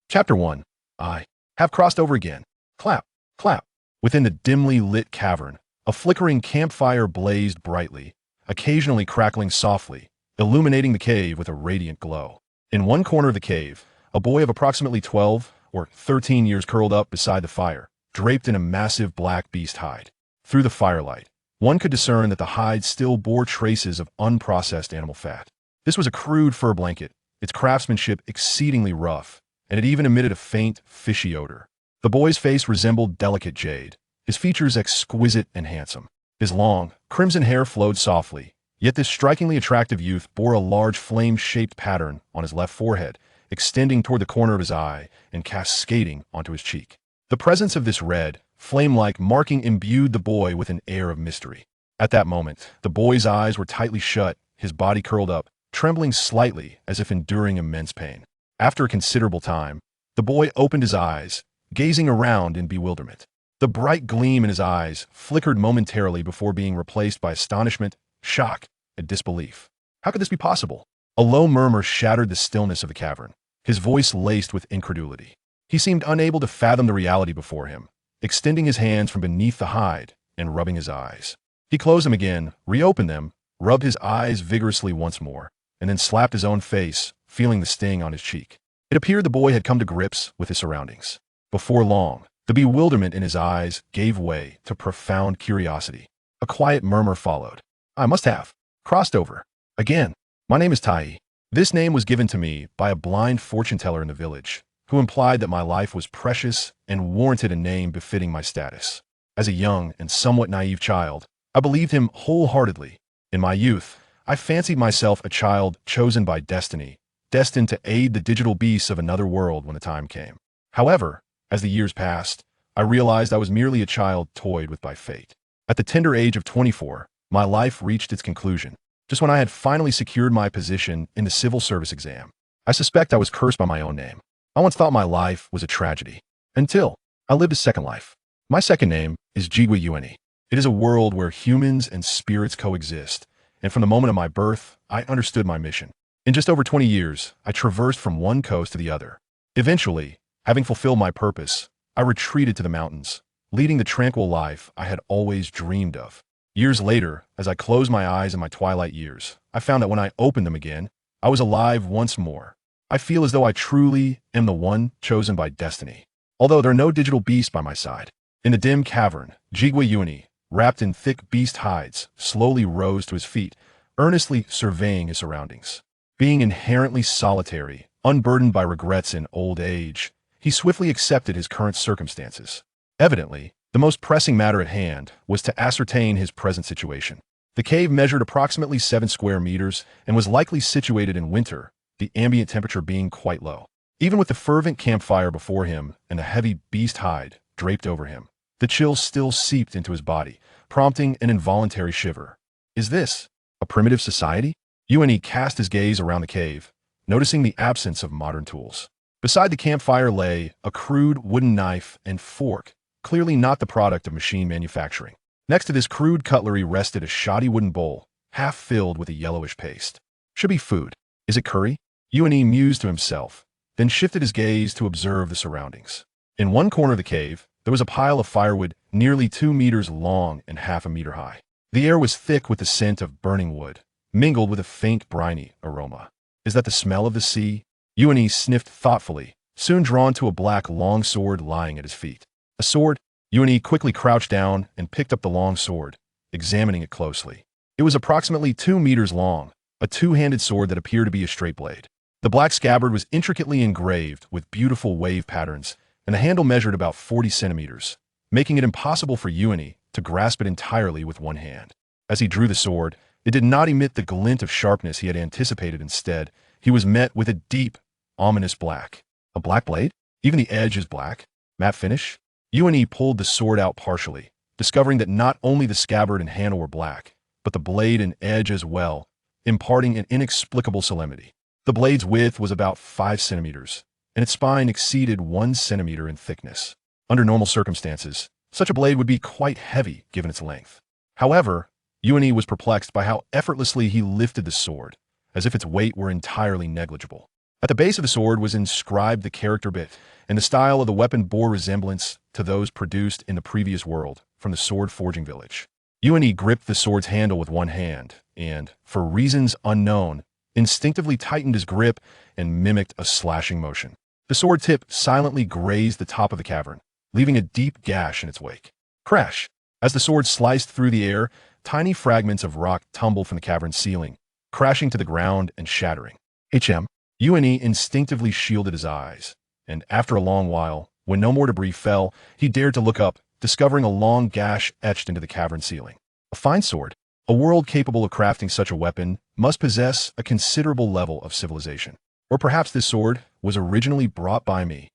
Chapter 1. I have crossed over again. Clap, clap. Within the dimly lit cavern, a flickering campfire blazed brightly, occasionally crackling softly, illuminating the cave with a radiant glow. In one corner of the cave, a boy of approximately 12 or 13 years curled up beside the fire, draped in a massive black beast hide. Through the firelight, one could discern that the hide still bore traces of unprocessed animal fat. This was a crude fur blanket, its craftsmanship exceedingly rough, and it even emitted a faint, fishy odor. The boy's face resembled delicate jade, his features exquisite and handsome. His long, crimson hair flowed softly, yet this strikingly attractive youth bore a large flame-shaped pattern on his left forehead, extending toward the corner of his eye and cascading onto his cheek. The presence of this red, flame-like marking imbued the boy with an air of mystery. At that moment, the boy's eyes were tightly shut, his body curled up, trembling slightly as if enduring immense pain. After a considerable time, the boy opened his eyes, gazing around in bewilderment. The bright gleam in his eyes flickered momentarily before being replaced by astonishment, shock, and disbelief. How could this be possible? A low murmur shattered the stillness of the cavern, his voice laced with incredulity. He seemed unable to fathom the reality before him, extending his hands from beneath the hide and rubbing his eyes. He closed them again, reopened them, rubbed his eyes vigorously once more, and then slapped his own face, feeling the sting on his cheek. It appeared the boy had come to grips with his surroundings. Before long, the bewilderment in his eyes gave way to profound curiosity. A quiet murmur followed. I must have crossed over. Again. My name is Tai. This name was given to me by a blind fortune teller in the village, who implied that my life was precious and warranted a name befitting my status. As a young and somewhat naive child, I believed him wholeheartedly. In my youth, I fancied myself a child chosen by destiny, destined to aid the digital beasts of another world when the time came. However, as the years passed, I realized I was merely a child toyed with by fate. At the tender age of 24, my life reached its conclusion, just when I had finally secured my position in the civil service exam. I suspect I was cursed by my own name. I once thought my life was a tragedy, until I lived a second life. My second name is Jigwe Yuani. It is a world where humans and spirits coexist, and from the moment of my birth, I understood my mission. In just over 20 years, I traversed from one coast to the other. Eventually, having fulfilled my purpose, I retreated to the mountains, leading the tranquil life I had always dreamed of. Years later, as I closed my eyes in my twilight years, I found that when I opened them again, I was alive once more. I feel as though I truly am the one chosen by destiny. Although there are no digital beasts by my side. In the dim cavern, Jigwe Yuani, wrapped in thick beast hides, slowly rose to his feet, earnestly surveying his surroundings. Being inherently solitary, unburdened by regrets in old age, he swiftly accepted his current circumstances. Evidently, the most pressing matter at hand was to ascertain his present situation. The cave measured approximately 7 square meters and was likely situated in winter, the ambient temperature being quite low. Even with the fervent campfire before him and the heavy beast hide draped over him, the chill still seeped into his body, prompting an involuntary shiver. Is this a primitive society? Yuani cast his gaze around the cave, noticing the absence of modern tools. Beside the campfire lay a crude wooden knife and fork, clearly not the product of machine manufacturing. Next to this crude cutlery rested a shoddy wooden bowl, half filled with a yellowish paste. Should be food. Is it curry? Yuani mused to himself, then shifted his gaze to observe the surroundings. In one corner of the cave, there was a pile of firewood nearly 2 meters long and half a meter high. The air was thick with the scent of burning wood, mingled with a faint briny aroma. Is that the smell of the sea? Yuani sniffed thoughtfully, soon drawn to a black long sword lying at his feet. A sword? Yuani quickly crouched down and picked up the long sword, examining it closely. It was approximately 2 meters long, a two-handed sword that appeared to be a straight blade. The black scabbard was intricately engraved with beautiful wave patterns, and the handle measured about 40 centimeters, making it impossible for Yuani to grasp it entirely with one hand. As he drew the sword, it did not emit the glint of sharpness he had anticipated. Instead, he was met with a deep, ominous black. A black blade? Even the edge is black? Matte finish? Yuani pulled the sword out partially, discovering that not only the scabbard and handle were black, but the blade and edge as well, imparting an inexplicable solemnity. The blade's width was about 5 centimeters, and its spine exceeded 1 centimeter in thickness. Under normal circumstances, such a blade would be quite heavy given its length. However, Yuani was perplexed by how effortlessly he lifted the sword, as if its weight were entirely negligible. At the base of the sword was inscribed the character bit, and the style of the weapon bore resemblance to those produced in the previous world from the sword forging village. Yuan gripped the sword's handle with one hand, and, for reasons unknown, instinctively tightened his grip and mimicked a slashing motion. The sword tip silently grazed the top of the cavern, leaving a deep gash in its wake. Crash! As the sword sliced through the air, tiny fragments of rock tumbled from the cavern's ceiling, crashing to the ground and shattering. Yuan instinctively shielded his eyes, and after a long while, when no more debris fell, he dared to look up, discovering a long gash etched into the cavern ceiling. A fine sword. A world capable of crafting such a weapon must possess a considerable level of civilization. Or perhaps this sword was originally brought by me.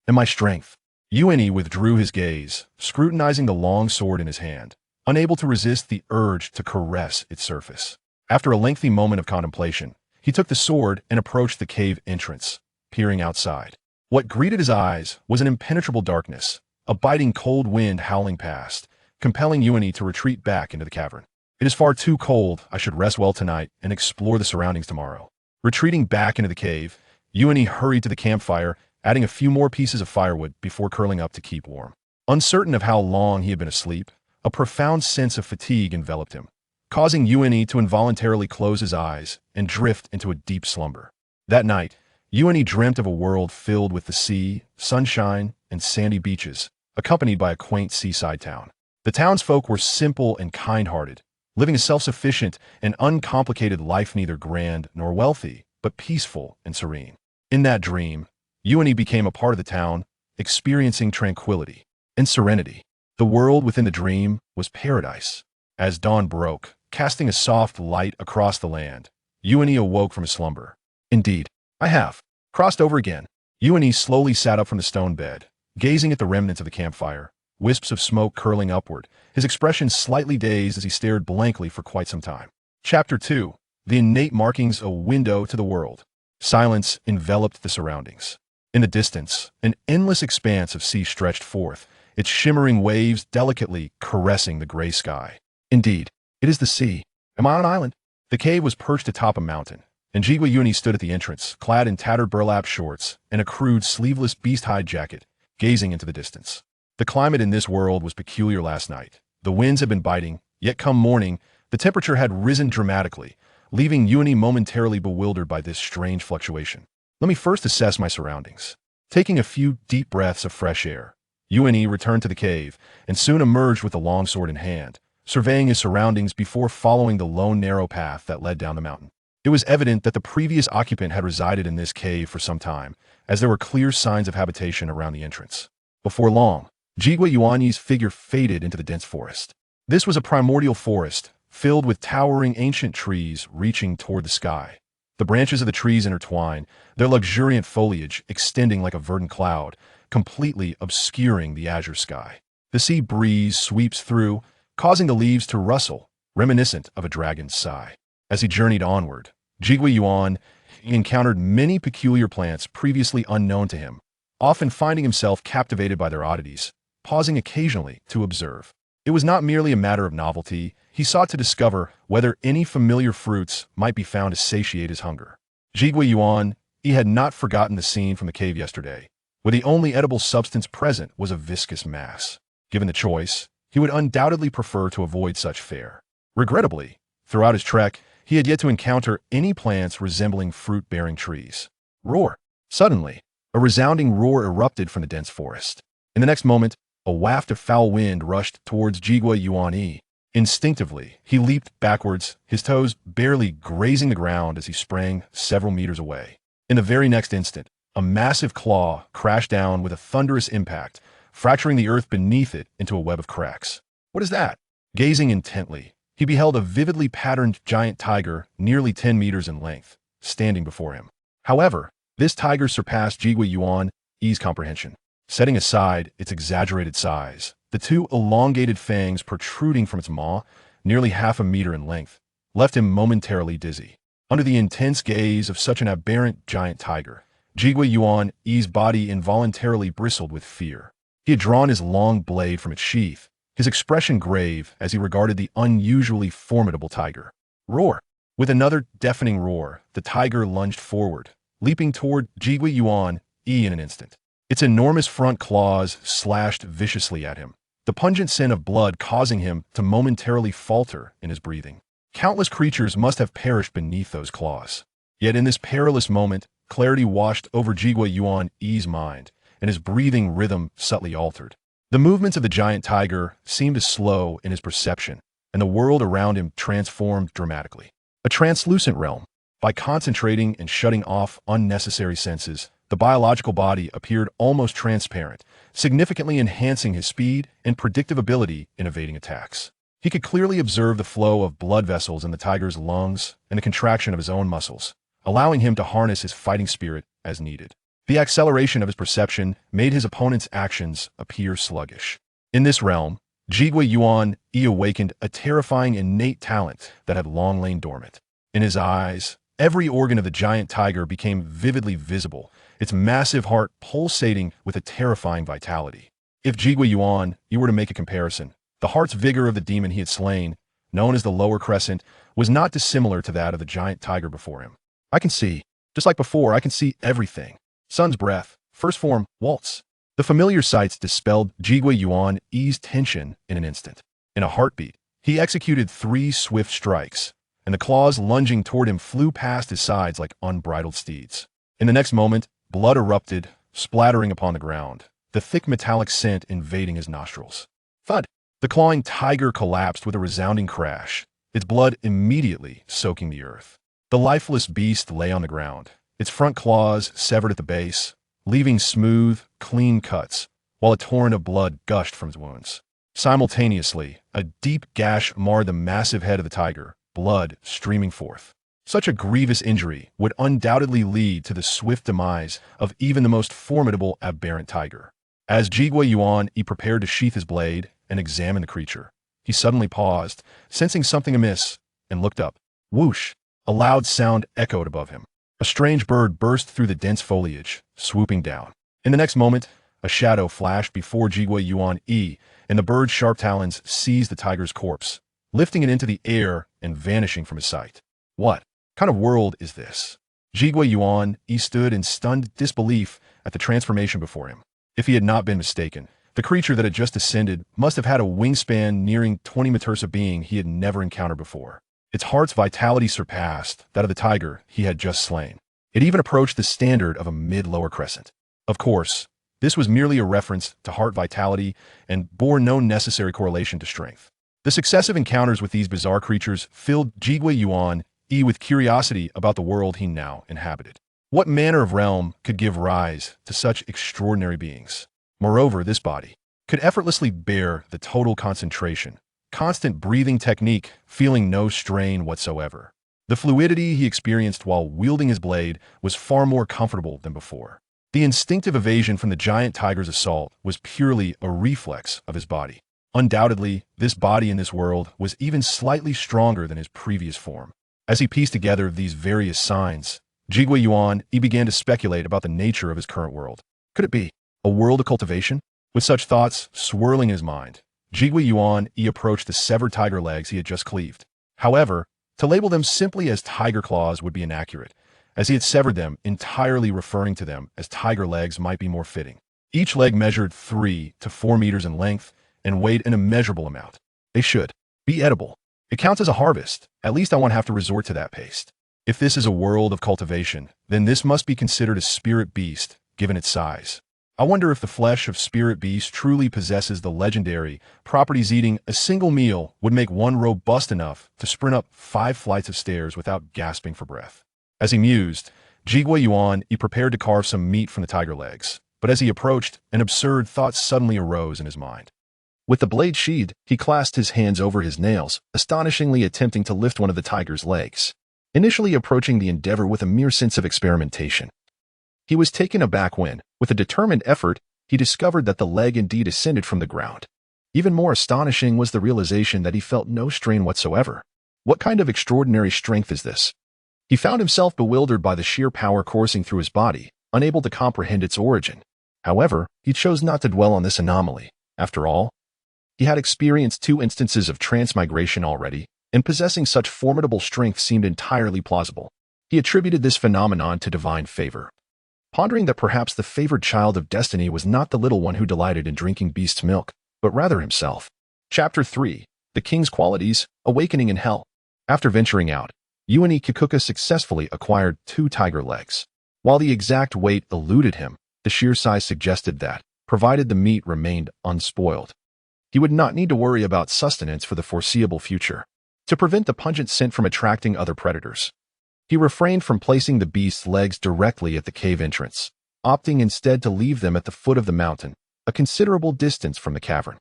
And my strength. Yuan withdrew his gaze, scrutinizing the long sword in his hand, unable to resist the urge to caress its surface. After a lengthy moment of contemplation, he took the sword and approached the cave entrance, peering outside. What greeted his eyes was an impenetrable darkness, a biting cold wind howling past, compelling Yuan to retreat back into the cavern. It is far too cold. I should rest well tonight and explore the surroundings tomorrow. Retreating back into the cave, Yuan hurried to the campfire, adding a few more pieces of firewood before curling up to keep warm. Uncertain of how long he had been asleep, a profound sense of fatigue enveloped him, causing Yuan to involuntarily close his eyes and drift into a deep slumber. That night, Yuan dreamt of a world filled with the sea, sunshine, and sandy beaches, accompanied by a quaint seaside town. The townsfolk were simple and kind-hearted, living a self-sufficient and uncomplicated life, neither grand nor wealthy, but peaceful and serene. In that dream, Yuan became a part of the town, experiencing tranquility and serenity. The world within the dream was paradise. As dawn broke, casting a soft light across the land, Yuan awoke from his slumber. Indeed, I have crossed over again. Yuan slowly sat up from the stone bed, gazing at the remnants of the campfire, wisps of smoke curling upward, his expression slightly dazed as he stared blankly for quite some time. Chapter 2. The innate markings, a window to the world. Silence enveloped the surroundings. In the distance, an endless expanse of sea stretched forth, its shimmering waves delicately caressing the gray sky. Indeed, it is the sea. Am I on an island? The cave was perched atop a mountain, and Jigwa Yuan stood at the entrance, clad in tattered burlap shorts and a crude sleeveless beast-hide jacket, gazing into the distance. The climate in this world was peculiar last night. The winds had been biting, yet come morning, the temperature had risen dramatically, leaving Yuan momentarily bewildered by this strange fluctuation. Let me first assess my surroundings. Taking a few deep breaths of fresh air, Yuan returned to the cave and soon emerged with the long sword in hand, surveying his surroundings before following the lone narrow path that led down the mountain. It was evident that the previous occupant had resided in this cave for some time, as there were clear signs of habitation around the entrance. Before long, Jigwa Yuan's figure faded into the dense forest. This was a primordial forest, filled with towering ancient trees reaching toward the sky. The branches of the trees intertwine, their luxuriant foliage extending like a verdant cloud, completely obscuring the azure sky. The sea breeze sweeps through, causing the leaves to rustle, reminiscent of a dragon's sigh. As he journeyed onward, Jigwa Yuan encountered many peculiar plants previously unknown to him, often finding himself captivated by their oddities, pausing occasionally to observe. It was not merely a matter of novelty. He sought to discover whether any familiar fruits might be found to satiate his hunger. Jigwa Yuan, he had not forgotten the scene from the cave yesterday, where the only edible substance present was a viscous mass. Given the choice, he would undoubtedly prefer to avoid such fare. Regrettably, throughout his trek, he had yet to encounter any plants resembling fruit-bearing trees. Roar! Suddenly, a resounding roar erupted from the dense forest. In the next moment, a waft of foul wind rushed towards Jigwa Yuan. Instinctively, he leaped backwards, his toes barely grazing the ground as he sprang several meters away. In the very next instant, a massive claw crashed down with a thunderous impact, fracturing the earth beneath it into a web of cracks. What is that? Gazing intently, he beheld a vividly patterned giant tiger nearly 10 meters in length, standing before him. However, this tiger surpassed Jigwa Yuan's comprehension. Setting aside its exaggerated size, the two elongated fangs protruding from its maw, nearly half a meter in length, left him momentarily dizzy. Under the intense gaze of such an aberrant giant tiger, Jigwa Yuan's body involuntarily bristled with fear. He had drawn his long blade from its sheath, his expression grave as he regarded the unusually formidable tiger. Roar! With another deafening roar, the tiger lunged forward, leaping toward Jigui Yuan Yi in an instant. Its enormous front claws slashed viciously at him, the pungent scent of blood causing him to momentarily falter in his breathing. Countless creatures must have perished beneath those claws. Yet in this perilous moment, clarity washed over Jigui Yuan Yi's mind, and his breathing rhythm subtly altered. The movements of the giant tiger seemed to slow in his perception, and the world around him transformed dramatically. A translucent realm. By concentrating and shutting off unnecessary senses, the biological body appeared almost transparent, significantly enhancing his speed and predictive ability in evading attacks. He could clearly observe the flow of blood vessels in the tiger's lungs and the contraction of his own muscles, allowing him to harness his fighting spirit as needed. The acceleration of his perception made his opponent's actions appear sluggish. In this realm, Jigui Yuan Yi awakened a terrifying innate talent that had long lain dormant. In his eyes, every organ of the giant tiger became vividly visible, its massive heart pulsating with a terrifying vitality. If Jigui Yuan Yi were to make a comparison, the heart's vigor of the demon he had slain, known as the Lower Crescent, was not dissimilar to that of the giant tiger before him. I can see. Just like before, I can see everything. Sun's breath, first form, waltz. The familiar sights dispelled Jigui Yuan Yi's tension in an instant. In a heartbeat, he executed 3 swift strikes, and the claws lunging toward him flew past his sides like unbridled steeds. In the next moment, blood erupted, splattering upon the ground, the thick metallic scent invading his nostrils. Thud! The clawing tiger collapsed with a resounding crash, its blood immediately soaking the earth. The lifeless beast lay on the ground, its front claws severed at the base, leaving smooth, clean cuts, while a torrent of blood gushed from his wounds. Simultaneously, a deep gash marred the massive head of the tiger, blood streaming forth. Such a grievous injury would undoubtedly lead to the swift demise of even the most formidable aberrant tiger. As Jigui Yuan Yi prepared to sheath his blade and examine the creature, he suddenly paused, sensing something amiss, and looked up. Whoosh! A loud sound echoed above him. A strange bird burst through the dense foliage, swooping down. In the next moment, a shadow flashed before Jigui Yuan Yi, and the bird's sharp talons seized the tiger's corpse, lifting it into the air and vanishing from his sight. What kind of world is this? Jigui Yuan Yi stood in stunned disbelief at the transformation before him. If he had not been mistaken, the creature that had just descended must have had a wingspan nearing 20 meters of being he had never encountered before. Its heart's vitality surpassed that of the tiger he had just slain. It even approached the standard of a mid-lower crescent. Of course, this was merely a reference to heart vitality and bore no necessary correlation to strength. The successive encounters with these bizarre creatures filled Jigui Yuan Yi with curiosity about the world he now inhabited. What manner of realm could give rise to such extraordinary beings? Moreover, this body could effortlessly bear the total concentration, constant breathing technique, feeling no strain whatsoever. The fluidity he experienced while wielding his blade was far more comfortable than before. The instinctive evasion from the giant tiger's assault was purely a reflex of his body. Undoubtedly, this body in this world was even slightly stronger than his previous form. As he pieced together these various signs, Jigui Yuan Yi began to speculate about the nature of his current world. Could it be a world of cultivation? With such thoughts swirling in his mind, Jigui Yuan Yi approached the severed tiger legs he had just cleaved. However, to label them simply as tiger claws would be inaccurate, as he had severed them, entirely referring to them as tiger legs might be more fitting. Each leg measured 3 to 4 meters in length and weighed an immeasurable amount. They should be edible. It counts as a harvest. At least I won't have to resort to that paste. If this is a world of cultivation, then this must be considered a spirit beast, given its size. I wonder if the flesh of spirit beast truly possesses the legendary properties. Eating a single meal would make one robust enough to sprint up 5 flights of stairs without gasping for breath. As he mused, Jigui Yuan Yi prepared to carve some meat from the tiger legs, but as he approached, an absurd thought suddenly arose in his mind. With the blade sheathed, he clasped his hands over his nails, astonishingly attempting to lift one of the tiger's legs. Initially approaching the endeavor with a mere sense of experimentation, he was taken aback when, with a determined effort, he discovered that the leg indeed ascended from the ground. Even more astonishing was the realization that he felt no strain whatsoever. What kind of extraordinary strength is this? He found himself bewildered by the sheer power coursing through his body, unable to comprehend its origin. However, he chose not to dwell on this anomaly. After all, he had experienced 2 instances of transmigration already, and possessing such formidable strength seemed entirely plausible. He attributed this phenomenon to divine favor, pondering that perhaps the favored child of destiny was not the little one who delighted in drinking beast's milk, but rather himself. Chapter 3. The King's Qualities, Awakening in Hell. After venturing out, Uene Kikuka successfully acquired 2 tiger legs. While the exact weight eluded him, the sheer size suggested that, provided the meat remained unspoiled, he would not need to worry about sustenance for the foreseeable future. To prevent the pungent scent from attracting other predators, he refrained from placing the beast's legs directly at the cave entrance, opting instead to leave them at the foot of the mountain, a considerable distance from the cavern.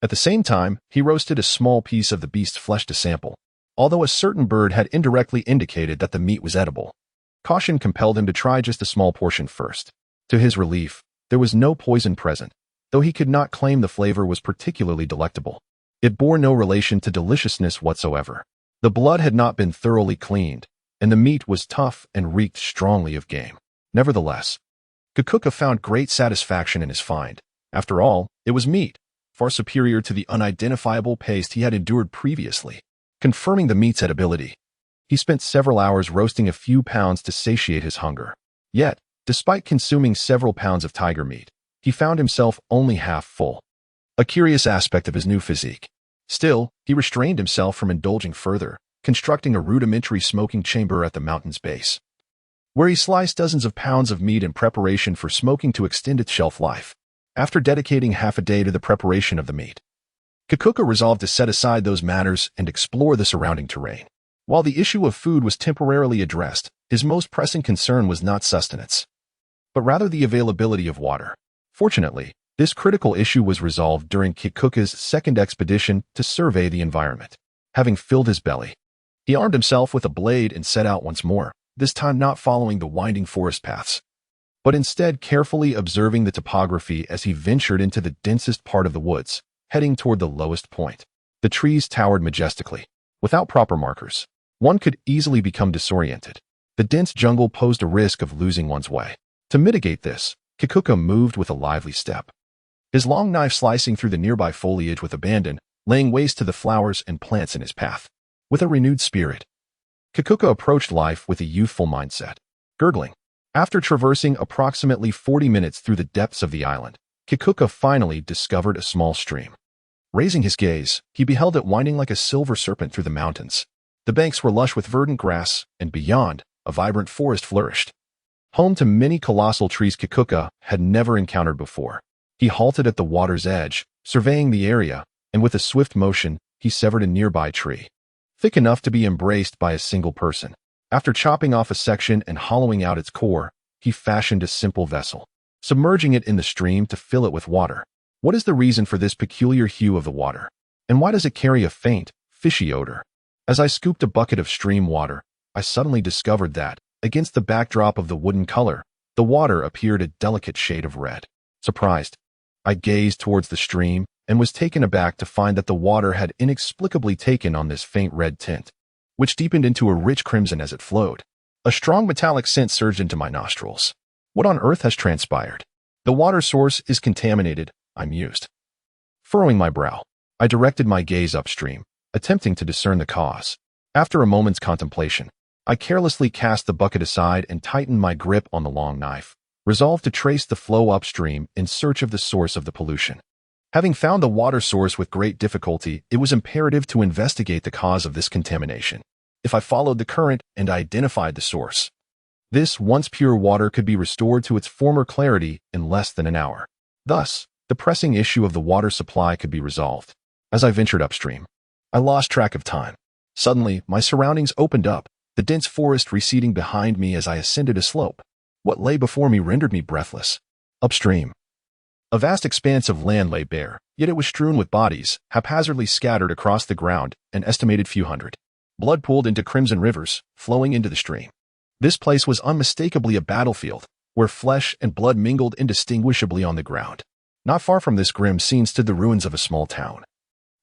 At the same time, he roasted a small piece of the beast's flesh to sample. Although a certain bird had indirectly indicated that the meat was edible, caution compelled him to try just a small portion first. To his relief, there was no poison present, though he could not claim the flavor was particularly delectable. It bore no relation to deliciousness whatsoever. The blood had not been thoroughly cleaned, and the meat was tough and reeked strongly of game. Nevertheless, Kikuka found great satisfaction in his find. After all, it was meat, far superior to the unidentifiable paste he had endured previously. Confirming the meat's edibility, he spent several hours roasting a few pounds to satiate his hunger. Yet, despite consuming several pounds of tiger meat, he found himself only half full. A curious aspect of his new physique. Still, he restrained himself from indulging further, constructing a rudimentary smoking chamber at the mountain's base, where he sliced dozens of pounds of meat in preparation for smoking to extend its shelf life. After dedicating half a day to the preparation of the meat, Kikuka resolved to set aside those matters and explore the surrounding terrain. While the issue of food was temporarily addressed, his most pressing concern was not sustenance, but rather the availability of water. Fortunately, this critical issue was resolved during Kikuka's second expedition to survey the environment. Having filled his belly, he armed himself with a blade and set out once more, this time not following the winding forest paths, but instead carefully observing the topography as he ventured into the densest part of the woods, heading toward the lowest point. The trees towered majestically. Without proper markers, one could easily become disoriented. The dense jungle posed a risk of losing one's way. To mitigate this, Kikuka moved with a lively step, his long knife slicing through the nearby foliage with abandon, laying waste to the flowers and plants in his path. With a renewed spirit, Kikuka approached life with a youthful mindset. Gurgling. After traversing approximately 40 minutes through the depths of the island, Kikuka finally discovered a small stream. Raising his gaze, he beheld it winding like a silver serpent through the mountains. The banks were lush with verdant grass, and beyond, a vibrant forest flourished, home to many colossal trees Kikuka had never encountered before. He halted at the water's edge, surveying the area, and with a swift motion, he severed a nearby tree, thick enough to be embraced by a single person. After chopping off a section and hollowing out its core, he fashioned a simple vessel, submerging it in the stream to fill it with water. What is the reason for this peculiar hue of the water? And why does it carry a faint, fishy odor? As I scooped a bucket of stream water, I suddenly discovered that, against the backdrop of the wooden color, the water appeared a delicate shade of red. Surprised, I gazed towards the stream and was taken aback to find that the water had inexplicably taken on this faint red tint, which deepened into a rich crimson as it flowed. A strong metallic scent surged into my nostrils. What on earth has transpired? The water source is contaminated, I mused. Furrowing my brow, I directed my gaze upstream, attempting to discern the cause. After a moment's contemplation, I carelessly cast the bucket aside and tightened my grip on the long knife, resolved to trace the flow upstream in search of the source of the pollution. Having found the water source with great difficulty, it was imperative to investigate the cause of this contamination. If I followed the current and identified the source, this once pure water could be restored to its former clarity in less than an hour. Thus, the pressing issue of the water supply could be resolved. As I ventured upstream, I lost track of time. Suddenly, my surroundings opened up, the dense forest receding behind me as I ascended a slope. What lay before me rendered me breathless. Upstream, a vast expanse of land lay bare, yet it was strewn with bodies, haphazardly scattered across the ground, an estimated few hundred. Blood pooled into crimson rivers, flowing into the stream. This place was unmistakably a battlefield, where flesh and blood mingled indistinguishably on the ground. Not far from this grim scene stood the ruins of a small town,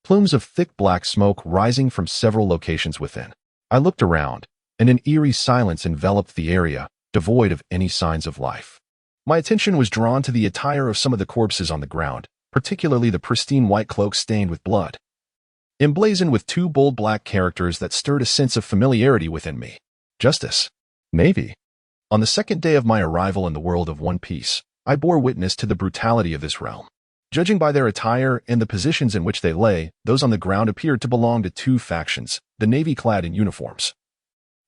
plumes of thick black smoke rising from several locations within. I looked around, and an eerie silence enveloped the area, devoid of any signs of life. My attention was drawn to the attire of some of the corpses on the ground, particularly the pristine white cloak stained with blood, emblazoned with two bold black characters that stirred a sense of familiarity within me. Justice. Navy. On the second day of my arrival in the world of One Piece, I bore witness to the brutality of this realm. Judging by their attire and the positions in which they lay, those on the ground appeared to belong to two factions, the Navy clad in uniforms,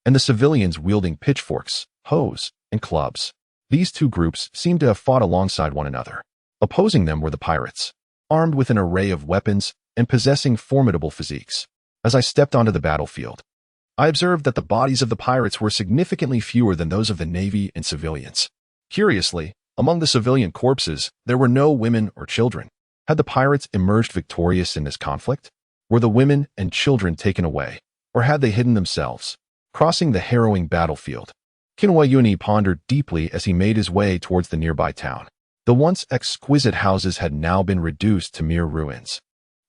and the civilians wielding pitchforks, hoes, and clubs. These two groups seemed to have fought alongside one another. Opposing them were the pirates, armed with an array of weapons and possessing formidable physiques. As I stepped onto the battlefield, I observed that the bodies of the pirates were significantly fewer than those of the Navy and civilians. Curiously, among the civilian corpses, there were no women or children. Had the pirates emerged victorious in this conflict? Were the women and children taken away, or had they hidden themselves? Crossing the harrowing battlefield, Kinwa pondered deeply as he made his way towards the nearby town. The once exquisite houses had now been reduced to mere ruins.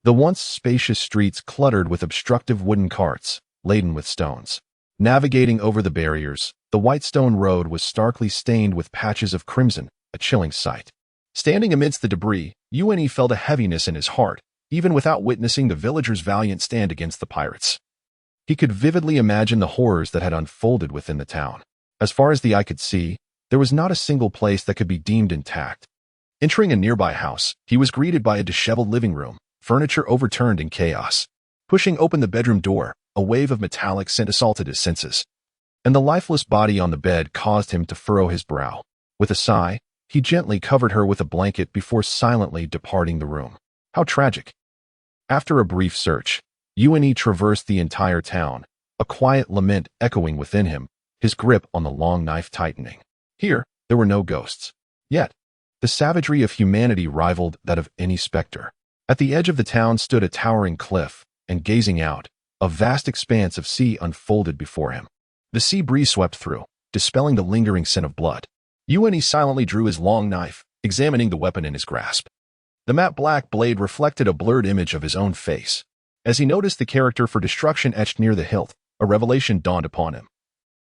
The once spacious streets cluttered with obstructive wooden carts, laden with stones. Navigating over the barriers, the white stone road was starkly stained with patches of crimson, a chilling sight. Standing amidst the debris, Une felt a heaviness in his heart, even without witnessing the villagers' valiant stand against the pirates. He could vividly imagine the horrors that had unfolded within the town. As far as the eye could see, there was not a single place that could be deemed intact. Entering a nearby house, he was greeted by a disheveled living room, furniture overturned in chaos. Pushing open the bedroom door, a wave of metallic scent assaulted his senses, and the lifeless body on the bed caused him to furrow his brow. With a sigh, he gently covered her with a blanket before silently departing the room. How tragic. After a brief search, Une traversed the entire town, a quiet lament echoing within him, his grip on the long knife tightening. Here, there were no ghosts. Yet, the savagery of humanity rivaled that of any specter. At the edge of the town stood a towering cliff, and gazing out, a vast expanse of sea unfolded before him. The sea breeze swept through, dispelling the lingering scent of blood. Une silently drew his long knife, examining the weapon in his grasp. The matte black blade reflected a blurred image of his own face. As he noticed the character for destruction etched near the hilt, a revelation dawned upon him.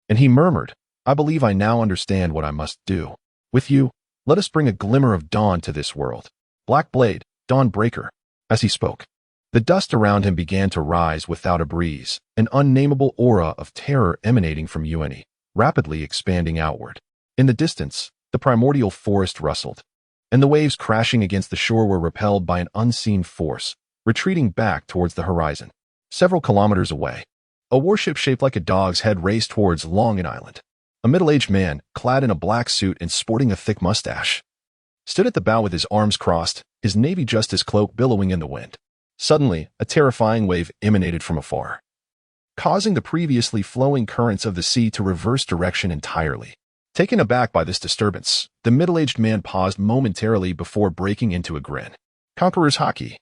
And he murmured, "I believe I now understand what I must do. With you, let us bring a glimmer of dawn to this world. Black blade, dawn breaker." As he spoke, the dust around him began to rise without a breeze, an unnameable aura of terror emanating from Une, rapidly expanding outward. In the distance, the primordial forest rustled, and the waves crashing against the shore were repelled by an unseen force, retreating back towards the horizon. Several kilometers away, a warship shaped like a dog's head raced towards Long Island. A middle-aged man, clad in a black suit and sporting a thick mustache, stood at the bow with his arms crossed, his Navy Justice cloak billowing in the wind. Suddenly, a terrifying wave emanated from afar, causing the previously flowing currents of the sea to reverse direction entirely. Taken aback by this disturbance, the middle-aged man paused momentarily before breaking into a grin. Conqueror's Haki.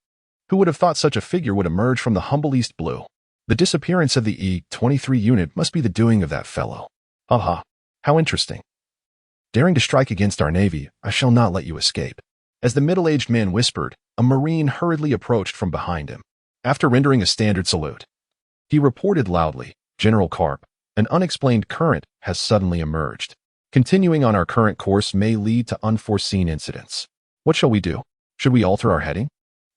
Who would have thought such a figure would emerge from the humble East Blue? The disappearance of the E-23 unit must be the doing of that fellow. Haha, how interesting. Daring to strike against our Navy, I shall not let you escape. As the middle-aged man whispered, a Marine hurriedly approached from behind him. After rendering a standard salute, he reported loudly, "General Carp, an unexplained current has suddenly emerged. Continuing on our current course may lead to unforeseen incidents. What shall we do? Should we alter our heading?"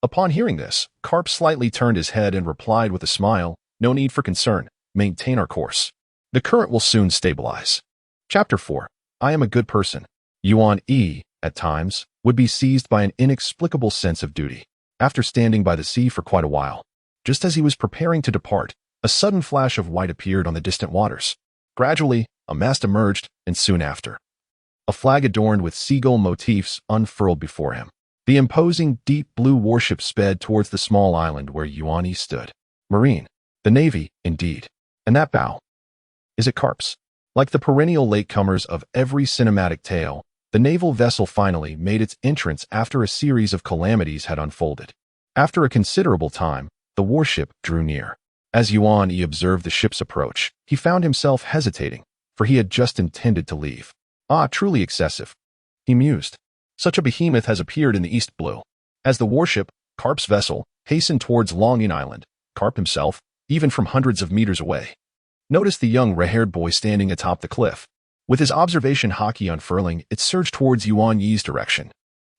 Upon hearing this, Carp slightly turned his head and replied with a smile, "No need for concern. Maintain our course. The current will soon stabilize." Chapter 4. I am a good person. Yuan E, at times, would be seized by an inexplicable sense of duty. After standing by the sea for quite a while, just as he was preparing to depart, a sudden flash of white appeared on the distant waters. Gradually, a mast emerged, and soon after, a flag adorned with seagull motifs unfurled before him. The imposing deep blue warship sped towards the small island where Yuan stood. Marine. The Navy, indeed. And that bow. Is it Carp's? Like the perennial latecomers of every cinematic tale, the naval vessel finally made its entrance after a series of calamities had unfolded. After a considerable time, the warship drew near. As Yuan observed the ship's approach, he found himself hesitating, for he had just intended to leave. Ah, truly excessive, he mused. Such a behemoth has appeared in the East Blue. As the warship, Carp's vessel, hastened towards Long Island, Carp himself, even from hundreds of meters away, noticed the young red-haired boy standing atop the cliff. With his observation Haki unfurling, it surged towards Yuan Yi's direction.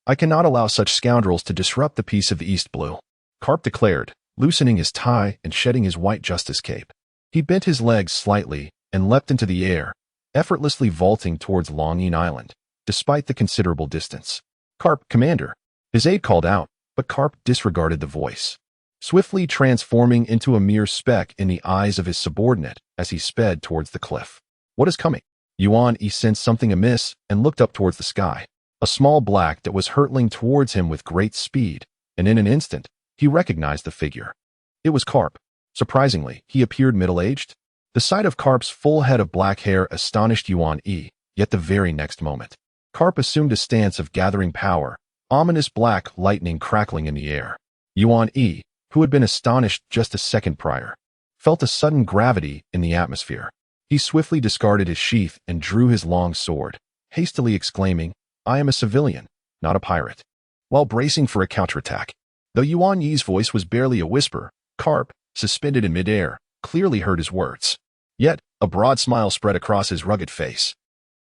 "I cannot allow such scoundrels to disrupt the peace of the East Blue," Carp declared, loosening his tie and shedding his white justice cape. He bent his legs slightly and leapt into the air, effortlessly vaulting towards Longin Island, despite the considerable distance. "Carp, Commander!" His aide called out, but Carp disregarded the voice, swiftly transforming into a mere speck in the eyes of his subordinate as he sped towards the cliff. "What is coming?" Yuan-Yi sensed something amiss and looked up towards the sky. A small black that was hurtling towards him with great speed, and in an instant, he recognized the figure. It was Carp. Surprisingly, he appeared middle-aged. The sight of Carp's full head of black hair astonished Yuan-Yi, yet the very next moment, Carp assumed a stance of gathering power, ominous black lightning crackling in the air. Yuan-Yi, who had been astonished just a second prior, felt a sudden gravity in the atmosphere. He swiftly discarded his sheath and drew his long sword, hastily exclaiming, "I am a civilian, not a pirate," while bracing for a counterattack. Though Yuan-Yi's voice was barely a whisper, Carp, suspended in midair, clearly heard his words. Yet, a broad smile spread across his rugged face.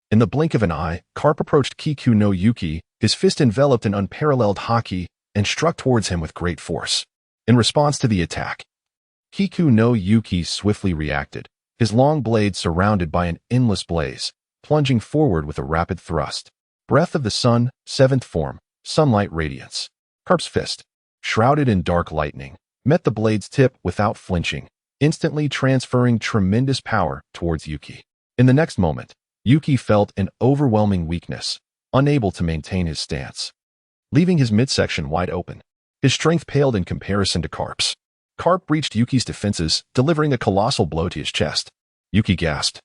In the blink of an eye, Carp approached Kiku no Yuki, his fist enveloped in unparalleled haki, and struck towards him with great force. In response to the attack, Kiku no Yuki swiftly reacted, his long blade surrounded by an endless blaze, plunging forward with a rapid thrust. Breath of the sun, seventh form, sunlight radiance. Carp's fist, shrouded in dark lightning, met the blade's tip without flinching, instantly transferring tremendous power towards Yuki. In the next moment, Yuki felt an overwhelming weakness, unable to maintain his stance, leaving his midsection wide open. His strength paled in comparison to Carp's. Carp breached Yuki's defenses, delivering a colossal blow to his chest. Yuki gasped,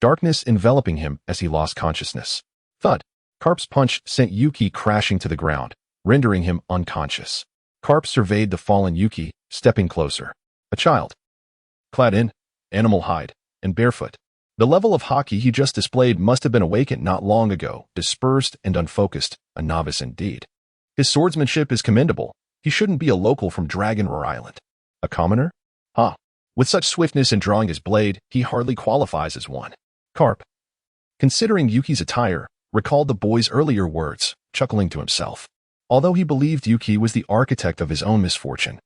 darkness enveloping him as he lost consciousness. Thud! Carp's punch sent Yuki crashing to the ground, rendering him unconscious. Carp surveyed the fallen Yuki, stepping closer. A child, clad in animal hide and barefoot. The level of haki he just displayed must have been awakened not long ago, dispersed and unfocused, a novice indeed. His swordsmanship is commendable. He shouldn't be a local from Dragon Roar Island. A commoner? With such swiftness in drawing his blade, he hardly qualifies as one. Carp, considering Yuki's attire, recalled the boy's earlier words, chuckling to himself. Although he believed Yuki was the architect of his own misfortune,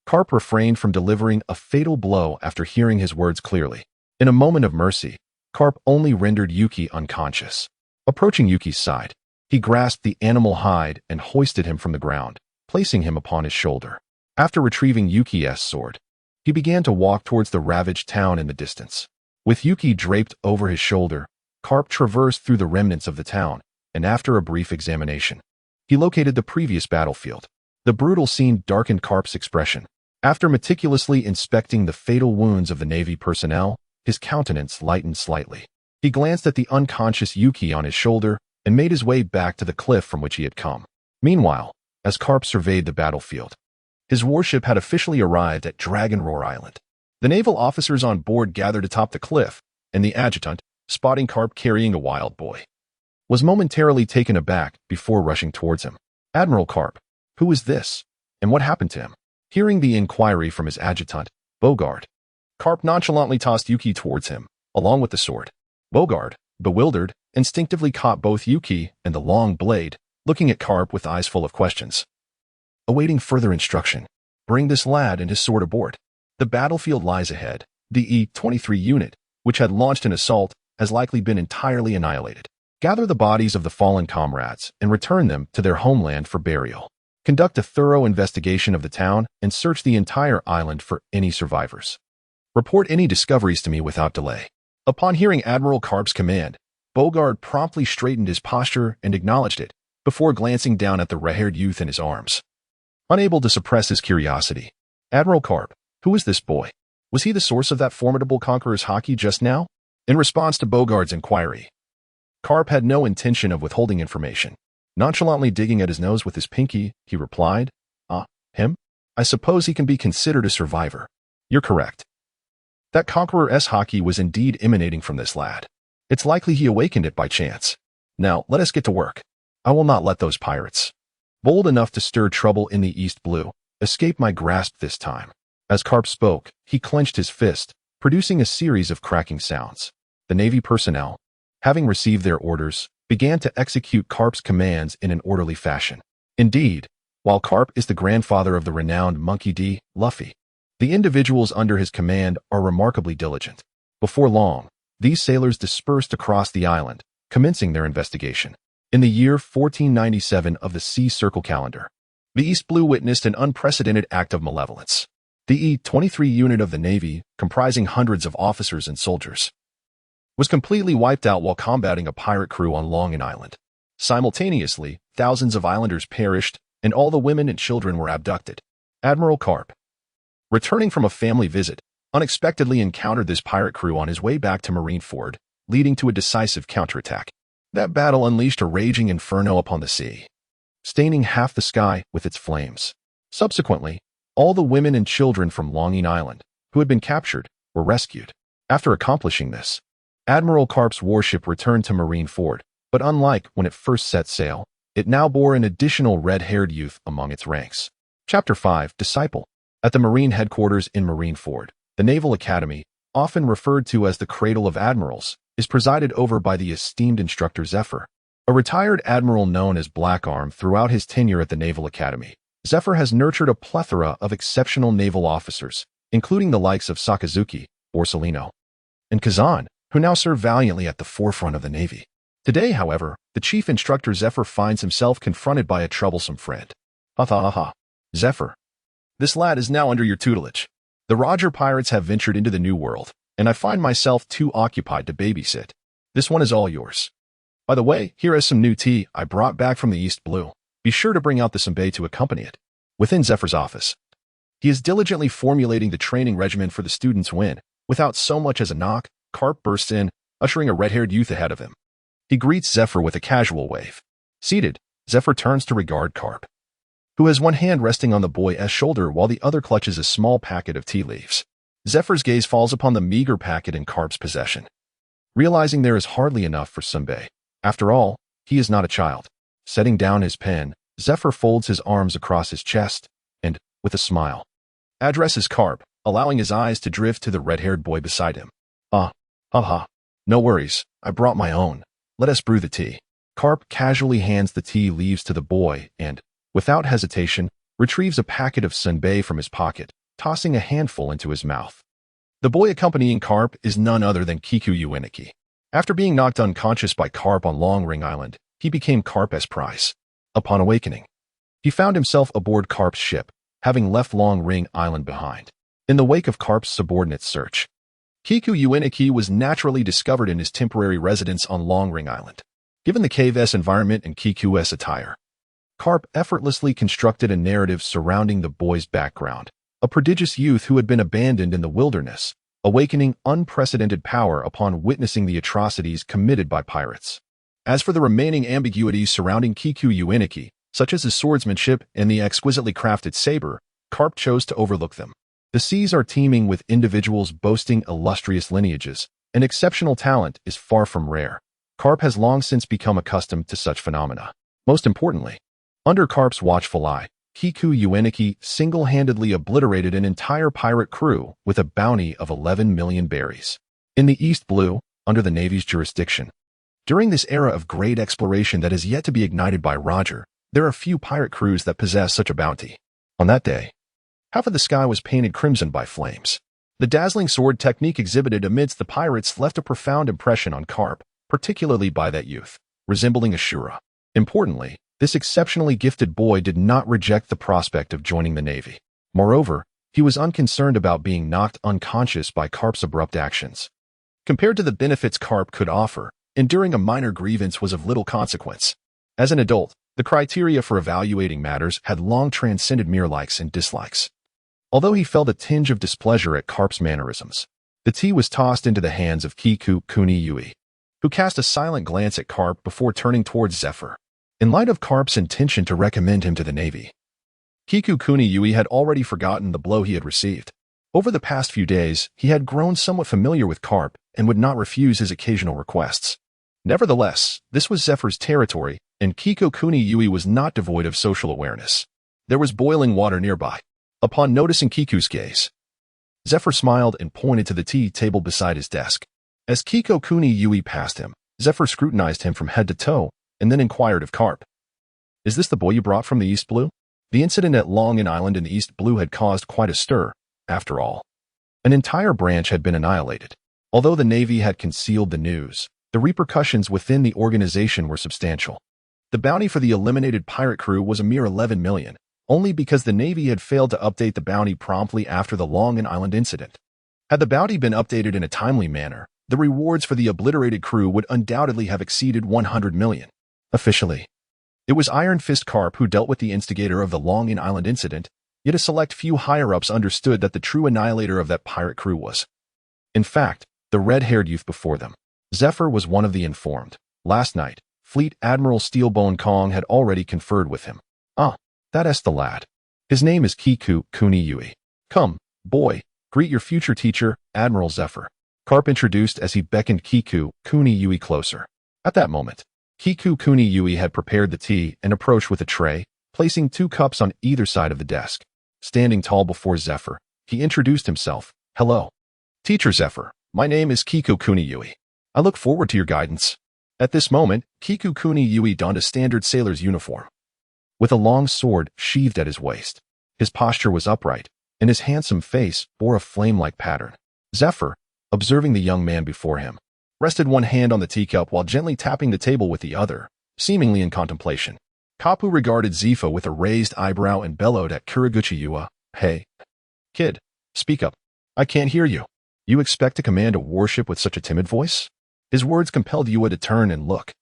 Carp refrained from delivering a fatal blow after hearing his words clearly. In a moment of mercy, Carp only rendered Yuki unconscious. Approaching Yuki's side, he grasped the animal hide and hoisted him from the ground, placing him upon his shoulder. After retrieving Yuki's sword, he began to walk towards the ravaged town in the distance. With Yuki draped over his shoulder, Carp traversed through the remnants of the town, and after a brief examination, he located the previous battlefield. The brutal scene darkened Carp's expression. After meticulously inspecting the fatal wounds of the Navy personnel, his countenance lightened slightly. He glanced at the unconscious Yuki on his shoulder and made his way back to the cliff from which he had come. Meanwhile, as Carp surveyed the battlefield, his warship had officially arrived at Dragon Roar Island. The naval officers on board gathered atop the cliff, and the adjutant, spotting Carp carrying a wild boy, was momentarily taken aback before rushing towards him. "Admiral Carp, who is this, and what happened to him?" Hearing the inquiry from his adjutant, Bogard, Carp nonchalantly tossed Yuki towards him, along with the sword. Bogard, bewildered, instinctively caught both Yuki and the long blade, looking at Carp with eyes full of questions. Awaiting further instruction, bring this lad and his sword aboard. The battlefield lies ahead. The E-23 unit, which had launched an assault, has likely been entirely annihilated. Gather the bodies of the fallen comrades and return them to their homeland for burial. Conduct a thorough investigation of the town and search the entire island for any survivors. Report any discoveries to me without delay. Upon hearing Admiral Carp's command, Bogard promptly straightened his posture and acknowledged it, before glancing down at the red-haired youth in his arms. Unable to suppress his curiosity, "Admiral Carp, who is this boy? Was he the source of that formidable conqueror's haki just now?" In response to Bogard's inquiry, Carp had no intention of withholding information. Nonchalantly digging at his nose with his pinky, he replied, Him? I suppose he can be considered a survivor." "You're correct. That conqueror's haki was indeed emanating from this lad. It's likely he awakened it by chance. Now, let us get to work. I will not let those pirates, bold enough to stir trouble in the East Blue, escape my grasp this time." As Carp spoke, he clenched his fist, producing a series of cracking sounds. The Navy personnel, having received their orders, began to execute Carp's commands in an orderly fashion. Indeed, while Carp is the grandfather of the renowned Monkey D. Luffy, the individuals under his command are remarkably diligent. Before long, These sailors dispersed across the island, commencing their investigation. In the year 1497 of the Sea Circle calendar, the East Blue witnessed an unprecedented act of malevolence. The E-23 unit of the Navy, comprising hundreds of officers and soldiers, was completely wiped out while combating a pirate crew on Long Island. Simultaneously, thousands of islanders perished, and all the women and children were abducted. Admiral Carp, returning from a family visit, unexpectedly encountered this pirate crew on his way back to Marineford, leading to a decisive counterattack. That battle unleashed a raging inferno upon the sea, staining half the sky with its flames. Subsequently, all the women and children from Long Island, who had been captured, were rescued. After accomplishing this, Admiral Carp's warship returned to Marineford, but unlike when it first set sail, it now bore an additional red-haired youth among its ranks. Chapter 5, Disciple. At the Marine headquarters in Marineford, the Naval Academy, often referred to as the Cradle of Admirals, is presided over by the esteemed instructor Zephyr, a retired admiral known as Black Arm. Throughout his tenure at the Naval Academy, Zephyr has nurtured a plethora of exceptional naval officers, including the likes of Sakazuki, Borsellino, and Kazan, who now serve valiantly at the forefront of the Navy. Today, however, the chief instructor Zephyr finds himself confronted by a troublesome friend. Zephyr, this lad is now under your tutelage. The Roger pirates have ventured into the New World, and I find myself too occupied to babysit. This one is all yours. By the way, here is some new tea I brought back from the East Blue. Be sure to bring out the senbei to accompany it. Within Zephyr's office, he is diligently formulating the training regimen for the students when, without so much as a knock, Carp bursts in, ushering a red-haired youth ahead of him. He greets Zephyr with a casual wave. Seated, Zephyr turns to regard Carp, who has one hand resting on the boy's shoulder while the other clutches a small packet of tea leaves. Zephyr's gaze falls upon the meager packet in Carp's possession, realizing there is hardly enough for senbei. After all, he is not a child. Setting down his pen, Zephyr folds his arms across his chest and, with a smile, addresses Carp, allowing his eyes to drift to the red-haired boy beside him. No worries, I brought my own. Let us brew the tea. Carp casually hands the tea leaves to the boy and, without hesitation, retrieves a packet of senbei from his pocket, tossing a handful into his mouth. The boy accompanying Carp is none other than Kiku Ueniki. After being knocked unconscious by Carp on Long Ring Island, he became Carp's prize. Upon awakening, he found himself aboard Carp's ship, having left Long Ring Island behind. In the wake of Carp's subordinate's search, Kiku Ueniki was naturally discovered in his temporary residence on Long Ring Island. Given the cave's environment and Kiku's attire, Carp effortlessly constructed a narrative surrounding the boy's background, a prodigious youth who had been abandoned in the wilderness, awakening unprecedented power upon witnessing the atrocities committed by pirates. As for the remaining ambiguities surrounding Kiku Ueniki, such as his swordsmanship and the exquisitely crafted saber, Carp chose to overlook them. The seas are teeming with individuals boasting illustrious lineages, and exceptional talent is far from rare. Carp has long since become accustomed to such phenomena. Most importantly, under Carp's watchful eye, Kiku Ueniki single-handedly obliterated an entire pirate crew with a bounty of 11 million berries. In the East Blue, under the Navy's jurisdiction, during this era of great exploration that is yet to be ignited by Roger, there are few pirate crews that possess such a bounty. On that day, half of the sky was painted crimson by flames. The dazzling sword technique exhibited amidst the pirates left a profound impression on Carp, particularly by that youth, resembling a Shura. Importantly, this exceptionally gifted boy did not reject the prospect of joining the Navy. Moreover, he was unconcerned about being knocked unconscious by Carp's abrupt actions. Compared to the benefits Carp could offer, enduring a minor grievance was of little consequence. As an adult, the criteria for evaluating matters had long transcended mere likes and dislikes. Although he felt a tinge of displeasure at Carp's mannerisms, the tea was tossed into the hands of Kiku Kuni-Yui, who cast a silent glance at Carp before turning towards Zephyr. In light of Carp's intention to recommend him to the Navy, Kiku Kuni-Yui had already forgotten the blow he had received. Over the past few days, he had grown somewhat familiar with Carp and would not refuse his occasional requests. Nevertheless, this was Zephyr's territory, and Kiku Kuni-Yui was not devoid of social awareness. There was boiling water nearby. Upon noticing Kiku's gaze, Zephyr smiled and pointed to the tea table beside his desk. As Kiku Kuni-Yui passed him, Zephyr scrutinized him from head to toe and then inquired of Carp, "Is this the boy you brought from the East Blue?" The incident at Long Island in the East Blue had caused quite a stir. After all, an entire branch had been annihilated. Although the Navy had concealed the news, the repercussions within the organization were substantial. The bounty for the eliminated pirate crew was a mere 11 million, only because the Navy had failed to update the bounty promptly after the Long Island incident. Had the bounty been updated in a timely manner, the rewards for the obliterated crew would undoubtedly have exceeded 100 million. Officially, it was Iron Fist Carp who dealt with the instigator of the Long Island incident, yet a select few higher-ups understood that the true annihilator of that pirate crew was, in fact, the red-haired youth before them. Zephyr was one of the informed. Last night, Fleet Admiral Steelbone Kong had already conferred with him. Ah, that's the lad. His name is Kiku Kuni-Yui. Come, boy, greet your future teacher, Admiral Zephyr. Carp introduced as he beckoned Kiku Kuni-Yui closer. At that moment, Kiku Kuni-Yui had prepared the tea and approached with a tray, placing 2 cups on either side of the desk. Standing tall before Zephyr, he introduced himself. Hello. Teacher Zephyr, my name is Kiku Kuni-Yui. I look forward to your guidance. At this moment, Kiku Kuni-Yui donned a standard sailor's uniform, with a long sword sheathed at his waist. His posture was upright, and his handsome face bore a flame-like pattern. Zephyr, observing the young man before him, rested one hand on the teacup while gently tapping the table with the other, seemingly in contemplation. Kapu regarded Zephyr with a raised eyebrow and bellowed at Kuriguchi Yua. Hey, kid, speak up. I can't hear you. You expect to command a warship with such a timid voice? His words compelled Yua to turn and look.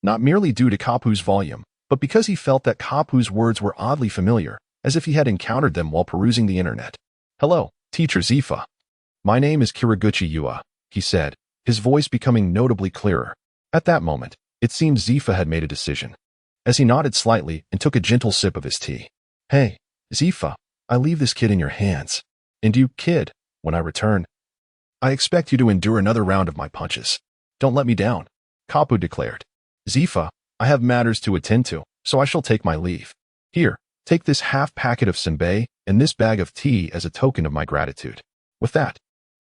Not merely due to Kapu's volume, but because he felt that Kapu's words were oddly familiar, as if he had encountered them while perusing the internet. Hello, Teacher Zephyr. My name is Kuriguchi Yua, he said, his voice becoming notably clearer. At that moment, it seemed Zephyr had made a decision, as he nodded slightly and took a gentle sip of his tea. Hey, Zephyr, I leave this kid in your hands. And you, kid, when I return, I expect you to endure another round of my punches. Don't let me down, Kapu declared. Zephyr, I have matters to attend to, so I shall take my leave. Here, take this half packet of senbei and this bag of tea as a token of my gratitude. With that,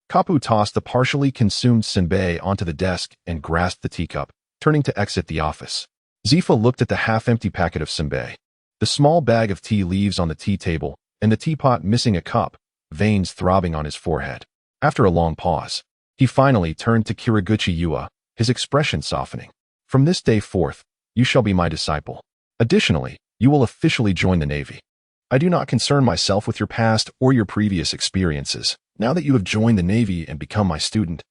Kapu tossed the partially consumed senbei onto the desk and grasped the teacup, turning to exit the office. Zephyr looked at the half-empty packet of senbei, the small bag of tea leaves on the tea table, and the teapot missing a cup, veins throbbing on his forehead. After a long pause, he finally turned to Kuriguchi Yua, his expression softening. From this day forth, you shall be my disciple. Additionally, you will officially join the Navy. I do not concern myself with your past or your previous experiences, now that you have joined the Navy and become my student.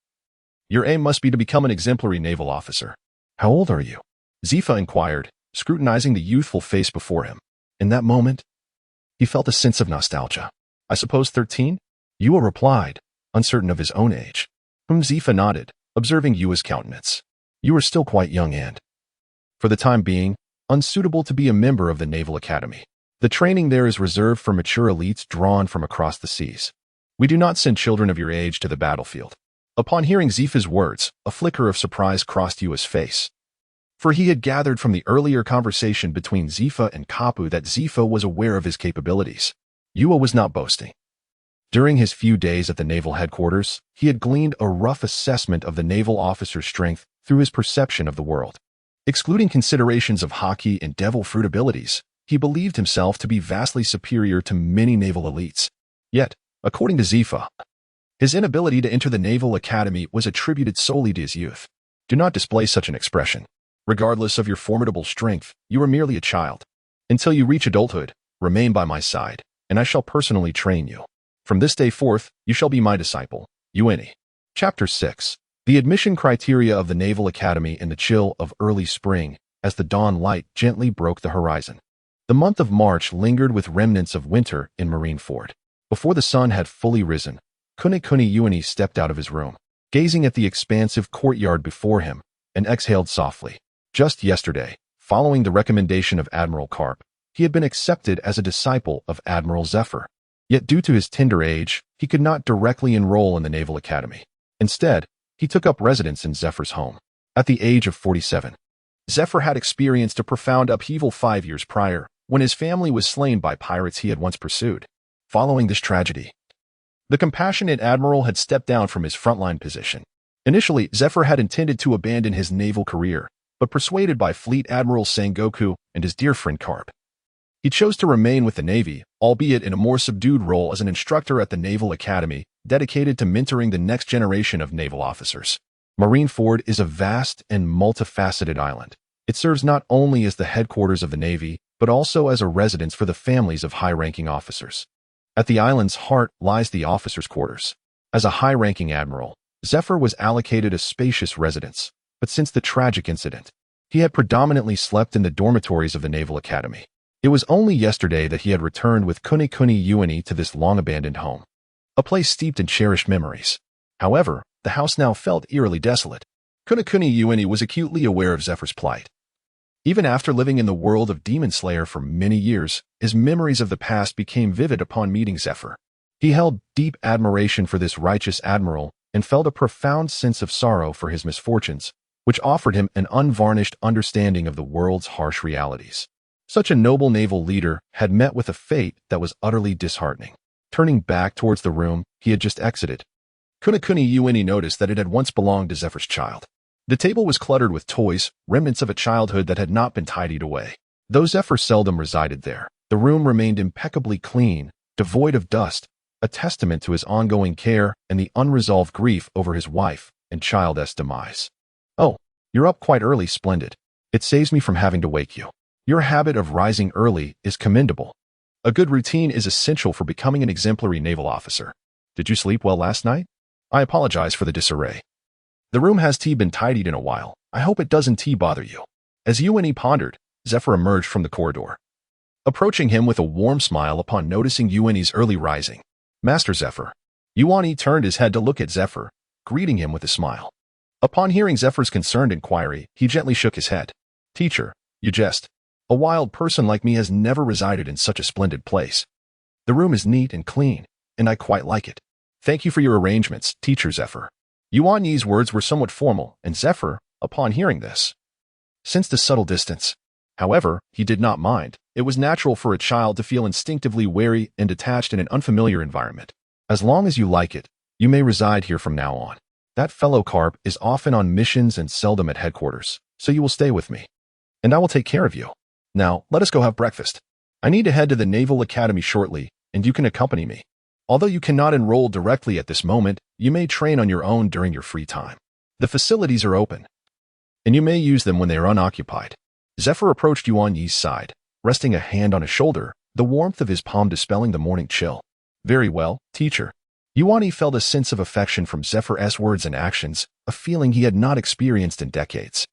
Your aim must be to become an exemplary naval officer. How old are you? Zephyr inquired, scrutinizing the youthful face before him. In that moment, he felt a sense of nostalgia. I suppose 13? Yua replied, uncertain of his own age. Zephyr nodded, observing Yua's countenance. You are still quite young and, for the time being, unsuitable to be a member of the Naval Academy. The training there is reserved for mature elites drawn from across the seas. We do not send children of your age to the battlefield. Upon hearing Zephy's words, a flicker of surprise crossed Yua's face. For he had gathered from the earlier conversation between Zephyr and Kapu that Zephyr was aware of his capabilities. Yua was not boasting. During his few days at the naval headquarters, he had gleaned a rough assessment of the naval officer's strength through his perception of the world. Excluding considerations of hockey and devil fruit abilities, he believed himself to be vastly superior to many naval elites. Yet, according to Zephyr, his inability to enter the Naval Academy was attributed solely to his youth. Do not display such an expression. Regardless of your formidable strength, you are merely a child. Until you reach adulthood, remain by my side, and I shall personally train you. From this day forth, you shall be my disciple. Ueni. Chapter 6. The admission criteria of the Naval Academy in the chill of early spring, as the dawn light gently broke the horizon. The month of March lingered with remnants of winter in Marineford. Before the sun had fully risen, Kuni Ueni stepped out of his room, gazing at the expansive courtyard before him, and exhaled softly. Just yesterday, following the recommendation of Admiral Carp, he had been accepted as a disciple of Admiral Zephyr. Yet due to his tender age, he could not directly enroll in the Naval Academy. Instead, he took up residence in Zephyr's home. At the age of 47, Zephyr had experienced a profound upheaval 5 years prior, when his family was slain by pirates he had once pursued. Following this tragedy, the compassionate admiral had stepped down from his frontline position. Initially, Zephyr had intended to abandon his naval career, but persuaded by Fleet Admiral Sengoku and his dear friend Carp, he chose to remain with the Navy, albeit in a more subdued role as an instructor at the Naval Academy dedicated to mentoring the next generation of naval officers. Marineford is a vast and multifaceted island. It serves not only as the headquarters of the Navy, but also as a residence for the families of high-ranking officers. At the island's heart lies the officers' quarters. As a high-ranking admiral, Zephyr was allocated a spacious residence, but since the tragic incident, he had predominantly slept in the dormitories of the Naval Academy. It was only yesterday that he had returned with Kuni Ueni to this long-abandoned home, a place steeped in cherished memories. However, the house now felt eerily desolate. Kuni Ueni was acutely aware of Zephyr's plight. Even after living in the world of Demon Slayer for many years, his memories of the past became vivid upon meeting Zephyr. He held deep admiration for this righteous admiral and felt a profound sense of sorrow for his misfortunes, which offered him an unvarnished understanding of the world's harsh realities. Such a noble naval leader had met with a fate that was utterly disheartening. Turning back towards the room he had just exited, Kuni Ueni noticed that it had once belonged to Zephyr's child. The table was cluttered with toys, remnants of a childhood that had not been tidied away. Though Zephyr seldom resided there, the room remained impeccably clean, devoid of dust, a testament to his ongoing care and the unresolved grief over his wife and child's demise. "Oh, you're up quite early, splendid. It saves me from having to wake you. Your habit of rising early is commendable. A good routine is essential for becoming an exemplary naval officer. Did you sleep well last night? I apologize for the disarray. The room has been tidied in a while. I hope it doesn't bother you." As Ueni pondered, Zephyr emerged from the corridor, approaching him with a warm smile upon noticing Ueni's early rising. "Master Zephyr." Ueni turned his head to look at Zephyr, greeting him with a smile. Upon hearing Zephyr's concerned inquiry, he gently shook his head. "Teacher, you jest. A wild person like me has never resided in such a splendid place. The room is neat and clean, and I quite like it. Thank you for your arrangements, Teacher Zephyr." Ueni's words were somewhat formal, and Zephyr, upon hearing this, sensed a subtle distance. However, he did not mind. It was natural for a child to feel instinctively wary and detached in an unfamiliar environment. "As long as you like it, you may reside here from now on. That fellow Carp is often on missions and seldom at headquarters, so you will stay with me, and I will take care of you. Now, let us go have breakfast. I need to head to the Naval Academy shortly, and you can accompany me. Although you cannot enroll directly at this moment, you may train on your own during your free time. The facilities are open, and you may use them when they are unoccupied." Zephyr approached Ueni's side, resting a hand on his shoulder, the warmth of his palm dispelling the morning chill. "Very well, teacher." Ueni felt a sense of affection from Zephyr's words and actions, a feeling he had not experienced in decades.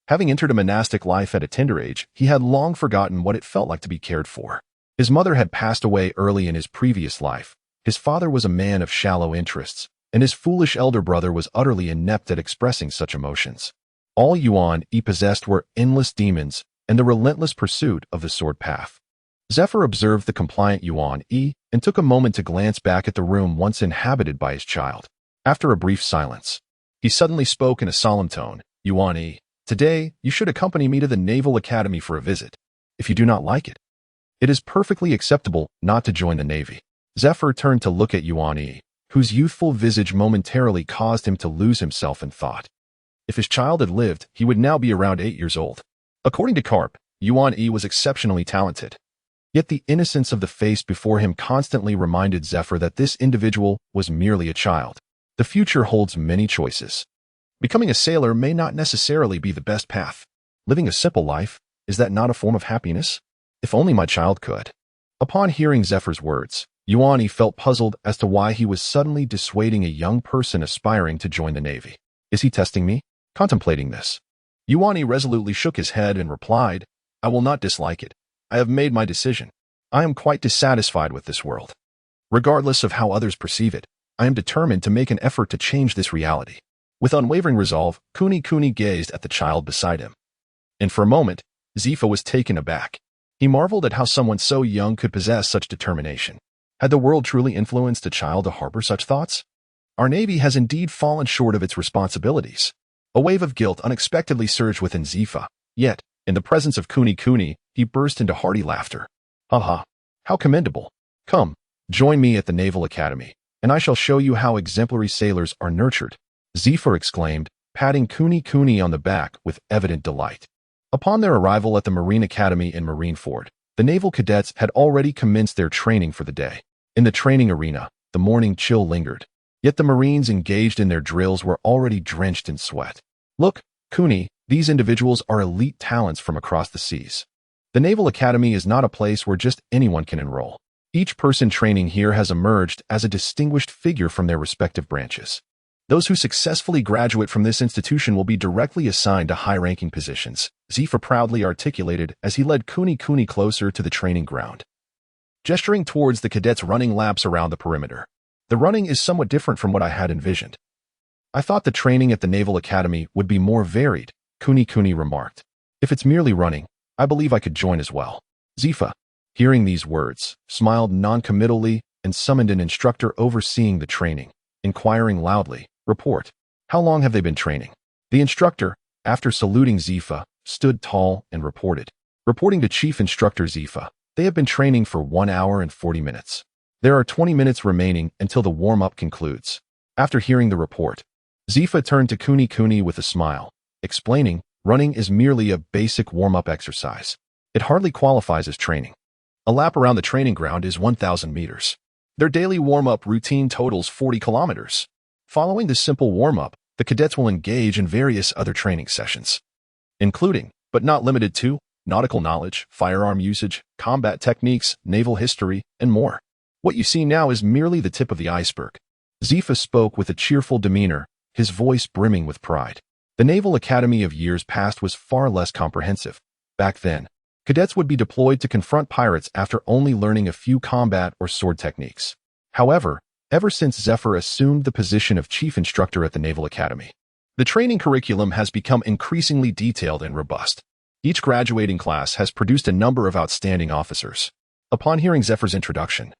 Having entered a monastic life at a tender age, he had long forgotten what it felt like to be cared for. His mother had passed away early in his previous life. His father was a man of shallow interests, and his foolish elder brother was utterly inept at expressing such emotions. All Ueni possessed were endless demons and the relentless pursuit of the sword path. Zephyr observed the compliant Ueni and took a moment to glance back at the room once inhabited by his child. After a brief silence, he suddenly spoke in a solemn tone. "Ueni, today you should accompany me to the Naval Academy for a visit. If you do not like it, it is perfectly acceptable not to join the Navy." Zephyr turned to look at Ueni, whose youthful visage momentarily caused him to lose himself in thought. If his child had lived, he would now be around 8 years old. According to Carp, Ueni was exceptionally talented. Yet the innocence of the face before him constantly reminded Zephyr that this individual was merely a child. The future holds many choices. Becoming a sailor may not necessarily be the best path. Living a simple life, is that not a form of happiness? If only my child could. Upon hearing Zephyr's words, Ueni felt puzzled as to why he was suddenly dissuading a young person aspiring to join the Navy. Is he testing me? Contemplating this, Ueni resolutely shook his head and replied, "I will not dislike it. I have made my decision. I am quite dissatisfied with this world. Regardless of how others perceive it, I am determined to make an effort to change this reality." With unwavering resolve, Kuni gazed at the child beside him. And for a moment, Zephyr was taken aback. He marveled at how someone so young could possess such determination. Had the world truly influenced a child to harbor such thoughts? Our Navy has indeed fallen short of its responsibilities. A wave of guilt unexpectedly surged within Zephyr. Yet, in the presence of Kuni, he burst into hearty laughter. "Ha! How commendable! Come, join me at the Naval Academy, and I shall show you how exemplary sailors are nurtured," Zephyr exclaimed, patting Kuni on the back with evident delight. Upon their arrival at the Marine Academy in Marineford, the naval cadets had already commenced their training for the day. In the training arena, the morning chill lingered. Yet the Marines engaged in their drills were already drenched in sweat. Look, Kuni, these individuals are elite talents from across the seas. The Naval Academy is not a place where just anyone can enroll. Each person training here has emerged as a distinguished figure from their respective branches. Those who successfully graduate from this institution will be directly assigned to high-ranking positions, Zephyr proudly articulated as he led Kuni closer to the training ground, gesturing towards the cadets running laps around the perimeter. The running is somewhat different from what I had envisioned. I thought the training at the Naval Academy would be more varied, Kuni remarked. If it's merely running, I believe I could join as well. Zephyr, hearing these words, smiled non-committally and summoned an instructor overseeing the training, inquiring loudly, "Report. How long have they been training?" The instructor, after saluting Zephyr, stood tall and reported. Reporting to Chief Instructor Zephyr, they have been training for 1 hour and 40 minutes. There are 20 minutes remaining until the warm-up concludes. After hearing the report, Zephyr turned to Kuni with a smile, explaining, running is merely a basic warm-up exercise. It hardly qualifies as training. A lap around the training ground is 1,000 meters. Their daily warm-up routine totals 40 kilometers. Following this simple warm-up, the cadets will engage in various other training sessions, including, but not limited to, nautical knowledge, firearm usage, combat techniques, naval history, and more. What you see now is merely the tip of the iceberg. Zephyr spoke with a cheerful demeanor, his voice brimming with pride. The Naval Academy of years past was far less comprehensive. Back then, cadets would be deployed to confront pirates after only learning a few combat or sword techniques. However, ever since Zephyr assumed the position of chief instructor at the Naval Academy, the training curriculum has become increasingly detailed and robust. Each graduating class has produced a number of outstanding officers. Upon hearing Zephyr's introduction,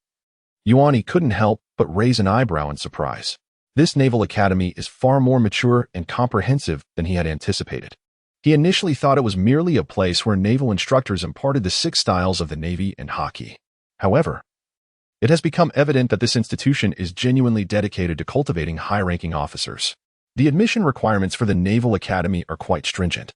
Yuani couldn't help but raise an eyebrow in surprise. This Naval Academy is far more mature and comprehensive than he had anticipated. He initially thought it was merely a place where naval instructors imparted the 6 styles of the Navy and hockey. However, it has become evident that this institution is genuinely dedicated to cultivating high-ranking officers. The admission requirements for the Naval Academy are quite stringent.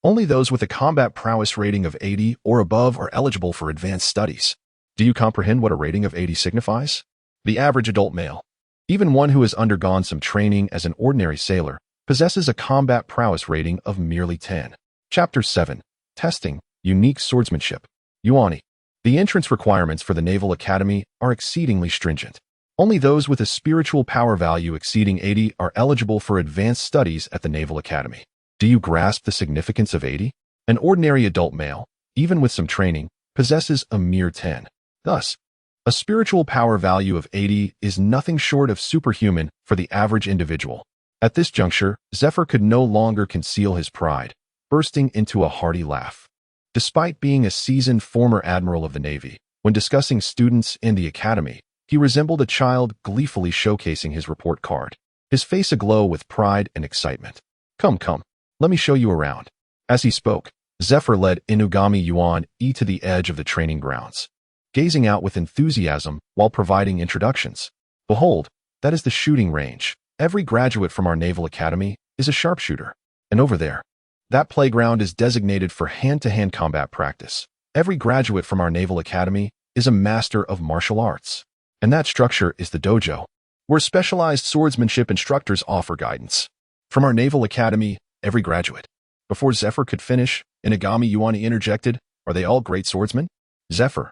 Only those with a combat prowess rating of 80 or above are eligible for advanced studies. Do you comprehend what a rating of 80 signifies? The average adult male, even one who has undergone some training as an ordinary sailor, possesses a combat prowess rating of merely 10. Chapter 7. Testing, Unique Swordsmanship. Yuani. The entrance requirements for the Naval Academy are exceedingly stringent. Only those with a spiritual power value exceeding 80 are eligible for advanced studies at the Naval Academy. Do you grasp the significance of 80? An ordinary adult male, even with some training, possesses a mere 10. Thus, a spiritual power value of 80 is nothing short of superhuman for the average individual. At this juncture, Zephyr could no longer conceal his pride, bursting into a hearty laugh. Despite being a seasoned former admiral of the Navy, when discussing students in the academy, he resembled a child gleefully showcasing his report card, his face aglow with pride and excitement. Come, let me show you around. As he spoke, Zephyr led Inugami Yuan to the edge of the training grounds, gazing out with enthusiasm while providing introductions. Behold, that is the shooting range. Every graduate from our Naval Academy is a sharpshooter. And over there, that playground is designated for hand-to-hand combat practice. Every graduate from our Naval Academy is a master of martial arts. And that structure is the dojo, where specialized swordsmanship instructors offer guidance. From our Naval Academy, every graduate. Before Zephyr could finish, Inugami Yuani interjected, "Are they all great swordsmen?" Zephyr,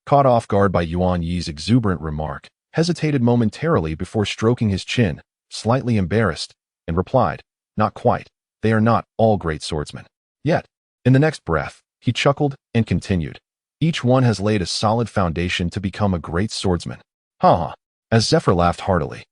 caught off guard by Yuan Yi's exuberant remark, hesitated momentarily before stroking his chin, slightly embarrassed, and replied, "Not quite. They are not all great swordsmen." Yet, in the next breath, he chuckled and continued, "Each one has laid a solid foundation to become a great swordsman." Ha! As Zephyr laughed heartily,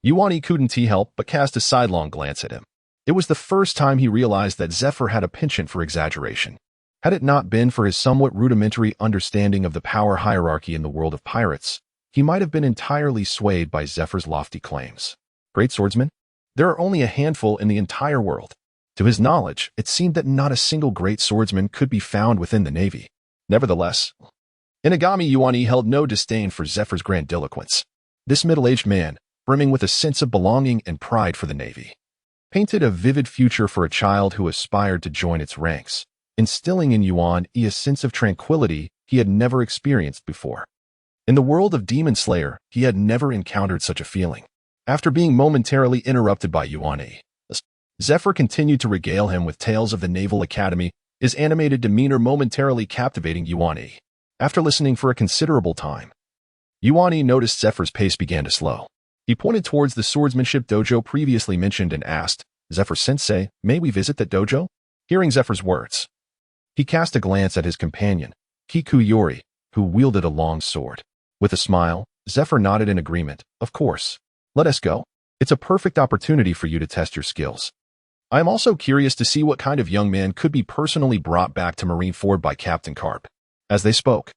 Yuani couldn't help but cast a sidelong glance at him. It was the first time he realized that Zephyr had a penchant for exaggeration. Had it not been for his somewhat rudimentary understanding of the power hierarchy in the world of pirates, he might have been entirely swayed by Zephyr's lofty claims. Great swordsmen? There are only a handful in the entire world. To his knowledge, it seemed that not a single great swordsman could be found within the Navy. Nevertheless, Inugami Yuani held no disdain for Zephyr's grandiloquence. This middle-aged man, brimming with a sense of belonging and pride for the Navy, painted a vivid future for a child who aspired to join its ranks, instilling in Yuan a sense of tranquility he had never experienced before. In the world of Demon Slayer, he had never encountered such a feeling. After being momentarily interrupted by Yuan, Zephyr continued to regale him with tales of the Naval Academy, his animated demeanor momentarily captivating Yuan. After listening for a considerable time, Yuan noticed Zephyr's pace began to slow. He pointed towards the swordsmanship dojo previously mentioned and asked, "Zephyr-sensei, may we visit that dojo?" Hearing Zephyr's words, he cast a glance at his companion, Kikuyori, who wielded a long sword. With a smile, Zephyr nodded in agreement. "Of course. Let us go. It's a perfect opportunity for you to test your skills. I am also curious to see what kind of young man could be personally brought back to Marineford by Captain Carp." As they spoke,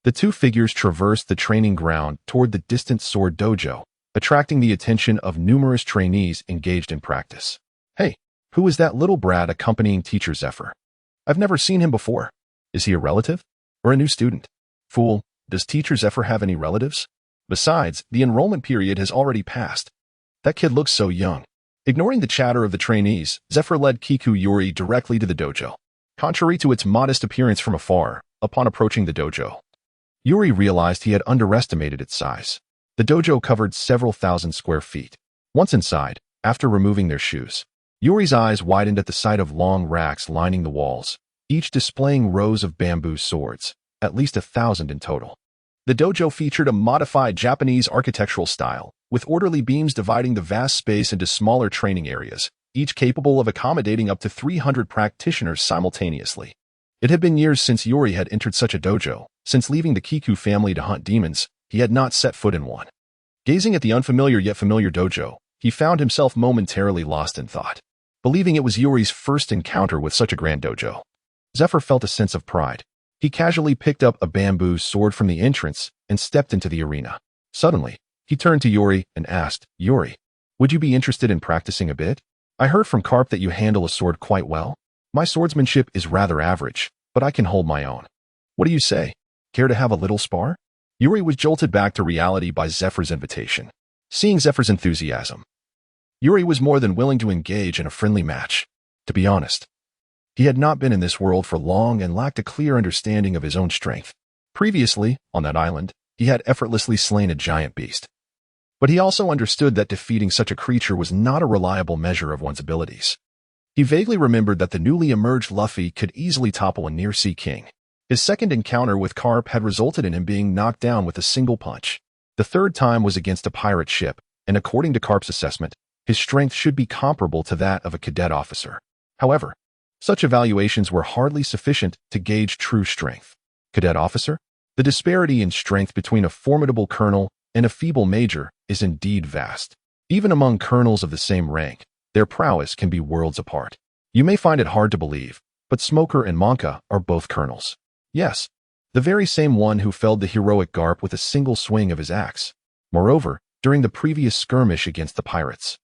the two figures traversed the training ground toward the distant sword dojo, attracting the attention of numerous trainees engaged in practice. "Hey, who is that little brat accompanying Teacher Zephyr? I've never seen him before. Is he a relative? Or a new student? Fool, does Teacher Zephyr have any relatives? Besides, the enrollment period has already passed. That kid looks so young." Ignoring the chatter of the trainees, Zephyr led Kikuyori directly to the dojo. Contrary to its modest appearance from afar, upon approaching the dojo, Yuri realized he had underestimated its size. The dojo covered several thousand square feet. Once inside, after removing their shoes, Yuri's eyes widened at the sight of long racks lining the walls, each displaying rows of bamboo swords, at least 1,000 in total. The dojo featured a modified Japanese architectural style, with orderly beams dividing the vast space into smaller training areas, each capable of accommodating up to 300 practitioners simultaneously. It had been years since Yuri had entered such a dojo. Since leaving the Kiku family to hunt demons, he had not set foot in one. Gazing at the unfamiliar yet familiar dojo, he found himself momentarily lost in thought. Believing it was Yuri's first encounter with such a grand dojo, Zephyr felt a sense of pride. He casually picked up a bamboo sword from the entrance and stepped into the arena. Suddenly, he turned to Yuri and asked, "Yuri, would you be interested in practicing a bit? I heard from Carp that you handle a sword quite well. My swordsmanship is rather average, but I can hold my own. What do you say? Care to have a little spar?" Yuri was jolted back to reality by Zephyr's invitation. Seeing Zephyr's enthusiasm, Yuri was more than willing to engage in a friendly match. To be honest, he had not been in this world for long and lacked a clear understanding of his own strength. Previously, on that island, he had effortlessly slain a giant beast. But he also understood that defeating such a creature was not a reliable measure of one's abilities. He vaguely remembered that the newly emerged Luffy could easily topple a near-sea king. His second encounter with Carp had resulted in him being knocked down with a single punch. The third time was against a pirate ship, and according to Carp's assessment, his strength should be comparable to that of a cadet officer. However, such evaluations were hardly sufficient to gauge true strength. Cadet officer? The disparity in strength between a formidable colonel and a feeble major is indeed vast. Even among colonels of the same rank, their prowess can be worlds apart. You may find it hard to believe, but Smoker and Monka are both colonels. Yes, the very same one who felled the heroic Garp with a single swing of his axe. Moreover, during the previous skirmish against the pirates,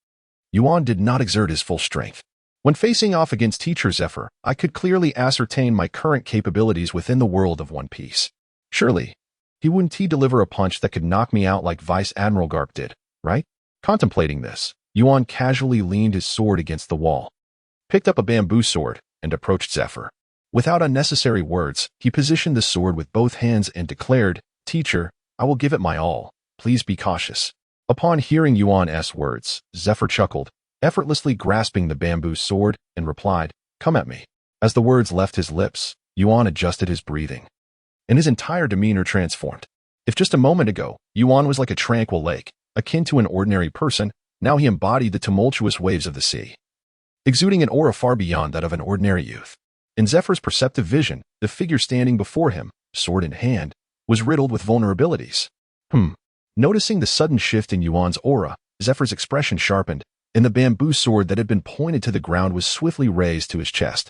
Yuan did not exert his full strength. When facing off against Teacher Zephyr, I could clearly ascertain my current capabilities within the world of One Piece. Surely, he wouldn't deliver a punch that could knock me out like Vice Admiral Garp did, right? Contemplating this, Yuan casually leaned his sword against the wall, picked up a bamboo sword, and approached Zephyr. Without unnecessary words, he positioned the sword with both hands and declared, "Teacher, I will give it my all. Please be cautious." Upon hearing Yuan's words, Zephyr chuckled, effortlessly grasping the bamboo sword, and replied, "Come at me." As the words left his lips, Yuan adjusted his breathing, and his entire demeanor transformed. If just a moment ago, Yuan was like a tranquil lake, akin to an ordinary person, now he embodied the tumultuous waves of the sea, exuding an aura far beyond that of an ordinary youth. In Zephyr's perceptive vision, the figure standing before him, sword in hand, was riddled with vulnerabilities. Noticing the sudden shift in Yuan's aura, Zephyr's expression sharpened, and the bamboo sword that had been pointed to the ground was swiftly raised to his chest.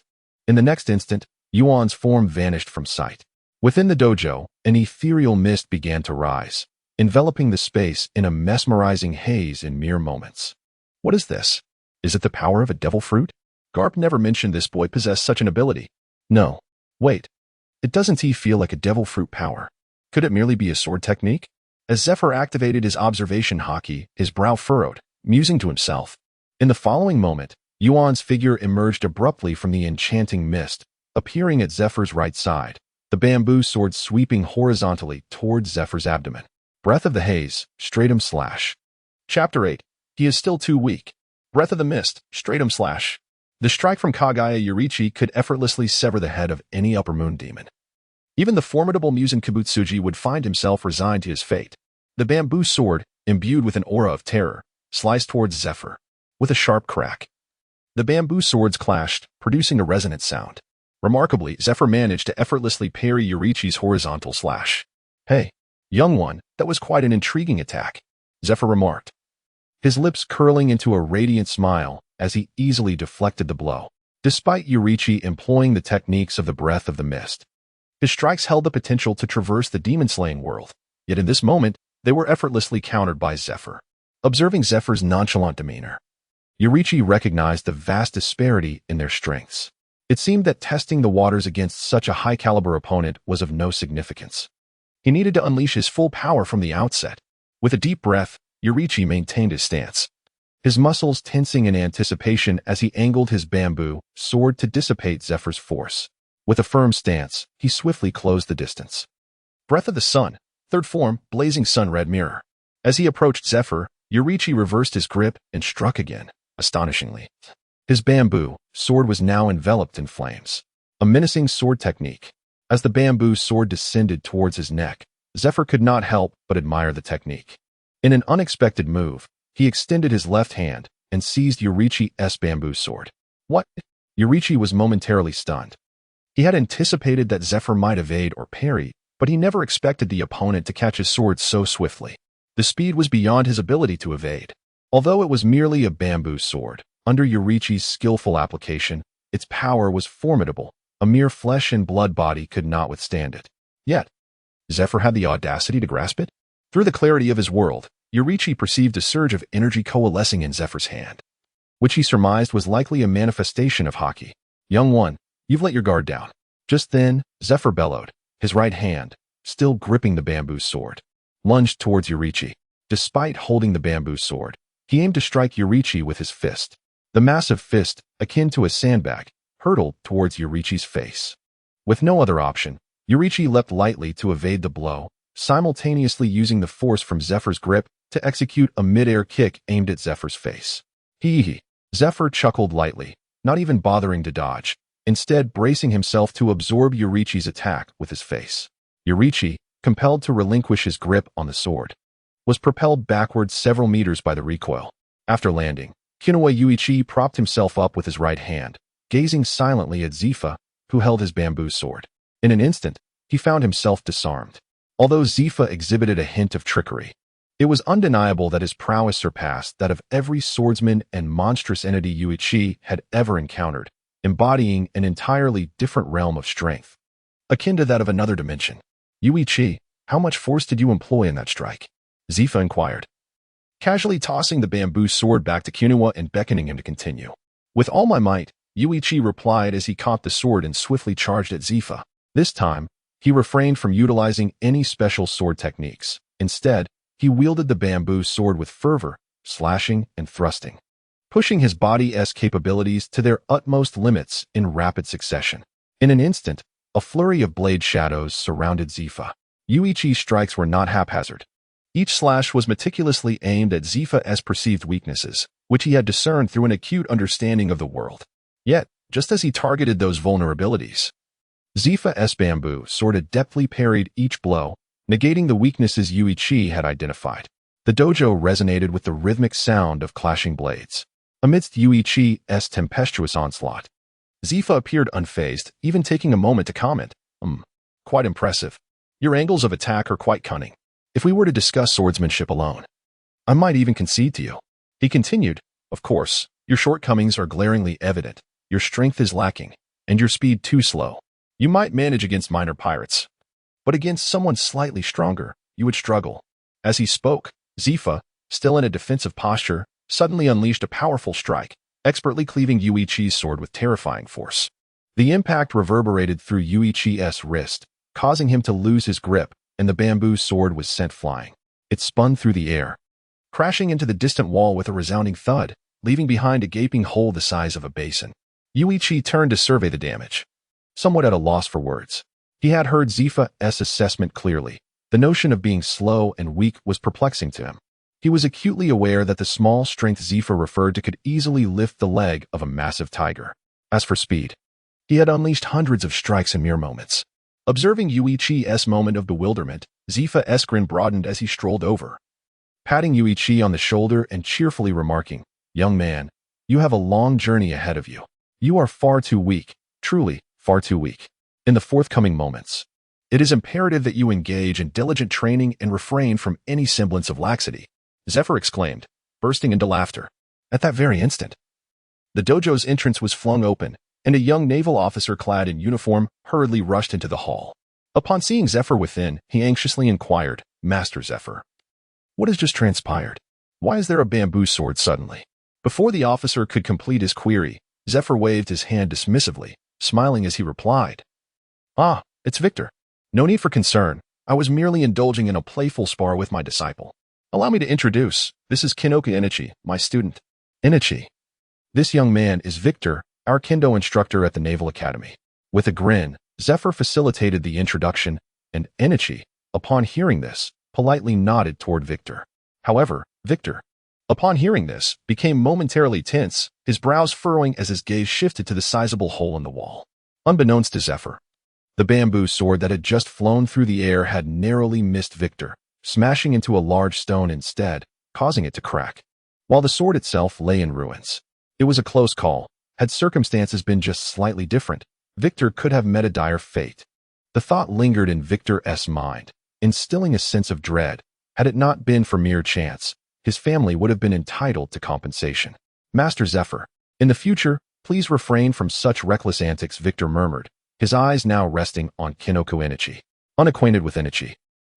In the next instant, Yuan's form vanished from sight. Within the dojo, an ethereal mist began to rise, enveloping the space in a mesmerizing haze in mere moments. What is this? Is it the power of a devil fruit? Garp never mentioned this boy possessed such an ability. No. Wait. It doesn't feel like a devil fruit power. Could it merely be a sword technique? As Zephyr activated his observation haki, his brow furrowed, musing to himself. In the following moment, Yuan's figure emerged abruptly from the enchanting mist, appearing at Zephyr's right side, the bamboo sword sweeping horizontally towards Zephyr's abdomen. Breath of the Haze, Stratum / Chapter 8. He is still too weak. Breath of the Mist, Stratum Slash. The strike from Kagaya Yurichi could effortlessly sever the head of any upper moon demon. Even the formidable Musen Kibutsuji would find himself resigned to his fate. The bamboo sword, imbued with an aura of terror, sliced towards Zephyr. With a sharp crack, the bamboo swords clashed, producing a resonant sound. Remarkably, Zephyr managed to effortlessly parry Yurichi's horizontal slash. "Hey, young one, that was quite an intriguing attack," Zephyr remarked, his lips curling into a radiant smile as he easily deflected the blow. Despite Yurichi employing the techniques of the breath of the mist, his strikes held the potential to traverse the demon-slaying world, yet in this moment, they were effortlessly countered by Zephyr. Observing Zephyr's nonchalant demeanor, Yurichi recognized the vast disparity in their strengths. It seemed that testing the waters against such a high-caliber opponent was of no significance. He needed to unleash his full power from the outset. With a deep breath, Yurichi maintained his stance, his muscles tensing in anticipation as he angled his bamboo sword to dissipate Zephyr's force. With a firm stance, he swiftly closed the distance. Breath of the Sun, third form, blazing sun-red mirror. As he approached Zephyr, Yurichi reversed his grip and struck again, astonishingly. His bamboo sword was now enveloped in flames, a menacing sword technique. As the bamboo sword descended towards his neck, Zephyr could not help but admire the technique. In an unexpected move, he extended his left hand and seized Yurichi's bamboo sword. What? Yurichi was momentarily stunned. He had anticipated that Zephyr might evade or parry, but he never expected the opponent to catch his sword so swiftly. The speed was beyond his ability to evade. Although it was merely a bamboo sword, under Yurichi's skillful application, its power was formidable. A mere flesh and blood body could not withstand it. Yet, Zephyr had the audacity to grasp it? Through the clarity of his world, Yurichi perceived a surge of energy coalescing in Zephyr's hand, which he surmised was likely a manifestation of Haki. "Young one, you've let your guard down." Just then, Zephyr bellowed, his right hand, still gripping the bamboo sword, lunged towards Yurichi. Despite holding the bamboo sword, he aimed to strike Yurichi with his fist. The massive fist, akin to a sandbag, hurtled towards Yurichi's face. With no other option, Yurichi leapt lightly to evade the blow, simultaneously using the force from Zephyr's grip to execute a mid-air kick aimed at Zephyr's face. Hee. Zephyr chuckled lightly, not even bothering to dodge, instead bracing himself to absorb Yurichi's attack with his face. Yurichi, compelled to relinquish his grip on the sword, was propelled backwards several meters by the recoil. After landing, Kinoa Yuichi propped himself up with his right hand, gazing silently at Zephyr, who held his bamboo sword. In an instant, he found himself disarmed. Although Zephyr exhibited a hint of trickery, it was undeniable that his prowess surpassed that of every swordsman and monstrous entity Yuichi had ever encountered, embodying an entirely different realm of strength, akin to that of another dimension. "Yuichi, how much force did you employ in that strike?" Zephyr inquired, casually tossing the bamboo sword back to Kinoa and beckoning him to continue. "With all my might," Yuichi replied as he caught the sword and swiftly charged at Zephyr. This time, he refrained from utilizing any special sword techniques. Instead, he wielded the bamboo sword with fervor, slashing and thrusting, pushing his body's capabilities to their utmost limits in rapid succession. In an instant, a flurry of blade shadows surrounded Zephyr. Yuichi's strikes were not haphazard. Each slash was meticulously aimed at Zephyr's perceived weaknesses, which he had discerned through an acute understanding of the world. Yet, just as he targeted those vulnerabilities, Zephyr's bamboo sword adeptly parried each blow, negating the weaknesses Yuichi had identified. The dojo resonated with the rhythmic sound of clashing blades. Amidst Yuichi's tempestuous onslaught, Zephyr appeared unfazed, even taking a moment to comment, "Quite impressive. Your angles of attack are quite cunning. If we were to discuss swordsmanship alone, I might even concede to you." He continued, "Of course, your shortcomings are glaringly evident. Your strength is lacking, and your speed too slow. You might manage against minor pirates, but against someone slightly stronger, you would struggle." As he spoke, Zephyr, still in a defensive posture, suddenly unleashed a powerful strike, expertly cleaving Yuichi's sword with terrifying force. The impact reverberated through Yuichi's wrist, causing him to lose his grip, and the bamboo sword was sent flying. It spun through the air, crashing into the distant wall with a resounding thud, leaving behind a gaping hole the size of a basin. Yuichi turned to survey the damage, somewhat at a loss for words. He had heard Zephyr's assessment clearly. The notion of being slow and weak was perplexing to him. He was acutely aware that the small strength Zephyr referred to could easily lift the leg of a massive tiger. As for speed, he had unleashed hundreds of strikes in mere moments. Observing Yuichi's moment of bewilderment, Zephyr's grin broadened as he strolled over, patting Yuichi on the shoulder and cheerfully remarking, "Young man, you have a long journey ahead of you. You are far too weak, truly far too weak. In the forthcoming moments, it is imperative that you engage in diligent training and refrain from any semblance of laxity," Zephyr exclaimed, bursting into laughter. At that very instant, the dojo's entrance was flung open, and a young naval officer clad in uniform hurriedly rushed into the hall. Upon seeing Zephyr within, he anxiously inquired, "Master Zephyr, what has just transpired? Why is there a bamboo sword suddenly?" Before the officer could complete his query, Zephyr waved his hand dismissively, smiling as he replied, "Ah, it's Victor. No need for concern. I was merely indulging in a playful spar with my disciple. Allow me to introduce. This is Kinoka Inichi, my student." Inichi. This young man is Victor, our kendo instructor at the Naval Academy. With a grin, Zephyr facilitated the introduction, and Inichi, upon hearing this, politely nodded toward Victor. However, Victor, upon hearing this, became momentarily tense, his brows furrowing as his gaze shifted to the sizable hole in the wall. Unbeknownst to Zephyr, the bamboo sword that had just flown through the air had narrowly missed Victor, smashing into a large stone instead, causing it to crack. While the sword itself lay in ruins, it was a close call. Had circumstances been just slightly different, Victor could have met a dire fate. The thought lingered in Victor's mind, instilling a sense of dread. Had it not been for mere chance, his family would have been entitled to compensation. "Master Zephyr, in the future, please refrain from such reckless antics," Victor murmured, his eyes now resting on Kinoko Inichi. Unacquainted with Inichi,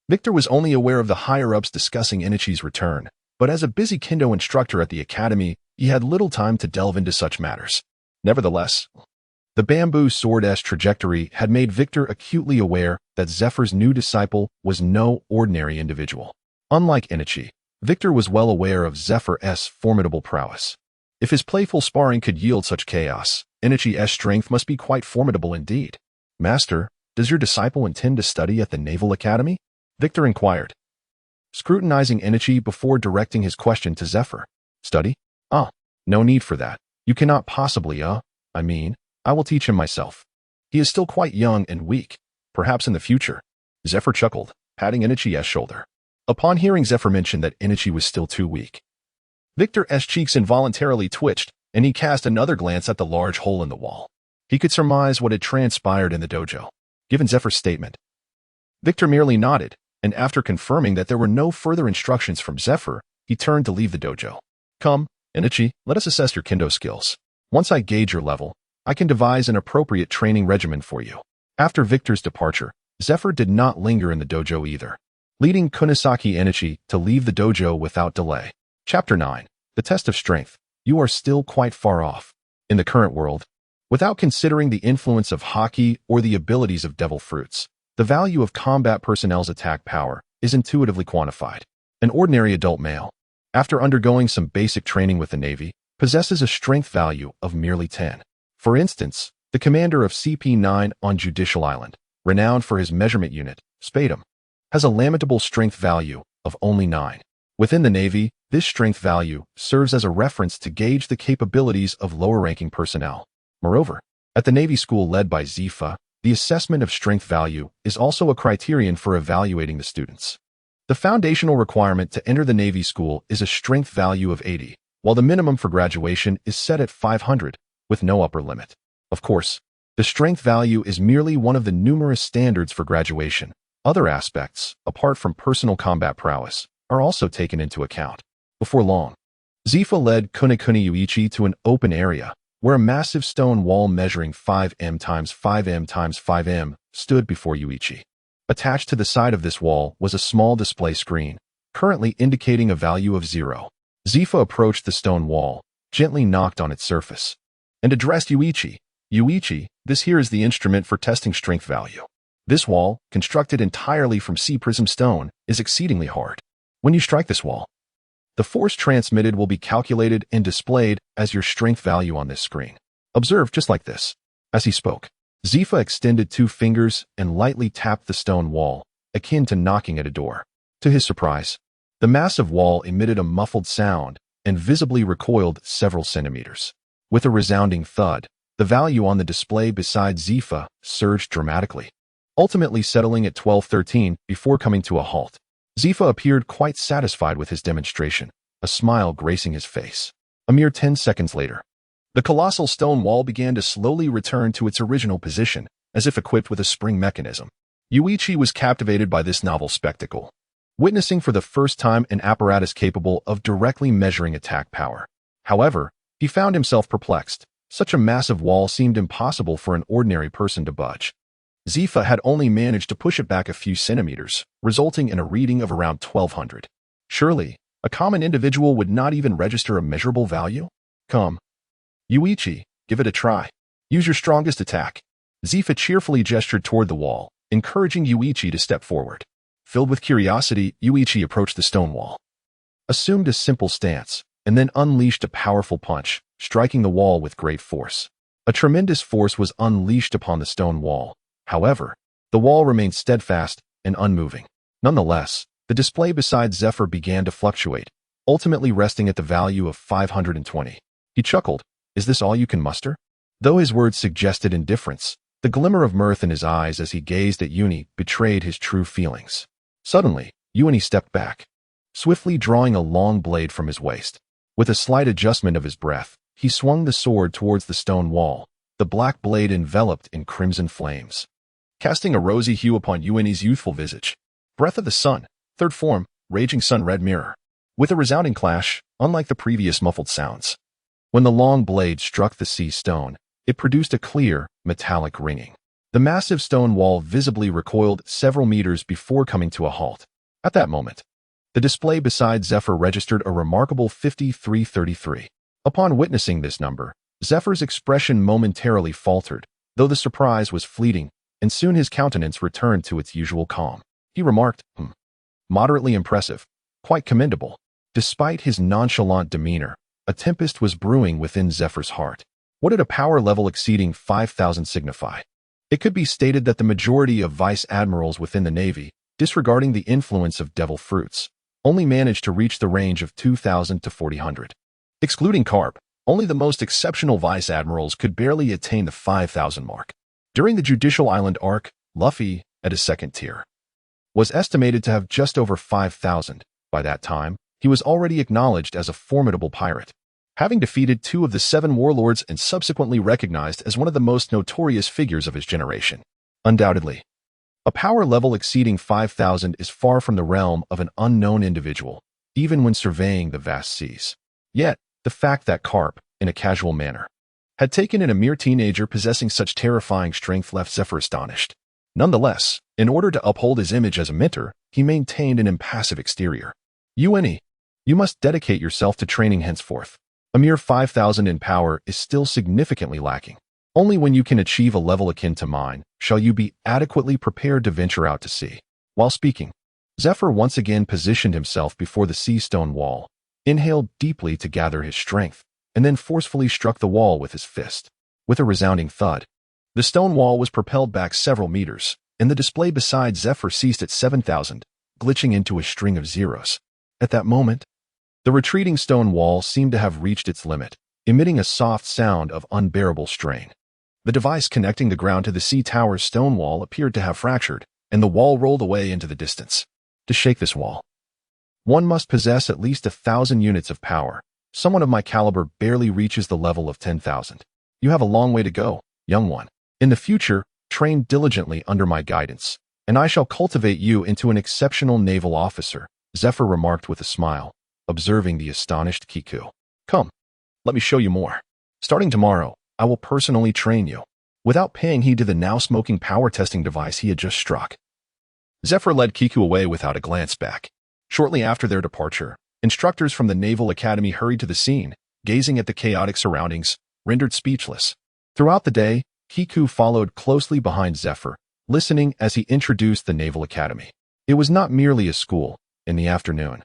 Victor was only aware of the higher-ups discussing Inichi's return, but as a busy kendo instructor at the academy, he had little time to delve into such matters. Nevertheless, the bamboo sword's trajectory had made Victor acutely aware that Zephyr's new disciple was no ordinary individual. Unlike Inichi, Victor was well aware of Zephyr's formidable prowess. If his playful sparring could yield such chaos, Inichi's strength must be quite formidable indeed. "Master, does your disciple intend to study at the Naval Academy?" Victor inquired, scrutinizing Inichi before directing his question to Zephyr. "Study? Ah, no need for that. You cannot possibly, I will teach him myself. He is still quite young and weak. Perhaps in the future." Zephyr chuckled, patting Inichi's shoulder. Upon hearing Zephyr mention that Inichi was still too weak, Victor's cheeks involuntarily twitched, and he cast another glance at the large hole in the wall. He could surmise what had transpired in the dojo. Given Zephyr's statement, Victor merely nodded, and after confirming that there were no further instructions from Zephyr, he turned to leave the dojo. "Come, Inichi, let us assess your kendo skills. Once I gauge your level, I can devise an appropriate training regimen for you." After Victor's departure, Zephyr did not linger in the dojo either, leading Kunisaki Inichi to leave the dojo without delay. Chapter 9. The Test of Strength. You are still quite far off. In the current world, without considering the influence of haki or the abilities of devil fruits, the value of combat personnel's attack power is intuitively quantified. An ordinary adult male, after undergoing some basic training with the Navy, possesses a strength value of merely 10. For instance, the commander of CP-9 on Judicial Island, renowned for his measurement unit, Spadum, has a lamentable strength value of only 9. Within the Navy, this strength value serves as a reference to gauge the capabilities of lower-ranking personnel. Moreover, at the Navy school led by Zephyr, the assessment of strength value is also a criterion for evaluating the students. The foundational requirement to enter the Navy school is a strength value of 80, while the minimum for graduation is set at 500, with no upper limit. Of course, the strength value is merely one of the numerous standards for graduation. Other aspects, apart from personal combat prowess, are also taken into account. Before long, Zephyr led Kunikuni Yuichi to an open area, where a massive stone wall measuring 5m x 5m x 5m stood before Yuichi. Attached to the side of this wall was a small display screen, currently indicating a value of 0. Zephyr approached the stone wall, gently knocked on its surface, and addressed Yuichi. "Yuichi, this here is the instrument for testing strength value. This wall, constructed entirely from sea prism stone, is exceedingly hard. When you strike this wall, the force transmitted will be calculated and displayed as your strength value on this screen. Observe just like this." As he spoke, Zephyr extended 2 fingers and lightly tapped the stone wall, akin to knocking at a door. To his surprise, The massive wall emitted a muffled sound and visibly recoiled several centimeters. With a resounding thud, the value on the display beside Zephyr surged dramatically, ultimately settling at 1213 before coming to a halt. Zephyr appeared quite satisfied with his demonstration, a smile gracing his face. A mere 10 seconds later, the colossal stone wall began to slowly return to its original position, as if equipped with a spring mechanism. Yuichi was captivated by this novel spectacle, witnessing for the first time an apparatus capable of directly measuring attack power. However, he found himself perplexed. Such a massive wall seemed impossible for an ordinary person to budge. Zephyr had only managed to push it back a few centimeters, resulting in a reading of around 1200. Surely, a common individual would not even register a measurable value? Come, Yuichi, give it a try. Use your strongest attack. Zephyr cheerfully gestured toward the wall, encouraging Yuichi to step forward. Filled with curiosity, Yuichi approached the stone wall, assumed a simple stance, and then unleashed a powerful punch, striking the wall with great force. A tremendous force was unleashed upon the stone wall. However, the wall remained steadfast and unmoving. Nonetheless, the display beside Zephyr began to fluctuate, ultimately resting at the value of 520. He chuckled. Is this all you can muster? Though his words suggested indifference, the glimmer of mirth in his eyes as he gazed at Uni betrayed his true feelings. Suddenly, Uni stepped back, swiftly drawing a long blade from his waist. With a slight adjustment of his breath, he swung the sword towards the stone wall, the black blade enveloped in crimson flames, casting a rosy hue upon Uni's youthful visage. Breath of the Sun, third form, raging sun red mirror. With a resounding clash, unlike the previous muffled sounds. When the long blade struck the sea stone, it produced a clear, metallic ringing. The massive stone wall visibly recoiled several meters before coming to a halt. At that moment, the display beside Zephyr registered a remarkable 5333. Upon witnessing this number, Zephyr's expression momentarily faltered, though the surprise was fleeting, and soon his countenance returned to its usual calm. He remarked, Moderately impressive, quite commendable. Despite his nonchalant demeanor, a tempest was brewing within Zephyr's heart. What did a power level exceeding 5,000 signify? It could be stated that the majority of vice admirals within the Navy, disregarding the influence of devil fruits, only managed to reach the range of 2,000 to 4,000. Excluding Carp, only the most exceptional vice admirals could barely attain the 5,000 mark. During the Judicial Island arc, Luffy, at his second tier, was estimated to have just over 5,000. By that time, he was already acknowledged as a formidable pirate, having defeated 2 of the 7 warlords and subsequently recognized as one of the most notorious figures of his generation. Undoubtedly, a power level exceeding 5,000 is far from the realm of an unknown individual, even when surveying the vast seas. Yet, the fact that Carp, in a casual manner, had taken in a mere teenager possessing such terrifying strength left Zephyr astonished. Nonetheless, in order to uphold his image as a mentor, he maintained an impassive exterior. Uni, you must dedicate yourself to training henceforth. A mere 5,000 in power is still significantly lacking. Only when you can achieve a level akin to mine shall you be adequately prepared to venture out to sea. While speaking, Zephyr once again positioned himself before the sea stone wall, inhaled deeply to gather his strength, and then forcefully struck the wall with his fist. With a resounding thud, the stone wall was propelled back several meters, and the display beside Zephyr ceased at 7,000, glitching into a string of zeros. At that moment, the retreating stone wall seemed to have reached its limit, emitting a soft sound of unbearable strain. The device connecting the ground to the sea tower's stone wall appeared to have fractured, and the wall rolled away into the distance. To shake this wall, one must possess at least 1,000 units of power. Someone of my caliber barely reaches the level of 10,000. You have a long way to go, young one. In the future, train diligently under my guidance, and I shall cultivate you into an exceptional naval officer, Zephyr remarked with a smile, observing the astonished Kiku. Come, let me show you more. Starting tomorrow, I will personally train you. Without paying heed to the now smoking power testing device he had just struck, Zephyr led Kiku away without a glance back. Shortly after their departure, instructors from the Naval Academy hurried to the scene, gazing at the chaotic surroundings, rendered speechless. Throughout the day, Kiku followed closely behind Zephyr, listening as he introduced the Naval Academy. It was not merely a school. In the afternoon,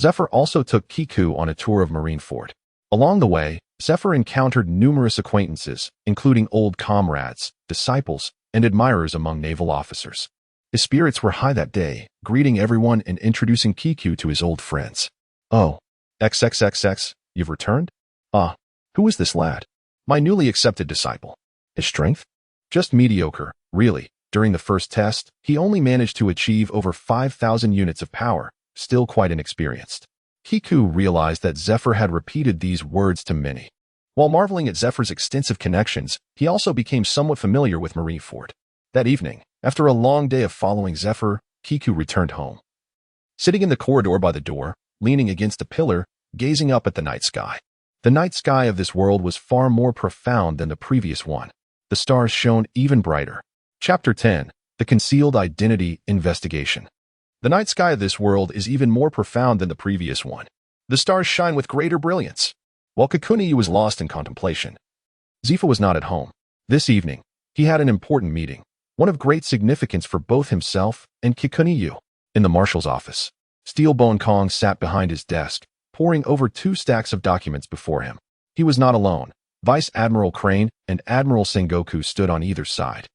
Zephyr also took Kiku on a tour of Marineford. Along the way, Zephyr encountered numerous acquaintances, including old comrades, disciples, and admirers among naval officers. His spirits were high that day, greeting everyone and introducing Kiku to his old friends. "Oh, XXXX, you've returned? Ah, who is this lad?" "My newly accepted disciple." "His strength?" "Just mediocre, really. During the first test, he only managed to achieve over 5,000 units of power, still quite inexperienced." Kiku realized that Zephyr had repeated these words to many. While marveling at Zephyr's extensive connections, he also became somewhat familiar with Marineford. That evening, after a long day of following Zephyr, Kiku returned home. Sitting in the corridor by the door, leaning against a pillar, gazing up at the night sky. The night sky of this world was far more profound than the previous one. The stars shone even brighter. Chapter 10. The Concealed Identity Investigation. The night sky of this world is even more profound than the previous one. The stars shine with greater brilliance. While Kakuniyu was lost in contemplation, Zephyr was not at home. This evening, he had an important meeting, one of great significance for both himself and Kakuniyu. In the marshal's office, Steelbone Kong sat behind his desk, poring over 2 stacks of documents before him. He was not alone. Vice Admiral Crane and Admiral Sengoku stood on either side,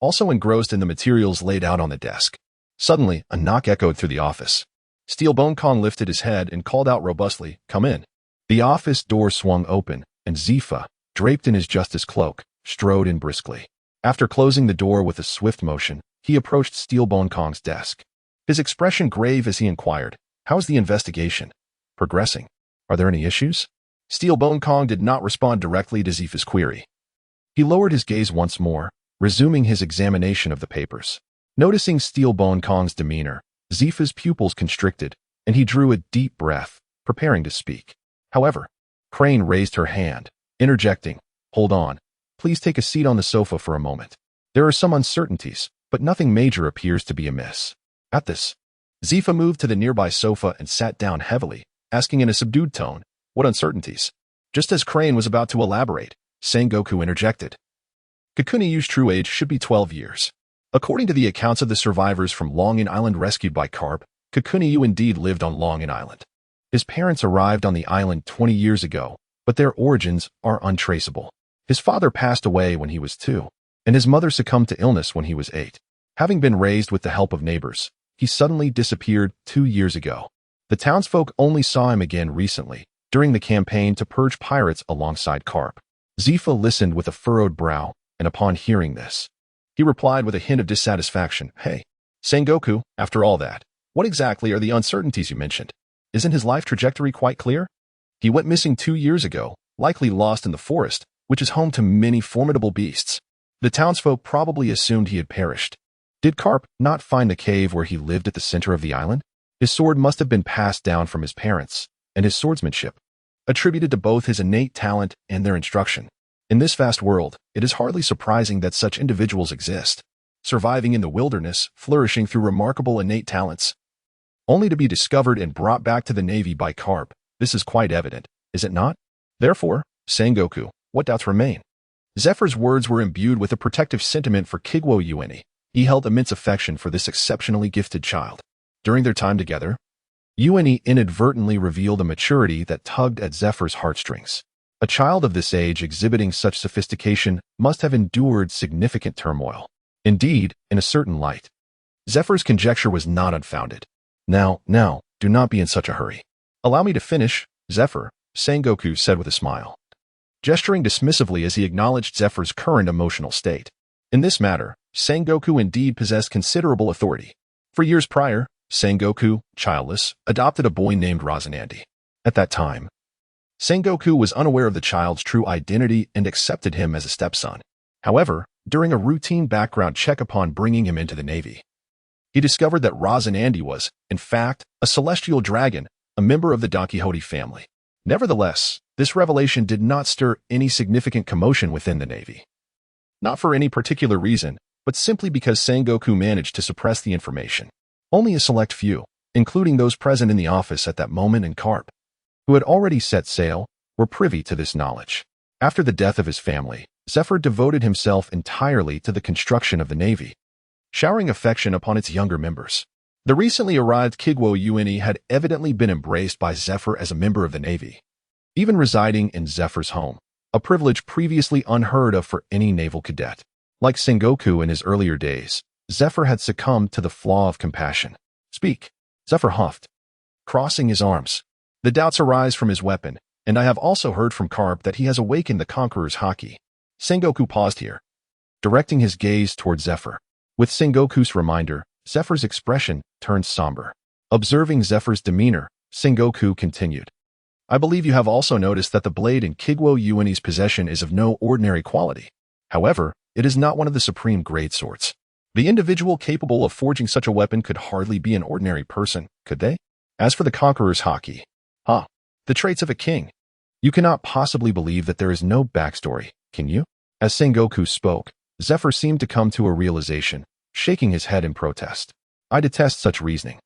also engrossed in the materials laid out on the desk. Suddenly, a knock echoed through the office. Steelbone Kong lifted his head and called out robustly, "Come in." The office door swung open, and Zephyr, draped in his justice cloak, strode in briskly. After closing the door with a swift motion, he approached Steelbone Kong's desk. His expression grave as he inquired, "How's the investigation progressing? Are there any issues?" Steelbone Kong did not respond directly to Zephyr's query. He lowered his gaze once more, resuming his examination of the papers. Noticing Steelbone Kong's demeanor, Zephyr's pupils constricted, and he drew a deep breath, preparing to speak. However, Crane raised her hand, interjecting, "Hold on. Please take a seat on the sofa for a moment. There are some uncertainties, but nothing major appears to be amiss." At this, Zephyr moved to the nearby sofa and sat down heavily, asking in a subdued tone, "What uncertainties?" Just as Crane was about to elaborate, Sengoku interjected. Kakuniyu's true age should be 12 years. According to the accounts of the survivors from Longin Island rescued by Carp, Kakuniyu indeed lived on Longin Island. His parents arrived on the island 20 years ago, but their origins are untraceable. His father passed away when he was 2, and his mother succumbed to illness when he was 8. Having been raised with the help of neighbors, he suddenly disappeared 2 years ago. The townsfolk only saw him again recently, during the campaign to purge pirates alongside Carp. Zephyr listened with a furrowed brow, and upon hearing this, he replied with a hint of dissatisfaction, "Hey, Sengoku, after all that, what exactly are the uncertainties you mentioned? Isn't his life trajectory quite clear? He went missing 2 years ago, likely lost in the forest, which is home to many formidable beasts. The townsfolk probably assumed he had perished. Did Carp not find the cave where he lived at the center of the island? His sword must have been passed down from his parents, and his swordsmanship, attributed to both his innate talent and their instruction. In this vast world, it is hardly surprising that such individuals exist, surviving in the wilderness, flourishing through remarkable innate talents, only to be discovered and brought back to the Navy by Carp. This is quite evident, is it not? Therefore, Sengoku, what doubts remain?" Zephyr's words were imbued with a protective sentiment for Kigwo Ueni. He held immense affection for this exceptionally gifted child. During their time together, Ueni inadvertently revealed a maturity that tugged at Zephyr's heartstrings. A child of this age exhibiting such sophistication must have endured significant turmoil. Indeed, in a certain light, Zephyr's conjecture was not unfounded. Now, do not be in such a hurry. "Allow me to finish, Zephyr," Sengoku said with a smile, gesturing dismissively as he acknowledged Zephyr's current emotional state. In this matter, Sengoku indeed possessed considerable authority. For years prior, Sengoku, childless, adopted a boy named Razanandi. At that time, Sengoku was unaware of the child's true identity and accepted him as a stepson. However, during a routine background check upon bringing him into the Navy, he discovered that Razanandi was, in fact, a celestial dragon, a member of the Don Quixote family. Nevertheless, this revelation did not stir any significant commotion within the Navy. Not for any particular reason, but simply because Sengoku managed to suppress the information. Only a select few, including those present in the office at that moment and Carp, who had already set sail, were privy to this knowledge. After the death of his family, Zephyr devoted himself entirely to the construction of the Navy, showering affection upon its younger members. The recently arrived Kigwo Ueni had evidently been embraced by Zephyr as a member of the Navy, even residing in Zephyr's home, a privilege previously unheard of for any naval cadet. Like Sengoku in his earlier days, Zephyr had succumbed to the flaw of compassion. Speak, Zephyr huffed, crossing his arms. The doubts arise from his weapon, and I have also heard from Carp that he has awakened the Conqueror's haki. Sengoku paused here, directing his gaze toward Zephyr. With Sengoku's reminder, Zephyr's expression turned somber. Observing Zephyr's demeanor, Sengoku continued. I believe you have also noticed that the blade in Kigwo Yuani's possession is of no ordinary quality. However, it is not one of the supreme grade swords. The individual capable of forging such a weapon could hardly be an ordinary person, could they? As for the Conqueror's haki, the traits of a king. You cannot possibly believe that there is no backstory, can you? As Sengoku spoke, Zephyr seemed to come to a realization, shaking his head in protest. I detest such reasoning.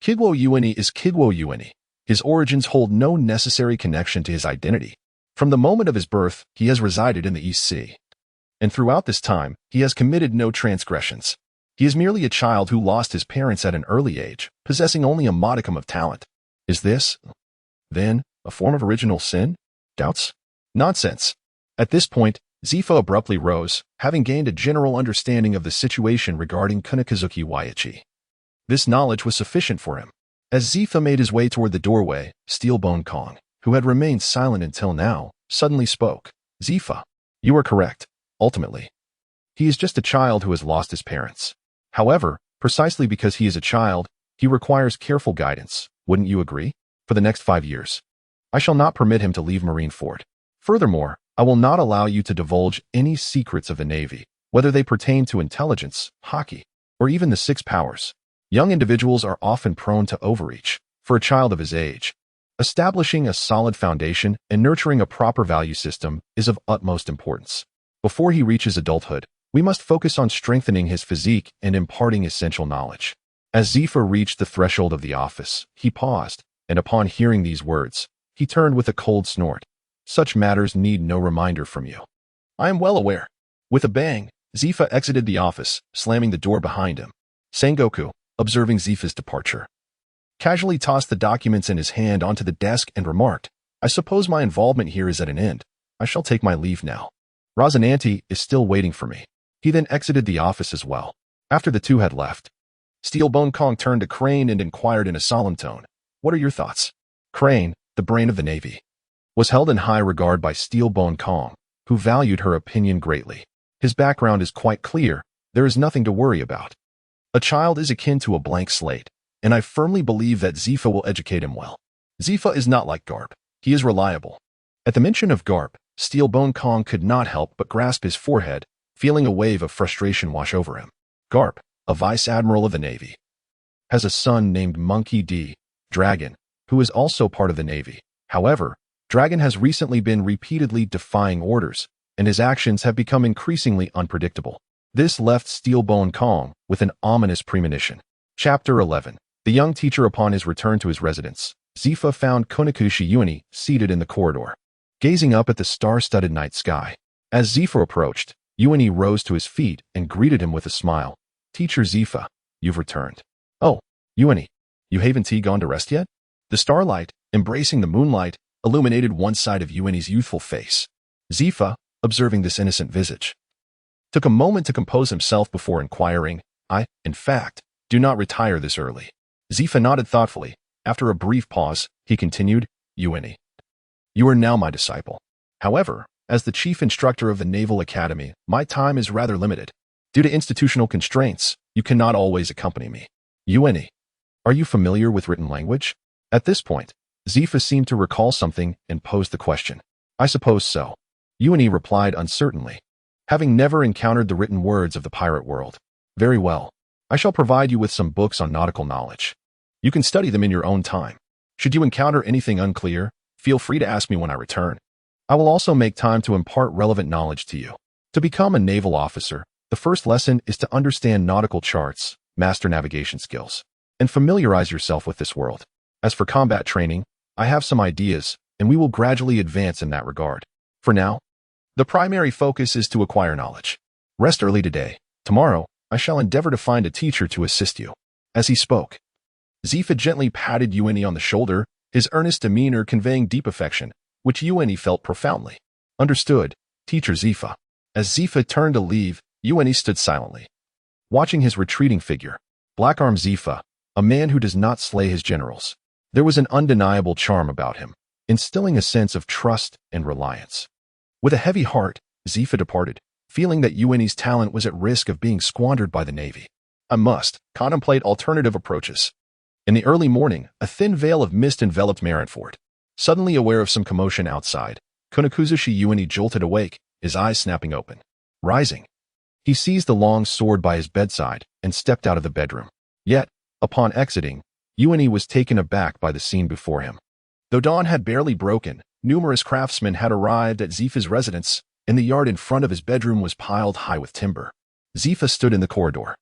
Kigwo Yuani is Kigwo Yuani. His origins hold no necessary connection to his identity. From the moment of his birth, he has resided in the East Sea. And throughout this time, he has committed no transgressions. He is merely a child who lost his parents at an early age, possessing only a modicum of talent. Is this, then, a form of original sin? Doubts? Nonsense. At this point, Zephyr abruptly rose, having gained a general understanding of the situation regarding Kunakazuki Waiichi. This knowledge was sufficient for him. As Zephyr made his way toward the doorway, Steelbone Kong, who had remained silent until now, suddenly spoke. Zephyr, you are correct, ultimately. He is just a child who has lost his parents. However, precisely because he is a child, he requires careful guidance, wouldn't you agree? For the next 5 years. I shall not permit him to leave Marineford. Furthermore, I will not allow you to divulge any secrets of the Navy, whether they pertain to intelligence, haki, or even the 6 powers. Young individuals are often prone to overreach. For a child of his age, establishing a solid foundation and nurturing a proper value system is of utmost importance. Before he reaches adulthood, we must focus on strengthening his physique and imparting essential knowledge. As Zephyr reached the threshold of the office, he paused, and upon hearing these words, he turned with a cold snort. Such matters need no reminder from you. I am well aware. With a bang, Zephyr exited the office, slamming the door behind him. Sengoku, observing Zephyr's departure, casually tossed the documents in his hand onto the desk and remarked, I suppose my involvement here is at an end. I shall take my leave now. Rosinante is still waiting for me. He then exited the office as well. After the two had left, Steelbone Kong turned to Crane and inquired in a solemn tone, What are your thoughts? Crane, the brain of the Navy, was held in high regard by Steelbone Kong, who valued her opinion greatly. His background is quite clear. There is nothing to worry about. A child is akin to a blank slate, and I firmly believe that Zephyr will educate him well. Zephyr is not like Garp. He is reliable. At the mention of Garp, Steelbone Kong could not help but grasp his forehead, feeling a wave of frustration wash over him. Garp, a vice admiral of the Navy, has a son named Monkey D. Dragon, who is also part of the Navy. However, Dragon has recently been repeatedly defying orders, and his actions have become increasingly unpredictable. This left Steelbone Kong with an ominous premonition. Chapter 11. The young teacher upon his return to his residence, Zephyr found Konakushi Yuani seated in the corridor, gazing up at the star-studded night sky. As Zephyr approached, Yuani rose to his feet and greeted him with a smile. Teacher Zephyr, you've returned. Oh, Yuani, you haven't gone to rest yet? The starlight, embracing the moonlight, illuminated one side of Yuani's youthful face. Zephyr, observing this innocent visage, took a moment to compose himself before inquiring, I, in fact, do not retire this early. Zephyr nodded thoughtfully. After a brief pause, he continued, Yuani, you are now my disciple. However, as the chief instructor of the Naval Academy, my time is rather limited. Due to institutional constraints, you cannot always accompany me. Yuani, are you familiar with written language? At this point, Zephyr seemed to recall something and posed the question. I suppose so. Yuani replied uncertainly, having never encountered the written words of the pirate world. Very well. I shall provide you with some books on nautical knowledge. You can study them in your own time. Should you encounter anything unclear, feel free to ask me when I return. I will also make time to impart relevant knowledge to you. To become a naval officer, the first lesson is to understand nautical charts, master navigation skills, and familiarize yourself with this world. As for combat training, I have some ideas, and we will gradually advance in that regard. For now, the primary focus is to acquire knowledge. Rest early today. Tomorrow, I shall endeavor to find a teacher to assist you. As he spoke, Zephyr gently patted Yuani on the shoulder, his earnest demeanor conveying deep affection, which Yuani felt profoundly. Understood, Teacher Zephyr. As Zephyr turned to leave, Yuani stood silently, watching his retreating figure. Black-armed Zephyr, a man who does not slay his generals. There was an undeniable charm about him, instilling a sense of trust and reliance. With a heavy heart, Zephyr departed, feeling that Yuani's talent was at risk of being squandered by the Navy. I must contemplate alternative approaches. In the early morning, a thin veil of mist enveloped Marineford. Suddenly aware of some commotion outside, Konakuzushi Yuani jolted awake, his eyes snapping open. Rising, he seized the long sword by his bedside and stepped out of the bedroom. Yet, upon exiting, Yuani was taken aback by the scene before him. Though dawn had barely broken, numerous craftsmen had arrived at Zephyr's residence, and the yard in front of his bedroom was piled high with timber. Zephyr stood in the corridor,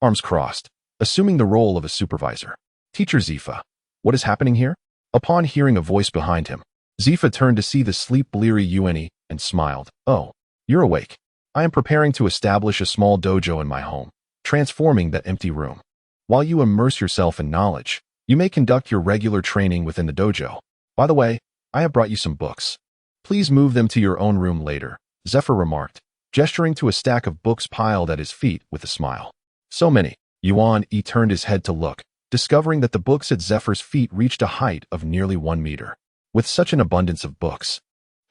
arms crossed, assuming the role of a supervisor. Teacher Zephyr, what is happening here? Upon hearing a voice behind him, Zephyr turned to see the sleep-bleary Yuani and smiled. Oh, you're awake. I am preparing to establish a small dojo in my home, transforming that empty room. While you immerse yourself in knowledge, you may conduct your regular training within the dojo. By the way, I have brought you some books. Please move them to your own room later, Zephyr remarked, gesturing to a stack of books piled at his feet with a smile. So many. Yuan-e turned his head to look, discovering that the books at Zephyr's feet reached a height of nearly 1 meter. With such an abundance of books,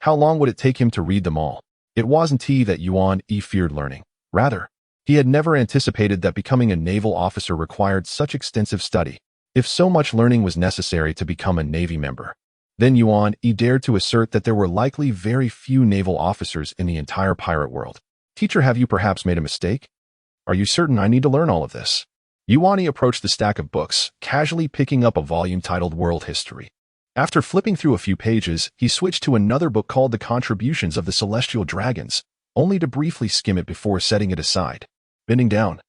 how long would it take him to read them all? It wasn't he that Yuan-e feared learning. Rather, he had never anticipated that becoming a naval officer required such extensive study. If so much learning was necessary to become a Navy member, then Yuan-e dared to assert that there were likely very few naval officers in the entire pirate world. Teacher, have you perhaps made a mistake? Are you certain I need to learn all of this? Yuan-e approached the stack of books, casually picking up a volume titled World History. After flipping through a few pages, he switched to another book called The Contributions of the Celestial Dragons, only to briefly skim it before setting it aside. Bending down,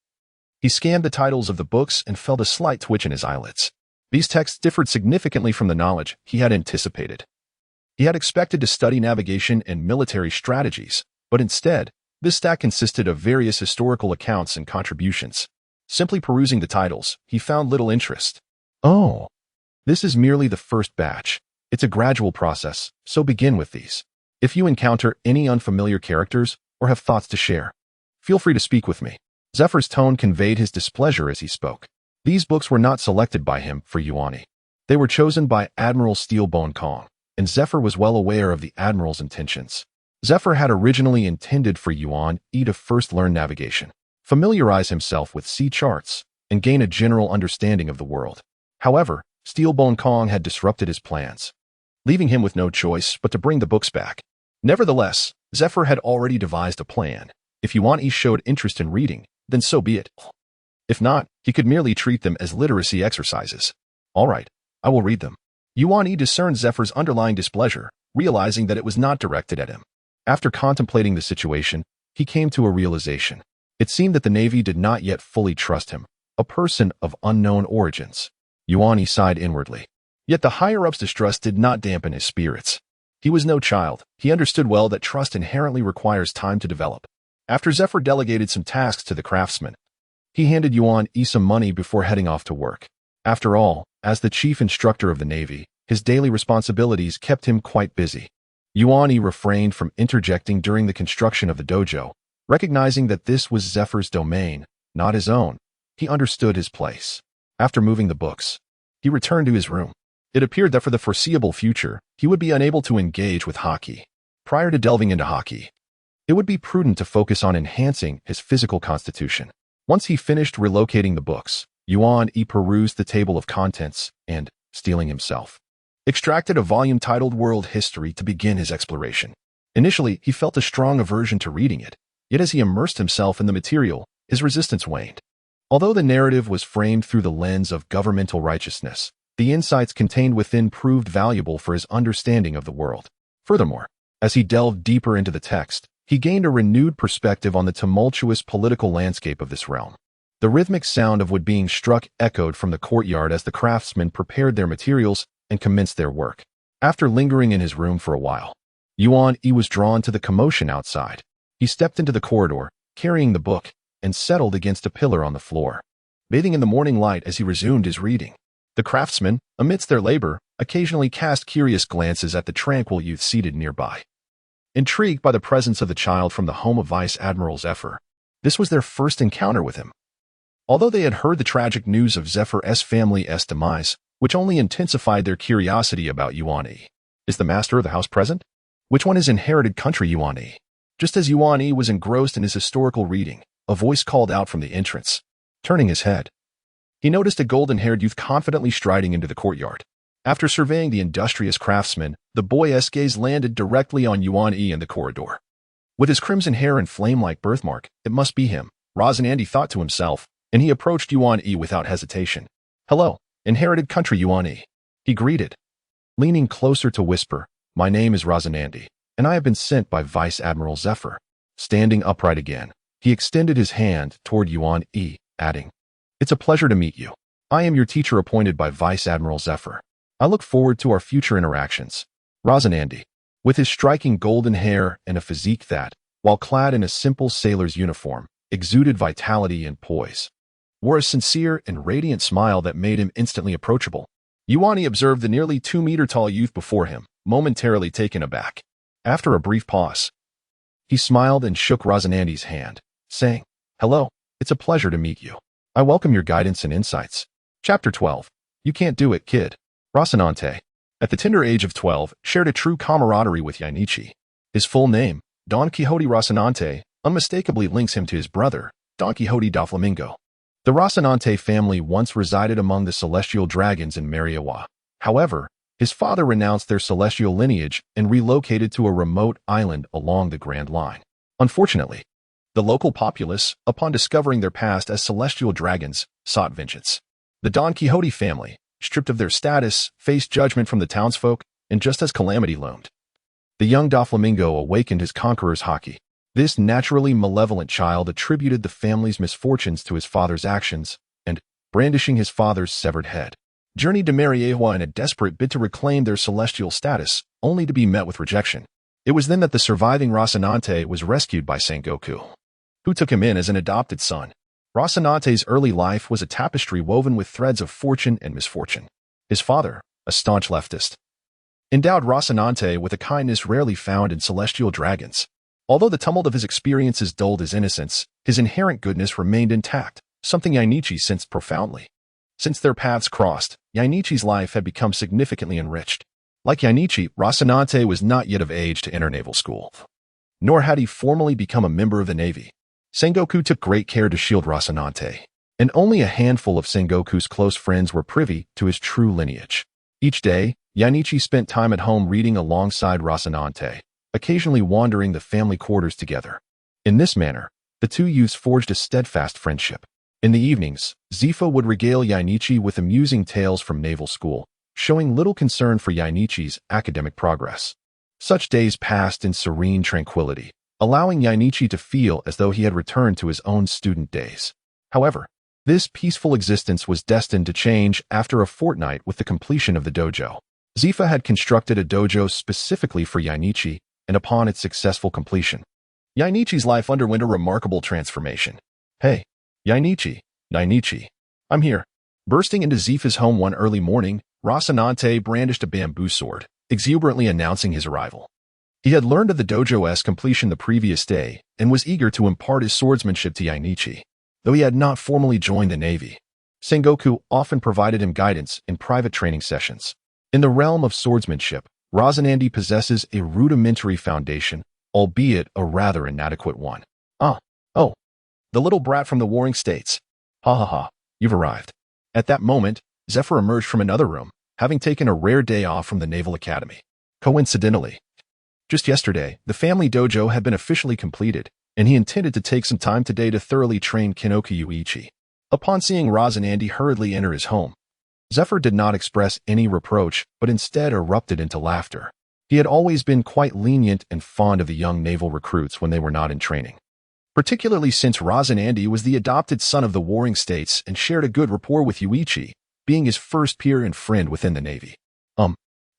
he scanned the titles of the books and felt a slight twitch in his eyelids. These texts differed significantly from the knowledge he had anticipated. He had expected to study navigation and military strategies, but instead, this stack consisted of various historical accounts and contributions. Simply perusing the titles, he found little interest. Oh, this is merely the first batch. It's a gradual process, so begin with these. If you encounter any unfamiliar characters or have thoughts to share, feel free to speak with me. Zephyr's tone conveyed his displeasure as he spoke. These books were not selected by him for Yuan-e. They were chosen by Admiral Steelbone Kong, and Zephyr was well aware of the Admiral's intentions. Zephyr had originally intended for Yuan-e to first learn navigation, familiarize himself with sea charts, and gain a general understanding of the world. However, Steelbone Kong had disrupted his plans, leaving him with no choice but to bring the books back. Nevertheless, Zephyr had already devised a plan. If Yuan-e showed interest in reading, then so be it. If not, he could merely treat them as literacy exercises. All right, I will read them. Yuan-e discerned Zephyr's underlying displeasure, realizing that it was not directed at him. After contemplating the situation, he came to a realization. It seemed that the Navy did not yet fully trust him, a person of unknown origins. Yuan-e sighed inwardly. Yet the higher-ups' distrust did not dampen his spirits. He was no child. He understood well that trust inherently requires time to develop. After Zephyr delegated some tasks to the craftsman, he handed Yuan-e some money before heading off to work. After all, as the chief instructor of the Navy, his daily responsibilities kept him quite busy. Yuan-e refrained from interjecting during the construction of the dojo, recognizing that this was Zephyr's domain, not his own. He understood his place. After moving the books, he returned to his room. It appeared that for the foreseeable future, he would be unable to engage with hockey. Prior to delving into hockey, it would be prudent to focus on enhancing his physical constitution. Once he finished relocating the books, Yuan-e perused the table of contents and, steeling himself, extracted a volume titled World History to begin his exploration. Initially, he felt a strong aversion to reading it, yet as he immersed himself in the material, his resistance waned. Although the narrative was framed through the lens of governmental righteousness, the insights contained within proved valuable for his understanding of the world. Furthermore, as he delved deeper into the text, he gained a renewed perspective on the tumultuous political landscape of this realm. The rhythmic sound of wood being struck echoed from the courtyard as the craftsmen prepared their materials and commenced their work. After lingering in his room for a while, Yuan-e was drawn to the commotion outside. He stepped into the corridor, carrying the book, and settled against a pillar on the floor, bathing in the morning light as he resumed his reading. The craftsmen, amidst their labor, occasionally cast curious glances at the tranquil youth seated nearby. Intrigued by the presence of the child from the home of Vice Admiral Zephyr, this was their first encounter with him. Although they had heard the tragic news of Zephyr's family's demise, which only intensified their curiosity about Yuan-E. Is the master of the house present? Which one is inherited country Yuan-E? Just as Yuan-E was engrossed in his historical reading, a voice called out from the entrance. Turning his head, he noticed a golden-haired youth confidently striding into the courtyard. After surveying the industrious craftsman, the boy's gaze landed directly on Yuan-E in the corridor. With his crimson hair and flame-like birthmark, it must be him, Rosinante thought to himself, and he approached Yuan-E without hesitation. Hello, inherited country Yuan-E, he greeted. Leaning closer to whisper, my name is Rosinante, and I have been sent by Vice Admiral Zephyr. Standing upright again, he extended his hand toward Yuan-E, adding, it's a pleasure to meet you. I am your teacher appointed by Vice Admiral Zephyr. I look forward to our future interactions. Rosinante, with his striking golden hair and a physique that, while clad in a simple sailor's uniform, exuded vitality and poise, wore a sincere and radiant smile that made him instantly approachable. Yuan-E observed the nearly 2-meter-tall youth before him, momentarily taken aback. After a brief pause, he smiled and shook Rosinante's hand, saying, hello, it's a pleasure to meet you. I welcome your guidance and insights. Chapter 12. You can't do it, kid. Rosinante, at the tender age of 12, shared a true camaraderie with Yainichi. His full name, Don Quixote Rosinante, unmistakably links him to his brother, Don Quixote da Flamingo. The Rosinante family once resided among the celestial dragons in Mariawa. However, his father renounced their celestial lineage and relocated to a remote island along the Grand Line. Unfortunately, the local populace, upon discovering their past as celestial dragons, sought vengeance. The Don Quixote family, stripped of their status, faced judgment from the townsfolk, and just as calamity loomed, the young Doflamingo awakened his conqueror's haki. This naturally malevolent child attributed the family's misfortunes to his father's actions, and, brandishing his father's severed head, journeyed to Mariawa in a desperate bid to reclaim their celestial status, only to be met with rejection. It was then that the surviving Rosinante was rescued by Sengoku, who took him in as an adopted son. Rosinante's early life was a tapestry woven with threads of fortune and misfortune. His father, a staunch leftist, endowed Rosinante with a kindness rarely found in celestial dragons. Although the tumult of his experiences dulled his innocence, his inherent goodness remained intact, something Yainichi sensed profoundly. Since their paths crossed, Yainichi's life had become significantly enriched. Like Yainichi, Rosinante was not yet of age to enter naval school, nor had he formally become a member of the Navy. Sengoku took great care to shield Rosinante, and only a handful of Sengoku's close friends were privy to his true lineage. Each day, Yainichi spent time at home reading alongside Rosinante, occasionally wandering the family quarters together. In this manner, the two youths forged a steadfast friendship. In the evenings, Zephyr would regale Yainichi with amusing tales from naval school, showing little concern for Yainichi's academic progress. Such days passed in serene tranquility, allowing Yainichi to feel as though he had returned to his own student days. However, this peaceful existence was destined to change after a fortnight with the completion of the dojo. Zephyr had constructed a dojo specifically for Yainichi, and upon its successful completion, Yainichi's life underwent a remarkable transformation. Hey, Yainichi, I'm here. Bursting into Zephyr's home one early morning, Rosinante brandished a bamboo sword, exuberantly announcing his arrival. He had learned of the dojo's completion the previous day and was eager to impart his swordsmanship to Yainichi, though he had not formally joined the Navy. Sengoku often provided him guidance in private training sessions. In the realm of swordsmanship, Rosinante possesses a rudimentary foundation, albeit a rather inadequate one. Oh, the little brat from the Warring States. Ha ha ha, you've arrived. At that moment, Zephyr emerged from another room, having taken a rare day off from the Naval Academy. Coincidentally, just yesterday, the family dojo had been officially completed, and he intended to take some time today to thoroughly train Kinoku Yuichi. Upon seeing Rosinante hurriedly enter his home, Zephyr did not express any reproach, but instead erupted into laughter. He had always been quite lenient and fond of the young naval recruits when they were not in training, particularly since Rosinante was the adopted son of the Warring States and shared a good rapport with Yuichi, being his first peer and friend within the Navy.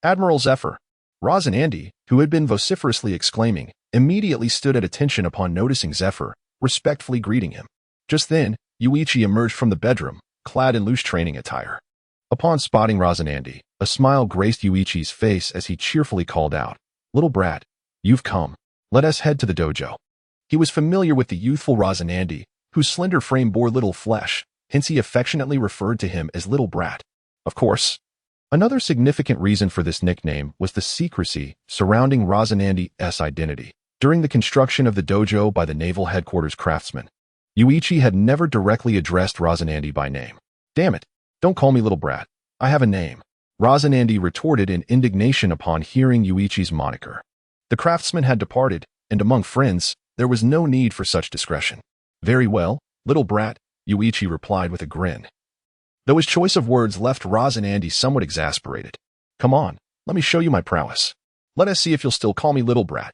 Admiral Zephyr. Rosinante, who had been vociferously exclaiming, immediately stood at attention upon noticing Zephyr, respectfully greeting him. Just then, Yuichi emerged from the bedroom, clad in loose training attire. Upon spotting Rosinante, a smile graced Yuichi's face as he cheerfully called out, "Little brat, you've come. Let us head to the dojo." He was familiar with the youthful Rosinante, whose slender frame bore little flesh, hence he affectionately referred to him as Little Brat. Of course, another significant reason for this nickname was the secrecy surrounding Razanandi's identity. During the construction of the dojo by the Naval Headquarters craftsmen, Yuichi had never directly addressed Razanandi by name. "Damn it, don't call me Little Brat. I have a name," Razanandi retorted in indignation upon hearing Yuichi's moniker. The craftsman had departed, and among friends, there was no need for such discretion. "Very well, Little Brat," Yuichi replied with a grin. Though his choice of words left Razanandi somewhat exasperated. "Come on, let me show you my prowess. Let us see if you'll still call me Little Brat."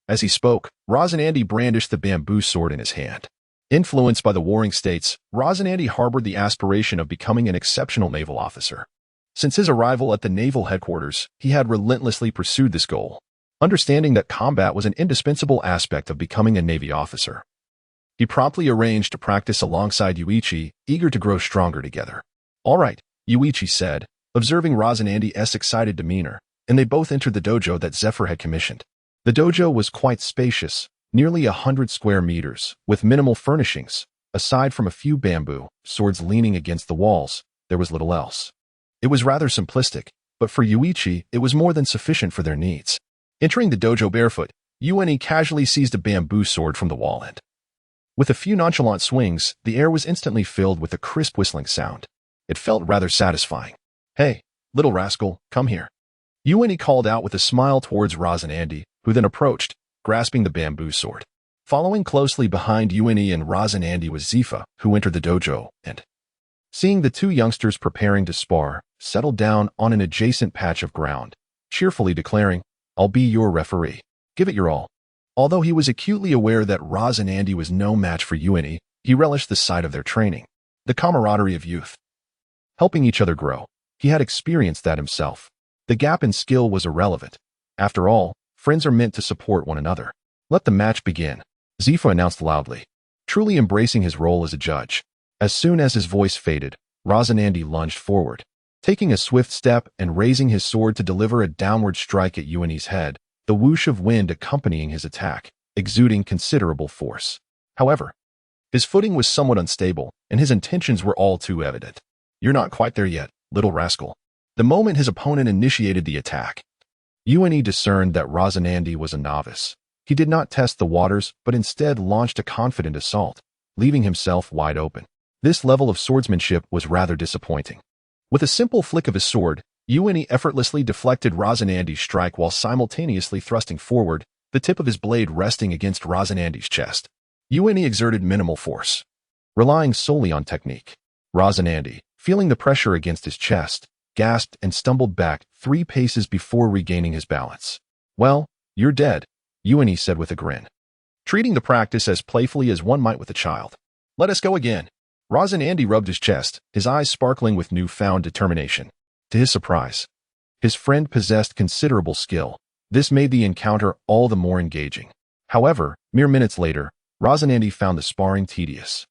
As he spoke, Razanandi brandished the bamboo sword in his hand. Influenced by the warring states, Razanandi harbored the aspiration of becoming an exceptional naval officer. Since his arrival at the Naval Headquarters, he had relentlessly pursued this goal, understanding that combat was an indispensable aspect of becoming a Navy officer. He promptly arranged to practice alongside Yuichi, eager to grow stronger together. "All right," Yuichi said, observing Razanandi's excited demeanor, and they both entered the dojo that Zephyr had commissioned. The dojo was quite spacious, nearly 100 square meters, with minimal furnishings. Aside from a few bamboo swords leaning against the walls, there was little else. It was rather simplistic, but for Yuichi, it was more than sufficient for their needs. Entering the dojo barefoot, Yueni casually seized a bamboo sword from the wall end. With a few nonchalant swings, the air was instantly filled with a crisp whistling sound. It felt rather satisfying. "Hey, little rascal, come here," Yueni called out with a smile towards Razanandi, who then approached, grasping the bamboo sword. Following closely behind Yueni and Razanandi was Zephyr, who entered the dojo, and, seeing the two youngsters preparing to spar, settled down on an adjacent patch of ground, cheerfully declaring, "I'll be your referee. Give it your all." Although he was acutely aware that Razanandi was no match for Yueni, he relished the sight of their training, the camaraderie of youth, helping each other grow. He had experienced that himself. The gap in skill was irrelevant. After all, friends are meant to support one another. "Let the match begin," Zephyr announced loudly, truly embracing his role as a judge. As soon as his voice faded, Razanandi lunged forward, taking a swift step and raising his sword to deliver a downward strike at Yueni's head, the whoosh of wind accompanying his attack, exuding considerable force. However, his footing was somewhat unstable, and his intentions were all too evident. "You're not quite there yet, little rascal." The moment his opponent initiated the attack, Yueni discerned that Razanandi was a novice. He did not test the waters, but instead launched a confident assault, leaving himself wide open. This level of swordsmanship was rather disappointing. With a simple flick of his sword, Yueni effortlessly deflected Razanandi's strike while simultaneously thrusting forward, the tip of his blade resting against Razanandi's chest. Yueni exerted minimal force, relying solely on technique. Razanandi, feeling the pressure against his chest, gasped and stumbled back 3 paces before regaining his balance. "Well, you're dead," Yueni said with a grin, treating the practice as playfully as one might with a child. "Let us go again." Razanandi rubbed his chest, his eyes sparkling with newfound determination. To his surprise, his friend possessed considerable skill. This made the encounter all the more engaging. However, mere minutes later, Razanandi found the sparring tedious.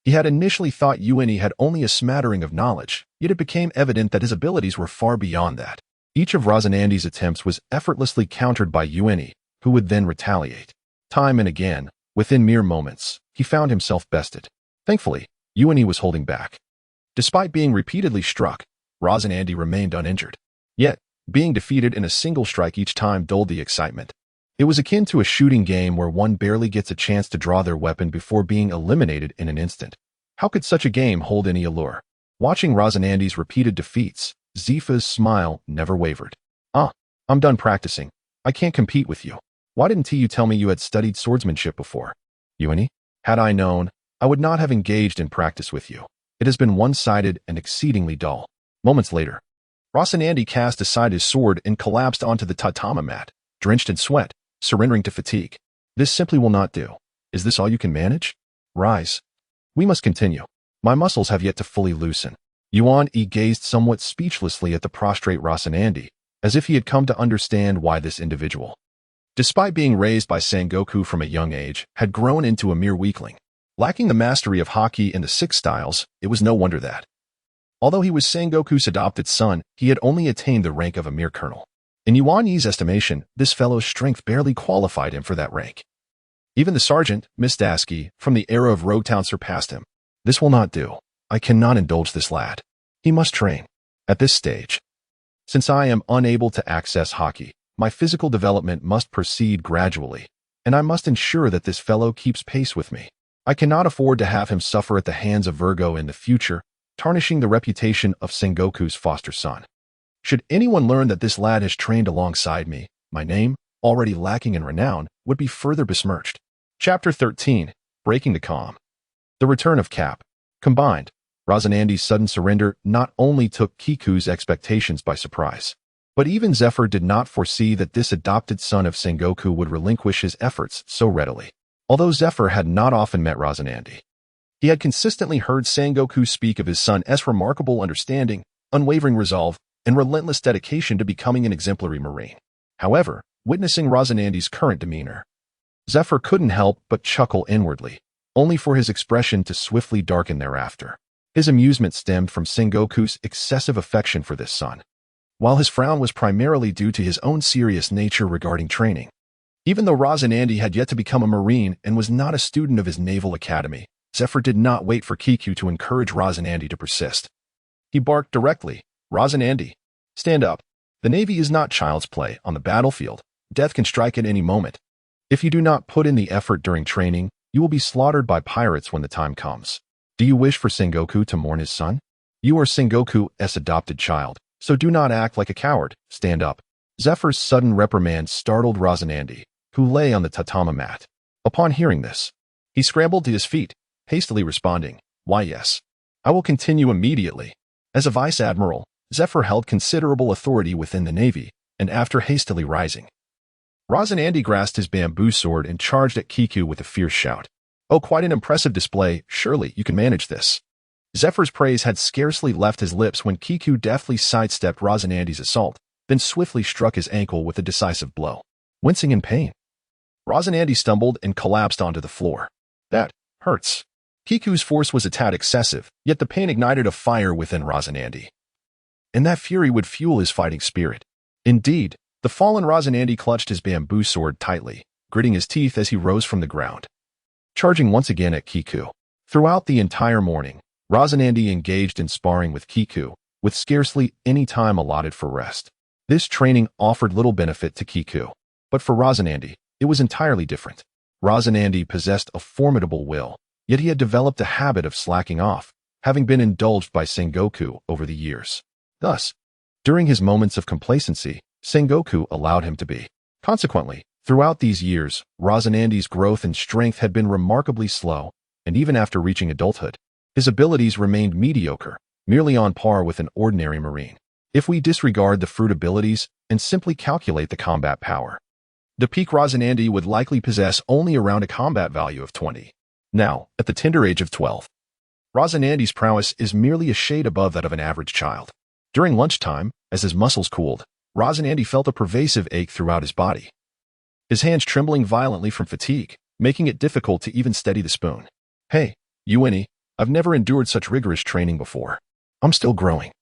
He had initially thought Yueni had only a smattering of knowledge, yet it became evident that his abilities were far beyond that. Each of Razanandi's attempts was effortlessly countered by Yueni, who would then retaliate. Time and again, within mere moments, he found himself bested. Thankfully, Yueni was holding back. Despite being repeatedly struck, Razanandi remained uninjured. Yet, being defeated in a single strike each time dulled the excitement. It was akin to a shooting game where one barely gets a chance to draw their weapon before being eliminated in an instant. How could such a game hold any allure? Watching Razanandi's repeated defeats, Zephyr's smile never wavered. I'm done practicing. I can't compete with you. Why didn't you tell me you had studied swordsmanship before?" "Yueni, had I known, I would not have engaged in practice with you. It has been one-sided and exceedingly dull." Moments later, Razanandi cast aside his sword and collapsed onto the tatami mat, drenched in sweat, surrendering to fatigue. "This simply will not do. Is this all you can manage? Rise. We must continue. My muscles have yet to fully loosen." Yuan-e gazed somewhat speechlessly at the prostrate Razanandi, as if he had come to understand why this individual, despite being raised by Sengoku from a young age, had grown into a mere weakling. Lacking the mastery of haki and the 6 styles, it was no wonder that, although he was Sengoku's adopted son, he had only attained the rank of a mere colonel. In Yuan-e's estimation, this fellow's strength barely qualified him for that rank. Even the sergeant, Miss Dasky, from the era of Roguetown surpassed him. "This will not do," I cannot indulge this lad. He must train. At this stage, since I am unable to access hockey, my physical development must proceed gradually, and I must ensure that this fellow keeps pace with me. I cannot afford to have him suffer at the hands of Virgo in the future, tarnishing the reputation of Sengoku's foster son. Should anyone learn that this lad has trained alongside me, my name, already lacking in renown, would be further besmirched. Chapter 13. Breaking the Calm. The return of Cap. Combined, Razanandi's sudden surrender not only took Kiku's expectations by surprise, but even Zephyr did not foresee that this adopted son of Sengoku would relinquish his efforts so readily. Although Zephyr had not often met Razanandi, he had consistently heard Sengoku speak of his son's remarkable understanding, unwavering resolve, and relentless dedication to becoming an exemplary Marine. However, witnessing Razanandi's current demeanor, Zephyr couldn't help but chuckle inwardly, only for his expression to swiftly darken thereafter. His amusement stemmed from Sengoku's excessive affection for this son, while his frown was primarily due to his own serious nature regarding training. Even though Razanandi had yet to become a Marine and was not a student of his naval academy, Zephyr did not wait for Kiku to encourage Razanandi to persist. He barked directly, "Razanandi, stand up. The Navy is not child's play on the battlefield. Death can strike at any moment. If you do not put in the effort during training, you will be slaughtered by pirates when the time comes. Do you wish for Sengoku to mourn his son? You are Sengoku's adopted child, so do not act like a coward. Stand up." Zephyr's sudden reprimand startled Razanandi, who lay on the tatama mat. Upon hearing this, he scrambled to his feet, hastily responding, "Why yes. I will continue immediately." As a vice admiral, Zephyr held considerable authority within the Navy, and after hastily rising, Razanandi grasped his bamboo sword and charged at Kiku with a fierce shout. "Oh, quite an impressive display. Surely you can manage this." Zephyr's praise had scarcely left his lips when Kiku deftly sidestepped Razanandi's assault, then swiftly struck his ankle with a decisive blow. Wincing in pain, Razanandi stumbled and collapsed onto the floor. "That hurts." Kiku's force was a tad excessive, yet the pain ignited a fire within Razanandi, and that fury would fuel his fighting spirit. Indeed, the fallen Razanandi clutched his bamboo sword tightly, gritting his teeth as he rose from the ground, charging once again at Kiku. Throughout the entire morning, Razanandi engaged in sparring with Kiku, with scarcely any time allotted for rest. This training offered little benefit to Kiku, but for Razanandi, it was entirely different. Razanandi possessed a formidable will, yet he had developed a habit of slacking off, having been indulged by Sengoku over the years. Thus, during his moments of complacency, Sengoku allowed him to be. Consequently, throughout these years, Razanandi's growth and strength had been remarkably slow, and even after reaching adulthood, his abilities remained mediocre, merely on par with an ordinary Marine. If we disregard the fruit abilities and simply calculate the combat power, the peak Razanandi would likely possess only around a combat value of 20. Now, at the tender age of 12, Razanandi's prowess is merely a shade above that of an average child. During lunchtime, as his muscles cooled, Razanandi felt a pervasive ache throughout his body, his hands trembling violently from fatigue, making it difficult to even steady the spoon. "Hey, Ueni, I've never endured such rigorous training before. I'm still growing.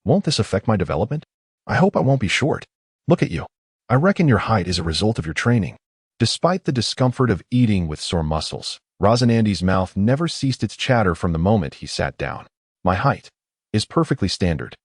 Won't this affect my development? I hope I won't be short. Look at you. I reckon your height is a result of your training." Despite the discomfort of eating with sore muscles, Razanandi's mouth never ceased its chatter from the moment he sat down. "My height is perfectly standard."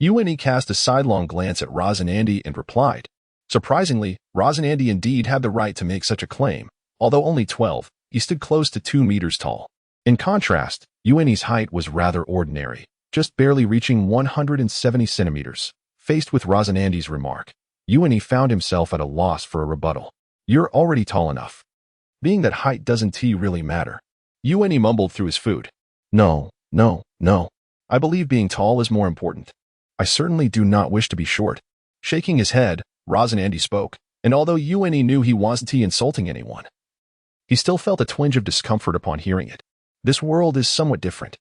Ueni cast a sidelong glance at Razanandi and replied. Surprisingly, Razanandi indeed had the right to make such a claim. Although only 12, he stood close to 2 meters tall. In contrast, Ueni's height was rather ordinary, just barely reaching 170 centimeters. Faced with Razanandi's remark, Ueni found himself at a loss for a rebuttal. "You're already tall enough. Being that height doesn't really matter." Ueni mumbled through his food. No. I believe being tall is more important. I certainly do not wish to be short." Shaking his head, Razanandi spoke, and although Ueni knew he wasn't insulting anyone, he still felt a twinge of discomfort upon hearing it. This world is somewhat different.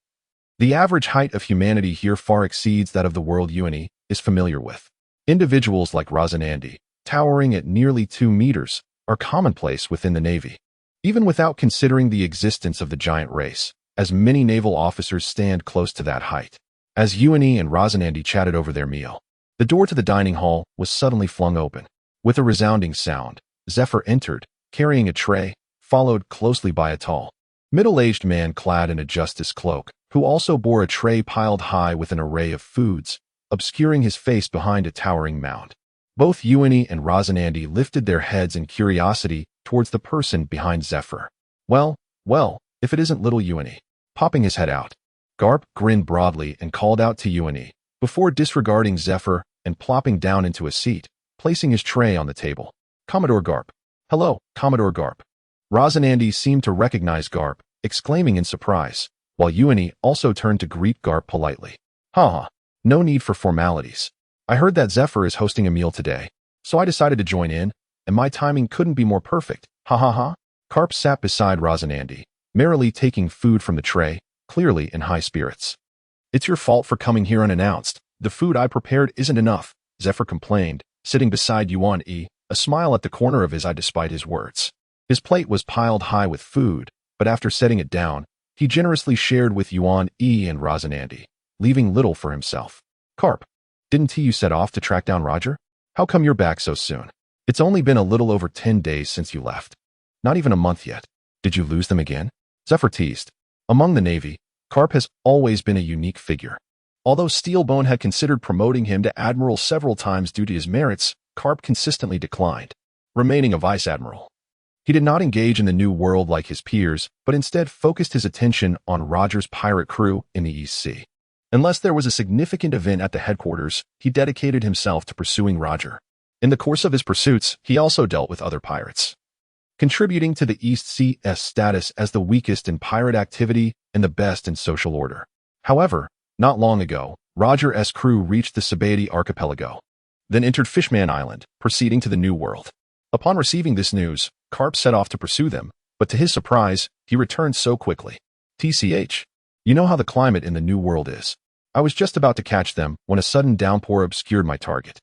The average height of humanity here far exceeds that of the world Ueni is familiar with. Individuals like Razanandi, towering at nearly 2 meters, are commonplace within the Navy, even without considering the existence of the giant race, as many naval officers stand close to that height. As Ueni and Razanandi chatted over their meal, the door to the dining hall was suddenly flung open. With a resounding sound, Zephyr entered, carrying a tray, followed closely by a tall, middle-aged man clad in a justice cloak, who also bore a tray piled high with an array of foods, obscuring his face behind a towering mound. Both Yuani and Razanandi lifted their heads in curiosity towards the person behind Zephyr. Well, if it isn't little Yuani. Popping his head out, Garp grinned broadly and called out to Yuani, before disregarding Zephyr and plopping down into a seat, placing his tray on the table. Commodore Garp. Hello, Commodore Garp. Razanandi seemed to recognize Garp, exclaiming in surprise, while Yuani also turned to greet Garp politely. Haha, no need for formalities. I heard that Zephyr is hosting a meal today, so I decided to join in, and my timing couldn't be more perfect. Ha ha ha. Garp sat beside Razanandi, merrily taking food from the tray, clearly in high spirits. It's your fault for coming here unannounced. The food I prepared isn't enough, Zephyr complained, sitting beside Yuan-E, a smile at the corner of his eye despite his words. His plate was piled high with food, but after setting it down, he generously shared with Yuan-E and Razanandi, leaving little for himself. Garp, didn't you set off to track down Roger? How come you're back so soon? It's only been a little over 10 days since you left. Not even a month yet. Did you lose them again? Zephyr teased. Among the Navy, Garp has always been a unique figure. Although Steelbone had considered promoting him to admiral several times due to his merits, Garp consistently declined, remaining a vice admiral. He did not engage in the New World like his peers, but instead focused his attention on Roger's pirate crew in the East Sea. Unless there was a significant event at the headquarters, he dedicated himself to pursuing Roger. In the course of his pursuits, he also dealt with other pirates, contributing to the East Sea's status as the weakest in pirate activity and the best in social order. However, not long ago, Roger's crew reached the Sabati archipelago, then entered Fishman Island, proceeding to the New World. Upon receiving this news, Garp set off to pursue them, but to his surprise, he returned so quickly. TCH. You know how the climate in the New World is. I was just about to catch them when a sudden downpour obscured my target.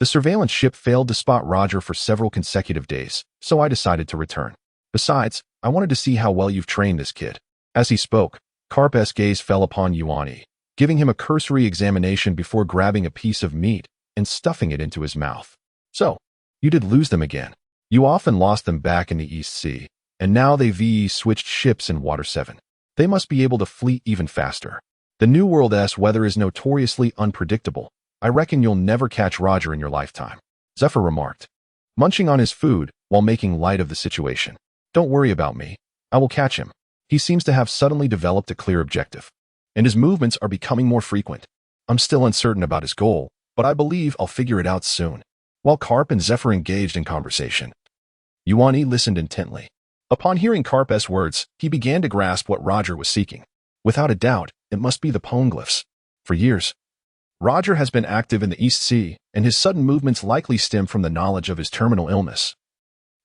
The surveillance ship failed to spot Roger for several consecutive days, so I decided to return. Besides, I wanted to see how well you've trained this kid. As he spoke, Garp's gaze fell upon Yuani, giving him a cursory examination before grabbing a piece of meat and stuffing it into his mouth. So, you did lose them again. You often lost them back in the East Sea, and now they've switched ships in Water 7. They must be able to flee even faster. The New World's weather is notoriously unpredictable. I reckon you'll never catch Roger in your lifetime, Zephyr remarked, munching on his food while making light of the situation. Don't worry about me. I will catch him. He seems to have suddenly developed a clear objective, and his movements are becoming more frequent. I'm still uncertain about his goal, but I believe I'll figure it out soon. While Garp and Zephyr engaged in conversation, Yuani listened intently. Upon hearing Garp's words, he began to grasp what Roger was seeking. Without a doubt, it must be the poneglyphs. For years, Roger has been active in the East Sea, and his sudden movements likely stem from the knowledge of his terminal illness,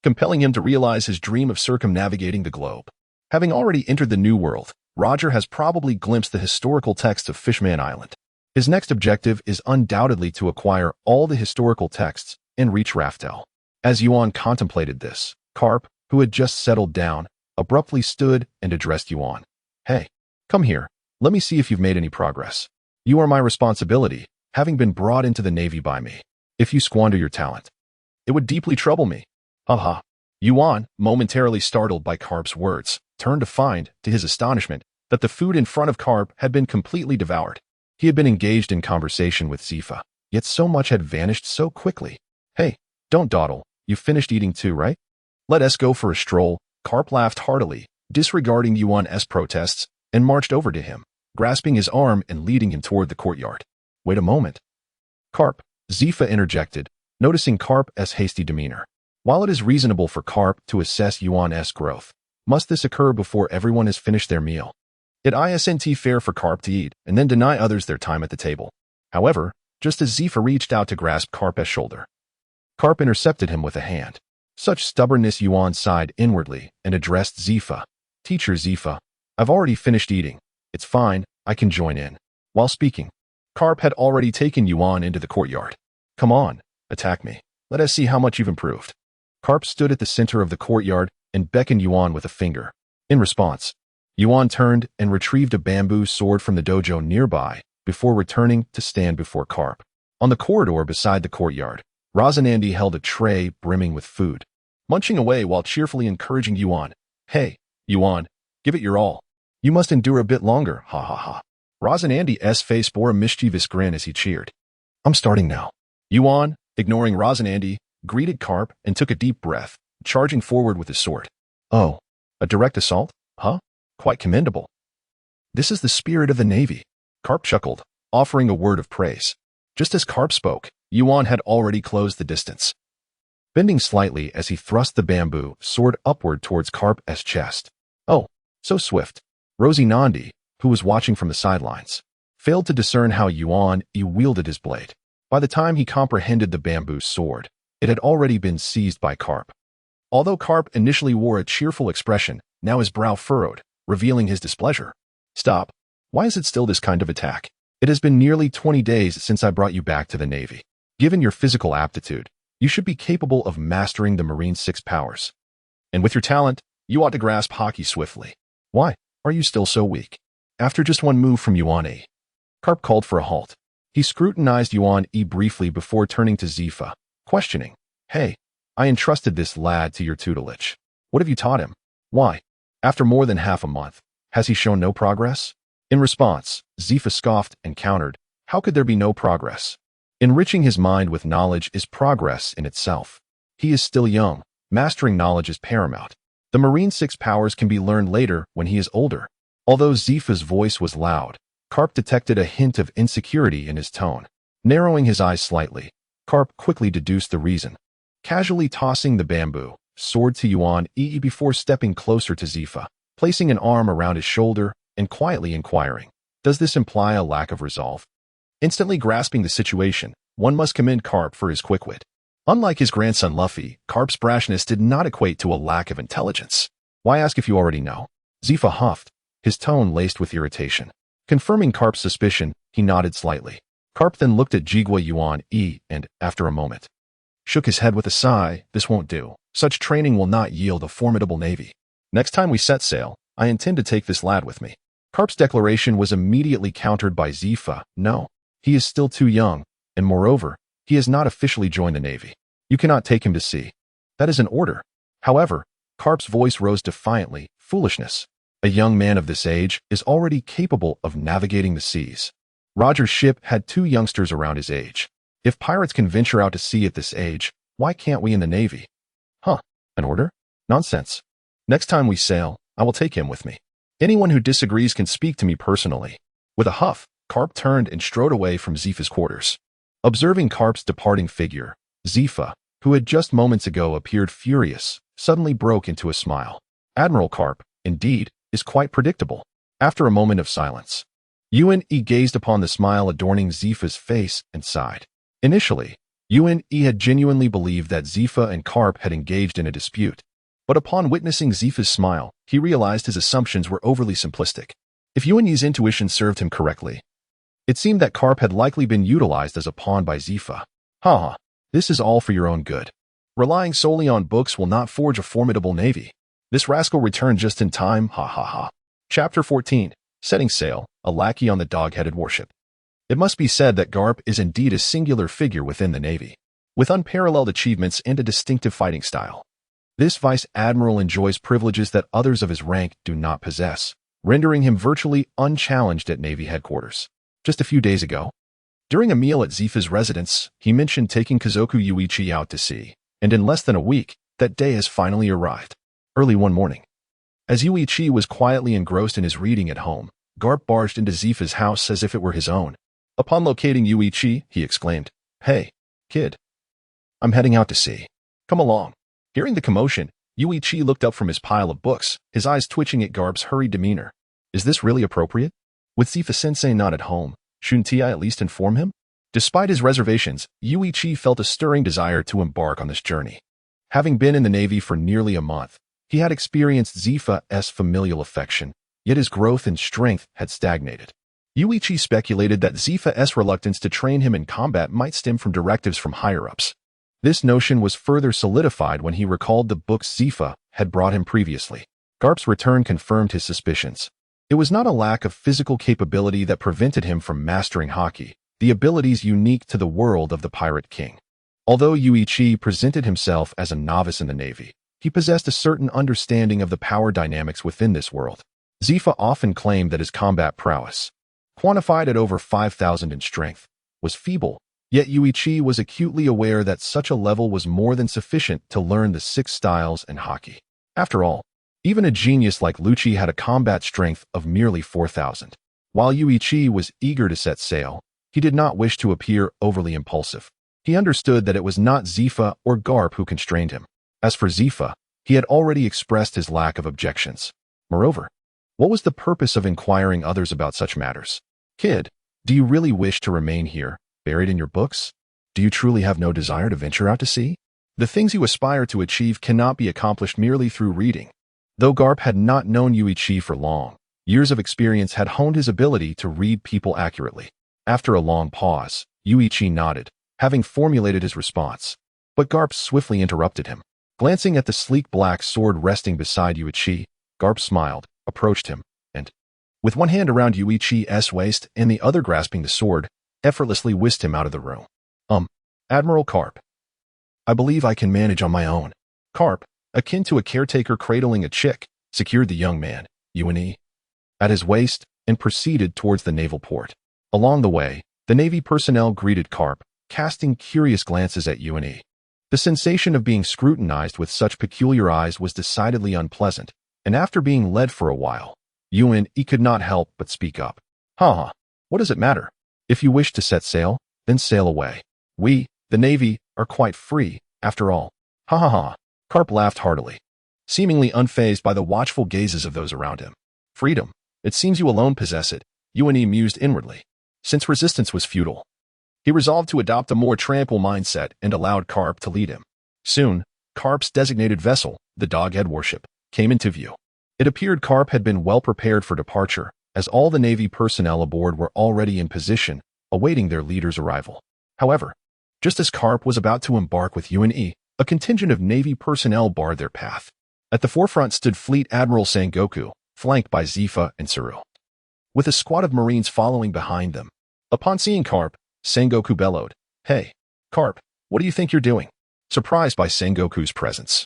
compelling him to realize his dream of circumnavigating the globe. Having already entered the New World, Roger has probably glimpsed the historical texts of Fishman Island. His next objective is undoubtedly to acquire all the historical texts and reach Raftel. As Yuan contemplated this, Garp, who had just settled down, abruptly stood and addressed Yuan. Hey, come here. Let me see if you've made any progress. You are my responsibility, having been brought into the Navy by me. If you squander your talent, it would deeply trouble me. Haha. Yuan, momentarily startled by Garp's words, turned to find, to his astonishment, that the food in front of Garp had been completely devoured. He had been engaged in conversation with Zephyr, yet so much had vanished so quickly. Hey, don't dawdle. You finished eating too, right? Let us go for a stroll. Garp laughed heartily, disregarding Yuan's protests, and marched over to him, grasping his arm and leading him toward the courtyard. Wait a moment. Garp, Zephyr interjected, noticing Garp's hasty demeanor. While it is reasonable for Garp to assess Yuan's growth, must this occur before everyone has finished their meal? It isn't fair for Garp to eat and then deny others their time at the table. However, just as Zephyr reached out to grasp Garp's shoulder, Garp intercepted him with a hand. Such stubbornness. Yuan sighed inwardly and addressed Zephyr. Teacher Zephyr, I've already finished eating. It's fine, I can join in. While speaking, Garp had already taken Yuan into the courtyard. Come on, attack me. Let us see how much you've improved. Garp stood at the center of the courtyard and beckoned Yuan with a finger. In response, Yuan turned and retrieved a bamboo sword from the dojo nearby before returning to stand before Garp. On the corridor beside the courtyard, Razanandi held a tray brimming with food, munching away while cheerfully encouraging Yuan. Hey, Yuan, give it your all. You must endure a bit longer, ha ha ha. Andy's face bore a mischievous grin as he cheered. I'm starting now. Yuan, ignoring Andy, greeted Carp and took a deep breath, charging forward with his sword. Oh, a direct assault? Huh? Quite commendable. This is the spirit of the Navy. Carp chuckled, offering a word of praise. Just as Carp spoke, Yuan had already closed the distance. Bending slightly as he thrust the bamboo sword upward towards Carp's chest. Oh, so swift. Nandi, who was watching from the sidelines, failed to discern how Yuan wielded his blade. By the time he comprehended the bamboo sword, it had already been seized by Carp. Although Carp initially wore a cheerful expression, now his brow furrowed, revealing his displeasure. Stop. Why is it still this kind of attack? It has been nearly 20 days since I brought you back to the Navy. Given your physical aptitude, you should be capable of mastering the Marine 6 powers. And with your talent, you ought to grasp Haki swiftly. Why are you still so weak? After just one move from Yuan, Carp called for a halt. He scrutinized Yuan briefly before turning to Zephyr, questioning. Hey, I entrusted this lad to your tutelage. What have you taught him? Why, after more than half a month, has he shown no progress? In response, Zephyr scoffed and countered, how could there be no progress? Enriching his mind with knowledge is progress in itself. He is still young. Mastering knowledge is paramount. The Marine 6 powers can be learned later when he is older. Although Zephyr's voice was loud, Carp detected a hint of insecurity in his tone. Narrowing his eyes slightly, Carp quickly deduced the reason. Casually tossing the bamboo sword to Yuan before stepping closer to Zephyr, placing an arm around his shoulder and quietly inquiring, does this imply a lack of resolve? Instantly grasping the situation, one must commend Carp for his quick wit. Unlike his grandson Luffy, Carp's brashness did not equate to a lack of intelligence. Why ask if you already know? Zephyr huffed, his tone laced with irritation. Confirming Carp's suspicion, he nodded slightly. Carp then looked at Jigwa Yuan and, after a moment, shook his head with a sigh. This won't do. Such training will not yield a formidable navy. Next time we set sail, I intend to take this lad with me. Carp's declaration was immediately countered by Zephyr. No, he is still too young, and moreover, he has not officially joined the Navy. You cannot take him to sea. That is an order. However, Carp's voice rose defiantly. Foolishness. A young man of this age is already capable of navigating the seas. Roger's ship had 2 youngsters around his age. If pirates can venture out to sea at this age, why can't we in the Navy? Huh, an order? Nonsense. Next time we sail, I will take him with me. Anyone who disagrees can speak to me personally. With a huff, Carp turned and strode away from Zephyr's quarters. Observing Carp's departing figure, Zephyr, who had just moments ago appeared furious, suddenly broke into a smile. Admiral Carp, indeed, is quite predictable. After a moment of silence, Yuan gazed upon the smile adorning Zephyr's face and sighed. Initially, Yuan had genuinely believed that Zephyr and Carp had engaged in a dispute. But upon witnessing Zephyr's smile, he realized his assumptions were overly simplistic. If Yuan's intuition served him correctly, it seemed that Carp had likely been utilized as a pawn by Zephyr. Ha! This is all for your own good. Relying solely on books will not forge a formidable navy. This rascal returned just in time, ha ha ha. Chapter 14. Setting Sail, a lackey on the dog-headed warship. It must be said that Carp is indeed a singular figure within the Navy, with unparalleled achievements and a distinctive fighting style. This vice admiral enjoys privileges that others of his rank do not possess, rendering him virtually unchallenged at Navy headquarters. Just a few days ago, during a meal at Zephyr's residence, he mentioned taking Kazoku Yuichi out to sea, and in less than a week, that day has finally arrived. Early one morning, as Yuichi was quietly engrossed in his reading at home, Carp barged into Zephyr's house as if it were his own. Upon locating Yuichi, he exclaimed, "Hey, kid. I'm heading out to sea. Come along." Hearing the commotion, Yuichi looked up from his pile of books, his eyes twitching at Carp's hurried demeanor. Is this really appropriate? With Zephyr-sensei not at home, shouldn't I at least inform him? Despite his reservations, Yuichi felt a stirring desire to embark on this journey. Having been in the Navy for nearly a month, he had experienced Zephyr-s familial affection, yet his growth and strength had stagnated. Yuichi speculated that Zephyr-s reluctance to train him in combat might stem from directives from higher-ups. This notion was further solidified when he recalled the books Zephyr had brought him previously. Carp's return confirmed his suspicions. It was not a lack of physical capability that prevented him from mastering Haki, the abilities unique to the world of the Pirate King. Although Yuichi presented himself as a novice in the Navy, he possessed a certain understanding of the power dynamics within this world. Zephyr often claimed that his combat prowess, quantified at over 5,000 in strength, was feeble, yet Yuichi was acutely aware that such a level was more than sufficient to learn the 6 styles and haki. After all, even a genius like Lucci had a combat strength of merely 4,000. While Yuichi was eager to set sail, he did not wish to appear overly impulsive. He understood that it was not Zephyr or Garp who constrained him. As for Zephyr, he had already expressed his lack of objections. Moreover, what was the purpose of inquiring others about such matters? Kid, do you really wish to remain here, buried in your books? Do you truly have no desire to venture out to sea? The things you aspire to achieve cannot be accomplished merely through reading. Though Garp had not known Yuichi for long, years of experience had honed his ability to read people accurately. After a long pause, Yuichi nodded, having formulated his response. But Garp swiftly interrupted him. Glancing at the sleek black sword resting beside Yuichi, Garp smiled, approached him, and, with one hand around Yuichi's waist and the other grasping the sword, effortlessly whisked him out of the room. Admiral Garp. I believe I can manage on my own. Garp, akin to a caretaker cradling a chick, secured the young man, Yuan, at his waist and proceeded towards the naval port. Along the way, the Navy personnel greeted Garp, casting curious glances at Yuan. The sensation of being scrutinized with such peculiar eyes was decidedly unpleasant, and after being led for a while, Yuan could not help but speak up. What does it matter? If you wish to set sail, then sail away. We, the Navy, are quite free, after all. Garp laughed heartily, seemingly unfazed by the watchful gazes of those around him. Freedom. It seems you alone possess it, Yuan mused inwardly. Since resistance was futile, he resolved to adopt a more tranquil mindset and allowed Garp to lead him. Soon, Garp's designated vessel, the Doghead warship, came into view. It appeared Garp had been well prepared for departure, as all the Navy personnel aboard were already in position, awaiting their leader's arrival. However, just as Garp was about to embark with Yuan, a contingent of Navy personnel barred their path. At the forefront stood Fleet Admiral Sengoku, flanked by Zephyr and Tsuru, with a squad of Marines following behind them. Upon seeing Garp, Sengoku bellowed, "Hey, Garp, what do you think you're doing?" Surprised by Sengoku's presence,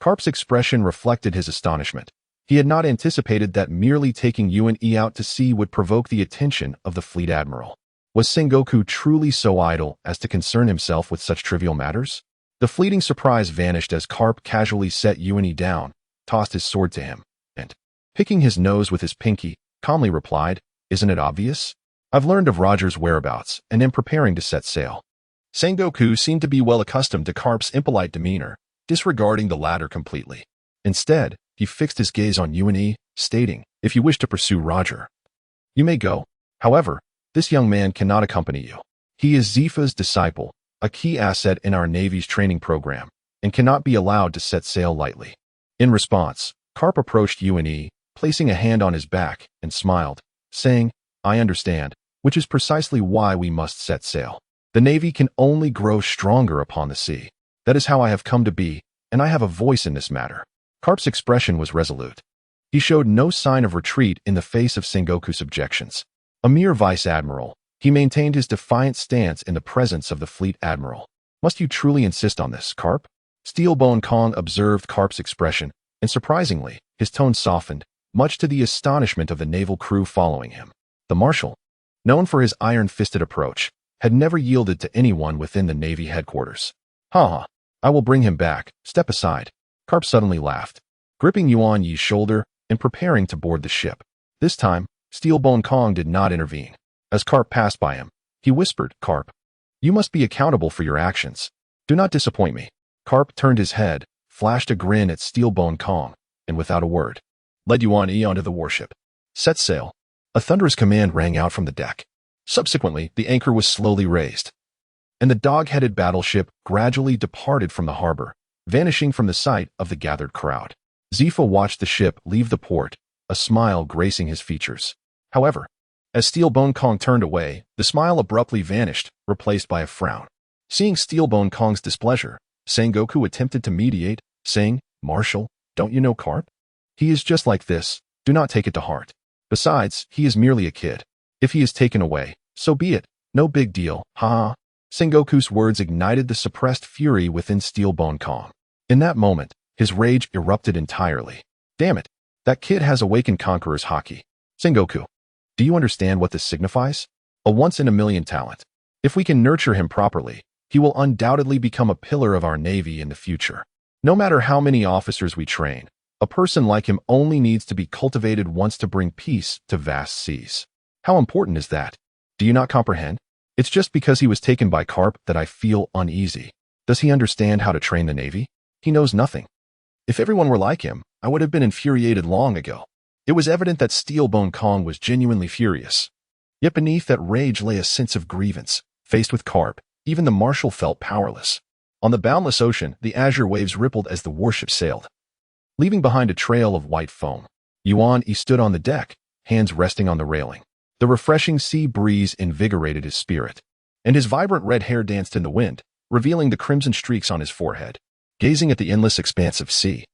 Garp's expression reflected his astonishment. He had not anticipated that merely taking Yuan out to sea would provoke the attention of the Fleet Admiral. Was Sengoku truly so idle as to concern himself with such trivial matters? The fleeting surprise vanished as Garp casually set Yuan down, tossed his sword to him, and, picking his nose with his pinky, calmly replied, "Isn't it obvious? I've learned of Roger's whereabouts and am preparing to set sail." Sengoku seemed to be well accustomed to Garp's impolite demeanor, disregarding the latter completely. Instead, he fixed his gaze on Yuan, stating, "If you wish to pursue Roger, you may go. However, this young man cannot accompany you. He is Zephyr's disciple, a key asset in our Navy's training program, and cannot be allowed to set sail lightly." In response, Garp approached Yuan, placing a hand on his back, and smiled, saying, "I understand, which is precisely why we must set sail. The Navy can only grow stronger upon the sea. That is how I have come to be, and I have a voice in this matter." Garp's expression was resolute. He showed no sign of retreat in the face of Sengoku's objections. A mere vice admiral, he maintained his defiant stance in the presence of the Fleet Admiral. "Must you truly insist on this, Garp?" Steelbone Kong observed Garp's expression, and surprisingly, his tone softened, much to the astonishment of the naval crew following him. The Marshal, known for his iron-fisted approach, had never yielded to anyone within the Navy headquarters. I will bring him back. Step aside." Garp suddenly laughed, gripping Yuan Yi's shoulder and preparing to board the ship. This time, Steelbone Kong did not intervene. As Garp passed by him, he whispered, "Garp, you must be accountable for your actions. Do not disappoint me." Garp turned his head, flashed a grin at Steelbone Kong, and without a word, led Yuan onto the warship. "Set sail." A thunderous command rang out from the deck. Subsequently, the anchor was slowly raised, and the dog-headed battleship gradually departed from the harbor, vanishing from the sight of the gathered crowd. Zephyr watched the ship leave the port, a smile gracing his features. However, as Steelbone Kong turned away, the smile abruptly vanished, replaced by a frown. Seeing Steelbone Kong's displeasure, Sengoku attempted to mediate, saying, "Marshal, don't you know Garp? He is just like this. Do not take it to heart. Besides, he is merely a kid. If he is taken away, so be it. No big deal, Sengoku's words ignited the suppressed fury within Steelbone Kong. In that moment, his rage erupted entirely. "Damn it! That kid has awakened conqueror's haki. Sengoku. Do you understand what this signifies? A once-in-a-million talent. If we can nurture him properly, he will undoubtedly become a pillar of our Navy in the future. No matter how many officers we train, a person like him only needs to be cultivated once to bring peace to vast seas. How important is that? Do you not comprehend? It's just because he was taken by Carp that I feel uneasy. Does he understand how to train the Navy? He knows nothing. If everyone were like him, I would have been infuriated long ago. It was evident that Steelbone Kong was genuinely furious. Yet beneath that rage lay a sense of grievance. Faced with Carp, even the Marshal felt powerless. On the boundless ocean, the azure waves rippled as the warship sailed, leaving behind a trail of white foam. Yuan-Yi stood on the deck, hands resting on the railing. The refreshing sea breeze invigorated his spirit, and his vibrant red hair danced in the wind, revealing the crimson streaks on his forehead. Gazing at the endless expanse of sea,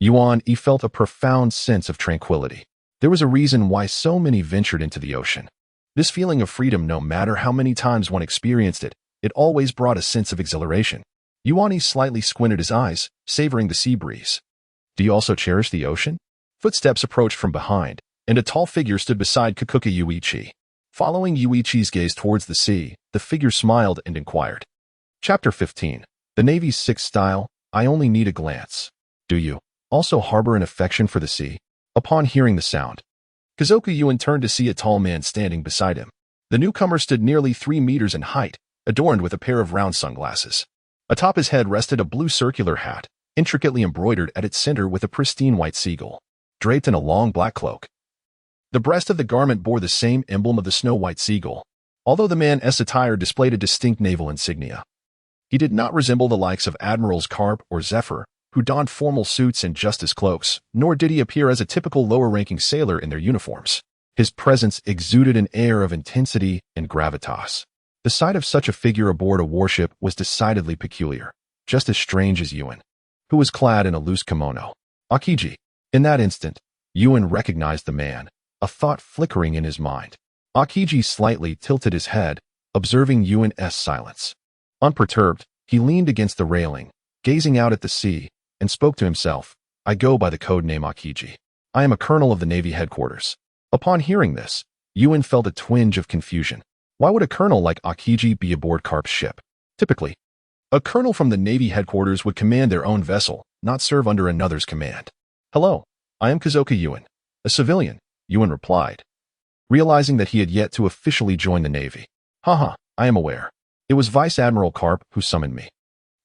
Yuan-Yi felt a profound sense of tranquility. There was a reason why so many ventured into the ocean. This feeling of freedom, no matter how many times one experienced it, it always brought a sense of exhilaration. Yuan-Yi slightly squinted his eyes, savoring the sea breeze. Do you also cherish the ocean? Footsteps approached from behind, and a tall figure stood beside Kikuka Yuichi. Following Yuichi's gaze towards the sea, the figure smiled and inquired. Chapter 15. The Navy's Sixth Style. I only need a glance. Do you also harbor an affection for the sea? Upon hearing the sound, Kazoku Yuan turned to see a tall man standing beside him. The newcomer stood nearly 3 meters in height, adorned with a pair of round sunglasses. Atop his head rested a blue circular hat, intricately embroidered at its center with a pristine white seagull, draped in a long black cloak. The breast of the garment bore the same emblem of the snow-white seagull, although the man's attire displayed a distinct naval insignia. He did not resemble the likes of Admirals Carp or Zephyr, who donned formal suits and justice cloaks, nor did he appear as a typical lower-ranking sailor in their uniforms. His presence exuded an air of intensity and gravitas. The sight of such a figure aboard a warship was decidedly peculiar, just as strange as Yuan, who was clad in a loose kimono. Akiji. In that instant, Yuan recognized the man, a thought flickering in his mind. Akiji slightly tilted his head, observing Yuan's silence. Unperturbed, he leaned against the railing, gazing out at the sea, and spoke to himself. I go by the code name Akiji. I am a colonel of the Navy headquarters. Upon hearing this, Yuan felt a twinge of confusion. Why would a colonel like Akiji be aboard Carp's ship? Typically, a colonel from the Navy headquarters would command their own vessel, not serve under another's command. Hello, I am Kazoku Yuan, a civilian, Yuan replied, realizing that he had yet to officially join the Navy. Haha, I am aware. It was Vice Admiral Carp who summoned me.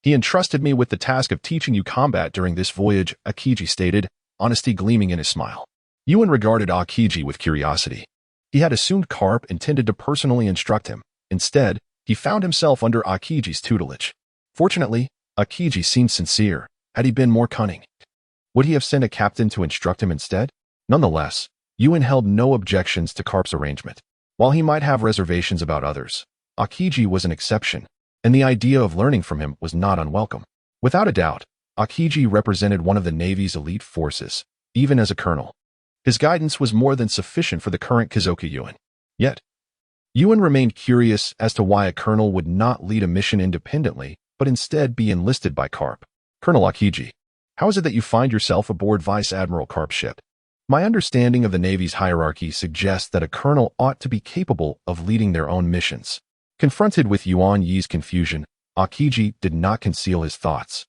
He entrusted me with the task of teaching you combat during this voyage, Akiji stated, honesty gleaming in his smile. Yuan regarded Akiji with curiosity. He had assumed Carp intended to personally instruct him. Instead, he found himself under Akiji's tutelage. Fortunately, Akiji seemed sincere. Had he been more cunning, would he have sent a captain to instruct him instead? Nonetheless, Yuan held no objections to Carp's arrangement. While he might have reservations about others, Akiji was an exception, and the idea of learning from him was not unwelcome. Without a doubt, Akiji represented one of the Navy's elite forces, even as a colonel. His guidance was more than sufficient for the current Kazoku Yuan. Yet, Yuan remained curious as to why a colonel would not lead a mission independently, but instead be enlisted by Carp. Colonel Akiji, how is it that you find yourself aboard Vice Admiral Carp's ship? My understanding of the Navy's hierarchy suggests that a colonel ought to be capable of leading their own missions. Confronted with Yuan-Yi's confusion, Akiji did not conceal his thoughts.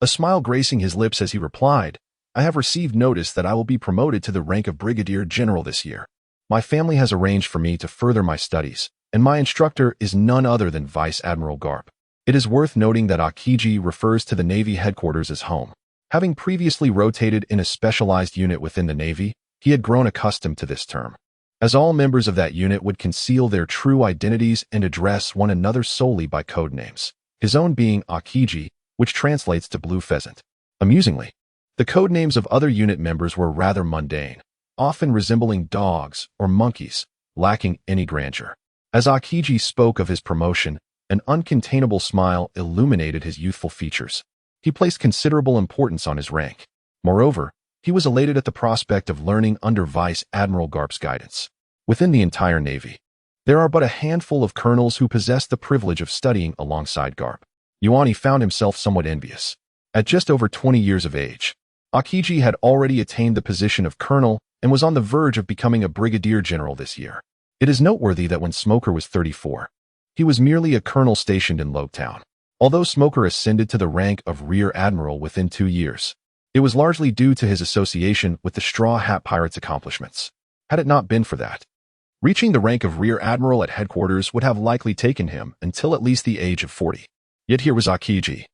A smile gracing his lips as he replied, I have received notice that I will be promoted to the rank of Brigadier General this year. My family has arranged for me to further my studies, and my instructor is none other than Vice Admiral Garp. It is worth noting that Akiji refers to the Navy headquarters as home. Having previously rotated in a specialized unit within the Navy, he had grown accustomed to this term, as all members of that unit would conceal their true identities and address one another solely by code names, his own being Akiji, which translates to blue pheasant. Amusingly, the code names of other unit members were rather mundane, often resembling dogs or monkeys, lacking any grandeur. As Akiji spoke of his promotion, an uncontainable smile illuminated his youthful features. He placed considerable importance on his rank. Moreover, he was elated at the prospect of learning under Vice Admiral Garp's guidance. Within the entire Navy, there are but a handful of colonels who possess the privilege of studying alongside Garp. Yuan-Yi found himself somewhat envious. At just over 20 years of age, Akiji had already attained the position of colonel and was on the verge of becoming a brigadier general this year. It is noteworthy that when Smoker was 34, he was merely a colonel stationed in Lobetown. Although Smoker ascended to the rank of rear admiral within 2 years, it was largely due to his association with the Straw Hat Pirates' accomplishments. Had it not been for that, reaching the rank of rear admiral at headquarters would have likely taken him until at least the age of 40. Yet here was Akiji,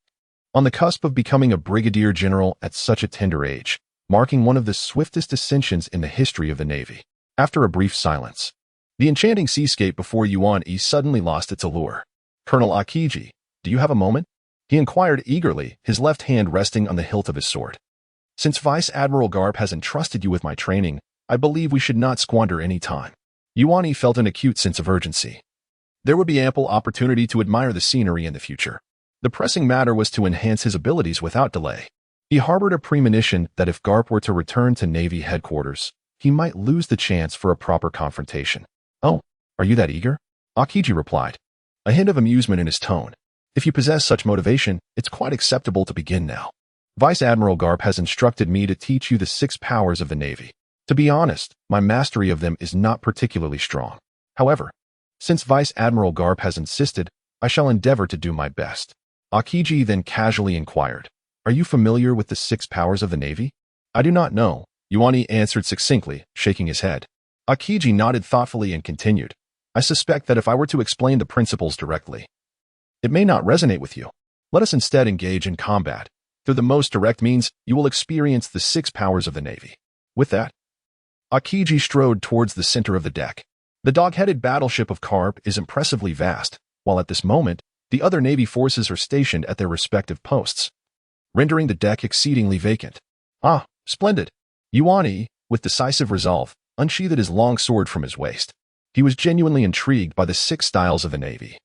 on the cusp of becoming a brigadier general at such a tender age, marking one of the swiftest ascensions in the history of the Navy. After a brief silence, the enchanting seascape before Yuan-e suddenly lost its allure. "Colonel Akiji, do you have a moment?" he inquired eagerly, his left hand resting on the hilt of his sword. "Since Vice Admiral Garp has entrusted you with my training, I believe we should not squander any time." Yuan-e felt an acute sense of urgency. There would be ample opportunity to admire the scenery in the future. The pressing matter was to enhance his abilities without delay. He harbored a premonition that if Garp were to return to Navy headquarters, he might lose the chance for a proper confrontation. "Oh, are you that eager?" Akiji replied, a hint of amusement in his tone. "If you possess such motivation, it's quite acceptable to begin now. Vice Admiral Garp has instructed me to teach you the 6 powers of the Navy. To be honest, my mastery of them is not particularly strong. However, since Vice Admiral Garp has insisted, I shall endeavor to do my best." Akiji then casually inquired, "Are you familiar with the 6 powers of the Navy?" "I do not know," Yuan-e answered succinctly, shaking his head. Akiji nodded thoughtfully and continued, "I suspect that if I were to explain the principles directly, it may not resonate with you. Let us instead engage in combat. Through the most direct means, you will experience the 6 powers of the Navy." With that, Akiji strode towards the center of the deck. The dog-headed battleship of Garp is impressively vast, while at this moment, the other Navy forces are stationed at their respective posts, rendering the deck exceedingly vacant. "Ah, splendid." Yuan-e, with decisive resolve, unsheathed his long sword from his waist. He was genuinely intrigued by the 6 styles of the Navy.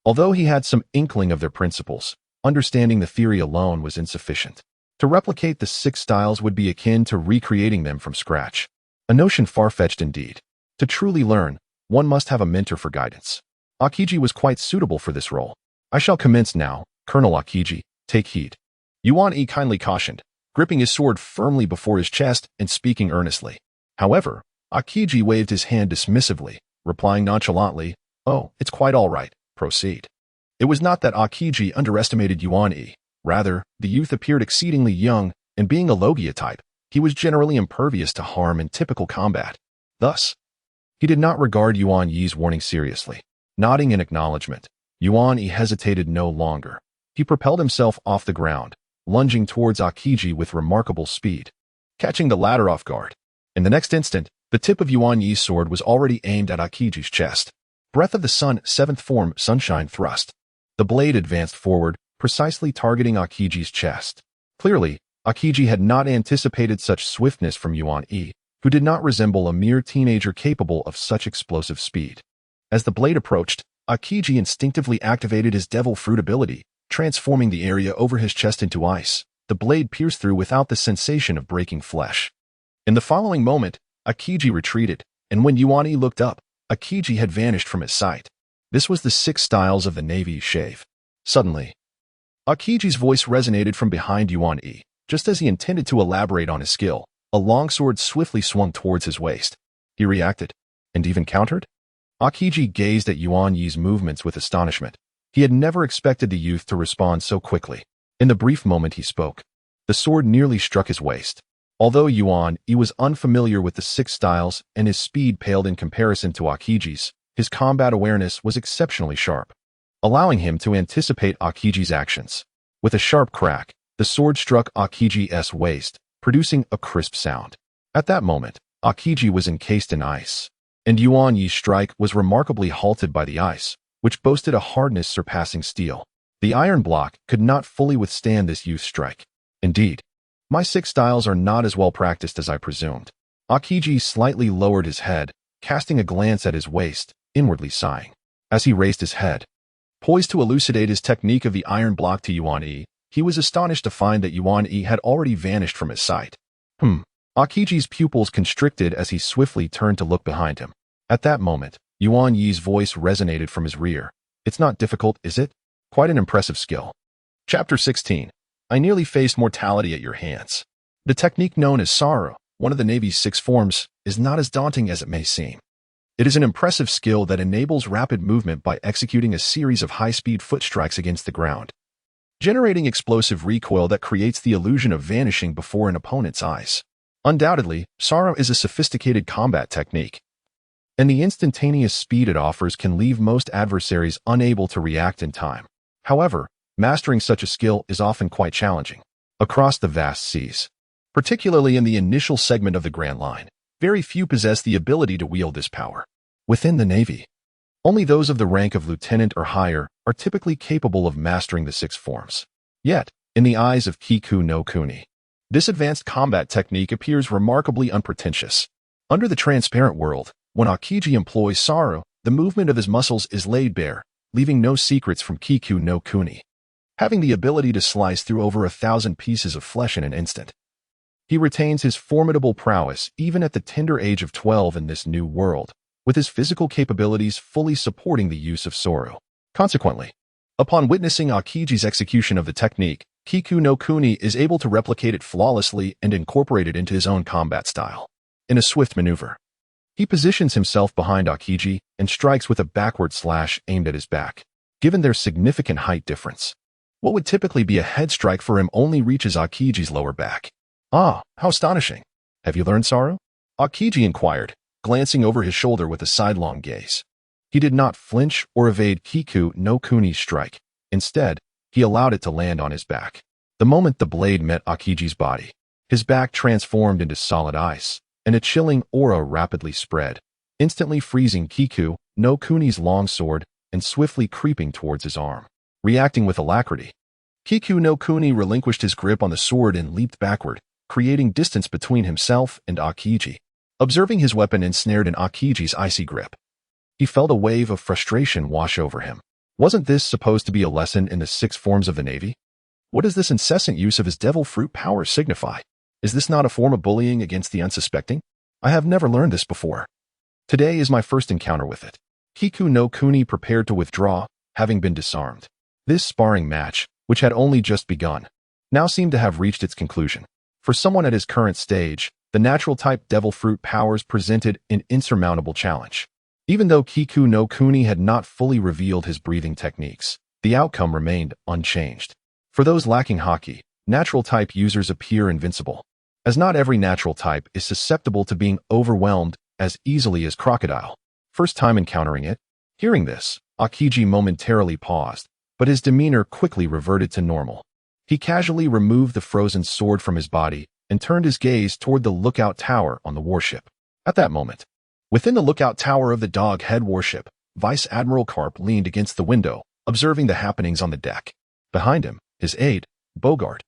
Although he had some inkling of their principles, understanding the theory alone was insufficient. To replicate the 6 styles would be akin to recreating them from scratch. A notion far-fetched indeed. To truly learn, one must have a mentor for guidance. Akiji was quite suitable for this role. "I shall commence now, Colonel Akiji, take heed," Yuan-e kindly cautioned, gripping his sword firmly before his chest and speaking earnestly. However, Akiji waved his hand dismissively, replying nonchalantly, "Oh, it's quite all right, proceed." It was not that Akiji underestimated Yuan-e. Rather, the youth appeared exceedingly young, and being a Logia type, he was generally impervious to harm in typical combat. Thus, he did not regard Yuan-e's warning seriously. Nodding in acknowledgement, Yuan-e hesitated no longer. He propelled himself off the ground, lunging towards Akiji with remarkable speed, catching the latter off guard. In the next instant, the tip of Yuan-e's sword was already aimed at Akiji's chest. Breath of the Sun, 7th form, Sunshine Thrust. The blade advanced forward, precisely targeting Akiji's chest. Clearly, Akiji had not anticipated such swiftness from Yuan-e, who did not resemble a mere teenager capable of such explosive speed. As the blade approached, Akiji instinctively activated his Devil Fruit ability, transforming the area over his chest into ice. The blade pierced through without the sensation of breaking flesh. In the following moment, Akiji retreated, and when Yuan-e looked up, Akiji had vanished from his sight. This was the 6 styles of the Navy shave. Suddenly, Akiji's voice resonated from behind Yuan-e. Just as he intended to elaborate on his skill, a longsword swiftly swung towards his waist. He reacted, and even countered? Akiji gazed at Yuan-e's movements with astonishment. He had never expected the youth to respond so quickly. In the brief moment he spoke, the sword nearly struck his waist. Although Yuan-e was unfamiliar with the 6 styles and his speed paled in comparison to Akiji's, his combat awareness was exceptionally sharp, allowing him to anticipate Akiji's actions. With a sharp crack, the sword struck Akiji's waist, producing a crisp sound. At that moment, Akiji was encased in ice, and Yuan-e's strike was remarkably halted by the ice, which boasted a hardness surpassing steel. The iron block could not fully withstand this youth's strike. Indeed, my 6 styles are not as well practiced as I presumed. Akiji slightly lowered his head, casting a glance at his waist, inwardly sighing. As he raised his head, poised to elucidate his technique of the iron block to Yuan-e, he was astonished to find that Yuan-e had already vanished from his sight. Akiji's pupils constricted as he swiftly turned to look behind him. At that moment, Yuan-e's voice resonated from his rear. "It's not difficult, is it? Quite an impressive skill." Chapter 16. I nearly faced mortality at your hands. The technique known as Saro, one of the Navy's 6 forms, is not as daunting as it may seem. It is an impressive skill that enables rapid movement by executing a series of high-speed foot strikes against the ground, generating explosive recoil that creates the illusion of vanishing before an opponent's eyes. Undoubtedly, Saro is a sophisticated combat technique, and the instantaneous speed it offers can leave most adversaries unable to react in time. However, mastering such a skill is often quite challenging. Across the vast seas, particularly in the initial segment of the Grand Line, very few possess the ability to wield this power. Within the Navy, only those of the rank of lieutenant or higher are typically capable of mastering the 6 forms. Yet, in the eyes of Kiku no Kuni, this advanced combat technique appears remarkably unpretentious. Under the transparent world, when Akiji employs Saro, the movement of his muscles is laid bare, leaving no secrets from Kiku no Kuni, having the ability to slice through over 1,000 pieces of flesh in an instant. He retains his formidable prowess even at the tender age of 12 in this new world, with his physical capabilities fully supporting the use of Soro. Consequently, upon witnessing Akiji's execution of the technique, Kiku no Kuni is able to replicate it flawlessly and incorporate it into his own combat style. In a swift maneuver, he positions himself behind Akiji and strikes with a backward slash aimed at his back. Given their significant height difference, what would typically be a head strike for him only reaches Akiji's lower back. Ah, how astonishing. Have you learned Saro? Akiji inquired, glancing over his shoulder with a sidelong gaze. He did not flinch or evade Kiku no Kuni's strike. Instead, he allowed it to land on his back. The moment the blade met Akiji's body, his back transformed into solid ice, and a chilling aura rapidly spread, instantly freezing Kiku no Kuni's longsword and swiftly creeping towards his arm. Reacting with alacrity, Kiku no Kuni relinquished his grip on the sword and leaped backward, creating distance between himself and Akiji. Observing his weapon ensnared in Akiji's icy grip, he felt a wave of frustration wash over him. Wasn't this supposed to be a lesson in the 6 forms of the Navy? What does this incessant use of his devil fruit power signify? Is this not a form of bullying against the unsuspecting? I have never learned this before. Today is my first encounter with it. Kiku no Kuni prepared to withdraw, having been disarmed. This sparring match, which had only just begun, now seemed to have reached its conclusion. For someone at his current stage, the natural-type devil fruit powers presented an insurmountable challenge. Even though Kiku no Kuni had not fully revealed his breathing techniques, the outcome remained unchanged. For those lacking haki, natural-type users appear invincible, as not every natural type is susceptible to being overwhelmed as easily as crocodile. First time encountering it, hearing this, Akiji momentarily paused, but his demeanor quickly reverted to normal. He casually removed the frozen sword from his body and turned his gaze toward the lookout tower on the warship. At that moment, within the lookout tower of the Doghead warship, Vice Admiral Karp leaned against the window, observing the happenings on the deck. Behind him, his aide, Bogart,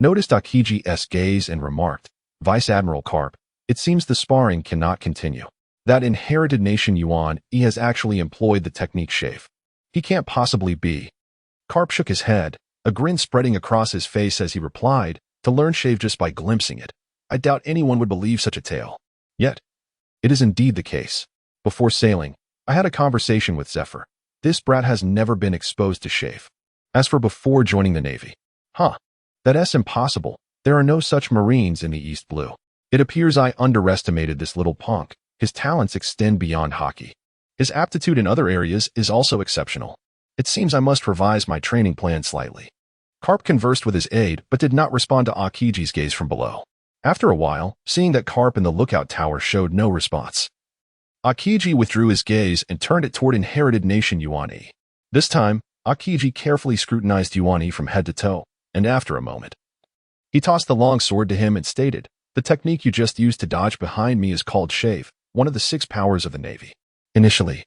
noticed Akiji's gaze and remarked, "Vice Admiral Karp, it seems the sparring cannot continue. That inherited nation Yuan, he has actually employed the technique shave. He can't possibly be." Karp shook his head, a grin spreading across his face as he replied, "To learn shave just by glimpsing it. I doubt anyone would believe such a tale. Yet, it is indeed the case. Before sailing, I had a conversation with Zephyr. This brat has never been exposed to shave. As for before joining the Navy, that's impossible. There are no such Marines in the East Blue. It appears I underestimated this little punk. His talents extend beyond hockey. His aptitude in other areas is also exceptional. It seems I must revise my training plan slightly." Karp conversed with his aide, but did not respond to Akiji's gaze from below. After a while, seeing that Karp in the lookout tower showed no response, Akiji withdrew his gaze and turned it toward inherited nation Yuani. This time, Akiji carefully scrutinized Yuani from head to toe, and after a moment, he tossed the long sword to him and stated, "The technique you just used to dodge behind me is called shave, one of the 6 powers of the Navy. Initially,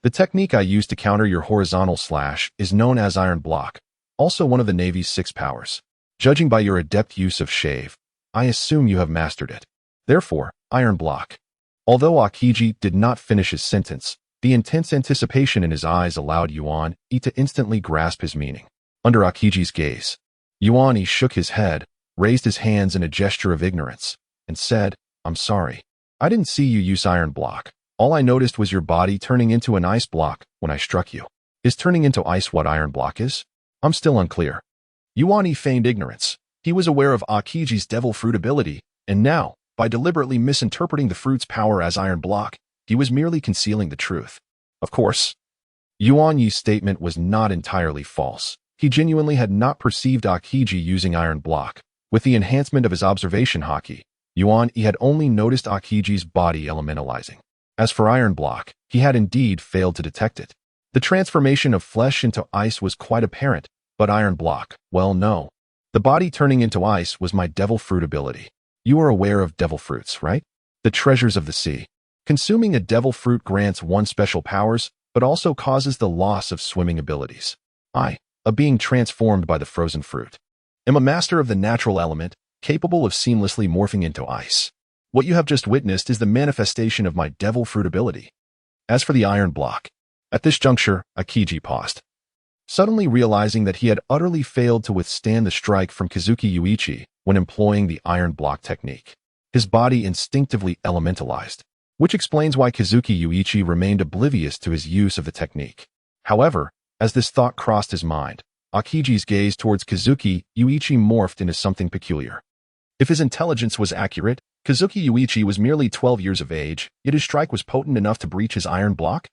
the technique I used to counter your horizontal slash is known as iron block, also one of the Navy's 6 powers. Judging by your adept use of shave, I assume you have mastered it. Therefore, iron block." Although Akiji did not finish his sentence, the intense anticipation in his eyes allowed Yuan to instantly grasp his meaning. Under Akiji's gaze, Yuan shook his head, raised his hands in a gesture of ignorance, and said, "I'm sorry. I didn't see you use iron block. All I noticed was your body turning into an ice block when I struck you. Is turning into ice what iron block is? I'm still unclear." Yuan feigned ignorance, He was aware of Akiji's devil fruit ability, and now, by deliberately misinterpreting the fruit's power as iron block, he was merely concealing the truth. Of course, Yuan Yi's statement was not entirely false. He genuinely had not perceived Akiji using iron block. With the enhancement of his observation haki, Yuan Yi had only noticed Akiji's body elementalizing. As for iron block, he had indeed failed to detect it. The transformation of flesh into ice was quite apparent, but iron block, well, no. The body turning into ice was my devil fruit ability. You are aware of devil fruits, right? The treasures of the sea. Consuming a devil fruit grants one special powers, but also causes the loss of swimming abilities. I, a being transformed by the frozen fruit, am a master of the natural element, capable of seamlessly morphing into ice. What you have just witnessed is the manifestation of my devil fruit ability. As for the iron block, at this juncture, Akiji paused, suddenly realizing that he had utterly failed to withstand the strike from Kazuki Yuichi when employing the iron block technique. His body instinctively elementalized, which explains why Kazuki Yuichi remained oblivious to his use of the technique. However, as this thought crossed his mind, Akiji's gaze towards Kazuki Yuichi morphed into something peculiar. If his intelligence was accurate, Kazuki Yuichi was merely 12 years of age, yet his strike was potent enough to breach his iron block?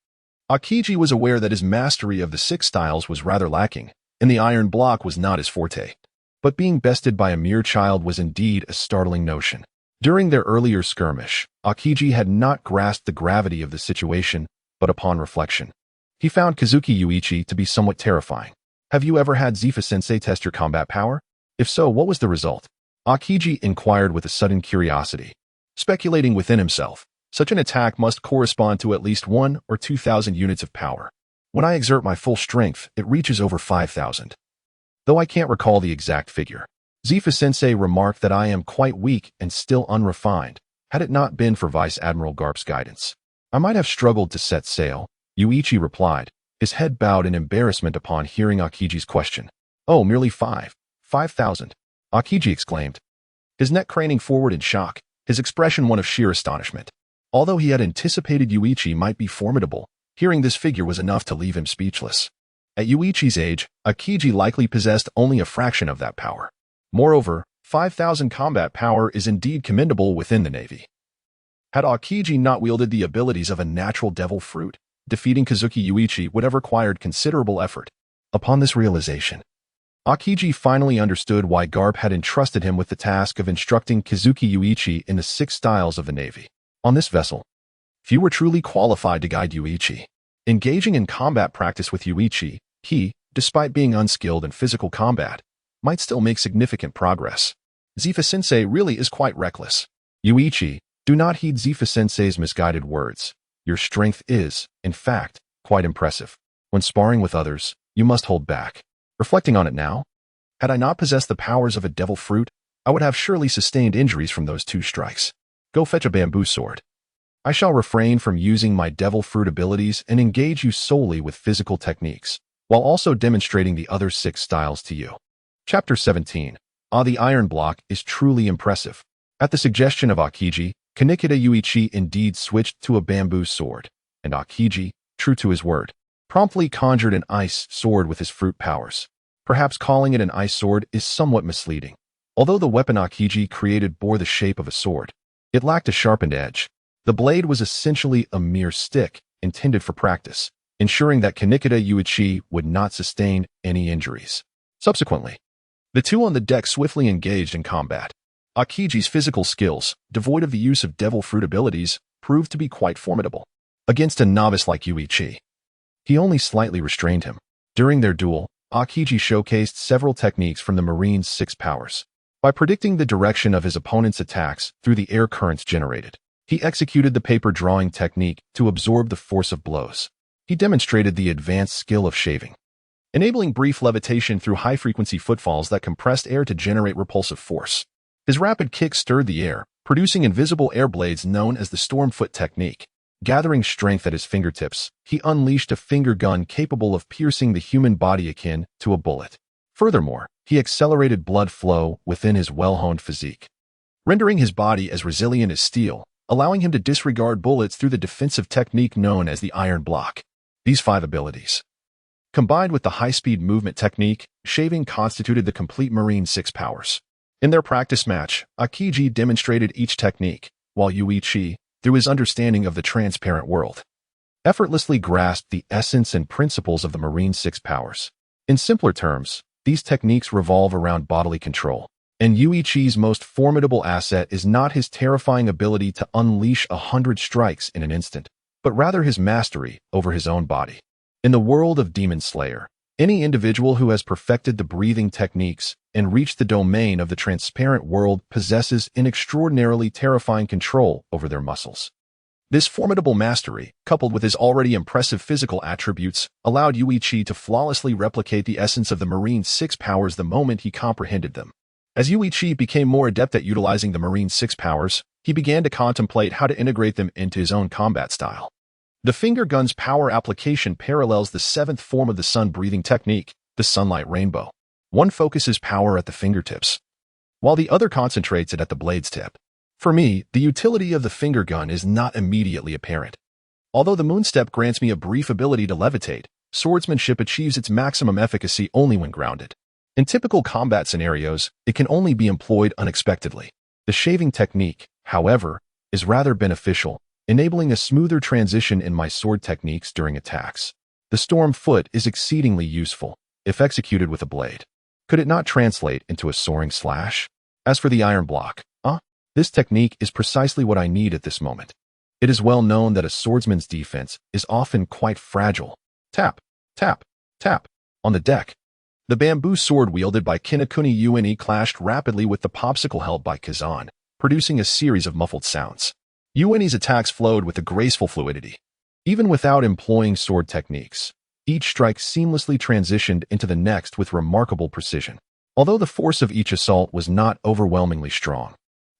Akiji was aware that his mastery of the 6 styles was rather lacking, and the iron block was not his forte. But being bested by a mere child was indeed a startling notion. During their earlier skirmish, Akiji had not grasped the gravity of the situation, but upon reflection, he found Kazuki Yuichi to be somewhat terrifying. Have you ever had Zephyr-sensei test your combat power? If so, what was the result? Akiji inquired with a sudden curiosity. Speculating within himself, such an attack must correspond to at least 1 or 2,000 units of power. When I exert my full strength, it reaches over 5,000. Though I can't recall the exact figure. Zephyr-sensei remarked that I am quite weak and still unrefined. Had it not been for Vice Admiral Garp's guidance, I might have struggled to set sail, Yuichi replied, his head bowed in embarrassment upon hearing Akiji's question. Oh, merely 5,000. Akiji exclaimed, his neck craning forward in shock, his expression one of sheer astonishment. Although he had anticipated Yuichi might be formidable, hearing this figure was enough to leave him speechless. At Yuichi's age, Akiji likely possessed only a fraction of that power. Moreover, 5,000 combat power is indeed commendable within the Navy. Had Akiji not wielded the abilities of a natural devil fruit, defeating Kazuki Yuichi would have required considerable effort. Upon this realization, Akiji finally understood why Garp had entrusted him with the task of instructing Kazuki Yuichi in the 6 styles of the Navy. On this vessel, few were truly qualified to guide Yuichi. Engaging in combat practice with Yuichi, he, despite being unskilled in physical combat, might still make significant progress. Zephyr-sensei really is quite reckless. Yuichi, do not heed Zephyr-sensei's misguided words. Your strength is, in fact, quite impressive. When sparring with others, you must hold back. Reflecting on it now, had I not possessed the powers of a devil fruit, I would have surely sustained injuries from those 2 strikes. Go fetch a bamboo sword. I shall refrain from using my devil fruit abilities and engage you solely with physical techniques, while also demonstrating the other 6 styles to you. Chapter 17. The iron block is truly impressive. At the suggestion of Akiji, Kanikita Yuichi indeed switched to a bamboo sword, and Akiji, true to his word, promptly conjured an ice sword with his fruit powers. Perhaps calling it an ice sword is somewhat misleading. Although the weapon Akiji created bore the shape of a sword, it lacked a sharpened edge. The blade was essentially a mere stick, intended for practice, ensuring that Kanikita Yuichi would not sustain any injuries. Subsequently, the 2 on the deck swiftly engaged in combat. Akiji's physical skills, devoid of the use of devil fruit abilities, proved to be quite formidable. Against a novice like Yuichi, he only slightly restrained him. During their duel, Akiji showcased several techniques from the Marine's 6 powers. By predicting the direction of his opponent's attacks through the air currents generated, he executed the paper drawing technique to absorb the force of blows. He demonstrated the advanced skill of shaving, enabling brief levitation through high-frequency footfalls that compressed air to generate repulsive force. His rapid kick stirred the air, producing invisible air blades known as the storm foot technique. Gathering strength at his fingertips, he unleashed a finger gun capable of piercing the human body akin to a bullet. Furthermore, he accelerated blood flow within his well-honed physique, rendering his body as resilient as steel, allowing him to disregard bullets through the defensive technique known as the iron block. These 5 abilities, combined with the high-speed movement technique, shaving constituted the complete Marine 6 powers. In their practice match, Akiji demonstrated each technique, while Yuichi, through his understanding of the transparent world, effortlessly grasped the essence and principles of the Marine Six Powers. In simpler terms, these techniques revolve around bodily control, and Yuichi's most formidable asset is not his terrifying ability to unleash 100 strikes in an instant, but rather his mastery over his own body. In the world of Demon Slayer, any individual who has perfected the breathing techniques and reached the domain of the transparent world possesses an extraordinarily terrifying control over their muscles. This formidable mastery, coupled with his already impressive physical attributes, allowed Yuichi to flawlessly replicate the essence of the Marine Six Powers the moment he comprehended them. As Yuichi became more adept at utilizing the Marine Six Powers, he began to contemplate how to integrate them into his own combat style. The finger gun's power application parallels the seventh form of the sun-breathing technique, the sunlight rainbow. One focuses power at the fingertips, while the other concentrates it at the blade's tip. For me, the utility of the finger gun is not immediately apparent. Although the moonstep grants me a brief ability to levitate, swordsmanship achieves its maximum efficacy only when grounded. In typical combat scenarios, it can only be employed unexpectedly. The shaving technique, however, is rather beneficial, enabling a smoother transition in my sword techniques during attacks. The storm foot is exceedingly useful, if executed with a blade. Could it not translate into a soaring slash? As for the iron block, this technique is precisely what I need at this moment. It is well known that a swordsman's defense is often quite fragile. Tap, tap, tap, on the deck. The bamboo sword wielded by Kinokuni Une clashed rapidly with the popsicle held by Kazan, producing a series of muffled sounds. Uene's attacks flowed with a graceful fluidity. Even without employing sword techniques, each strike seamlessly transitioned into the next with remarkable precision. Although the force of each assault was not overwhelmingly strong,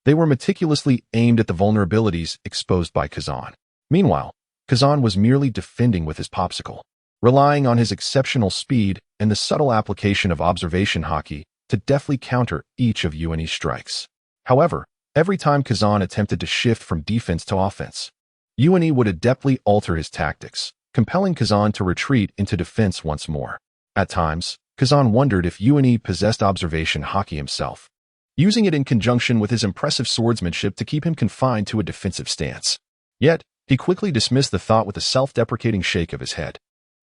they were meticulously aimed at the vulnerabilities exposed by Kazan. Meanwhile, Kazan was merely defending with his popsicle, relying on his exceptional speed and the subtle application of observation haki to deftly counter each of Uene's strikes. However, every time Kazan attempted to shift from defense to offense, Une would adeptly alter his tactics, compelling Kazan to retreat into defense once more. At times, Kazan wondered if Une possessed observation haki himself, using it in conjunction with his impressive swordsmanship to keep him confined to a defensive stance. Yet, he quickly dismissed the thought with a self-deprecating shake of his head.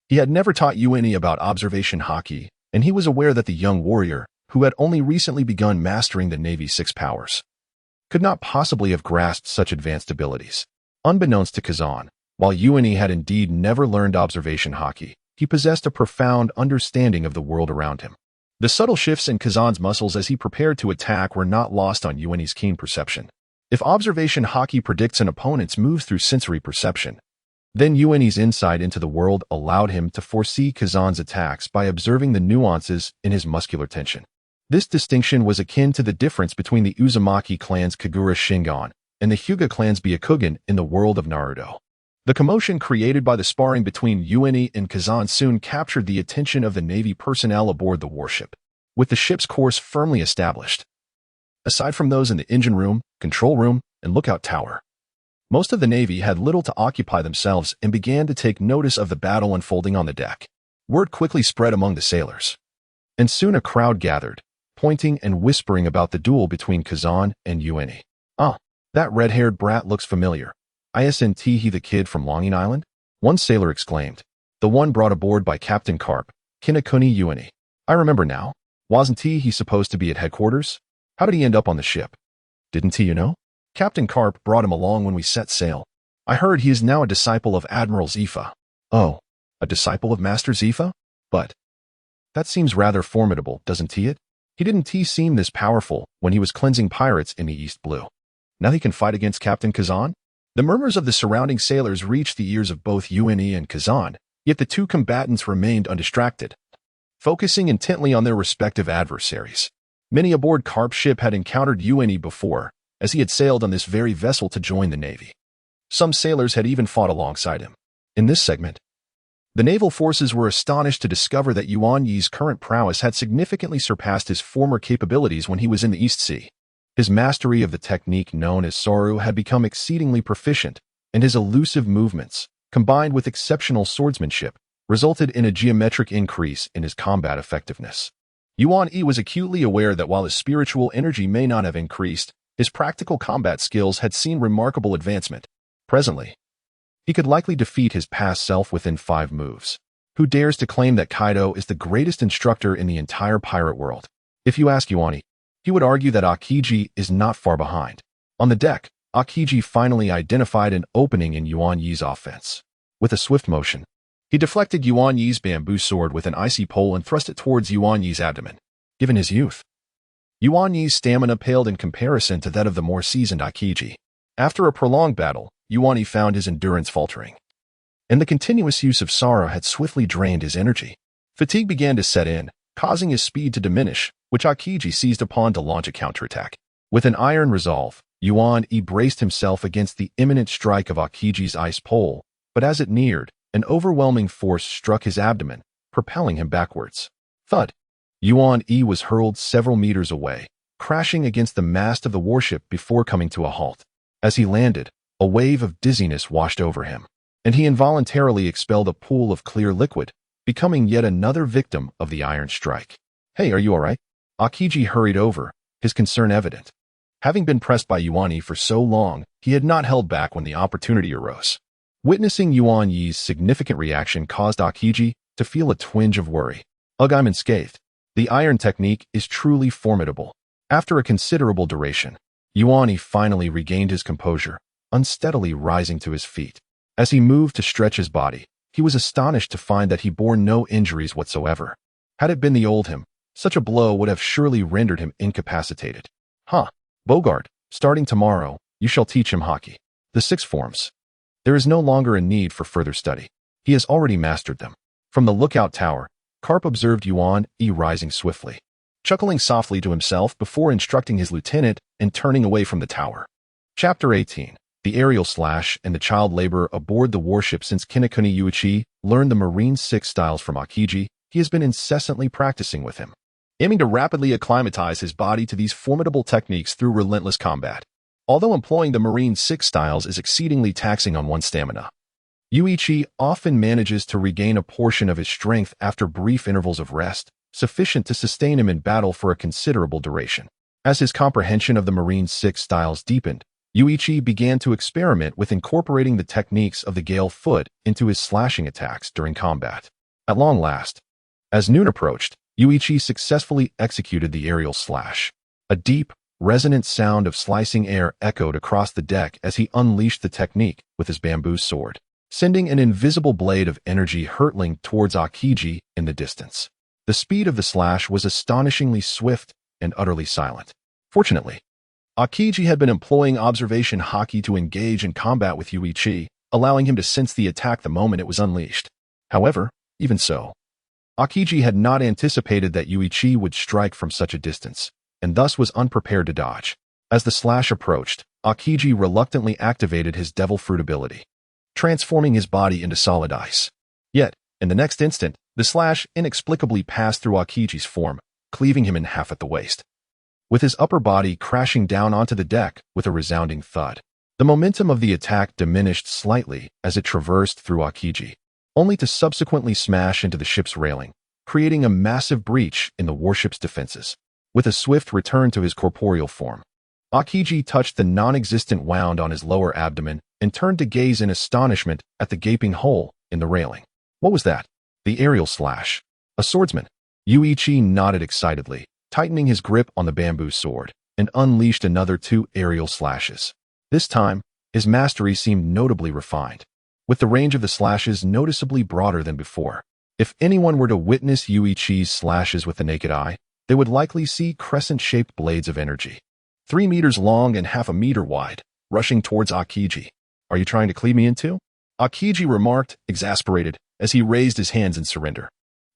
He had never taught Une about observation haki, and he was aware that the young warrior, who had only recently begun mastering the Navy's Six Powers, could not possibly have grasped such advanced abilities. Unbeknownst to Kazan, while Une had indeed never learned observation haki, he possessed a profound understanding of the world around him. The subtle shifts in Kazan's muscles as he prepared to attack were not lost on Uene's keen perception. If observation haki predicts an opponent's moves through sensory perception, then Uene's insight into the world allowed him to foresee Kazan's attacks by observing the nuances in his muscular tension. This distinction was akin to the difference between the Uzumaki clan's Kagura Shingon and the Hyuga clan's Byakugan in the world of Naruto. The commotion created by the sparring between Une and Kazan soon captured the attention of the Navy personnel aboard the warship, with the ship's course firmly established. Aside from those in the engine room, control room, and lookout tower, most of the Navy had little to occupy themselves and began to take notice of the battle unfolding on the deck. Word quickly spread among the sailors, and soon a crowd gathered, pointing and whispering about the duel between Kazan and Une. That red-haired brat looks familiar. Isn't he the kid from Longing Island? One sailor exclaimed. The one brought aboard by Captain Carp, Kinokuni Une. I remember now. Wasn't he supposed to be at headquarters? How did he end up on the ship? Didn't he, Captain Carp brought him along when we set sail. I heard he is now a disciple of Admiral Zephyr. Oh, a disciple of Master Zephyr? But that seems rather formidable, doesn't it? Didn't he seem this powerful when he was cleansing pirates in the East Blue? Now he can fight against Captain Kazan? The murmurs of the surrounding sailors reached the ears of both Une and Kazan, yet the two combatants remained undistracted, focusing intently on their respective adversaries. Many aboard Carp's ship had encountered Une before, as he had sailed on this very vessel to join the Navy. Some sailors had even fought alongside him. In this segment, the naval forces were astonished to discover that Yuan Yi's current prowess had significantly surpassed his former capabilities when he was in the East Sea. His mastery of the technique known as Soru had become exceedingly proficient, and his elusive movements, combined with exceptional swordsmanship, resulted in a geometric increase in his combat effectiveness. Yuan-E was acutely aware that while his spiritual energy may not have increased, his practical combat skills had seen remarkable advancement. Presently, he could likely defeat his past self within 5 moves. Who dares to claim that Kaido is the greatest instructor in the entire pirate world? If you ask Yuan-E, he would argue that Aokiji is not far behind. On the deck, Aokiji finally identified an opening in Yuan-Yi's offense. With a swift motion, he deflected Yuan-Yi's bamboo sword with an icy pole and thrust it towards Yuan-Yi's abdomen. Given his youth, Yuan-Yi's stamina paled in comparison to that of the more seasoned Aokiji. After a prolonged battle, Yuan-Yi found his endurance faltering, and the continuous use of Sara had swiftly drained his energy. Fatigue began to set in, causing his speed to diminish, which Aokiji seized upon to launch a counterattack. With an iron resolve, Yuan-Yi braced himself against the imminent strike of Aokiji's ice pole, but as it neared, an overwhelming force struck his abdomen, propelling him backwards. Thud! Yuan-Yi was hurled several meters away, crashing against the mast of the warship before coming to a halt. As he landed, a wave of dizziness washed over him, and he involuntarily expelled a pool of clear liquid, becoming yet another victim of the iron strike. Hey, are you alright? Aokiji hurried over, his concern evident. Having been pressed by Yuan-Yi for so long, he had not held back when the opportunity arose. Witnessing Yuan-Yi's significant reaction caused Aokiji to feel a twinge of worry. Ugh, I'm unscathed. The iron technique is truly formidable. After a considerable duration, Yuan-Yi finally regained his composure, unsteadily rising to his feet. As he moved to stretch his body, he was astonished to find that he bore no injuries whatsoever. Had it been the old him, such a blow would have surely rendered him incapacitated. Bogart, starting tomorrow, you shall teach him hockey. The 6 forms. There is no longer a need for further study. He has already mastered them. From the lookout tower, Karp observed Yuan-Yi rising swiftly, chuckling softly to himself before instructing his lieutenant and turning away from the tower. Chapter 18. The aerial slash and the child labor aboard the warship. Since Kinokuni Yuichi learned the Marine 6 styles from Aokiji, he has been incessantly practicing with him, aiming to rapidly acclimatize his body to these formidable techniques through relentless combat. Although employing the Marine 6 styles is exceedingly taxing on one's stamina, Yuichi often manages to regain a portion of his strength after brief intervals of rest, sufficient to sustain him in battle for a considerable duration. As his comprehension of the Marine 6 styles deepened, Yuichi began to experiment with incorporating the techniques of the Gale Foot into his slashing attacks during combat. At long last, as noon approached, Yuichi successfully executed the aerial slash. A deep, resonant sound of slicing air echoed across the deck as he unleashed the technique with his bamboo sword, sending an invisible blade of energy hurtling towards Aokiji in the distance. The speed of the slash was astonishingly swift and utterly silent. Fortunately, Aokiji had been employing observation haki to engage in combat with Yuichi, allowing him to sense the attack the moment it was unleashed. However, even so, Aokiji had not anticipated that Yuichi would strike from such a distance, and thus was unprepared to dodge. As the slash approached, Aokiji reluctantly activated his devil fruit ability, transforming his body into solid ice. Yet, in the next instant, the slash inexplicably passed through Aokiji's form, cleaving him in half at the waist, with his upper body crashing down onto the deck with a resounding thud. The momentum of the attack diminished slightly as it traversed through Aokiji, only to subsequently smash into the ship's railing, creating a massive breach in the warship's defenses. With a swift return to his corporeal form, Aokiji touched the non-existent wound on his lower abdomen and turned to gaze in astonishment at the gaping hole in the railing. What was that? The aerial slash. A swordsman. Yuichi nodded excitedly, tightening his grip on the bamboo sword, and unleashed another 2 aerial slashes. This time, his mastery seemed notably refined, with the range of the slashes noticeably broader than before. If anyone were to witness Yuichi's slashes with the naked eye, they would likely see crescent-shaped blades of energy, 3 meters long and half a meter wide, rushing towards Aokiji. Are you trying to cleave me in too? Aokiji remarked, exasperated, as he raised his hands in surrender.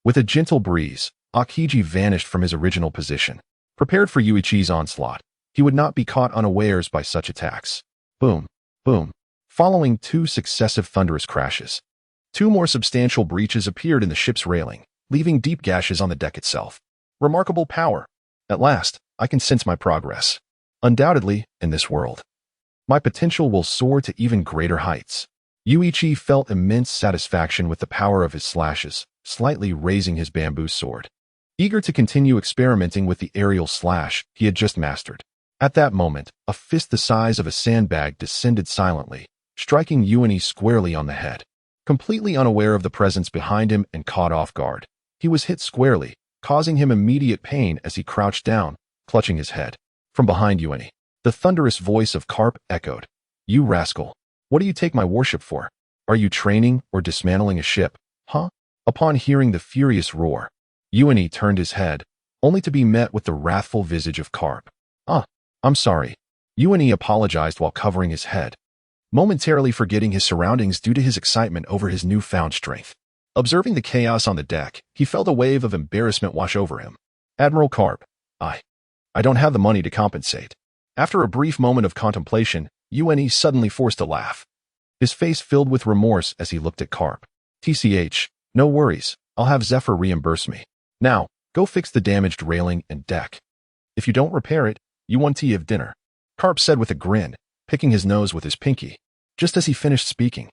With a gentle breeze, Aokiji vanished from his original position. Prepared for Yuichi's onslaught, he would not be caught unawares by such attacks. Boom, boom. Following 2 successive thunderous crashes, 2 more substantial breaches appeared in the ship's railing, leaving deep gashes on the deck itself. Remarkable power. At last, I can sense my progress. Undoubtedly, in this world, my potential will soar to even greater heights. Yuichi felt immense satisfaction with the power of his slashes, slightly raising his bamboo sword. eager to continue experimenting with the aerial slash he had just mastered. At that moment, a fist the size of a sandbag descended silently, striking Yuani squarely on the head. Completely unaware of the presence behind him and caught off guard, he was hit squarely, causing him immediate pain as he crouched down, clutching his head. From behind Yuani, the thunderous voice of Carp echoed. "You rascal! What do you take my warship for? Are you training or dismantling a ship, huh?" Upon hearing the furious roar, Yuani turned his head, only to be met with the wrathful visage of Carp. I'm sorry." Yuani apologized while covering his head, momentarily forgetting his surroundings due to his excitement over his newfound strength. Observing the chaos on the deck, he felt a wave of embarrassment wash over him. "Admiral Carp, I don't have the money to compensate." After a brief moment of contemplation, Yuani suddenly forced a laugh. His face filled with remorse as he looked at Carp. "TCH, no worries, I'll have Zephyr reimburse me. Now, go fix the damaged railing and deck. If you don't repair it, you want tea of dinner," Carp said with a grin, picking his nose with his pinky. Just as he finished speaking,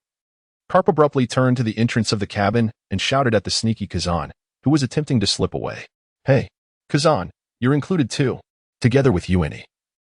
Carp abruptly turned to the entrance of the cabin and shouted at the sneaky Kazan, who was attempting to slip away. "Hey, Kazan, you're included too, together with Yuani.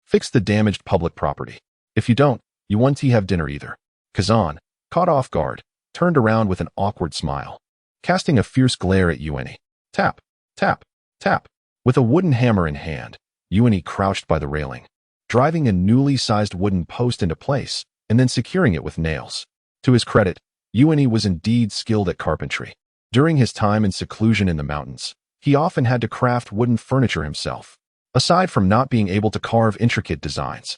Fix the damaged public property. If you don't, you won't have dinner either." Kazan, caught off guard, turned around with an awkward smile, casting a fierce glare at Yuani. Tap, tap, tap. With a wooden hammer in hand, Yuani crouched by the railing, driving a newly sized wooden post into place and then securing it with nails. To his credit, Yuani was indeed skilled at carpentry. During his time in seclusion in the mountains, he often had to craft wooden furniture himself. Aside from not being able to carve intricate designs,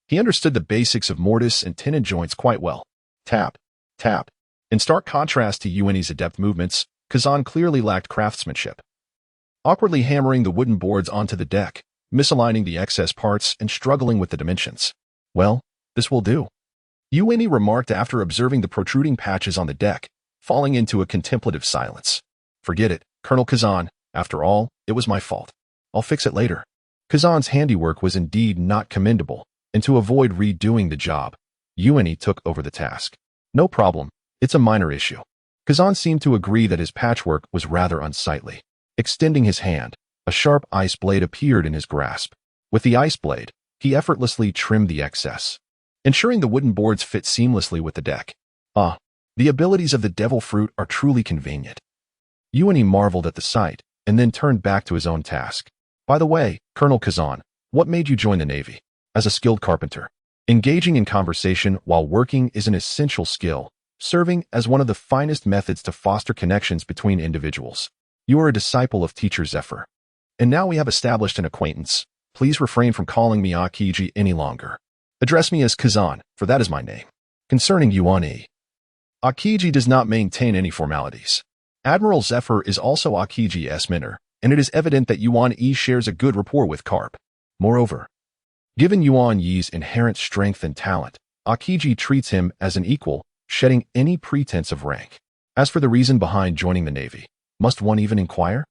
he understood the basics of mortise and tenon joints quite well. Tap, tap. In stark contrast to Yuani's adept movements, Kazan clearly lacked craftsmanship. Awkwardly hammering the wooden boards onto the deck, misaligning the excess parts and struggling with the dimensions. "Well, this will do," Yuani remarked after observing the protruding patches on the deck, falling into a contemplative silence. "Forget it, Colonel Kazan. After all, it was my fault. I'll fix it later." Kazan's handiwork was indeed not commendable, and to avoid redoing the job, Yuani took over the task. "No problem, it's a minor issue." Kazan seemed to agree that his patchwork was rather unsightly. Extending his hand, a sharp ice blade appeared in his grasp. With the ice blade, he effortlessly trimmed the excess, ensuring the wooden boards fit seamlessly with the deck. The abilities of the devil fruit are truly convenient. Yuani marveled at the sight, and then turned back to his own task. "By the way, Colonel Kazan, what made you join the Navy?" As a skilled carpenter, engaging in conversation while working is an essential skill, serving as one of the finest methods to foster connections between individuals. "You are a disciple of Teacher Zephyr. And now we have established an acquaintance. Please refrain from calling me Akiji any longer. Address me as Kazan, for that is my name." Concerning Yuani, Akiji does not maintain any formalities. Admiral Zephyr is also Akiji's mentor, and it is evident that Yuan Yi shares a good rapport with Carp. Moreover, given Yuan Yi's inherent strength and talent, Akiji treats him as an equal, shedding any pretense of rank. As for the reason behind joining the Navy, must one even inquire?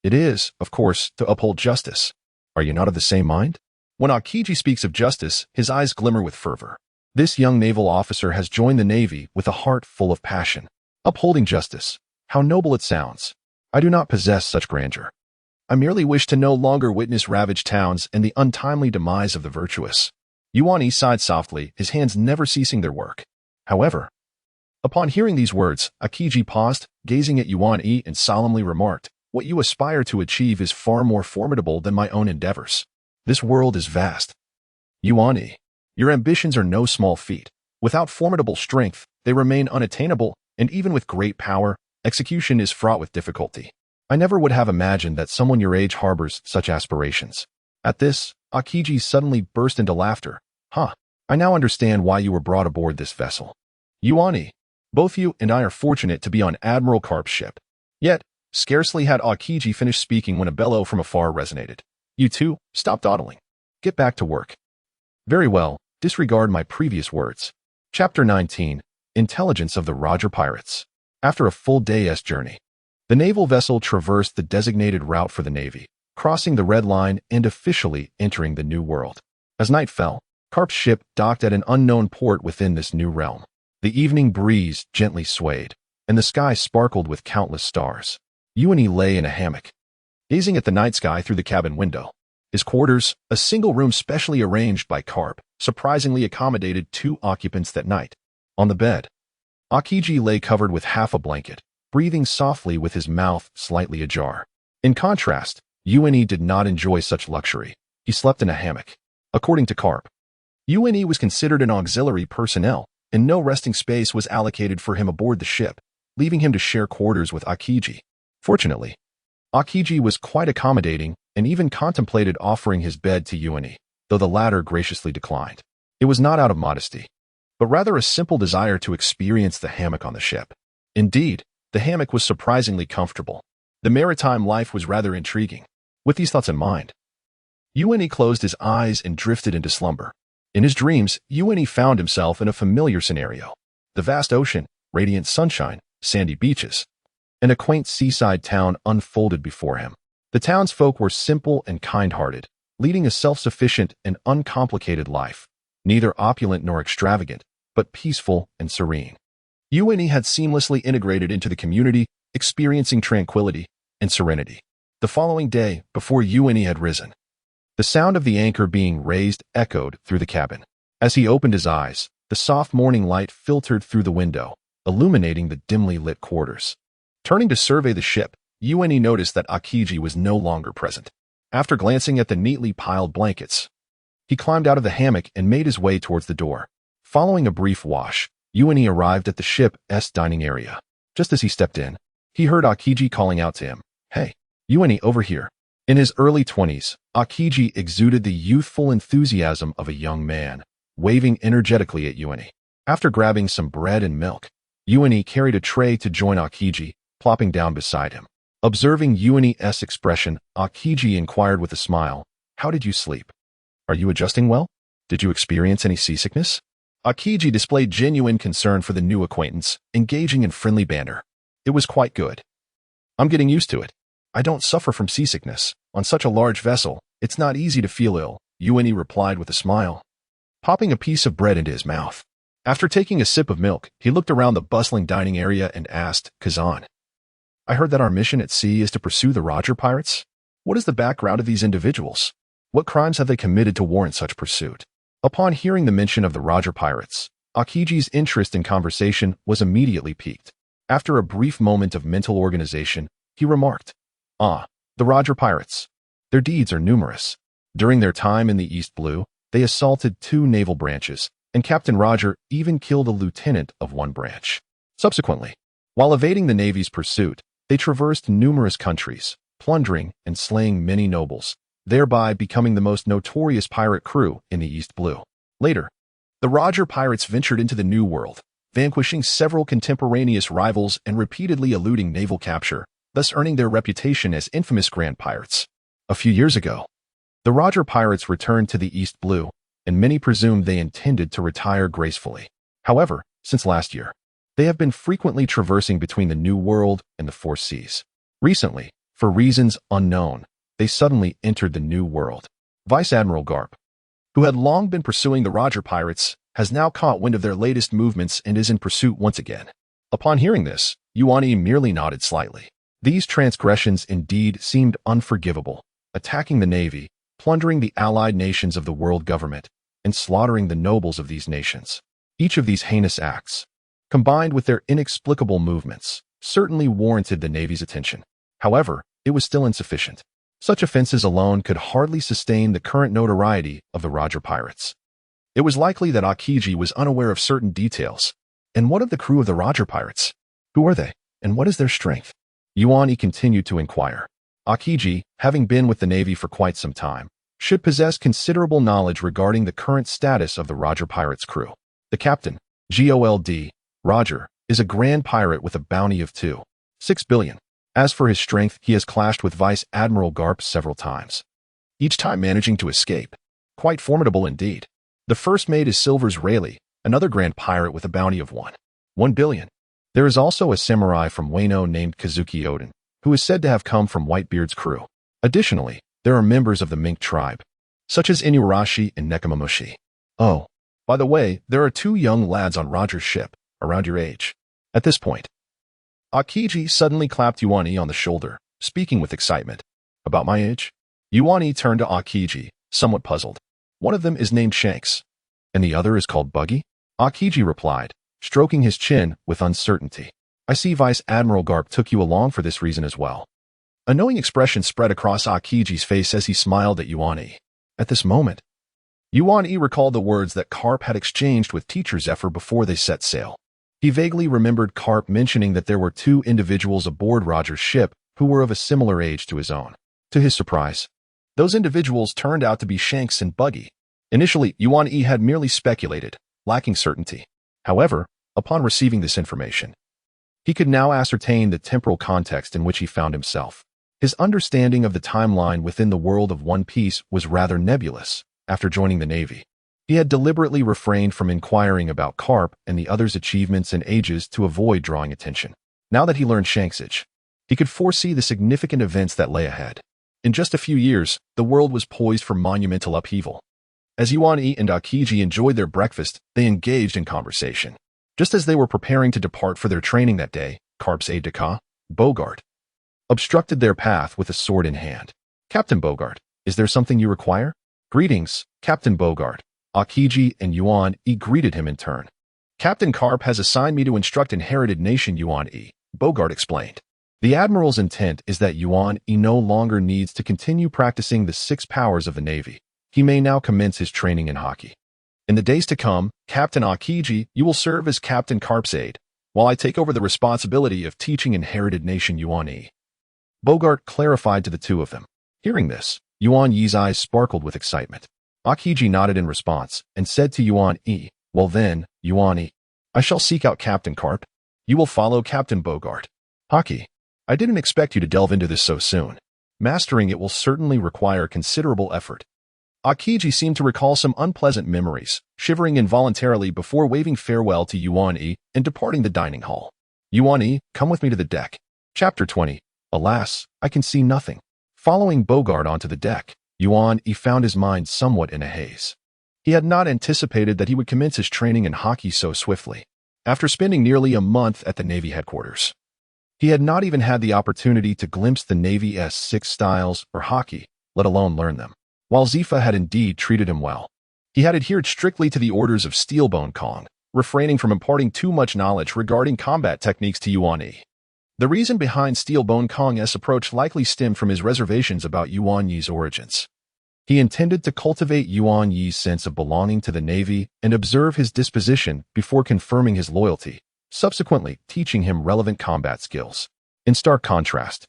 It is, of course, to uphold justice. Are you not of the same mind? When Akiji speaks of justice, his eyes glimmer with fervor. This young naval officer has joined the Navy with a heart full of passion. Upholding justice. How noble it sounds. I do not possess such grandeur. I merely wish to no longer witness ravaged towns and the untimely demise of the virtuous. Yuan Yi sighed softly, his hands never ceasing their work. However, upon hearing these words, Akiji paused, gazing at Yuan Yi, and solemnly remarked, "What you aspire to achieve is far more formidable than my own endeavors. This world is vast. Yuan Yi, your ambitions are no small feat. Without formidable strength, they remain unattainable, and even with great power, execution is fraught with difficulty. I never would have imagined that someone your age harbors such aspirations." At this, Akiji suddenly burst into laughter. I now understand why you were brought aboard this vessel. Yuan Yi, both you and I are fortunate to be on Admiral Carp's ship." Yet, scarcely had Akiji finished speaking when a bellow from afar resonated. "You two, stop dawdling. Get back to work." "Very well, disregard my previous words." Chapter 19, Intelligence of the Roger Pirates. After a full day's journey, the naval vessel traversed the designated route for the Navy, crossing the red line and officially entering the New World. As night fell, Carp's ship docked at an unknown port within this new realm. The evening breeze gently swayed, and the sky sparkled with countless stars. Yuan Yi lay in a hammock, gazing at the night sky through the cabin window. His quarters, a single room specially arranged by Carp, surprisingly accommodated 2 occupants that night. On the bed, Akiji lay covered with half a blanket, breathing softly with his mouth slightly ajar. In contrast, UNE did not enjoy such luxury. He slept in a hammock. According to Carp, UNE was considered an auxiliary personnel, and no resting space was allocated for him aboard the ship, leaving him to share quarters with Akiji. Fortunately, Akiji was quite accommodating and even contemplated offering his bed to UNE, though the latter graciously declined. It was not out of modesty, but rather a simple desire to experience the hammock on the ship. Indeed, the hammock was surprisingly comfortable. The maritime life was rather intriguing. With these thoughts in mind, UNE closed his eyes and drifted into slumber. In his dreams, UNE found himself in a familiar scenario. The vast ocean, radiant sunshine, sandy beaches, and a quaint seaside town unfolded before him. The townsfolk were simple and kind-hearted, leading a self-sufficient and uncomplicated life, neither opulent nor extravagant, but peaceful and serene. UNE had seamlessly integrated into the community, experiencing tranquility and serenity. The following day, before UNE had risen, the sound of the anchor being raised echoed through the cabin. As he opened his eyes, the soft morning light filtered through the window, illuminating the dimly lit quarters. Turning to survey the ship, UNE noticed that Akiji was no longer present. After glancing at the neatly piled blankets, he climbed out of the hammock and made his way towards the door. Following a brief wash, UNE arrived at the ship's dining area. Just as he stepped in, he heard Akiji calling out to him, "Hey, UNE, over here." In his early 20s, Akiji exuded the youthful enthusiasm of a young man, waving energetically at UNE. After grabbing some bread and milk, UNE carried a tray to join Akiji, plopping down beside him. Observing UNE's expression, Akiji inquired with a smile, "How did you sleep? Are you adjusting well? Did you experience any seasickness?" Akiji displayed genuine concern for the new acquaintance, engaging in friendly banter. "It was quite good. I'm getting used to it. I don't suffer from seasickness. On such a large vessel, it's not easy to feel ill," UNE replied with a smile, popping a piece of bread into his mouth. After taking a sip of milk, he looked around the bustling dining area and asked, "Kazan, I heard that our mission at sea is to pursue the Roger pirates. What is the background of these individuals? What crimes have they committed to warrant such pursuit?" Upon hearing the mention of the Roger pirates, Akiji's interest in conversation was immediately piqued. After a brief moment of mental organization, he remarked, "The Roger pirates. Their deeds are numerous. During their time in the East Blue, they assaulted 2 naval branches, and Captain Roger even killed a lieutenant of one branch. Subsequently, while evading the Navy's pursuit, they traversed numerous countries, plundering and slaying many nobles, thereby becoming the most notorious pirate crew in the East Blue. Later, the Roger pirates ventured into the New World, vanquishing several contemporaneous rivals and repeatedly eluding naval capture, thus earning their reputation as infamous grand pirates. A few years ago, the Roger pirates returned to the East Blue, and many presumed they intended to retire gracefully. However, since last year, they have been frequently traversing between the New World and the Four Seas. Recently, for reasons unknown, they suddenly entered the New World. Vice Admiral Garp, who had long been pursuing the Roger pirates, has now caught wind of their latest movements and is in pursuit once again. Upon hearing this, UNE merely nodded slightly. These transgressions indeed seemed unforgivable, attacking the Navy, plundering the allied nations of the world government, and slaughtering the nobles of these nations. Each of these heinous acts, combined with their inexplicable movements, certainly warranted the Navy's attention. However, it was still insufficient. Such offenses alone could hardly sustain the current notoriety of the Roger pirates. It was likely that Akiji was unaware of certain details. And what of the crew of the Roger pirates? Who are they, and what is their strength? UNE continued to inquire. Akiji, having been with the Navy for quite some time, should possess considerable knowledge regarding the current status of the Roger pirates' crew. The captain, GOLD, Roger, is a grand pirate with a bounty of 2.6 billion. As for his strength, he has clashed with Vice Admiral Garp several times, each time managing to escape. Quite formidable indeed. The first mate is Silver's Rayleigh, another grand pirate with a bounty of 1 billion. There is also a samurai from Wano named Kazuki Odin, who is said to have come from Whitebeard's crew. Additionally, there are members of the Mink tribe, such as Inuarashi and Nekomamushi. Oh, by the way, there are 2 young lads on Roger's ship, around your age. At this point, Akiji suddenly clapped UNE on the shoulder, speaking with excitement. About my age? Yuan turned to Akiji, somewhat puzzled. One of them is named Shanks, and the other is called Buggy? Akiji replied, stroking his chin with uncertainty. I see Vice Admiral Garp took you along for this reason as well. A knowing expression spread across Akiji's face as he smiled at Yuan. At this moment, Yuan recalled the words that Garp had exchanged with teacher Zephyr before they set sail. He vaguely remembered Garp mentioning that there were two individuals aboard Roger's ship who were of a similar age to his own. To his surprise, those individuals turned out to be Shanks and Buggy. Initially, Yuan had merely speculated, lacking certainty. However, upon receiving this information, he could now ascertain the temporal context in which he found himself. His understanding of the timeline within the world of One Piece was rather nebulous. After joining the Navy, he had deliberately refrained from inquiring about Garp and the others' achievements and ages to avoid drawing attention. Now that he learned Shanks' age, he could foresee the significant events that lay ahead. In just a few years, the world was poised for monumental upheaval. As Yuan and Akiji enjoyed their breakfast, they engaged in conversation. Just as they were preparing to depart for their training that day, Garp's aide-de-camp, Bogart, obstructed their path with a sword in hand. Captain Bogart, is there something you require? Greetings, Captain Bogart. Akiji and Yuan greeted him in turn. Captain Garp has assigned me to instruct Inherited Nation Yuan, Bogart explained. The Admiral's intent is that Yuan no longer needs to continue practicing the 6 powers of the Navy. He may now commence his training in hockey. In the days to come, Captain Akiji, you will serve as Captain Garp's aide, while I take over the responsibility of teaching Inherited Nation Yuan. Bogart clarified to the two of them. Hearing this, Yuan-Yi's eyes sparkled with excitement. Akiji nodded in response and said to Yuan-Yi, well then, Yuan-Yi, I shall seek out Captain Garp. You will follow Captain Bogart. Hockey. I didn't expect you to delve into this so soon. Mastering it will certainly require considerable effort. Akiji seemed to recall some unpleasant memories, shivering involuntarily before waving farewell to Yuan-Yi and departing the dining hall. Yuan-Yi, come with me to the deck. Chapter 20. Alas, I can see nothing. Following Bogart onto the deck, Yuan-Yi found his mind somewhat in a haze. He had not anticipated that he would commence his training in hockey so swiftly. After spending nearly a month at the Navy headquarters, he had not even had the opportunity to glimpse the Navy's 6 styles or hockey, let alone learn them. While Zephyr had indeed treated him well, he had adhered strictly to the orders of Steelbone Kong, refraining from imparting too much knowledge regarding combat techniques to Yuan-Yi. The reason behind Steelbone Kong's approach likely stemmed from his reservations about Yuan-Yi's origins. He intended to cultivate Yuan-Yi's sense of belonging to the Navy and observe his disposition before confirming his loyalty, subsequently teaching him relevant combat skills. In stark contrast,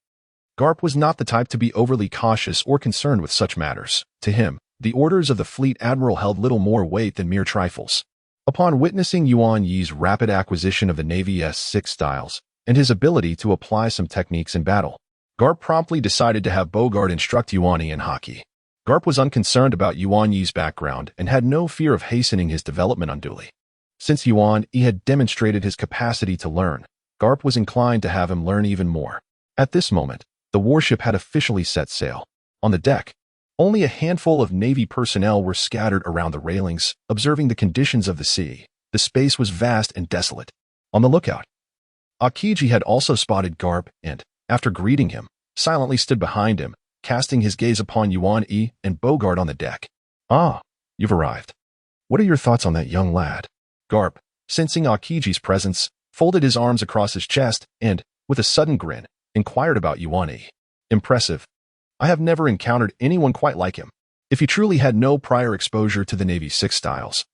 Garp was not the type to be overly cautious or concerned with such matters. To him, the orders of the fleet admiral held little more weight than mere trifles. Upon witnessing Yuan-Yi's rapid acquisition of the Navy's 6 styles, and his ability to apply some techniques in battle, Garp promptly decided to have Bogart instruct Yuan-Yi in hockey. Garp was unconcerned about Yuan-Yi's background and had no fear of hastening his development unduly. Since Yuan-Yi had demonstrated his capacity to learn, Garp was inclined to have him learn even more. At this moment, the warship had officially set sail. On the deck, only a handful of Navy personnel were scattered around the railings, observing the conditions of the sea. The space was vast and desolate. On the lookout, Akiji had also spotted Garp and, after greeting him, silently stood behind him, casting his gaze upon Yuan-Yi and Bogart on the deck. Ah, you've arrived. What are your thoughts on that young lad? Garp, sensing Akiji's presence, folded his arms across his chest and, with a sudden grin, inquired about Yuan-Yi. Impressive. I have never encountered anyone quite like him. If he truly had no prior exposure to the Navy's 6 styles,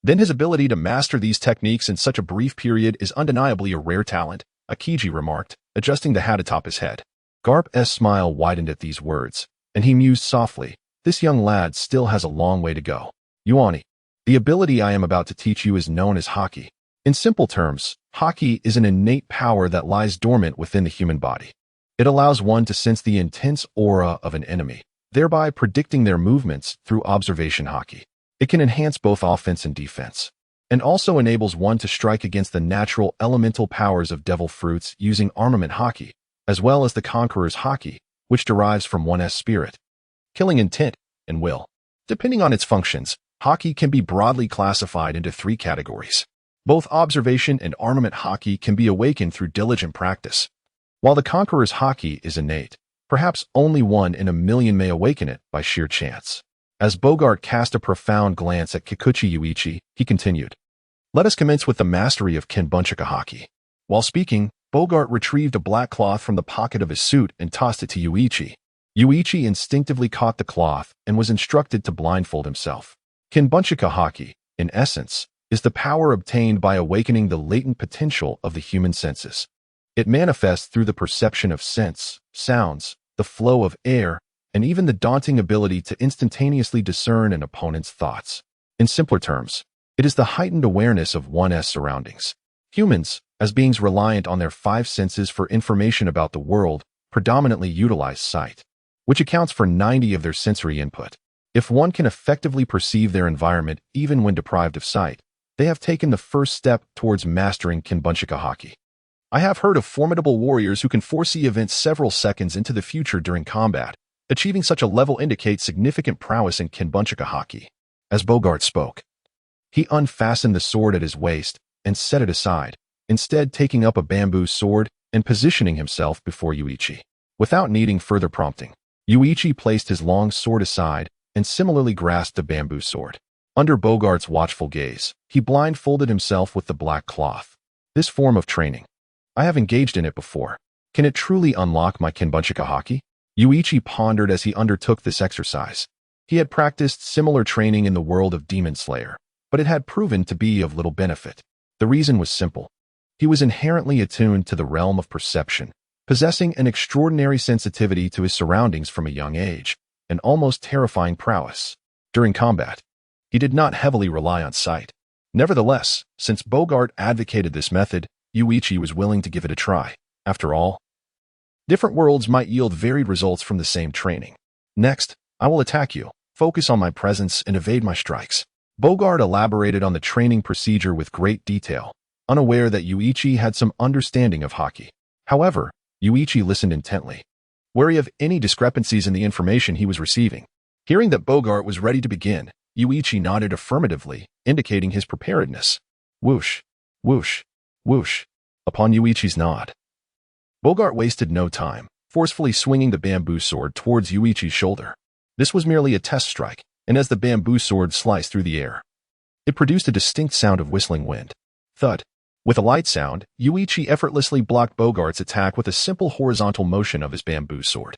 then his ability to master these techniques in such a brief period is undeniably a rare talent, Akiji remarked, adjusting the hat atop his head. Garp's smile widened at these words, and he mused softly, this young lad still has a long way to go. Yuan-Yi, the ability I am about to teach you is known as hockey. In simple terms, hockey is an innate power that lies dormant within the human body. It allows one to sense the intense aura of an enemy, thereby predicting their movements through observation hockey. It can enhance both offense and defense, and also enables one to strike against the natural elemental powers of devil fruits using armament hockey, as well as the conqueror's hockey, which derives from one's spirit, killing intent, and will. Depending on its functions, hockey can be broadly classified into 3 categories. Both observation and armament hockey can be awakened through diligent practice. While the conqueror's hockey is innate, Perhaps only one in a million may awaken it by sheer chance. As Bogart cast a profound glance at Kikuchi Yuichi, he continued, "Let us commence with the mastery of Kinbunchika Haki." While speaking, Bogart retrieved a black cloth from the pocket of his suit and tossed it to Yuichi. Yuichi instinctively caught the cloth and was instructed to blindfold himself. Kinbunchika Haki, in essence, is the power obtained by awakening the latent potential of the human senses. It manifests through the perception of scents, sounds, the flow of air, and even the daunting ability to instantaneously discern an opponent's thoughts. In simpler terms, it is the heightened awareness of one's surroundings. Humans, as beings reliant on their five senses for information about the world, predominantly utilize sight, which accounts for 90% of their sensory input. If one can effectively perceive their environment even when deprived of sight, they have taken the first step towards mastering Kinbunchika Haki. I have heard of formidable warriors who can foresee events several seconds into the future during combat. Achieving such a level indicates significant prowess in Kinbunchika Haki. As Bogart spoke, he unfastened the sword at his waist and set it aside, instead taking up a bamboo sword and positioning himself before Yuichi. Without needing further prompting, Yuichi placed his long sword aside and similarly grasped the bamboo sword. Under Bogart's watchful gaze, he blindfolded himself with the black cloth. This form of training, I have engaged in it before. Can it truly unlock my Kinbunchika Haki? Yuichi pondered as he undertook this exercise. He had practiced similar training in the world of Demon Slayer, but it had proven to be of little benefit. The reason was simple. He was inherently attuned to the realm of perception, possessing an extraordinary sensitivity to his surroundings from a young age, an almost terrifying prowess. During combat, he did not heavily rely on sight. Nevertheless, since Bogart advocated this method, Yuichi was willing to give it a try. After all, different worlds might yield varied results from the same training. Next, I will attack you, focus on my presence, and evade my strikes. Bogart elaborated on the training procedure with great detail, unaware that Yuichi had some understanding of Haki. However, Yuichi listened intently, wary of any discrepancies in the information he was receiving. Hearing that Bogart was ready to begin, Yuichi nodded affirmatively, indicating his preparedness. Whoosh, whoosh, whoosh. Upon Yuichi's nod, Bogart wasted no time, forcefully swinging the bamboo sword towards Yuichi's shoulder. This was merely a test strike, and as the bamboo sword sliced through the air, it produced a distinct sound of whistling wind. Thud. With a light sound, Yuichi effortlessly blocked Bogart's attack with a simple horizontal motion of his bamboo sword.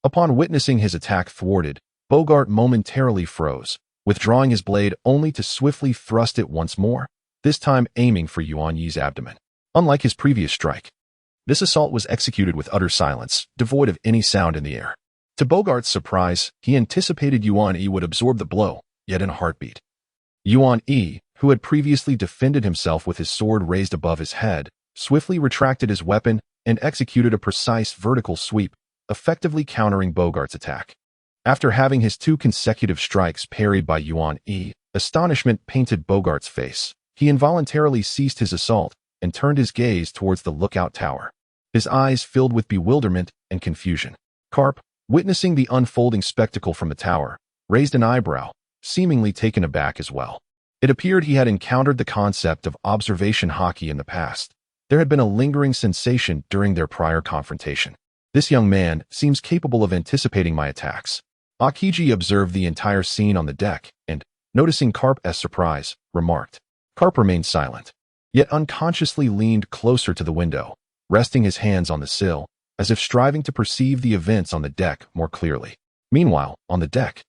Upon witnessing his attack thwarted, Bogart momentarily froze, withdrawing his blade only to swiftly thrust it once more, this time aiming for Yuan Yi's abdomen. Unlike his previous strike, this assault was executed with utter silence, devoid of any sound in the air. To Bogart's surprise, he anticipated Yuan Yi would absorb the blow, yet in a heartbeat. Yuan Yi, who had previously defended himself with his sword raised above his head, swiftly retracted his weapon and executed a precise vertical sweep, effectively countering Bogart's attack. After having his two consecutive strikes parried by Yuan Yi, astonishment painted Bogart's face. He involuntarily ceased his assault and turned his gaze towards the lookout tower. His eyes filled with bewilderment and confusion. Karp, witnessing the unfolding spectacle from the tower, raised an eyebrow, seemingly taken aback as well. It appeared he had encountered the concept of observation Haki in the past. There had been a lingering sensation during their prior confrontation. This young man seems capable of anticipating my attacks. Akiji observed the entire scene on the deck and, noticing Karp's surprise, remarked. Karp remained silent, yet unconsciously leaned closer to the window, resting his hands on the sill, as if striving to perceive the events on the deck more clearly. Meanwhile, on the deck,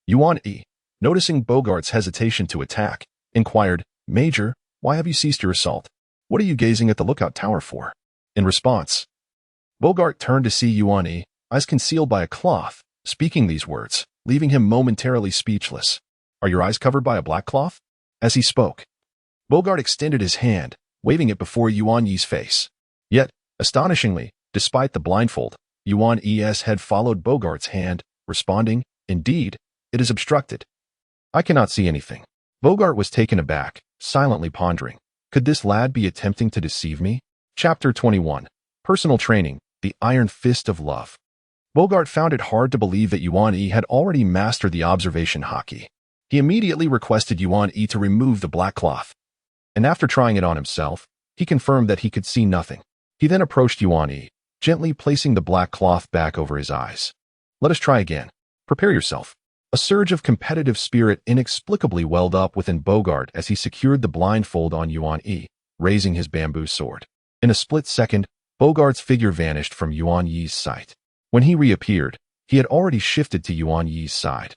Yuan Yi, noticing Bogart's hesitation to attack, inquired, Major, why have you ceased your assault? What are you gazing at the lookout tower for? In response, Bogart turned to see Yuan Yi, eyes concealed by a cloth, speaking these words, leaving him momentarily speechless. Are your eyes covered by a black cloth? As he spoke, Bogart extended his hand, waving it before Yuan Yi's face. Yet, astonishingly, despite the blindfold, Yuan Yi's head followed Bogart's hand, responding, Indeed, it is obstructed. I cannot see anything. Bogart was taken aback, silently pondering. Could this lad be attempting to deceive me? Chapter 21. Personal Training, the Iron Fist of Love. Bogart found it hard to believe that Yuan Yi had already mastered the observation Haki. He immediately requested Yuan Yi to remove the black cloth, and after trying it on himself, he confirmed that he could see nothing. He then approached Yuan Yi, gently placing the black cloth back over his eyes. Let us try again. Prepare yourself. A surge of competitive spirit inexplicably welled up within Bogart as he secured the blindfold on Yuan Yi, raising his bamboo sword. In a split second, Bogart's figure vanished from Yuan Yi's sight. When he reappeared, he had already shifted to Yuan Yi's side.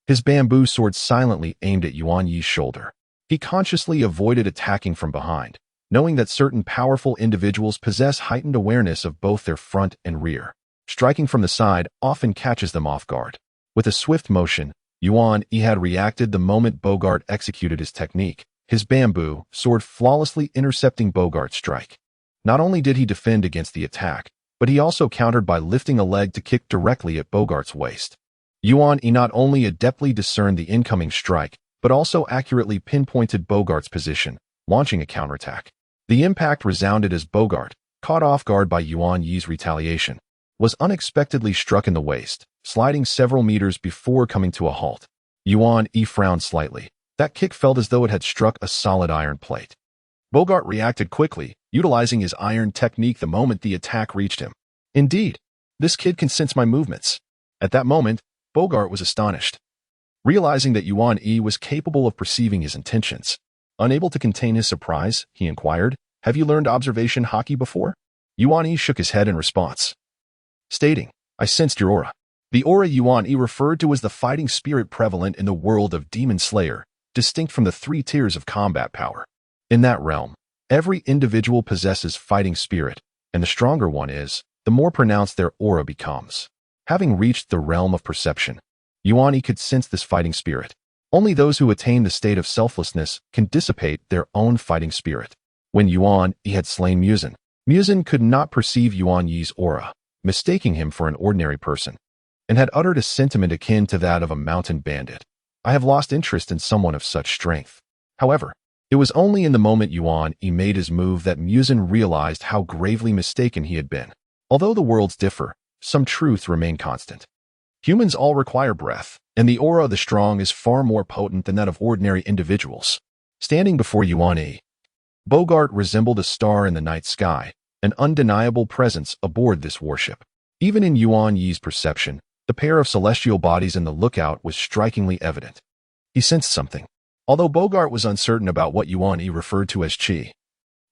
His bamboo sword silently aimed at Yuan Yi's shoulder. He consciously avoided attacking from behind, knowing that certain powerful individuals possess heightened awareness of both their front and rear. Striking from the side often catches them off guard. With a swift motion, Yuan Yi had reacted the moment Bogart executed his technique, his bamboo sword flawlessly intercepting Bogart's strike. Not only did he defend against the attack, but he also countered by lifting a leg to kick directly at Bogart's waist. Yuan Yi not only adeptly discerned the incoming strike, but also accurately pinpointed Bogart's position, launching a counterattack. The impact resounded as Bogart, caught off guard by Yuan Yi's retaliation, was unexpectedly struck in the waist, sliding several meters before coming to a halt. Yuan Yi frowned slightly. That kick felt as though it had struck a solid iron plate. Bogart reacted quickly, utilizing his iron technique the moment the attack reached him. Indeed, this kid can sense my movements. At that moment, Bogart was astonished, realizing that Yuan Yi was capable of perceiving his intentions. Unable to contain his surprise, he inquired, "Have you learned observation hockey before?" Yuan Yi shook his head in response, stating, "I sensed your aura." The aura Yuan Yi referred to as the fighting spirit prevalent in the world of Demon Slayer, distinct from the 3 tiers of combat power. In that realm, every individual possesses fighting spirit, and the stronger one is, the more pronounced their aura becomes. Having reached the realm of perception, Yuan Yi could sense this fighting spirit. Only those who attain the state of selflessness can dissipate their own fighting spirit. When Yuan Yi had slain Muzan could not perceive Yuan Yi's aura, mistaking him for an ordinary person, and had uttered a sentiment akin to that of a mountain bandit. "I have lost interest in someone of such strength." However, it was only in the moment Yuan Yi made his move that Muzan realized how gravely mistaken he had been. Although the worlds differ, some truths remain constant. Humans all require breath, and the aura of the strong is far more potent than that of ordinary individuals. Standing before Yuan Yi, Bogart resembled a star in the night sky, an undeniable presence aboard this warship. Even in Yuan Yi's perception, the pair of celestial bodies in the lookout was strikingly evident. He sensed something. Although Bogart was uncertain about what Yuan Yi referred to as qi,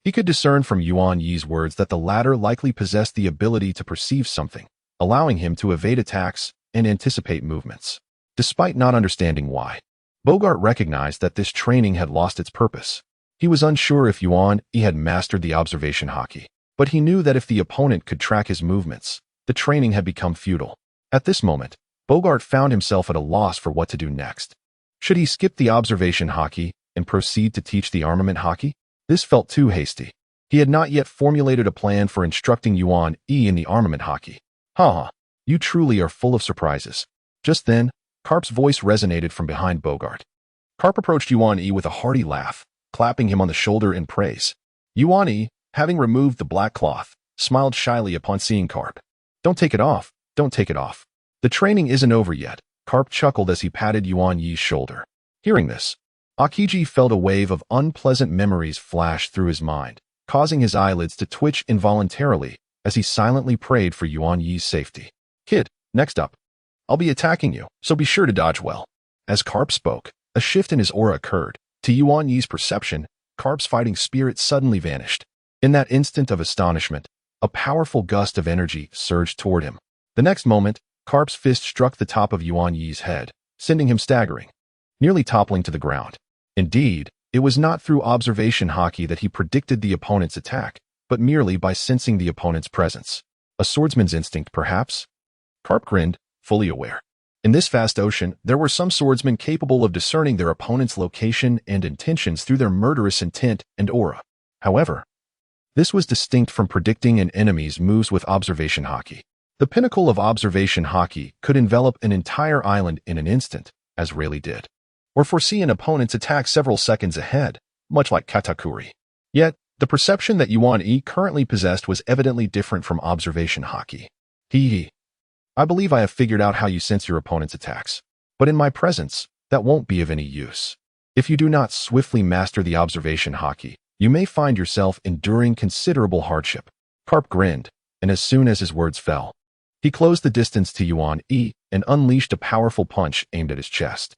he could discern from Yuan Yi's words that the latter likely possessed the ability to perceive something, allowing him to evade attacks and anticipate movements. Despite not understanding why, Bogart recognized that this training had lost its purpose. He was unsure if Yuan Yi had mastered the observation hockey, but he knew that if the opponent could track his movements, the training had become futile. At this moment, Bogart found himself at a loss for what to do next. Should he skip the observation hockey and proceed to teach the armament hockey? This felt too hasty. He had not yet formulated a plan for instructing Yuan Yi in the armament hockey. "Ha, you truly are full of surprises." Just then, Carp's voice resonated from behind Bogart. Carp approached Yuan Yi with a hearty laugh, clapping him on the shoulder in praise. Yuan Yi, having removed the black cloth, smiled shyly upon seeing Carp. "Don't take it off. Don't take it off. The training isn't over yet." Carp chuckled as he patted Yuan Yi's shoulder. Hearing this, Akiji felt a wave of unpleasant memories flash through his mind, causing his eyelids to twitch involuntarily as he silently prayed for Yuan Yi's safety. "Kid, next up. I'll be attacking you, so be sure to dodge well." As Carp spoke, a shift in his aura occurred. To Yuan Yi's perception, Carp's fighting spirit suddenly vanished. In that instant of astonishment, a powerful gust of energy surged toward him. The next moment, Carp's fist struck the top of Yuan Yi's head, sending him staggering, nearly toppling to the ground. Indeed, it was not through observation hockey that he predicted the opponent's attack, but merely by sensing the opponent's presence. A swordsman's instinct, perhaps? Carp grinned, fully aware. In this vast ocean, there were some swordsmen capable of discerning their opponent's location and intentions through their murderous intent and aura. However, this was distinct from predicting an enemy's moves with observation hockey. The pinnacle of observation hockey could envelop an entire island in an instant, as Rayleigh did, or foresee an opponent's attack several seconds ahead, much like katakuri. Yet, the perception that Yuan Yi currently possessed was evidently different from observation hockey. "I believe I have figured out how you sense your opponent's attacks, but in my presence, that won't be of any use. If you do not swiftly master the observation hockey, you may find yourself enduring considerable hardship." Carp grinned, and as soon as his words fell, he closed the distance to Yuan Yi and unleashed a powerful punch aimed at his chest.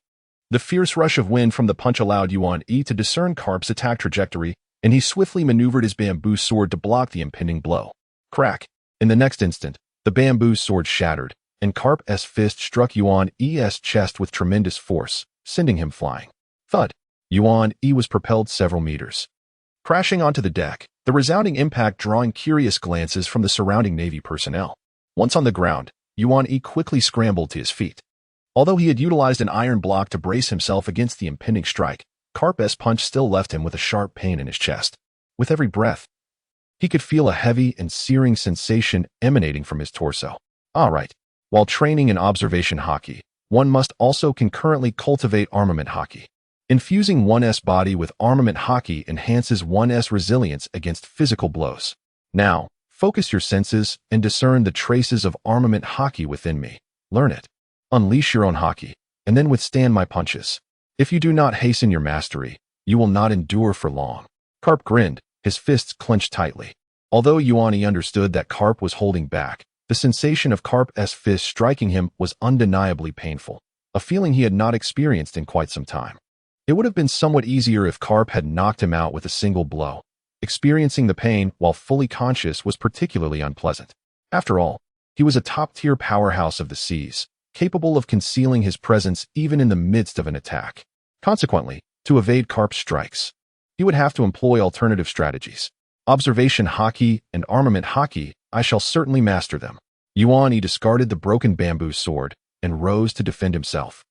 The fierce rush of wind from the punch allowed Yuan Yi to discern Karp's attack trajectory, and he swiftly maneuvered his bamboo sword to block the impending blow. Crack! In the next instant, the bamboo sword shattered, and Karp's fist struck Yuan Yi's chest with tremendous force, sending him flying. Thud! Yuan Yi was propelled several meters, crashing onto the deck, the resounding impact drawing curious glances from the surrounding Navy personnel. Once on the ground, Yuan Yi quickly scrambled to his feet. Although he had utilized an iron block to brace himself against the impending strike, Karp's punch still left him with a sharp pain in his chest. With every breath, he could feel a heavy and searing sensation emanating from his torso. All right, while training in observation hockey, one must also concurrently cultivate armament hockey. Infusing one's body with armament hockey enhances one's resilience against physical blows. Now, focus your senses and discern the traces of armament hockey within me. Learn it. Unleash your own hockey, and then withstand my punches. If you do not hasten your mastery, you will not endure for long. Karp grinned, his fists clenched tightly. Although Yuan Yi understood that Karp was holding back, the sensation of Karp's fist striking him was undeniably painful, a feeling he had not experienced in quite some time. It would have been somewhat easier if Karp had knocked him out with a single blow. Experiencing the pain while fully conscious was particularly unpleasant. After all, he was a top-tier powerhouse of the seas, capable of concealing his presence even in the midst of an attack. Consequently, to evade Karp's strikes, he would have to employ alternative strategies. Observation hockey and armament hockey, I shall certainly master them. Yuan Yi discarded the broken bamboo sword and rose to defend himself.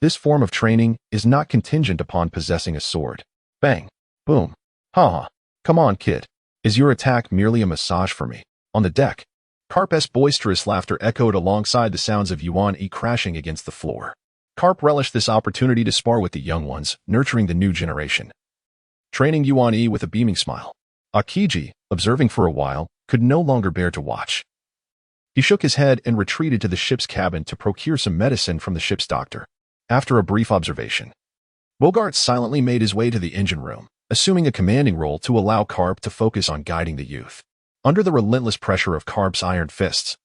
This form of training is not contingent upon possessing a sword. Bang! Boom! Ha! Come on, kid. Is your attack merely a massage for me? On the deck, Karp's boisterous laughter echoed alongside the sounds of Yuan Yi crashing against the floor. Karp relished this opportunity to spar with the young ones, nurturing the new generation. Training Yuan Yi with a beaming smile, Akiji, observing for a while, could no longer bear to watch. He shook his head and retreated to the ship's cabin to procure some medicine from the ship's doctor. After a brief observation, Bogart silently made his way to the engine room, assuming a commanding role to allow Karp to focus on guiding the youth. Under the relentless pressure of Karp's iron fists,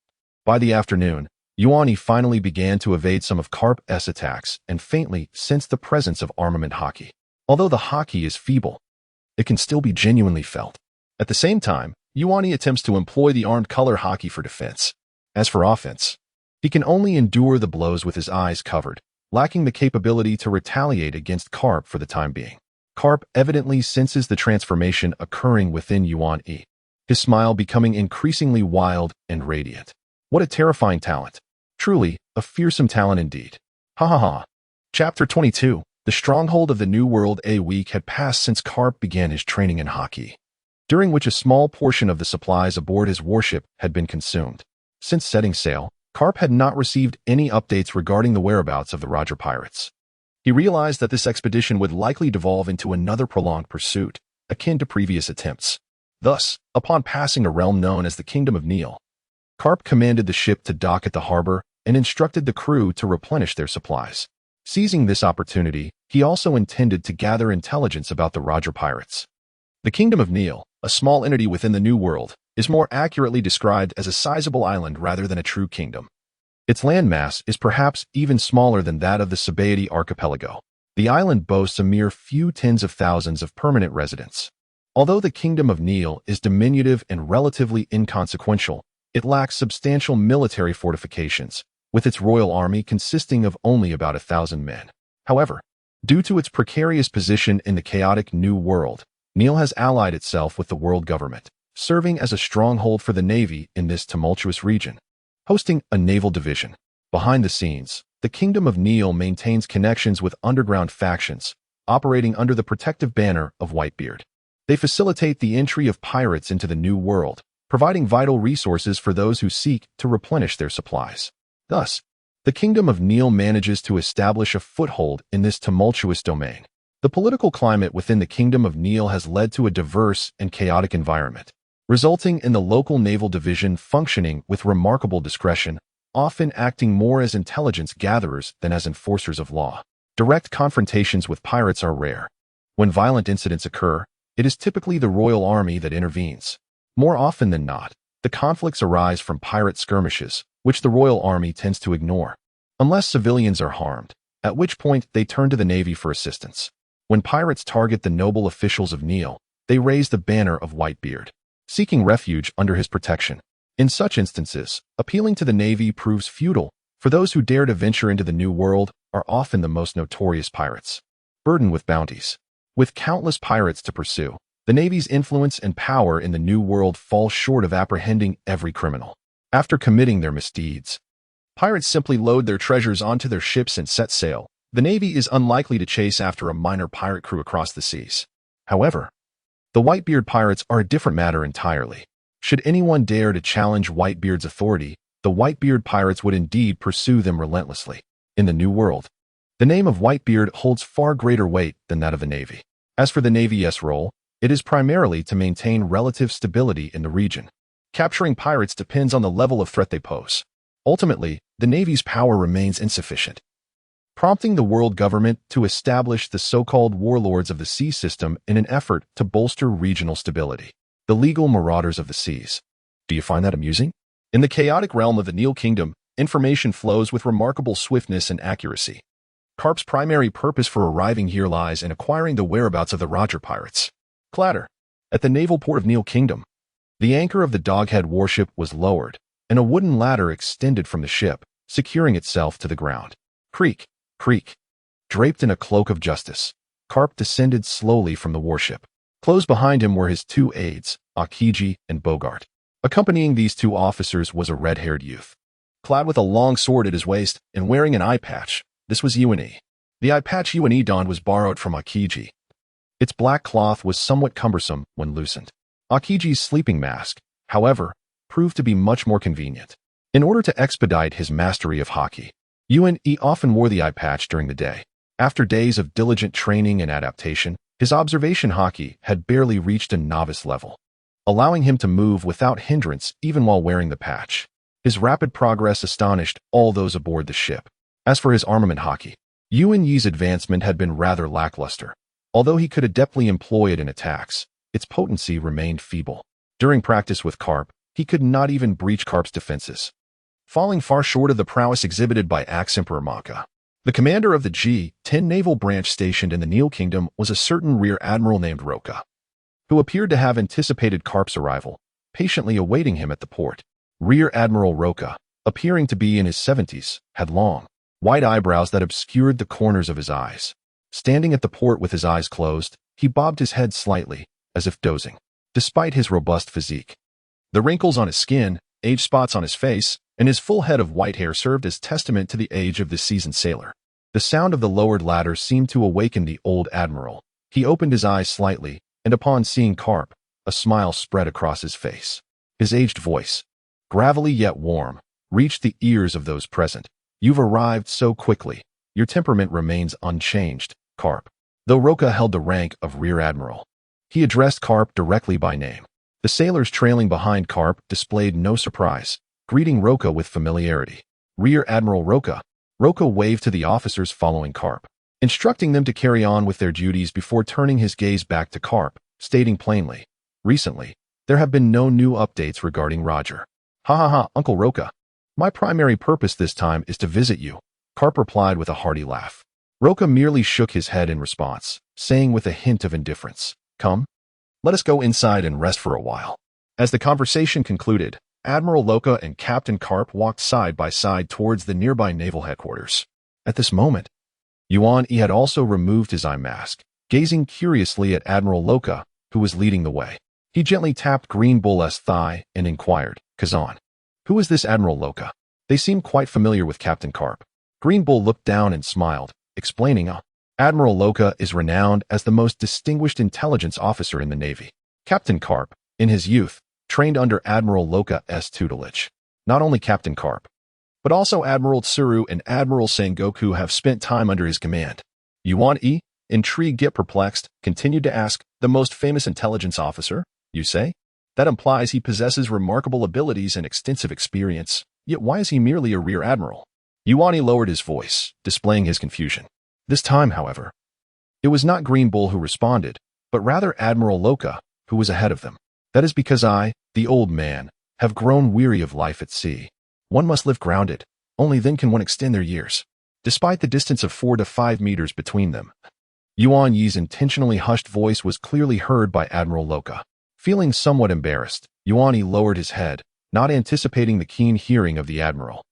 by the afternoon, Yuan Yi finally began to evade some of Karp's attacks and faintly sensed the presence of armament hockey. Although the hockey is feeble, it can still be genuinely felt. At the same time, Yuan Yi attempts to employ the armed color hockey for defense. As for offense, he can only endure the blows with his eyes covered, lacking the capability to retaliate against Karp for the time being. Karp evidently senses the transformation occurring within Yuan Yi, his smile becoming increasingly wild and radiant. What a terrifying talent. Truly, a fearsome talent indeed. Ha ha ha. Chapter 22. The stronghold of the New World. A week had passed since Karp began his training in hockey, during which a small portion of the supplies aboard his warship had been consumed. Since setting sail, Karp had not received any updates regarding the whereabouts of the Roger pirates. He realized that this expedition would likely devolve into another prolonged pursuit, akin to previous attempts. Thus, upon passing a realm known as the Kingdom of Neil, Karp commanded the ship to dock at the harbor and instructed the crew to replenish their supplies. Seizing this opportunity, he also intended to gather intelligence about the Roger pirates. The Kingdom of Neil, a small entity within the New World, is more accurately described as a sizable island rather than a true kingdom. Its landmass is perhaps even smaller than that of the Sabaody archipelago. The island boasts a mere few tens of thousands of permanent residents. Although the Kingdom of Neil is diminutive and relatively inconsequential, it lacks substantial military fortifications, with its royal army consisting of only about 1,000 men. However, due to its precarious position in the chaotic New World, Neil has allied itself with the world government, serving as a stronghold for the Navy in this tumultuous region. Hosting a naval division. Behind the scenes, the Kingdom of Neil maintains connections with underground factions, operating under the protective banner of Whitebeard. They facilitate the entry of pirates into the New World, providing vital resources for those who seek to replenish their supplies. Thus, the Kingdom of Neil manages to establish a foothold in this tumultuous domain. The political climate within the Kingdom of Neil has led to a diverse and chaotic environment, resulting in the local naval division functioning with remarkable discretion, often acting more as intelligence gatherers than as enforcers of law. Direct confrontations with pirates are rare. When violent incidents occur, it is typically the royal army that intervenes. More often than not, the The conflicts arise from pirate skirmishes, which the Royal Army tends to ignore, unless civilians are harmed, at which point they turn to the Navy for assistance. When pirates target the noble officials of Neil, they raise the banner of Whitebeard, seeking refuge under his protection. In such instances, appealing to the Navy proves futile, for those who dare to venture into the New World are often the most notorious pirates, burdened with bounties. With countless pirates to pursue, the Navy's influence and power in the New World fall short of apprehending every criminal. After committing their misdeeds, pirates simply load their treasures onto their ships and set sail. The Navy is unlikely to chase after a minor pirate crew across the seas. However, the Whitebeard pirates are a different matter entirely. Should anyone dare to challenge Whitebeard's authority, the Whitebeard pirates would indeed pursue them relentlessly. In the New World, the name of Whitebeard holds far greater weight than that of the Navy. As for the Navy's role, it is primarily to maintain relative stability in the region. Capturing pirates depends on the level of threat they pose. Ultimately, the Navy's power remains insufficient, prompting the world government to establish the so-called warlords of the sea system in an effort to bolster regional stability. The legal marauders of the seas. Do you find that amusing? In the chaotic realm of the Neil Kingdom, information flows with remarkable swiftness and accuracy. Carp's primary purpose for arriving here lies in acquiring the whereabouts of the Roger pirates. Clatter. At the naval port of Neil Kingdom, the anchor of the Doghead warship was lowered, and a wooden ladder extended from the ship, securing itself to the ground. Creak, creak. Draped in a cloak of justice, Carp descended slowly from the warship. Close behind him were his two aides, Akiji and Bogart. Accompanying these two officers was a red-haired youth, clad with a long sword at his waist and wearing an eye patch. This was Une. The eye patch Une donned was borrowed from Akiji. Its black cloth was somewhat cumbersome when loosened. Akiji's sleeping mask, however, proved to be much more convenient. In order to expedite his mastery of hockey, Une often wore the eye patch during the day. After days of diligent training and adaptation, his observation hockey had barely reached a novice level, allowing him to move without hindrance even while wearing the patch. His rapid progress astonished all those aboard the ship. As for his armament hockey, Une's advancement had been rather lackluster. Although he could adeptly employ it in attacks, its potency remained feeble. During practice with Carp, he could not even breach Carp's defenses, falling far short of the prowess exhibited by Axe-Emperor Maka. The commander of the G-10 naval branch stationed in the Neil Kingdom was a certain rear admiral named Roka, who appeared to have anticipated Carp's arrival, patiently awaiting him at the port. Rear Admiral Roka, appearing to be in his 70s, had long, white eyebrows that obscured the corners of his eyes. Standing at the port with his eyes closed, he bobbed his head slightly, as if dozing. Despite his robust physique, the wrinkles on his skin, age spots on his face, and his full head of white hair served as testament to the age of this seasoned sailor. The sound of the lowered ladder seemed to awaken the old admiral. He opened his eyes slightly, and upon seeing Carp, a smile spread across his face. His aged voice, gravelly yet warm, reached the ears of those present. "You've arrived so quickly. Your temperament remains unchanged, Carp." Though Roka held the rank of Rear Admiral, he addressed Carp directly by name. The sailors trailing behind Carp displayed no surprise, greeting Roka with familiarity. "Rear Admiral Roka." Roka waved to the officers following Carp, instructing them to carry on with their duties before turning his gaze back to Carp, stating plainly, "Recently, there have been no new updates regarding Roger." "Ha ha ha, Uncle Roka. My primary purpose this time is to visit you," Carp replied with a hearty laugh. Roka merely shook his head in response, saying with a hint of indifference, "Come, let us go inside and rest for a while." As the conversation concluded, Admiral Roka and Captain Carp walked side by side towards the nearby naval headquarters. At this moment, Yuan had also removed his eye mask, gazing curiously at Admiral Roka, who was leading the way. He gently tapped Green Bull's thigh and inquired, "Kazan, who is this Admiral Roka?" They seemed quite familiar with Captain Carp. Green Bull looked down and smiled, explaining, "Admiral Roka is renowned as the most distinguished intelligence officer in the Navy. Captain Carp, in his youth, trained under Admiral Roka's tutelage. Not only Captain Carp, but also Admiral Tsuru and Admiral Sengoku have spent time under his command." Yuan, intrigued yet perplexed, continued to ask, "The most famous intelligence officer, you say? That implies he possesses remarkable abilities and extensive experience. Yet why is he merely a rear admiral?" Yuan lowered his voice, displaying his confusion. This time, however, it was not Green Bull who responded, but rather Admiral Roka, who was ahead of them. "That is because I, the old man, have grown weary of life at sea. One must live grounded, only then can one extend their years. Despite the distance of 4 to 5 meters between them, Yuan Yi's intentionally hushed voice was clearly heard by Admiral Loka. Feeling somewhat embarrassed, Yuan Yi lowered his head, not anticipating the keen hearing of the Admiral.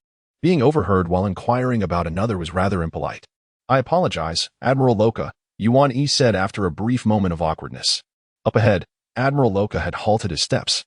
Being overheard while inquiring about another was rather impolite. "I apologize, Admiral Loka," Yuan Yi said after a brief moment of awkwardness. Up ahead, Admiral Loka had halted his steps,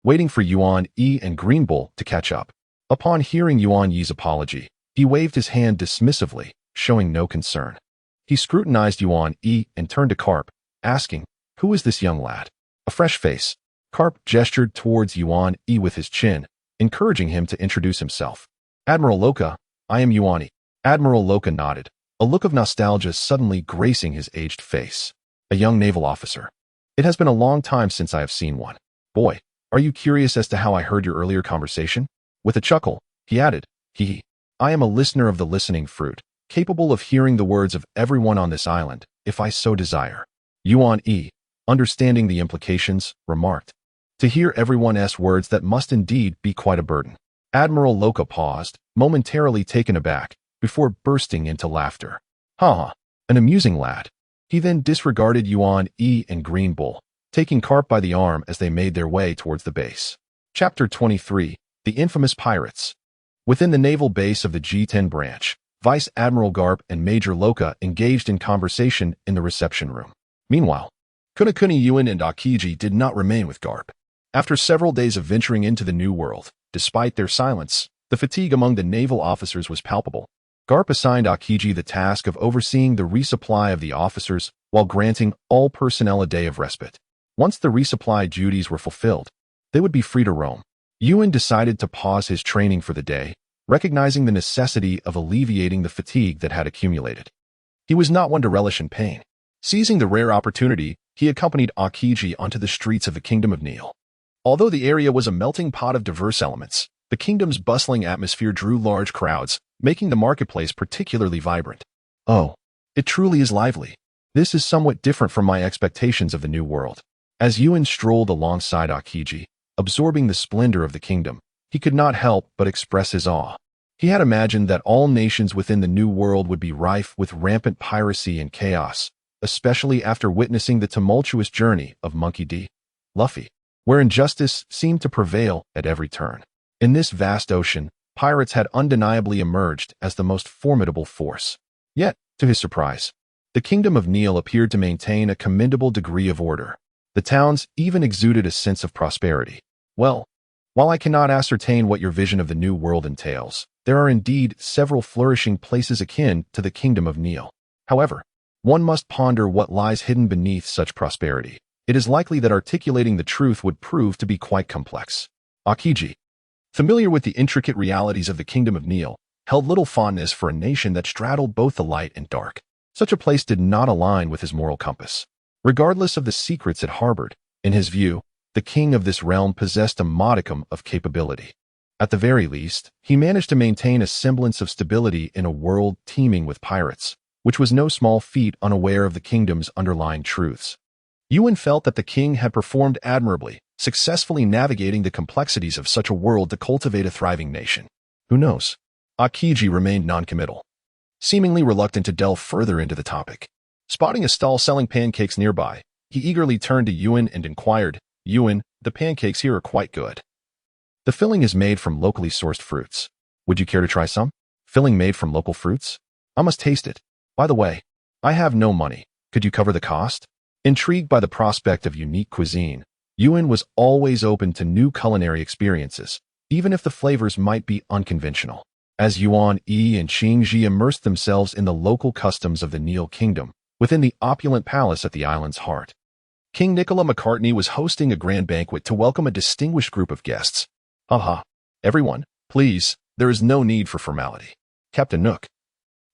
waiting for Yuan Yi and Green Bull to catch up. Upon hearing Yuan Yi's apology, he waved his hand dismissively, showing no concern. He scrutinized Yuan Yi and turned to Carp, asking, "Who is this young lad?" A fresh face. Carp gestured towards Yuan Yi with his chin, encouraging him to introduce himself. "Admiral Loka, I am Yuan Yi." Admiral Loka nodded, a look of nostalgia suddenly gracing his aged face. "A young naval officer. It has been a long time since I have seen one. Boy, are you curious as to how I heard your earlier conversation?" With a chuckle, he added, "I am a listener of the listening fruit, capable of hearing the words of everyone on this island, if I so desire." Yuan Yi, understanding the implications, remarked, "To hear everyone's words, that must indeed be quite a burden." Admiral Loka paused, momentarily taken aback, before bursting into laughter. "Ha! An amusing lad." He then disregarded Yuan Yi and Green Bull, taking Carp by the arm as they made their way towards the base. Chapter 23. The Infamous Pirates. Within the naval base of the G-10 branch, Vice Admiral Garp and Major Loka engaged in conversation in the reception room. Meanwhile, Kunekune Yuan and Akiji did not remain with Garp. After several days of venturing into the New World, despite their silence, the fatigue among the naval officers was palpable. Garp assigned Akiji the task of overseeing the resupply of the officers while granting all personnel a day of respite. Once the resupply duties were fulfilled, they would be free to roam. Yuan decided to pause his training for the day, recognizing the necessity of alleviating the fatigue that had accumulated. He was not one to relish in pain. Seizing the rare opportunity, he accompanied Akiji onto the streets of the Kingdom of Neil. Although the area was a melting pot of diverse elements, the kingdom's bustling atmosphere drew large crowds, making the marketplace particularly vibrant. "Oh, it truly is lively. This is somewhat different from my expectations of the New World." As Yuan strolled alongside Akiji, absorbing the splendor of the kingdom, he could not help but express his awe. He had imagined that all nations within the New World would be rife with rampant piracy and chaos, especially after witnessing the tumultuous journey of Monkey D. Luffy, where injustice seemed to prevail at every turn. In this vast ocean, pirates had undeniably emerged as the most formidable force. Yet, to his surprise, the Kingdom of Neil appeared to maintain a commendable degree of order. The towns even exuded a sense of prosperity. "Well, while I cannot ascertain what your vision of the New World entails, there are indeed several flourishing places akin to the Kingdom of Neil. However, one must ponder what lies hidden beneath such prosperity. It is likely that articulating the truth would prove to be quite complex." Akiji, familiar with the intricate realities of the Kingdom of Neil, held little fondness for a nation that straddled both the light and dark. Such a place did not align with his moral compass. Regardless of the secrets it harbored, in his view, the king of this realm possessed a modicum of capability. At the very least, he managed to maintain a semblance of stability in a world teeming with pirates, which was no small feat unaware of the kingdom's underlying truths. Yuan felt that the king had performed admirably, successfully navigating the complexities of such a world to cultivate a thriving nation. Who knows? Akiji remained noncommittal, seemingly reluctant to delve further into the topic. Spotting a stall selling pancakes nearby, he eagerly turned to Yuan and inquired, "Yuan, the pancakes here are quite good. The filling is made from locally sourced fruits. Would you care to try some? Filling made from local fruits? I must taste it. By the way, I have no money. Could you cover the cost?" Intrigued by the prospect of unique cuisine, Yuan was always open to new culinary experiences, even if the flavors might be unconventional. As Yuan Yi and Qingji immersed themselves in the local customs of the Neil Kingdom, within the opulent palace at the island's heart, King Nicola McCartney was hosting a grand banquet to welcome a distinguished group of guests. "Haha, everyone, please, there is no need for formality. Captain Nook,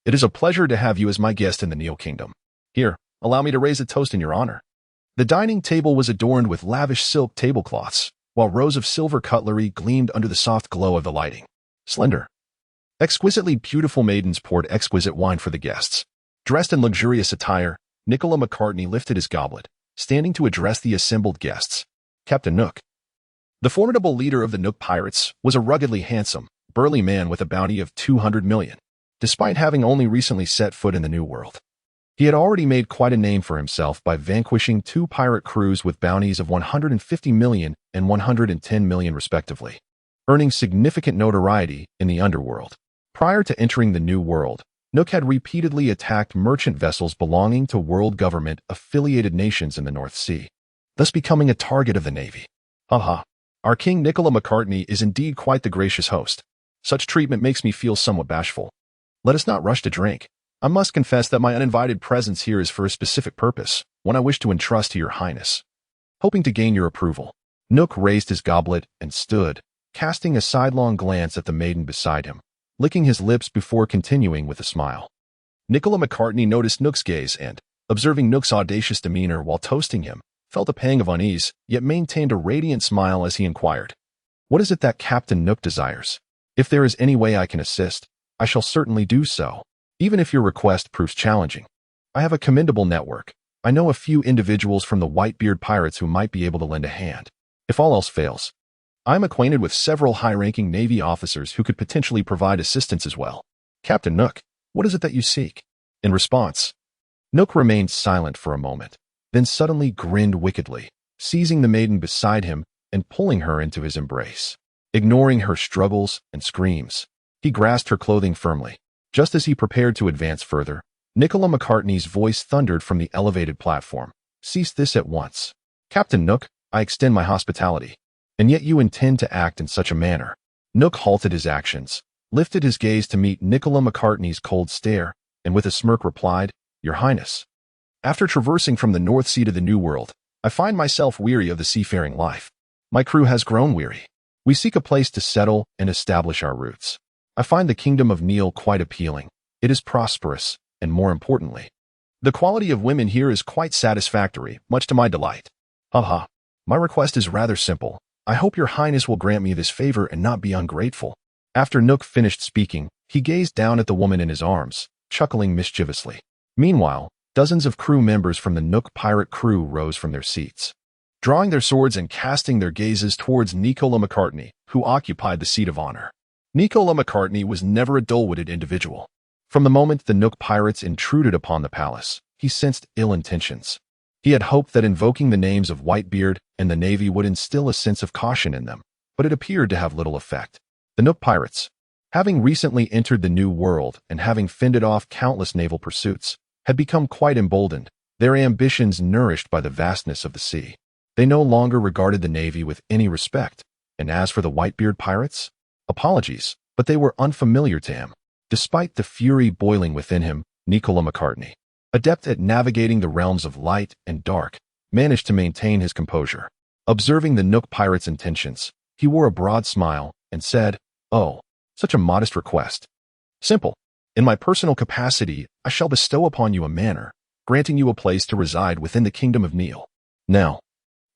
it is a pleasure to have you as my guest in the Neil Kingdom. Here, allow me to raise a toast in your honor." The dining table was adorned with lavish silk tablecloths, while rows of silver cutlery gleamed under the soft glow of the lighting. Slender, exquisitely beautiful maidens poured exquisite wine for the guests. Dressed in luxurious attire, Nicola McCartney lifted his goblet, standing to address the assembled guests. "Captain Nook, The formidable leader of the Nook pirates was a ruggedly handsome, burly man with a bounty of 200 million. Despite having only recently set foot in the New World, he had already made quite a name for himself by vanquishing 2 pirate crews with bounties of 150 million and 110 million respectively, earning significant notoriety in the underworld. Prior to entering the New World, Nook had repeatedly attacked merchant vessels belonging to world government-affiliated nations in the North Sea, thus becoming a target of the Navy. Haha. Our King Nicola McCartney is indeed quite the gracious host. Such treatment makes me feel somewhat bashful. Let us not rush to drink. I must confess that my uninvited presence here is for a specific purpose, one I wish to entrust to your highness. Hoping to gain your approval, Nook raised his goblet and stood, casting a sidelong glance at the maiden beside him, licking his lips before continuing with a smile. Nicola McCartney noticed Nook's gaze and, observing Nook's audacious demeanor while toasting him, felt a pang of unease, yet maintained a radiant smile as he inquired, "What is it that Captain Nook desires? If there is any way I can assist, I shall certainly do so, even if your request proves challenging. I have a commendable network. I know a few individuals from the Whitebeard pirates who might be able to lend a hand. If all else fails, I am acquainted with several high-ranking Navy officers who could potentially provide assistance as well. Captain Nook, what is it that you seek?" In response, Nook remained silent for a moment, then suddenly grinned wickedly, seizing the maiden beside him and pulling her into his embrace. Ignoring her struggles and screams, he grasped her clothing firmly. Just as he prepared to advance further, Nicola McCartney's voice thundered from the elevated platform. "Cease this at once. Captain Nook, I extend my hospitality. And yet you intend to act in such a manner." Nook halted his actions, lifted his gaze to meet Nicola McCartney's cold stare, and with a smirk replied, "Your Highness, after traversing from the North Sea to the New World, I find myself weary of the seafaring life. My crew has grown weary. We seek a place to settle and establish our roots. I find the kingdom of Neil quite appealing. It is prosperous, and more importantly, the quality of women here is quite satisfactory, much to my delight. Haha. My request is rather simple. I hope your highness will grant me this favor and not be ungrateful." After Nook finished speaking, he gazed down at the woman in his arms, chuckling mischievously. Meanwhile, dozens of crew members from the Nook pirate crew rose from their seats, drawing their swords and casting their gazes towards Nicola McCartney, who occupied the seat of honor. Nicola McCartney was never a dull-witted individual. From the moment the Nook pirates intruded upon the palace, he sensed ill intentions. He had hoped that invoking the names of Whitebeard and the Navy would instill a sense of caution in them, but it appeared to have little effect. The Nook pirates, having recently entered the New World and having fended off countless naval pursuits, had become quite emboldened, their ambitions nourished by the vastness of the sea. They no longer regarded the Navy with any respect, and as for the Whitebeard pirates, apologies, but they were unfamiliar to him. Despite the fury boiling within him, Nicola McCartney, adept at navigating the realms of light and dark, managed to maintain his composure. Observing the Nook pirate's intentions, he wore a broad smile and said, "Oh, such a modest request. Simple. In my personal capacity, I shall bestow upon you a manor, granting you a place to reside within the kingdom of Neil. Now,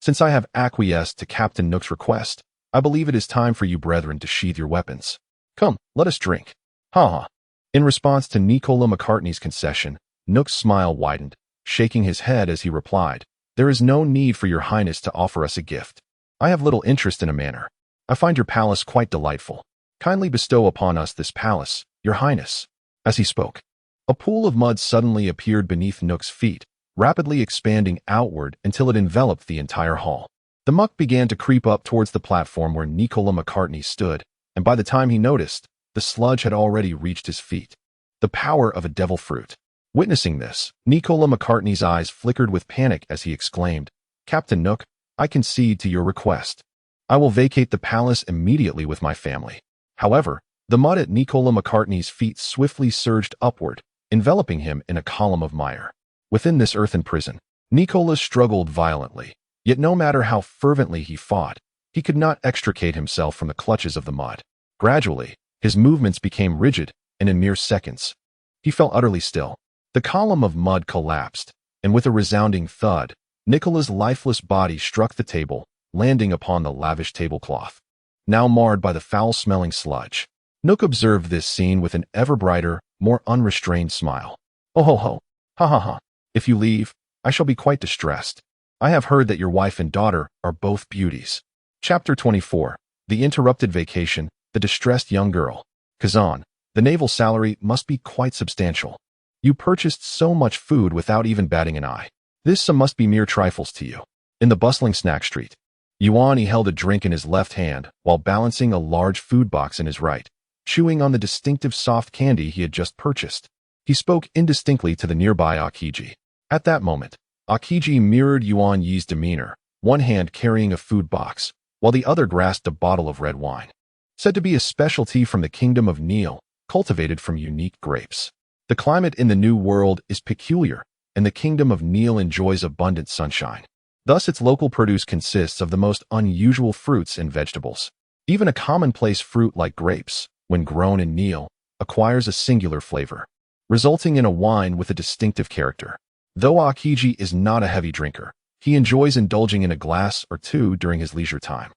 since I have acquiesced to Captain Nook's request, I believe it is time for you brethren to sheathe your weapons. Come, let us drink." Ha. In response to Nicola McCartney's concession, Nook's smile widened, shaking his head as he replied, "There is no need for your highness to offer us a gift. I have little interest in a manor. I find your palace quite delightful. Kindly bestow upon us this palace, your highness." As he spoke, a pool of mud suddenly appeared beneath Nook's feet, rapidly expanding outward until it enveloped the entire hall. The muck began to creep up towards the platform where Nicola McCartney stood, and by the time he noticed, the sludge had already reached his feet. The power of a devil fruit. Witnessing this, Nicola McCartney's eyes flickered with panic as he exclaimed, "Captain Nook, I concede to your request. I will vacate the palace immediately with my family." However, the mud at Nicola McCartney's feet swiftly surged upward, enveloping him in a column of mire. Within this earthen prison, Nicola struggled violently, yet no matter how fervently he fought, he could not extricate himself from the clutches of the mud. Gradually, his movements became rigid, and in mere seconds, he fell utterly still. The column of mud collapsed, and with a resounding thud, Nicola's lifeless body struck the table, landing upon the lavish tablecloth, now marred by the foul-smelling sludge. Nook observed this scene with an ever brighter, more unrestrained smile. "Oh ho ho, ha ha ha. If you leave, I shall be quite distressed. I have heard that your wife and daughter are both beauties. Chapter 24. The Interrupted Vacation, the Distressed Young Girl. Kazan, the naval salary must be quite substantial. You purchased so much food without even batting an eye. This sum must be mere trifles to you. In the bustling snack street, Yuani held a drink in his left hand while balancing a large food box in his right, chewing on the distinctive soft candy he had just purchased. He spoke indistinctly to the nearby Akiji. At that moment, Akiji mirrored Yuan Yi's demeanor, one hand carrying a food box, while the other grasped a bottle of red wine. Said to be a specialty from the kingdom of Neil, cultivated from unique grapes. The climate in the New World is peculiar, and the kingdom of Neil enjoys abundant sunshine. Thus its local produce consists of the most unusual fruits and vegetables. Even a commonplace fruit like grapes, when grown in Neil, acquires a singular flavor, resulting in a wine with a distinctive character. Though Akiji is not a heavy drinker, he enjoys indulging in a glass or two during his leisure time,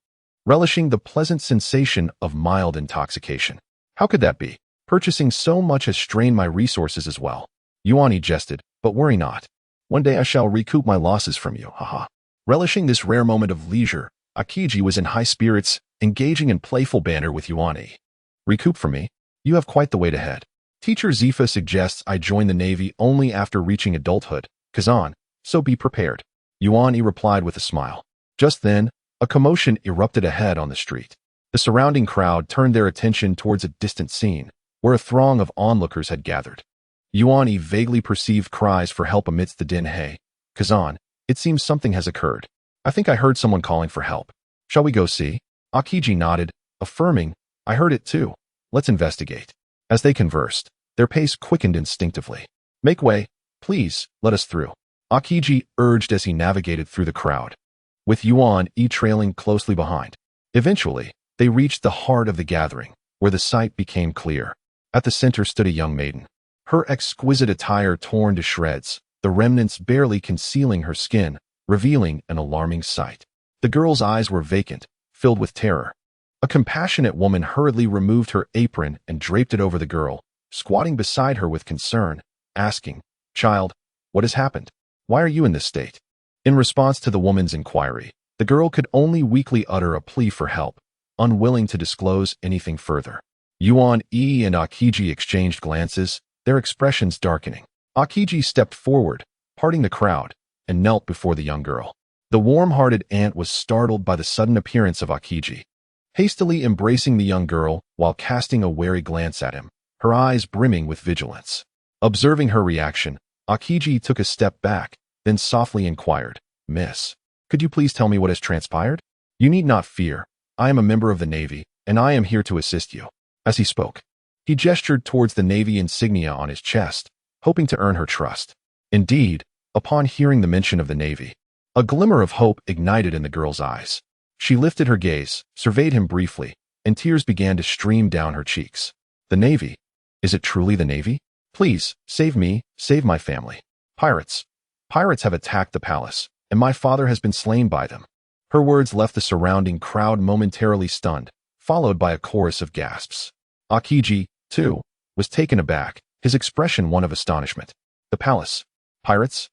relishing the pleasant sensation of mild intoxication. How could that be? Purchasing so much has strained my resources as well. Yuani jested, but worry not. One day I shall recoup my losses from you, haha. Relishing this rare moment of leisure, Akiji was in high spirits, engaging in playful banter with Yuani. Recoup from me? You have quite the way ahead. Teacher Zephyr suggests I join the Navy only after reaching adulthood, Kazan, so be prepared. Yuani replied with a smile. Just then, a commotion erupted ahead on the street. The surrounding crowd turned their attention towards a distant scene, where a throng of onlookers had gathered. Yuani vaguely perceived cries for help amidst the din. Hey, Kazan, it seems something has occurred. I think I heard someone calling for help. Shall we go see? Akiji nodded, affirming, I heard it too. Let's investigate. As they conversed, their pace quickened instinctively. Make way, please, let us through. Akiji urged as he navigated through the crowd, with Yuan-Yi trailing closely behind. Eventually, they reached the heart of the gathering, where the sight became clear. At the center stood a young maiden, her exquisite attire torn to shreds, the remnants barely concealing her skin, revealing an alarming sight. The girl's eyes were vacant, filled with terror. A compassionate woman hurriedly removed her apron and draped it over the girl, squatting beside her with concern, asking, Child, what has happened? Why are you in this state? In response to the woman's inquiry, the girl could only weakly utter a plea for help, unwilling to disclose anything further. Yuan-Yi and Akiji exchanged glances, their expressions darkening. Akiji stepped forward, parting the crowd, and knelt before the young girl. The warm-hearted aunt was startled by the sudden appearance of Akiji. Hastily embracing the young girl while casting a wary glance at him, her eyes brimming with vigilance. Observing her reaction, Akiji took a step back, then softly inquired, Miss, could you please tell me what has transpired? You need not fear. I am a member of the Navy, and I am here to assist you. As he spoke, he gestured towards the Navy insignia on his chest, hoping to earn her trust. Indeed, upon hearing the mention of the Navy, a glimmer of hope ignited in the girl's eyes. She lifted her gaze, surveyed him briefly, and tears began to stream down her cheeks. The Navy? Is it truly the Navy? Please, save me, save my family. Pirates. Pirates have attacked the palace, and my father has been slain by them. Her words left the surrounding crowd momentarily stunned, followed by a chorus of gasps. Akiji, too, was taken aback, his expression one of astonishment. The palace. Pirates?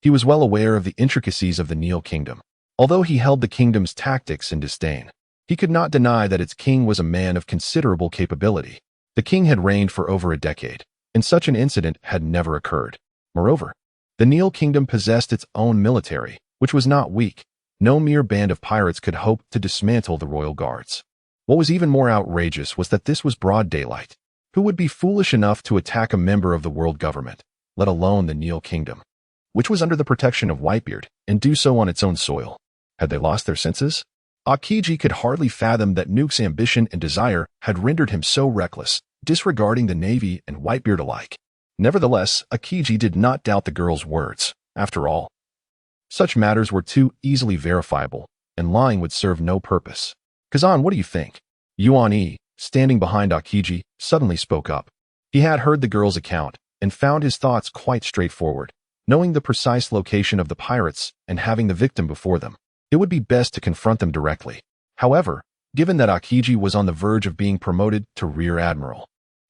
He was well aware of the intricacies of the Neil kingdom. Although he held the kingdom's tactics in disdain, he could not deny that its king was a man of considerable capability. The king had reigned for over a decade, and such an incident had never occurred. Moreover, the Neil kingdom possessed its own military, which was not weak. No mere band of pirates could hope to dismantle the royal guards. What was even more outrageous was that this was broad daylight. Who would be foolish enough to attack a member of the world government, let alone the Neil kingdom, which was under the protection of Whitebeard, and do so on its own soil? Had they lost their senses? Akiji could hardly fathom that Nuke's ambition and desire had rendered him so reckless, disregarding the Navy and Whitebeard alike. Nevertheless, Akiji did not doubt the girl's words. After all, such matters were too easily verifiable, and lying would serve no purpose. Kazan, what do you think? Yuan-Yi, standing behind Akiji, suddenly spoke up. He had heard the girl's account, and found his thoughts quite straightforward. Knowing the precise location of the pirates and having the victim before them, it would be best to confront them directly. However, given that Akiji was on the verge of being promoted to Rear Admiral,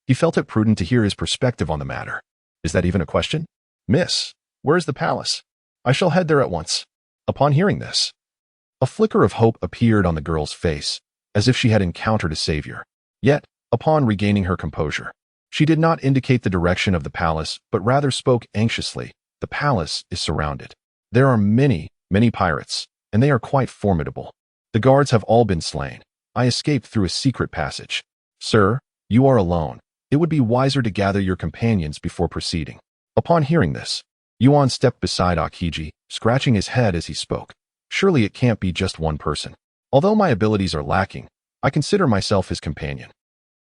he felt it prudent to hear his perspective on the matter. Is that even a question? Miss, where is the palace? I shall head there at once. Upon hearing this, A flicker of hope appeared on the girl's face, as if she had encountered a savior. Yet, upon regaining her composure, she did not indicate the direction of the palace, but rather spoke anxiously. The palace is surrounded. There are many, many pirates, and they are quite formidable. The guards have all been slain. I escaped through a secret passage. Sir, you are alone. It would be wiser to gather your companions before proceeding. Upon hearing this, Yuan stepped beside Akiji, scratching his head as he spoke. Surely it can't be just one person. Although my abilities are lacking, I consider myself his companion.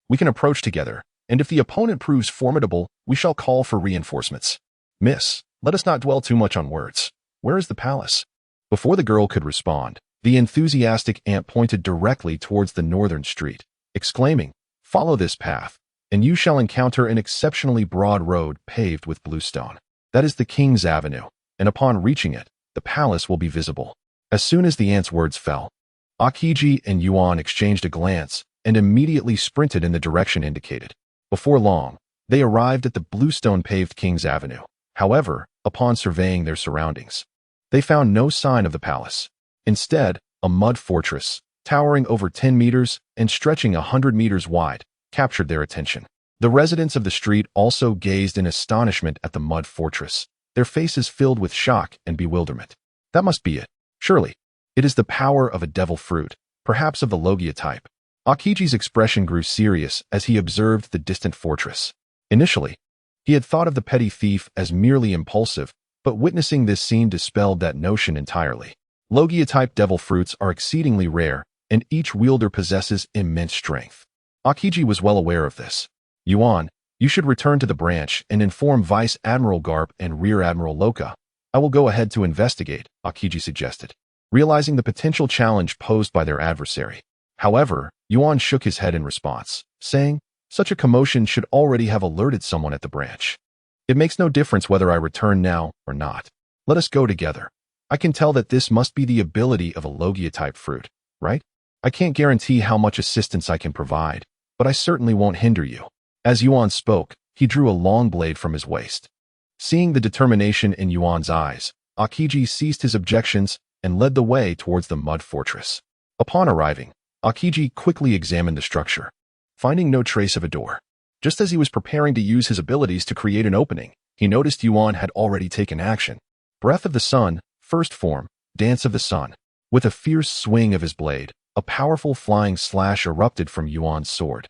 We can approach together, and if the opponent proves formidable, we shall call for reinforcements. Miss, let us not dwell too much on words. Where is the palace? Before the girl could respond, the enthusiastic ant pointed directly towards the northern street, exclaiming, "Follow this path, and you shall encounter an exceptionally broad road paved with bluestone. That is the King's Avenue, and upon reaching it, the palace will be visible." As soon as the ant's words fell, Akiji and Yuan exchanged a glance and immediately sprinted in the direction indicated. Before long, they arrived at the bluestone-paved King's Avenue. However, upon surveying their surroundings, they found no sign of the palace. Instead, a mud fortress, towering over 10 meters and stretching 100 meters wide, captured their attention. The residents of the street also gazed in astonishment at the mud fortress, their faces filled with shock and bewilderment. That must be it. Surely, it is the power of a devil fruit, perhaps of the Logia type. Akiji's expression grew serious as he observed the distant fortress. Initially, he had thought of the petty thief as merely impulsive, but witnessing this scene dispelled that notion entirely. Logia-type devil fruits are exceedingly rare, and each wielder possesses immense strength. Akiji was well aware of this. Yuan, you should return to the branch and inform Vice Admiral Garp and Rear Admiral Loka. I will go ahead to investigate, Akiji suggested, realizing the potential challenge posed by their adversary. However, Yuan shook his head in response, saying, such a commotion should already have alerted someone at the branch. It makes no difference whether I return now or not. Let us go together. I can tell that this must be the ability of a Logia-type fruit, right? I can't guarantee how much assistance I can provide, but I certainly won't hinder you. As Yuan spoke, he drew a long blade from his waist. Seeing the determination in Yuan's eyes, Akiji ceased his objections and led the way towards the mud fortress. Upon arriving, Akiji quickly examined the structure, finding no trace of a door. Just as he was preparing to use his abilities to create an opening, he noticed Yuan had already taken action. Breath of the Sun, First Form, Dance of the Sun. With a fierce swing of his blade, a powerful flying slash erupted from Yuan's sword,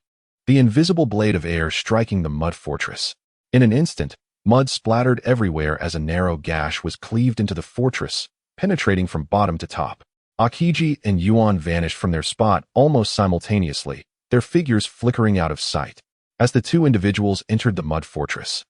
the invisible blade of air striking the mud fortress. In an instant, mud splattered everywhere as a narrow gash was cleaved into the fortress, penetrating from bottom to top. Akiji and Yuan vanished from their spot almost simultaneously, their figures flickering out of sight. As the two individuals entered the mud fortress,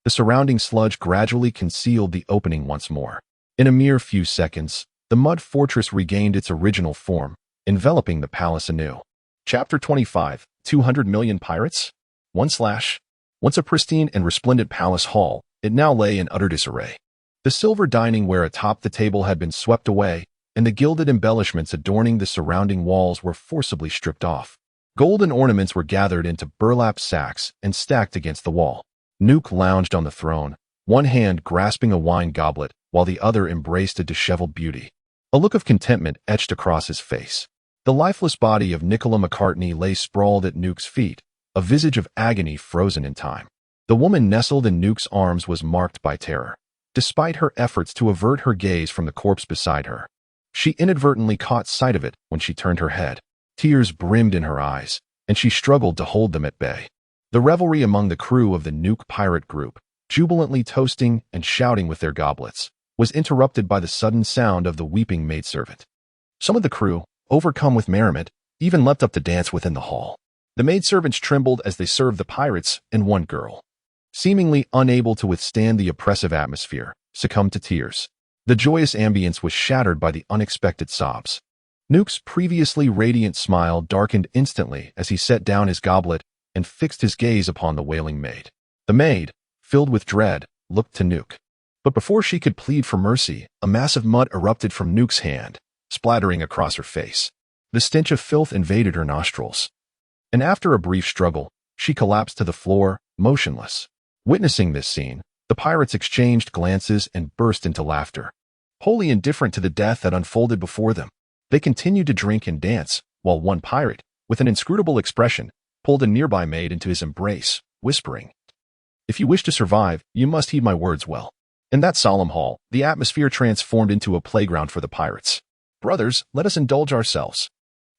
the surrounding sludge gradually concealed the opening once more. In a mere few seconds, the mud fortress regained its original form, enveloping the palace anew. Chapter 25, 200 Million Pirates? Once a pristine and resplendent palace hall, it now lay in utter disarray. The silver dining ware atop the table had been swept away, and the gilded embellishments adorning the surrounding walls were forcibly stripped off. Golden ornaments were gathered into burlap sacks and stacked against the wall. Nuke lounged on the throne, one hand grasping a wine goblet, while the other embraced a disheveled beauty. A look of contentment etched across his face. The lifeless body of Nicola McCartney lay sprawled at Nuke's feet, a visage of agony frozen in time. The woman nestled in Nuke's arms was marked by terror. Despite her efforts to avert her gaze from the corpse beside her, she inadvertently caught sight of it when she turned her head. Tears brimmed in her eyes, and she struggled to hold them at bay. The revelry among the crew of the Nuke pirate group, jubilantly toasting and shouting with their goblets, was interrupted by the sudden sound of the weeping maidservant. Some of the crew, overcome with merriment, even leapt up to dance within the hall. The maidservants trembled as they served the pirates, and one girl, seemingly unable to withstand the oppressive atmosphere, succumbed to tears. The joyous ambience was shattered by the unexpected sobs. Nuke's previously radiant smile darkened instantly as he set down his goblet and fixed his gaze upon the wailing maid. The maid, filled with dread, looked to Nuke. But before she could plead for mercy, a mass of mud erupted from Nuke's hand, splattering across her face. The stench of filth invaded her nostrils, and after a brief struggle, she collapsed to the floor, motionless. Witnessing this scene, the pirates exchanged glances and burst into laughter, wholly indifferent to the death that unfolded before them. They continued to drink and dance, while one pirate, with an inscrutable expression, pulled a nearby maid into his embrace, whispering, "If you wish to survive, you must heed my words well." In that solemn hall, the atmosphere transformed into a playground for the pirates. "Brothers, let us indulge ourselves.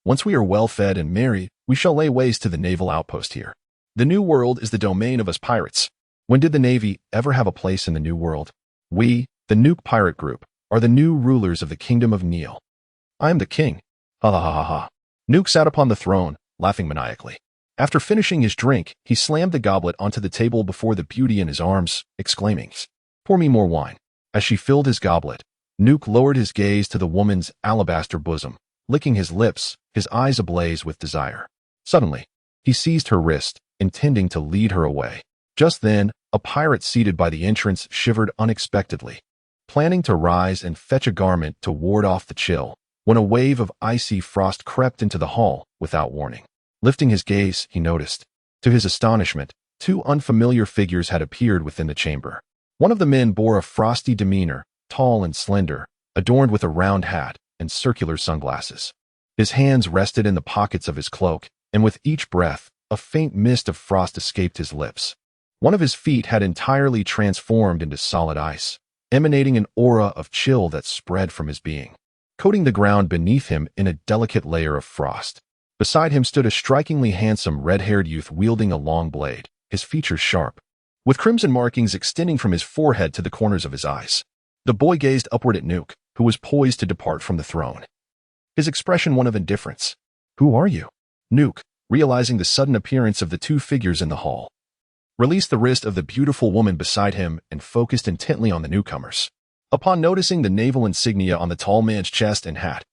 Once we are well fed and merry, we shall lay waste to the naval outpost here. The New World is the domain of us pirates. When did the Navy ever have a place in the New World? We, the Nuke Pirate Group, are the new rulers of the Kingdom of Neil. I am the king." Ha ha ha ha ha. Nuke sat upon the throne, laughing maniacally. After finishing his drink, he slammed the goblet onto the table before the beauty in his arms, exclaiming, "Pour me more wine." As she filled his goblet, Nuke lowered his gaze to the woman's alabaster bosom, licking his lips, his eyes ablaze with desire. Suddenly, he seized her wrist, intending to lead her away. Just then, a pirate seated by the entrance shivered unexpectedly, planning to rise and fetch a garment to ward off the chill, when a wave of icy frost crept into the hall without warning. Lifting his gaze, he noticed, to his astonishment, two unfamiliar figures had appeared within the chamber. One of the men bore a frosty demeanor, tall and slender, adorned with a round hat and circular sunglasses. His hands rested in the pockets of his cloak, and with each breath, a faint mist of frost escaped his lips. One of his feet had entirely transformed into solid ice, emanating an aura of chill that spread from his being, coating the ground beneath him in a delicate layer of frost. Beside him stood a strikingly handsome red-haired youth wielding a long blade, his features sharp, with crimson markings extending from his forehead to the corners of his eyes. The boy gazed upward at Nuke, who was poised to depart from the throne, his expression one of indifference. "Who are you?" Nuke, realizing the sudden appearance of the two figures in the hall, released the wrist of the beautiful woman beside him and focused intently on the newcomers. Upon noticing the naval insignia on the tall man's chest and hat,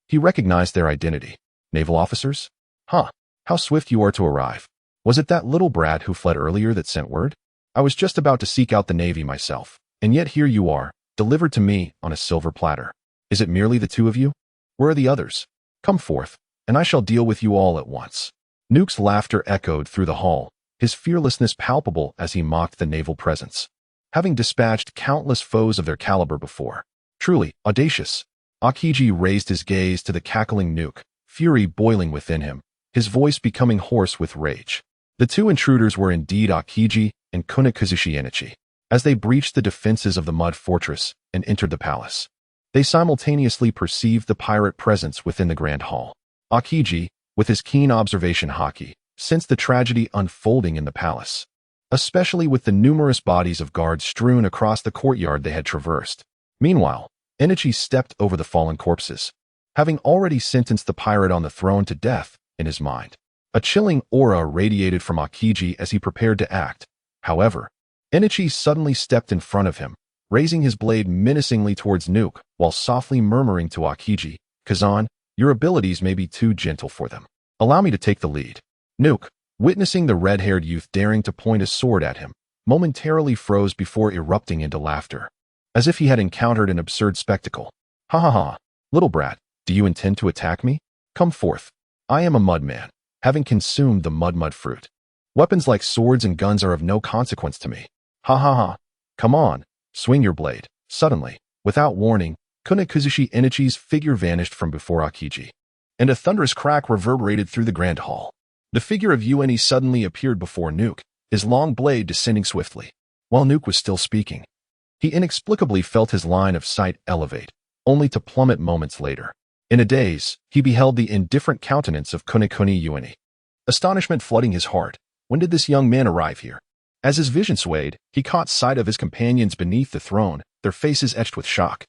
he recognized their identity. "Naval officers? Huh, how swift you are to arrive. Was it that little brat who fled earlier that sent word? I was just about to seek out the Navy myself, and yet here you are, delivered to me on a silver platter. Is it merely the two of you? Where are the others? Come forth, and I shall deal with you all at once." Nuke's laughter echoed through the hall, his fearlessness palpable as he mocked the naval presence, having dispatched countless foes of their caliber before. Truly audacious. Akiji raised his gaze to the cackling Nuke, fury boiling within him, his voice becoming hoarse with rage. The two intruders were indeed Akiji and Kunikuzushi Enichi. As they breached the defenses of the mud fortress and entered the palace, they simultaneously perceived the pirate presence within the grand hall. Akiji, with his keen observation haki, sensed the tragedy unfolding in the palace, especially with the numerous bodies of guards strewn across the courtyard they had traversed. Meanwhile, Enichi stepped over the fallen corpses, having already sentenced the pirate on the throne to death in his mind. A chilling aura radiated from Akiji as he prepared to act. However, Enichi suddenly stepped in front of him, raising his blade menacingly towards Nuke, while softly murmuring to Akiji, "Kazan, your abilities may be too gentle for them. Allow me to take the lead." Nuke, witnessing the red-haired youth daring to point a sword at him, momentarily froze before erupting into laughter, as if he had encountered an absurd spectacle. "Ha ha ha, little brat, do you intend to attack me? Come forth. I am a mudman, having consumed the mud fruit. Weapons like swords and guns are of no consequence to me. Ha ha ha. Come on, swing your blade." Suddenly, without warning, Kunikuzushi Enichi's figure vanished from before Akiji, and a thunderous crack reverberated through the grand hall. The figure of Ueni suddenly appeared before Nuke, his long blade descending swiftly. While Nuke was still speaking, he inexplicably felt his line of sight elevate, only to plummet moments later. In a daze, he beheld the indifferent countenance of Kunikuni Ueni, astonishment flooding his heart. When did this young man arrive here? As his vision swayed, he caught sight of his companions beneath the throne, their faces etched with shock.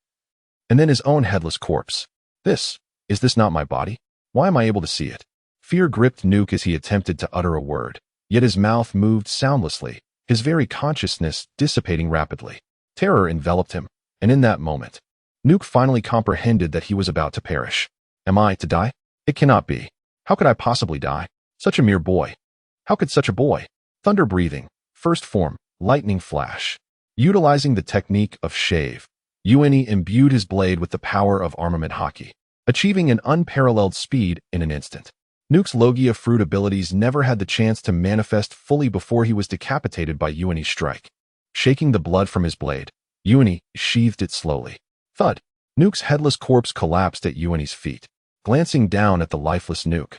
And then his own headless corpse. Is this not my body? Why am I able to see it? Fear gripped Nuke as he attempted to utter a word, yet his mouth moved soundlessly, his very consciousness dissipating rapidly. Terror enveloped him, and in that moment, Nuke finally comprehended that he was about to perish. Am I to die? It cannot be. How could I possibly die? Such a mere boy. How could such a boy? Thunder breathing, first form, lightning flash. Utilizing the technique of shave, Ueni imbued his blade with the power of armament haki, achieving an unparalleled speed in an instant. Nuke's Logia fruit abilities never had the chance to manifest fully before he was decapitated by Ueni's strike. Shaking the blood from his blade, Ueni sheathed it slowly. Thud! Nuke's headless corpse collapsed at Yuani's feet, glancing down at the lifeless Nuke.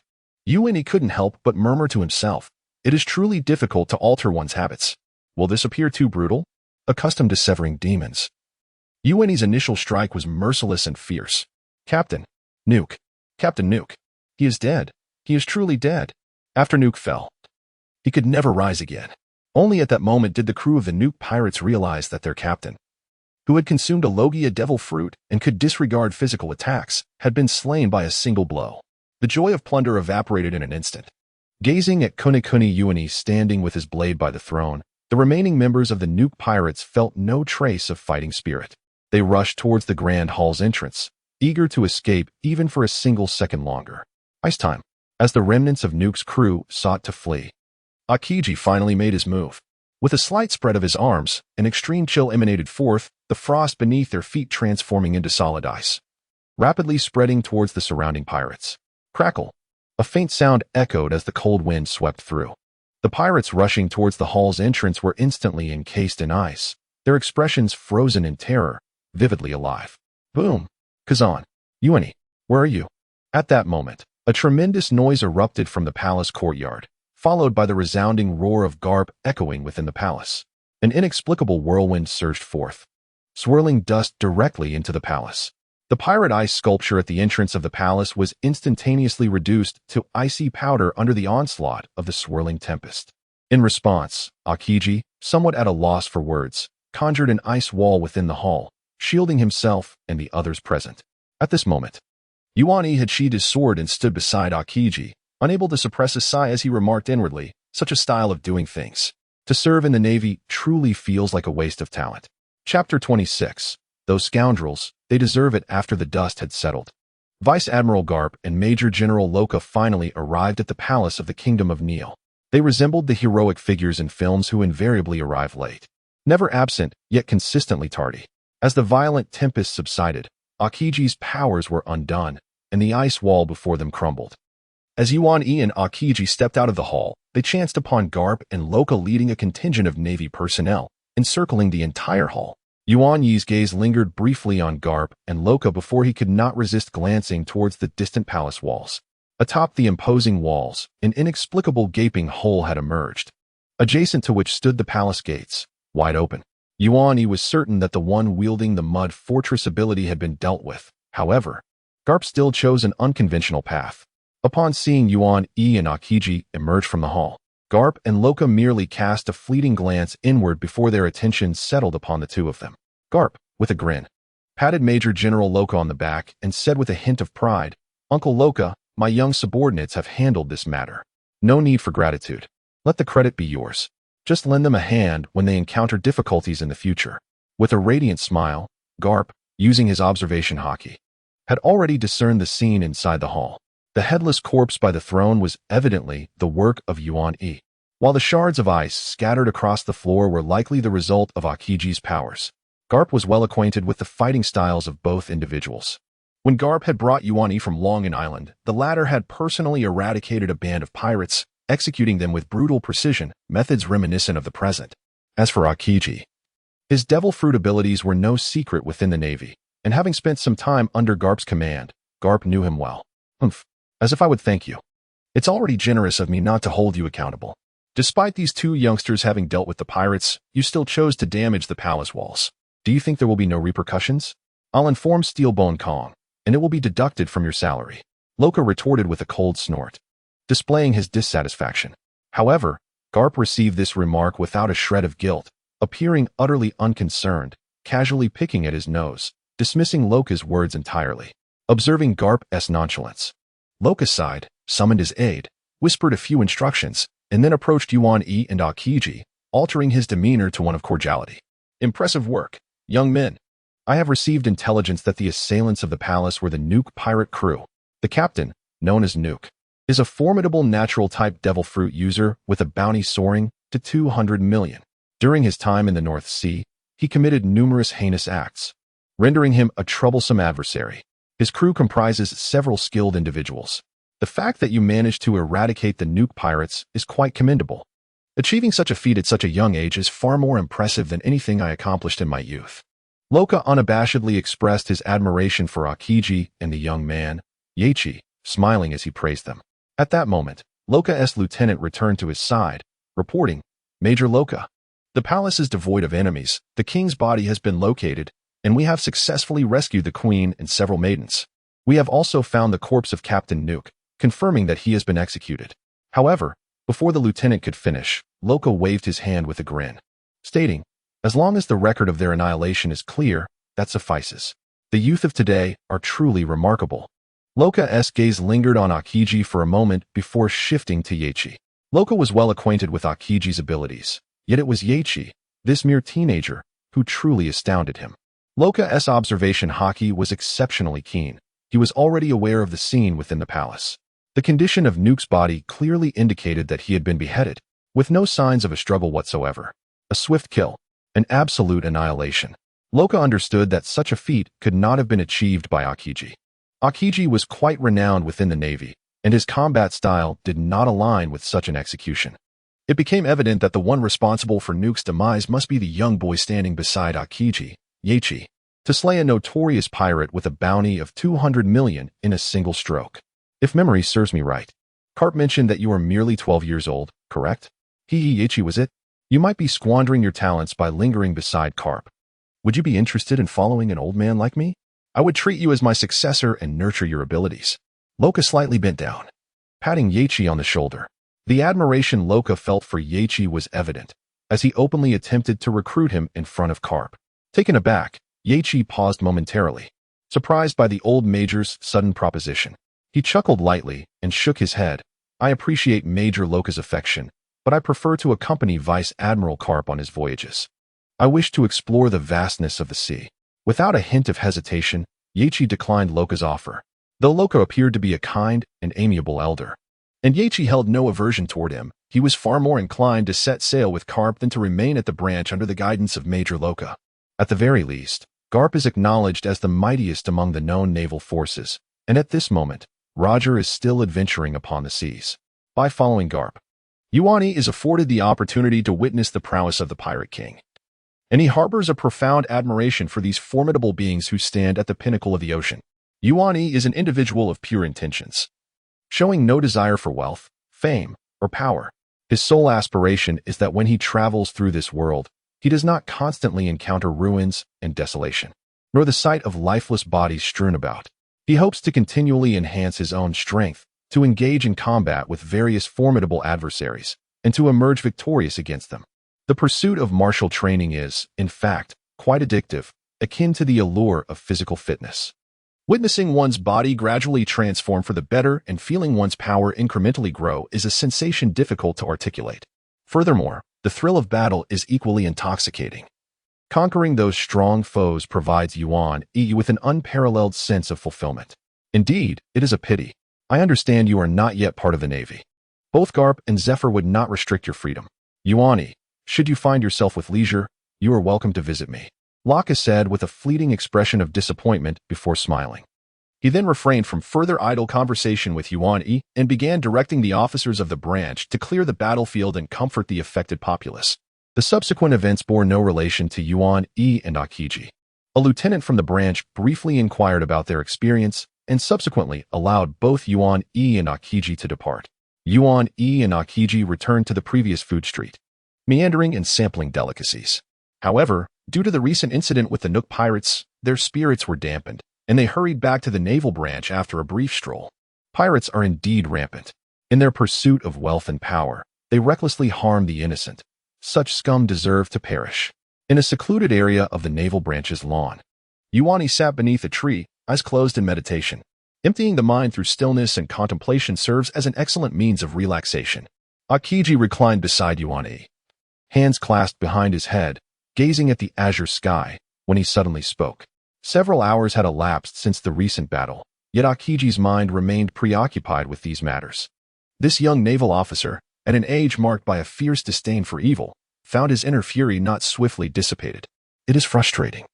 Yuani couldn't help but murmur to himself, "It is truly difficult to alter one's habits. Will this appear too brutal? Accustomed to severing demons." Yuani's initial strike was merciless and fierce. "Captain Nuke. Captain Nuke. He is dead. He is truly dead." After Nuke fell, he could never rise again. Only at that moment did the crew of the Nuke pirates realize that their captain, who had consumed a Logia devil fruit and could disregard physical attacks, had been slain by a single blow. The joy of plunder evaporated in an instant. Gazing at Kunikuni Yuani standing with his blade by the throne, the remaining members of the Nuke pirates felt no trace of fighting spirit. They rushed towards the Grand Hall's entrance, eager to escape even for a single second longer. Ice time. As the remnants of Nuke's crew sought to flee, Akiji finally made his move. With a slight spread of his arms, an extreme chill emanated forth, the frost beneath their feet transforming into solid ice, rapidly spreading towards the surrounding pirates. Crackle. A faint sound echoed as the cold wind swept through. The pirates rushing towards the hall's entrance were instantly encased in ice, their expressions frozen in terror, vividly alive. Boom! Kazan. Yuani, where are you? At that moment, a tremendous noise erupted from the palace courtyard, followed by the resounding roar of Garp echoing within the palace. An inexplicable whirlwind surged forth, swirling dust directly into the palace. The pirate ice sculpture at the entrance of the palace was instantaneously reduced to icy powder under the onslaught of the swirling tempest. In response, Akiji, somewhat at a loss for words, conjured an ice wall within the hall, shielding himself and the others present. At this moment, Yuani had sheathed his sword and stood beside Akiji, unable to suppress a sigh as he remarked inwardly, "Such a style of doing things. To serve in the Navy truly feels like a waste of talent." Chapter 26. Those scoundrels, they deserve it. After the dust had settled, Vice Admiral Garp and Major General Loka finally arrived at the palace of the Kingdom of Neil. They resembled the heroic figures in films who invariably arrive late, never absent, yet consistently tardy. As the violent tempest subsided, Akiji's powers were undone, and the ice wall before them crumbled. As Yuan-E and Akiji stepped out of the hall, they chanced upon Garp and Loka leading a contingent of Navy personnel, encircling the entire hall. Yuan-Yi's gaze lingered briefly on Garp and Loka before he could not resist glancing towards the distant palace walls. Atop the imposing walls, an inexplicable gaping hole had emerged, adjacent to which stood the palace gates, wide open. Yuan-E was certain that the one wielding the mud fortress ability had been dealt with. However, Garp still chose an unconventional path. Upon seeing Yuan-E and Akiji emerge from the hall, Garp and Loka merely cast a fleeting glance inward before their attention settled upon the two of them. Garp, with a grin, patted Major General Loka on the back and said with a hint of pride, "Uncle Loka, my young subordinates have handled this matter. No need for gratitude. Let the credit be yours. Just lend them a hand when they encounter difficulties in the future." With a radiant smile, Garp, using his observation haki, had already discerned the scene inside the hall. The headless corpse by the throne was evidently the work of Yuan-E, while the shards of ice scattered across the floor were likely the result of Akiji's powers. Garp was well acquainted with the fighting styles of both individuals. When Garp had brought Yuan-E from Longan Island, the latter had personally eradicated a band of pirates, executing them with brutal precision, methods reminiscent of the present. As for Akiji, his devil fruit abilities were no secret within the Navy, and having spent some time under Garp's command, Garp knew him well. Humph. As if I would thank you. It's already generous of me not to hold you accountable. Despite these two youngsters having dealt with the pirates, you still chose to damage the palace walls. Do you think there will be no repercussions? I'll inform Steelbone Kong, and it will be deducted from your salary." Loka retorted with a cold snort, displaying his dissatisfaction. However, Garp received this remark without a shred of guilt, appearing utterly unconcerned, casually picking at his nose, dismissing Loka's words entirely. Observing Garp's nonchalance, Loka sighed, summoned his aide, whispered a few instructions, and then approached Yuan-E and Akiji, altering his demeanor to one of cordiality. "Impressive work, young men. I have received intelligence that the assailants of the palace were the Nuke pirate crew. The captain, known as Nuke, is a formidable natural-type devil fruit user with a bounty soaring to 200 million. During his time in the North Sea, he committed numerous heinous acts, rendering him a troublesome adversary. His crew comprises several skilled individuals. The fact that you managed to eradicate the Nuke pirates is quite commendable. Achieving such a feat at such a young age is far more impressive than anything I accomplished in my youth." Loka unabashedly expressed his admiration for Akiji and the young man, Yachi, smiling as he praised them. At that moment, Loka's lieutenant returned to his side, reporting, "Major Loka, the palace is devoid of enemies, the king's body has been located, and we have successfully rescued the queen and several maidens. We have also found the corpse of Captain Nuke, confirming that he has been executed." However, before the lieutenant could finish, Loka waved his hand with a grin, stating, "As long as the record of their annihilation is clear, that suffices. The youth of today are truly remarkable." Loka's gaze lingered on Akiji for a moment before shifting to Yachi. Loka was well acquainted with Akiji's abilities, yet it was Yachi, this mere teenager, who truly astounded him. Loka's observation haki was exceptionally keen. He was already aware of the scene within the palace. The condition of Nuke's body clearly indicated that he had been beheaded, with no signs of a struggle whatsoever. A swift kill, an absolute annihilation. Loka understood that such a feat could not have been achieved by Akiji. Akiji was quite renowned within the Navy, and his combat style did not align with such an execution. It became evident that the one responsible for Nuke's demise must be the young boy standing beside Akiji, Yachi, to slay a notorious pirate with a bounty of 200 million in a single stroke. If memory serves me right, Carp mentioned that you are merely 12 years old, correct? Yachi, was it? You might be squandering your talents by lingering beside Carp. Would you be interested in following an old man like me? I would treat you as my successor and nurture your abilities. Loka slightly bent down, patting Yachi on the shoulder. The admiration Loka felt for Yachi was evident, as he openly attempted to recruit him in front of Carp. Taken aback, Yachi paused momentarily, surprised by the old major's sudden proposition. He chuckled lightly and shook his head. "I appreciate Major Loka's affection, but I prefer to accompany Vice Admiral Carp on his voyages. I wish to explore the vastness of the sea." Without a hint of hesitation, Yachi declined Loka's offer, though Loka appeared to be a kind and amiable elder. And Yachi held no aversion toward him. He was far more inclined to set sail with Carp than to remain at the branch under the guidance of Major Loka. At the very least, Garp is acknowledged as the mightiest among the known naval forces, and at this moment, Roger is still adventuring upon the seas. By following Garp, Yuani is afforded the opportunity to witness the prowess of the Pirate King. And he harbors a profound admiration for these formidable beings who stand at the pinnacle of the ocean. Yuani is an individual of pure intentions, showing no desire for wealth, fame, or power. His sole aspiration is that when he travels through this world, he does not constantly encounter ruins and desolation, nor the sight of lifeless bodies strewn about. He hopes to continually enhance his own strength, to engage in combat with various formidable adversaries, and to emerge victorious against them. The pursuit of martial training is, in fact, quite addictive, akin to the allure of physical fitness. Witnessing one's body gradually transform for the better and feeling one's power incrementally grow is a sensation difficult to articulate. Furthermore, the thrill of battle is equally intoxicating. Conquering those strong foes provides Yuan-E with an unparalleled sense of fulfillment. Indeed, it is a pity. I understand you are not yet part of the Navy. Both Garp and Zephyr would not restrict your freedom. Yuani, should you find yourself with leisure, you are welcome to visit me, Locke said with a fleeting expression of disappointment before smiling. He then refrained from further idle conversation with Yuan-E and began directing the officers of the branch to clear the battlefield and comfort the affected populace. The subsequent events bore no relation to Yuan-E and Akiji. A lieutenant from the branch briefly inquired about their experience and subsequently allowed both Yuan-E and Akiji to depart. Yuan-E and Akiji returned to the previous food street, meandering and sampling delicacies. However, due to the recent incident with the Nook pirates, their spirits were dampened, and they hurried back to the naval branch after a brief stroll. Pirates are indeed rampant. In their pursuit of wealth and power, they recklessly harm the innocent. Such scum deserve to perish. In a secluded area of the naval branch's lawn, Yuani sat beneath a tree, eyes closed in meditation. Emptying the mind through stillness and contemplation serves as an excellent means of relaxation. Akiji reclined beside Yuani, hands clasped behind his head, gazing at the azure sky, when he suddenly spoke. Several hours had elapsed since the recent battle, yet Akiji's mind remained preoccupied with these matters. This young naval officer, at an age marked by a fierce disdain for evil, found his inner fury not swiftly dissipated. It is frustrating.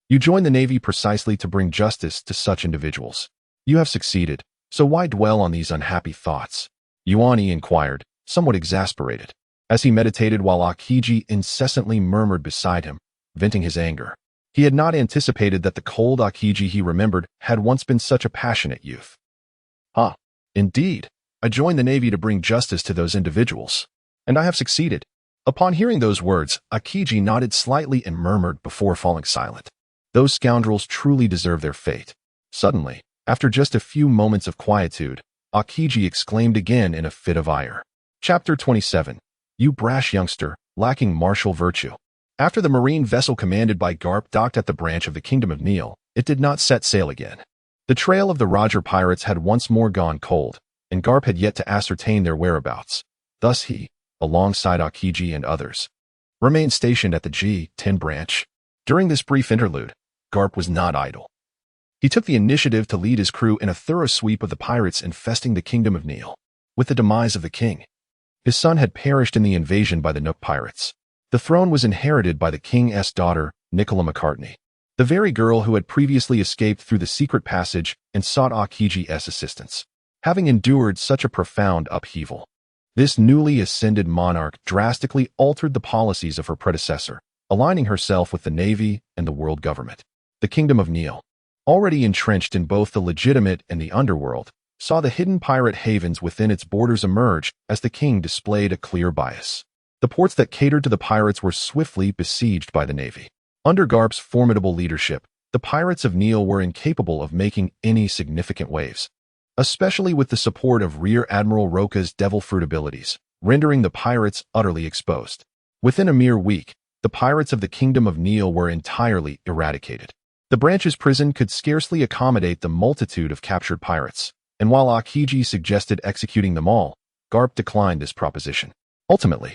You joined the Navy precisely to bring justice to such individuals. You have succeeded, so why dwell on these unhappy thoughts? Yuani inquired, somewhat exasperated, as he meditated while Akiji incessantly murmured beside him, venting his anger. He had not anticipated that the cold Akiji he remembered had once been such a passionate youth. Ah, indeed. I joined the Navy to bring justice to those individuals. And I have succeeded. Upon hearing those words, Akiji nodded slightly and murmured before falling silent. Those scoundrels truly deserve their fate. Suddenly, after just a few moments of quietude, Akiji exclaimed again in a fit of ire. Chapter 27. You brash youngster, lacking martial virtue. After the marine vessel commanded by Garp docked at the branch of the Kingdom of Neil, it did not set sail again. The trail of the Roger pirates had once more gone cold, and Garp had yet to ascertain their whereabouts. Thus he, alongside Akiji and others, remained stationed at the G-10 branch. During this brief interlude, Garp was not idle. He took the initiative to lead his crew in a thorough sweep of the pirates infesting the Kingdom of Neil. With the demise of the king, his son had perished in the invasion by the Nook pirates. The throne was inherited by the king's daughter, Nicola McCartney, the very girl who had previously escaped through the secret passage and sought Akiji's assistance. Having endured such a profound upheaval, this newly ascended monarch drastically altered the policies of her predecessor, aligning herself with the Navy and the world government. The Kingdom of Neil, already entrenched in both the legitimate and the underworld, saw the hidden pirate havens within its borders emerge as the king displayed a clear bias. The ports that catered to the pirates were swiftly besieged by the Navy. Under Garp's formidable leadership, the pirates of Neil were incapable of making any significant waves, especially with the support of Rear Admiral Roca's devil fruit abilities, rendering the pirates utterly exposed. Within a mere week, the pirates of the Kingdom of Neil were entirely eradicated. The branch's prison could scarcely accommodate the multitude of captured pirates, and while Akiji suggested executing them all, Garp declined this proposition. Ultimately,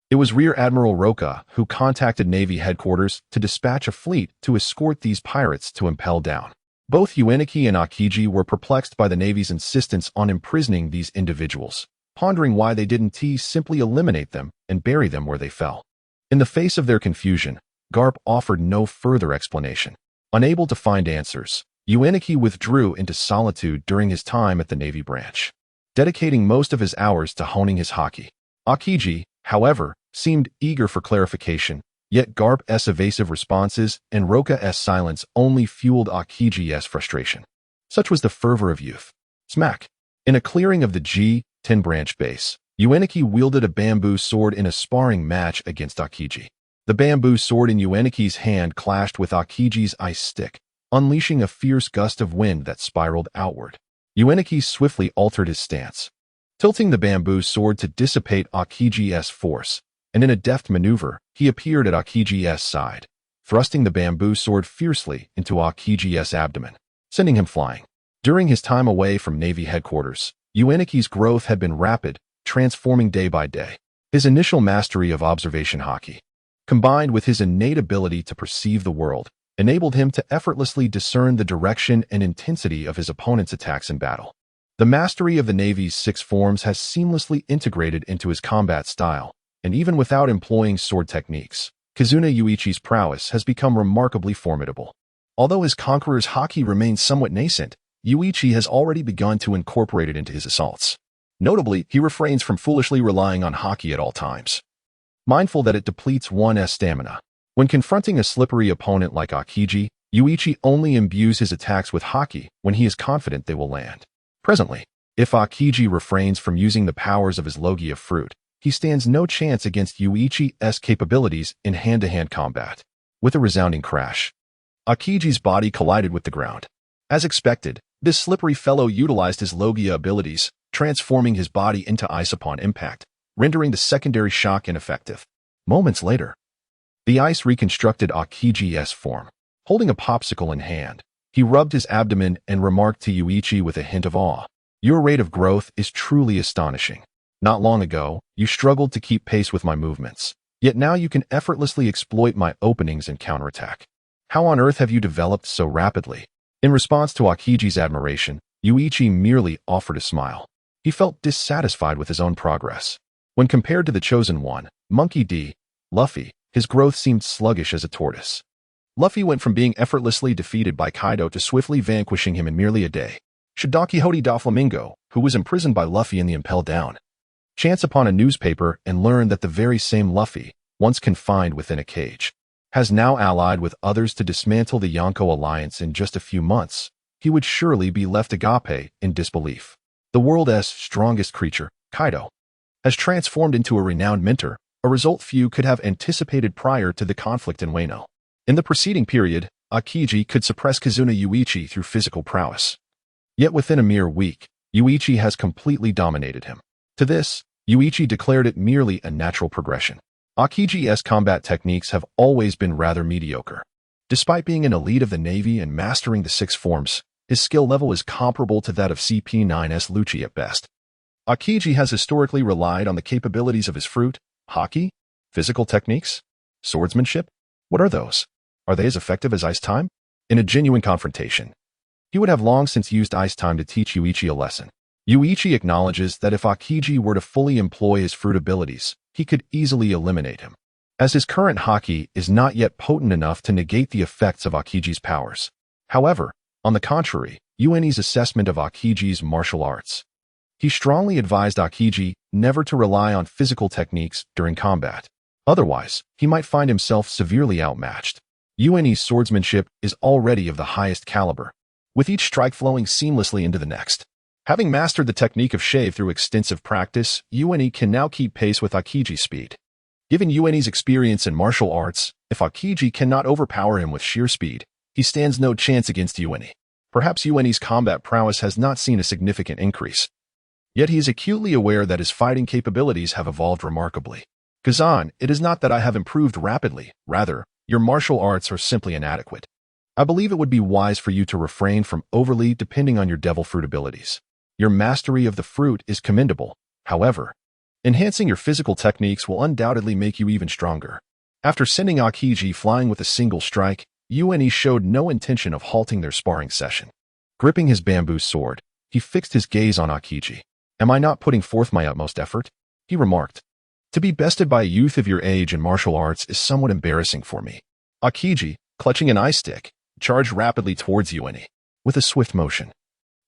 it was Rear Admiral Roca who contacted Navy headquarters to dispatch a fleet to escort these pirates to impel down. Both Ueniki and Akiji were perplexed by the Navy's insistence on imprisoning these individuals, pondering why they didn't simply eliminate them and bury them where they fell. In the face of their confusion, Garp offered no further explanation. Unable to find answers, Ueniki withdrew into solitude during his time at the Navy branch, dedicating most of his hours to honing his haki. Akiji, however, seemed eager for clarification, yet Garp's evasive responses and Roca's silence only fueled Akiji's frustration. Such was the fervor of youth. Smack! In a clearing of the G-10 branch base, Ueniki wielded a bamboo sword in a sparring match against Akiji. The bamboo sword in Ueniki's hand clashed with Akiji's ice stick, unleashing a fierce gust of wind that spiraled outward. Ueniki swiftly altered his stance, tilting the bamboo sword to dissipate Akiji's force, and in a deft maneuver, he appeared at Akiji's side, thrusting the bamboo sword fiercely into Akiji's abdomen, sending him flying. During his time away from Navy headquarters, Ueniki's growth had been rapid, transforming day by day. His initial mastery of observation haki, combined with his innate ability to perceive the world, enabled him to effortlessly discern the direction and intensity of his opponent's attacks in battle. The mastery of the Navy's 6 forms has seamlessly integrated into his combat style, and even without employing sword techniques, Kazuna Yuichi's prowess has become remarkably formidable. Although his conqueror's haki remains somewhat nascent, Yuichi has already begun to incorporate it into his assaults. Notably, he refrains from foolishly relying on haki at all times, mindful that it depletes one's stamina. When confronting a slippery opponent like Akiji, Yuichi only imbues his attacks with haki when he is confident they will land. Presently, if Akiji refrains from using the powers of his Logia fruit, he stands no chance against Yuichi's capabilities in hand-to-hand combat. With a resounding crash, Akiji's body collided with the ground. As expected, this slippery fellow utilized his Logia abilities, transforming his body into ice upon impact, rendering the secondary shock ineffective. Moments later, the ice reconstructed Akiji's form. Holding a popsicle in hand, he rubbed his abdomen and remarked to Yuichi with a hint of awe, "Your rate of growth is truly astonishing. Not long ago, you struggled to keep pace with my movements, yet now you can effortlessly exploit my openings and counterattack. How on earth have you developed so rapidly?" In response to Akiji's admiration, Yuichi merely offered a smile. He felt dissatisfied with his own progress. When compared to the chosen one, Monkey D. Luffy, his growth seemed sluggish as a tortoise. Luffy went from being effortlessly defeated by Kaido to swiftly vanquishing him in merely a day. Should Don Quixote Doflamingo, who was imprisoned by Luffy in the Impel Down, chance upon a newspaper and learn that the very same Luffy, once confined within a cage, has now allied with others to dismantle the Yonko alliance in just a few months, he would surely be left agape in disbelief. The world's strongest creature, Kaido, has transformed into a renowned mentor, a result few could have anticipated prior to the conflict in Wano. In the preceding period, Akiji could suppress Kazuna Yuichi through physical prowess. Yet within a mere week, Yuichi has completely dominated him. To this, Yuichi declared it merely a natural progression. Akiji's combat techniques have always been rather mediocre. Despite being an elite of the Navy and mastering the 6 forms, his skill level is comparable to that of CP9's Lucci at best. Akiji has historically relied on the capabilities of his fruit, haki, physical techniques, swordsmanship. What are those? Are they as effective as ice time? In a genuine confrontation, he would have long since used ice time to teach Yuichi a lesson. Yuichi acknowledges that if Akiji were to fully employ his fruit abilities, he could easily eliminate him, as his current haki is not yet potent enough to negate the effects of Akiji's powers. However, on the contrary, Yueni's assessment of Akiji's martial arts. He strongly advised Akiji never to rely on physical techniques during combat. Otherwise, he might find himself severely outmatched. Yueni's swordsmanship is already of the highest caliber, with each strike flowing seamlessly into the next. Having mastered the technique of shave through extensive practice, Yueni can now keep pace with Akiji's speed. Given Yueni's experience in martial arts, if Akiji cannot overpower him with sheer speed, he stands no chance against Yueni. Perhaps Yueni's combat prowess has not seen a significant increase. Yet he is acutely aware that his fighting capabilities have evolved remarkably. Kazan, it is not that I have improved rapidly, rather, your martial arts are simply inadequate. I believe it would be wise for you to refrain from overly depending on your devil fruit abilities. Your mastery of the fruit is commendable. However, enhancing your physical techniques will undoubtedly make you even stronger. After sending Akiji flying with a single strike, Yueni showed no intention of halting their sparring session. Gripping his bamboo sword, he fixed his gaze on Akiji. Am I not putting forth my utmost effort? He remarked. To be bested by a youth of your age in martial arts is somewhat embarrassing for me. Akiji, clutching an ice stick, charged rapidly towards Yueni. With a swift motion,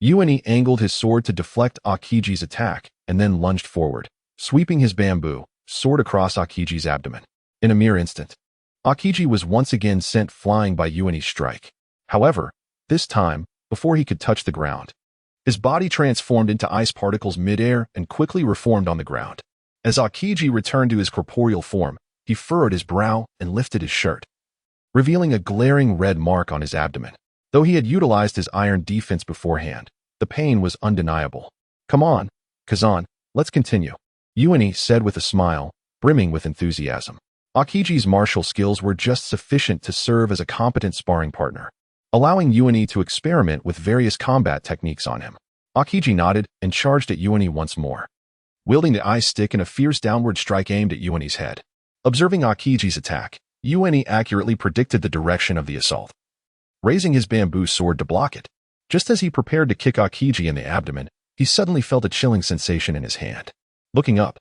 Yueni angled his sword to deflect Akiji's attack and then lunged forward, sweeping his bamboo sword across Akiji's abdomen. In a mere instant, Akiji was once again sent flying by Yueni's strike. However, this time, before he could touch the ground, his body transformed into ice particles midair and quickly reformed on the ground. As Akiji returned to his corporeal form, he furrowed his brow and lifted his shirt, revealing a glaring red mark on his abdomen. Though he had utilized his iron defense beforehand, the pain was undeniable. Come on, Kazan, let's continue, Yueni said with a smile, brimming with enthusiasm. Akiji's martial skills were just sufficient to serve as a competent sparring partner, allowing Yueni to experiment with various combat techniques on him. Akiji nodded and charged at Yueni once more, wielding the ice stick in a fierce downward strike aimed at Yueni's head. Observing Akiji's attack, Yueni accurately predicted the direction of the assault, raising his bamboo sword to block it. Just as he prepared to kick Akiji in the abdomen, he suddenly felt a chilling sensation in his hand. Looking up,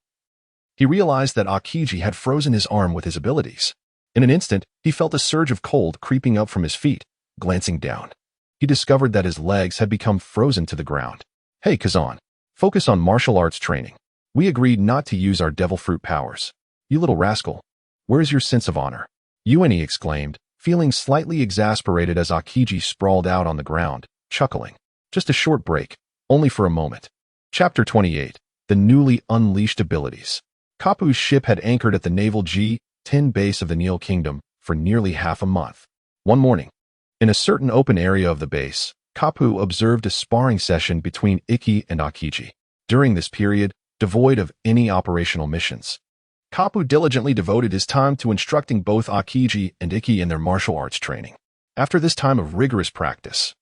he realized that Akiji had frozen his arm with his abilities. In an instant, he felt a surge of cold creeping up from his feet. Glancing down, he discovered that his legs had become frozen to the ground. Hey Kazan, focus on martial arts training. We agreed not to use our devil fruit powers. You little rascal, where is your sense of honor? Yueni exclaimed, feeling slightly exasperated as Akiji sprawled out on the ground, chuckling. Just a short break, only for a moment. Chapter 28, The Newly Unleashed Abilities. Kapu's ship had anchored at the naval G-10 base of the Nil Kingdom for nearly half a month. One morning, in a certain open area of the base, Kapu observed a sparring session between Ikki and Akiji. During this period, devoid of any operational missions, Kapu diligently devoted his time to instructing both Akiji and Ikki in their martial arts training. After this time of rigorous practice,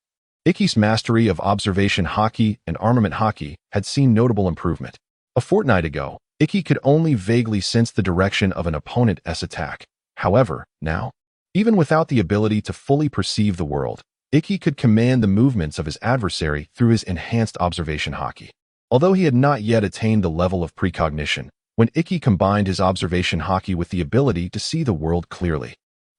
Ikki's mastery of observation haki and armament haki had seen notable improvement. A fortnight ago, Ikki could only vaguely sense the direction of an opponent's attack. However, now, even without the ability to fully perceive the world, Ikki could command the movements of his adversary through his enhanced observation haki. Although he had not yet attained the level of precognition, when Ikki combined his observation haki with the ability to see the world clearly,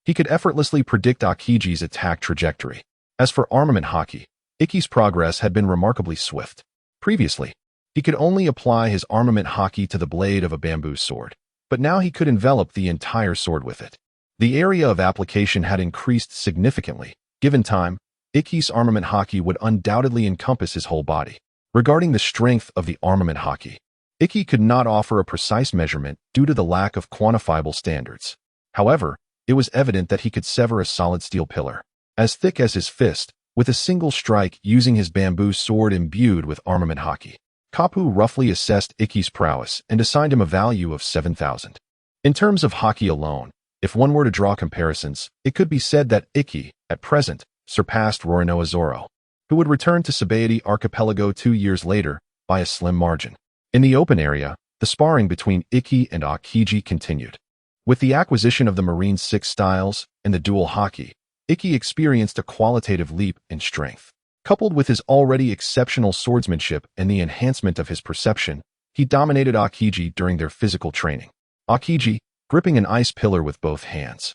he could effortlessly predict Akiji's attack trajectory. As for armament haki, Ikki's progress had been remarkably swift. Previously, he could only apply his armament haki to the blade of a bamboo sword, but now he could envelop the entire sword with it. The area of application had increased significantly. Given time, Iki's armament haki would undoubtedly encompass his whole body. Regarding the strength of the armament haki, Iki could not offer a precise measurement due to the lack of quantifiable standards. However, it was evident that he could sever a solid steel pillar, as thick as his fist, with a single strike using his bamboo sword imbued with armament haki. Kapu roughly assessed Iki's prowess and assigned him a value of 7,000. In terms of haki alone, if one were to draw comparisons, it could be said that Iki, at present, surpassed Rorinoa Zoro, who would return to Sabaody Archipelago 2 years later by a slim margin. In the open area, the sparring between Iki and Aokiji continued. With the acquisition of the Marine 6 styles and the dual haki, Iki experienced a qualitative leap in strength. Coupled with his already exceptional swordsmanship and the enhancement of his perception, he dominated Aokiji during their physical training. Aokiji, gripping an ice pillar with both hands,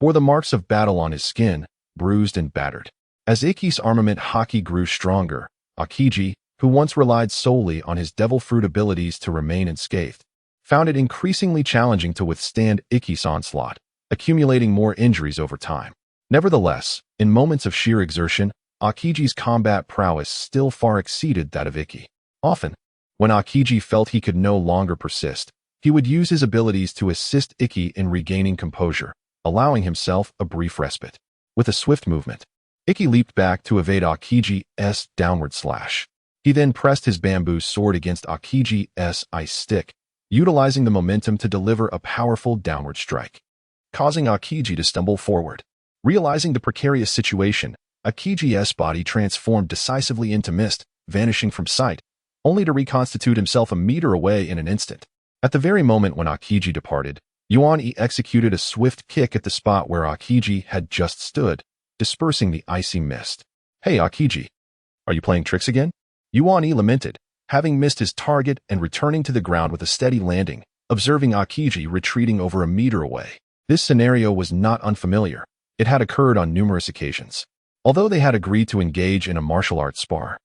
bore the marks of battle on his skin, bruised and battered. As Iki's armament haki grew stronger, Aokiji, who once relied solely on his devil fruit abilities to remain unscathed, found it increasingly challenging to withstand Iki's onslaught, accumulating more injuries over time. Nevertheless, in moments of sheer exertion, Aokiji's combat prowess still far exceeded that of Iki. Often, when Aokiji felt he could no longer persist, he would use his abilities to assist Iki in regaining composure, allowing himself a brief respite. With a swift movement, Iki leaped back to evade Aokiji's downward slash. He then pressed his bamboo sword against Aokiji's ice stick, utilizing the momentum to deliver a powerful downward strike, causing Aokiji to stumble forward. Realizing the precarious situation, Aokiji's body transformed decisively into mist, vanishing from sight, only to reconstitute himself a meter away in an instant. At the very moment when Aokiji departed, Yuan-e executed a swift kick at the spot where Aokiji had just stood, dispersing the icy mist. "Hey, Aokiji, are you playing tricks again?" Yuan-e lamented, having missed his target and returning to the ground with a steady landing, observing Aokiji retreating over a meter away. This scenario was not unfamiliar. It had occurred on numerous occasions. Although they had agreed to engage in a martial arts spar,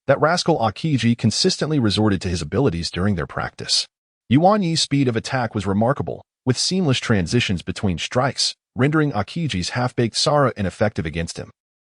that rascal Aokiji consistently resorted to his abilities during their practice. Yuan-e's speed of attack was remarkable, with seamless transitions between strikes, rendering Aokiji's half-baked Sara ineffective against him.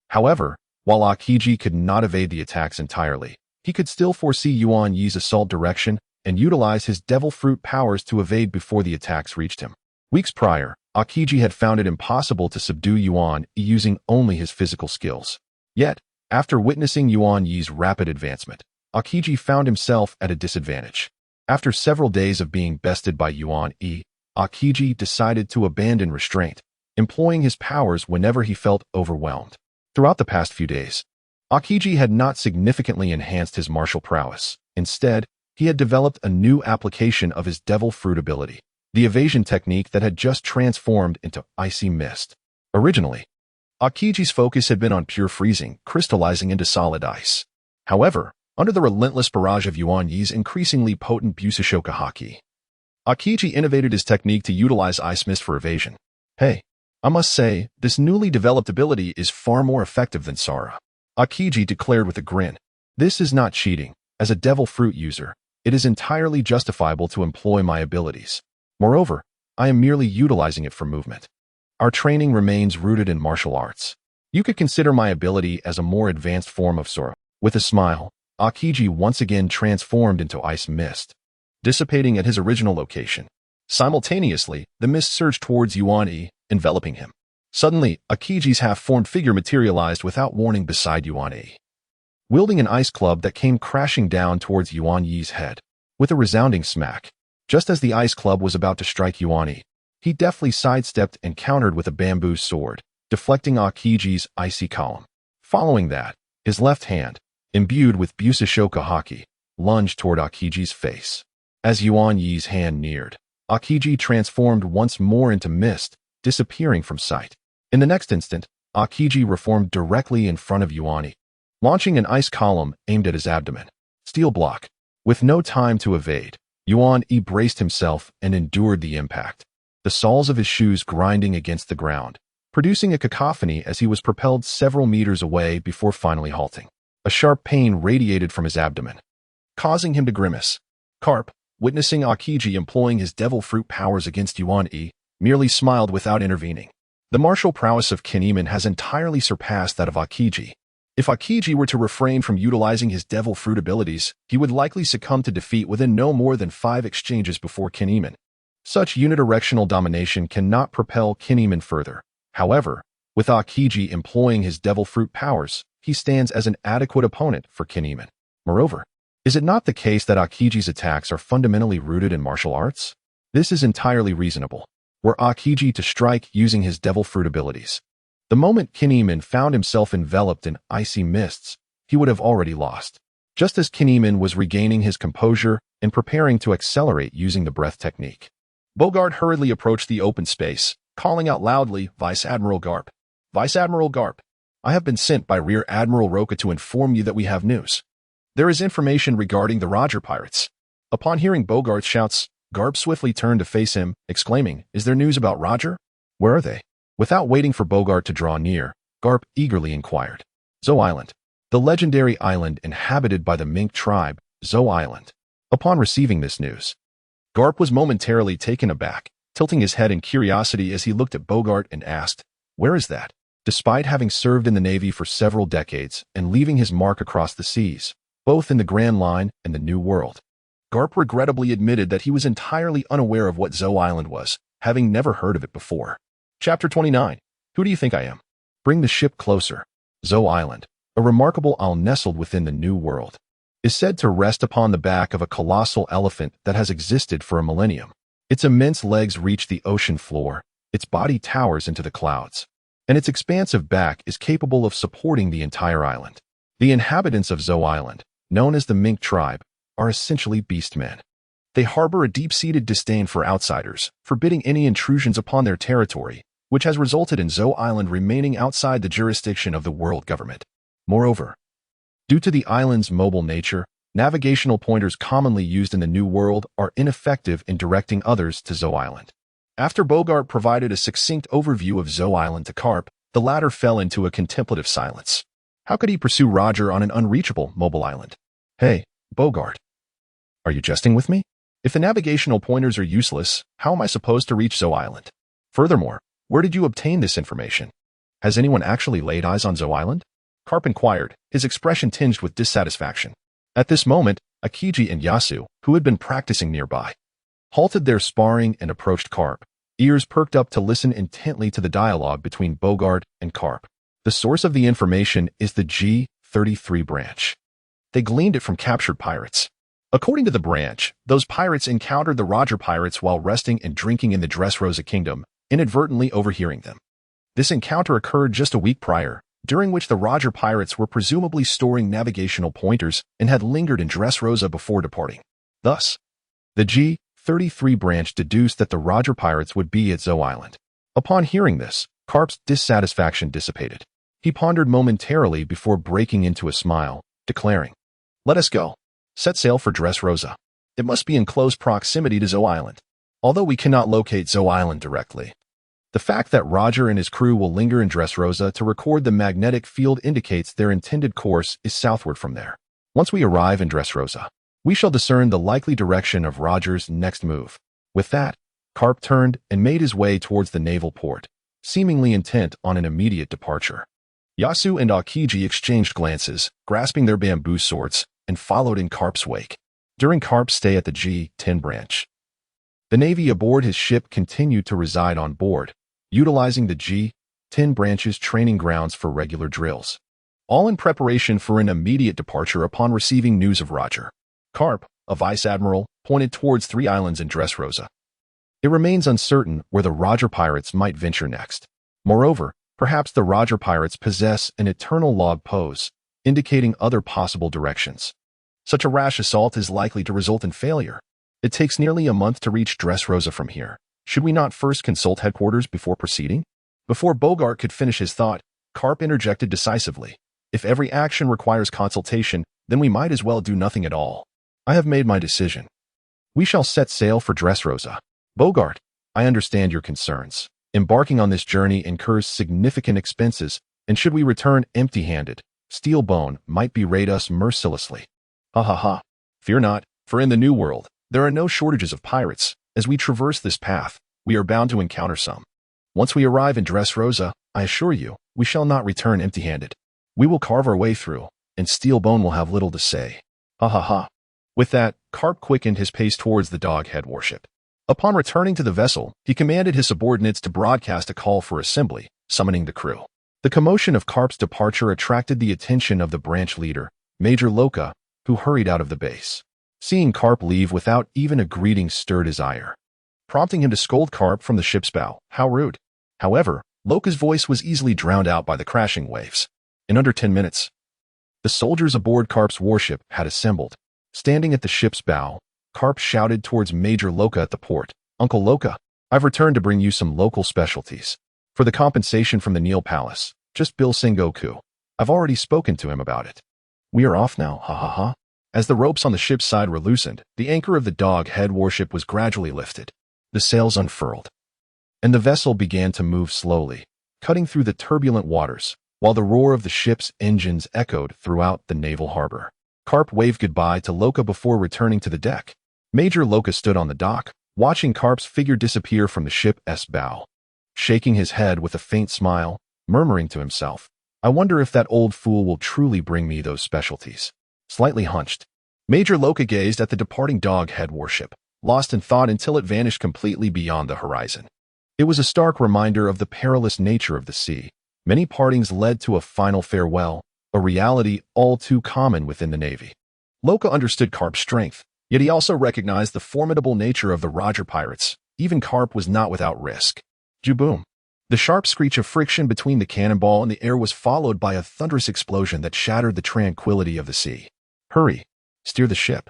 However, while Aokiji could not evade the attacks entirely, he could still foresee Yuan-e's assault direction and utilize his devil fruit powers to evade before the attacks reached him. Weeks prior, Aokiji had found it impossible to subdue Yuan-e using only his physical skills. Yet, after witnessing Yuan-e's rapid advancement, Aokiji found himself at a disadvantage. After several days of being bested by Yuan-e, Aokiji decided to abandon restraint, employing his powers whenever he felt overwhelmed. Throughout the past few days, Aokiji had not significantly enhanced his martial prowess. Instead, he had developed a new application of his devil fruit ability, the evasion technique that had just transformed into icy mist. Originally, Aokiji's focus had been on pure freezing, crystallizing into solid ice. However, under the relentless barrage of Yuan-e's increasingly potent Busashoka haki, Aokiji innovated his technique to utilize ice mist for evasion. "Hey, I must say, this newly developed ability is far more effective than Sara," Aokiji declared with a grin. "This is not cheating. As a devil fruit user, it is entirely justifiable to employ my abilities. Moreover, I am merely utilizing it for movement. Our training remains rooted in martial arts. You could consider my ability as a more advanced form of Sora." With a smile, Aokiji once again transformed into ice mist, dissipating at his original location. Simultaneously, the mist surged towards Yuan-e, enveloping him. Suddenly, Aokiji's half-formed figure materialized without warning beside Yuan-e, wielding an ice club that came crashing down towards Yuan-e's head. With a resounding smack, just as the ice club was about to strike Yuan-e, he deftly sidestepped and countered with a bamboo sword, deflecting Aokiji's icy column. Following that, his left hand, imbued with Busashoka haki, lunged toward Aokiji's face. As Yuan-e's hand neared, Aokiji transformed once more into mist, disappearing from sight. In the next instant, Aokiji reformed directly in front of Yuan-e, launching an ice column aimed at his abdomen. Steel block. With no time to evade, Yuan-e braced himself and endured the impact, the soles of his shoes grinding against the ground, producing a cacophony as he was propelled several meters away before finally halting. A sharp pain radiated from his abdomen, causing him to grimace. Carp, witnessing Aokiji employing his devil fruit powers against Yuan-e, merely smiled without intervening. The martial prowess of Kinemon has entirely surpassed that of Akiji. If Akiji were to refrain from utilizing his devil fruit abilities, he would likely succumb to defeat within no more than 5 exchanges before Kinemon. Such unidirectional domination cannot propel Kinemon further. However, with Akiji employing his devil fruit powers, he stands as an adequate opponent for Kinemon. Moreover, is it not the case that Akiji's attacks are fundamentally rooted in martial arts? This is entirely reasonable. Were Akiji to strike using his devil fruit abilities, the moment Kinemon found himself enveloped in icy mists, he would have already lost. Just as Kinemon was regaining his composure and preparing to accelerate using the breath technique, Bogart hurriedly approached the open space, calling out loudly, "Vice Admiral Garp. Vice Admiral Garp, I have been sent by Rear Admiral Roca to inform you that we have news. There is information regarding the Roger pirates." Upon hearing Bogart's shouts, Garp swiftly turned to face him, exclaiming, "Is there news about Roger? Where are they?" Without waiting for Bogart to draw near, Garp eagerly inquired. "Zo Island, the legendary island inhabited by the mink tribe, Zo Island." Upon receiving this news, Garp was momentarily taken aback, tilting his head in curiosity as he looked at Bogart and asked, "Where is that?" Despite having served in the Navy for several decades and leaving his mark across the seas, both in the Grand Line and the New World, Garp regrettably admitted that he was entirely unaware of what Zo Island was, having never heard of it before. Chapter 29. Who do you think I am? Bring the ship closer. Zo Island, a remarkable isle nestled within the New World, is said to rest upon the back of a colossal elephant that has existed for a millennium. Its immense legs reach the ocean floor, its body towers into the clouds, and its expansive back is capable of supporting the entire island. The inhabitants of Zo Island, known as the Mink tribe, are essentially beastmen. They harbor a deep-seated disdain for outsiders, forbidding any intrusions upon their territory, which has resulted in Zo Island remaining outside the jurisdiction of the world government. Moreover, due to the island's mobile nature, navigational pointers commonly used in the New World are ineffective in directing others to Zo Island. After Bogart provided a succinct overview of Zo Island to Karp, the latter fell into a contemplative silence. How could he pursue Roger on an unreachable mobile island? "Hey, Bogart. Are you jesting with me? If the navigational pointers are useless, how am I supposed to reach Zo Island? Furthermore, where did you obtain this information? Has anyone actually laid eyes on Zo Island?" Karp inquired, his expression tinged with dissatisfaction. At this moment, Akiji and Yasu, who had been practicing nearby, halted their sparring and approached Karp, ears perked up to listen intently to the dialogue between Bogart and Karp. The source of the information is the G-33 branch. They gleaned it from captured pirates. According to the branch, those pirates encountered the Roger pirates while resting and drinking in the Dressrosa Kingdom, inadvertently overhearing them. This encounter occurred just a week prior, during which the Roger pirates were presumably storing navigational pointers and had lingered in Dressrosa before departing. Thus, the G-33 branch deduced that the Roger pirates would be at Zo Island. Upon hearing this, Karp's dissatisfaction dissipated. He pondered momentarily before breaking into a smile, declaring, "Let us go. Set sail for Dressrosa. It must be in close proximity to Zo Island. Although we cannot locate Zo Island directly, the fact that Roger and his crew will linger in Dressrosa to record the magnetic field indicates their intended course is southward from there. Once we arrive in Dressrosa, we shall discern the likely direction of Roger's next move." With that, Karp turned and made his way towards the naval port, seemingly intent on an immediate departure. Yasu and Akiji exchanged glances, grasping their bamboo swords, and followed in Karp's wake. During Karp's stay at the G-10 branch, the Navy aboard his ship continued to reside on board, utilizing the G-10 branch's training grounds for regular drills, all in preparation for an immediate departure upon receiving news of Roger. Karp, a vice admiral, pointed towards 3 islands in Dressrosa. It remains uncertain where the Roger pirates might venture next. Moreover, perhaps the Roger pirates possess an eternal log pose, indicating other possible directions. Such a rash assault is likely to result in failure. It takes nearly a month to reach Dressrosa from here. Should we not first consult headquarters before proceeding? Before Bogart could finish his thought, Karp interjected decisively. "If every action requires consultation, then we might as well do nothing at all. I have made my decision. We shall set sail for Dressrosa." "Bogart, I understand your concerns. Embarking on this journey incurs significant expenses, and should we return empty-handed, Steelbone might berate us mercilessly." "Ha ha ha. Fear not, for in the New World, there are no shortages of pirates. As we traverse this path, we are bound to encounter some. Once we arrive in Dressrosa, I assure you, we shall not return empty-handed. We will carve our way through, and Steelbone will have little to say. Ha ha ha. With that, Carp quickened his pace towards the Doghead warship. Upon returning to the vessel, he commanded his subordinates to broadcast a call for assembly, summoning the crew. The commotion of Carp's departure attracted the attention of the branch leader, Major Loka, who hurried out of the base. Seeing Carp leave without even a greeting stirred his ire, prompting him to scold Carp from the ship's bow. How rude. However, Loka's voice was easily drowned out by the crashing waves. In under 10 minutes, the soldiers aboard Carp's warship had assembled. Standing at the ship's bow, Carp shouted towards Major Loka at the port. Uncle Loka, I've returned to bring you some local specialties. For the compensation from the Neil Palace, just bill Sengoku. I've already spoken to him about it. We are off now, ha ha ha. As the ropes on the ship's side were loosened, the anchor of the Doghead warship was gradually lifted. The sails unfurled, and the vessel began to move slowly, cutting through the turbulent waters, while the roar of the ship's engines echoed throughout the naval harbor. Carp waved goodbye to Loka before returning to the deck. Major Loka stood on the dock, watching Carp's figure disappear from the ship's bow, shaking his head with a faint smile, murmuring to himself, I wonder if that old fool will truly bring me those specialties. Slightly hunched, Major Loka gazed at the departing Doghead warship, lost in thought until it vanished completely beyond the horizon. It was a stark reminder of the perilous nature of the sea. Many partings led to a final farewell, a reality all too common within the Navy. Loka understood Carp's strength, yet he also recognized the formidable nature of the Roger pirates. Even Carp was not without risk. Juboom! The sharp screech of friction between the cannonball and the air was followed by a thunderous explosion that shattered the tranquility of the sea. Hurry! Steer the ship.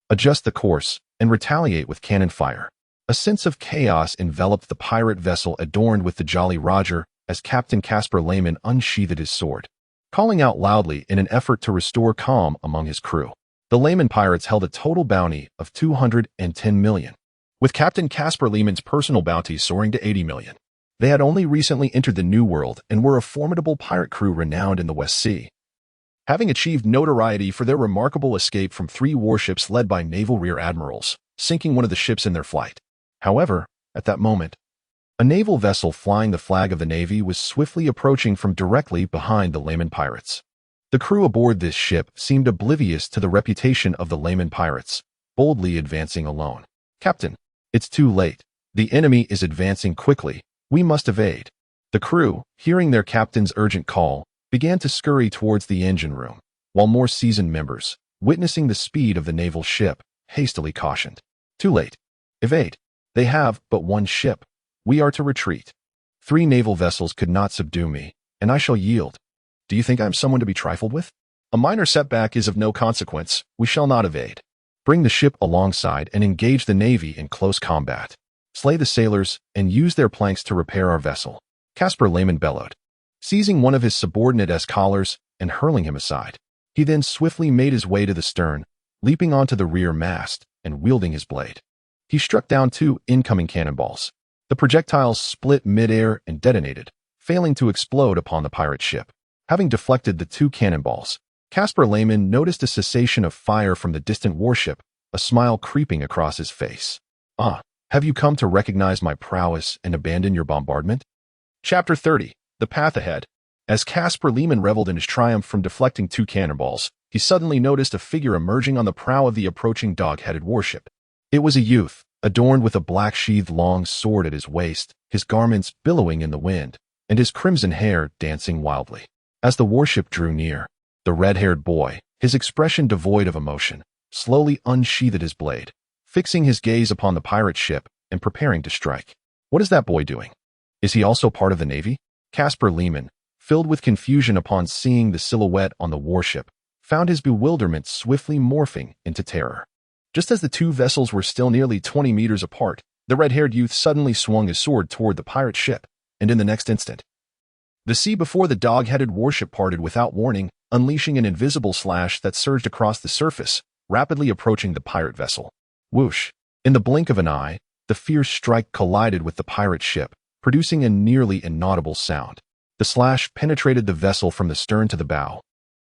Adjust the course, and retaliate with cannon fire. A sense of chaos enveloped the pirate vessel adorned with the Jolly Roger as Captain Casper Lehman unsheathed his sword, calling out loudly in an effort to restore calm among his crew. The Lehman pirates held a total bounty of 210 million, with Captain Casper Lehman's personal bounty soaring to 80 million. They had only recently entered the New World and were a formidable pirate crew renowned in the West Sea, having achieved notoriety for their remarkable escape from 3 warships led by naval rear admirals, sinking one of the ships in their flight. However, at that moment, a naval vessel flying the flag of the Navy was swiftly approaching from directly behind the Lehman pirates. The crew aboard this ship seemed oblivious to the reputation of the Lehman pirates, boldly advancing alone. Captain, it's too late. The enemy is advancing quickly. We must evade. The crew, hearing their captain's urgent call, began to scurry towards the engine room, while more seasoned members, witnessing the speed of the naval ship, hastily cautioned. Too late. Evade. They have but one ship. We are to retreat. 3 naval vessels could not subdue me, and I shall yield. Do you think I am someone to be trifled with? A minor setback is of no consequence. We shall not evade. Bring the ship alongside and engage the Navy in close combat. Slay the sailors and use their planks to repair our vessel. Casper Lehman bellowed, seizing one of his subordinate's collars and hurling him aside. He then swiftly made his way to the stern, leaping onto the rear mast and wielding his blade. He struck down 2 incoming cannonballs. The projectiles split mid-air and detonated, failing to explode upon the pirate ship. Having deflected the 2 cannonballs, Casper Lehman noticed a cessation of fire from the distant warship, a smile creeping across his face. Ah, have you come to recognize my prowess and abandon your bombardment? Chapter 30. The Path Ahead. As Casper Lehman reveled in his triumph from deflecting 2 cannonballs, he suddenly noticed a figure emerging on the prow of the approaching dog-headed warship. It was a youth, adorned with a black-sheathed long sword at his waist, his garments billowing in the wind, and his crimson hair dancing wildly. As the warship drew near, the red-haired boy, his expression devoid of emotion, slowly unsheathed his blade, fixing his gaze upon the pirate ship and preparing to strike. What is that boy doing? Is he also part of the Navy? Casper Lehman, filled with confusion upon seeing the silhouette on the warship, found his bewilderment swiftly morphing into terror. Just as the 2 vessels were still nearly 20 meters apart, the red-haired youth suddenly swung his sword toward the pirate ship, and in the next instant, the sea before the dog-headed warship parted without warning, unleashing an invisible slash that surged across the surface, rapidly approaching the pirate vessel. Whoosh! In the blink of an eye, the fierce strike collided with the pirate ship, producing a nearly inaudible sound. The slash penetrated the vessel from the stern to the bow,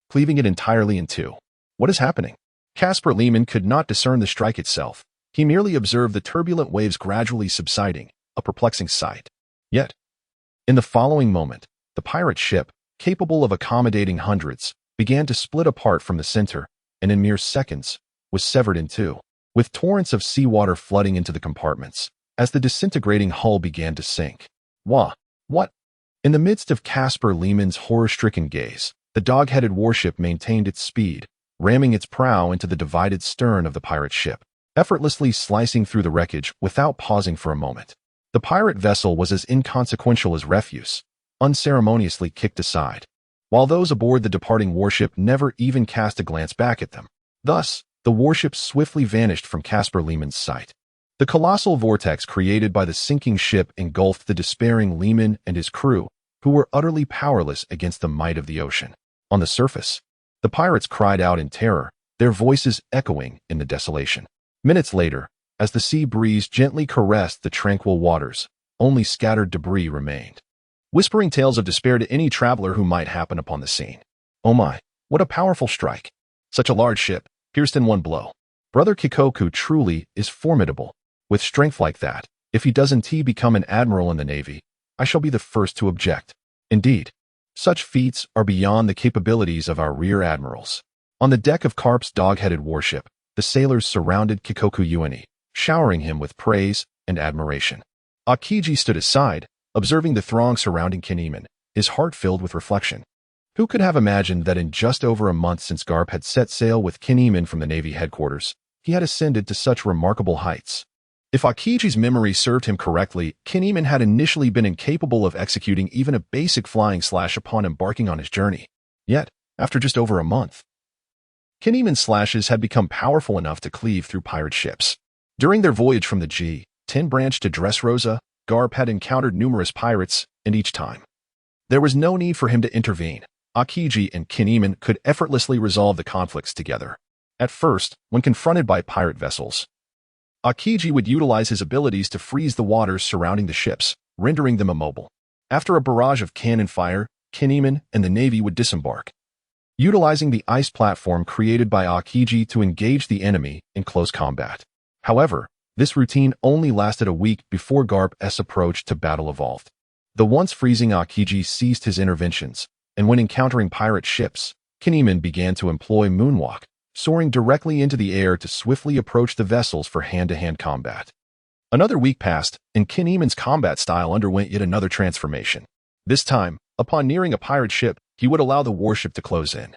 cleaving it entirely in 2. What is happening? Casper Lehman could not discern the strike itself. He merely observed the turbulent waves gradually subsiding, a perplexing sight. Yet, in the following moment, the pirate ship, capable of accommodating hundreds, began to split apart from the center, and in mere seconds, was severed in two, with torrents of seawater flooding into the compartments, as the disintegrating hull began to sink. Wah! What? In the midst of Casper Lehman's horror-stricken gaze, the dog-headed warship maintained its speed, ramming its prow into the divided stern of the pirate ship, effortlessly slicing through the wreckage without pausing for a moment. The pirate vessel was as inconsequential as refuse, unceremoniously kicked aside, while those aboard the departing warship never even cast a glance back at them. Thus, the warship swiftly vanished from Casper Lehman's sight. The colossal vortex created by the sinking ship engulfed the despairing Lehman and his crew, who were utterly powerless against the might of the ocean. On the surface, the pirates cried out in terror, their voices echoing in the desolation. Minutes later, as the sea breeze gently caressed the tranquil waters, only scattered debris remained, whispering tales of despair to any traveler who might happen upon the scene. Oh my, what a powerful strike! Such a large ship, pierced in one blow. Brother Kikoku truly is formidable. With strength like that, if he doesn't become an admiral in the Navy, I shall be the first to object. Indeed, such feats are beyond the capabilities of our rear admirals. On the deck of Karp's dog-headed warship, the sailors surrounded Kikoku Yuani, showering him with praise and admiration. Akiji stood aside, observing the throng surrounding Kinemon, his heart filled with reflection. Who could have imagined that in just over a month since Garp had set sail with Kinemon from the Navy headquarters, he had ascended to such remarkable heights? If Akiji's memory served him correctly, Kinemon had initially been incapable of executing even a basic flying slash upon embarking on his journey. Yet, after just over a month, Kinemon's slashes had become powerful enough to cleave through pirate ships. During their voyage from the G-10 branch to Dressrosa, Garp had encountered numerous pirates, and each time, there was no need for him to intervene. Akiji and Kinemon could effortlessly resolve the conflicts together. At first, when confronted by pirate vessels, Akiji would utilize his abilities to freeze the waters surrounding the ships, rendering them immobile. After a barrage of cannon fire, Kinemon and the Navy would disembark, utilizing the ice platform created by Akiji to engage the enemy in close combat. However, this routine only lasted a week before Garp's approach to battle evolved. The once freezing Akiji ceased his interventions, and when encountering pirate ships, Kinemon began to employ moonwalk, soaring directly into the air to swiftly approach the vessels for hand-to-hand combat. Another week passed, and Kinemon's combat style underwent yet another transformation. This time, upon nearing a pirate ship, he would allow the warship to close in.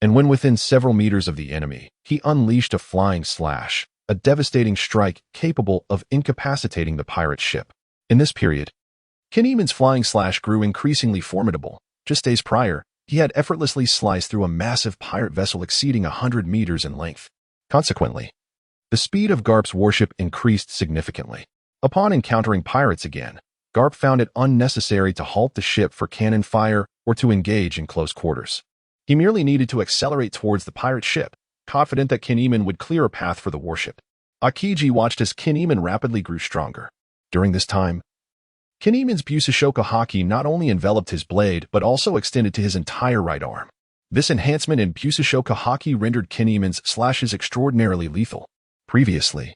And when within several meters of the enemy, he unleashed a flying slash, a devastating strike capable of incapacitating the pirate ship. In this period, Kinemon's flying slash grew increasingly formidable. Just days prior, he had effortlessly sliced through a massive pirate vessel exceeding 100 meters in length. Consequently, the speed of Garp's warship increased significantly. Upon encountering pirates again, Garp found it unnecessary to halt the ship for cannon fire or to engage in close quarters. He merely needed to accelerate towards the pirate ship, confident that Kinemon would clear a path for the warship. Akiji watched as Kinemon rapidly grew stronger. During this time, Kinemon's Busashoka haki not only enveloped his blade but also extended to his entire right arm. This enhancement in Busashoka haki rendered Kinemon's slashes extraordinarily lethal. Previously,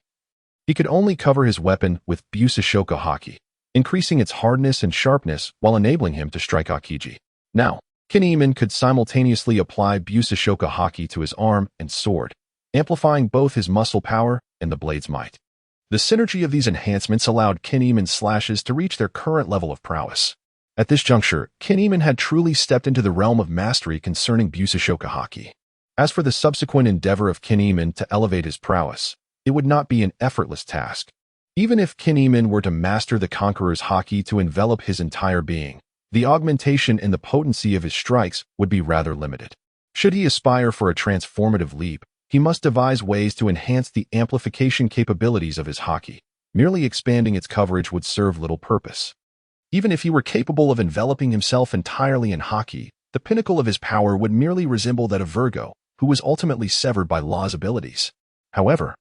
he could only cover his weapon with Busashoka haki, increasing its hardness and sharpness while enabling him to strike Akiji. Now, Kinemon could simultaneously apply Busashoka haki to his arm and sword, amplifying both his muscle power and the blade's might. The synergy of these enhancements allowed Kinemon's slashes to reach their current level of prowess. At this juncture, Kinemon had truly stepped into the realm of mastery concerning Busashoka haki. As for the subsequent endeavor of Kinemon to elevate his prowess, it would not be an effortless task. Even if Kinemon were to master the Conqueror's haki to envelop his entire being, the augmentation in the potency of his strikes would be rather limited. Should he aspire for a transformative leap, he must devise ways to enhance the amplification capabilities of his haki. Merely expanding its coverage would serve little purpose. Even if he were capable of enveloping himself entirely in haki, the pinnacle of his power would merely resemble that of Virgo, who was ultimately severed by Law's abilities. However,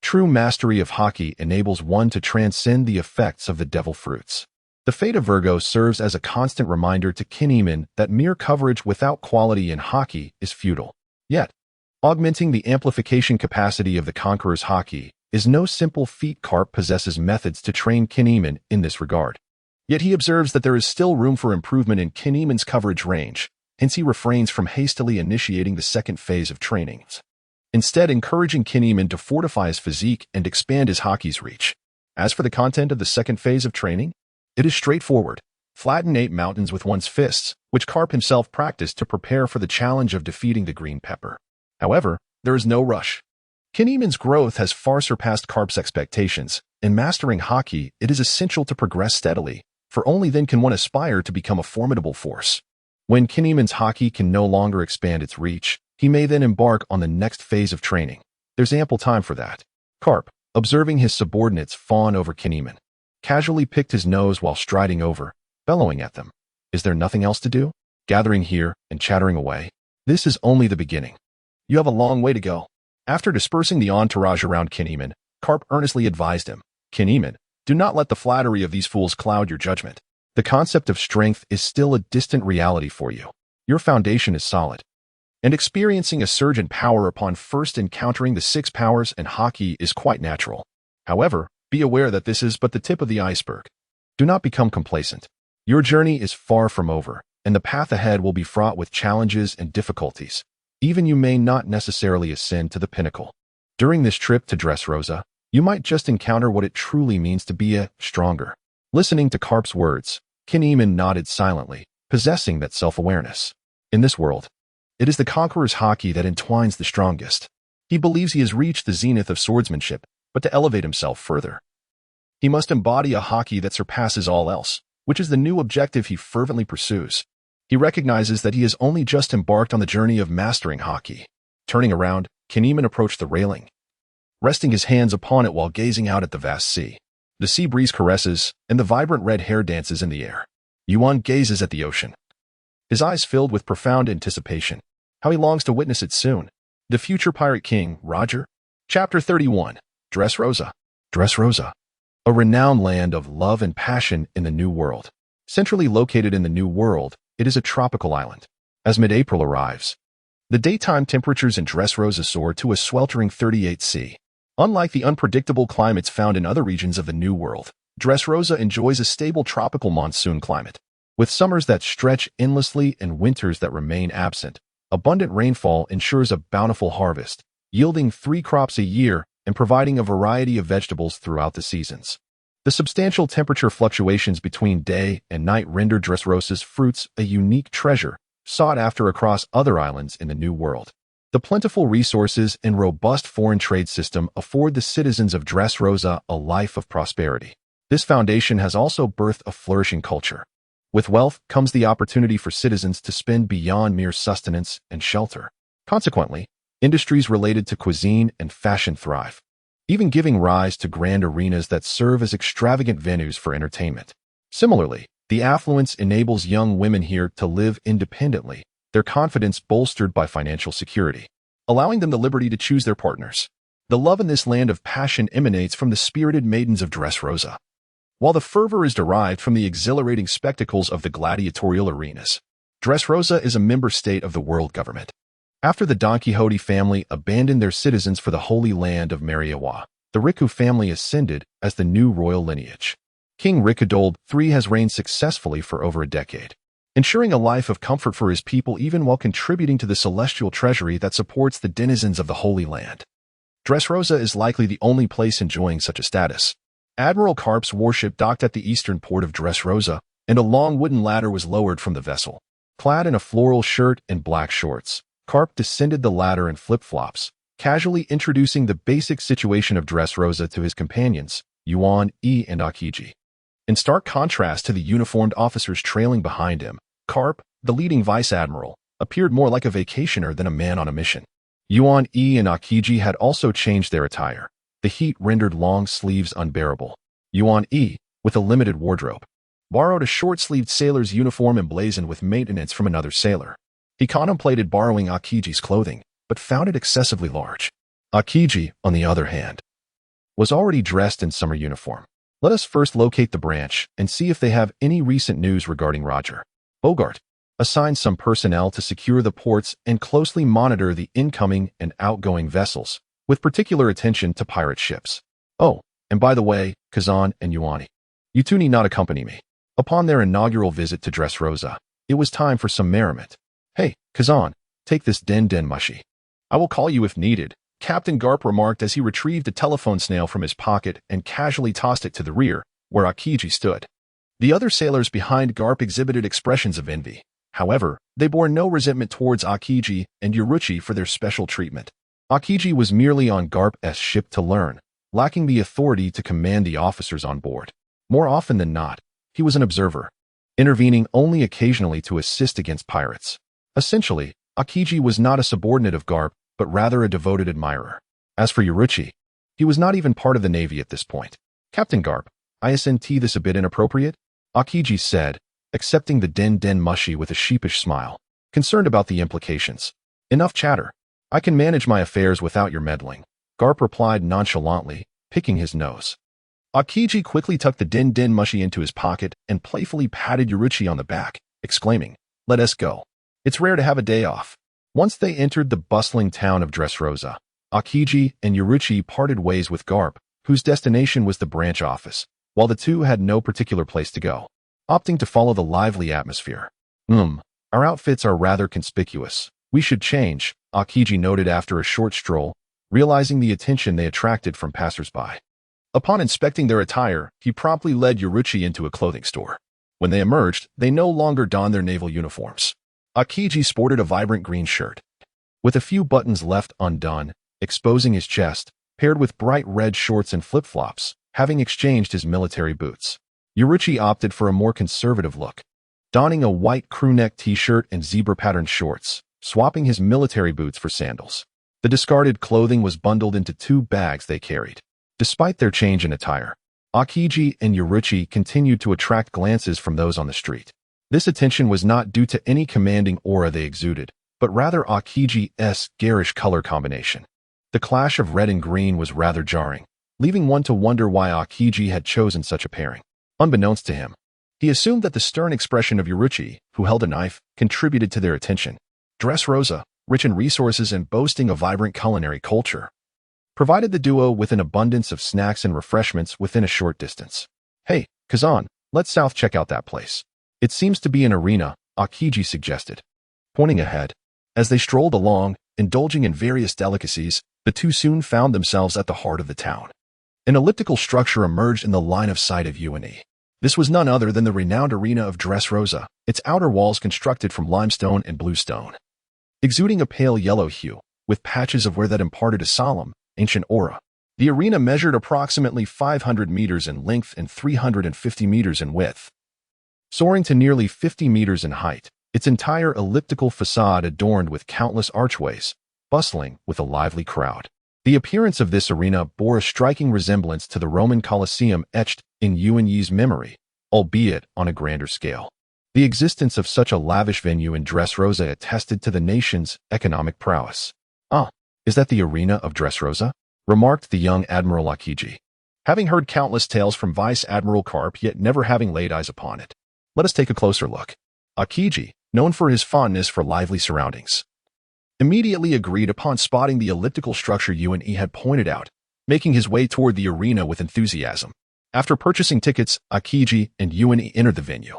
true mastery of haki enables one to transcend the effects of the devil fruits. The fate of Virgo serves as a constant reminder to Kinemon that mere coverage without quality in haki is futile. Yet, augmenting the amplification capacity of the Conqueror's haki is no simple feat. Karp possesses methods to train Kinemon in this regard. Yet he observes that there is still room for improvement in Kinemon's coverage range, hence he refrains from hastily initiating the second phase of training, instead encouraging Kinemon to fortify his physique and expand his hockey's reach. As for the content of the second phase of training, it is straightforward. Flatten 8 mountains with one's fists, which Karp himself practiced to prepare for the challenge of defeating the green pepper. However, there is no rush. Kinemon's growth has far surpassed Karp's expectations. In mastering hockey, it is essential to progress steadily, for only then can one aspire to become a formidable force. When Kinemon's hockey can no longer expand its reach, he may then embark on the next phase of training. There's ample time for that. Karp, observing his subordinates fawn over Kinemon, casually picked his nose while striding over, bellowing at them. Is there nothing else to do? Gathering here and chattering away? This is only the beginning. You have a long way to go. After dispersing the entourage around Kinemon, Karp earnestly advised him, Kinemon, do not let the flattery of these fools cloud your judgment. The concept of strength is still a distant reality for you. Your foundation is solid. And experiencing a surge in power upon first encountering the 6 powers and hockey is quite natural. However, be aware that this is but the tip of the iceberg. Do not become complacent. Your journey is far from over, and the path ahead will be fraught with challenges and difficulties. Even you may not necessarily ascend to the pinnacle. During this trip to Dressrosa, you might just encounter what it truly means to be a stronger. Listening to Karp's words, Kinemon nodded silently, possessing that self-awareness. In this world, it is the conqueror's hockey that entwines the strongest. He believes he has reached the zenith of swordsmanship, but to elevate himself further, he must embody a hockey that surpasses all else, which is the new objective he fervently pursues. He recognizes that he has only just embarked on the journey of mastering hockey. Turning around, Kinemon approached the railing, resting his hands upon it while gazing out at the vast sea. The sea breeze caresses, and the vibrant red hair dances in the air. Yuan gazes at the ocean, his eyes filled with profound anticipation. How he longs to witness it soon. The future pirate king, Roger. Chapter 31. Dressrosa. Dressrosa, a renowned land of love and passion in the New World. Centrally located in the New World, it is a tropical island. As mid-April arrives, the daytime temperatures in Dressrosa soar to a sweltering 38°C. Unlike the unpredictable climates found in other regions of the New World, Dressrosa enjoys a stable tropical monsoon climate. With summers that stretch endlessly and winters that remain absent, abundant rainfall ensures a bountiful harvest, yielding 3 crops a year and providing a variety of vegetables throughout the seasons. The substantial temperature fluctuations between day and night render Dressrosa's fruits a unique treasure, sought after across other islands in the New World. The plentiful resources and robust foreign trade system afford the citizens of Dressrosa a life of prosperity. This foundation has also birthed a flourishing culture. With wealth comes the opportunity for citizens to spend beyond mere sustenance and shelter. Consequently, industries related to cuisine and fashion thrive, even giving rise to grand arenas that serve as extravagant venues for entertainment. Similarly, the affluence enables young women here to live independently, their confidence bolstered by financial security, allowing them the liberty to choose their partners. The love in this land of passion emanates from the spirited maidens of Dressrosa, while the fervor is derived from the exhilarating spectacles of the gladiatorial arenas. Dressrosa is a member state of the world government. After the Don Quixote family abandoned their citizens for the holy land of Mariawa, the Riku family ascended as the new royal lineage. King Rikudold III has reigned successfully for over a decade, ensuring a life of comfort for his people even while contributing to the celestial treasury that supports the denizens of the Holy Land. Dressrosa is likely the only place enjoying such a status. Admiral Karp's warship docked at the eastern port of Dressrosa, and a long wooden ladder was lowered from the vessel. Clad in a floral shirt and black shorts, Karp descended the ladder in flip-flops, casually introducing the basic situation of Dressrosa to his companions, Yuan, and Akiji. In stark contrast to the uniformed officers trailing behind him, Karp, the leading vice admiral, appeared more like a vacationer than a man on a mission. Yuan, and Akiji had also changed their attire. The heat rendered long sleeves unbearable. Yuan, with a limited wardrobe, borrowed a short-sleeved sailor's uniform emblazoned with maintenance from another sailor. He contemplated borrowing Akiji's clothing, but found it excessively large. Akiji, on the other hand, was already dressed in summer uniform. Let us first locate the branch and see if they have any recent news regarding Roger. Bogart, assign some personnel to secure the ports and closely monitor the incoming and outgoing vessels. with particular attention to pirate ships. Oh, and by the way, Kazan and Yuani, you two need not accompany me. Upon their inaugural visit to Dressrosa, it was time for some merriment. Hey, Kazan, take this den mushi. I will call you if needed, Captain Garp remarked as he retrieved a telephone snail from his pocket and casually tossed it to the rear, where Akiji stood. The other sailors behind Garp exhibited expressions of envy. However, they bore no resentment towards Akiji and Yoruchi for their special treatment. Akiji was merely on Garp's ship to learn, lacking the authority to command the officers on board. More often than not, he was an observer, intervening only occasionally to assist against pirates. Essentially, Akiji was not a subordinate of Garp, but rather a devoted admirer. As for Yoruchi, he was not even part of the Navy at this point. Captain Garp, isn't this a bit inappropriate? Akiji said, accepting the den mushi with a sheepish smile, concerned about the implications. Enough chatter. I can manage my affairs without your meddling, Garp replied nonchalantly, picking his nose. Akiji quickly tucked the den mushi into his pocket and playfully patted Yoruchi on the back, exclaiming, "Let us go. It's rare to have a day off." Once they entered the bustling town of Dressrosa, Akiji and Yoruchi parted ways with Garp, whose destination was the branch office, while the two had no particular place to go, opting to follow the lively atmosphere. Our outfits are rather conspicuous. We should change, Akiji noted after a short stroll, realizing the attention they attracted from passers-by. Upon inspecting their attire, he promptly led Yoruchi into a clothing store. When they emerged, they no longer donned their naval uniforms. Akiji sported a vibrant green shirt, with a few buttons left undone, exposing his chest, paired with bright red shorts and flip-flops, having exchanged his military boots. Yoruchi opted for a more conservative look, donning a white crewneck t-shirt and zebra-patterned shorts, swapping his military boots for sandals. The discarded clothing was bundled into 2 bags they carried. Despite their change in attire, Akiji and Yoruchi continued to attract glances from those on the street. This attention was not due to any commanding aura they exuded, but rather Akiji's garish color combination. The clash of red and green was rather jarring, leaving one to wonder why Akiji had chosen such a pairing. Unbeknownst to him, he assumed that the stern expression of Yoruchi, who held a knife, contributed to their attention. Dressrosa, rich in resources and boasting a vibrant culinary culture, provided the duo with an abundance of snacks and refreshments within a short distance. Hey, Kazan, let's south check out that place. It seems to be an arena, Akiji suggested. Pointing ahead, as they strolled along, indulging in various delicacies, the two soon found themselves at the heart of the town. An elliptical structure emerged in the line of sight of UNE. This was none other than the renowned arena of Dressrosa, its outer walls constructed from limestone and bluestone, exuding a pale yellow hue, with patches of where that imparted a solemn, ancient aura. The arena measured approximately 500 meters in length and 350 meters in width, soaring to nearly 50 meters in height, its entire elliptical facade adorned with countless archways, bustling with a lively crowd. The appearance of this arena bore a striking resemblance to the Roman Colosseum etched in UNE's memory, albeit on a grander scale. The existence of such a lavish venue in Dressrosa attested to the nation's economic prowess. "Ah, is that the arena of Dressrosa?" remarked the young Admiral Akiji, having heard countless tales from Vice Admiral Garp yet never having laid eyes upon it. "Let us take a closer look." Akiji, known for his fondness for lively surroundings, immediately agreed upon spotting the elliptical structure UNE had pointed out, making his way toward the arena with enthusiasm. After purchasing tickets, Akiji and UNE entered the venue,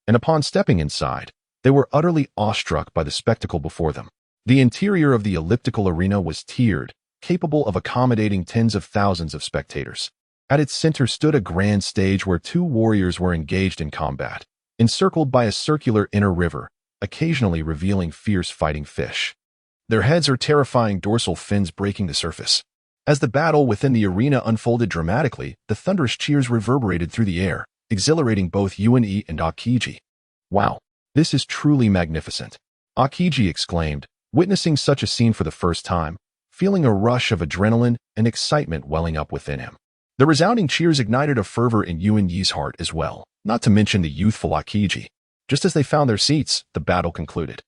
and upon stepping inside, they were utterly awestruck by the spectacle before them. The interior of the elliptical arena was tiered, capable of accommodating tens of thousands of spectators. At its center stood a grand stage where 2 warriors were engaged in combat, encircled by a circular inner river, occasionally revealing fierce fighting fish, their heads or terrifying dorsal fins breaking the surface. As the battle within the arena unfolded dramatically, the thunderous cheers reverberated through the air, exhilarating both UNE and Akiji. "Wow, this is truly magnificent," Akiji exclaimed, witnessing such a scene for the first time, feeling a rush of adrenaline and excitement welling up within him. The resounding cheers ignited a fervor in UNE's heart as well, not to mention the youthful Akiji. Just as they found their seats, the battle concluded.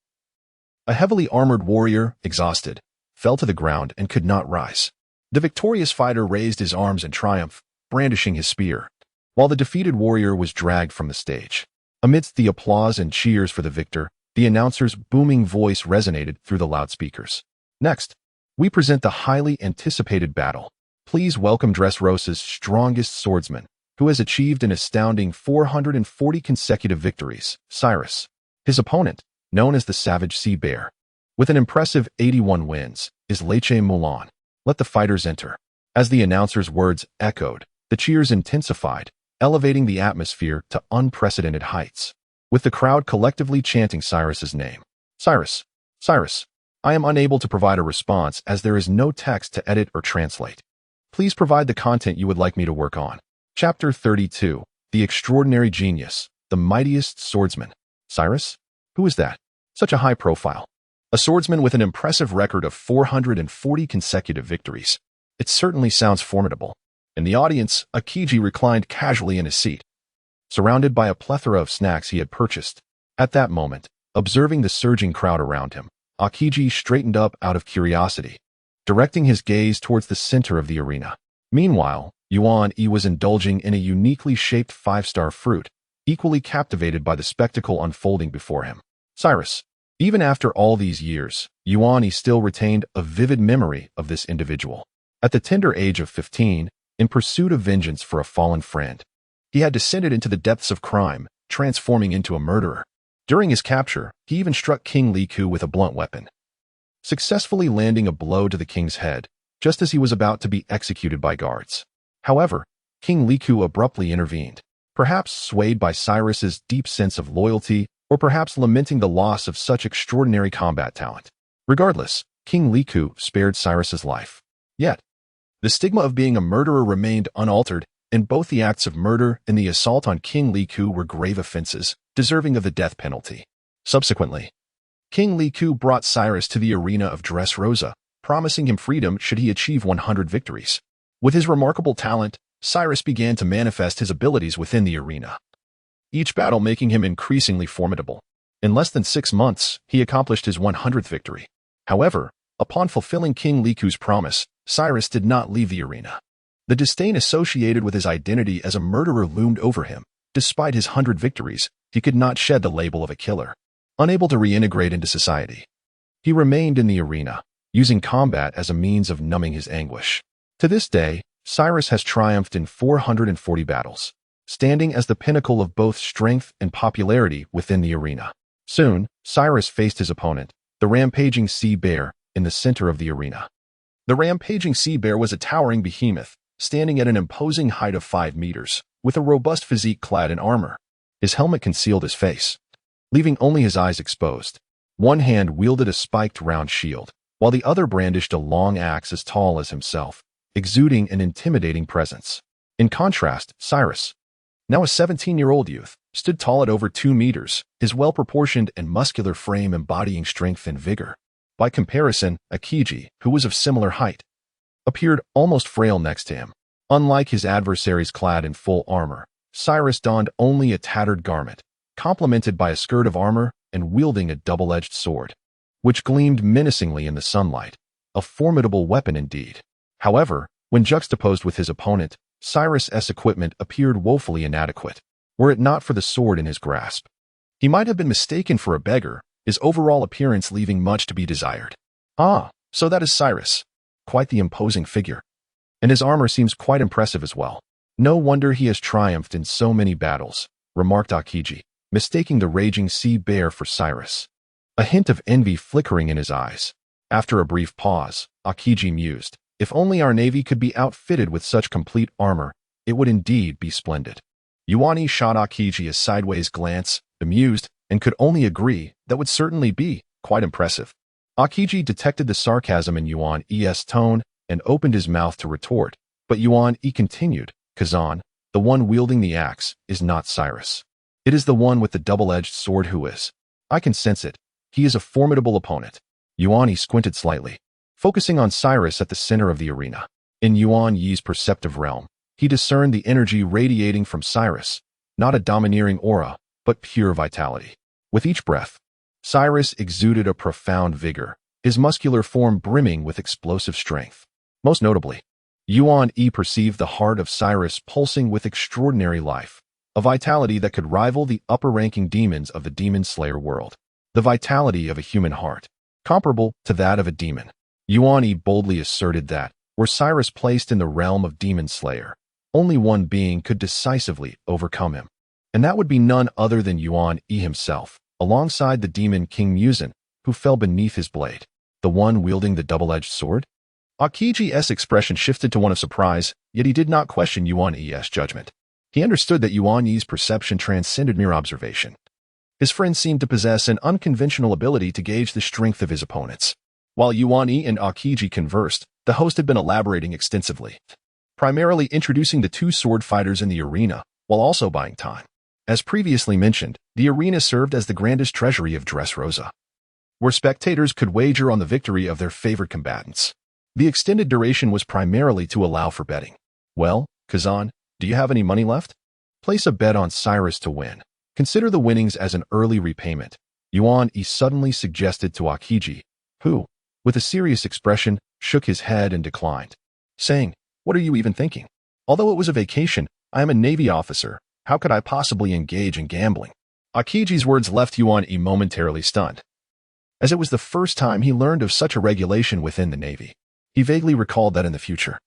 A heavily armored warrior, exhausted, fell to the ground and could not rise. The victorious fighter raised his arms in triumph, brandishing his spear, while the defeated warrior was dragged from the stage. Amidst the applause and cheers for the victor, the announcer's booming voice resonated through the loudspeakers. "Next, we present the highly anticipated battle. Please welcome Dressrosa's strongest swordsman, who has achieved an astounding 440 consecutive victories, Cyrus. His opponent, known as the Savage Sea Bear, with an impressive 81 wins, is Leche Mulan. Let the fighters enter. As the announcer's words echoed, the cheers intensified, elevating the atmosphere to unprecedented heights, with the crowd collectively chanting Cyrus's name. Cyrus, Cyrus. I am unable to provide a response as there is no text to edit or translate. Please provide the content you would like me to work on. Chapter 32. The Extraordinary Genius, the Mightiest Swordsman. Cyrus? Who is that? Such a high profile. A swordsman with an impressive record of 440 consecutive victories. It certainly sounds formidable. In the audience, Akiji reclined casually in his seat, surrounded by a plethora of snacks he had purchased. At that moment, observing the surging crowd around him, Akiji straightened up out of curiosity, directing his gaze towards the center of the arena. Meanwhile, Yuan-E was indulging in a uniquely shaped five-star fruit, equally captivated by the spectacle unfolding before him. Cyrus. Even after all these years, Yuan-E still retained a vivid memory of this individual. At the tender age of 15, in pursuit of vengeance for a fallen friend, he had descended into the depths of crime, transforming into a murderer. During his capture, he even struck King Liku with a blunt weapon, successfully landing a blow to the king's head, just as he was about to be executed by guards. However, King Liku abruptly intervened, perhaps swayed by Cyrus's deep sense of loyalty, or perhaps lamenting the loss of such extraordinary combat talent. Regardless, King Liku spared Cyrus's life. Yet, the stigma of being a murderer remained unaltered, and both the acts of murder and the assault on King Liku were grave offenses, deserving of the death penalty. Subsequently, King Liku brought Cyrus to the arena of Dressrosa, promising him freedom should he achieve 100 victories. With his remarkable talent, Cyrus began to manifest his abilities within the arena, each battle making him increasingly formidable. In less than 6 months, he accomplished his 100th victory. However, upon fulfilling King Liku's promise, Cyrus did not leave the arena. The disdain associated with his identity as a murderer loomed over him. Despite his 100 victories, he could not shed the label of a killer. Unable to reintegrate into society, he remained in the arena, using combat as a means of numbing his anguish. To this day, Cyrus has triumphed in 440 battles, standing as the pinnacle of both strength and popularity within the arena. Soon, Cyrus faced his opponent, the rampaging sea bear, in the center of the arena. The rampaging sea bear was a towering behemoth, standing at an imposing height of 5 meters, with a robust physique clad in armor. His helmet concealed his face, leaving only his eyes exposed. One hand wielded a spiked round shield, while the other brandished a long axe as tall as himself, exuding an intimidating presence. In contrast, Cyrus, now a 17-year-old youth, stood tall at over 2 meters, his well-proportioned and muscular frame embodying strength and vigor. By comparison, Akiji, who was of similar height, appeared almost frail next to him. Unlike his adversaries clad in full armor, Cyrus donned only a tattered garment, complemented by a skirt of armor and wielding a double-edged sword, which gleamed menacingly in the sunlight, a formidable weapon indeed. However, when juxtaposed with his opponent, Cyrus's equipment appeared woefully inadequate, were it not for the sword in his grasp. He might have been mistaken for a beggar, his overall appearance leaving much to be desired. Ah, so that is Cyrus. Quite the imposing figure. And his armor seems quite impressive as well. No wonder he has triumphed in so many battles, remarked Akiji, mistaking the raging sea bear for Cyrus, a hint of envy flickering in his eyes. After a brief pause, Akiji mused, if only our navy could be outfitted with such complete armor, it would indeed be splendid. Yuani shot Akiji a sideways glance, amused, and could only agree that would certainly be quite impressive. Akiji detected the sarcasm in Yuan-E's tone and opened his mouth to retort, but Yuan-E continued, Kazan, the one wielding the axe, is not Cyrus. It is the one with the double-edged sword who is. I can sense it. He is a formidable opponent. Yuan-E squinted slightly, focusing on Cyrus at the center of the arena. In Yuan-Yi's perceptive realm, he discerned the energy radiating from Cyrus, not a domineering aura, but pure vitality. With each breath, Cyrus exuded a profound vigor, his muscular form brimming with explosive strength. Most notably, Yuan-E perceived the heart of Cyrus pulsing with extraordinary life, a vitality that could rival the upper-ranking demons of the Demon Slayer world. The vitality of a human heart, comparable to that of a demon. Yuan boldly asserted that, were Cyrus placed in the realm of Demon Slayer, only one being could decisively overcome him. And that would be none other than Yuan himself, alongside the demon King Muzan, who fell beneath his blade, the one wielding the double-edged sword. Akiji's expression shifted to one of surprise, yet he did not question Yuan's judgment. He understood that Yuan's perception transcended mere observation. His friend seemed to possess an unconventional ability to gauge the strength of his opponents. While Yuan and Akiji conversed, the host had been elaborating extensively, primarily introducing the two sword fighters in the arena, while also buying time. As previously mentioned, the arena served as the grandest treasury of Dressrosa, where spectators could wager on the victory of their favorite combatants. The extended duration was primarily to allow for betting. Well, Kazan, do you have any money left? Place a bet on Cyrus to win. Consider the winnings as an early repayment. Yuan suddenly suggested to Akiji, who, with a serious expression, shook his head and declined, saying, "What are you even thinking? Although it was a vacation, I am a Navy officer. How could I possibly engage in gambling?" Akiji's words left Yuan momentarily stunned, as it was the first time he learned of such a regulation within the Navy. He vaguely recalled that in the future,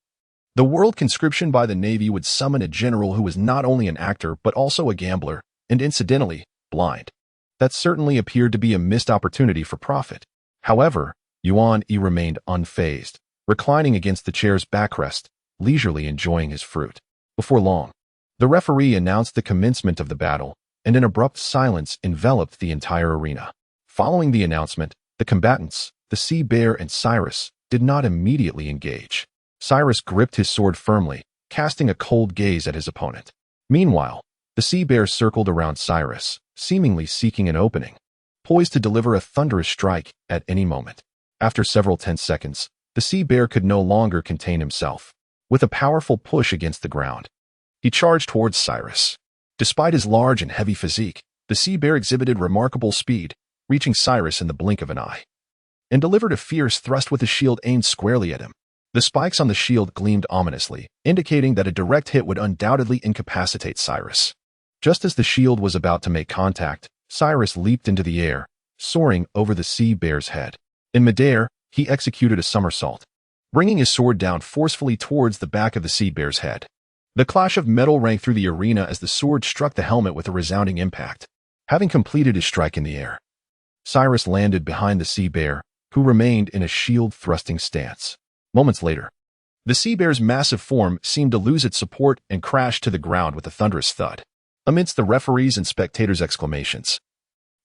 the world conscription by the Navy would summon a general who was not only an actor but also a gambler, and incidentally, blind. That certainly appeared to be a missed opportunity for profit. However, Yuan remained unfazed, reclining against the chair's backrest, leisurely enjoying his fruit. Before long, the referee announced the commencement of the battle, and an abrupt silence enveloped the entire arena. Following the announcement, the combatants, the Sea Bear and Cyrus, did not immediately engage. Cyrus gripped his sword firmly, casting a cold gaze at his opponent. Meanwhile, the Sea Bear circled around Cyrus, seemingly seeking an opening, poised to deliver a thunderous strike at any moment. After several tense seconds, the Sea Bear could no longer contain himself. With a powerful push against the ground, he charged towards Cyrus. Despite his large and heavy physique, the Sea Bear exhibited remarkable speed, reaching Cyrus in the blink of an eye, and delivered a fierce thrust with his shield aimed squarely at him. The spikes on the shield gleamed ominously, indicating that a direct hit would undoubtedly incapacitate Cyrus. Just as the shield was about to make contact, Cyrus leaped into the air, soaring over the Sea Bear's head. In midair, he executed a somersault, bringing his sword down forcefully towards the back of the Sea Bear's head. The clash of metal rang through the arena as the sword struck the helmet with a resounding impact. Having completed his strike in the air, Cyrus landed behind the Sea Bear, who remained in a shield-thrusting stance. Moments later, the Sea Bear's massive form seemed to lose its support and crashed to the ground with a thunderous thud. Amidst the referees' and spectators' exclamations,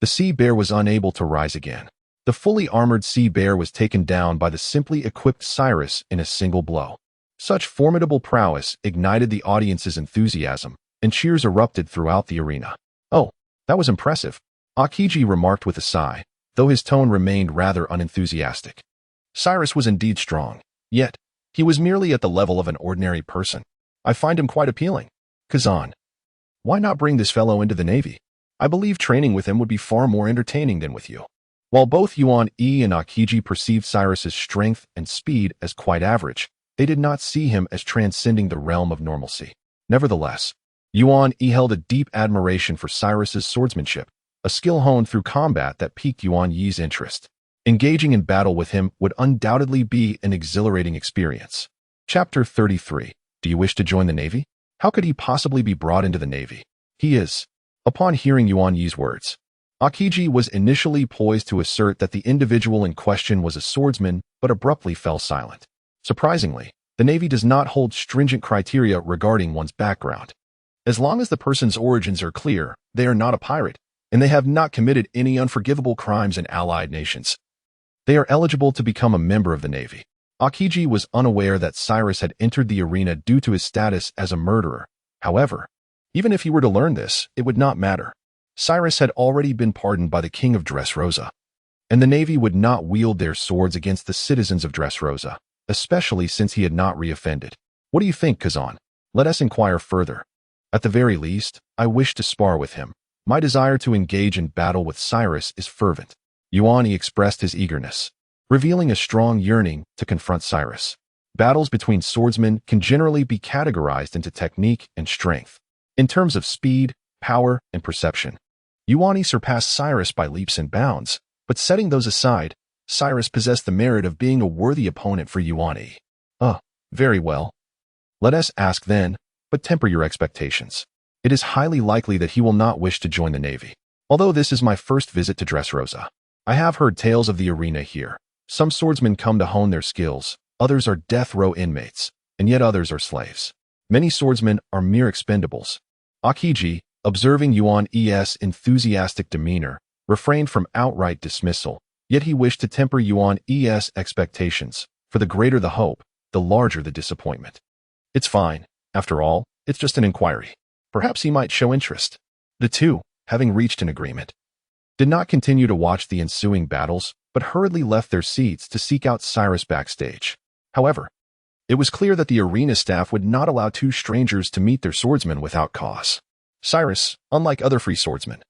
the Sea Bear was unable to rise again. The fully armored Sea Bear was taken down by the simply equipped Cyrus in a single blow. Such formidable prowess ignited the audience's enthusiasm, and cheers erupted throughout the arena. "Oh, that was impressive," Akiji remarked with a sigh, though his tone remained rather unenthusiastic. Cyrus was indeed strong, yet he was merely at the level of an ordinary person. "I find him quite appealing. Kazan, why not bring this fellow into the Navy? I believe training with him would be far more entertaining than with you." While both Yuan and Akiji perceived Cyrus's strength and speed as quite average, they did not see him as transcending the realm of normalcy. Nevertheless, Yuan held a deep admiration for Cyrus's swordsmanship, a skill honed through combat that piqued Yuan's interest. Engaging in battle with him would undoubtedly be an exhilarating experience. Chapter 33. Do you wish to join the Navy? How could he possibly be brought into the Navy? He is. Upon hearing Yuan's words, Akiji was initially poised to assert that the individual in question was a swordsman, but abruptly fell silent. Surprisingly, the Navy does not hold stringent criteria regarding one's background. As long as the person's origins are clear, they are not a pirate, and they have not committed any unforgivable crimes in allied nations. They are eligible to become a member of the Navy. Akiji was unaware that Cyrus had entered the arena due to his status as a murderer. However, even if he were to learn this, it would not matter. Cyrus had already been pardoned by the king of Dressrosa, and the Navy would not wield their swords against the citizens of Dressrosa, especially since he had not reoffended. What do you think, Kazan? Let us inquire further. At the very least, I wish to spar with him. My desire to engage in battle with Cyrus is fervent. Yuan expressed his eagerness, revealing a strong yearning to confront Cyrus. Battles between swordsmen can generally be categorized into technique and strength. In terms of speed, power, and perception, Yuan surpassed Cyrus by leaps and bounds, but setting those aside, Cyrus possessed the merit of being a worthy opponent for Yuan-E. Very well. Let us ask then, but temper your expectations. It is highly likely that he will not wish to join the Navy. Although this is my first visit to Dressrosa, I have heard tales of the arena here. Some swordsmen come to hone their skills, others are death row inmates, and yet others are slaves. Many swordsmen are mere expendables. Akiji, observing Yuan-E's enthusiastic demeanor, refrained from outright dismissal, yet he wished to temper Yuan-E's expectations, for the greater the hope, the larger the disappointment. It's fine. After all, it's just an inquiry. Perhaps he might show interest. The two, having reached an agreement, did not continue to watch the ensuing battles, but hurriedly left their seats to seek out Cyrus backstage. However, it was clear that the arena staff would not allow two strangers to meet their swordsman without cause. Cyrus, unlike other free swordsmen,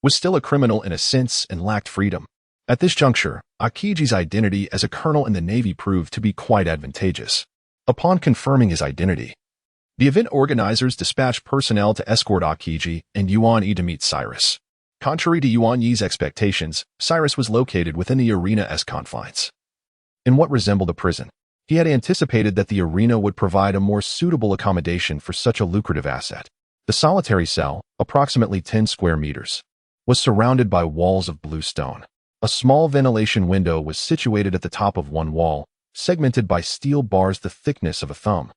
was still a criminal in a sense and lacked freedom. At this juncture, Akiji's identity as a colonel in the Navy proved to be quite advantageous. Upon confirming his identity, the event organizers dispatched personnel to escort Akiji and Yuan-E to meet Cyrus. Contrary to Yuan-Yi's expectations, Cyrus was located within the arena's confines. In what resembled a prison, he had anticipated that the arena would provide a more suitable accommodation for such a lucrative asset. The solitary cell, approximately 10 square meters, was surrounded by walls of blue stone. A small ventilation window was situated at the top of one wall, segmented by steel bars the thickness of a thumb,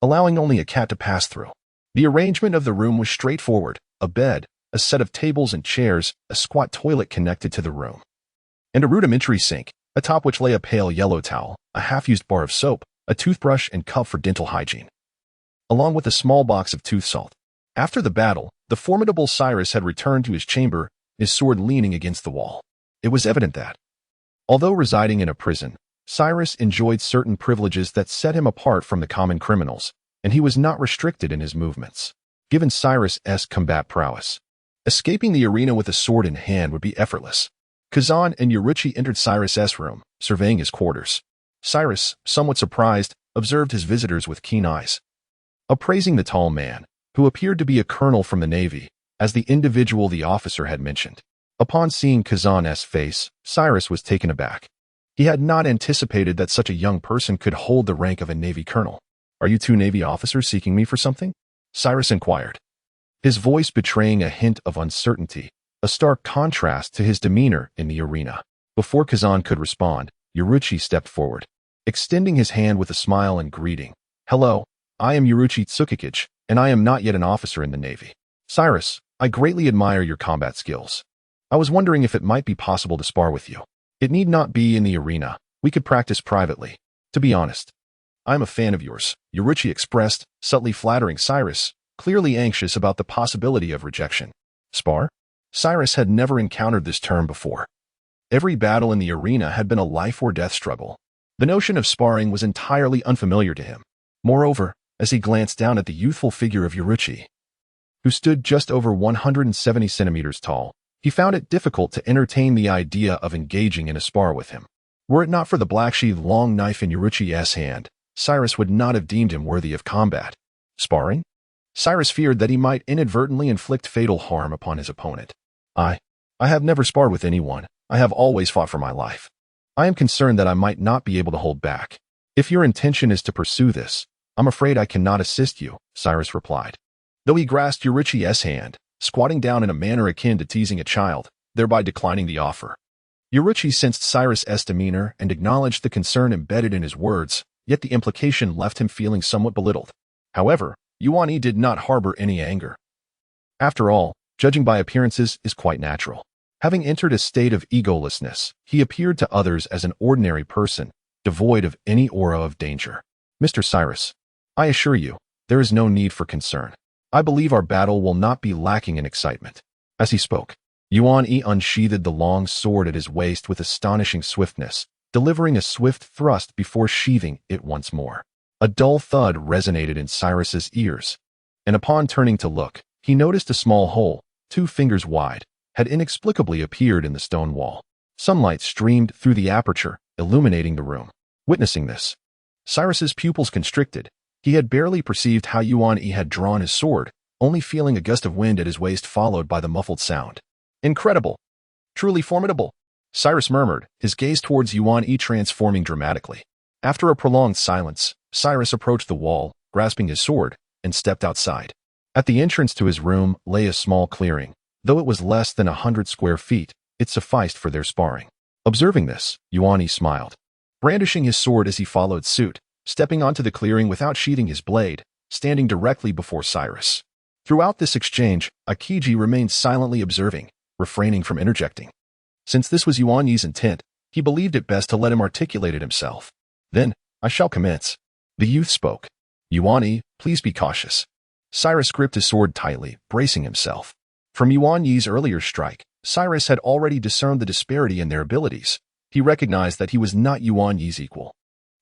allowing only a cat to pass through. The arrangement of the room was straightforward: a bed, a set of tables and chairs, a squat toilet connected to the room, and a rudimentary sink, atop which lay a pale yellow towel, a half-used bar of soap, a toothbrush and cup for dental hygiene, along with a small box of tooth salt. After the battle, the formidable Cyrus had returned to his chamber, his sword leaning against the wall. It was evident that, although residing in a prison, Cyrus enjoyed certain privileges that set him apart from the common criminals, and he was not restricted in his movements. Given Cyrus's combat prowess, escaping the arena with a sword in hand would be effortless. Kazan and Yoruchi entered Cyrus's room, surveying his quarters. Cyrus, somewhat surprised, observed his visitors with keen eyes, appraising the tall man, who appeared to be a colonel from the Navy, as the individual the officer had mentioned. Upon seeing Kazan's face, Cyrus was taken aback. He had not anticipated that such a young person could hold the rank of a Navy colonel. "Are you two Navy officers seeking me for something?" Cyrus inquired, his voice betraying a hint of uncertainty, a stark contrast to his demeanor in the arena. Before Kazan could respond, Yoruchi stepped forward, extending his hand with a smile and greeting. "Hello, I am Yoruchi Tsukikage, and I am not yet an officer in the Navy. Cyrus, I greatly admire your combat skills. I was wondering if it might be possible to spar with you. It need not be in the arena. We could practice privately. To be honest, I'm a fan of yours," Yoruchi expressed, subtly flattering Cyrus, clearly anxious about the possibility of rejection. Spar? Cyrus had never encountered this term before. Every battle in the arena had been a life-or-death struggle. The notion of sparring was entirely unfamiliar to him. Moreover, as he glanced down at the youthful figure of Yoruchi, who stood just over 170 centimeters tall, he found it difficult to entertain the idea of engaging in a spar with him. Were it not for the black-sheathed long knife in Yoruchi's hand, Cyrus would not have deemed him worthy of combat. Sparring? Cyrus feared that he might inadvertently inflict fatal harm upon his opponent. I have never sparred with anyone. I have always fought for my life. I am concerned that I might not be able to hold back. If your intention is to pursue this, I'm afraid I cannot assist you," Cyrus replied, though he grasped Yoruchi's hand, squatting down in a manner akin to teasing a child, thereby declining the offer. Yoruchi sensed Cyrus's demeanor and acknowledged the concern embedded in his words, yet the implication left him feeling somewhat belittled. However, Yuan-E did not harbor any anger. After all, judging by appearances is quite natural. Having entered a state of egolessness, he appeared to others as an ordinary person, devoid of any aura of danger. "Mr. Cyrus, I assure you, there is no need for concern. I believe our battle will not be lacking in excitement." As he spoke, Yuan-E unsheathed the long sword at his waist with astonishing swiftness, delivering a swift thrust before sheathing it once more. A dull thud resonated in Cyrus's ears, and upon turning to look, he noticed a small hole, 2 fingers wide, had inexplicably appeared in the stone wall. Sunlight streamed through the aperture, illuminating the room. Witnessing this, Cyrus's pupils constricted. He had barely perceived how Yuan-E had drawn his sword, only feeling a gust of wind at his waist followed by the muffled sound. "Incredible! Truly formidable!" Cyrus murmured, his gaze towards Yuan-E transforming dramatically. After a prolonged silence, Cyrus approached the wall, grasping his sword, and stepped outside. At the entrance to his room lay a small clearing. Though it was less than 100 square feet, it sufficed for their sparring. Observing this, Yuan-E smiled, brandishing his sword as he followed suit, stepping onto the clearing without sheathing his blade, standing directly before Cyrus. Throughout this exchange, Akiji remained silently observing, refraining from interjecting. Since this was Yuan-Yi's intent, he believed it best to let him articulate it himself. Then, I shall commence. The youth spoke. Yuan-Yi, please be cautious. Cyrus gripped his sword tightly, bracing himself. From Yuan-Yi's earlier strike, Cyrus had already discerned the disparity in their abilities. He recognized that he was not Yuan-Yi's equal.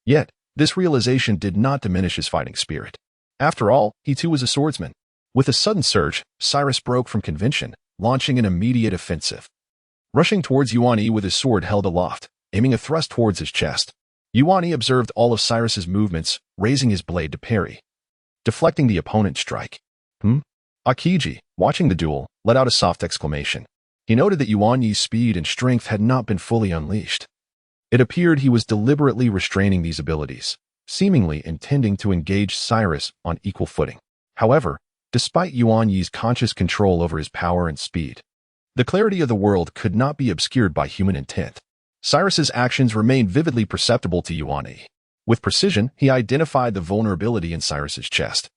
Yet, this realization did not diminish his fighting spirit. After all, he too was a swordsman. With a sudden surge, Cyrus broke from convention, launching an immediate offensive. Rushing towards Yuan-Yi with his sword held aloft, aiming a thrust towards his chest. Yuan-Yi observed all of Cyrus's movements, raising his blade to parry, deflecting the opponent's strike. Akiji, watching the duel, let out a soft exclamation. He noted that Yuan-Yi's speed and strength had not been fully unleashed. It appeared he was deliberately restraining these abilities, seemingly intending to engage Cyrus on equal footing. However, despite Yuan-Yi's conscious control over his power and speed, the clarity of the world could not be obscured by human intent. Cyrus's actions remained vividly perceptible to Yuan-Yi. With precision, he identified the vulnerability in Cyrus's chest,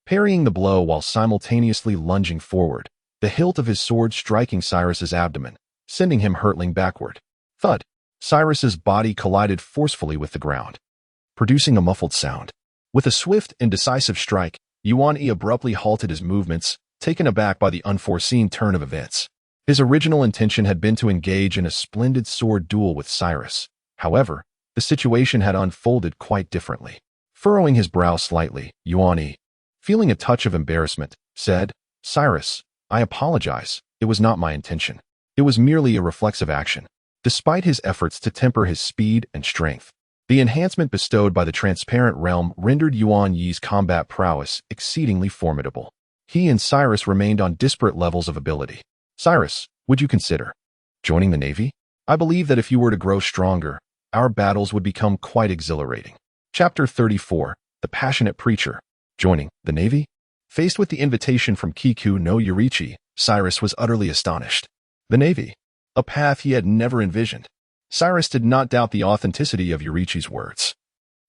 parrying the blow while simultaneously lunging forward, the hilt of his sword striking Cyrus's abdomen, sending him hurtling backward. Thud! Cyrus's body collided forcefully with the ground, producing a muffled sound. With a swift and decisive strike, Yuan-Yi abruptly halted his movements, taken aback by the unforeseen turn of events. His original intention had been to engage in a splendid sword duel with Cyrus. However, the situation had unfolded quite differently. Furrowing his brow slightly, Yuan-Yi, feeling a touch of embarrassment, said, Cyrus, I apologize. It was not my intention. It was merely a reflexive action. Despite his efforts to temper his speed and strength, the enhancement bestowed by the transparent realm rendered Yuan-Yi's combat prowess exceedingly formidable. He and Cyrus remained on disparate levels of ability. Cyrus, would you consider joining the Navy? I believe that if you were to grow stronger, our battles would become quite exhilarating. Chapter 34, The Passionate Preacher. Joining the Navy? Faced with the invitation from Kiku no Yurichi, Cyrus was utterly astonished. The Navy, a path he had never envisioned. Cyrus did not doubt the authenticity of Yurichi's words.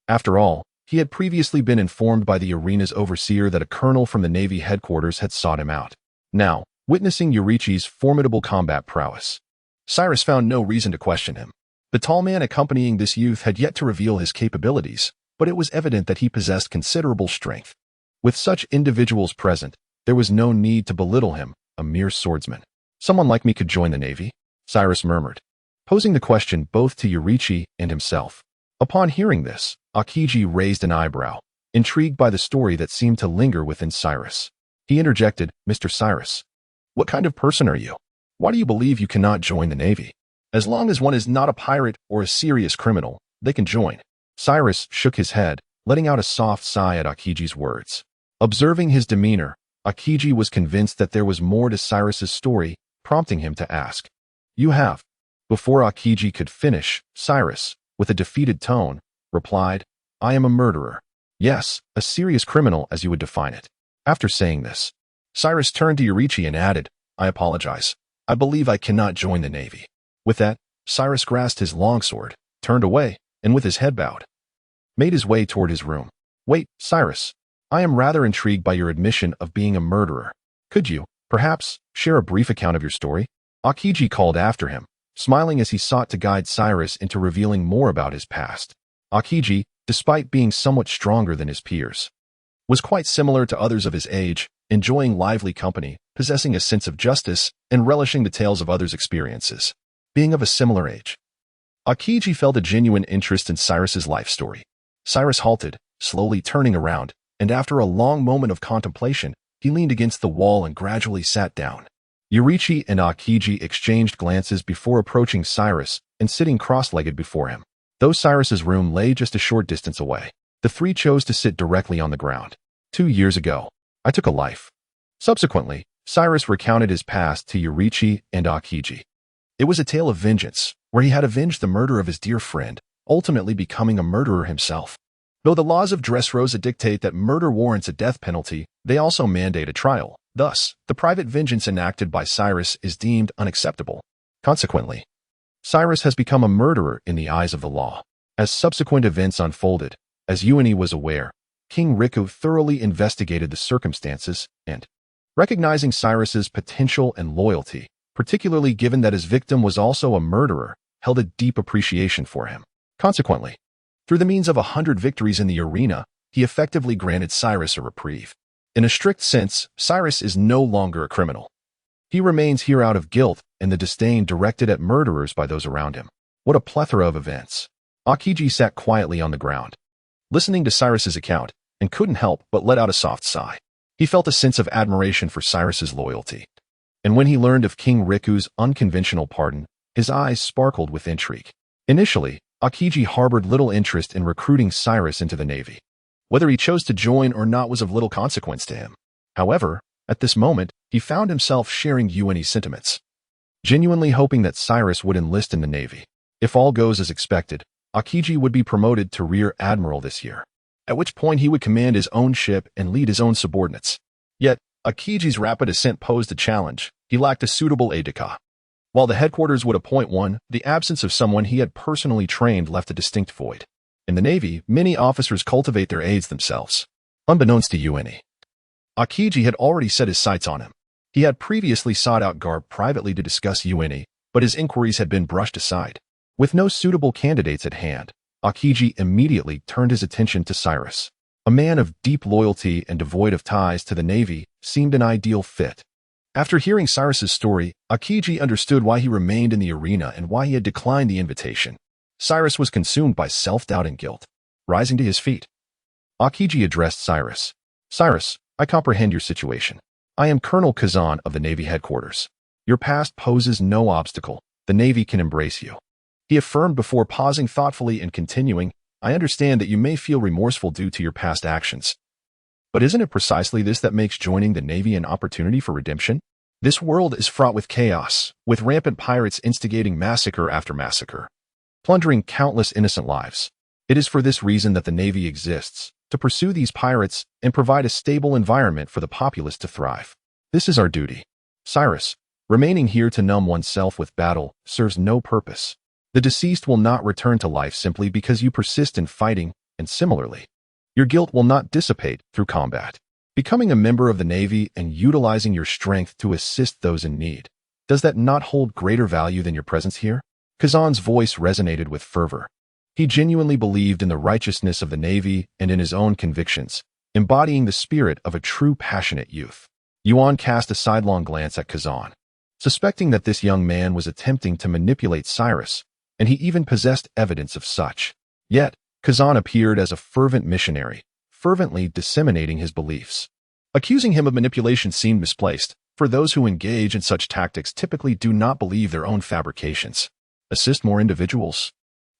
After all, he had previously been informed by the arena's overseer that a colonel from the Navy headquarters had sought him out. Now, witnessing Yurichi's formidable combat prowess, Cyrus found no reason to question him. The tall man accompanying this youth had yet to reveal his capabilities, but it was evident that he possessed considerable strength. With such individuals present, there was no need to belittle him, a mere swordsman. Someone like me could join the Navy? Cyrus murmured, posing the question both to Yurichi and himself. Upon hearing this, Akiji raised an eyebrow, intrigued by the story that seemed to linger within Cyrus. He interjected, Mr. Cyrus, what kind of person are you? Why do you believe you cannot join the Navy? As long as one is not a pirate or a serious criminal, they can join. Cyrus shook his head, letting out a soft sigh at Akiji's words. Observing his demeanor, Akiji was convinced that there was more to Cyrus's story, prompting him to ask, You have? Before Akiji could finish, Cyrus, with a defeated tone, replied, I am a murderer. Yes, a serious criminal as you would define it. After saying this, Cyrus turned to Yurichi and added, I apologize. I believe I cannot join the Navy. With that, Cyrus grasped his longsword, turned away, and with his head bowed, made his way toward his room. Wait, Cyrus. I am rather intrigued by your admission of being a murderer. Could you, perhaps, share a brief account of your story? Akiji called after him, smiling as he sought to guide Cyrus into revealing more about his past. Akiji, despite being somewhat stronger than his peers, was quite similar to others of his age, enjoying lively company, possessing a sense of justice, and relishing the tales of others' experiences. Being of a similar age, Akiji felt a genuine interest in Cyrus's life story. Cyrus halted, slowly turning around, and after a long moment of contemplation, he leaned against the wall and gradually sat down. Yurichi and Akiji exchanged glances before approaching Cyrus and sitting cross-legged before him. Though Cyrus's room lay just a short distance away, the three chose to sit directly on the ground. 2 years ago, I took a life. Subsequently, Cyrus recounted his past to Yurichi and Akiji. It was a tale of vengeance, where he had avenged the murder of his dear friend, ultimately becoming a murderer himself. Though the laws of Dressrosa dictate that murder warrants a death penalty, they also mandate a trial. Thus, the private vengeance enacted by Cyrus is deemed unacceptable. Consequently, Cyrus has become a murderer in the eyes of the law. As subsequent events unfolded, as Ueni was aware, King Riku thoroughly investigated the circumstances and, recognizing Cyrus's potential and loyalty, particularly given that his victim was also a murderer, held a deep appreciation for him. Consequently, through the means of 100 victories in the arena, he effectively granted Cyrus a reprieve. In a strict sense, Cyrus is no longer a criminal. He remains here out of guilt and the disdain directed at murderers by those around him. What a plethora of events. Akiji sat quietly on the ground, listening to Cyrus's account, and couldn't help but let out a soft sigh. He felt a sense of admiration for Cyrus's loyalty. And when he learned of King Riku's unconventional pardon, his eyes sparkled with intrigue. Initially, Akiji harbored little interest in recruiting Cyrus into the Navy. Whether he chose to join or not was of little consequence to him. However, at this moment, he found himself sharing Ueni's sentiments, genuinely hoping that Cyrus would enlist in the Navy. If all goes as expected, Akiji would be promoted to Rear Admiral this year, at which point he would command his own ship and lead his own subordinates. Yet, Akiji's rapid ascent posed a challenge. He lacked a suitable aide-de-camp. While the headquarters would appoint one, the absence of someone he had personally trained left a distinct void. In the Navy, many officers cultivate their aides themselves. Unbeknownst to Ueni, Akiji had already set his sights on him. He had previously sought out Garb privately to discuss Ueni, but his inquiries had been brushed aside. With no suitable candidates at hand, Akiji immediately turned his attention to Cyrus. A man of deep loyalty and devoid of ties to the Navy seemed an ideal fit. After hearing Cyrus's story, Akiji understood why he remained in the arena and why he had declined the invitation. Cyrus was consumed by self-doubt and guilt. Rising to his feet, Akiji addressed Cyrus. Cyrus, I comprehend your situation. I am Colonel Kazan of the Navy headquarters. Your past poses no obstacle. The Navy can embrace you. He affirmed before pausing thoughtfully and continuing, I understand that you may feel remorseful due to your past actions. But isn't it precisely this that makes joining the Navy an opportunity for redemption? This world is fraught with chaos, with rampant pirates instigating massacre after massacre, plundering countless innocent lives. It is for this reason that the Navy exists, to pursue these pirates and provide a stable environment for the populace to thrive. This is our duty. Cyrus, remaining here to numb oneself with battle serves no purpose. The deceased will not return to life simply because you persist in fighting, and similarly, your guilt will not dissipate through combat. Becoming a member of the Navy and utilizing your strength to assist those in need, does that not hold greater value than your presence here? Kazan's voice resonated with fervor. He genuinely believed in the righteousness of the Navy and in his own convictions, embodying the spirit of a true passionate youth. Yuan cast a sidelong glance at Kazan, suspecting that this young man was attempting to manipulate Cyrus, and he even possessed evidence of such. Yet, Kazan appeared as a fervent missionary, fervently disseminating his beliefs. Accusing him of manipulation seemed misplaced, for those who engage in such tactics typically do not believe their own fabrications. Assist more individuals?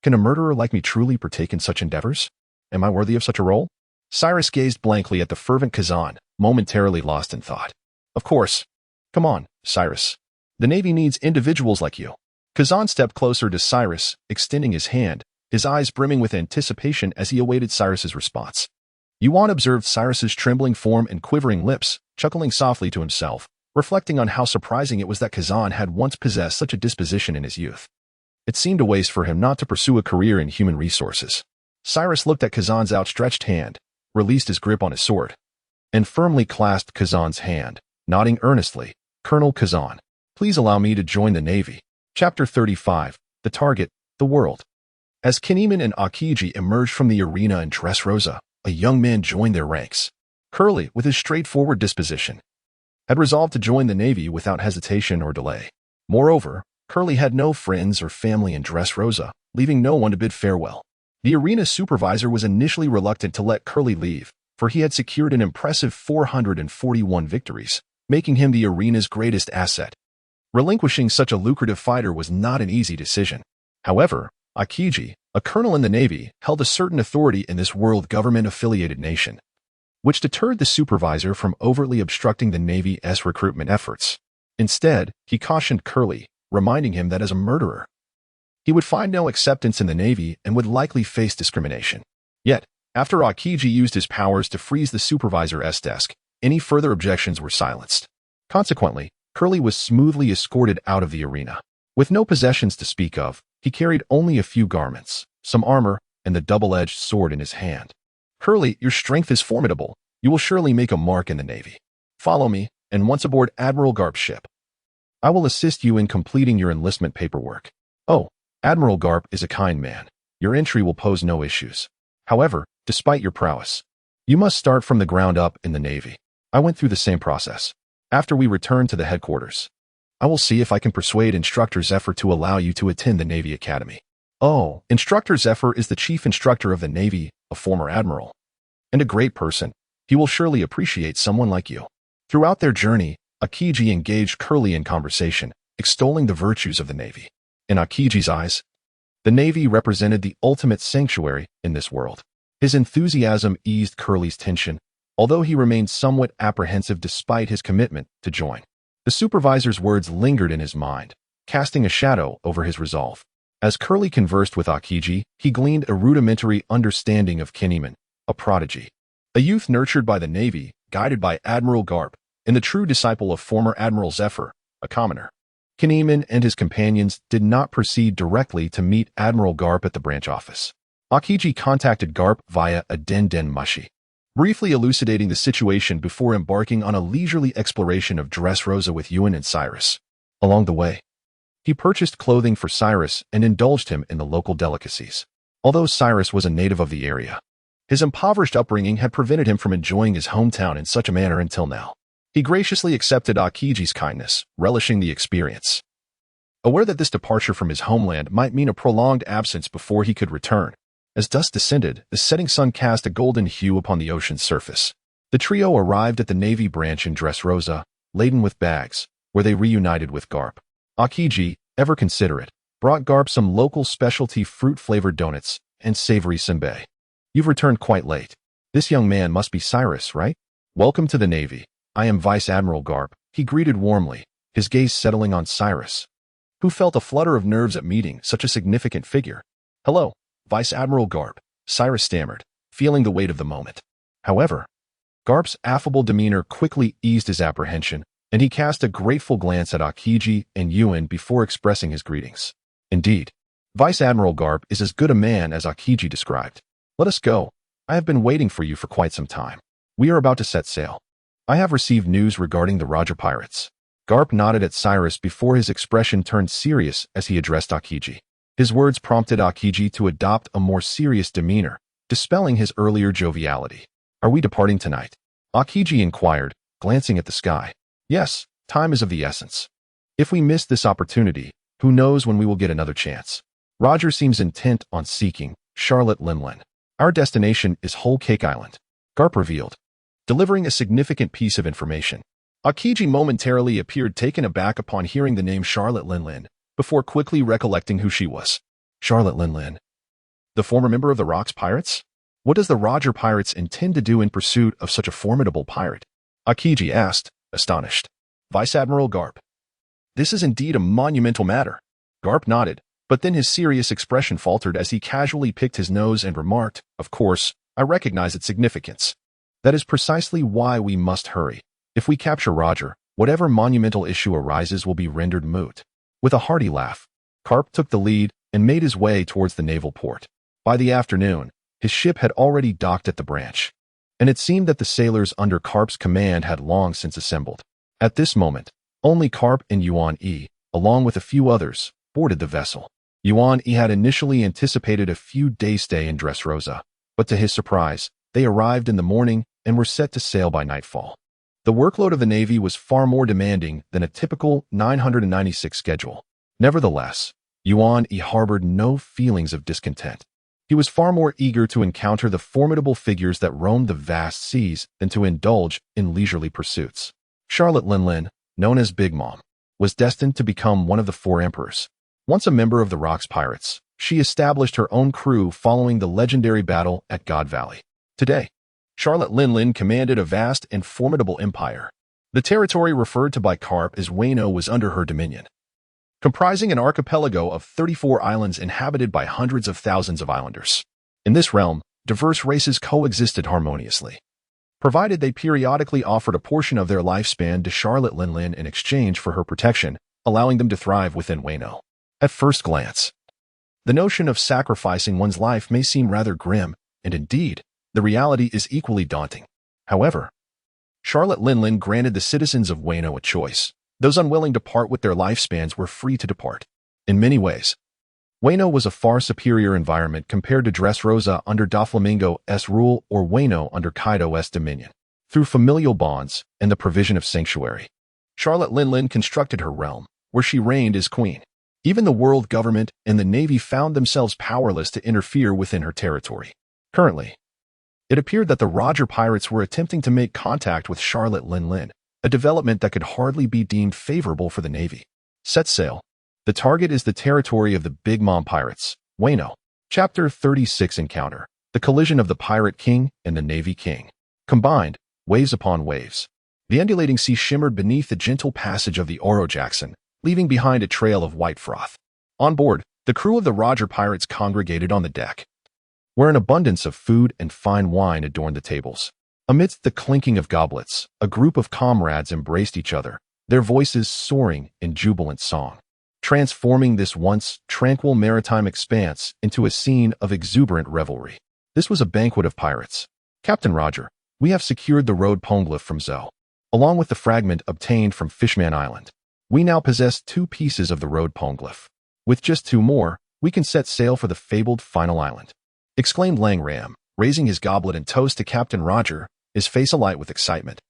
Can a murderer like me truly partake in such endeavors? Am I worthy of such a role? Cyrus gazed blankly at the fervent Kazan, momentarily lost in thought. Of course. Come on, Cyrus. The Navy needs individuals like you. Kazan stepped closer to Cyrus, extending his hand, his eyes brimming with anticipation as he awaited Cyrus's response. Yuan observed Cyrus's trembling form and quivering lips, chuckling softly to himself, reflecting on how surprising it was that Kazan had once possessed such a disposition in his youth. It seemed a waste for him not to pursue a career in human resources. Cyrus looked at Kazan's outstretched hand, released his grip on his sword, and firmly clasped Kazan's hand, nodding earnestly, Colonel Kazan, please allow me to join the Navy. Chapter 35, The Target, The World. As Kinemon and Akiji emerged from the arena in Dressrosa, a young man joined their ranks. Curly, with his straightforward disposition, had resolved to join the Navy without hesitation or delay. Moreover, Curly had no friends or family in Dressrosa, leaving no one to bid farewell. The arena supervisor was initially reluctant to let Curly leave, for he had secured an impressive 441 victories, making him the arena's greatest asset. Relinquishing such a lucrative fighter was not an easy decision. However, Akiji, a colonel in the Navy, held a certain authority in this world government-affiliated nation, which deterred the supervisor from overtly obstructing the Navy's recruitment efforts. Instead, he cautioned Curly, reminding him that as a murderer, He would find no acceptance in the Navy and would likely face discrimination. Yet, after Akiji used his powers to freeze the supervisor's desk, any further objections were silenced. Consequently, Curly was smoothly escorted out of the arena. With no possessions to speak of, he carried only a few garments, some armor, and the double-edged sword in his hand. Curly, your strength is formidable. You will surely make a mark in the Navy. Follow me, and once aboard Admiral Garp's ship, I will assist you in completing your enlistment paperwork. Oh, Admiral Garp is a kind man. Your entry will pose no issues. However, despite your prowess, you must start from the ground up in the Navy. I went through the same process. After we return to the headquarters, I will see if I can persuade Instructor Zephyr to allow you to attend the Navy Academy. Oh, Instructor Zephyr is the chief instructor of the Navy, a former admiral, and a great person. He will surely appreciate someone like you. Throughout their journey, Akiji engaged Curly in conversation, extolling the virtues of the Navy. In Akiji's eyes, the Navy represented the ultimate sanctuary in this world. His enthusiasm eased Curly's tension, although he remained somewhat apprehensive despite his commitment to join. The supervisor's words lingered in his mind, casting a shadow over his resolve. As Curly conversed with Akiji, he gleaned a rudimentary understanding of Kinemon, a prodigy. A youth nurtured by the Navy, guided by Admiral Garp, and the true disciple of former Admiral Zephyr, a commoner. Kinemon and his companions did not proceed directly to meet Admiral Garp at the branch office. Akiji contacted Garp via a den mushi, briefly elucidating the situation before embarking on a leisurely exploration of Dressrosa with Ewan and Cyrus. Along the way, he purchased clothing for Cyrus and indulged him in the local delicacies. Although Cyrus was a native of the area, his impoverished upbringing had prevented him from enjoying his hometown in such a manner until now. He graciously accepted Akiji's kindness, relishing the experience. Aware that this departure from his homeland might mean a prolonged absence before he could return, as dusk descended, the setting sun cast a golden hue upon the ocean's surface. The trio arrived at the Navy branch in Dressrosa, laden with bags, where they reunited with Garp. Akiji, ever considerate, brought Garp some local specialty fruit-flavored donuts and savory senbei. You've returned quite late. This young man must be Cyrus, right? Welcome to the Navy. I am Vice Admiral Garp, he greeted warmly, his gaze settling on Cyrus, who felt a flutter of nerves at meeting such a significant figure. Hello, Vice Admiral Garp, Cyrus stammered, feeling the weight of the moment. However, Garp's affable demeanor quickly eased his apprehension, and he cast a grateful glance at Akiji and Ewan before expressing his greetings. Indeed, Vice Admiral Garp is as good a man as Akiji described. Let us go. I have been waiting for you for quite some time. We are about to set sail. I have received news regarding the Roger pirates. Garp nodded at Cyrus before his expression turned serious as he addressed Akiji. His words prompted Akiji to adopt a more serious demeanor, dispelling his earlier joviality. Are we departing tonight? Akiji inquired, glancing at the sky. Yes, time is of the essence. If we miss this opportunity, who knows when we will get another chance. Roger seems intent on seeking Charlotte Linlin. Our destination is Whole Cake Island, Garp revealed, delivering a significant piece of information. Akiji momentarily appeared taken aback upon hearing the name Charlotte Linlin, before quickly recollecting who she was. Charlotte Linlin, the former member of the Rocks Pirates? What does the Roger Pirates intend to do in pursuit of such a formidable pirate? Akiji asked, astonished. Vice Admiral Garp. This is indeed a monumental matter. Garp nodded, but then his serious expression faltered as he casually picked his nose and remarked, Of course, I recognize its significance. That is precisely why we must hurry. If we capture Roger, whatever monumental issue arises will be rendered moot. With a hearty laugh, Garp took the lead and made his way towards the naval port. By the afternoon, his ship had already docked at the branch, and it seemed that the sailors under Garp's command had long since assembled. At this moment, only Garp and Yuan Yi, along with a few others, boarded the vessel. Yuan Yi had initially anticipated a few days' stay in Dressrosa, but to his surprise, they arrived in the morning and were set to sail by nightfall. The workload of the Navy was far more demanding than a typical 996 schedule. Nevertheless, Yuan Yi harbored no feelings of discontent. He was far more eager to encounter the formidable figures that roamed the vast seas than to indulge in leisurely pursuits. Charlotte Linlin, known as Big Mom, was destined to become one of the four emperors. Once a member of the Rocks Pirates, she established her own crew following the legendary battle at God Valley. Today, Charlotte Linlin commanded a vast and formidable empire. The territory referred to by Garp as Wano was under her dominion. comprising an archipelago of 34 islands inhabited by hundreds of thousands of islanders. In this realm, diverse races coexisted harmoniously, provided they periodically offered a portion of their lifespan to Charlotte Linlin in exchange for her protection, allowing them to thrive within Wano. At first glance, the notion of sacrificing one's life may seem rather grim, and indeed, the reality is equally daunting. However, Charlotte Linlin granted the citizens of Wano a choice. Those unwilling to part with their lifespans were free to depart. In many ways, Wano was a far superior environment compared to Dressrosa under Doflamingo's rule or Wano under Kaido's dominion. Through familial bonds and the provision of sanctuary, Charlotte Linlin constructed her realm, where she reigned as queen. Even the world government and the navy found themselves powerless to interfere within her territory. Currently, it appeared that the Roger pirates were attempting to make contact with Charlotte Linlin, a development that could hardly be deemed favorable for the navy. Set sail. The target is the territory of the Big Mom pirates, Wano. Chapter 36 Encounter. The collision of the Pirate King and the Navy King. Combined, waves upon waves. The undulating sea shimmered beneath the gentle passage of the Oro Jackson, leaving behind a trail of white froth. On board, the crew of the Roger pirates congregated on the deck, where an abundance of food and fine wine adorned the tables. Amidst the clinking of goblets, a group of comrades embraced each other, their voices soaring in jubilant song, transforming this once tranquil maritime expanse into a scene of exuberant revelry. This was a banquet of pirates. Captain Roger, we have secured the road poneglyph from Zoe, along with the fragment obtained from Fishman Island. We now possess 2 pieces of the road poneglyph. With just 2 more, we can set sail for the fabled final island, exclaimed Lang Ram, raising his goblet in toast to Captain Roger, his face alight with excitement.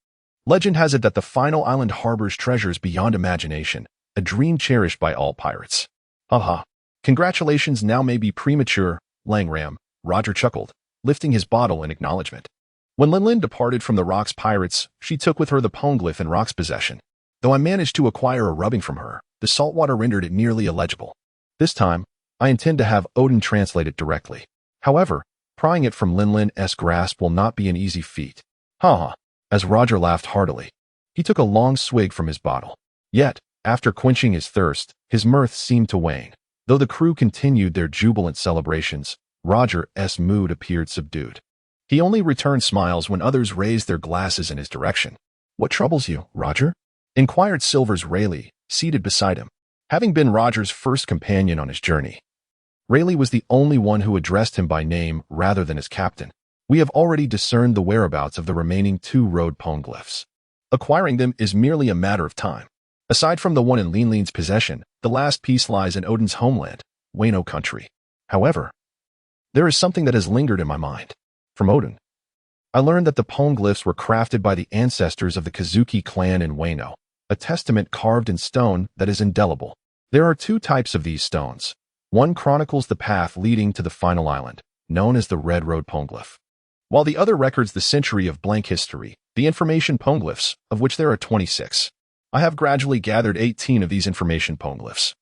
Legend has it that the final island harbors treasures beyond imagination, a dream cherished by all pirates. Haha. Congratulations now may be premature, Lang Ram, Roger chuckled, lifting his bottle in acknowledgement. When Linlin departed from the Rock's pirates, she took with her the poneglyph in Rock's possession. Though I managed to acquire a rubbing from her, the saltwater rendered it nearly illegible. This time, I intend to have Odin translate it directly. However, prying it from Linlin's grasp will not be an easy feat. Haha. As Roger laughed heartily, he took a long swig from his bottle. Yet, after quenching his thirst, his mirth seemed to wane. Though the crew continued their jubilant celebrations, Roger's mood appeared subdued. He only returned smiles when others raised their glasses in his direction. What troubles you, Roger? Inquired Silver's Rayleigh, seated beside him. Having been Roger's first companion on his journey, Rayleigh was the only one who addressed him by name rather than as captain. We have already discerned the whereabouts of the remaining 2 road poneglyphs. Acquiring them is merely a matter of time. Aside from the one in Linlin's possession, the last piece lies in Odin's homeland, Wano country. However, there is something that has lingered in my mind. From Odin, I learned that the poneglyphs were crafted by the ancestors of the Kazuki clan in Wano, a testament carved in stone that is indelible. There are 2 types of these stones. One chronicles the path leading to the final island, known as the Red Road Poneglyph, while the other records the century of blank history, the information poneglyphs, of which there are 26. I have gradually gathered 18 of these information poneglyphs.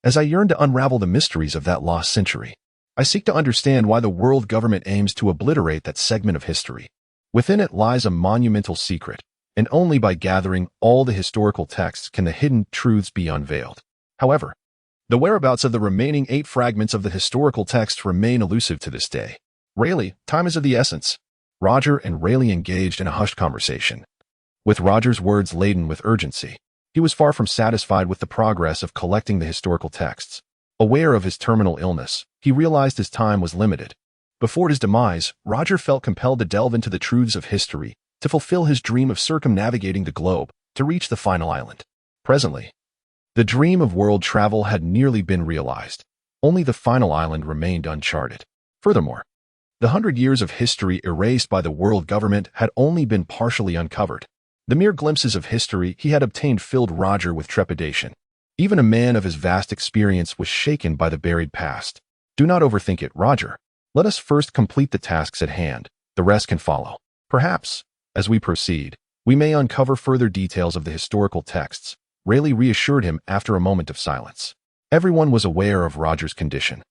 As I yearn to unravel the mysteries of that lost century, I seek to understand why the world government aims to obliterate that segment of history. Within it lies a monumental secret, and only by gathering all the historical texts can the hidden truths be unveiled. However, the whereabouts of the remaining 8 fragments of the historical text remain elusive to this day. Rayleigh, time is of the essence. Roger and Rayleigh engaged in a hushed conversation. With Roger's words laden with urgency, he was far from satisfied with the progress of collecting the historical texts. Aware of his terminal illness, he realized his time was limited. Before his demise, Roger felt compelled to delve into the truths of history, to fulfill his dream of circumnavigating the globe, to reach the final island. Presently, the dream of world travel had nearly been realized. Only the final island remained uncharted. Furthermore, the 100 years of history erased by the world government had only been partially uncovered. The mere glimpses of history he had obtained filled Roger with trepidation. Even a man of his vast experience was shaken by the buried past. Do not overthink it, Roger. Let us first complete the tasks at hand. The rest can follow. Perhaps, as we proceed, we may uncover further details of the historical texts, Rayleigh reassured him after a moment of silence. Everyone was aware of Roger's condition.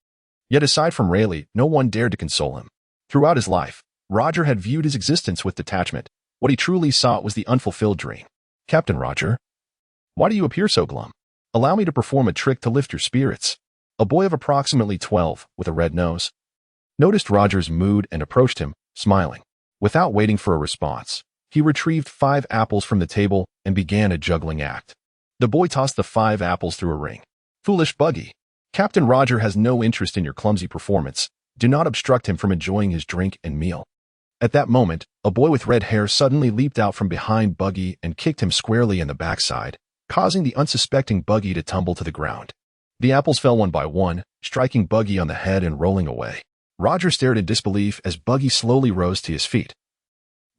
Yet aside from Rayleigh, no one dared to console him. Throughout his life, Roger had viewed his existence with detachment. What he truly sought was the unfulfilled dream. Captain Roger, why do you appear so glum? Allow me to perform a trick to lift your spirits. A boy of approximately 12, with a red nose, noticed Roger's mood and approached him, smiling. Without waiting for a response, he retrieved 5 apples from the table and began a juggling act. The boy tossed the 5 apples through a ring. Foolish buggy. Captain Roger has no interest in your clumsy performance. Do not obstruct him from enjoying his drink and meal. At that moment, a boy with red hair suddenly leaped out from behind Buggy and kicked him squarely in the backside, causing the unsuspecting Buggy to tumble to the ground. The apples fell one by one, striking Buggy on the head and rolling away. Roger stared in disbelief as Buggy slowly rose to his feet.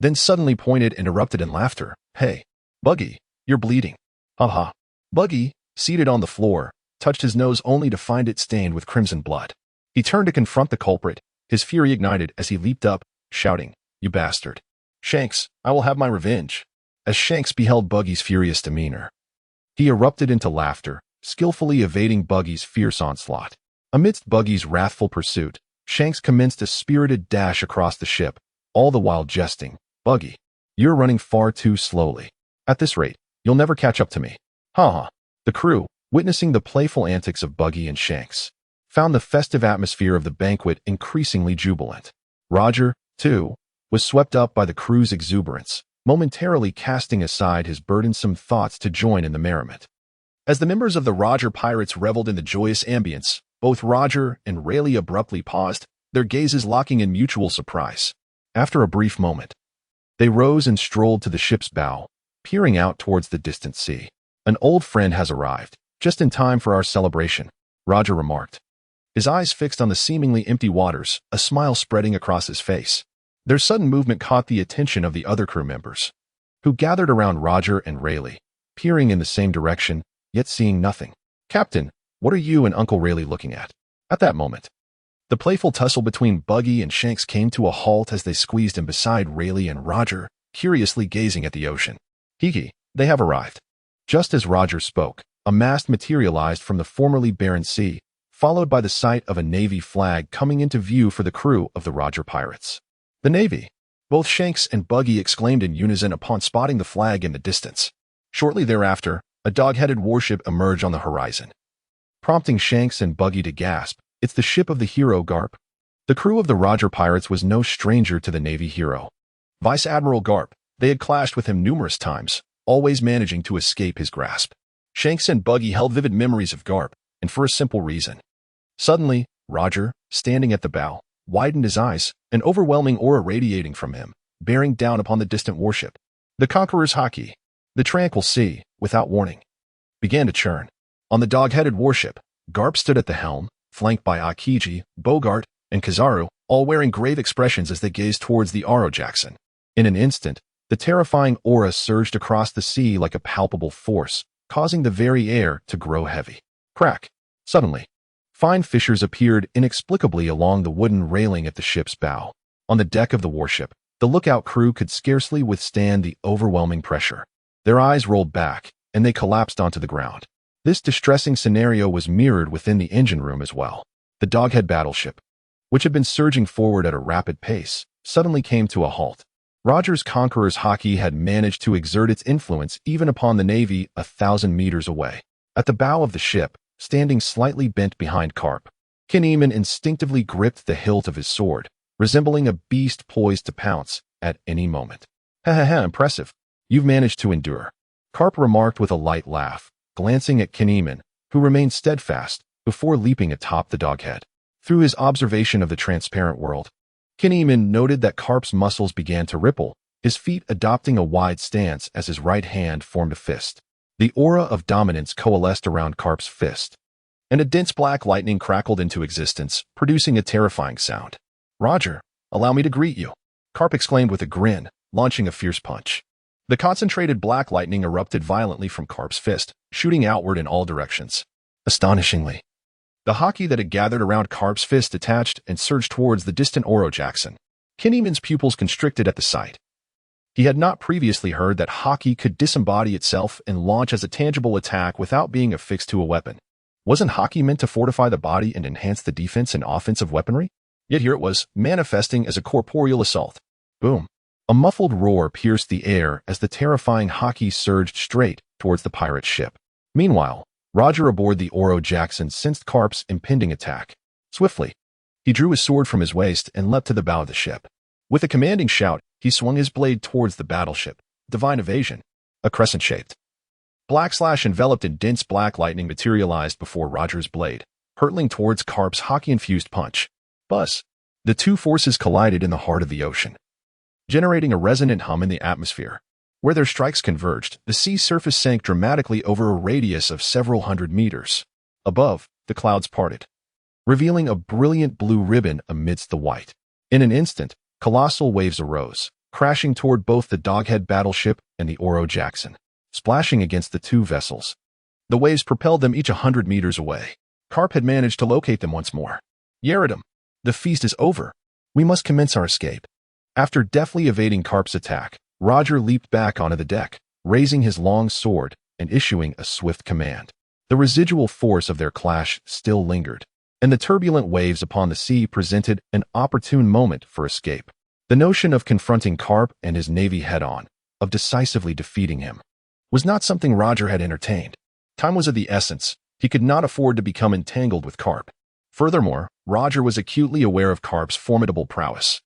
Then suddenly pointed and erupted in laughter. Hey, Buggy, you're bleeding. Ha ha. Buggy, seated on the floor, touched his nose only to find it stained with crimson blood. He turned to confront the culprit, his fury ignited as he leaped up, shouting, "You bastard. Shanks, I will have my revenge." As Shanks beheld Buggy's furious demeanor, he erupted into laughter, skillfully evading Buggy's fierce onslaught. Amidst Buggy's wrathful pursuit, Shanks commenced a spirited dash across the ship, all the while jesting, "Buggy, you're running far too slowly. At this rate, you'll never catch up to me." Ha ha. The crew, witnessing the playful antics of Buggy and Shanks, found the festive atmosphere of the banquet increasingly jubilant. Roger, too, was swept up by the crew's exuberance, momentarily casting aside his burdensome thoughts to join in the merriment. As the members of the Roger Pirates reveled in the joyous ambience, both Roger and Rayleigh abruptly paused, their gazes locking in mutual surprise. After a brief moment, they rose and strolled to the ship's bow, peering out towards the distant sea. "An old friend has arrived, just in time for our celebration," Roger remarked. His eyes fixed on the seemingly empty waters, a smile spreading across his face. Their sudden movement caught the attention of the other crew members, who gathered around Roger and Rayleigh, peering in the same direction, yet seeing nothing. "Captain, what are you and Uncle Rayleigh looking at?" At that moment, the playful tussle between Buggy and Shanks came to a halt as they squeezed in beside Rayleigh and Roger, curiously gazing at the ocean. "Hee, they have arrived." Just as Roger spoke, a mast materialized from the formerly barren sea, followed by the sight of a Navy flag coming into view for the crew of the Roger Pirates. "The Navy!" Both Shanks and Buggy exclaimed in unison upon spotting the flag in the distance. Shortly thereafter, a dog-headed warship emerged on the horizon, prompting Shanks and Buggy to gasp. "It's the ship of the hero Garp." The crew of the Roger Pirates was no stranger to the Navy hero, Vice Admiral Garp. They had clashed with him numerous times, always managing to escape his grasp. Shanks and Buggy held vivid memories of Garp, and for a simple reason. Suddenly, Roger, standing at the bow, widened his eyes, an overwhelming aura radiating from him, bearing down upon the distant warship. The Conqueror's Haki, the tranquil sea, without warning, began to churn. On the dog-headed warship, Garp stood at the helm, flanked by Akiji, Bogart, and Kizaru, all wearing grave expressions as they gazed towards the Aro Jackson. In an instant, the terrifying aura surged across the sea like a palpable force, causing the very air to grow heavy. Crack! Suddenly, fine fissures appeared inexplicably along the wooden railing at the ship's bow. On the deck of the warship, the lookout crew could scarcely withstand the overwhelming pressure. Their eyes rolled back, and they collapsed onto the ground. This distressing scenario was mirrored within the engine room as well. The Doghead battleship, which had been surging forward at a rapid pace, suddenly came to a halt. Roger's Conqueror's Haki had managed to exert its influence even upon the Navy 1,000 meters away. At the bow of the ship, standing slightly bent behind Carp, Kineman instinctively gripped the hilt of his sword, resembling a beast poised to pounce at any moment. "Ha, impressive. You've managed to endure," Carp remarked with a light laugh, glancing at Kineman, who remained steadfast, before leaping atop the doghead. Through his observation of the transparent world, Kineman noted that Carp's muscles began to ripple, his feet adopting a wide stance as his right hand formed a fist. The aura of dominance coalesced around Carp's fist, and a dense black lightning crackled into existence, producing a terrifying sound. "Roger, allow me to greet you," Carp exclaimed with a grin, launching a fierce punch. The concentrated black lightning erupted violently from Carp's fist, shooting outward in all directions. Astonishingly, the Haki that had gathered around Carp's fist detached and surged towards the distant Oro Jackson. Kineman's pupils constricted at the sight. He had not previously heard that Haki could disembody itself and launch as a tangible attack without being affixed to a weapon. Wasn't Haki meant to fortify the body and enhance the defense and offensive weaponry? Yet here it was, manifesting as a corporeal assault. Boom. A muffled roar pierced the air as the terrifying Haki surged straight towards the pirate ship. Meanwhile, Roger aboard the Oro Jackson sensed Carp's impending attack. Swiftly, he drew his sword from his waist and leapt to the bow of the ship. With a commanding shout, he swung his blade towards the battleship. Divine evasion. A crescent-shaped black slash enveloped in dense black lightning materialized before Roger's blade, hurtling towards Carp's hockey-infused punch. Buzz. The two forces collided in the heart of the ocean, generating a resonant hum in the atmosphere. Where their strikes converged, the sea surface sank dramatically over a radius of several hundred meters. Above, the clouds parted, revealing a brilliant blue ribbon amidst the white. In an instant, colossal waves arose, crashing toward both the Doghead battleship and the Oro Jackson, splashing against the two vessels. The waves propelled them each 100 meters away. Carp had managed to locate them once more. Yaredom, the feast is over. We must commence our escape. After deftly evading Carp's attack, Roger leaped back onto the deck, raising his long sword and issuing a swift command. The residual force of their clash still lingered, and the turbulent waves upon the sea presented an opportune moment for escape. The notion of confronting Carp and his navy head-on, of decisively defeating him, was not something Roger had entertained. Time was of the essence. He could not afford to become entangled with Carp. Furthermore, Roger was acutely aware of Carp's formidable prowess.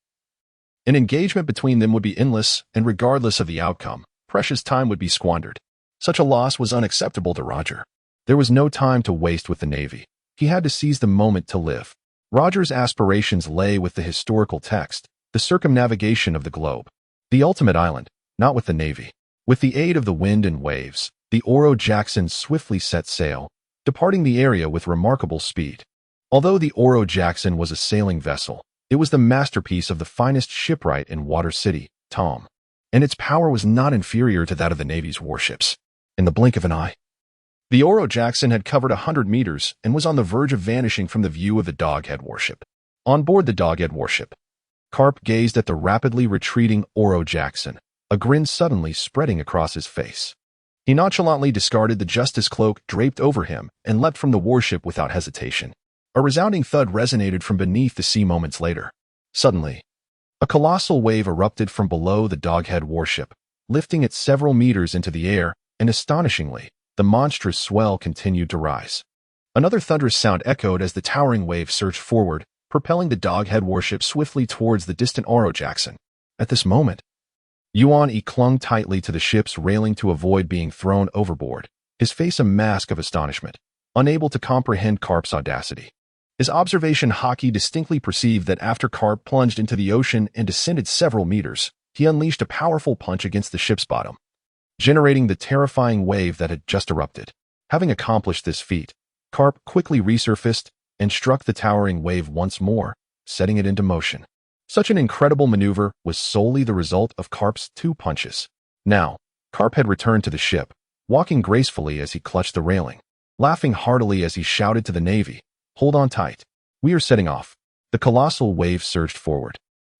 An engagement between them would be endless, and regardless of the outcome, precious time would be squandered. Such a loss was unacceptable to Roger. There was no time to waste with the Navy. He had to seize the moment to live. Roger's aspirations lay with the historical text, the circumnavigation of the globe, the ultimate island, not with the Navy. With the aid of the wind and waves, the Oro Jackson swiftly set sail, departing the area with remarkable speed. Although the Oro Jackson was a sailing vessel, it was the masterpiece of the finest shipwright in Water City, Tom, and its power was not inferior to that of the Navy's warships. In the blink of an eye, the Oro Jackson had covered 100 meters and was on the verge of vanishing from the view of the Doghead warship. On board the Doghead warship, Carp gazed at the rapidly retreating Oro Jackson, a grin suddenly spreading across his face. He nonchalantly discarded the justice cloak draped over him and leapt from the warship without hesitation. A resounding thud resonated from beneath the sea moments later. Suddenly, a colossal wave erupted from below the Doghead warship, lifting it several meters into the air, and astonishingly, the monstrous swell continued to rise. Another thunderous sound echoed as the towering wave surged forward, propelling the Doghead warship swiftly towards the distant Oro Jackson. At this moment, Yuan-E clung tightly to the ship's railing to avoid being thrown overboard, his face a mask of astonishment, unable to comprehend Carp's audacity. His observation hockey distinctly perceived that after Carp plunged into the ocean and descended several meters, he unleashed a powerful punch against the ship's bottom, generating the terrifying wave that had just erupted. Having accomplished this feat, Carp quickly resurfaced and struck the towering wave once more, setting it into motion. Such an incredible maneuver was solely the result of Carp's two punches. Now, Carp had returned to the ship, walking gracefully as he clutched the railing, laughing heartily as he shouted to the Navy, "Hold on tight. We are setting off." The colossal wave surged forward,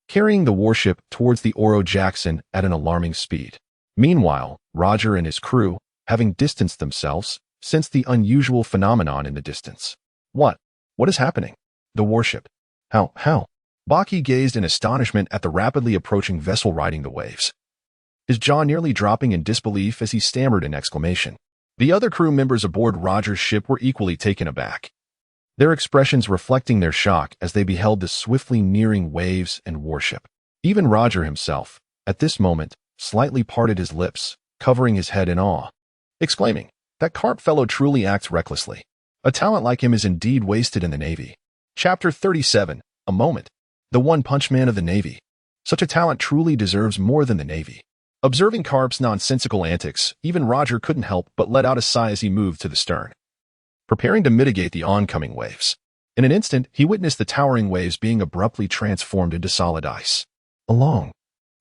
carrying the warship towards the Oro Jackson at an alarming speed. Meanwhile, Roger and his crew, having distanced themselves, sensed the unusual phenomenon in the distance. What is happening? The warship. How? Baki gazed in astonishment at the rapidly approaching vessel riding the waves, his jaw nearly dropping in disbelief as he stammered an exclamation. The other crew members aboard Roger's ship were equally taken aback, their expressions reflecting their shock as they beheld the swiftly nearing waves and warship. Even Roger himself, at this moment, slightly parted his lips, covering his head in awe, exclaiming, "That Carp fellow truly acts recklessly. A talent like him is indeed wasted in the Navy." Chapter 37, A Moment. The one-punch man of the Navy. Such a talent truly deserves more than the Navy. Observing Carp's nonsensical antics, even Roger couldn't help but let out a sigh as he moved to the stern, preparing to mitigate the oncoming waves. In an instant, he witnessed the towering waves being abruptly transformed into solid ice. A long,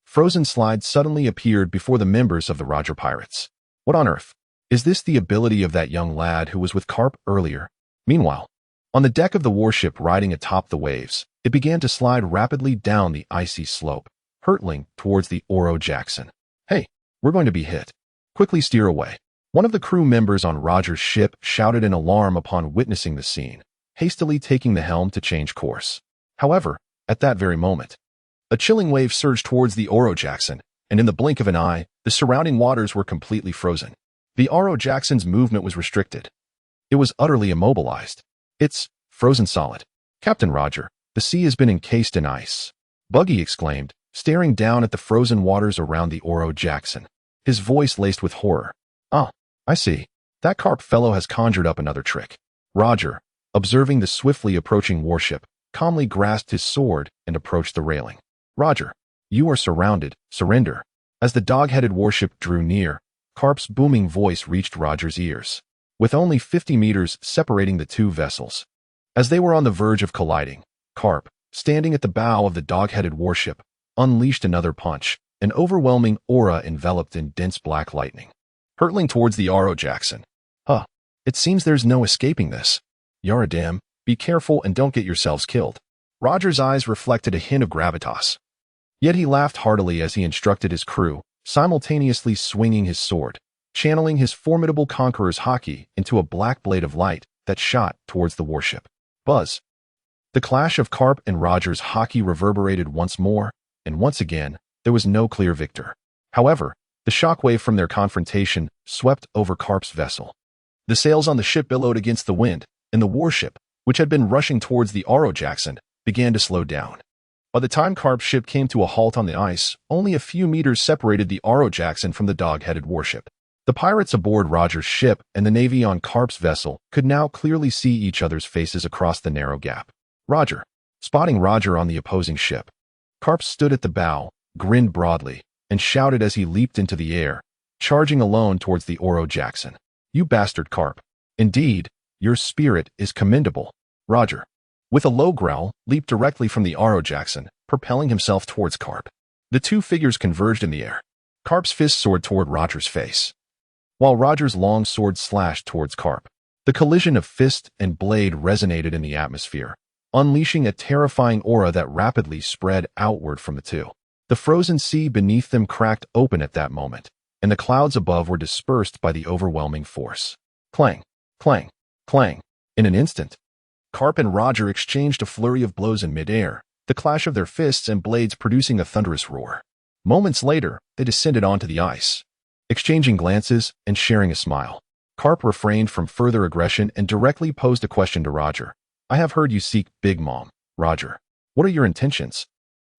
frozen slide suddenly appeared before the members of the Roger Pirates. What on earth? Is this the ability of that young lad who was with Carp earlier? Meanwhile, on the deck of the warship riding atop the waves, it began to slide rapidly down the icy slope, hurtling towards the Oro Jackson. "Hey, we're going to be hit. Quickly steer away." One of the crew members on Roger's ship shouted in alarm upon witnessing the scene, hastily taking the helm to change course. However, at that very moment, a chilling wave surged towards the Oro Jackson, and in the blink of an eye, the surrounding waters were completely frozen. The Oro Jackson's movement was restricted, It was utterly immobilized. It's frozen solid. Captain Roger, the sea has been encased in ice. Buggy exclaimed, staring down at the frozen waters around the Oro Jackson, his voice laced with horror. Ah, I see. That carp fellow has conjured up another trick. Roger, observing the swiftly approaching warship, calmly grasped his sword and approached the railing. Roger, you are surrounded. Surrender. As the dog-headed warship drew near, Carp's booming voice reached Roger's ears, with only 50 meters separating the two vessels. As they were on the verge of colliding, Carp, standing at the bow of the dog-headed warship, unleashed another punch, an overwhelming aura enveloped in dense black lightning, hurtling towards the Oro Jackson. Huh, it seems there's no escaping this. Yaradam, be careful and don't get yourselves killed. Roger's eyes reflected a hint of gravitas. Yet he laughed heartily as he instructed his crew, simultaneously swinging his sword, channeling his formidable conqueror's haki into a black blade of light that shot towards the warship. Buzz. The clash of Carp and Roger's haki reverberated once more, and once again, there was no clear victor. However, the shockwave from their confrontation swept over Carp's vessel. The sails on the ship billowed against the wind, and the warship, which had been rushing towards the Oro Jackson, began to slow down. By the time Carp's ship came to a halt on the ice, only a few meters separated the Oro Jackson from the dog-headed warship. The pirates aboard Roger's ship and the Navy on Carp's vessel could now clearly see each other's faces across the narrow gap. Roger. Spotting Roger on the opposing ship, Carp stood at the bow, grinned broadly, and shouted as he leaped into the air, charging alone towards the Oro Jackson. You bastard Carp. Indeed, your spirit is commendable. Roger, with a low growl, leaped directly from the Oro Jackson, propelling himself towards Carp. The two figures converged in the air. Carp's fist soared toward Roger's face, while Roger's long sword slashed towards Carp. The collision of fist and blade resonated in the atmosphere, unleashing a terrifying aura that rapidly spread outward from the two. The frozen sea beneath them cracked open at that moment, and the clouds above were dispersed by the overwhelming force. Clang, clang, clang. In an instant, Carp and Roger exchanged a flurry of blows in midair, the clash of their fists and blades producing a thunderous roar. Moments later, they descended onto the ice, exchanging glances and sharing a smile. Carp refrained from further aggression and directly posed a question to Roger. I have heard you seek Big Mom. Roger, what are your intentions?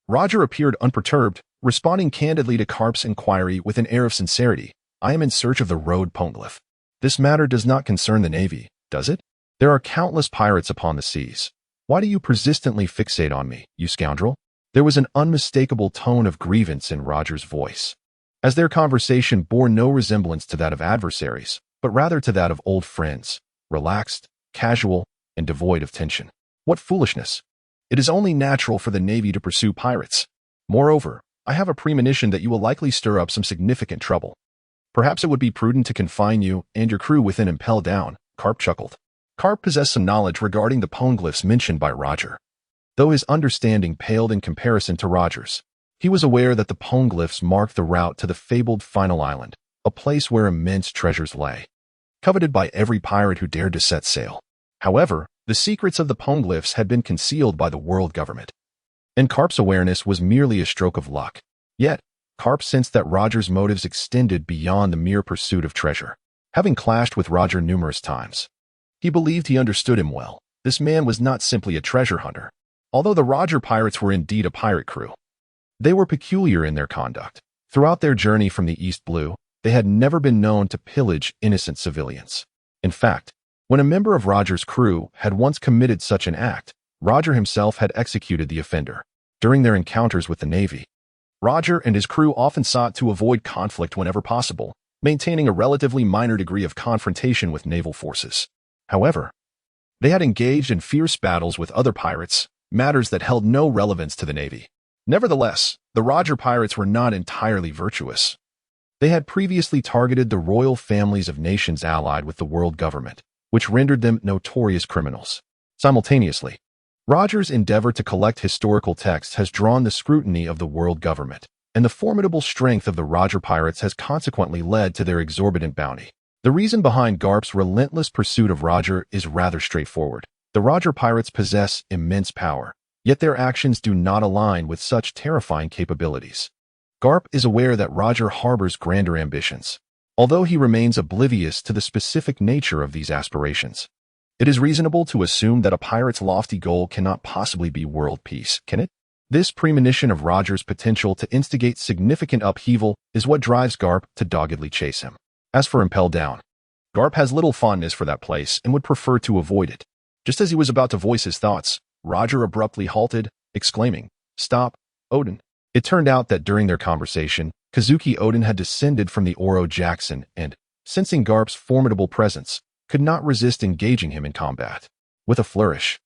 Roger appeared unperturbed, responding candidly to Carp's inquiry with an air of sincerity. I am in search of the Road Poneglyph. This matter does not concern the Navy, does it? There are countless pirates upon the seas. Why do you persistently fixate on me, you scoundrel? There was an unmistakable tone of grievance in Roger's voice, as their conversation bore no resemblance to that of adversaries, but rather to that of old friends, relaxed, casual, and devoid of tension. What foolishness! It is only natural for the Navy to pursue pirates. Moreover, I have a premonition that you will likely stir up some significant trouble. Perhaps it would be prudent to confine you and your crew within Impel Down, Carp chuckled. Carp possessed some knowledge regarding the poneglyphs mentioned by Roger. Though his understanding paled in comparison to Roger's, he was aware that the poneglyphs marked the route to the fabled Final Island, a place where immense treasures lay, coveted by every pirate who dared to set sail. However, the secrets of the poneglyphs had been concealed by the world government, and Carp's awareness was merely a stroke of luck. Yet, Carp sensed that Roger's motives extended beyond the mere pursuit of treasure. Having clashed with Roger numerous times, he believed he understood him well. This man was not simply a treasure hunter. Although the Roger pirates were indeed a pirate crew, they were peculiar in their conduct. Throughout their journey from the East Blue, they had never been known to pillage innocent civilians. In fact, when a member of Roger's crew had once committed such an act, Roger himself had executed the offender. During their encounters with the Navy, Roger and his crew often sought to avoid conflict whenever possible, maintaining a relatively minor degree of confrontation with naval forces. However, they had engaged in fierce battles with other pirates, matters that held no relevance to the Navy. Nevertheless, the Roger pirates were not entirely virtuous. They had previously targeted the royal families of nations allied with the world government, which rendered them notorious criminals. Simultaneously, Roger's endeavor to collect historical texts has drawn the scrutiny of the world government, and the formidable strength of the Roger pirates has consequently led to their exorbitant bounty. The reason behind Garp's relentless pursuit of Roger is rather straightforward. The Roger pirates possess immense power, yet their actions do not align with such terrifying capabilities. Garp is aware that Roger harbors grander ambitions. although he remains oblivious to the specific nature of these aspirations. It is reasonable to assume that a pirate's lofty goal cannot possibly be world peace, can it? This premonition of Roger's potential to instigate significant upheaval is what drives Garp to doggedly chase him. As for Impel Down, Garp has little fondness for that place and would prefer to avoid it. Just as he was about to voice his thoughts, Roger abruptly halted, exclaiming, "Stop, Odin." It turned out that during their conversation, Kazuki Odin had descended from the Oro Jackson and, sensing Garp's formidable presence, could not resist engaging him in combat. With a flourish,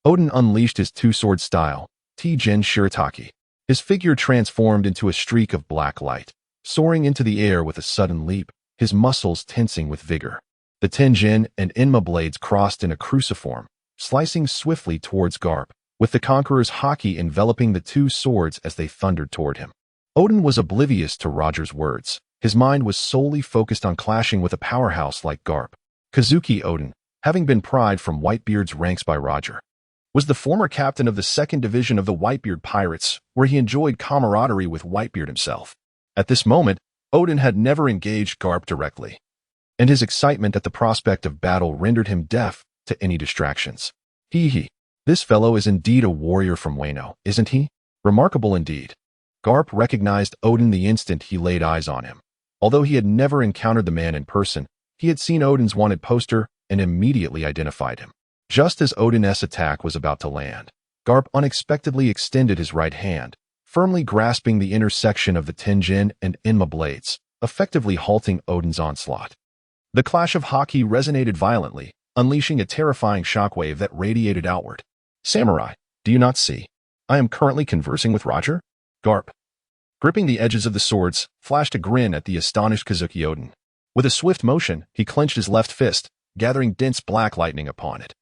Odin unleashed his two-sword style, T-Gen Shirataki. His figure transformed into a streak of black light, soaring into the air with a sudden leap, his muscles tensing with vigor. The Tenjin and Enma blades crossed in a cruciform, slicing swiftly towards Garp, with the Conqueror's haki enveloping the two swords as they thundered toward him. Odin was oblivious to Roger's words. His mind was solely focused on clashing with a powerhouse like Garp. Kazuki Odin, having been pried from Whitebeard's ranks by Roger, was the former captain of the 2nd Division of the Whitebeard Pirates, where he enjoyed camaraderie with Whitebeard himself. At this moment, Odin had never engaged Garp directly, and his excitement at the prospect of battle rendered him deaf to any distractions. This fellow is indeed a warrior from Wano, isn't he? Remarkable indeed. Garp recognized Odin the instant he laid eyes on him. Although he had never encountered the man in person, he had seen Odin's wanted poster and immediately identified him. Just as Odin's attack was about to land, Garp unexpectedly extended his right hand, firmly grasping the intersection of the Tenjin and Enma blades, effectively halting Odin's onslaught. The clash of haki resonated violently, unleashing a terrifying shockwave that radiated outward. "Samurai, do you not see? I am currently conversing with Roger?" Garp, gripping the edges of the swords, flashed a grin at the astonished Kazuki Odin. With a swift motion, he clenched his left fist, gathering dense black lightning upon it,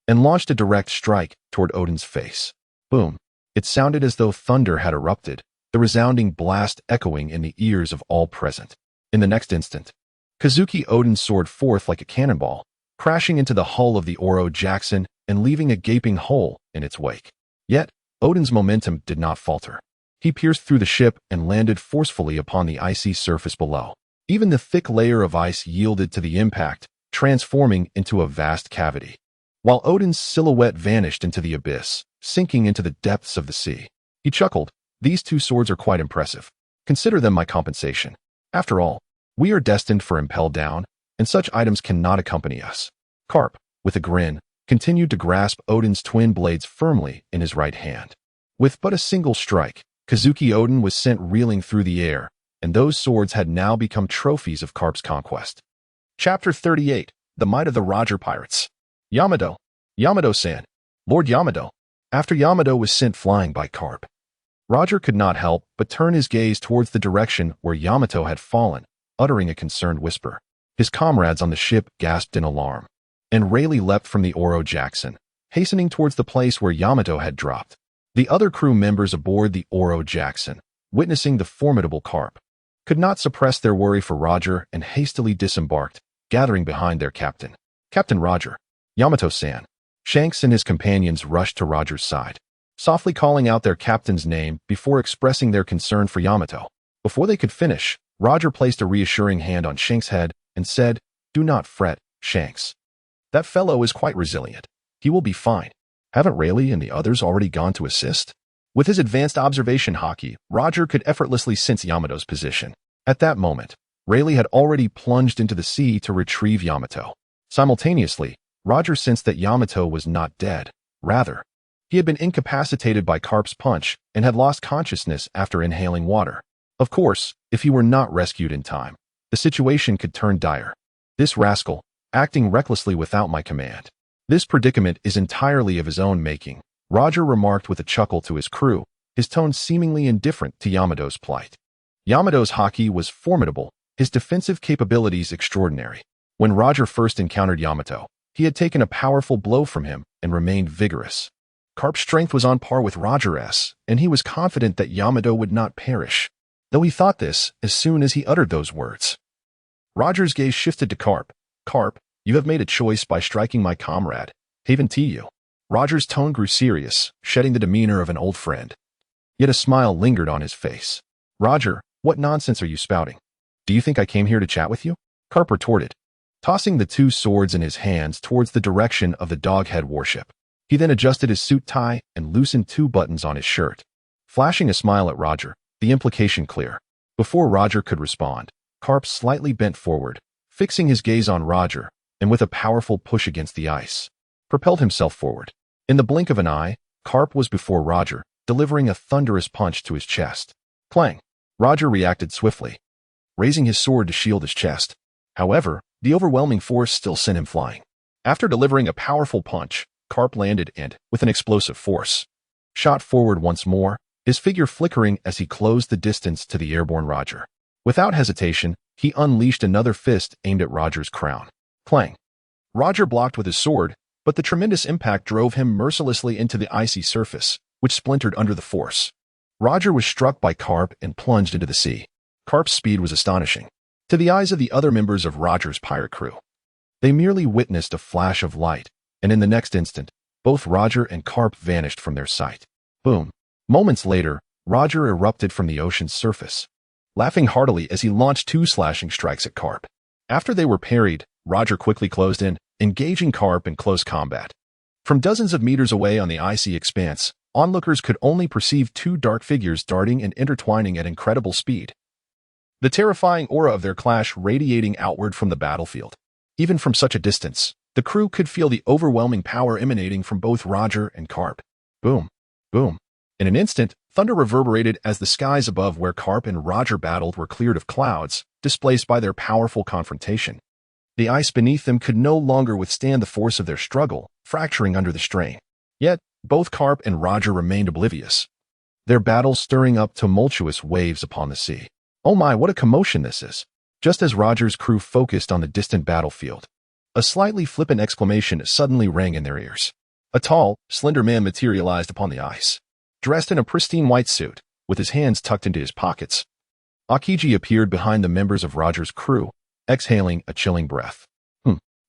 and launched a direct strike toward Odin's face. Boom! It sounded as though thunder had erupted, the resounding blast echoing in the ears of all present. In the next instant, Kazuki Odin soared forth like a cannonball, crashing into the hull of the Oro Jackson and leaving a gaping hole in its wake. Yet, Odin's momentum did not falter. He pierced through the ship and landed forcefully upon the icy surface below. Even the thick layer of ice yielded to the impact, transforming into a vast cavity, while Odin's silhouette vanished into the abyss, sinking into the depths of the sea. He chuckled. "These two swords are quite impressive. Consider them my compensation. After all, we are destined for Impel Down, and such items cannot accompany us." Garp, with a grin, continued to grasp Odin's twin blades firmly in his right hand. With but a single strike, Kazuki Odin was sent reeling through the air, and those swords had now become trophies of Garp's conquest. Chapter 38. The Might of the Roger Pirates. Yamato. Yamato-san. Lord Yamato. After Yamato was sent flying by Garp, Roger could not help but turn his gaze towards the direction where Yamato had fallen, uttering a concerned whisper. His comrades on the ship gasped in alarm, and Rayleigh leapt from the Oro Jackson, hastening towards the place where Yamato had dropped. The other crew members aboard the Oro Jackson, witnessing the formidable Garp, could not suppress their worry for Roger and hastily disembarked, gathering behind their captain. "Captain Roger, Yamato-san." Shanks and his companions rushed to Roger's side, softly calling out their captain's name before expressing their concern for Yamato. Before they could finish, Roger placed a reassuring hand on Shanks' head and said, "Do not fret, Shanks. That fellow is quite resilient. He will be fine. Haven't Rayleigh and the others already gone to assist?" With his advanced observation haki, Roger could effortlessly sense Yamato's position. At that moment, Rayleigh had already plunged into the sea to retrieve Yamato. Simultaneously, Roger sensed that Yamato was not dead. Rather, he had been incapacitated by Garp's punch and had lost consciousness after inhaling water. Of course, if he were not rescued in time, the situation could turn dire. "This rascal, acting recklessly without my command. This predicament is entirely of his own making," Roger remarked with a chuckle to his crew, his tone seemingly indifferent to Yamato's plight. Yamato's haki was formidable, his defensive capabilities extraordinary. When Roger first encountered Yamato, he had taken a powerful blow from him and remained vigorous. Garp's strength was on par with Roger's, and he was confident that Yamato would not perish, though he thought this as soon as he uttered those words. Roger's gaze shifted to Garp. "Garp, you have made a choice by striking my comrade. Haven to you." Roger's tone grew serious, shedding the demeanor of an old friend. Yet a smile lingered on his face. "Roger, what nonsense are you spouting? Do you think I came here to chat with you? Carp retorted, tossing the two swords in his hands towards the direction of the doghead warship. He then adjusted his suit tie and loosened two buttons on his shirt, flashing a smile at Roger, the implication clear. Before Roger could respond, Carp slightly bent forward, fixing his gaze on Roger, and with a powerful push against the ice, propelled himself forward. In the blink of an eye, Carp was before Roger, delivering a thunderous punch to his chest. Clang! Roger reacted swiftly, raising his sword to shield his chest. However, the overwhelming force still sent him flying. After delivering a powerful punch, Carp landed and, with an explosive force, shot forward once more, his figure flickering as he closed the distance to the airborne Roger. Without hesitation, he unleashed another fist aimed at Roger's crown. Clang! Roger blocked with his sword, but the tremendous impact drove him mercilessly into the icy surface, which splintered under the force. Roger was struck by Carp and plunged into the sea. Carp's speed was astonishing to the eyes of the other members of Roger's pirate crew. They merely witnessed a flash of light, and in the next instant, both Roger and Carp vanished from their sight. Boom! Moments later, Roger erupted from the ocean's surface, laughing heartily as he launched two slashing strikes at Carp. After they were parried, Roger quickly closed in, engaging Carp in close combat. From dozens of meters away on the icy expanse, onlookers could only perceive two dark figures darting and intertwining at incredible speed, the terrifying aura of their clash radiating outward from the battlefield. Even from such a distance, the crew could feel the overwhelming power emanating from both Roger and Carp. Boom! Boom! In an instant, thunder reverberated as the skies above where Carp and Roger battled were cleared of clouds, displaced by their powerful confrontation. The ice beneath them could no longer withstand the force of their struggle, fracturing under the strain. Yet, both Carp and Roger remained oblivious, their battle stirring up tumultuous waves upon the sea. Oh my, what a commotion this is! Just as Roger's crew focused on the distant battlefield, a slightly flippant exclamation suddenly rang in their ears. A tall, slender man materialized upon the ice, dressed in a pristine white suit, with his hands tucked into his pockets. Akiji appeared behind the members of Roger's crew, exhaling a chilling breath.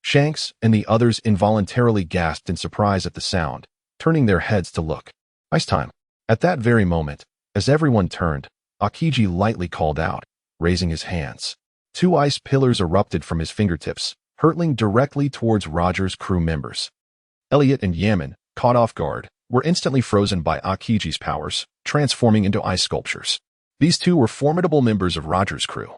Shanks and the others involuntarily gasped in surprise at the sound, turning their heads to look. Ice time! At that very moment, as everyone turned, Akiji lightly called out, raising his hands. Two ice pillars erupted from his fingertips, hurtling directly towards Roger's crew members. Elliot and Yaman, caught off guard, were instantly frozen by Akiji's powers, transforming into ice sculptures. These two were formidable members of Roger's crew,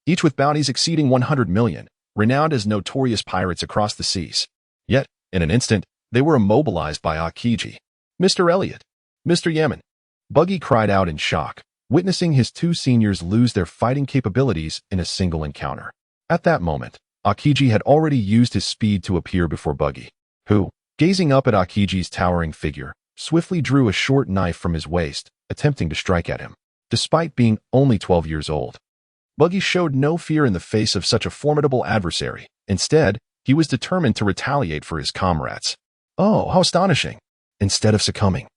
each with bounties exceeding 100 million, renowned as notorious pirates across the seas. Yet, in an instant, they were immobilized by Akiji. Mr. Elliot! Mr. Yaman! Buggy cried out in shock, witnessing his two seniors lose their fighting capabilities in a single encounter. At that moment, Akiji had already used his speed to appear before Buggy, who, gazing up at Akiji's towering figure, swiftly drew a short knife from his waist, attempting to strike at him. Despite being only 12 years old, Buggy showed no fear in the face of such a formidable adversary. Instead, he was determined to retaliate for his comrades. Oh, how astonishing! Instead of succumbing,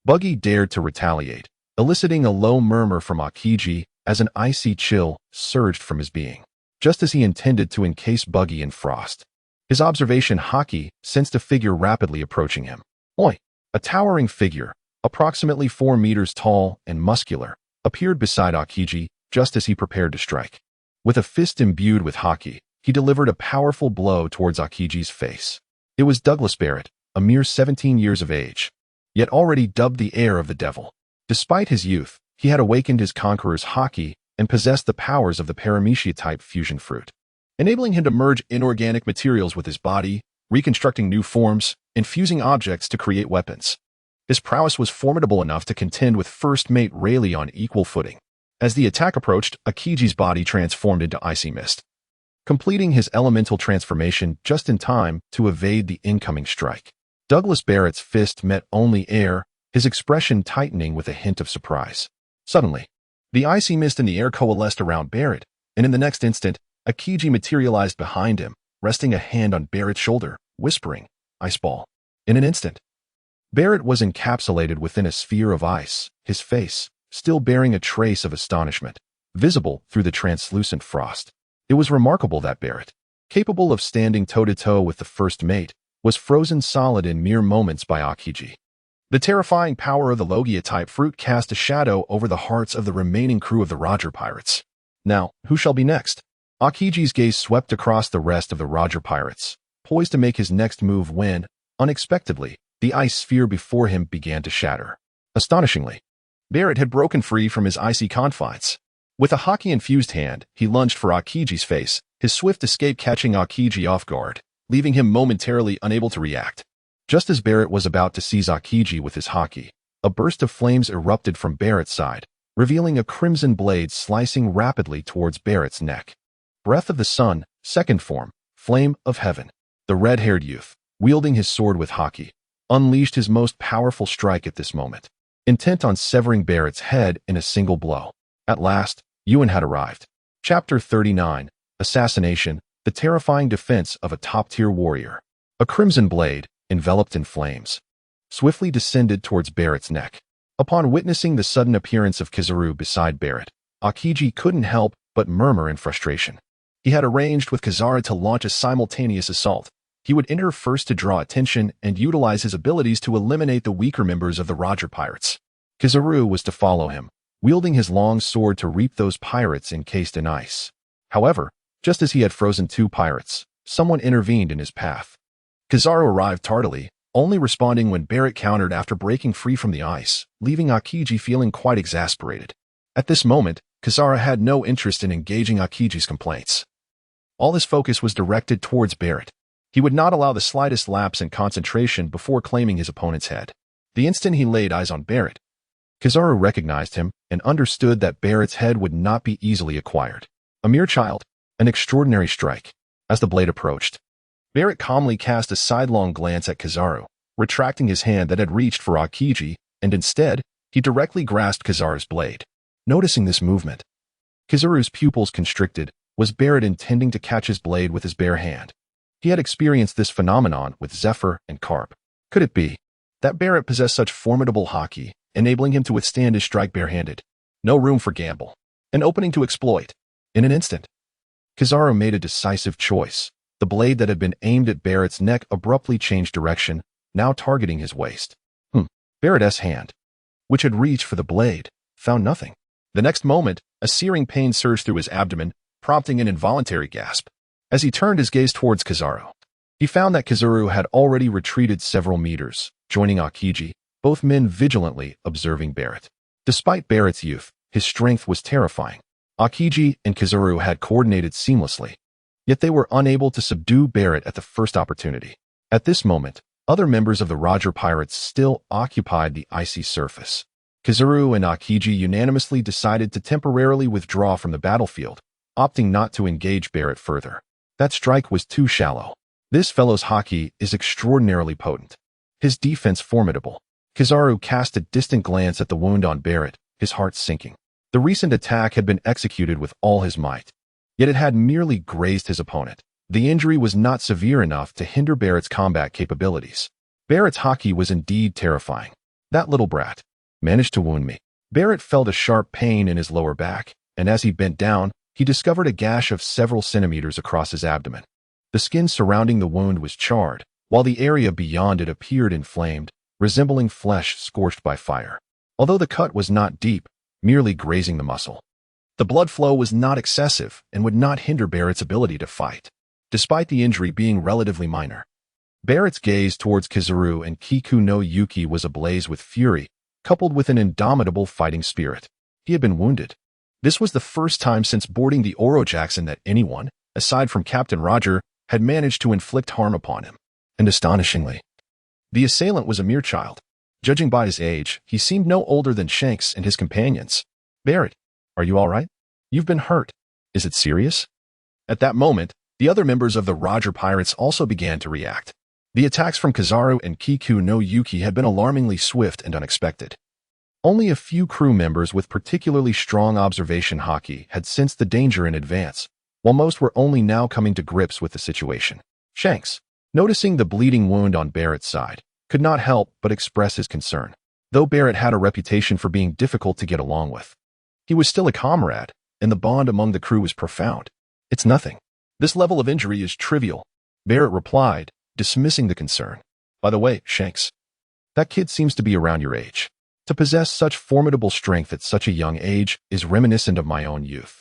Buggy dared to retaliate, eliciting a low murmur from Akiji as an icy chill surged from his being. Just as he intended to encase Buggy in frost, his observation Haki sensed a figure rapidly approaching him. Oi! A towering figure, approximately 4 meters tall and muscular, appeared beside Akiji just as he prepared to strike. With a fist imbued with Haki, he delivered a powerful blow towards Akiji's face. It was Douglas Barrett, a mere 17 years of age, yet already dubbed the heir of the devil. Despite his youth, he had awakened his conqueror's Haki and possessed the powers of the paramecia-type fusion fruit, enabling him to merge inorganic materials with his body, reconstructing new forms, and fusing objects to create weapons. His prowess was formidable enough to contend with first mate Rayleigh on equal footing. As the attack approached, Akiji's body transformed into icy mist, completing his elemental transformation just in time to evade the incoming strike. Douglas Barrett's fist met only air, his expression tightening with a hint of surprise. Suddenly, the icy mist in the air coalesced around Barrett, and in the next instant, Akiji materialized behind him, resting a hand on Barrett's shoulder, whispering, "Ice ball." In an instant, Barrett was encapsulated within a sphere of ice, his face still bearing a trace of astonishment, visible through the translucent frost. It was remarkable that Barrett, capable of standing toe-to-toe with the first mate, was frozen solid in mere moments by Akiji. The terrifying power of the Logia-type fruit cast a shadow over the hearts of the remaining crew of the Roger pirates. Now, who shall be next? Akiji's gaze swept across the rest of the Roger pirates, poised to make his next move when, unexpectedly, the ice sphere before him began to shatter. Astonishingly, Barrett had broken free from his icy confines. With a hockey-infused hand, he lunged for Akiji's face, his swift escape catching Akiji off guard, leaving him momentarily unable to react. Just as Barrett was about to seize Akiji with his hockey, a burst of flames erupted from Barrett's side, revealing a crimson blade slicing rapidly towards Barrett's neck. Breath of the Sun, second form, Flame of Heaven. The red-haired youth, wielding his sword with hockey, unleashed his most powerful strike at this moment, intent on severing Barrett's head in a single blow. At last, Ewan had arrived. Chapter 39, Assassination, the terrifying defense of a top-tier warrior. A crimson blade, enveloped in flames, swiftly descended towards Barrett's neck. Upon witnessing the sudden appearance of Kizaru beside Barrett, Akiji couldn't help but murmur in frustration. He had arranged with Kizaru to launch a simultaneous assault. He would enter first to draw attention and utilize his abilities to eliminate the weaker members of the Roger pirates. Kizaru was to follow him, wielding his long sword to reap those pirates encased in ice. However, just as he had frozen 2 pirates, someone intervened in his path. Kizaru arrived tardily, only responding when Barrett countered after breaking free from the ice, leaving Akiji feeling quite exasperated. At this moment, Kizaru had no interest in engaging Akiji's complaints. All his focus was directed towards Barrett. He would not allow the slightest lapse in concentration before claiming his opponent's head. The instant he laid eyes on Barrett, Kizaru recognized him and understood that Barrett's head would not be easily acquired. A mere child, an extraordinary strike. As the blade approached, Barrett calmly cast a sidelong glance at Kizaru, retracting his hand that had reached for Akiji, and instead, he directly grasped Kizaru's blade. Noticing this movement, Kizaru's pupils constricted. Was Barrett intending to catch his blade with his bare hand? He had experienced this phenomenon with Zephyr and Carp. Could it be that Barrett possessed such formidable hockey, enabling him to withstand his strike barehanded? No room for gamble. An opening to exploit. In an instant, Kizaru made a decisive choice. The blade that had been aimed at Barrett's neck abruptly changed direction, now targeting his waist. Barrett's hand, which had reached for the blade, found nothing. The next moment, a searing pain surged through his abdomen, prompting an involuntary gasp. As he turned his gaze towards Kizaru, he found that Kizaru had already retreated several meters, joining Akiji, both men vigilantly observing Barrett. Despite Barrett's youth, his strength was terrifying. Akiji and Kizaru had coordinated seamlessly, yet they were unable to subdue Barrett at the first opportunity. At this moment, other members of the Roger pirates still occupied the icy surface. Kizaru and Akiji unanimously decided to temporarily withdraw from the battlefield, opting not to engage Barrett further. That strike was too shallow. This fellow's hockey is extraordinarily potent. His defense formidable. Kizaru cast a distant glance at the wound on Barrett, his heart sinking. The recent attack had been executed with all his might, yet it had merely grazed his opponent. The injury was not severe enough to hinder Barrett's combat capabilities. Barrett's hockey was indeed terrifying. That little brat managed to wound me. Barrett felt a sharp pain in his lower back, and as he bent down, he discovered a gash of several centimeters across his abdomen. The skin surrounding the wound was charred, while the area beyond it appeared inflamed, resembling flesh scorched by fire. Although the cut was not deep, merely grazing the muscle, the blood flow was not excessive and would not hinder Barrett's ability to fight. Despite the injury being relatively minor, Barrett's gaze towards Kizaru and Kiku no Yuki was ablaze with fury, coupled with an indomitable fighting spirit. He had been wounded. This was the first time since boarding the Oro Jackson that anyone, aside from Captain Roger, had managed to inflict harm upon him. And astonishingly, the assailant was a mere child. Judging by his age, he seemed no older than Shanks and his companions. Barrett, are you all right? You've been hurt. Is it serious? At that moment, the other members of the Roger pirates also began to react. The attacks from Kizaru and Kiku no Yuki had been alarmingly swift and unexpected. Only a few crew members with particularly strong observation hockey had sensed the danger in advance, while most were only now coming to grips with the situation. Shanks, noticing the bleeding wound on Barrett's side, could not help but express his concern. Though Barrett had a reputation for being difficult to get along with, he was still a comrade, and the bond among the crew was profound. It's nothing. This level of injury is trivial, Barrett replied, dismissing the concern. By the way, Shanks, that kid seems to be around your age. To possess such formidable strength at such a young age is reminiscent of my own youth.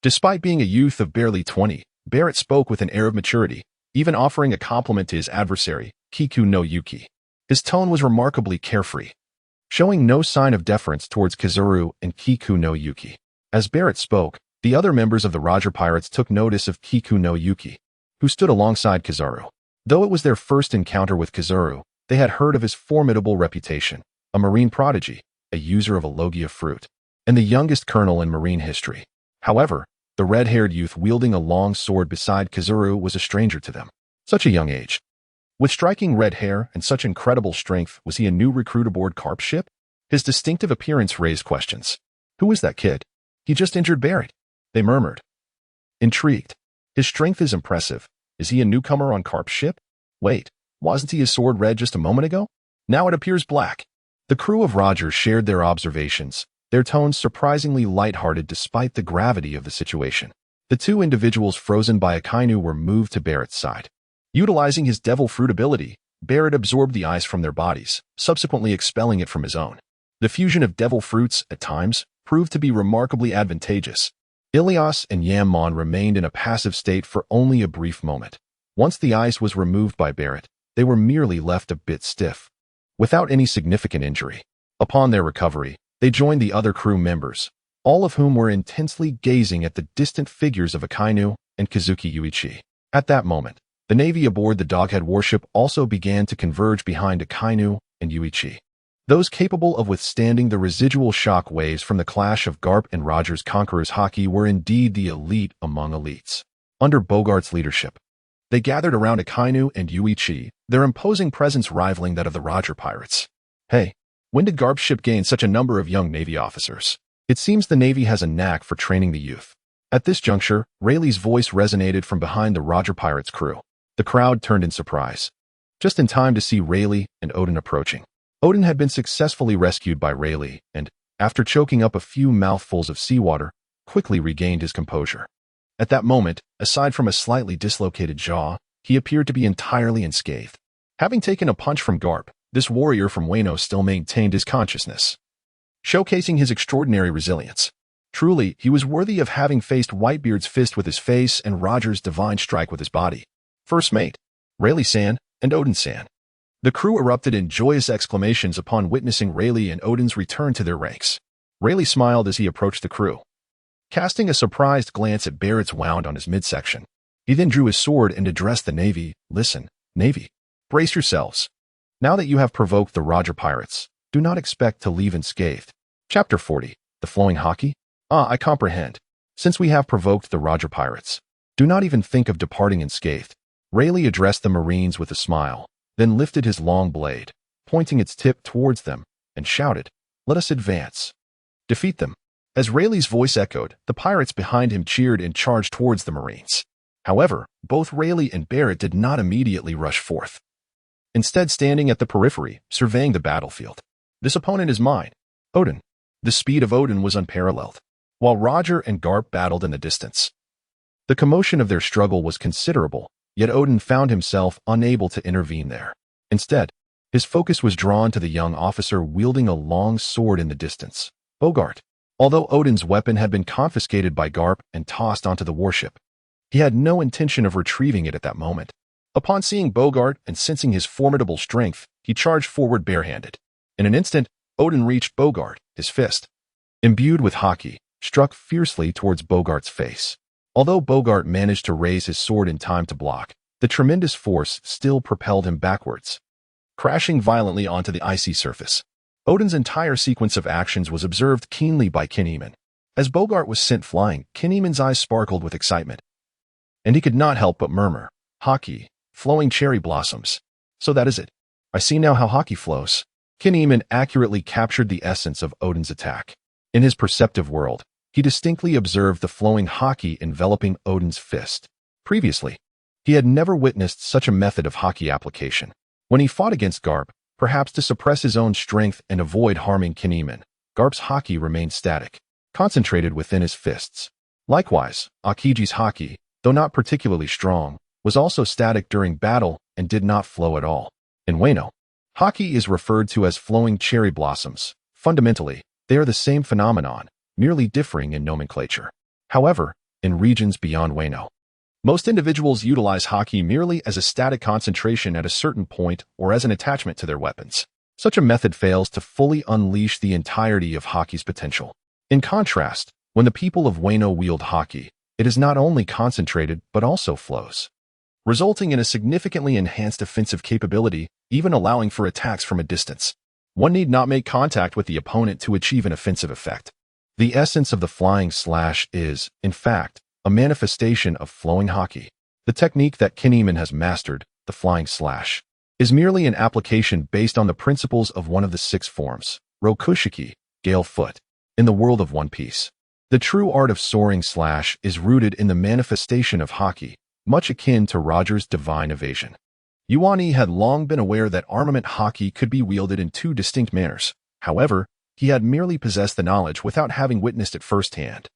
Despite being a youth of barely 20, Barrett spoke with an air of maturity, even offering a compliment to his adversary, Kiku no Yuki. His tone was remarkably carefree, showing no sign of deference towards Kizaru and Kiku no Yuki. As Barrett spoke, the other members of the Roger Pirates took notice of Kiku no Yuki, who stood alongside Kizaru. Though it was their first encounter with Kizaru, they had heard of his formidable reputation, a marine prodigy, a user of a logia fruit, and the youngest colonel in marine history. However, the red-haired youth wielding a long sword beside Kizaru was a stranger to them. Such a young age. With striking red hair and such incredible strength, was he a new recruit aboard Carp's ship? His distinctive appearance raised questions. Who was that kid? He just injured Barrett, they murmured. Intrigued. His strength is impressive. Is he a newcomer on Carp's ship? Wait, wasn't he his sword red just a moment ago? Now it appears black. The crew of Roger shared their observations, their tones surprisingly lighthearted despite the gravity of the situation. The two individuals frozen by Akainu were moved to Barrett's side. Utilizing his devil fruit ability, Barrett absorbed the ice from their bodies, subsequently expelling it from his own. The fusion of devil fruits, at times, proved to be remarkably advantageous. Ilias and Yammon remained in a passive state for only a brief moment. Once the ice was removed by Barrett, they were merely left a bit stiff, without any significant injury. Upon their recovery, they joined the other crew members, all of whom were intensely gazing at the distant figures of Akainu and Kazuki Yuichi. At that moment, the Navy aboard the Doghead warship also began to converge behind Akainu and Yuichi. Those capable of withstanding the residual shock waves from the clash of Garp and Roger's Conqueror's Haki were indeed the elite among elites. Under Bogart's leadership, they gathered around Akainu and Yuichi, their imposing presence rivaling that of the Roger Pirates. Hey, when did Garp's ship gain such a number of young Navy officers? It seems the Navy has a knack for training the youth. At this juncture, Rayleigh's voice resonated from behind the Roger Pirates crew. The crowd turned in surprise, just in time to see Rayleigh and Odin approaching. Odin had been successfully rescued by Rayleigh and, after choking up a few mouthfuls of seawater, quickly regained his composure. At that moment, aside from a slightly dislocated jaw, he appeared to be entirely unscathed. Having taken a punch from Garp, this warrior from Wano still maintained his consciousness, showcasing his extraordinary resilience. Truly, he was worthy of having faced Whitebeard's fist with his face and Roger's divine strike with his body. First mate, Rayleigh-san and Odin-san. The crew erupted in joyous exclamations upon witnessing Rayleigh and Odin's return to their ranks. Rayleigh smiled as he approached the crew, casting a surprised glance at Barrett's wound on his midsection. He then drew his sword and addressed the Navy. Listen, Navy, brace yourselves. Now that you have provoked the Roger Pirates, do not expect to leave unscathed. Chapter 40. The Flowing Haki? I comprehend. Since we have provoked the Roger Pirates, do not even think of departing unscathed. Rayleigh addressed the Marines with a smile, then lifted his long blade, pointing its tip towards them, and shouted, "Let us advance. Defeat them." As Rayleigh's voice echoed, the pirates behind him cheered and charged towards the Marines. However, both Rayleigh and Barrett did not immediately rush forth, instead standing at the periphery, surveying the battlefield. This opponent is mine, Odin. The speed of Odin was unparalleled, while Roger and Garp battled in the distance. The commotion of their struggle was considerable, yet Odin found himself unable to intervene there. Instead, his focus was drawn to the young officer wielding a long sword in the distance, Bogart. Although Odin's weapon had been confiscated by Garp and tossed onto the warship, he had no intention of retrieving it at that moment. Upon seeing Bogart and sensing his formidable strength, he charged forward barehanded. In an instant, Odin reached Bogart, his fist, imbued with haki, struck fiercely towards Bogart's face. Although Bogart managed to raise his sword in time to block, the tremendous force still propelled him backwards, crashing violently onto the icy surface. Odin's entire sequence of actions was observed keenly by Kinemon. As Bogart was sent flying, Kinemon's eyes sparkled with excitement, and he could not help but murmur, "Haki, flowing cherry blossoms. So that is it. I see now how haki flows." Kinemon accurately captured the essence of Odin's attack. In his perceptive world, he distinctly observed the flowing haki enveloping Odin's fist. Previously, he had never witnessed such a method of haki application. When he fought against Garp, perhaps to suppress his own strength and avoid harming Kinemon, Garp's haki remained static, concentrated within his fists. Likewise, Akiji's haki, though not particularly strong, was also static during battle and did not flow at all. In Wano, haki is referred to as flowing cherry blossoms. Fundamentally, they are the same phenomenon, merely differing in nomenclature. However, in regions beyond Wano. Most individuals utilize haki merely as a static concentration at a certain point or as an attachment to their weapons. Such a method fails to fully unleash the entirety of haki's potential. In contrast, when the people of Wano wield haki, it is not only concentrated but also flows, resulting in a significantly enhanced offensive capability, even allowing for attacks from a distance. One need not make contact with the opponent to achieve an offensive effect. The essence of the flying slash is, in fact, a manifestation of flowing haki. The technique that Kinemon has mastered, the flying slash, is merely an application based on the principles of one of the 6 forms, Rokushiki, Gale Foot, in the world of One Piece. The true art of soaring slash is rooted in the manifestation of haki, much akin to Roger's divine evasion. Yuan had long been aware that armament haki could be wielded in 2 distinct manners. However, he had merely possessed the knowledge without having witnessed it firsthand.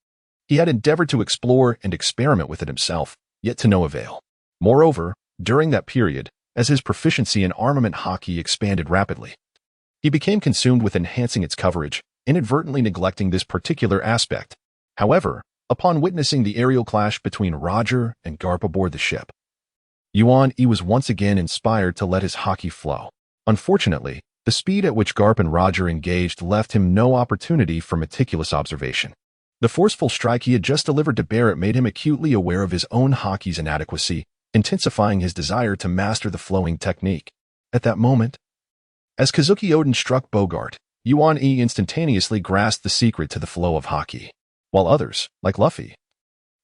He had endeavored to explore and experiment with it himself, yet to no avail. Moreover, during that period, as his proficiency in armament haki expanded rapidly, he became consumed with enhancing its coverage, inadvertently neglecting this particular aspect. However, upon witnessing the aerial clash between Roger and Garp aboard the ship, Yuan was once again inspired to let his haki flow. Unfortunately, the speed at which Garp and Roger engaged left him no opportunity for meticulous observation. The forceful strike he had just delivered to Barrett made him acutely aware of his own haki's inadequacy, intensifying his desire to master the flowing technique. At that moment, as Kazuki Oden struck Bogart, Yuan instantaneously grasped the secret to the flow of haki, while others, like Luffy,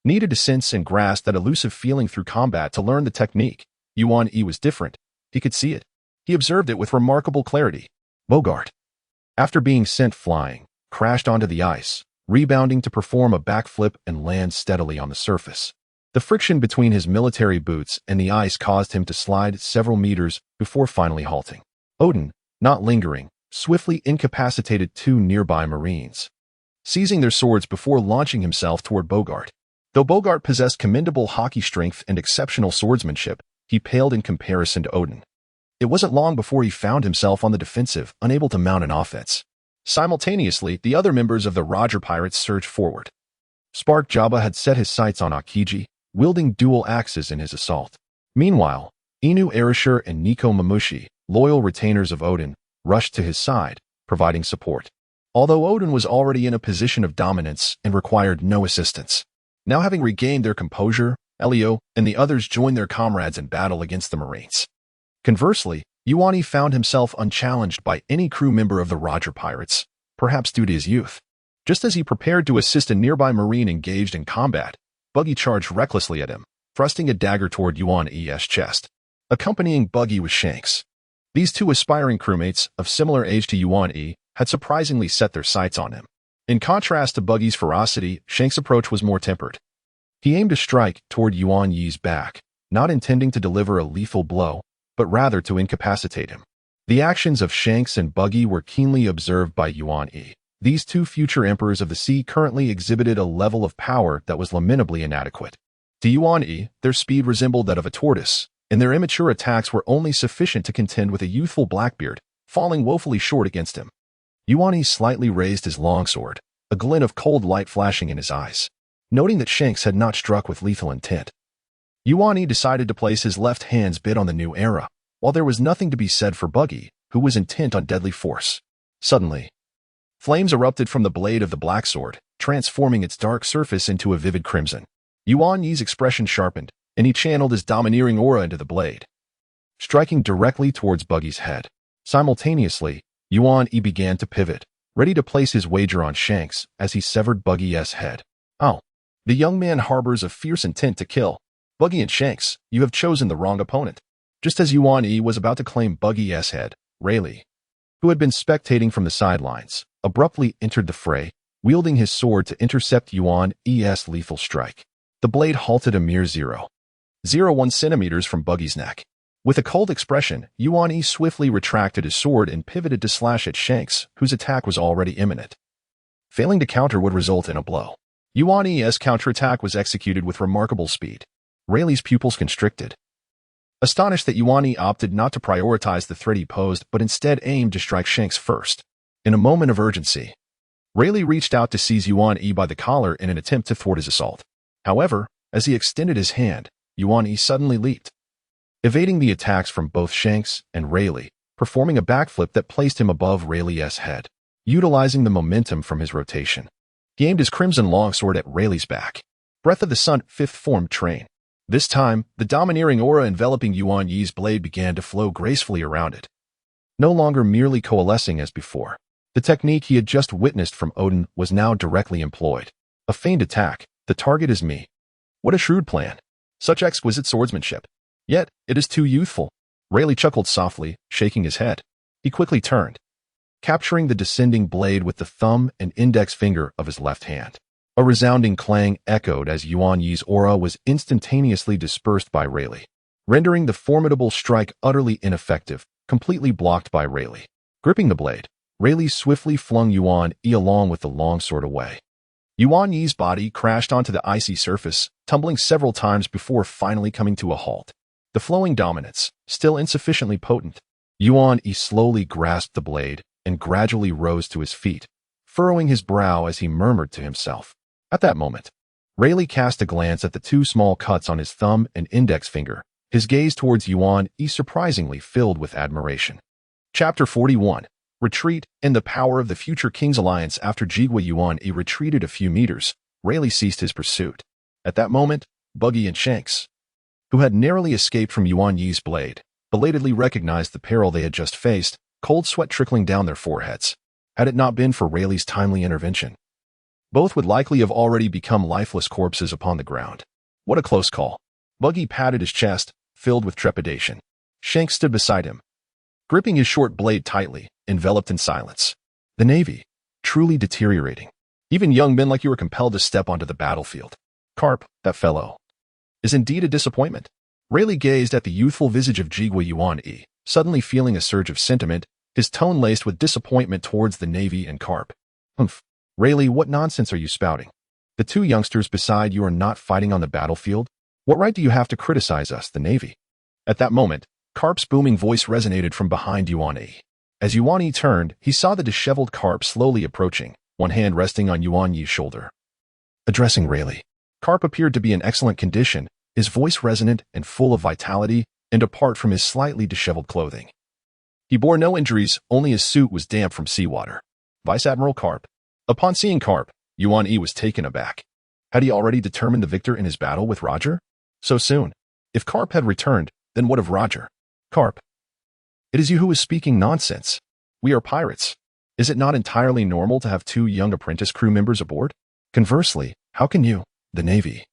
needed to sense and grasp that elusive feeling through combat to learn the technique. Yuan was different. He could see it. He observed it with remarkable clarity. Bogart, after being sent flying, crashed onto the ice, rebounding to perform a backflip and land steadily on the surface. The friction between his military boots and the ice caused him to slide several meters before finally halting. Oden, not lingering, swiftly incapacitated 2 nearby Marines, seizing their swords before launching himself toward Bogart. Though Bogart possessed commendable haki strength and exceptional swordsmanship, he paled in comparison to Oden. It wasn't long before he found himself on the defensive, unable to mount an offense. Simultaneously, the other members of the Roger Pirates surged forward. Spark Jabba had set his sights on Akiji, wielding dual axes in his assault. Meanwhile, Inu Erasure and Nico Mamushi, loyal retainers of Oden, rushed to his side, providing support. Although Oden was already in a position of dominance and required no assistance. Now having regained their composure, Elio and the others joined their comrades in battle against the Marines. Conversely, Yuan found himself unchallenged by any crew member of the Roger Pirates, perhaps due to his youth. Just as he prepared to assist a nearby Marine engaged in combat, Buggy charged recklessly at him, thrusting a dagger toward Yuan's chest. Accompanying Buggy was Shanks. These 2 aspiring crewmates, of similar age to Yuan, had surprisingly set their sights on him. In contrast to Buggy's ferocity, Shanks' approach was more tempered. He aimed to strike toward Yuan's back, not intending to deliver a lethal blow, but rather to incapacitate him. The actions of Shanks and Buggy were keenly observed by Yuan. These 2 future emperors of the sea currently exhibited a level of power that was lamentably inadequate. To Yuan, their speed resembled that of a tortoise, and their immature attacks were only sufficient to contend with a youthful Blackbeard, falling woefully short against him. Yuan slightly raised his longsword, a glint of cold light flashing in his eyes. Noting that Shanks had not struck with lethal intent, Yuan decided to place his left hand's bit on the new era, while there was nothing to be said for Buggy, who was intent on deadly force. Suddenly, flames erupted from the blade of the black sword, transforming its dark surface into a vivid crimson. Yuan's expression sharpened, and he channeled his domineering aura into the blade, striking directly towards Buggy's head. Simultaneously, Yuan began to pivot, ready to place his wager on Shanks as he severed Buggy's head. Oh, the young man harbors a fierce intent to kill. Buggy and Shanks, you have chosen the wrong opponent. Just as Yuan was about to claim Buggy's head, Rayleigh, who had been spectating from the sidelines, abruptly entered the fray, wielding his sword to intercept Yuan's lethal strike. The blade halted a mere 0.01 centimeters from Buggy's neck. With a cold expression, Yuan swiftly retracted his sword and pivoted to slash at Shanks, whose attack was already imminent. Failing to counter would result in a blow. Yuan's counterattack was executed with remarkable speed. Rayleigh's pupils constricted. Astonished that Yuan opted not to prioritize the threat he posed but instead aimed to strike Shanks first. In a moment of urgency, Rayleigh reached out to seize Yuan by the collar in an attempt to thwart his assault. However, as he extended his hand, Yuan-E suddenly leaped, evading the attacks from both Shanks and Rayleigh, performing a backflip that placed him above Rayleigh's head. Utilizing the momentum from his rotation, he aimed his crimson longsword at Rayleigh's back. Breath of the Sun, fifth form train. This time, the domineering aura enveloping Yuan-Yi's blade began to flow gracefully around it, no longer merely coalescing as before. The technique he had just witnessed from Odin was now directly employed. A feigned attack. The target is me. What a shrewd plan. Such exquisite swordsmanship. Yet, it is too youthful. Rayleigh chuckled softly, shaking his head. He quickly turned, capturing the descending blade with the thumb and index finger of his left hand. A resounding clang echoed as Yuan-Yi's aura was instantaneously dispersed by Rayleigh, rendering the formidable strike utterly ineffective, completely blocked by Rayleigh. Gripping the blade, Rayleigh swiftly flung Yuan-Yi along with the longsword away. Yuan-Yi's body crashed onto the icy surface, tumbling several times before finally coming to a halt. The flowing dominance, still insufficiently potent. Yuan-Yi slowly grasped the blade and gradually rose to his feet, furrowing his brow as he murmured to himself. At that moment, Rayleigh cast a glance at the two small cuts on his thumb and index finger, his gaze towards Yuan-Yi surprisingly filled with admiration. Chapter 41. Retreat. In the power of the future King's Alliance. After Jigwa Yuan-Yi retreated a few meters, Rayleigh ceased his pursuit. At that moment, Buggy and Shanks, who had narrowly escaped from Yuan-Yi's blade, belatedly recognized the peril they had just faced, cold sweat trickling down their foreheads. Had it not been for Rayleigh's timely intervention, both would likely have already become lifeless corpses upon the ground. What a close call. Buggy patted his chest, filled with trepidation. Shanks stood beside him, gripping his short blade tightly, enveloped in silence. The Navy, truly deteriorating. Even young men like you are compelled to step onto the battlefield. Carp, that fellow, is indeed a disappointment. Rayleigh gazed at the youthful visage of Jigwa Yuan-Yi, suddenly feeling a surge of sentiment, his tone laced with disappointment towards the Navy and Carp. Humph. Rayleigh, what nonsense are you spouting? The two youngsters beside you are not fighting on the battlefield. What right do you have to criticize us, the Navy? At that moment, Carp's booming voice resonated from behind Yuan-Yi. As Yuan-Yi turned, he saw the disheveled Carp slowly approaching, one hand resting on Yuan-Yi's shoulder. Addressing Rayleigh, Carp appeared to be in excellent condition, his voice resonant and full of vitality, and apart from his slightly disheveled clothing. He bore no injuries, only his suit was damp from seawater. Vice Admiral Carp. Upon seeing Carp, Yuan-Yi was taken aback. Had he already determined the victor in his battle with Roger? So soon. If Carp had returned, then what of Roger? Carp. It is you who is speaking nonsense. We are pirates. Is it not entirely normal to have two young apprentice crew members aboard? Conversely, how can you, the Navy,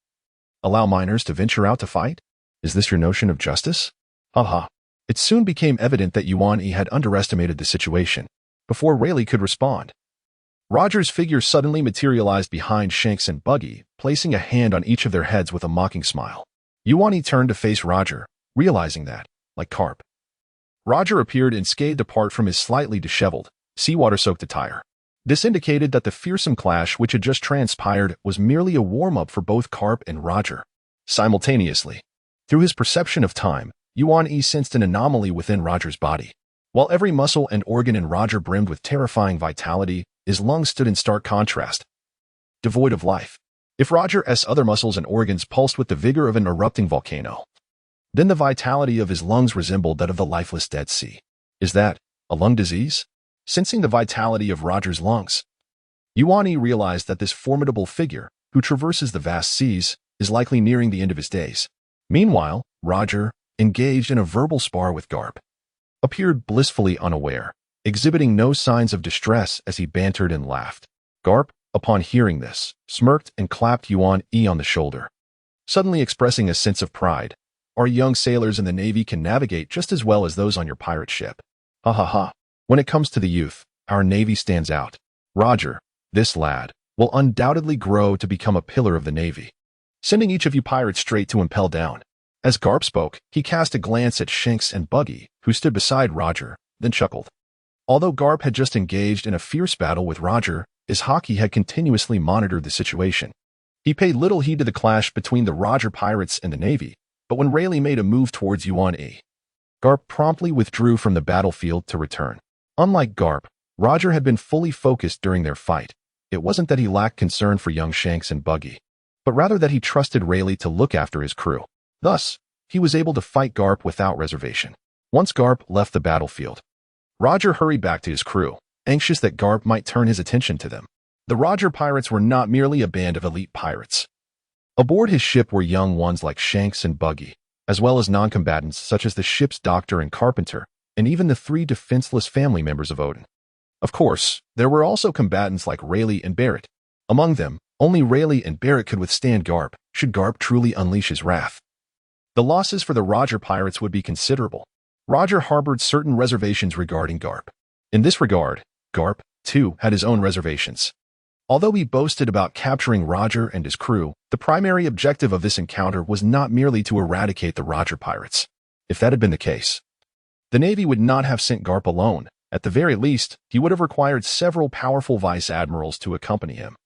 allow minors to venture out to fight? Is this your notion of justice? Aha. It soon became evident that Yuan-Yi had underestimated the situation. Before Rayleigh could respond, Roger's figure suddenly materialized behind Shanks and Buggy, placing a hand on each of their heads with a mocking smile. Yuan-Yi turned to face Roger, realizing that, like Carp, Roger appeared unscathed apart from his slightly disheveled, seawater-soaked attire. This indicated that the fearsome clash which had just transpired was merely a warm-up for both Carp and Roger. Simultaneously, through his perception of time, Yuan-Yi sensed an anomaly within Roger's body. While every muscle and organ in Roger brimmed with terrifying vitality, his lungs stood in stark contrast, devoid of life. If Roger's other muscles and organs pulsed with the vigor of an erupting volcano, then the vitality of his lungs resembled that of the lifeless Dead Sea. Is that a lung disease? Sensing the vitality of Roger's lungs, Yuan-Yi realized that this formidable figure, who traverses the vast seas, is likely nearing the end of his days. Meanwhile, Roger, engaged in a verbal spar with Garp, appeared blissfully unaware, exhibiting no signs of distress as he bantered and laughed. Garp, upon hearing this, smirked and clapped Yuan-Yi on the shoulder, suddenly expressing a sense of pride. Our young sailors in the Navy can navigate just as well as those on your pirate ship. Ha ha ha. When it comes to the youth, our Navy stands out. Roger, this lad, will undoubtedly grow to become a pillar of the Navy, sending each of you pirates straight to impel down. As Garp spoke, he cast a glance at Shanks and Buggy, who stood beside Roger, then chuckled. Although Garp had just engaged in a fierce battle with Roger, his hockey had continuously monitored the situation. He paid little heed to the clash between the Roger pirates and the Navy, but when Rayleigh made a move towards Yuan-Yi, Garp promptly withdrew from the battlefield to return. Unlike Garp, Roger had been fully focused during their fight. It wasn't that he lacked concern for young Shanks and Buggy. but rather that he trusted Rayleigh to look after his crew. Thus, he was able to fight Garp without reservation. Once Garp left the battlefield, Roger hurried back to his crew, anxious that Garp might turn his attention to them. The Roger pirates were not merely a band of elite pirates. Aboard his ship were young ones like Shanks and Buggy, as well as non-combatants such as the ship's doctor and carpenter, and even the 3 defenseless family members of Odin. Of course, there were also combatants like Rayleigh and Barrett. Among them, only Rayleigh and Barrett could withstand Garp, should Garp truly unleash his wrath. The losses for the Roger pirates would be considerable. Roger harbored certain reservations regarding Garp. In this regard, Garp, too, had his own reservations. Although he boasted about capturing Roger and his crew, the primary objective of this encounter was not merely to eradicate the Roger pirates. If that had been the case, the Navy would not have sent Garp alone. At the very least, he would have required several powerful vice admirals to accompany him,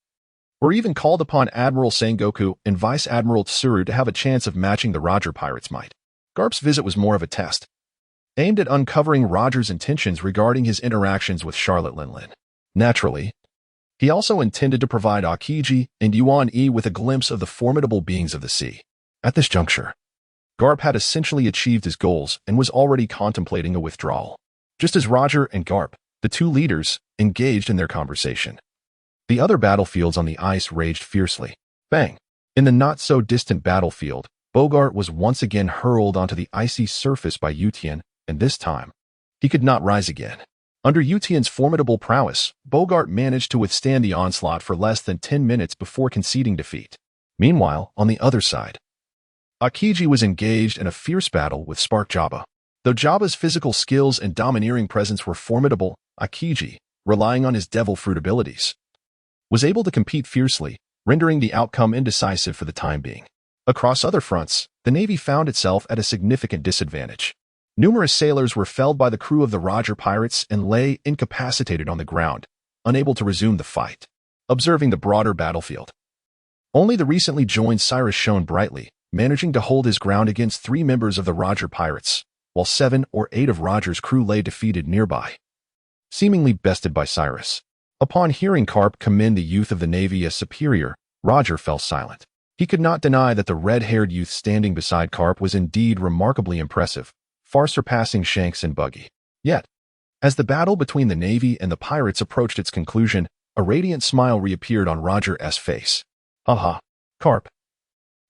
or even called upon Admiral Sengoku and Vice Admiral Tsuru to have a chance of matching the Roger pirates' might. Garp's visit was more of a test, aimed at uncovering Roger's intentions regarding his interactions with Charlotte Linlin. Naturally, he also intended to provide Akiji and Yuan-E with a glimpse of the formidable beings of the sea. At this juncture, Garp had essentially achieved his goals and was already contemplating a withdrawal. Just as Roger and Garp, the 2 leaders, engaged in their conversation, the other battlefields on the ice raged fiercely. Bang! In the not-so-distant battlefield, Bogart was once again hurled onto the icy surface by Yutian, and this time, he could not rise again. Under Yutian's formidable prowess, Bogart managed to withstand the onslaught for less than 10 minutes before conceding defeat. Meanwhile, on the other side, Akiji was engaged in a fierce battle with Spark Jabba. Though Jabba's physical skills and domineering presence were formidable, Akiji, relying on his devil fruit abilities, was able to compete fiercely, rendering the outcome indecisive for the time being. Across other fronts, the Navy found itself at a significant disadvantage. Numerous sailors were felled by the crew of the Roger pirates and lay incapacitated on the ground, unable to resume the fight. Observing the broader battlefield, only the recently joined Cyrus shone brightly, managing to hold his ground against 3 members of the Roger pirates, while 7 or 8 of Roger's crew lay defeated nearby, seemingly bested by Cyrus. Upon hearing Garp commend the youth of the Navy as superior, Roger fell silent. He could not deny that the red-haired youth standing beside Garp was indeed remarkably impressive, far surpassing Shanks and Buggy. Yet, as the battle between the Navy and the pirates approached its conclusion, a radiant smile reappeared on Roger's face. Haha, Garp.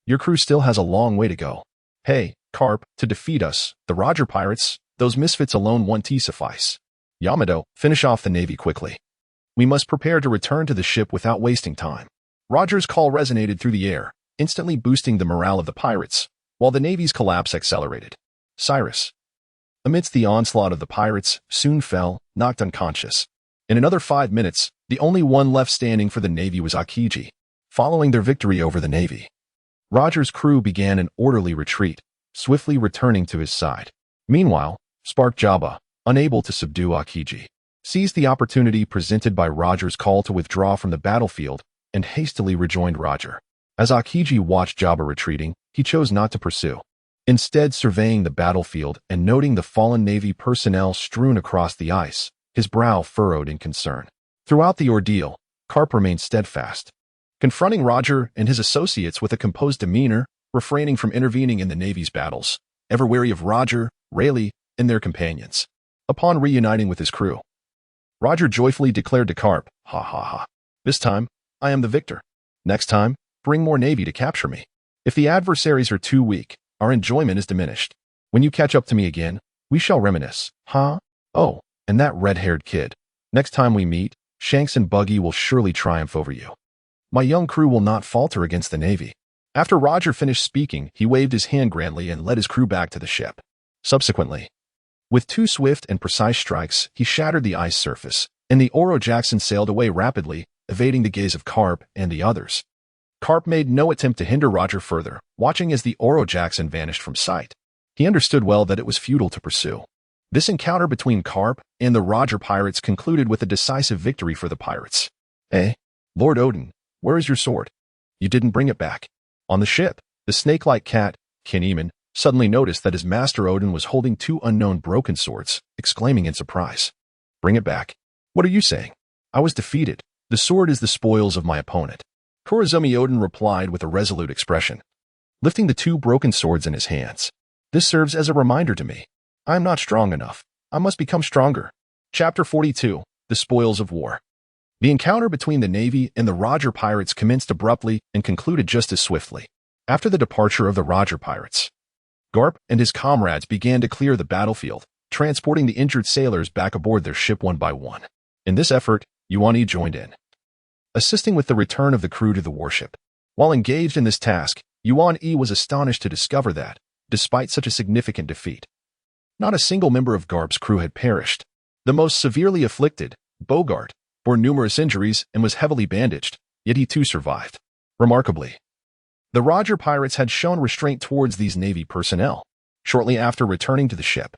Your crew still has a long way to go. Hey, Garp, to defeat us, the Roger pirates, those misfits alone won't suffice. Yamato, finish off the Navy quickly. We must prepare to return to the ship without wasting time. Roger's call resonated through the air, instantly boosting the morale of the pirates, while the Navy's collapse accelerated. Cyrus, amidst the onslaught of the pirates, soon fell, knocked unconscious. In another 5 minutes, the only one left standing for the Navy was Akiji. Following their victory over the Navy, Roger's crew began an orderly retreat, swiftly returning to his side. Meanwhile, Spark Jabba, unable to subdue Akiji, seized the opportunity presented by Roger's call to withdraw from the battlefield and hastily rejoined Roger. As Akiji watched Jabba retreating, he chose not to pursue. Instead, surveying the battlefield and noting the fallen Navy personnel strewn across the ice, his brow furrowed in concern. Throughout the ordeal, Garp remained steadfast, confronting Roger and his associates with a composed demeanor, refraining from intervening in the Navy's battles, ever wary of Roger, Rayleigh, and their companions. Upon reuniting with his crew, Roger joyfully declared to Garp, "Ha ha ha. This time, I am the victor. Next time, bring more Navy to capture me. If the adversaries are too weak, our enjoyment is diminished. When you catch up to me again, we shall reminisce. Huh? Oh, and that red-haired kid. Next time we meet, Shanks and Buggy will surely triumph over you. My young crew will not falter against the Navy." After Roger finished speaking, he waved his hand grandly and led his crew back to the ship. Subsequently, with 2 swift and precise strikes, he shattered the ice surface, and the Oro Jackson sailed away rapidly, evading the gaze of Garp and the others. Garp made no attempt to hinder Roger further, watching as the Oro Jackson vanished from sight. He understood well that it was futile to pursue. This encounter between Garp and the Roger pirates concluded with a decisive victory for the pirates. "Eh, Lord Odin, where is your sword? You didn't bring it back." On the ship, the snake-like cat, Kinemon, suddenly noticed that his master Odin was holding 2 unknown broken swords, exclaiming in surprise, "Bring it back. What are you saying? I was defeated. The sword is the spoils of my opponent." Kurozumi Odin replied with a resolute expression, lifting the two broken swords in his hands. This serves as a reminder to me. I am not strong enough. I must become stronger. Chapter 42. The Spoils of War. The encounter between the Navy and the Roger pirates commenced abruptly and concluded just as swiftly. After the departure of the Roger pirates, Garp and his comrades began to clear the battlefield, transporting the injured sailors back aboard their ship one by one. In this effort, Yuan-E joined in, assisting with the return of the crew to the warship. While engaged in this task, Yuan-E was astonished to discover that, despite such a significant defeat, not a single member of Garp's crew had perished. The most severely afflicted, Bogart, bore numerous injuries and was heavily bandaged, yet he too survived. Remarkably, the Roger pirates had shown restraint towards these Navy personnel. Shortly after returning to the ship,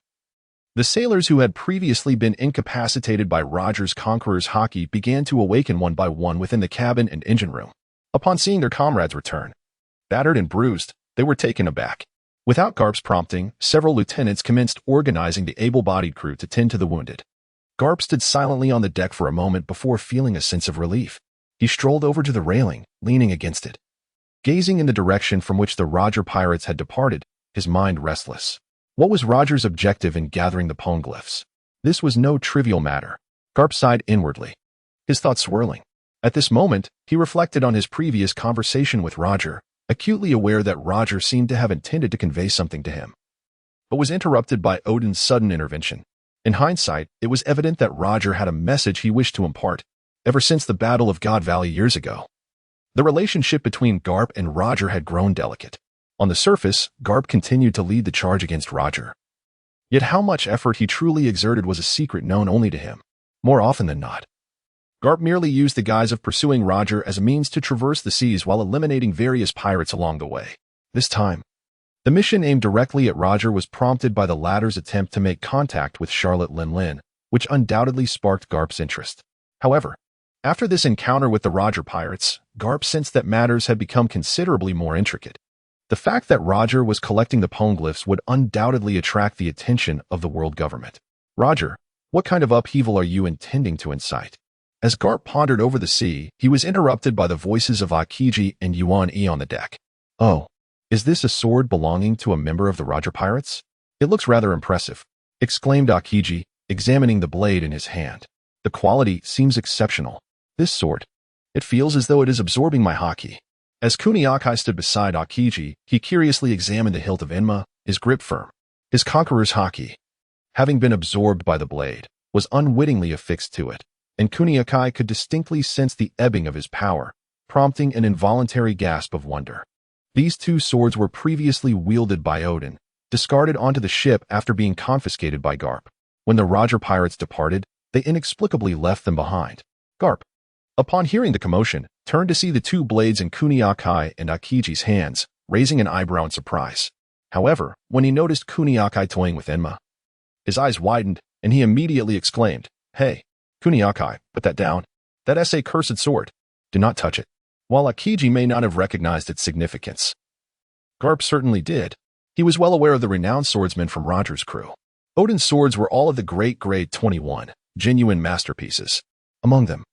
the sailors who had previously been incapacitated by Roger's Conqueror's haki began to awaken one by one within the cabin and engine room. Upon seeing their comrades return, battered and bruised, they were taken aback. Without Garp's prompting, several lieutenants commenced organizing the able-bodied crew to tend to the wounded. Garp stood silently on the deck for a moment before feeling a sense of relief. He strolled over to the railing, leaning against it, gazing in the direction from which the Roger pirates had departed, his mind restless. What was Roger's objective in gathering the poneglyphs? This was no trivial matter. Garp sighed inwardly, his thoughts swirling. At this moment, he reflected on his previous conversation with Roger, acutely aware that Roger seemed to have intended to convey something to him, but was interrupted by Odin's sudden intervention. In hindsight, it was evident that Roger had a message he wished to impart, ever since the Battle of God Valley years ago. The relationship between Garp and Roger had grown delicate. On the surface, Garp continued to lead the charge against Roger. Yet how much effort he truly exerted was a secret known only to him. More often than not, Garp merely used the guise of pursuing Roger as a means to traverse the seas while eliminating various pirates along the way. This time, the mission aimed directly at Roger was prompted by the latter's attempt to make contact with Charlotte Lin, which undoubtedly sparked Garp's interest. However, after this encounter with the Roger pirates, Garp sensed that matters had become considerably more intricate. The fact that Roger was collecting the poneglyphs would undoubtedly attract the attention of the world government. Roger, what kind of upheaval are you intending to incite? As Garp pondered over the sea, he was interrupted by the voices of Akiji and Yuan-E on the deck. Oh, is this a sword belonging to a member of the Roger pirates? It looks rather impressive, exclaimed Akiji, examining the blade in his hand. The quality seems exceptional. This sword, it feels as though it is absorbing my haki. As Kuniakai stood beside Akiji, he curiously examined the hilt of Enma, his grip firm. His conqueror's haki, having been absorbed by the blade, was unwittingly affixed to it, and Kuniakai could distinctly sense the ebbing of his power, prompting an involuntary gasp of wonder. These two swords were previously wielded by Odin, discarded onto the ship after being confiscated by Garp. When the Roger pirates departed, they inexplicably left them behind. Garp, upon hearing the commotion, turned to see the two blades in Kuniakai and Akiji's hands, raising an eyebrow in surprise. However, when he noticed Kuniakai toying with Enma, his eyes widened, and he immediately exclaimed, "Hey, Kuniakai, put that down. That is a cursed sword. Do not touch it." While Akiji may not have recognized its significance, Garp certainly did. He was well aware of the renowned swordsmen from Roger's crew. Odin's swords were all of the great grade 21, genuine masterpieces. Among them,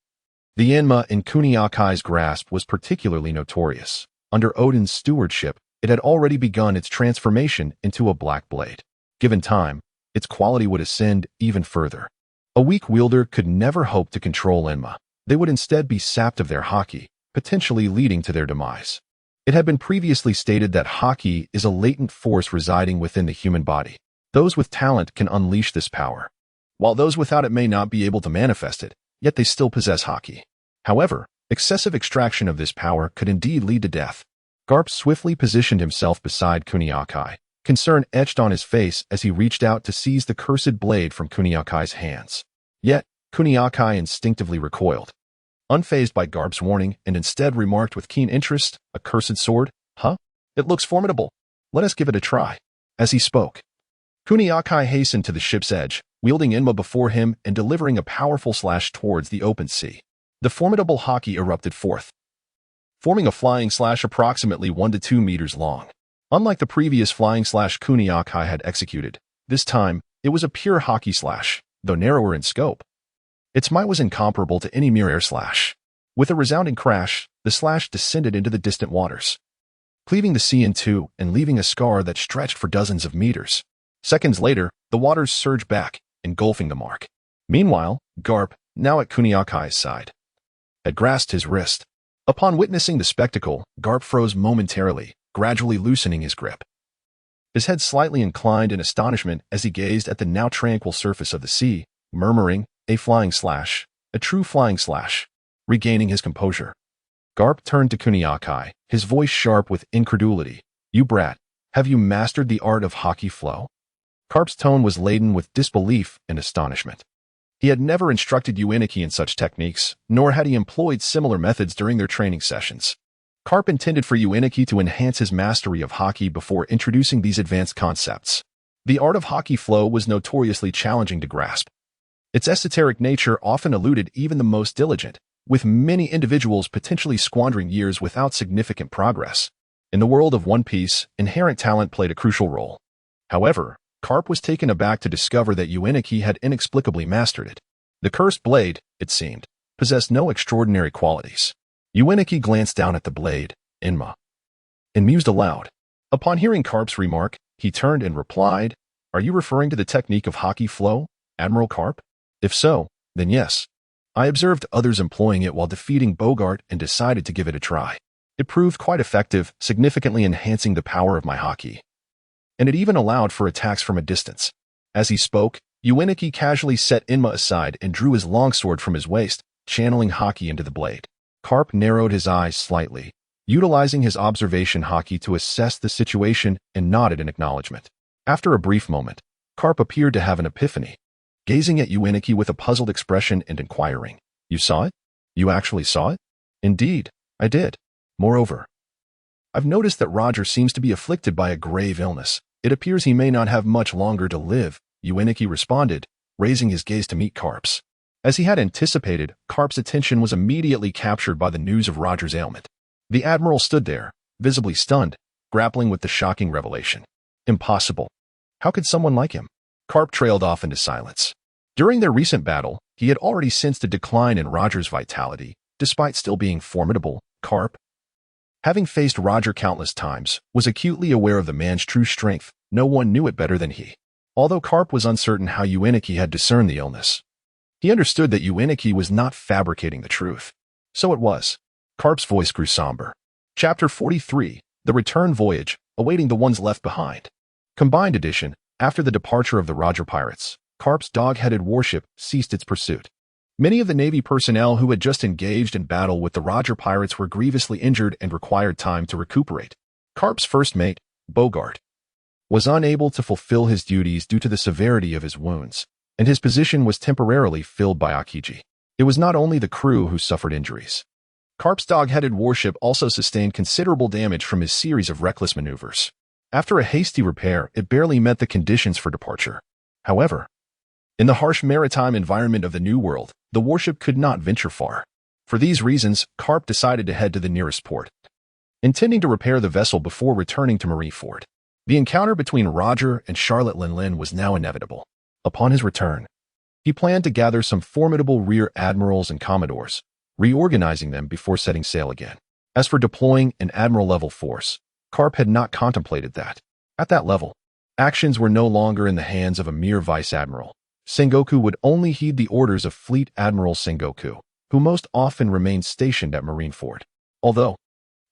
the Enma in Kuniakai's grasp was particularly notorious. Under Odin's stewardship, it had already begun its transformation into a black blade. Given time, its quality would ascend even further. A weak wielder could never hope to control Enma. They would instead be sapped of their haki, potentially leading to their demise. It had been previously stated that haki is a latent force residing within the human body. Those with talent can unleash this power, while those without it may not be able to manifest it, yet they still possess haki. However, excessive extraction of this power could indeed lead to death. Garp swiftly positioned himself beside Kuniakai, concern etched on his face as he reached out to seize the cursed blade from Kuniakai's hands. Yet, Kuniakai instinctively recoiled, unfazed by Garp's warning, and instead remarked with keen interest, "A cursed sword? Huh? It looks formidable. Let us give it a try." As he spoke, Kuniakai hastened to the ship's edge, wielding Enma before him and delivering a powerful slash towards the open sea. The formidable haki erupted forth, forming a flying slash approximately 1 to 2 meters long. Unlike the previous flying slash Kuniakai had executed, this time it was a pure haki slash, though narrower in scope. Its might was incomparable to any mere air slash. With a resounding crash, The slash descended into the distant waters, cleaving the sea in two and leaving a scar that stretched for dozens of meters. Seconds later, the waters surged back, engulfing the mark. Meanwhile, Garp, now at Kuniakai's side, had grasped his wrist. Upon witnessing the spectacle, Garp froze momentarily, gradually loosening his grip. His head slightly inclined in astonishment as he gazed at the now tranquil surface of the sea, murmuring, "A flying slash, a true flying slash." Regaining his composure, Garp turned to Kuniakai, his voice sharp with incredulity. "You brat, have you mastered the art of haki flow?" Garp's tone was laden with disbelief and astonishment. He had never instructed Ueniki in such techniques, nor had he employed similar methods during their training sessions. Garp intended for Ueniki to enhance his mastery of haki before introducing these advanced concepts. The art of haki flow was notoriously challenging to grasp. Its esoteric nature often eluded even the most diligent, with many individuals potentially squandering years without significant progress. In the world of One Piece, inherent talent played a crucial role. However, Garp was taken aback to discover that Ueniki had inexplicably mastered it. The cursed blade, it seemed, possessed no extraordinary qualities. Ueniki glanced down at the blade, and mused aloud. Upon hearing Garp's remark, he turned and replied, "Are you referring to the technique of haki flow, Admiral Garp? If so, then yes. I observed others employing it while defeating Bogart and decided to give it a try. It proved quite effective, significantly enhancing the power of my haki. And it even allowed for attacks from a distance." As he spoke, Ueniki casually set Inma aside and drew his longsword from his waist, channeling haki into the blade. Garp narrowed his eyes slightly, utilizing his observation haki to assess the situation, and nodded in acknowledgement. After a brief moment, Garp appeared to have an epiphany, gazing at Ueniki with a puzzled expression and inquiring, "You saw it? You actually saw it?" "Indeed, I did. Moreover, I've noticed that Roger seems to be afflicted by a grave illness. It appears he may not have much longer to live," Ueniki responded, raising his gaze to meet Garp's. As he had anticipated, Garp's attention was immediately captured by the news of Roger's ailment. The Admiral stood there, visibly stunned, grappling with the shocking revelation. Impossible. How could someone like him? Garp trailed off into silence. During their recent battle, he had already sensed a decline in Roger's vitality, despite still being formidable. Garp, having faced Roger countless times, was acutely aware of the man's true strength. No one knew it better than he. Although Garp was uncertain how Ueniki had discerned the illness, he understood that Ueniki was not fabricating the truth. So it was. Garp's voice grew somber. Chapter 43, The Return Voyage, Awaiting the Ones Left Behind. Combined Edition. After the departure of the Roger pirates, Garp's dog-headed warship ceased its pursuit. Many of the Navy personnel who had just engaged in battle with the Roger pirates were grievously injured and required time to recuperate. Garp's first mate, Bogart, was unable to fulfill his duties due to the severity of his wounds, and his position was temporarily filled by Akiji. It was not only the crew who suffered injuries. Garp's dog-headed warship also sustained considerable damage from his series of reckless maneuvers. After a hasty repair, it barely met the conditions for departure. However, in the harsh maritime environment of the New World, the warship could not venture far. For these reasons, Garp decided to head to the nearest port, intending to repair the vessel before returning to Marineford. The encounter between Roger and Charlotte Linlin was now inevitable. Upon his return, he planned to gather some formidable rear admirals and commodores, reorganizing them before setting sail again. As for deploying an admiral-level force, Garp had not contemplated that. At that level, actions were no longer in the hands of a mere vice-admiral. Sengoku would only heed the orders of Fleet Admiral Sengoku, who most often remained stationed at Marineford. Although,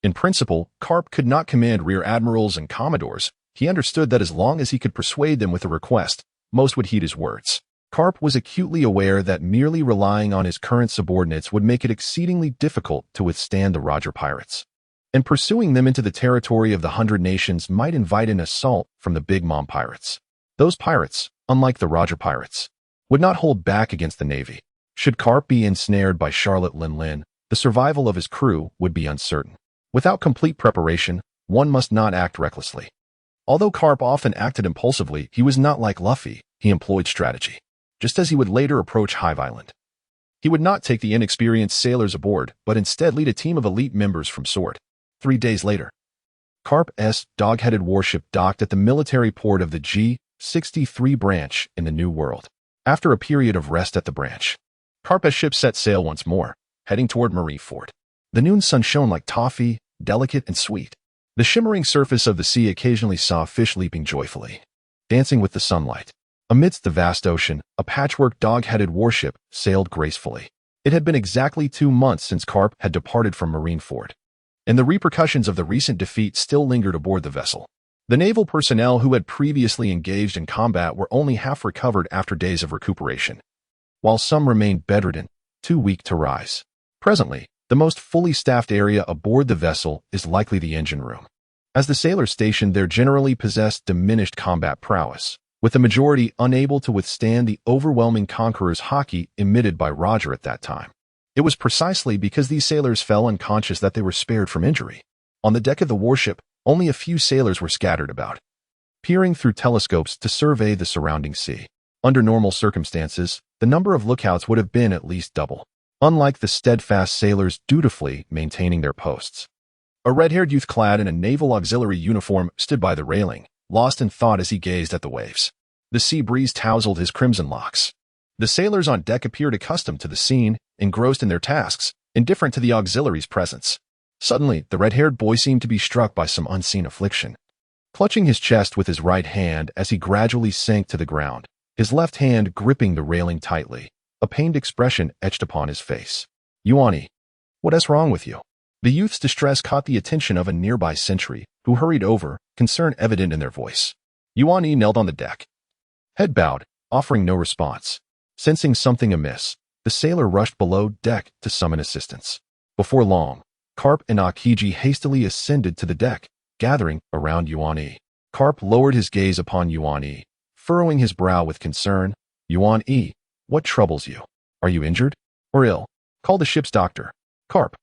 in principle, Garp could not command rear admirals and commodores, he understood that as long as he could persuade them with a request, most would heed his words. Garp was acutely aware that merely relying on his current subordinates would make it exceedingly difficult to withstand the Roger pirates, and pursuing them into the territory of the 100 Nations might invite an assault from the Big Mom pirates. Those pirates, unlike the Roger pirates, would not hold back against the Navy. Should Garp be ensnared by Charlotte Linlin, the survival of his crew would be uncertain. Without complete preparation, one must not act recklessly. Although Garp often acted impulsively, he was not like Luffy. He employed strategy, just as he would later approach Hive Island. He would not take the inexperienced sailors aboard, but instead lead a team of elite members from Sword. 3 days later, Garp's dog-headed warship docked at the military port of the G-63 branch in the New World. After a period of rest at the branch, Garp's ship set sail once more, heading toward Marineford. The noon sun shone like toffee, delicate and sweet. The shimmering surface of the sea occasionally saw fish leaping joyfully, dancing with the sunlight. Amidst the vast ocean, a patchwork dog-headed warship sailed gracefully. It had been exactly 2 months since Carp had departed from Marineford, and the repercussions of the recent defeat still lingered aboard the vessel. The naval personnel who had previously engaged in combat were only half recovered after days of recuperation, while some remained bedridden, too weak to rise. Presently, the most fully staffed area aboard the vessel is likely the engine room. As the sailors stationed there generally possessed diminished combat prowess, with the majority unable to withstand the overwhelming conqueror's haki emitted by Roger at that time. It was precisely because these sailors fell unconscious that they were spared from injury. On the deck of the warship, only a few sailors were scattered about, peering through telescopes to survey the surrounding sea. Under normal circumstances, the number of lookouts would have been at least double, unlike the steadfast sailors dutifully maintaining their posts. A red-haired youth clad in a naval auxiliary uniform stood by the railing, lost in thought as he gazed at the waves. The sea breeze tousled his crimson locks. The sailors on deck appeared accustomed to the scene, engrossed in their tasks, indifferent to the auxiliary's presence. Suddenly, the red-haired boy seemed to be struck by some unseen affliction. Clutching his chest with his right hand as he gradually sank to the ground, his left hand gripping the railing tightly, a pained expression etched upon his face. "Yuani, what is wrong with you?" The youth's distress caught the attention of a nearby sentry, who hurried over, concern evident in their voice. Yuani knelt on the deck, head bowed, offering no response. Sensing something amiss, the sailor rushed below deck to summon assistance. Before long, Carp and Akiji hastily ascended to the deck, gathering around Yuan-E. Carp lowered his gaze upon Yuan-E, furrowing his brow with concern. "Yuan-E, what troubles you? Are you injured? Or ill? Call the ship's doctor." Carp,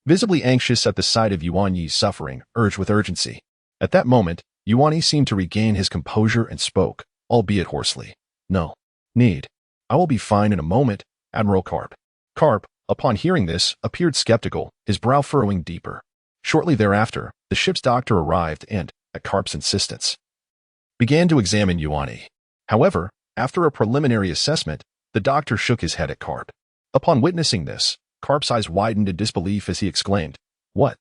visibly anxious at the sight of Yuan-Yi's suffering, urged with urgency. At that moment, Yuan-E seemed to regain his composure and spoke, albeit hoarsely. "No need. I will be fine in a moment, Admiral Carp." Carp, upon hearing this, appeared skeptical, his brow furrowing deeper. Shortly thereafter, the ship's doctor arrived and, at Carp's insistence, began to examine Yuan-E. However, after a preliminary assessment, the doctor shook his head at Carp. Upon witnessing this, Carp's eyes widened in disbelief as he exclaimed, "What?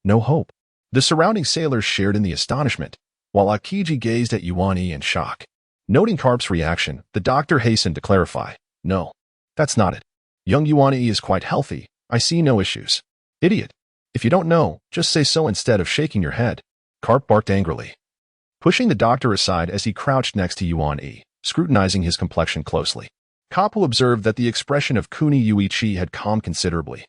No hope?" The surrounding sailors shared in the astonishment, while Akiji gazed at Yuan-E in shock. Noting Carp's reaction, the doctor hastened to clarify, "No, that's not it. Young Yuan-E is quite healthy. I see no issues." "Idiot. If you don't know, just say so instead of shaking your head." Carp barked angrily, pushing the doctor aside as he crouched next to Yuan-E, scrutinizing his complexion closely. Kapu observed that the expression of Kuni Yuichi had calmed considerably.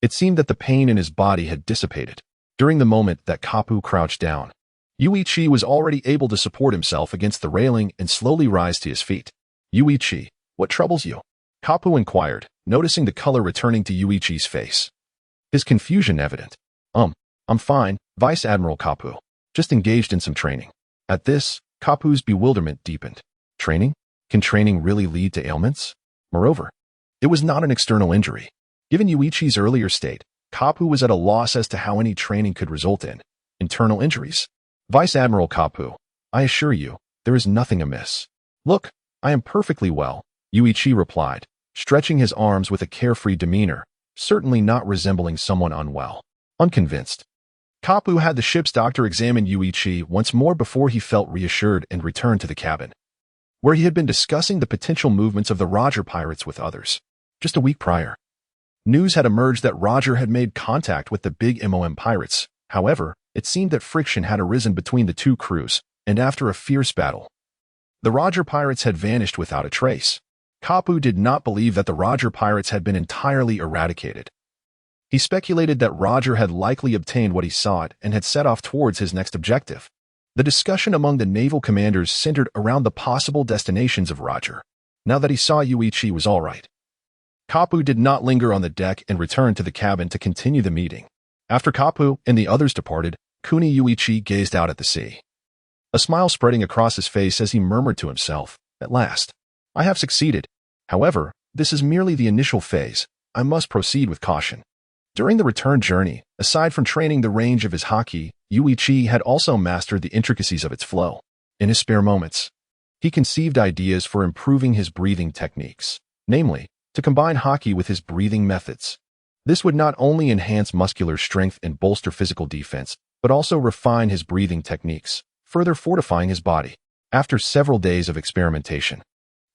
It seemed that the pain in his body had dissipated. During the moment that Kapu crouched down, Yuichi was already able to support himself against the railing and slowly rise to his feet. "Yuichi, what troubles you?" Kapu inquired, noticing the color returning to Yuichi's face. His confusion evident. I'm fine, Vice Admiral Kapu. Just engaged in some training." At this, Kapu's bewilderment deepened. Training? Can training really lead to ailments? Moreover, it was not an external injury. Given Yuichi's earlier state, Kapu was at a loss as to how any training could result in internal injuries. "Vice Admiral Kapu, I assure you, there is nothing amiss." "Look, I am perfectly well," Yuichi replied, stretching his arms with a carefree demeanor, certainly not resembling someone unwell. Unconvinced, Kapu had the ship's doctor examine Yuichi once more before he felt reassured and returned to the cabin, where he had been discussing the potential movements of the Roger pirates with others. Just a week prior, news had emerged that Roger had made contact with the big MOM pirates. However, it seemed that friction had arisen between the two crews, and after a fierce battle, the Roger pirates had vanished without a trace. Kapu did not believe that the Roger pirates had been entirely eradicated. He speculated that Roger had likely obtained what he sought and had set off towards his next objective. The discussion among the naval commanders centered around the possible destinations of Roger, now that he saw Yuichi was all right. Kapu did not linger on the deck and returned to the cabin to continue the meeting. After Kapu and the others departed, Kuni Yuichi gazed out at the sea, a smile spreading across his face as he murmured to himself, "At last, I have succeeded. However, this is merely the initial phase. I must proceed with caution." During the return journey, aside from training the range of his haki, Yuichi had also mastered the intricacies of its flow. In his spare moments, he conceived ideas for improving his breathing techniques, namely, to combine haki with his breathing methods. This would not only enhance muscular strength and bolster physical defense, but also refine his breathing techniques, further fortifying his body. After several days of experimentation,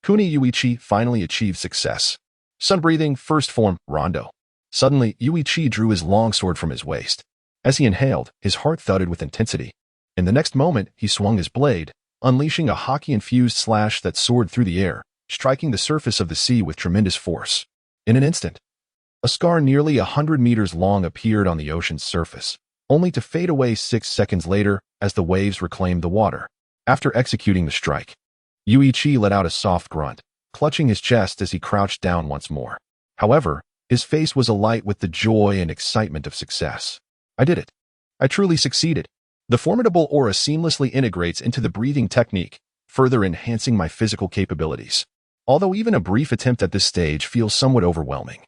Kuni Yuichi finally achieved success. Sun breathing, first form, Rondo. Suddenly, Yuichi drew his longsword from his waist. As he inhaled, his heart thudded with intensity. In the next moment, he swung his blade, unleashing a hockey-infused slash that soared through the air, striking the surface of the sea with tremendous force. In an instant, a scar nearly 100 meters long appeared on the ocean's surface, only to fade away 6 seconds later as the waves reclaimed the water. After executing the strike, Yuichi let out a soft grunt, clutching his chest as he crouched down once more. However, his face was alight with the joy and excitement of success. I did it. I truly succeeded. The formidable aura seamlessly integrates into the breathing technique, further enhancing my physical capabilities. Although even a brief attempt at this stage feels somewhat overwhelming,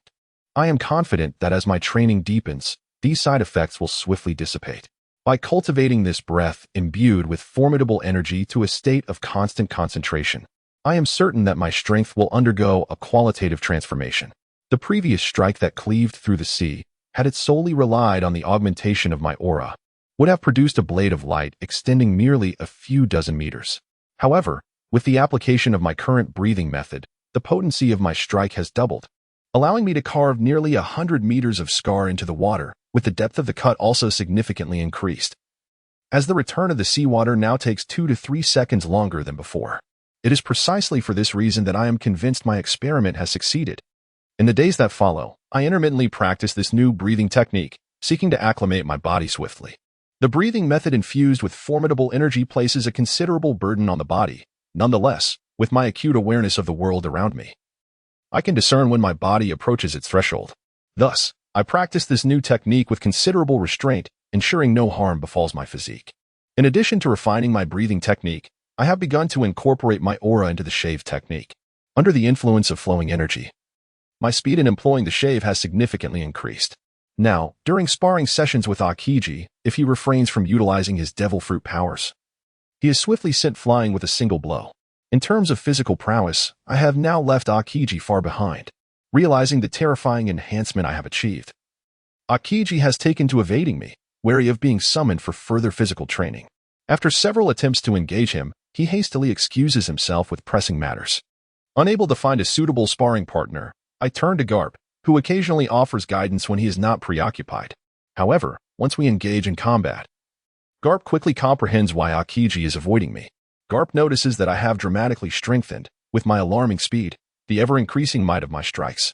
I am confident that as my training deepens, these side effects will swiftly dissipate. By cultivating this breath imbued with formidable energy to a state of constant concentration, I am certain that my strength will undergo a qualitative transformation. The previous strike that cleaved through the sea, had it solely relied on the augmentation of my aura, would have produced a blade of light extending merely a few dozen meters. However, with the application of my current breathing method, the potency of my strike has doubled, allowing me to carve nearly 100 meters of scar into the water, with the depth of the cut also significantly increased. As the return of the seawater now takes 2 to 3 seconds longer than before. It is precisely for this reason that I am convinced my experiment has succeeded. In the days that follow, I intermittently practice this new breathing technique, seeking to acclimate my body swiftly. The breathing method infused with formidable energy places a considerable burden on the body. Nonetheless, with my acute awareness of the world around me, I can discern when my body approaches its threshold. Thus, I practice this new technique with considerable restraint, ensuring no harm befalls my physique. In addition to refining my breathing technique, I have begun to incorporate my aura into the shave technique. Under the influence of flowing energy, my speed in employing the shave has significantly increased. Now, during sparring sessions with Akiji, if he refrains from utilizing his devil fruit powers, he is swiftly sent flying with a single blow. In terms of physical prowess, I have now left Akiji far behind, realizing the terrifying enhancement I have achieved. Akiji has taken to evading me, wary of being summoned for further physical training. After several attempts to engage him, he hastily excuses himself with pressing matters. Unable to find a suitable sparring partner, I turn to Garp, who occasionally offers guidance when he is not preoccupied. However, once we engage in combat, Garp quickly comprehends why Akiji is avoiding me. Garp notices that I have dramatically strengthened, with my alarming speed, the ever-increasing might of my strikes,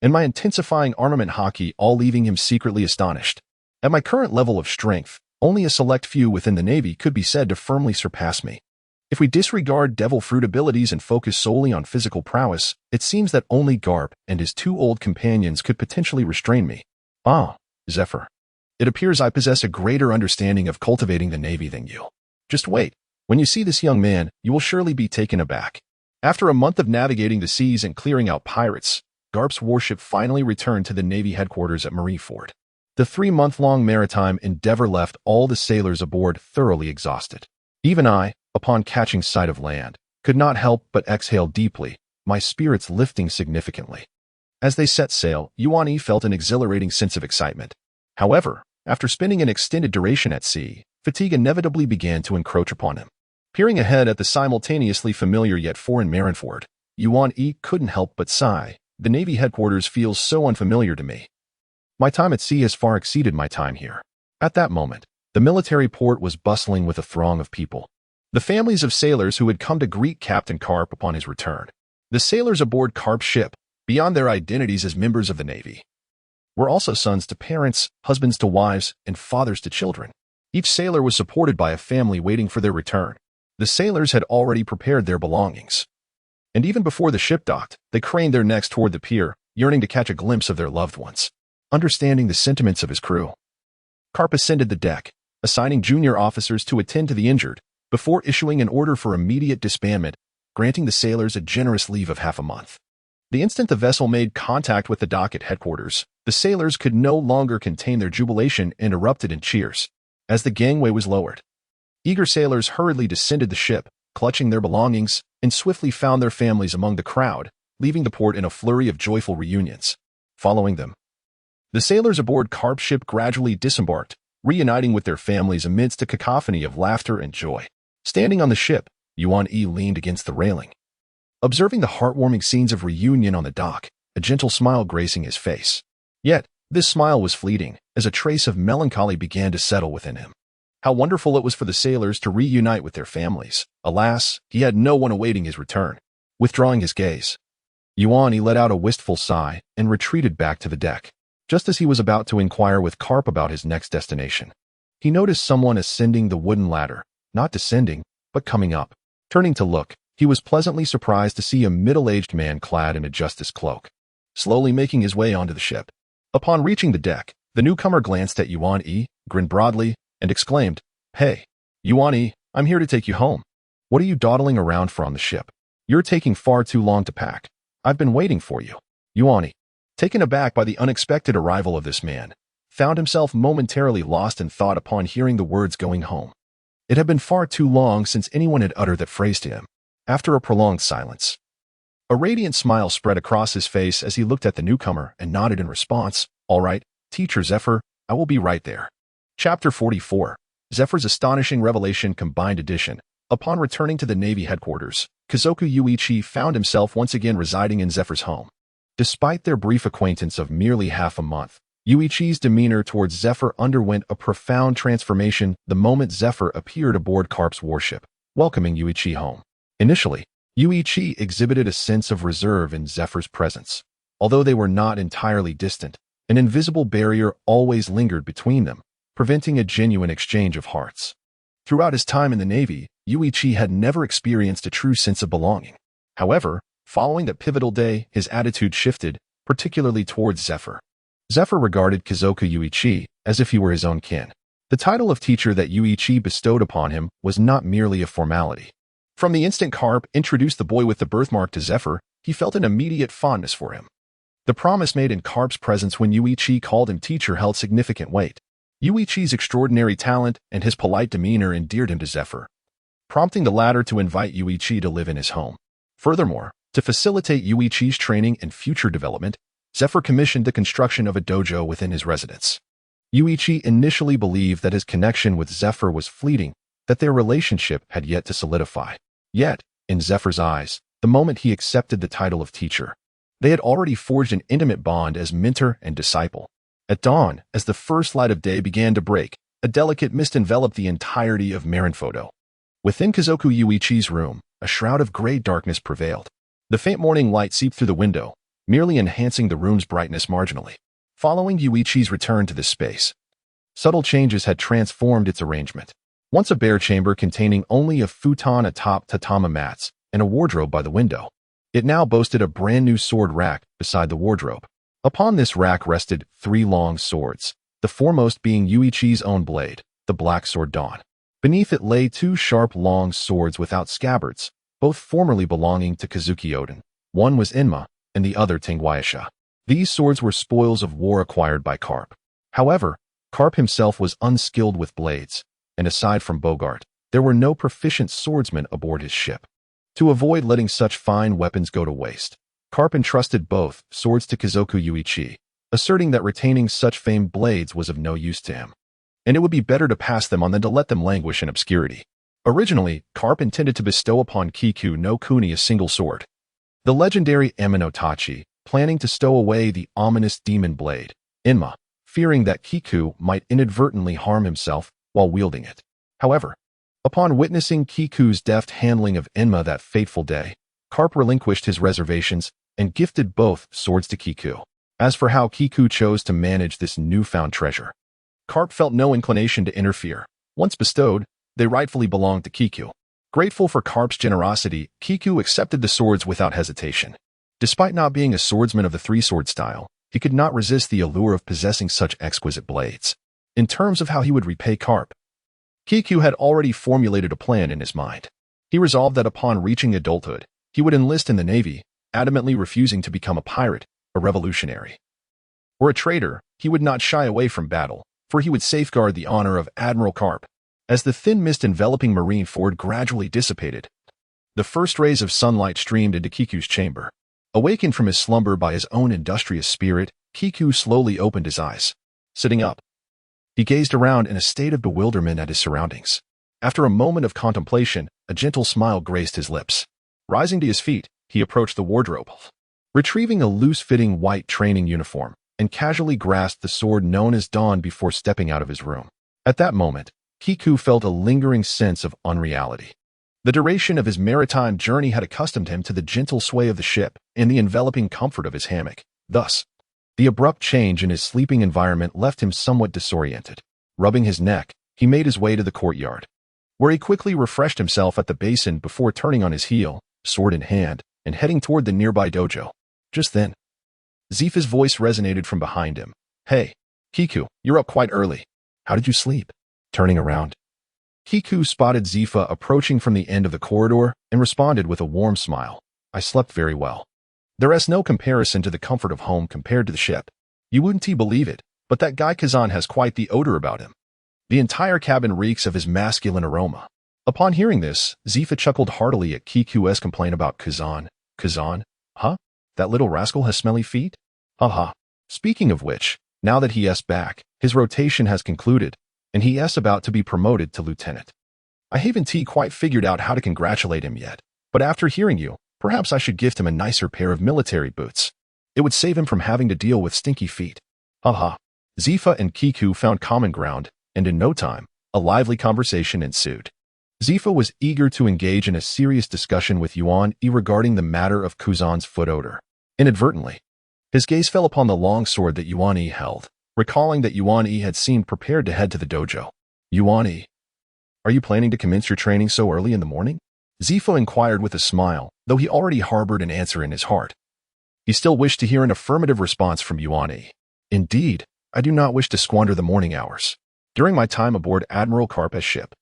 and my intensifying armament hockey, all leaving him secretly astonished. At my current level of strength, only a select few within the Navy could be said to firmly surpass me. If we disregard devil fruit abilities and focus solely on physical prowess, it seems that only Garp and his 2 old companions could potentially restrain me. Ah, Zephyr. It appears I possess a greater understanding of cultivating the Navy than you. Just wait. When you see this young man, you will surely be taken aback. After a month of navigating the seas and clearing out pirates, Garp's warship finally returned to the Navy headquarters at Marineford. The 3-month-long maritime endeavor left all the sailors aboard thoroughly exhausted. Even I, upon catching sight of land, could not help but exhale deeply, my spirits lifting significantly. As they set sail, Yuani felt an exhilarating sense of excitement. However, after spending an extended duration at sea, fatigue inevitably began to encroach upon him. Peering ahead at the simultaneously familiar yet foreign Marineford, Yuan-E couldn't help but sigh. The Navy headquarters feels so unfamiliar to me. My time at sea has far exceeded my time here. At that moment, the military port was bustling with a throng of people. The families of sailors who had come to greet Captain Carp upon his return. The sailors aboard Carp's ship, beyond their identities as members of the Navy, were also sons to parents, husbands to wives, and fathers to children. Each sailor was supported by a family waiting for their return. The sailors had already prepared their belongings, and even before the ship docked, they craned their necks toward the pier, yearning to catch a glimpse of their loved ones. Understanding the sentiments of his crew, Carp ascended the deck, assigning junior officers to attend to the injured, before issuing an order for immediate disbandment, granting the sailors a generous leave of half a month. The instant the vessel made contact with the dock at headquarters, the sailors could no longer contain their jubilation and erupted in cheers. As the gangway was lowered, eager sailors hurriedly descended the ship, clutching their belongings, and swiftly found their families among the crowd, leaving the port in a flurry of joyful reunions. Following them, The sailors aboard Karp's ship gradually disembarked, reuniting with their families amidst a cacophony of laughter and joy. Standing on the ship, Yuan-E leaned against the railing. Observing the heartwarming scenes of reunion on the dock, a gentle smile gracing his face. Yet, this smile was fleeting, as a trace of melancholy began to settle within him. How wonderful it was for the sailors to reunite with their families. Alas, he had no one awaiting his return. Withdrawing his gaze, Yuan-E let out a wistful sigh and retreated back to the deck. Just as he was about to inquire with Karp about his next destination, he noticed someone ascending the wooden ladder, not descending, but coming up. Turning to look, he was pleasantly surprised to see a middle-aged man clad in a justice cloak, slowly making his way onto the ship. Upon reaching the deck, the newcomer glanced at Yuan-E, grinned broadly, and exclaimed, "Hey, Yuan-E, I'm here to take you home. What are you dawdling around for on the ship? You're taking far too long to pack. I've been waiting for you." Yuan-E, taken aback by the unexpected arrival of this man, found himself momentarily lost in thought upon hearing the words "going home." It had been far too long since anyone had uttered that phrase to him. After a prolonged silence, a radiant smile spread across his face as he looked at the newcomer and nodded in response. "All right, Teacher Zephyr, I will be right there." Chapter 44, Zephyr's Astonishing Revelation Combined Edition. Upon returning to the Navy headquarters, Kazoku Yuichi found himself once again residing in Zephyr's home. Despite their brief acquaintance of merely half a month, Yuichi's demeanor towards Zephyr underwent a profound transformation the moment Zephyr appeared aboard Karp's warship, welcoming Yuichi home. Initially, Yuichi exhibited a sense of reserve in Zephyr's presence. Although they were not entirely distant, an invisible barrier always lingered between them, preventing a genuine exchange of hearts. Throughout his time in the Navy, Yuichi had never experienced a true sense of belonging. However, following that pivotal day, his attitude shifted, particularly towards Zephyr. Zephyr regarded Kazoku Yuichi as if he were his own kin. The title of teacher that Yuichi bestowed upon him was not merely a formality. From the instant Karp introduced the boy with the birthmark to Zephyr, he felt an immediate fondness for him. The promise made in Karp's presence when Yuichi called him teacher held significant weight. Yuichi's extraordinary talent and his polite demeanor endeared him to Zephyr, prompting the latter to invite Yuichi to live in his home. Furthermore, to facilitate Yuichi's training and future development, Zephyr commissioned the construction of a dojo within his residence. Yuichi initially believed that his connection with Zephyr was fleeting, that their relationship had yet to solidify. Yet, in Zephyr's eyes, the moment he accepted the title of teacher, they had already forged an intimate bond as mentor and disciple. At dawn, as the first light of day began to break, a delicate mist enveloped the entirety of Marinfodo. Within Kazoku Yuichi's room, a shroud of gray darkness prevailed. The faint morning light seeped through the window, merely enhancing the room's brightness marginally. Following Yuichi's return to this space, subtle changes had transformed its arrangement. Once a bare chamber containing only a futon atop tatama mats and a wardrobe by the window, it now boasted a brand new sword rack beside the wardrobe. Upon this rack rested 3 long swords, the foremost being Yuichi's own blade, the Black Sword Dawn. Beneath it lay 2 sharp long swords without scabbards, both formerly belonging to Kazuki Oden. One was Inma, and the other Tenguayasha. These swords were spoils of war acquired by Karp. However, Karp himself was unskilled with blades, and aside from Bogart, there were no proficient swordsmen aboard his ship. To avoid letting such fine weapons go to waste, Karp entrusted both swords to Kazoku Yuichi, asserting that retaining such famed blades was of no use to him, and it would be better to pass them on than to let them languish in obscurity. Originally, Karp intended to bestow upon Kiku no Kuni a single sword, the legendary Aminotachi, planning to stow away the ominous demon blade, Inma, fearing that Kiku might inadvertently harm himself while wielding it. However, upon witnessing Kiku's deft handling of Inma that fateful day, Karp relinquished his reservations and gifted both swords to Kiku. As for how Kiku chose to manage this newfound treasure, Karp felt no inclination to interfere. Once bestowed, they rightfully belonged to Kiku. Grateful for Karp's generosity, Kiku accepted the swords without hesitation. Despite not being a swordsman of the 3-sword style, he could not resist the allure of possessing such exquisite blades. In terms of how he would repay Karp, Kiku had already formulated a plan in his mind. He resolved that upon reaching adulthood, he would enlist in the Navy, adamantly refusing to become a pirate, a revolutionary, or a traitor. He would not shy away from battle, for he would safeguard the honor of Admiral Karp. As the thin mist enveloping Marineford gradually dissipated, the first rays of sunlight streamed into Kiku's chamber. Awakened from his slumber by his own industrious spirit, Kiku slowly opened his eyes. Sitting up, he gazed around in a state of bewilderment at his surroundings. After a moment of contemplation, a gentle smile graced his lips. Rising to his feet, he approached the wardrobe, retrieving a loose-fitting white training uniform, and casually grasped the sword known as Dawn before stepping out of his room. At that moment, Kiku felt a lingering sense of unreality. The duration of his maritime journey had accustomed him to the gentle sway of the ship and the enveloping comfort of his hammock. Thus, the abrupt change in his sleeping environment left him somewhat disoriented. Rubbing his neck, he made his way to the courtyard, where he quickly refreshed himself at the basin before turning on his heel, sword in hand, and heading toward the nearby dojo. Just then, Zephy's voice resonated from behind him. "Hey, Kiku, you're up quite early. How did you sleep?" Turning around, Kiku spotted Zephyr approaching from the end of the corridor and responded with a warm smile. "I slept very well. There is no comparison to the comfort of home compared to the ship. You wouldn't believe it, but that guy Kazan has quite the odor about him. The entire cabin reeks of his masculine aroma." Upon hearing this, Zephyr chuckled heartily at Kiku's complaint about Kazan. "Kazan? Huh? That little rascal has smelly feet? Haha. Speaking of which, now that he is back, his rotation has concluded, and he is about to be promoted to lieutenant. I haven't quite figured out how to congratulate him yet, but after hearing you, perhaps I should gift him a nicer pair of military boots. It would save him from having to deal with stinky feet." Haha. Zephyr and Kiku found common ground, and in no time, a lively conversation ensued. Zephyr was eager to engage in a serious discussion with Yuan-E regarding the matter of Kazan's foot odor. Inadvertently, his gaze fell upon the long sword that Yuan-E held, recalling that Yuan-E had seemed prepared to head to the dojo. "Yuan-E, are you planning to commence your training so early in the morning?" Zephyr inquired with a smile, though he already harbored an answer in his heart. He still wished to hear an affirmative response from Yuan-E. "Indeed, I do not wish to squander the morning hours. During my time aboard Admiral Karpa's ship,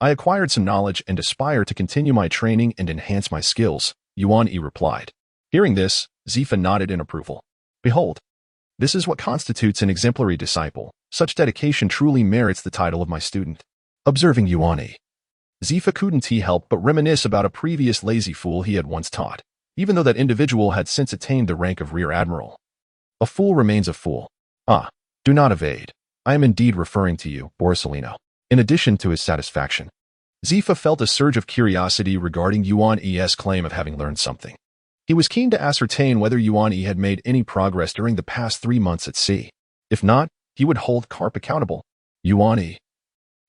I acquired some knowledge and aspire to continue my training and enhance my skills," Yuan-E replied. Hearing this, Zephyr nodded in approval. "Behold, this is what constitutes an exemplary disciple. Such dedication truly merits the title of my student." Observing Yuan-E, Zephyr couldn't help but reminisce about a previous lazy fool he had once taught, even though that individual had since attained the rank of Rear Admiral. A fool remains a fool. "Ah, do not evade. I am indeed referring to you, Borsalino." In addition to his satisfaction, Zephyr felt a surge of curiosity regarding Yuan-E's claim of having learned something. He was keen to ascertain whether Yuan-E had made any progress during the past 3 months at sea. If not, he would hold Karp accountable. "Yuan-E,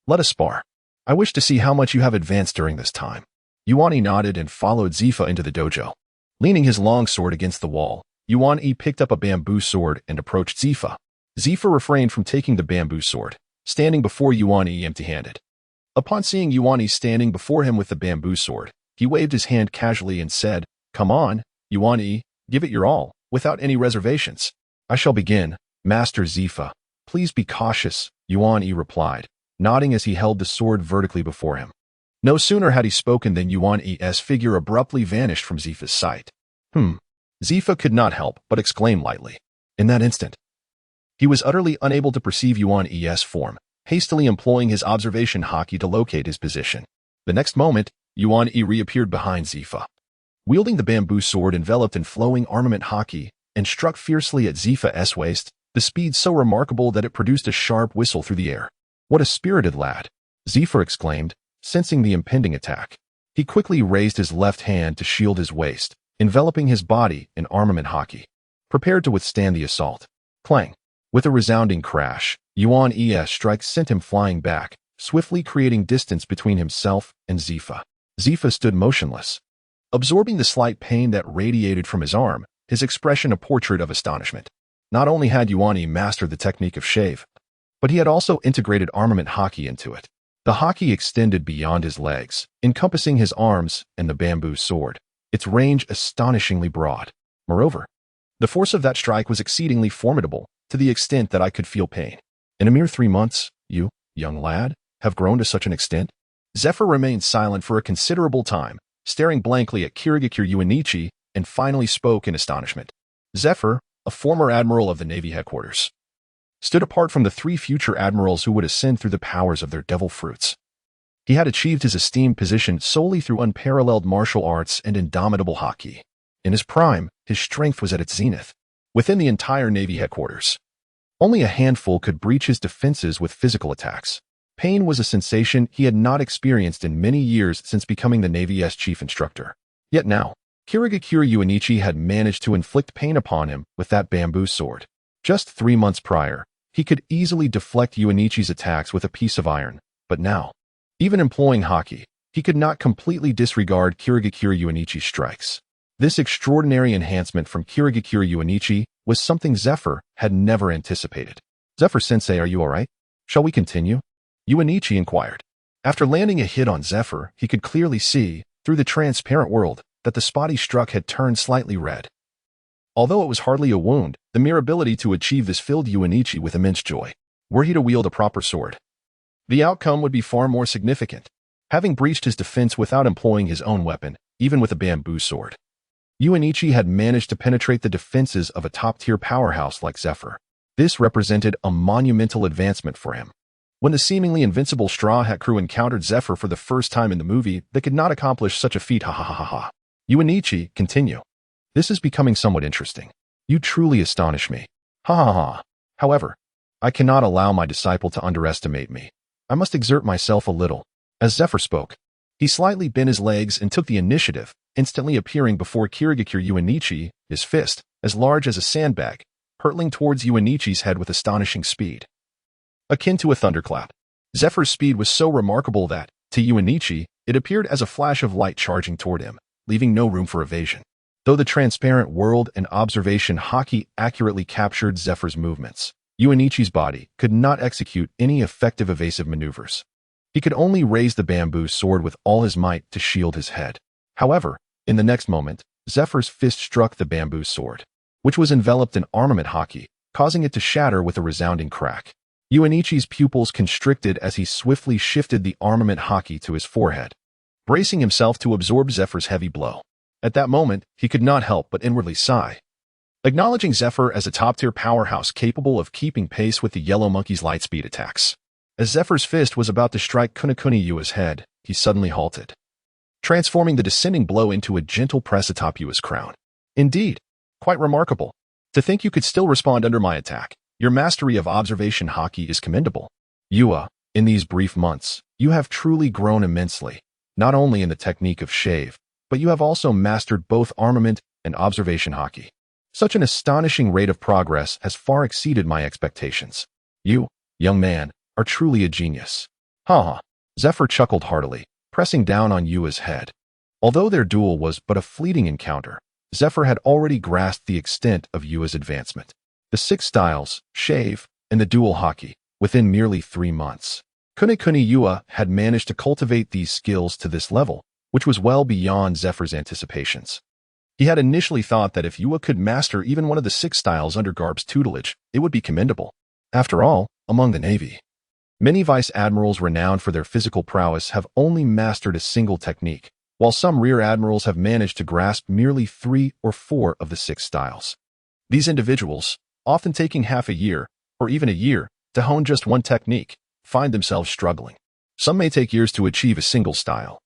let us spar. I wish to see how much you have advanced during this time." Yuan-E nodded and followed Zephyr into the dojo. Leaning his long sword against the wall, Yuan-E picked up a bamboo sword and approached Zephyr. Zephyr refrained from taking the bamboo sword, standing before Yuan-E empty-handed. Upon seeing Yuan-E standing before him with the bamboo sword, he waved his hand casually and said, "Come on, Yuan-E, give it your all, without any reservations." "I shall begin, Master Zephyr. Please be cautious," Yuan-E replied, nodding as he held the sword vertically before him. No sooner had he spoken than Yuan-E's figure abruptly vanished from Zephyr's sight. Zephyr could not help but exclaim lightly. In that instant, he was utterly unable to perceive Yuan-E's form, hastily employing his observation haki to locate his position. The next moment, Yuan-E reappeared behind Zephyr, wielding the bamboo sword enveloped in flowing armament haki, and struck fiercely at Zephyr's waist, the speed so remarkable that it produced a sharp whistle through the air. "What a spirited lad!" Zephyr exclaimed, sensing the impending attack. He quickly raised his left hand to shield his waist, enveloping his body in armament haki, prepared to withstand the assault. Clang! With a resounding crash, Yuan-E's strike sent him flying back, swiftly creating distance between himself and Zephyr. Zephyr stood motionless, absorbing the slight pain that radiated from his arm, his expression a portrait of astonishment. Not only had Yuan-E mastered the technique of shave, but he had also integrated armament haki into it. The haki extended beyond his legs, encompassing his arms and the bamboo sword, its range astonishingly broad. Moreover, the force of that strike was exceedingly formidable, to the extent that I could feel pain. "In a mere 3 months, you, young lad, have grown to such an extent?" Zephyr remained silent for a considerable time, staring blankly at Kirigakure Yuanichi, and finally spoke in astonishment. Zephyr, a former admiral of the Navy headquarters, stood apart from the 3 future admirals who would ascend through the powers of their devil fruits. He had achieved his esteemed position solely through unparalleled martial arts and indomitable haki. In his prime, his strength was at its zenith. within the entire Navy headquarters. Only a handful could breach his defenses with physical attacks. Pain was a sensation he had not experienced in many years since becoming the Navy's chief instructor. Yet now, Kirigakure Yuanichi had managed to inflict pain upon him with that bamboo sword. Just 3 months prior, he could easily deflect Yuanichi's attacks with a piece of iron, but now, even employing haki, he could not completely disregard Kirigakure Yuanichi's strikes. This extraordinary enhancement from Kirigakure Yuanichi was something Zephyr had never anticipated. "Zephyr-sensei, are you alright? Shall we continue?" Yuanichi inquired. After landing a hit on Zephyr, he could clearly see, through the transparent world, that the spot he struck had turned slightly red. Although it was hardly a wound, the mere ability to achieve this filled Yuanichi with immense joy. Were he to wield a proper sword, the outcome would be far more significant. Having breached his defense without employing his own weapon, even with a bamboo sword, Yuanichi had managed to penetrate the defenses of a top-tier powerhouse like Zephyr. This represented a monumental advancement for him. When the seemingly invincible Straw Hat crew encountered Zephyr for the first time in the movie, they could not accomplish such a feat. Ha ha ha ha ha. Yuanichi, continue. This is becoming somewhat interesting. You truly astonish me. Ha ha ha. However, I cannot allow my disciple to underestimate me. I must exert myself a little. As Zephyr spoke, he slightly bent his legs and took the initiative, instantly appearing before Kirigakure Yuanichi, his fist, as large as a sandbag, hurtling towards Yuanichi's head with astonishing speed. Akin to a thunderclap, Zephyr's speed was so remarkable that, to Yuanichi, it appeared as a flash of light charging toward him, leaving no room for evasion. Though the transparent world and observation haki accurately captured Zephyr's movements, Yuanichi's body could not execute any effective evasive maneuvers. He could only raise the bamboo sword with all his might to shield his head. However, in the next moment, Zephyr's fist struck the bamboo sword, which was enveloped in armament haki, causing it to shatter with a resounding crack. Yuanichi's pupils constricted as he swiftly shifted the armament haki to his forehead, bracing himself to absorb Zephyr's heavy blow. At that moment, he could not help but inwardly sigh. Acknowledging Zephyr as a top-tier powerhouse capable of keeping pace with the Yellow Monkey's lightspeed attacks. As Zephyr's fist was about to strike Kunekuni Yua's head, he suddenly halted, transforming the descending blow into a gentle press atop Yua's crown. Indeed, quite remarkable. To think you could still respond under my attack. Your mastery of observation haki is commendable. Yua, in these brief months, you have truly grown immensely, not only in the technique of shave, but you have also mastered both armament and observation haki. Such an astonishing rate of progress has far exceeded my expectations. You, young man, are truly a genius. Ha ha. Zephyr chuckled heartily, pressing down on Yua's head. Although their duel was but a fleeting encounter, Zephyr had already grasped the extent of Yua's advancement. The 6 styles, shave, and the dual haki, within merely 3 months. Kunekuni Yua had managed to cultivate these skills to this level, which was well beyond Zephyr's anticipations. He had initially thought that if Yua could master even one of the 6 styles under Garb's tutelage, it would be commendable. After all, among the Navy, many vice admirals renowned for their physical prowess have only mastered a single technique, while some rear admirals have managed to grasp merely 3 or 4 of the 6 styles. These individuals, often taking half a year, or even a year, to hone just one technique, find themselves struggling. Some may take years to achieve a single style,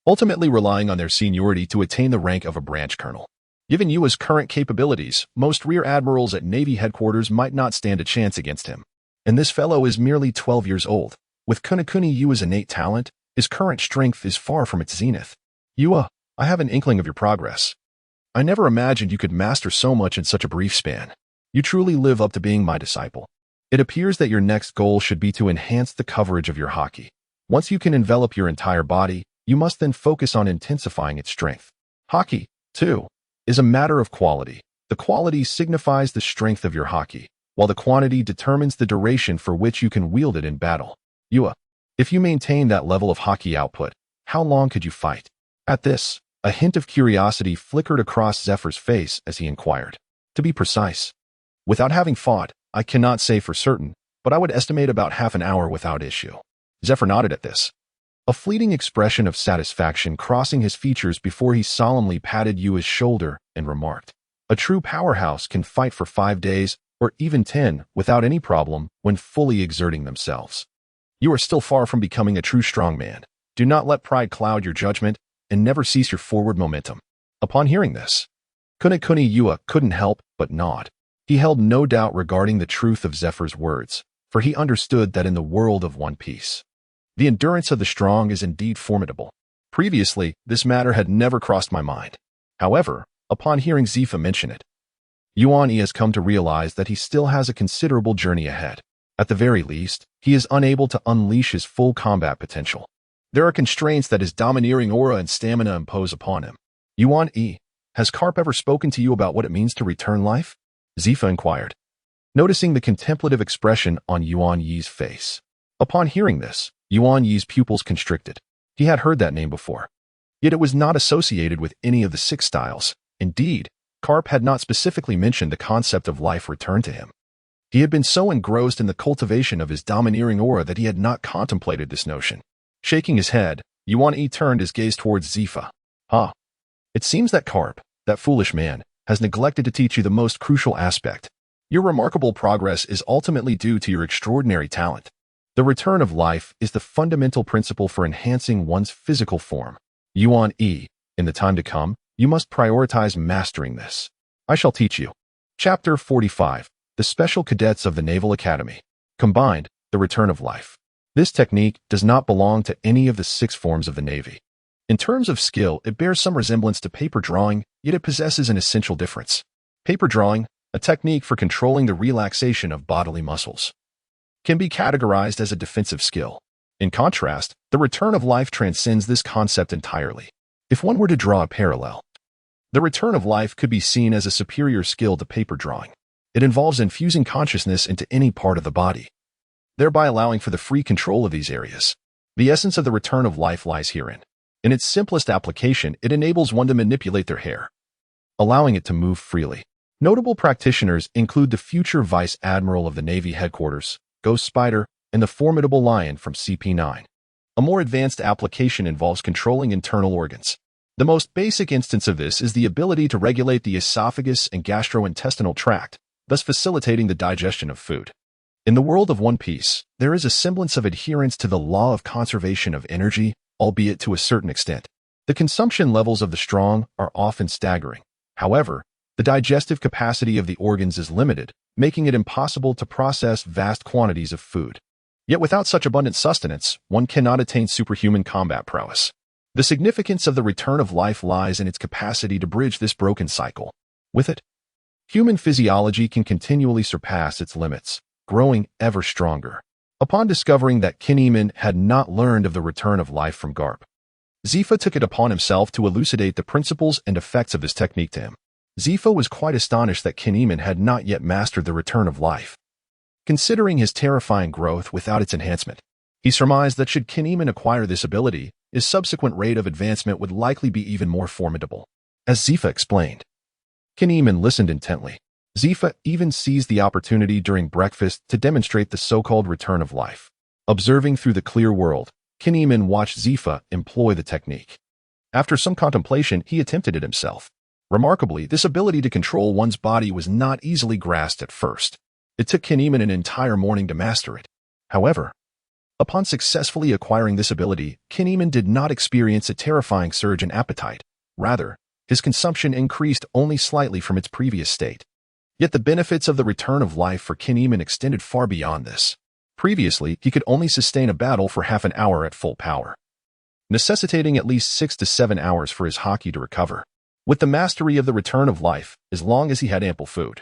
ultimately relying on their seniority to attain the rank of a branch colonel. Given Yua's current capabilities, most rear admirals at Navy headquarters might not stand a chance against him. And this fellow is merely 12 years old. With Kunekuni Yua's innate talent, his current strength is far from its zenith. Yua, I have an inkling of your progress. I never imagined you could master so much in such a brief span. You truly live up to being my disciple. It appears that your next goal should be to enhance the coverage of your haki. Once you can envelop your entire body, you must then focus on intensifying its strength. Haki, too, is a matter of quality. The quality signifies the strength of your haki, while the quantity determines the duration for which you can wield it in battle. Yua, if you maintain that level of haki output, how long could you fight? At this, a hint of curiosity flickered across Zephyr's face as he inquired. To be precise, without having fought, I cannot say for certain, but I would estimate about half an hour without issue. Zephyr nodded at this, a fleeting expression of satisfaction crossing his features before he solemnly patted Yua's shoulder and remarked, "A true powerhouse can fight for 5 days, or even 10, without any problem when fully exerting themselves. You are still far from becoming a true strongman. Do not let pride cloud your judgment, and never cease your forward momentum." Upon hearing this, Kunekuni Yua couldn't help but nod. He held no doubt regarding the truth of Zephyr's words, for he understood that in the world of One Piece, the endurance of the strong is indeed formidable. Previously, this matter had never crossed my mind. However, upon hearing Zephyr mention it, Yuan Yi has come to realize that he still has a considerable journey ahead. At the very least, he is unable to unleash his full combat potential. There are constraints that his domineering aura and stamina impose upon him. Yuan Yi, has Carp ever spoken to you about what it means to return life? Zephyr inquired, noticing the contemplative expression on Yuan Yi's face. Upon hearing this, Yuan Yi's pupils constricted. He had heard that name before. Yet it was not associated with any of the 6 styles. Indeed, Carp had not specifically mentioned the concept of life returned to him. He had been so engrossed in the cultivation of his domineering aura that he had not contemplated this notion. Shaking his head, Yuan Yi turned his gaze towards Zephyr. It seems that Carp, that foolish man, has neglected to teach you the most crucial aspect. Your remarkable progress is ultimately due to your extraordinary talent. The return of life is the fundamental principle for enhancing one's physical form. Yuan Yi, in the time to come, you must prioritize mastering this. I shall teach you. Chapter 45. The Special Cadets of the Naval Academy. Combined, the return of life. This technique does not belong to any of the 6 forms of the Navy. In terms of skill, it bears some resemblance to paper drawing, yet it possesses an essential difference. Paper drawing, a technique for controlling the relaxation of bodily muscles, can be categorized as a defensive skill. In contrast, the return of life transcends this concept entirely. If one were to draw a parallel, the return of life could be seen as a superior skill to paper drawing. It involves infusing consciousness into any part of the body, thereby allowing for the free control of these areas. The essence of the return of life lies herein. In its simplest application, it enables one to manipulate their hair, allowing it to move freely. Notable practitioners include the future Vice Admiral of the Navy Headquarters, Ghost Spider, and the formidable Lion from CP9. A more advanced application involves controlling internal organs. The most basic instance of this is the ability to regulate the esophagus and gastrointestinal tract, thus facilitating the digestion of food. In the world of One Piece, there is a semblance of adherence to the law of conservation of energy, albeit to a certain extent. The consumption levels of the strong are often staggering. However, the digestive capacity of the organs is limited, making it impossible to process vast quantities of food. Yet without such abundant sustenance, one cannot attain superhuman combat prowess. The significance of the return of life lies in its capacity to bridge this broken cycle. With it, human physiology can continually surpass its limits, growing ever stronger. Upon discovering that Kinemon had not learned of the return of life from Garp, Zephyr took it upon himself to elucidate the principles and effects of this technique to him. Zephyr was quite astonished that Kinemon had not yet mastered the return of life. Considering his terrifying growth without its enhancement, he surmised that should Kinemon acquire this ability, his subsequent rate of advancement would likely be even more formidable. As Zephyr explained, Kinemon listened intently. Zephyr even seized the opportunity during breakfast to demonstrate the so-called return of life. Observing through the clear world, Kinemon watched Zephyr employ the technique. After some contemplation, he attempted it himself. Remarkably, this ability to control one's body was not easily grasped at first. It took Kinemon an entire morning to master it. However, upon successfully acquiring this ability, Kinemon did not experience a terrifying surge in appetite. Rather, his consumption increased only slightly from its previous state. Yet the benefits of the return of life for Kinemon extended far beyond this. Previously, he could only sustain a battle for half an hour at full power, necessitating at least 6 to 7 hours for his haki to recover. With the mastery of the return of life, as long as he had ample food,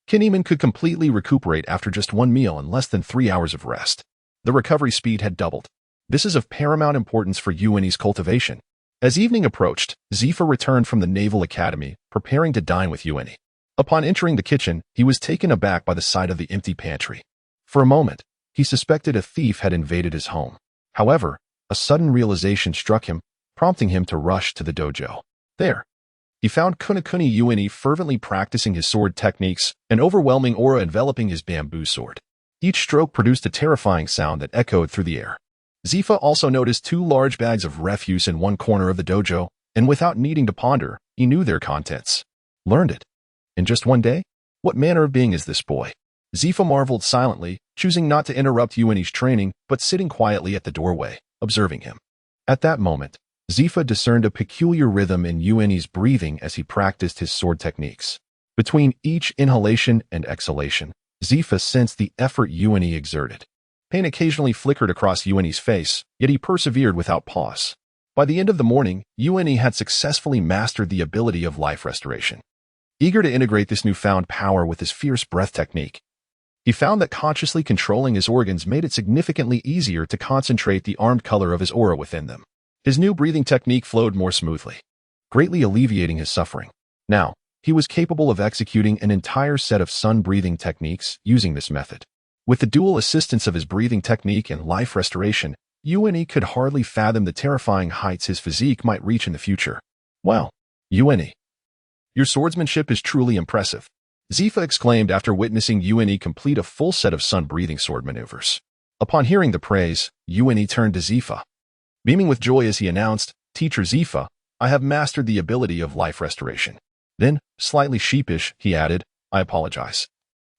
Kinemon could completely recuperate after just one meal and less than 3 hours of rest. The recovery speed had doubled. This is of paramount importance for Yuani's cultivation. As evening approached, Zephyr returned from the Naval Academy, preparing to dine with Yuani. Upon entering the kitchen, he was taken aback by the sight of the empty pantry. For a moment, he suspected a thief had invaded his home. However, a sudden realization struck him, prompting him to rush to the dojo. There, he found Kunekuni Yuani fervently practicing his sword techniques, an overwhelming aura enveloping his bamboo sword. Each stroke produced a terrifying sound that echoed through the air. Zephyr also noticed 2 large bags of refuse in one corner of the dojo, and without needing to ponder, he knew their contents. Learned it. In just one day? What manner of being is this boy? Zephyr marveled silently, choosing not to interrupt Yuani's training, but sitting quietly at the doorway, observing him. At that moment, Zephyr discerned a peculiar rhythm in Yuani's breathing as he practiced his sword techniques. Between each inhalation and exhalation, Zephyr sensed the effort Yuani exerted. Pain occasionally flickered across Yuani's face, yet he persevered without pause. By the end of the morning, Yuani had successfully mastered the ability of life restoration. Eager to integrate this newfound power with his fierce breath technique, he found that consciously controlling his organs made it significantly easier to concentrate the armed color of his aura within them. His new breathing technique flowed more smoothly, greatly alleviating his suffering. Now, he was capable of executing an entire set of sun-breathing techniques using this method. With the dual assistance of his breathing technique and life restoration, Yuani could hardly fathom the terrifying heights his physique might reach in the future. Wow, Yuani, your swordsmanship is truly impressive, Zephyr exclaimed after witnessing Yuani complete a full set of sun-breathing sword maneuvers. Upon hearing the praise, Yuani turned to Zephyr, beaming with joy as he announced, "Teacher Zephyr, I have mastered the ability of life restoration." Then, slightly sheepish, he added, "I apologize,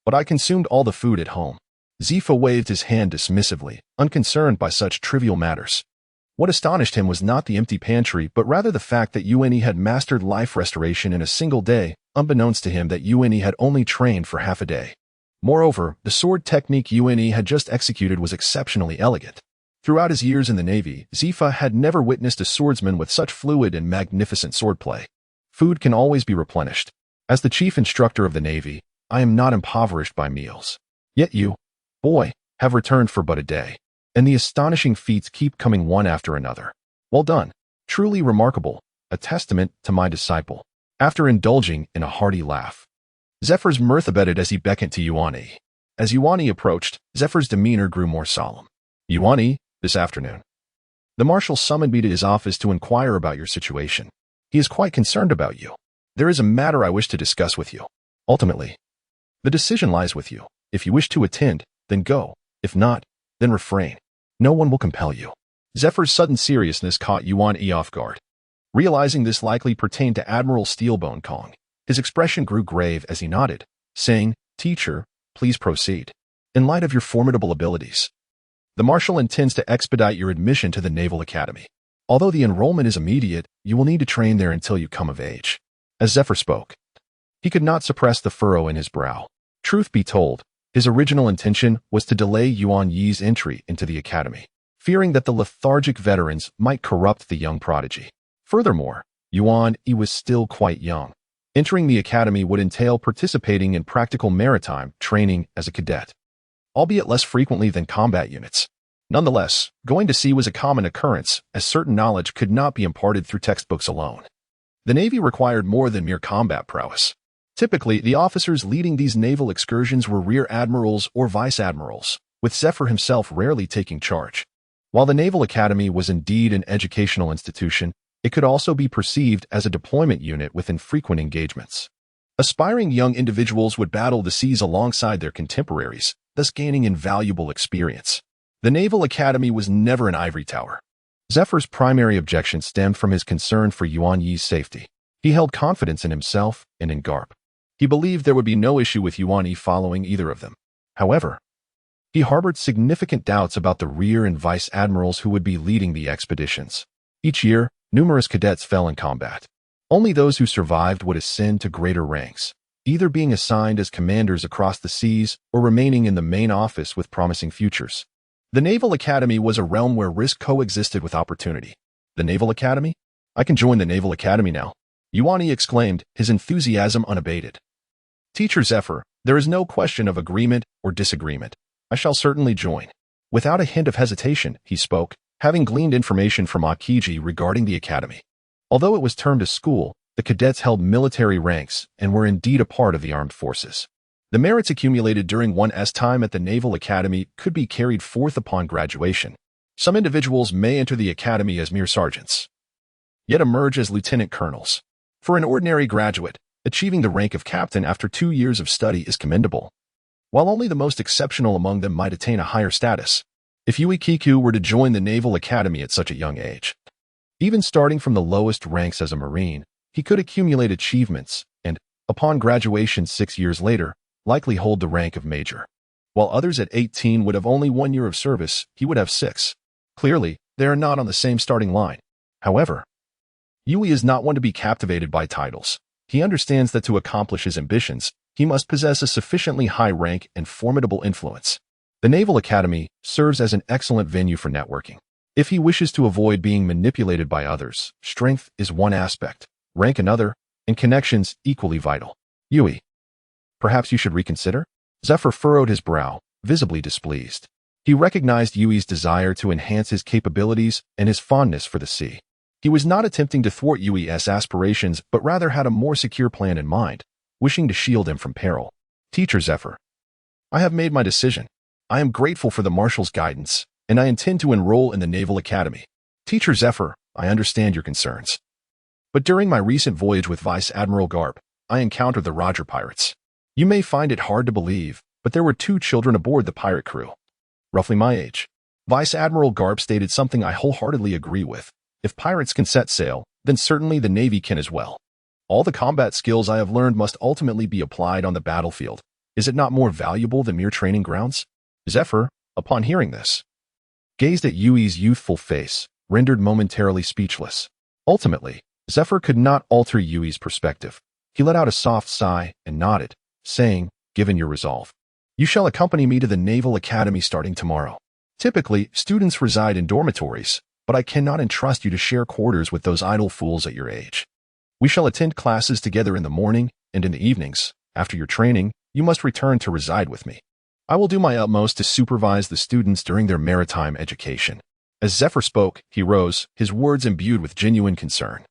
but I consumed all the food at home." Zephyr waved his hand dismissively, unconcerned by such trivial matters. What astonished him was not the empty pantry, but rather the fact that Yuani had mastered life restoration in a single day, unbeknownst to him that Yuani had only trained for half a day. Moreover, the sword technique Yuani had just executed was exceptionally elegant. Throughout his years in the Navy, Zephyr had never witnessed a swordsman with such fluid and magnificent swordplay. Food can always be replenished. As the chief instructor of the Navy, I am not impoverished by meals. Yet you, boy, have returned for but a day, and the astonishing feats keep coming one after another. Well done. Truly remarkable, a testament to my disciple. After indulging in a hearty laugh, Zephyr's mirth abated as he beckoned to Yuani. As Yuani approached, Zephyr's demeanor grew more solemn. "Yuani, this afternoon, the marshal summoned me to his office to inquire about your situation. He is quite concerned about you. There is a matter I wish to discuss with you. Ultimately, the decision lies with you. If you wish to attend, then go. If not, then refrain. No one will compel you." Zephyr's sudden seriousness caught Yuan-E off guard. Realizing this likely pertained to Admiral Steelbone Kong, his expression grew grave as he nodded, saying, "Teacher, please proceed. In light of your formidable abilities, the Marshal intends to expedite your admission to the Naval Academy. Although the enrollment is immediate, you will need to train there until you come of age." As Zephyr spoke, he could not suppress the furrow in his brow. Truth be told, his original intention was to delay Yuan Yi's entry into the academy, fearing that the lethargic veterans might corrupt the young prodigy. Furthermore, Yuan Yi was still quite young. Entering the academy would entail participating in practical maritime training as a cadet, albeit less frequently than combat units. Nonetheless, going to sea was a common occurrence, as certain knowledge could not be imparted through textbooks alone. The Navy required more than mere combat prowess. Typically, the officers leading these naval excursions were rear admirals or vice admirals, with Zephyr himself rarely taking charge. While the Naval Academy was indeed an educational institution, it could also be perceived as a deployment unit with infrequent engagements. Aspiring young individuals would battle the seas alongside their contemporaries, thus gaining invaluable experience. The Naval Academy was never an ivory tower. Zephyr's primary objection stemmed from his concern for Yuan Yi's safety. He held confidence in himself and in Garp. He believed there would be no issue with Yuan Yi following either of them. However, he harbored significant doubts about the rear and vice admirals who would be leading the expeditions. Each year, numerous cadets fell in combat. Only those who survived would ascend to greater ranks, either being assigned as commanders across the seas or remaining in the main office with promising futures. The Naval Academy was a realm where risk coexisted with opportunity. The Naval Academy? I can join the Naval Academy now, Yuan Yi exclaimed, his enthusiasm unabated. "Teacher Zephyr, there is no question of agreement or disagreement. I shall certainly join." Without a hint of hesitation, he spoke, having gleaned information from Akiji regarding the academy. Although it was termed a school, the cadets held military ranks and were indeed a part of the armed forces. The merits accumulated during one's time at the Naval Academy could be carried forth upon graduation. Some individuals may enter the academy as mere sergeants, yet emerge as lieutenant colonels. For an ordinary graduate, achieving the rank of captain after 2 years of study is commendable, while only the most exceptional among them might attain a higher status. If Yui Kiku were to join the Naval Academy at such a young age, even starting from the lowest ranks as a Marine, he could accumulate achievements and, upon graduation 6 years later, likely hold the rank of Major. While others at 18 would have only 1 year of service, he would have 6. Clearly, they are not on the same starting line. However, Yui is not one to be captivated by titles. He understands that to accomplish his ambitions, he must possess a sufficiently high rank and formidable influence. The Naval Academy serves as an excellent venue for networking. If he wishes to avoid being manipulated by others, strength is one aspect, rank another, and connections equally vital. Yui, perhaps you should reconsider? Zephyr furrowed his brow, visibly displeased. He recognized Yui's desire to enhance his capabilities and his fondness for the sea. He was not attempting to thwart Yui's aspirations, but rather had a more secure plan in mind, wishing to shield him from peril. Teacher Zephyr, I have made my decision. I am grateful for the Marshal's guidance, and I intend to enroll in the Naval Academy. Teacher Zephyr, I understand your concerns. But during my recent voyage with Vice Admiral Garp, I encountered the Roger pirates. You may find it hard to believe, but there were 2 children aboard the pirate crew, roughly my age. Vice Admiral Garp stated something I wholeheartedly agree with. If pirates can set sail, then certainly the Navy can as well. All the combat skills I have learned must ultimately be applied on the battlefield. Is it not more valuable than mere training grounds? Zephyr, upon hearing this, gazed at Yui's youthful face, rendered momentarily speechless. Ultimately, Zephyr could not alter Yui's perspective. He let out a soft sigh and nodded, saying, given your resolve, you shall accompany me to the Naval Academy starting tomorrow. Typically, students reside in dormitories, but I cannot entrust you to share quarters with those idle fools at your age. We shall attend classes together in the morning and in the evenings. After your training, you must return to reside with me. I will do my utmost to supervise the students during their maritime education. As Zephyr spoke, he rose, his words imbued with genuine concern.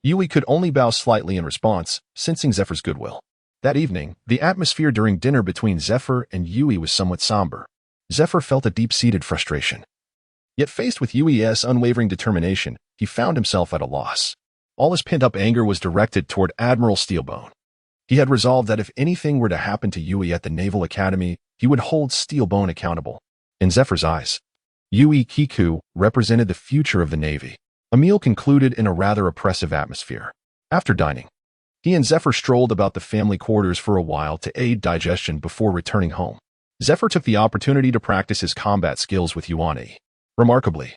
Yui could only bow slightly in response, sensing Zephyr's goodwill. That evening, the atmosphere during dinner between Zephyr and Yui was somewhat somber. Zephyr felt a deep-seated frustration. Yet faced with Yui's unwavering determination, he found himself at a loss. All his pent-up anger was directed toward Admiral Steelbone. He had resolved that if anything were to happen to Yui at the Naval Academy, he would hold Steelbone accountable. In Zephyr's eyes, Yui Kiku represented the future of the Navy. A meal concluded in a rather oppressive atmosphere. After dining, he and Zephyr strolled about the family quarters for a while to aid digestion before returning home. Zephyr took the opportunity to practice his combat skills with Yuani. Remarkably,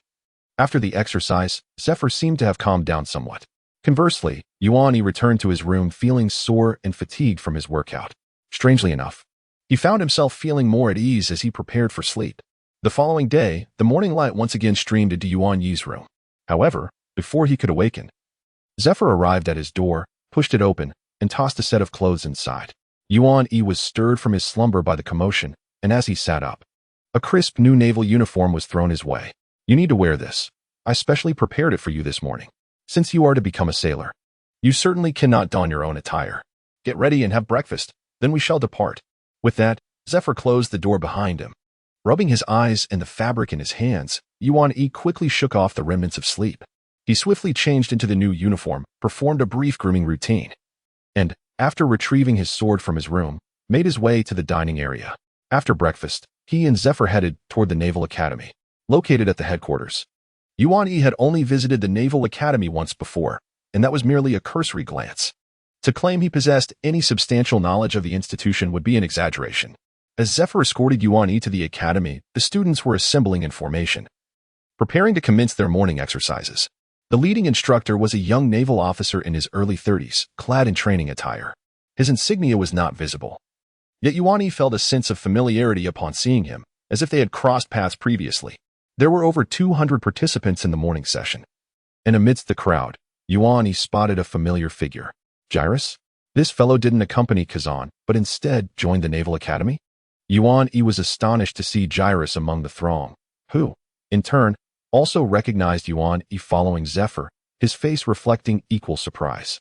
after the exercise, Zephyr seemed to have calmed down somewhat. Conversely, Yuani returned to his room feeling sore and fatigued from his workout. Strangely enough, he found himself feeling more at ease as he prepared for sleep. The following day, the morning light once again streamed into Yuani's room. However, before he could awaken, Zephyr arrived at his door, pushed it open, and tossed a set of clothes inside. Yuan-E was stirred from his slumber by the commotion, and as he sat up, a crisp new naval uniform was thrown his way. You need to wear this. I specially prepared it for you this morning. Since you are to become a sailor, you certainly cannot don your own attire. Get ready and have breakfast, then we shall depart. With that, Zephyr closed the door behind him. Rubbing his eyes and the fabric in his hands, Yuan-E quickly shook off the remnants of sleep. He swiftly changed into the new uniform, performed a brief grooming routine, and, after retrieving his sword from his room, made his way to the dining area. After breakfast, he and Zephyr headed toward the Naval Academy, located at the headquarters. Yuan-E had only visited the Naval Academy once before, and that was merely a cursory glance. To claim he possessed any substantial knowledge of the institution would be an exaggeration. As Zephyr escorted Yuan-E to the academy, the students were assembling in formation, preparing to commence their morning exercises. The leading instructor was a young naval officer in his early 30s, clad in training attire. His insignia was not visible. Yet Yuan-E felt a sense of familiarity upon seeing him, as if they had crossed paths previously. There were over 200 participants in the morning session, and amidst the crowd, Yuan-E spotted a familiar figure. Jairus? This fellow didn't accompany Kazan, but instead joined the Naval Academy? Yuan-E was astonished to see Jairus among the throng, who, in turn, also recognized Yuan-E following Zephyr, his face reflecting equal surprise.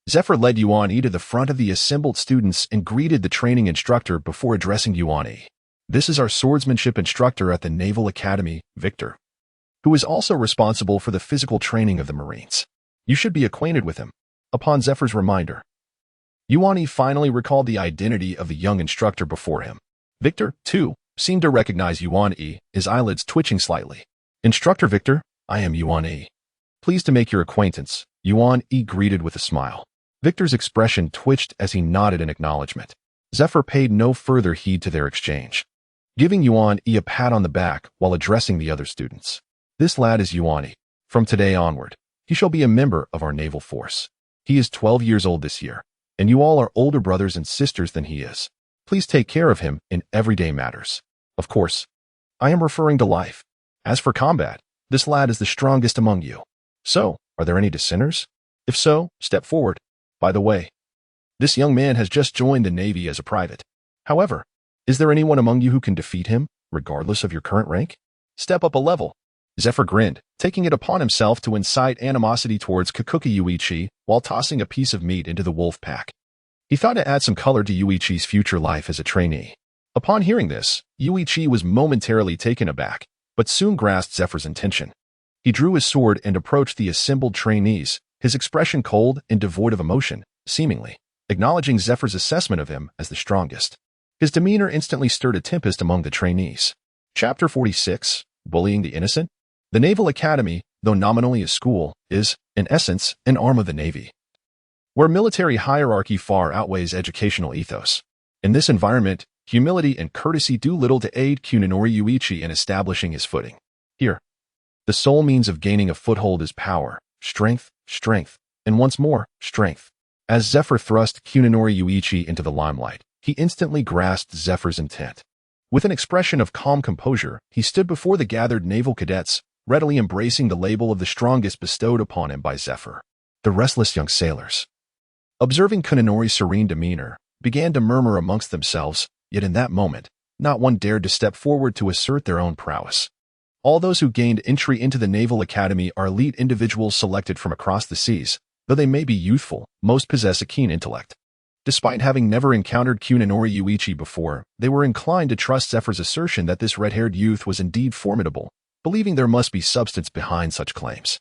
Zephyr led Yuan-E to the front of the assembled students and greeted the training instructor before addressing Yuan-E. This is our swordsmanship instructor at the Naval Academy, Victor, who is also responsible for the physical training of the Marines. You should be acquainted with him. Upon Zephyr's reminder, Yuan-E finally recalled the identity of the young instructor before him. Victor, too, seemed to recognize Yuan-E, his eyelids twitching slightly. Instructor Victor, I am Yuan-E. Pleased to make your acquaintance, Yuan-E greeted with a smile. Victor's expression twitched as he nodded in acknowledgement. Zephyr paid no further heed to their exchange, giving Yuan-E a pat on the back while addressing the other students. This lad is Yuan-E. From today onward, He shall be a member of our naval force. He is 12 years old this year, and you all are older brothers and sisters than he is. Please take care of him in everyday matters. Of course, I am referring to life. As for combat, this lad is the strongest among you. So, are there any dissenters? If so, step forward. By the way, this young man has just joined the Navy as a private. However, is there anyone among you who can defeat him, regardless of your current rank? Step up a level. Zephyr grinned, taking it upon himself to incite animosity towards Kikuki Yuichi while tossing a piece of meat into the wolf pack. He thought to add some color to Yuichi's future life as a trainee. Upon hearing this, Yuichi was momentarily taken aback, but soon grasped Zephyr's intention. He drew his sword and approached the assembled trainees, his expression cold and devoid of emotion, seemingly acknowledging Zephyr's assessment of him as the strongest. His demeanor instantly stirred a tempest among the trainees. Chapter 46, Bullying the Innocent. The Naval Academy, though nominally a school, is, in essence, an arm of the Navy, where military hierarchy far outweighs educational ethos. In this environment, humility and courtesy do little to aid Kunenori Yuichi in establishing his footing. Here, the sole means of gaining a foothold is power, strength, and once more, strength. As Zephyr thrust Kunenori Yuichi into the limelight, he instantly grasped Zephyr's intent. With an expression of calm composure, he stood before the gathered naval cadets, readily embracing the label of the strongest bestowed upon him by Zephyr. The restless young sailors, observing Kunenori's serene demeanor, began to murmur amongst themselves, yet in that moment, not one dared to step forward to assert their own prowess. All those who gained entry into the Naval Academy are elite individuals selected from across the seas. Though they may be youthful, most possess a keen intellect. Despite having never encountered Kunenori Yuichi before, they were inclined to trust Zephyr's assertion that this red-haired youth was indeed formidable, believing there must be substance behind such claims.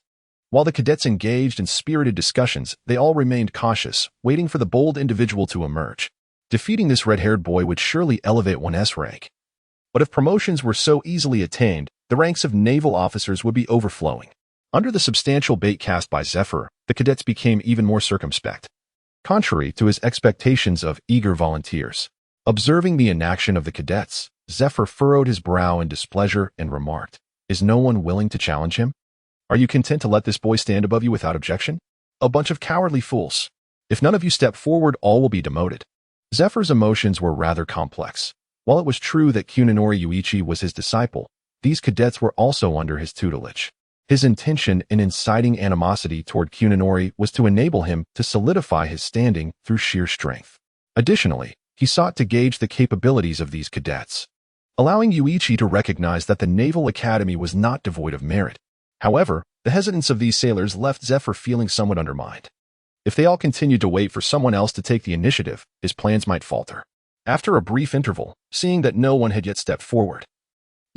While the cadets engaged in spirited discussions, they all remained cautious, waiting for the bold individual to emerge. Defeating this red-haired boy would surely elevate one's rank. But if promotions were so easily attained, the ranks of naval officers would be overflowing. Under the substantial bait cast by Zephyr, the cadets became even more circumspect. Contrary to his expectations of eager volunteers, observing the inaction of the cadets, Zephyr furrowed his brow in displeasure and remarked, "Is no one willing to challenge him? Are you content to let this boy stand above you without objection? A bunch of cowardly fools. If none of you step forward, all will be demoted." Zephyr's emotions were rather complex. While it was true that Kunenori Yuichi was his disciple, these cadets were also under his tutelage. His intention in inciting animosity toward Kunenori was to enable him to solidify his standing through sheer strength. Additionally, he sought to gauge the capabilities of these cadets, allowing Yuichi to recognize that the Naval Academy was not devoid of merit. However, the hesitance of these sailors left Zephyr feeling somewhat undermined. If they all continued to wait for someone else to take the initiative, his plans might falter. After a brief interval, seeing that no one had yet stepped forward,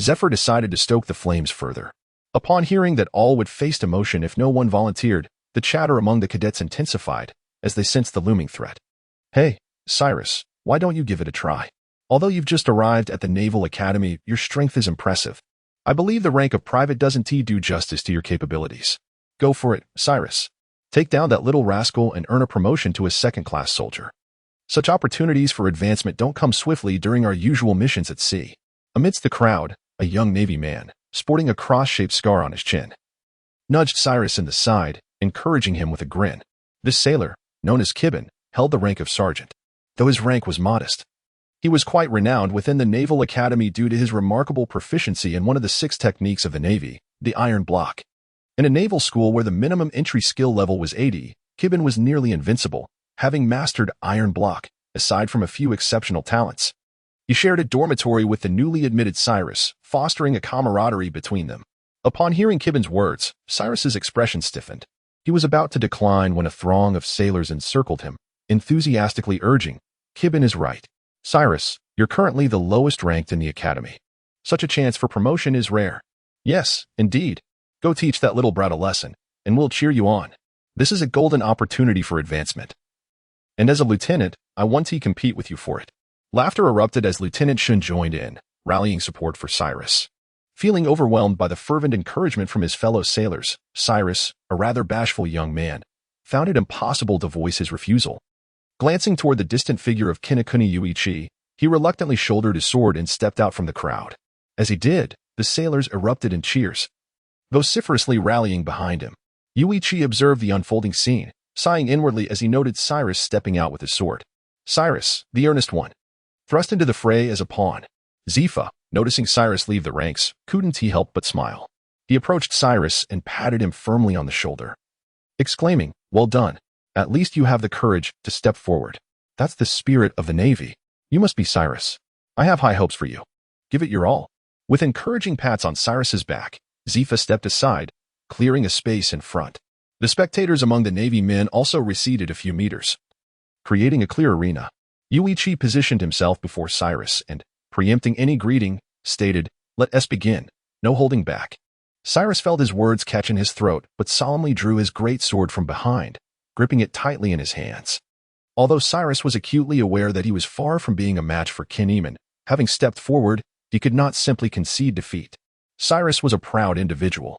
Zephyr decided to stoke the flames further. Upon hearing that all would face demotion if no one volunteered, the chatter among the cadets intensified as they sensed the looming threat. "Hey, Cyrus, why don't you give it a try? Although you've just arrived at the Naval Academy, your strength is impressive. I believe the rank of private doesn't do justice to your capabilities. Go for it, Cyrus. Take down that little rascal and earn a promotion to a second-class soldier. Such opportunities for advancement don't come swiftly during our usual missions at sea." Amidst the crowd, a young Navy man, sporting a cross-shaped scar on his chin, nudged Cyrus in the side, encouraging him with a grin. This sailor, known as Kibben, held the rank of sergeant. Though his rank was modest, he was quite renowned within the Naval Academy due to his remarkable proficiency in one of the 6 techniques of the Navy, the iron block. In a naval school where the minimum entry skill level was 80, Kibben was nearly invincible, having mastered iron block, aside from a few exceptional talents. He shared a dormitory with the newly admitted Cyrus, fostering a camaraderie between them. Upon hearing Kibben's words, Cyrus's expression stiffened. He was about to decline when a throng of sailors encircled him, enthusiastically urging, "Kibben is right. Cyrus, you're currently the lowest ranked in the academy. Such a chance for promotion is rare. Yes, indeed. Go teach that little brat a lesson, and we'll cheer you on. This is a golden opportunity for advancement. And as a lieutenant, I want to compete with you for it." Laughter erupted as Lieutenant Shun joined in, rallying support for Cyrus. Feeling overwhelmed by the fervent encouragement from his fellow sailors, Cyrus, a rather bashful young man, found it impossible to voice his refusal. Glancing toward the distant figure of Kinokuni Yuichi, he reluctantly shouldered his sword and stepped out from the crowd. As he did, the sailors erupted in cheers, vociferously rallying behind him. Yuichi observed the unfolding scene, sighing inwardly as he noted Cyrus stepping out with his sword. Cyrus, the earnest one, thrust into the fray as a pawn. Zephyr, noticing Cyrus leave the ranks, couldn't he help but smile. He approached Cyrus and patted him firmly on the shoulder, exclaiming, "Well done. At least you have the courage to step forward. That's the spirit of the Navy. You must be Cyrus. I have high hopes for you. Give it your all." With encouraging pats on Cyrus's back, Zephyr stepped aside, clearing a space in front. The spectators among the Navy men also receded a few meters, creating a clear arena. Yuichi positioned himself before Cyrus and, preempting any greeting, stated, "Let us begin. No holding back." Cyrus felt his words catch in his throat, but solemnly drew his great sword from behind, gripping it tightly in his hands. Although Cyrus was acutely aware that he was far from being a match for Akainu, having stepped forward, he could not simply concede defeat. Cyrus was a proud individual.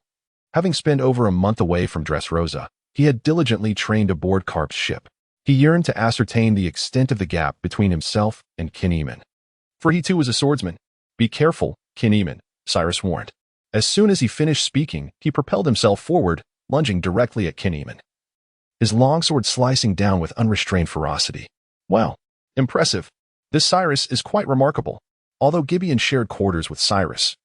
Having spent over a month away from Dressrosa, he had diligently trained aboard Karp's ship. He yearned to ascertain the extent of the gap between himself and Akainu. For he too was a swordsman. "Be careful, Akainu," Cyrus warned. As soon as he finished speaking, he propelled himself forward, lunging directly at Akainu, his longsword slicing down with unrestrained ferocity. Wow, impressive. This Cyrus is quite remarkable. Although Gibeon shared quarters with Cyrus,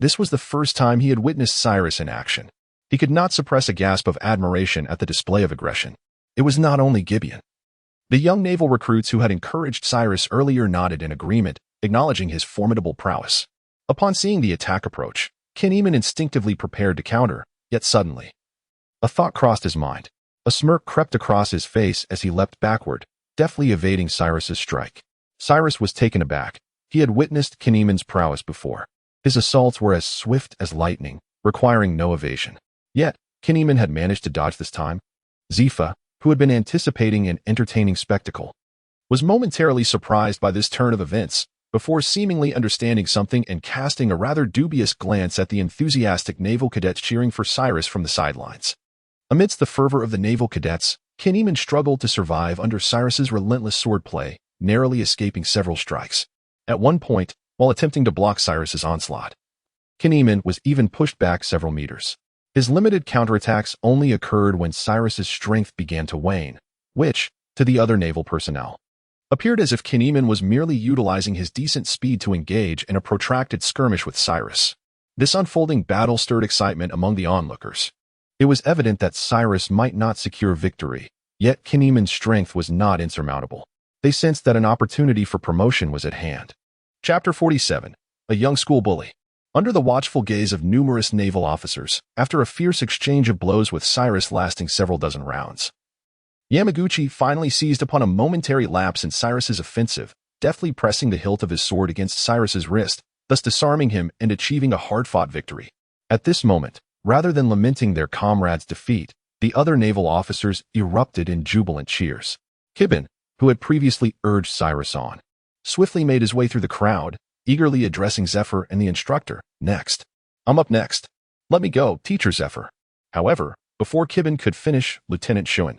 this was the first time he had witnessed Cyrus in action. He could not suppress a gasp of admiration at the display of aggression. It was not only Gibeon. The young naval recruits who had encouraged Cyrus earlier nodded in agreement, acknowledging his formidable prowess. Upon seeing the attack approach, Akainu instinctively prepared to counter, yet suddenly, a thought crossed his mind. A smirk crept across his face as he leapt backward, deftly evading Cyrus's strike. Cyrus was taken aback. He had witnessed Akainu's prowess before. His assaults were as swift as lightning, requiring no evasion. Yet, Akainu had managed to dodge this time. Zephyr, who had been anticipating an entertaining spectacle, was momentarily surprised by this turn of events, before seemingly understanding something and casting a rather dubious glance at the enthusiastic naval cadets cheering for Cyrus from the sidelines. Amidst the fervor of the naval cadets, Akainu struggled to survive under Cyrus's relentless swordplay, narrowly escaping several strikes. At one point, while attempting to block Cyrus's onslaught, Akainu was even pushed back several meters. His limited counterattacks only occurred when Cyrus's strength began to wane, which, to the other naval personnel, appeared as if Akainu was merely utilizing his decent speed to engage in a protracted skirmish with Cyrus. This unfolding battle stirred excitement among the onlookers. It was evident that Cyrus might not secure victory, yet Akainu's strength was not insurmountable. They sensed that an opportunity for promotion was at hand. Chapter 47. A Young School Bully. Under the watchful gaze of numerous naval officers, after a fierce exchange of blows with Cyrus lasting several dozen rounds, Yamaguchi finally seized upon a momentary lapse in Cyrus's offensive, deftly pressing the hilt of his sword against Cyrus's wrist, thus disarming him and achieving a hard-fought victory. At this moment, rather than lamenting their comrade's defeat, the other naval officers erupted in jubilant cheers. Gibeon, who had previously urged Cyrus on, swiftly made his way through the crowd, eagerly addressing Zephyr and the instructor. "Next. I'm up next. Let me go, Teacher Zephyr." However, before Gibeon could finish, Lieutenant Shuen,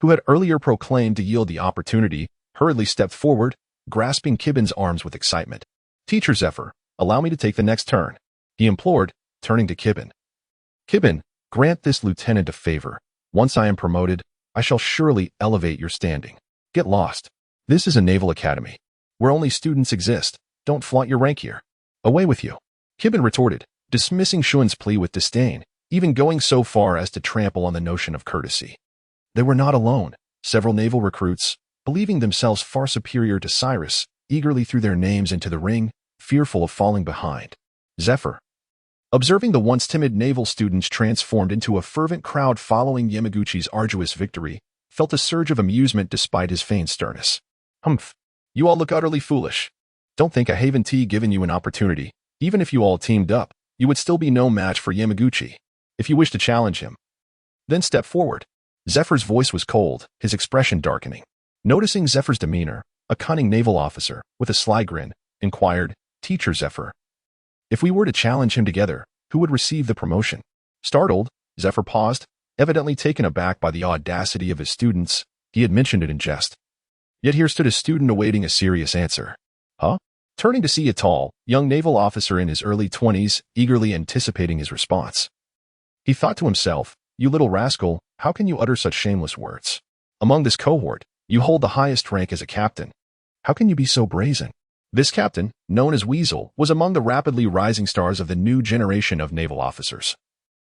who had earlier proclaimed to yield the opportunity, hurriedly stepped forward, grasping Gibeon's arms with excitement. "Teacher Zephyr, allow me to take the next turn," he implored, turning to Gibeon. "Gibeon, grant this lieutenant a favor. Once I am promoted, I shall surely elevate your standing. Get lost. This is a naval academy, where only students exist. Don't flaunt your rank here. Away with you." Gibeon retorted, dismissing Shuen's plea with disdain, even going so far as to trample on the notion of courtesy. They were not alone. Several naval recruits, believing themselves far superior to Cyrus, eagerly threw their names into the ring, fearful of falling behind. Zephyr, observing the once timid naval students transformed into a fervent crowd following Yamaguchi's arduous victory, felt a surge of amusement despite his feigned sternness. "Humph, you all look utterly foolish. Don't think I haven't given you an opportunity. Even if you all teamed up, you would still be no match for Yamaguchi. If you wish to challenge him, then step forward." Zephyr's voice was cold, his expression darkening. Noticing Zephyr's demeanor, a cunning naval officer, with a sly grin, inquired, "Teacher Zephyr, if we were to challenge him together, who would receive the promotion?" Startled, Zephyr paused, evidently taken aback by the audacity of his students. He had mentioned it in jest. Yet here stood a student awaiting a serious answer. "Huh?" Turning to see a tall, young naval officer in his early 20s, eagerly anticipating his response. He thought to himself, "You little rascal, how can you utter such shameless words? Among this cohort, you hold the highest rank as a captain. How can you be so brazen?" This captain, known as Weasel, was among the rapidly rising stars of the new generation of naval officers.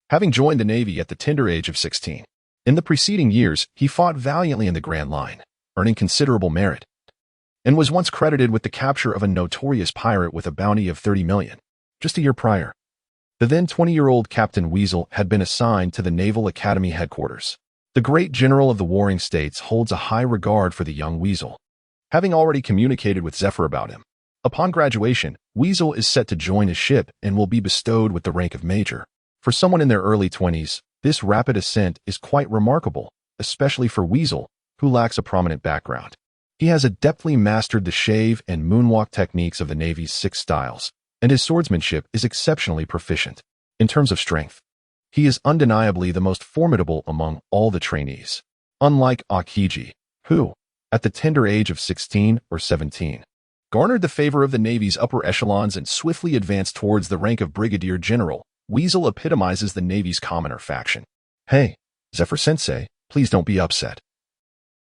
Having joined the Navy at the tender age of 16, in the preceding years, he fought valiantly in the Grand Line, earning considerable merit, and was once credited with the capture of a notorious pirate with a bounty of 30 million, just a year prior. The then 20-year-old Captain Weasel had been assigned to the Naval Academy headquarters. The great general of the warring states holds a high regard for the young Weasel, having already communicated with Zephyr about him. Upon graduation, Weasel is set to join his ship and will be bestowed with the rank of major. For someone in their early 20s, this rapid ascent is quite remarkable, especially for Weasel, who lacks a prominent background. He has adeptly mastered the shave and moonwalk techniques of the Navy's 6 styles, and his swordsmanship is exceptionally proficient. In terms of strength, he is undeniably the most formidable among all the trainees. Unlike Akainu, who, at the tender age of 16 or 17, garnered the favor of the Navy's upper echelons and swiftly advanced towards the rank of brigadier general, Weasel epitomizes the Navy's commoner faction. "Hey, Zephyr-sensei, please don't be upset,"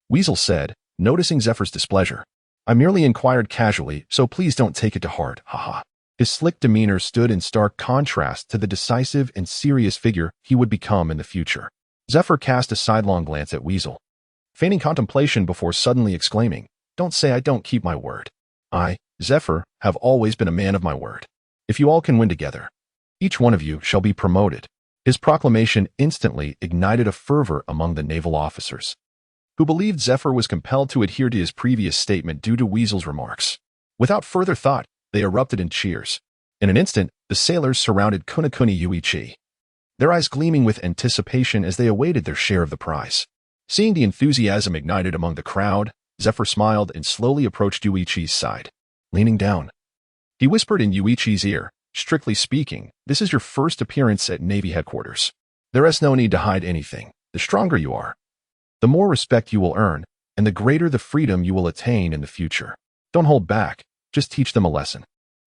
Weasel said, noticing Zephyr's displeasure. "I merely inquired casually, so please don't take it to heart, haha." His slick demeanor stood in stark contrast to the decisive and serious figure he would become in the future. Zephyr cast a sidelong glance at Weasel, feigning contemplation before suddenly exclaiming, "Don't say I don't keep my word. I, Zephyr, have always been a man of my word. If you all can win together, each one of you shall be promoted." His proclamation instantly ignited a fervor among the naval officers, who believed Zephyr was compelled to adhere to his previous statement due to Weasel's remarks. Without further thought, they erupted in cheers. In an instant, the sailors surrounded Kunekuni Yuichi, their eyes gleaming with anticipation as they awaited their share of the prize. Seeing the enthusiasm ignited among the crowd, Zephyr smiled and slowly approached Yuichi's side. Leaning down, he whispered in Yuichi's ear, "Strictly speaking, this is your first appearance at Navy headquarters. There is no need to hide anything. The stronger you are, the more respect you will earn, and the greater the freedom you will attain in the future. Don't hold back, just teach them a lesson.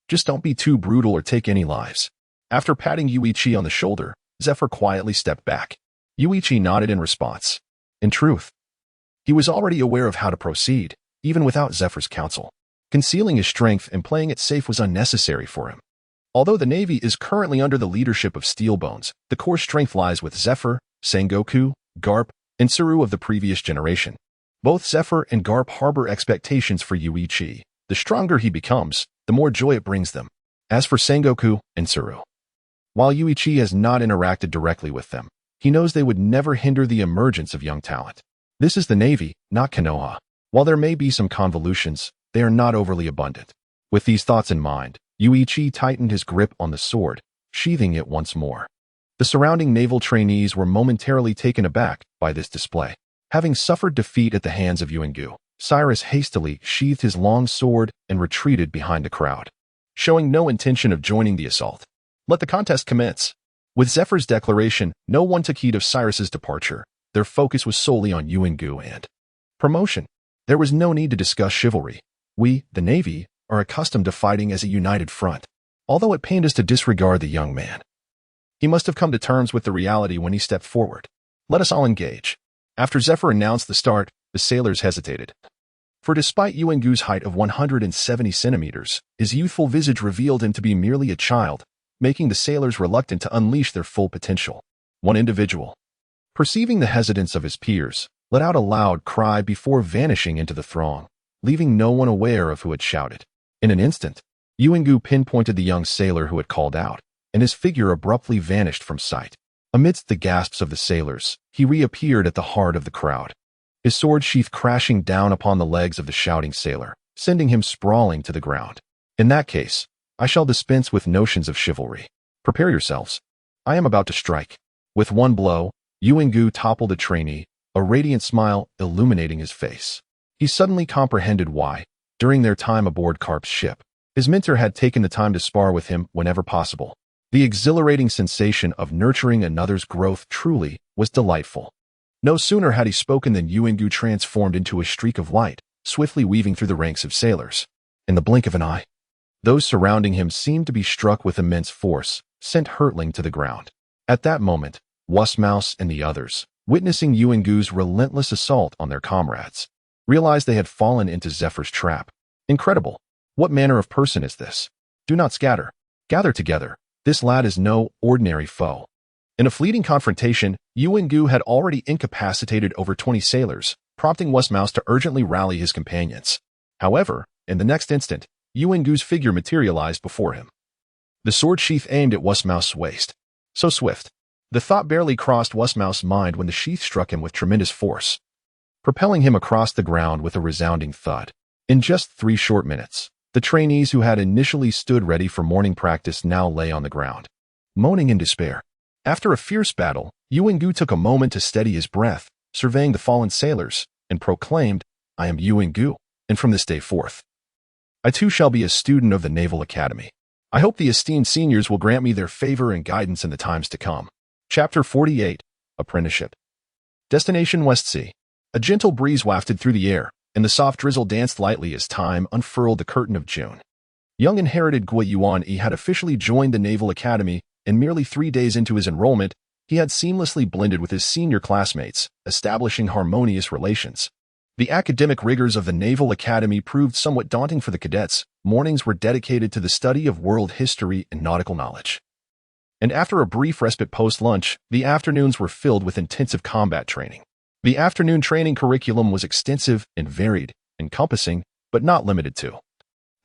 Just don't be too brutal or take any lives." After patting Yuichi on the shoulder, Zephyr quietly stepped back. Yuichi nodded in response. In truth, he was already aware of how to proceed, even without Zephyr's counsel. Concealing his strength and playing it safe was unnecessary for him. Although the Navy is currently under the leadership of Steelbones, the core strength lies with Zephyr, Sengoku, Garp, and Tsuru of the previous generation. Both Zephyr and Garp harbor expectations for Yuichi. The stronger he becomes, the more joy it brings them. As for Sengoku and Tsuru, while Yuichi has not interacted directly with them, he knows they would never hinder the emergence of young talent. This is the Navy, not Konoha. While there may be some convolutions, they are not overly abundant. With these thoughts in mind, Yuichi tightened his grip on the sword, sheathing it once more. The surrounding naval trainees were momentarily taken aback by this display. Having suffered defeat at the hands of Yuengu, Cyrus hastily sheathed his long sword and retreated behind the crowd, showing no intention of joining the assault. Let the contest commence. With Zephyr's declaration, no one took heed of Cyrus's departure. Their focus was solely on Yuengu and promotion. There was no need to discuss chivalry. We, the Navy, are accustomed to fighting as a united front. Although it pained us to disregard the young man, he must have come to terms with the reality when he stepped forward. Let us all engage. After Zephyr announced the start, the sailors hesitated. For despite Yuengu's height of 170 centimeters, his youthful visage revealed him to be merely a child, making the sailors reluctant to unleash their full potential. One individual, perceiving the hesitance of his peers, let out a loud cry before vanishing into the throng, leaving no one aware of who had shouted. In an instant, Yuengu pinpointed the young sailor who had called out, and his figure abruptly vanished from sight. Amidst the gasps of the sailors, he reappeared at the heart of the crowd, his sword sheath crashing down upon the legs of the shouting sailor, sending him sprawling to the ground. In that case, I shall dispense with notions of chivalry. Prepare yourselves. I am about to strike. With one blow, Yuengu toppled a trainee, a radiant smile illuminating his face. He suddenly comprehended why, during their time aboard Karp's ship, his mentor had taken the time to spar with him whenever possible. The exhilarating sensation of nurturing another's growth truly was delightful. No sooner had he spoken than Yuengu transformed into a streak of light, swiftly weaving through the ranks of sailors. In the blink of an eye, those surrounding him seemed to be struck with immense force, sent hurtling to the ground. At that moment, Mouse, and the others, witnessing Yuangu's relentless assault on their comrades, realized they had fallen into Zephyr's trap. Incredible! What manner of person is this? Do not scatter. Gather together. This lad is no ordinary foe. In a fleeting confrontation, Yuangu had already incapacitated over 20 sailors, prompting Mouse to urgently rally his companions. However, in the next instant, Yuangu's figure materialized before him. The sword sheath aimed at Mouse's waist. So swift. The thought barely crossed Mouse's mind when the sheath struck him with tremendous force, propelling him across the ground with a resounding thud. In just 3 short minutes, the trainees who had initially stood ready for morning practice now lay on the ground, moaning in despair. After a fierce battle, Yuangu took a moment to steady his breath, surveying the fallen sailors, and proclaimed, "I am Yuangu, and from this day forth, I too shall be a student of the Naval Academy. I hope the esteemed seniors will grant me their favor and guidance in the times to come." Chapter 48, Apprenticeship. Destination West Sea. A gentle breeze wafted through the air, and the soft drizzle danced lightly as time unfurled the curtain of June. Young inherited Gui Yuan-yi had officially joined the Naval Academy, and merely 3 days into his enrollment, he had seamlessly blended with his senior classmates, establishing harmonious relations. The academic rigors of the Naval Academy proved somewhat daunting for the cadets. Mornings were dedicated to the study of world history and nautical knowledge. And after a brief respite post-lunch, the afternoons were filled with intensive combat training. The afternoon training curriculum was extensive and varied, encompassing, but not limited to,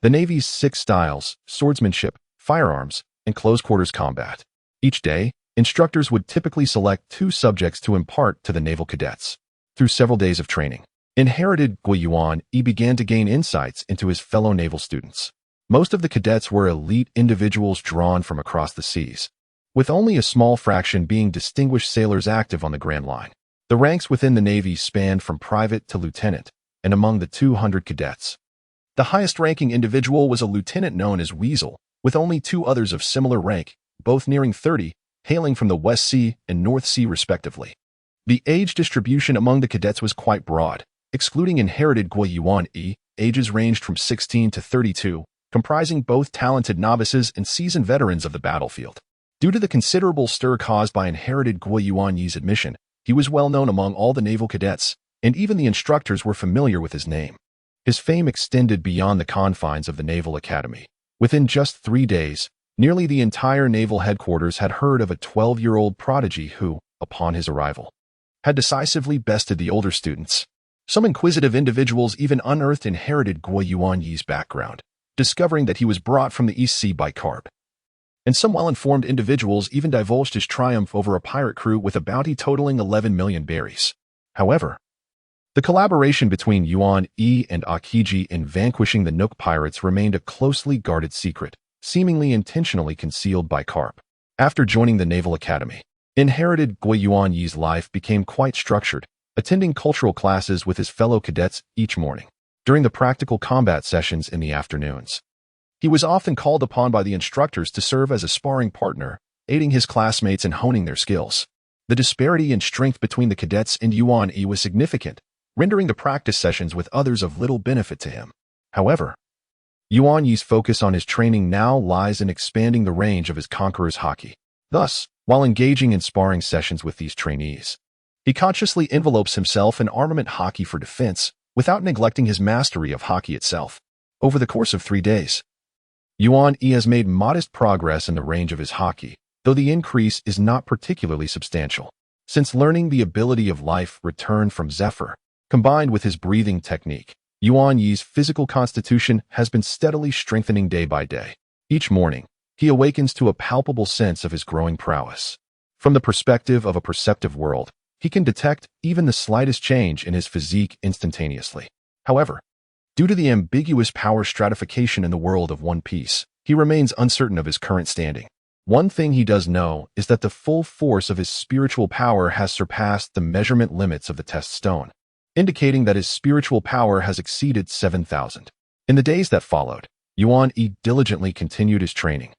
the Navy's 6 styles: swordsmanship, firearms, and close-quarters combat. Each day, instructors would typically select 2 subjects to impart to the naval cadets. Through several days of training, inherited Gui Yuan-yi began to gain insights into his fellow naval students. Most of the cadets were elite individuals drawn from across the seas, with only a small fraction being distinguished sailors active on the Grand Line. The ranks within the Navy spanned from private to lieutenant, and among the 200 cadets, the highest-ranking individual was a lieutenant known as Weasel, with only 2 others of similar rank, both nearing 30, hailing from the West Sea and North Sea respectively. The age distribution among the cadets was quite broad. Excluding inherited Gui Yuan-yi, ages ranged from 16 to 32, comprising both talented novices and seasoned veterans of the battlefield. Due to the considerable stir caused by inherited Gui Yuan-yi's admission, he was well known among all the naval cadets, and even the instructors were familiar with his name. His fame extended beyond the confines of the Naval Academy. Within just 3 days, nearly the entire naval headquarters had heard of a 12-year-old prodigy who, upon his arrival, had decisively bested the older students. Some inquisitive individuals even unearthed inherited Gui Yuan-yi's background, discovering that he was brought from the East Sea by carp. And some well-informed individuals even divulged his triumph over a pirate crew with a bounty totaling 11 million berries. However, the collaboration between Yuan-yi and Akiji in vanquishing the Nook pirates remained a closely guarded secret, seemingly intentionally concealed by carp. After joining the Naval Academy, inherited Gui Yuan-yi's life became quite structured, attending cultural classes with his fellow cadets each morning. During the practical combat sessions in the afternoons, he was often called upon by the instructors to serve as a sparring partner, aiding his classmates in honing their skills. The disparity in strength between the cadets and Yuan-yi was significant, rendering the practice sessions with others of little benefit to him. However, Yuan-yi's focus on his training now lies in expanding the range of his conqueror's haki. Thus, while engaging in sparring sessions with these trainees, he consciously envelopes himself in armament haki for defense, without neglecting his mastery of haki itself. Over the course of 3 days, Yuan-yi has made modest progress in the range of his haki, though the increase is not particularly substantial. Since learning the ability of life returned from Zephyr, combined with his breathing technique, Yuan-yi's physical constitution has been steadily strengthening day by day. Each morning, he awakens to a palpable sense of his growing prowess. From the perspective of a perceptive world, he can detect even the slightest change in his physique instantaneously. However, due to the ambiguous power stratification in the world of One Piece, he remains uncertain of his current standing. One thing he does know is that the full force of his spiritual power has surpassed the measurement limits of the test stone, indicating that his spiritual power has exceeded 7,000. In the days that followed, Yuan-yi diligently continued his training,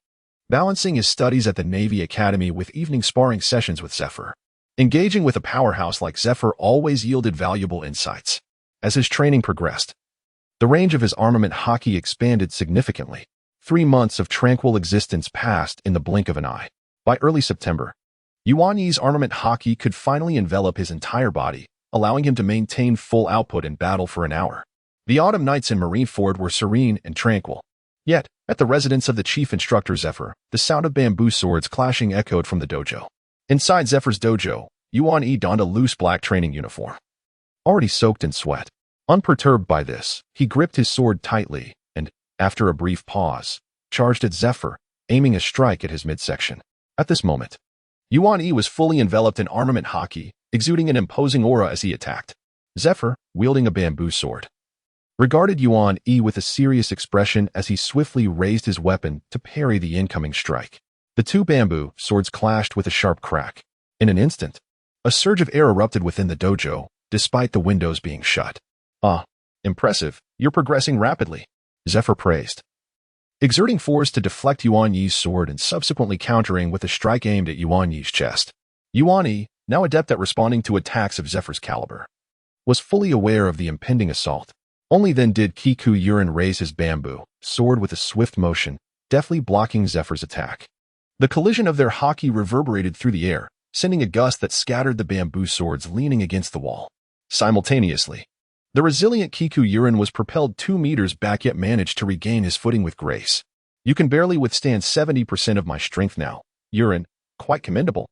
balancing his studies at the Navy Academy with evening sparring sessions with Zephyr. Engaging with a powerhouse like Zephyr always yielded valuable insights. As his training progressed, the range of his armament haki expanded significantly. 3 months of tranquil existence passed in the blink of an eye. By early September, Yuanyi's armament haki could finally envelop his entire body, allowing him to maintain full output in battle for an hour. The autumn nights in Marineford were serene and tranquil. Yet, at the residence of the chief instructor Zephyr, the sound of bamboo swords clashing echoed from the dojo. Inside Zephyr's dojo, Yuan-Yi donned a loose black training uniform. Already soaked in sweat. Unperturbed by this, he gripped his sword tightly and, after a brief pause, charged at Zephyr, aiming a strike at his midsection. At this moment, Yuan-Yi was fully enveloped in armament haki, exuding an imposing aura as he attacked. Zephyr, wielding a bamboo sword, regarded Yuan-Yi with a serious expression as he swiftly raised his weapon to parry the incoming strike. The two bamboo swords clashed with a sharp crack. In an instant, a surge of air erupted within the dojo, despite the windows being shut. "Ah, impressive, you're progressing rapidly," Zephyr praised, exerting force to deflect Yuan-Yi's sword and subsequently countering with a strike aimed at Yuan-Yi's chest. Yuan-Yi, now adept at responding to attacks of Zephyr's caliber, was fully aware of the impending assault. Only then did Kikuurin raise his bamboo sword with a swift motion, deftly blocking Zephyr's attack. The collision of their haki reverberated through the air, sending a gust that scattered the bamboo swords leaning against the wall. Simultaneously, the resilient Kikuurin was propelled 2 meters back yet managed to regain his footing with grace. "You can barely withstand 70% of my strength now, Urin. Quite commendable.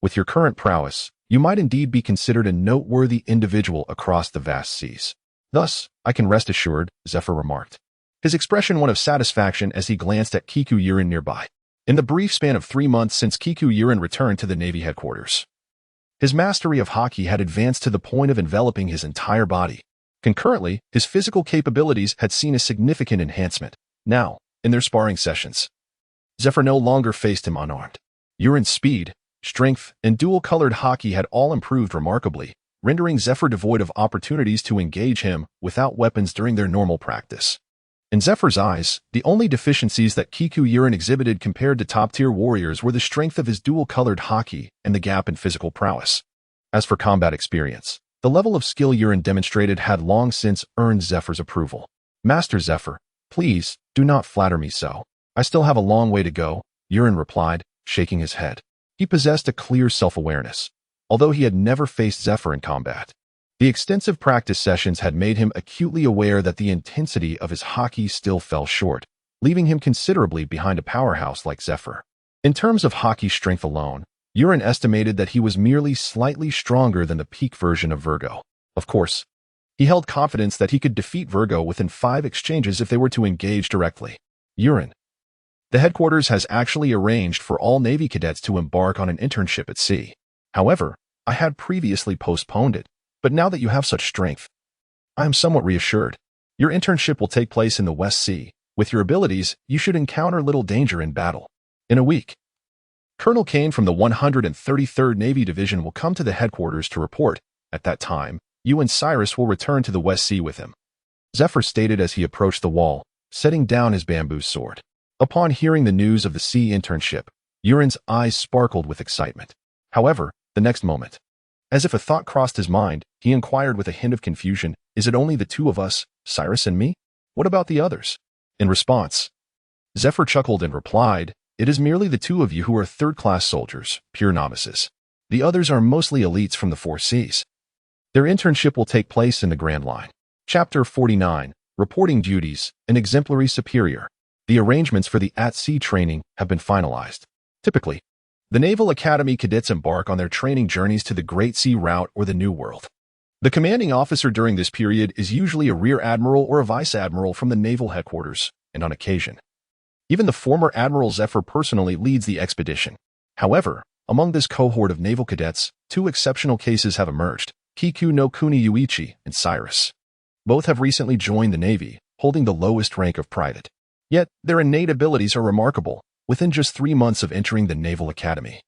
With your current prowess, you might indeed be considered a noteworthy individual across the vast seas. Thus, I can rest assured," Zephyr remarked, his expression one of satisfaction as he glanced at Kikuurin nearby. In the brief span of 3 months since Kikuurin returned to the Navy headquarters, his mastery of haki had advanced to the point of enveloping his entire body. Concurrently, his physical capabilities had seen a significant enhancement. Now, in their sparring sessions, Zephyr no longer faced him unarmed. Urin's speed, strength, and dual-colored haki had all improved remarkably, rendering Zephyr devoid of opportunities to engage him without weapons during their normal practice. In Zephyr's eyes, the only deficiencies that Kikuurin exhibited compared to top-tier warriors were the strength of his dual-colored haki and the gap in physical prowess. As for combat experience, the level of skill Urin demonstrated had long since earned Zephyr's approval. "Master Zephyr, please, do not flatter me so. I still have a long way to go," Urin replied, shaking his head. He possessed a clear self-awareness, although he had never faced Zephyr in combat. The extensive practice sessions had made him acutely aware that the intensity of his haki still fell short, leaving him considerably behind a powerhouse like Zephyr. In terms of haki strength alone, Urin estimated that he was merely slightly stronger than the peak version of Virgo. Of course, he held confidence that he could defeat Virgo within 5 exchanges if they were to engage directly. "Urin, the headquarters has actually arranged for all Navy cadets to embark on an internship at sea. However, I had previously postponed it, but now that you have such strength, I am somewhat reassured. Your internship will take place in the West Sea. With your abilities, you should encounter little danger in battle. In a week, Colonel Kane from the 133rd Navy Division will come to the headquarters to report. At that time, you and Cyrus will return to the West Sea with him," Zephyr stated as he approached the wall, setting down his bamboo sword. Upon hearing the news of the sea internship, Urin's eyes sparkled with excitement. However, the next moment, as if a thought crossed his mind, he inquired with a hint of confusion, "Is it only the 2 of us, Cyrus and me? What about the others?" In response, Zephyr chuckled and replied, "It is merely the 2 of you who are third-class soldiers, pure novices. The others are mostly elites from the 4 seas. Their internship will take place in the Grand Line." Chapter 49, Reporting Duties, an Exemplary Superior. The arrangements for the at-sea training have been finalized. Typically, the Naval Academy cadets embark on their training journeys to the Great Sea Route or the New World. The commanding officer during this period is usually a rear admiral or a vice admiral from the naval headquarters, and on occasion, even the former Admiral Zephyr personally leads the expedition. However, among this cohort of naval cadets, 2 exceptional cases have emerged: Kiku no Kuni Yuichi and Cyrus. Both have recently joined the Navy, holding the lowest rank of private. Yet, their innate abilities are remarkable. Within just 3 months of entering the Naval Academy,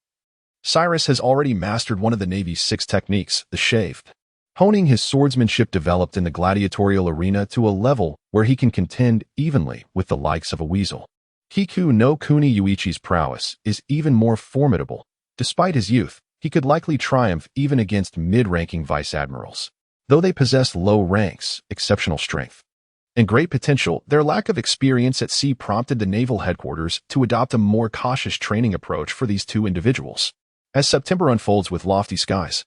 Cyrus has already mastered one of the Navy's 6 techniques, the shave, honing his swordsmanship developed in the gladiatorial arena to a level where he can contend evenly with the likes of a weasel. Kiku no Kuni Yuichi's prowess is even more formidable. Despite his youth, he could likely triumph even against mid-ranking vice admirals. Though they possess low ranks, exceptional strength, and great potential, their lack of experience at sea prompted the naval headquarters to adopt a more cautious training approach for these 2 individuals. As September unfolds with lofty skies,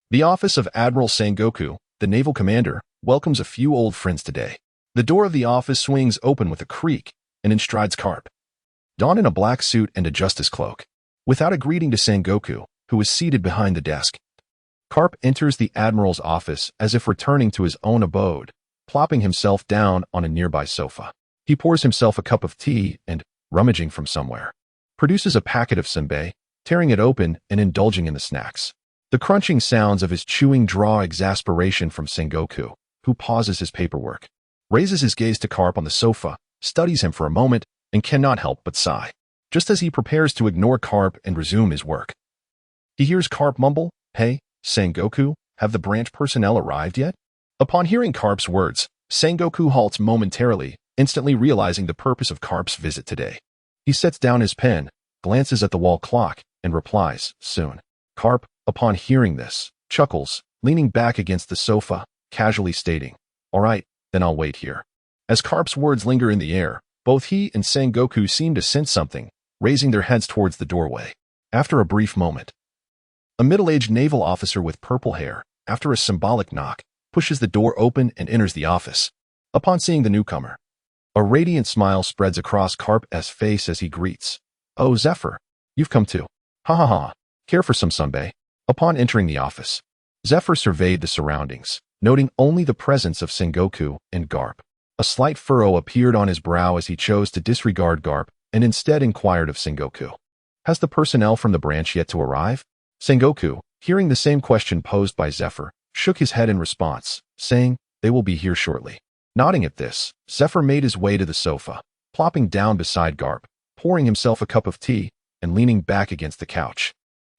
the office of Admiral Sengoku, the naval commander, welcomes a few old friends today. The door of the office swings open with a creak, and in strides Carp, donned in a black suit and a justice cloak. Without a greeting to Sengoku, who is seated behind the desk, Carp enters the Admiral's office as if returning to his own abode, plopping himself down on a nearby sofa. He pours himself a cup of tea and, rummaging from somewhere, produces a packet of senbei, tearing it open and indulging in the snacks. The crunching sounds of his chewing draw exasperation from Sengoku, who pauses his paperwork, raises his gaze to Carp on the sofa, studies him for a moment, and cannot help but sigh. Just as he prepares to ignore Carp and resume his work, he hears Carp mumble, "Hey, Sengoku, have the branch personnel arrived yet?" Upon hearing Carp's words, Sengoku halts momentarily, instantly realizing the purpose of Carp's visit today. He sets down his pen, glances at the wall clock, and replies, "Soon." Carp, upon hearing this, chuckles, leaning back against the sofa, casually stating, "All right, then I'll wait here." As Carp's words linger in the air, both he and Sengoku seem to sense something, raising their heads towards the doorway. After a brief moment, a middle-aged naval officer with purple hair, after a symbolic knock, pushes the door open and enters the office. Upon seeing the newcomer, a radiant smile spreads across Carp's face as he greets, "Oh, Zephyr, you've come too. Ha ha ha. Care for some senbei?" Upon entering the office, Zephyr surveyed the surroundings, noting only the presence of Sengoku and Garp. A slight furrow appeared on his brow as he chose to disregard Garp and instead inquired of Sengoku, "Has the personnel from the branch yet to arrive?" Sengoku, hearing the same question posed by Zephyr, shook his head in response, saying, "They will be here shortly." Nodding at this, Zephyr made his way to the sofa, plopping down beside Garp, pouring himself a cup of tea, and leaning back against the couch.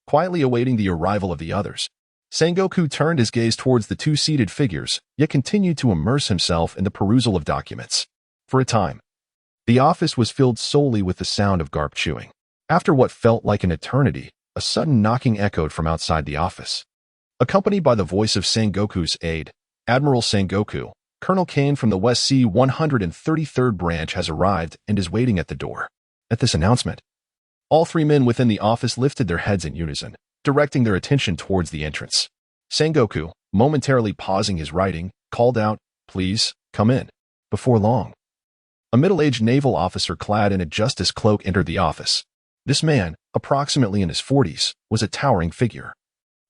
Quietly awaiting the arrival of the others, Sengoku turned his gaze towards the two seated figures, yet continued to immerse himself in the perusal of documents. For a time, the office was filled solely with the sound of Garp chewing. After what felt like an eternity, a sudden knocking echoed from outside the office. Accompanied by the voice of Sengoku's aide, Admiral Sengoku, Colonel Kane from the West Sea 133rd Branch has arrived and is waiting at the door. At this announcement, all three men within the office lifted their heads in unison, directing their attention towards the entrance. Sengoku, momentarily pausing his writing, called out, "Please, come in." Before long, a middle-aged naval officer clad in a justice cloak entered the office. This man, approximately in his 40s, was a towering figure,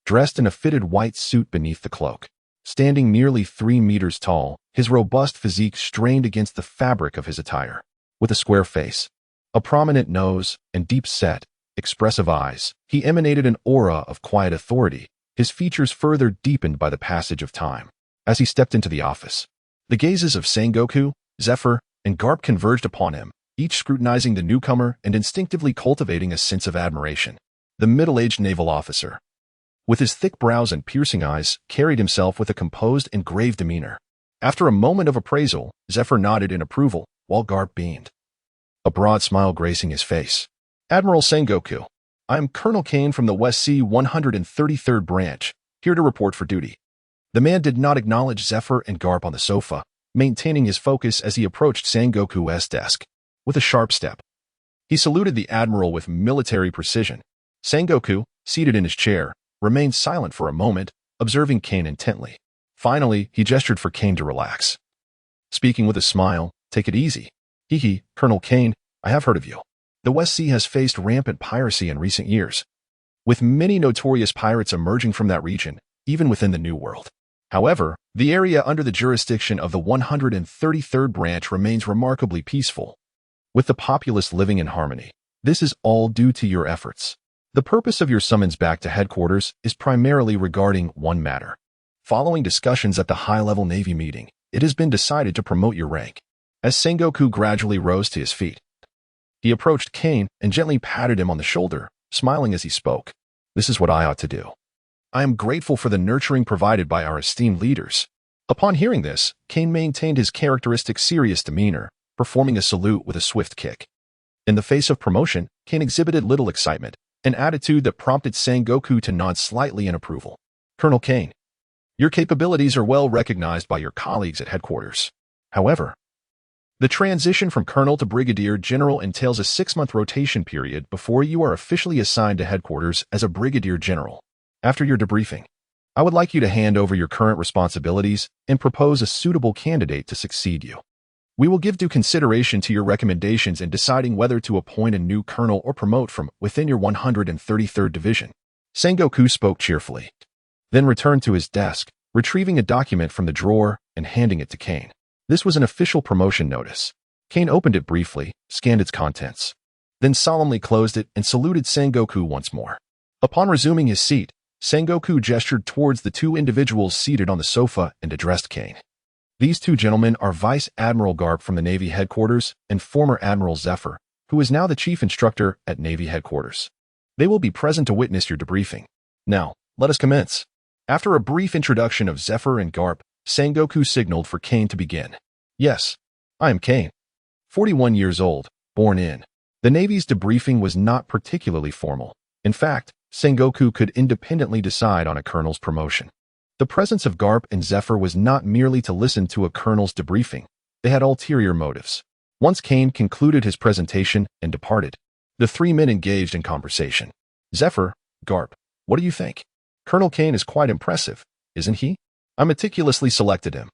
dressed in a fitted white suit beneath the cloak. Standing nearly 3 meters tall, his robust physique strained against the fabric of his attire. With a square face, a prominent nose, and deep-set, expressive eyes, he emanated an aura of quiet authority, his features further deepened by the passage of time. As he stepped into the office, the gazes of Sengoku, Zephyr, and Garp converged upon him, each scrutinizing the newcomer and instinctively cultivating a sense of admiration. The middle-aged naval officer, with his thick brows and piercing eyes, carried himself with a composed and grave demeanor. After a moment of appraisal, Zephyr nodded in approval, while Garp beamed, a broad smile gracing his face. "Admiral Sengoku, I am Colonel Kane from the West Sea 133rd Branch, here to report for duty." The man did not acknowledge Zephyr and Garp on the sofa, maintaining his focus as he approached Sengoku's desk. With a sharp step, he saluted the admiral with military precision. Sengoku, seated in his chair, remained silent for a moment, observing Kane intently. Finally, he gestured for Kane to relax. Speaking with a smile, "Take it easy. Hee, Colonel Kane, I have heard of you. The West Sea has faced rampant piracy in recent years, with many notorious pirates emerging from that region, even within the New World. However, the area under the jurisdiction of the 133rd Branch remains remarkably peaceful, with the populace living in harmony. This is all due to your efforts. The purpose of your summons back to headquarters is primarily regarding one matter. Following discussions at the high-level Navy meeting, it has been decided to promote your rank." As Sengoku gradually rose to his feet, he approached Kane and gently patted him on the shoulder, smiling as he spoke. "This is what I ought to do. I am grateful for the nurturing provided by our esteemed leaders." Upon hearing this, Kane maintained his characteristic serious demeanor, performing a salute with a swift kick. In the face of promotion, Kane exhibited little excitement, an attitude that prompted Sengoku to nod slightly in approval. "Colonel Kane, your capabilities are well recognized by your colleagues at headquarters. However, The transition from colonel to brigadier general entails a 6-month rotation period before you are officially assigned to headquarters as a brigadier general. After your debriefing, I would like you to hand over your current responsibilities and propose a suitable candidate to succeed you. We will give due consideration to your recommendations in deciding whether to appoint a new colonel or promote from within your 133rd Division. Sengoku spoke cheerfully, then returned to his desk, retrieving a document from the drawer and handing it to Kane. This was an official promotion notice. Kane opened it briefly, scanned its contents, then solemnly closed it and saluted Sengoku once more. Upon resuming his seat, Sengoku gestured towards the two individuals seated on the sofa and addressed Kane. These two gentlemen are Vice Admiral Garp from the Navy headquarters and former Admiral Zephyr, who is now the chief instructor at Navy headquarters. They will be present to witness your debriefing. Now, let us commence. After a brief introduction of Zephyr and Garp, Sengoku signaled for Kane to begin. Yes, I am Kane. 41 years old, born in. The Navy's debriefing was not particularly formal. In fact, Sengoku could independently decide on a colonel's promotion. The presence of Garp and Zephyr was not merely to listen to a colonel's debriefing. They had ulterior motives. Once Kane concluded his presentation and departed, the three men engaged in conversation. Zephyr, Garp, what do you think? Colonel Kane is quite impressive, isn't he? I meticulously selected him.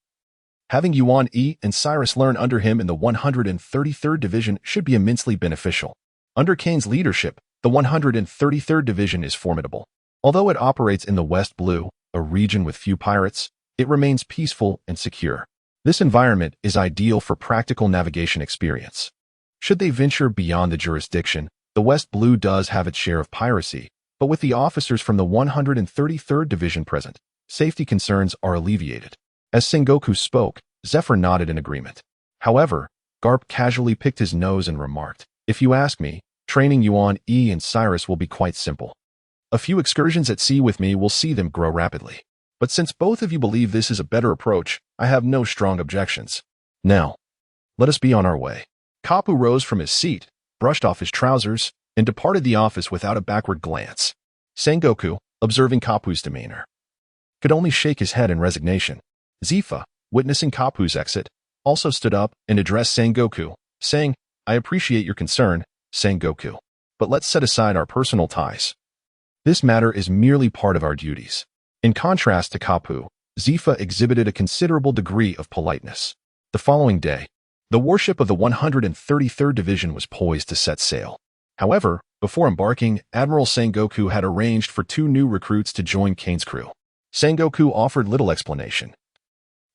Having Yuan E and Cyrus learn under him in the 133rd Division should be immensely beneficial. Under Kane's leadership, the 133rd Division is formidable. Although it operates in the West Blue, a region with few pirates, it remains peaceful and secure. This environment is ideal for practical navigation experience. Should they venture beyond the jurisdiction, the West Blue does have its share of piracy, but with the officers from the 133rd Division present, safety concerns are alleviated. As Sengoku spoke, Zephyr nodded in agreement. However, Garp casually picked his nose and remarked, if you ask me, training Yuan E and Cyrus will be quite simple. A few excursions at sea with me will see them grow rapidly. But since both of you believe this is a better approach, I have no strong objections. Now, let us be on our way. Kapu rose from his seat, brushed off his trousers, and departed the office without a backward glance. Sengoku, observing Kapu's demeanor, could only shake his head in resignation. Zephyr, witnessing Kapu's exit, also stood up and addressed Sengoku, saying, I appreciate your concern, Sengoku, but let's set aside our personal ties. This matter is merely part of our duties. In contrast to Kapu, Zephyr exhibited a considerable degree of politeness. The following day, the warship of the 133rd Division was poised to set sail. However, before embarking, Admiral Sengoku had arranged for 2 new recruits to join Kane's crew. Sengoku offered little explanation,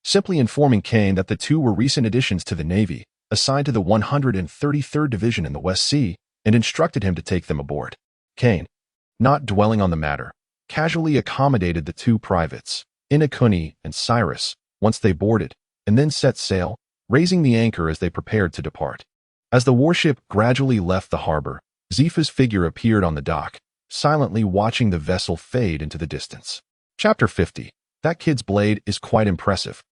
simply informing Kane that the 2 were recent additions to the Navy, assigned to the 133rd Division in the West Sea, and instructed him to take them aboard. Kane, not dwelling on the matter, casually accommodated the 2 privates, Inakuni and Cyrus, once they boarded, and then set sail, raising the anchor as they prepared to depart. As the warship gradually left the harbor, Zephyr's figure appeared on the dock, silently watching the vessel fade into the distance. Chapter 50. That kid's blade is quite impressive.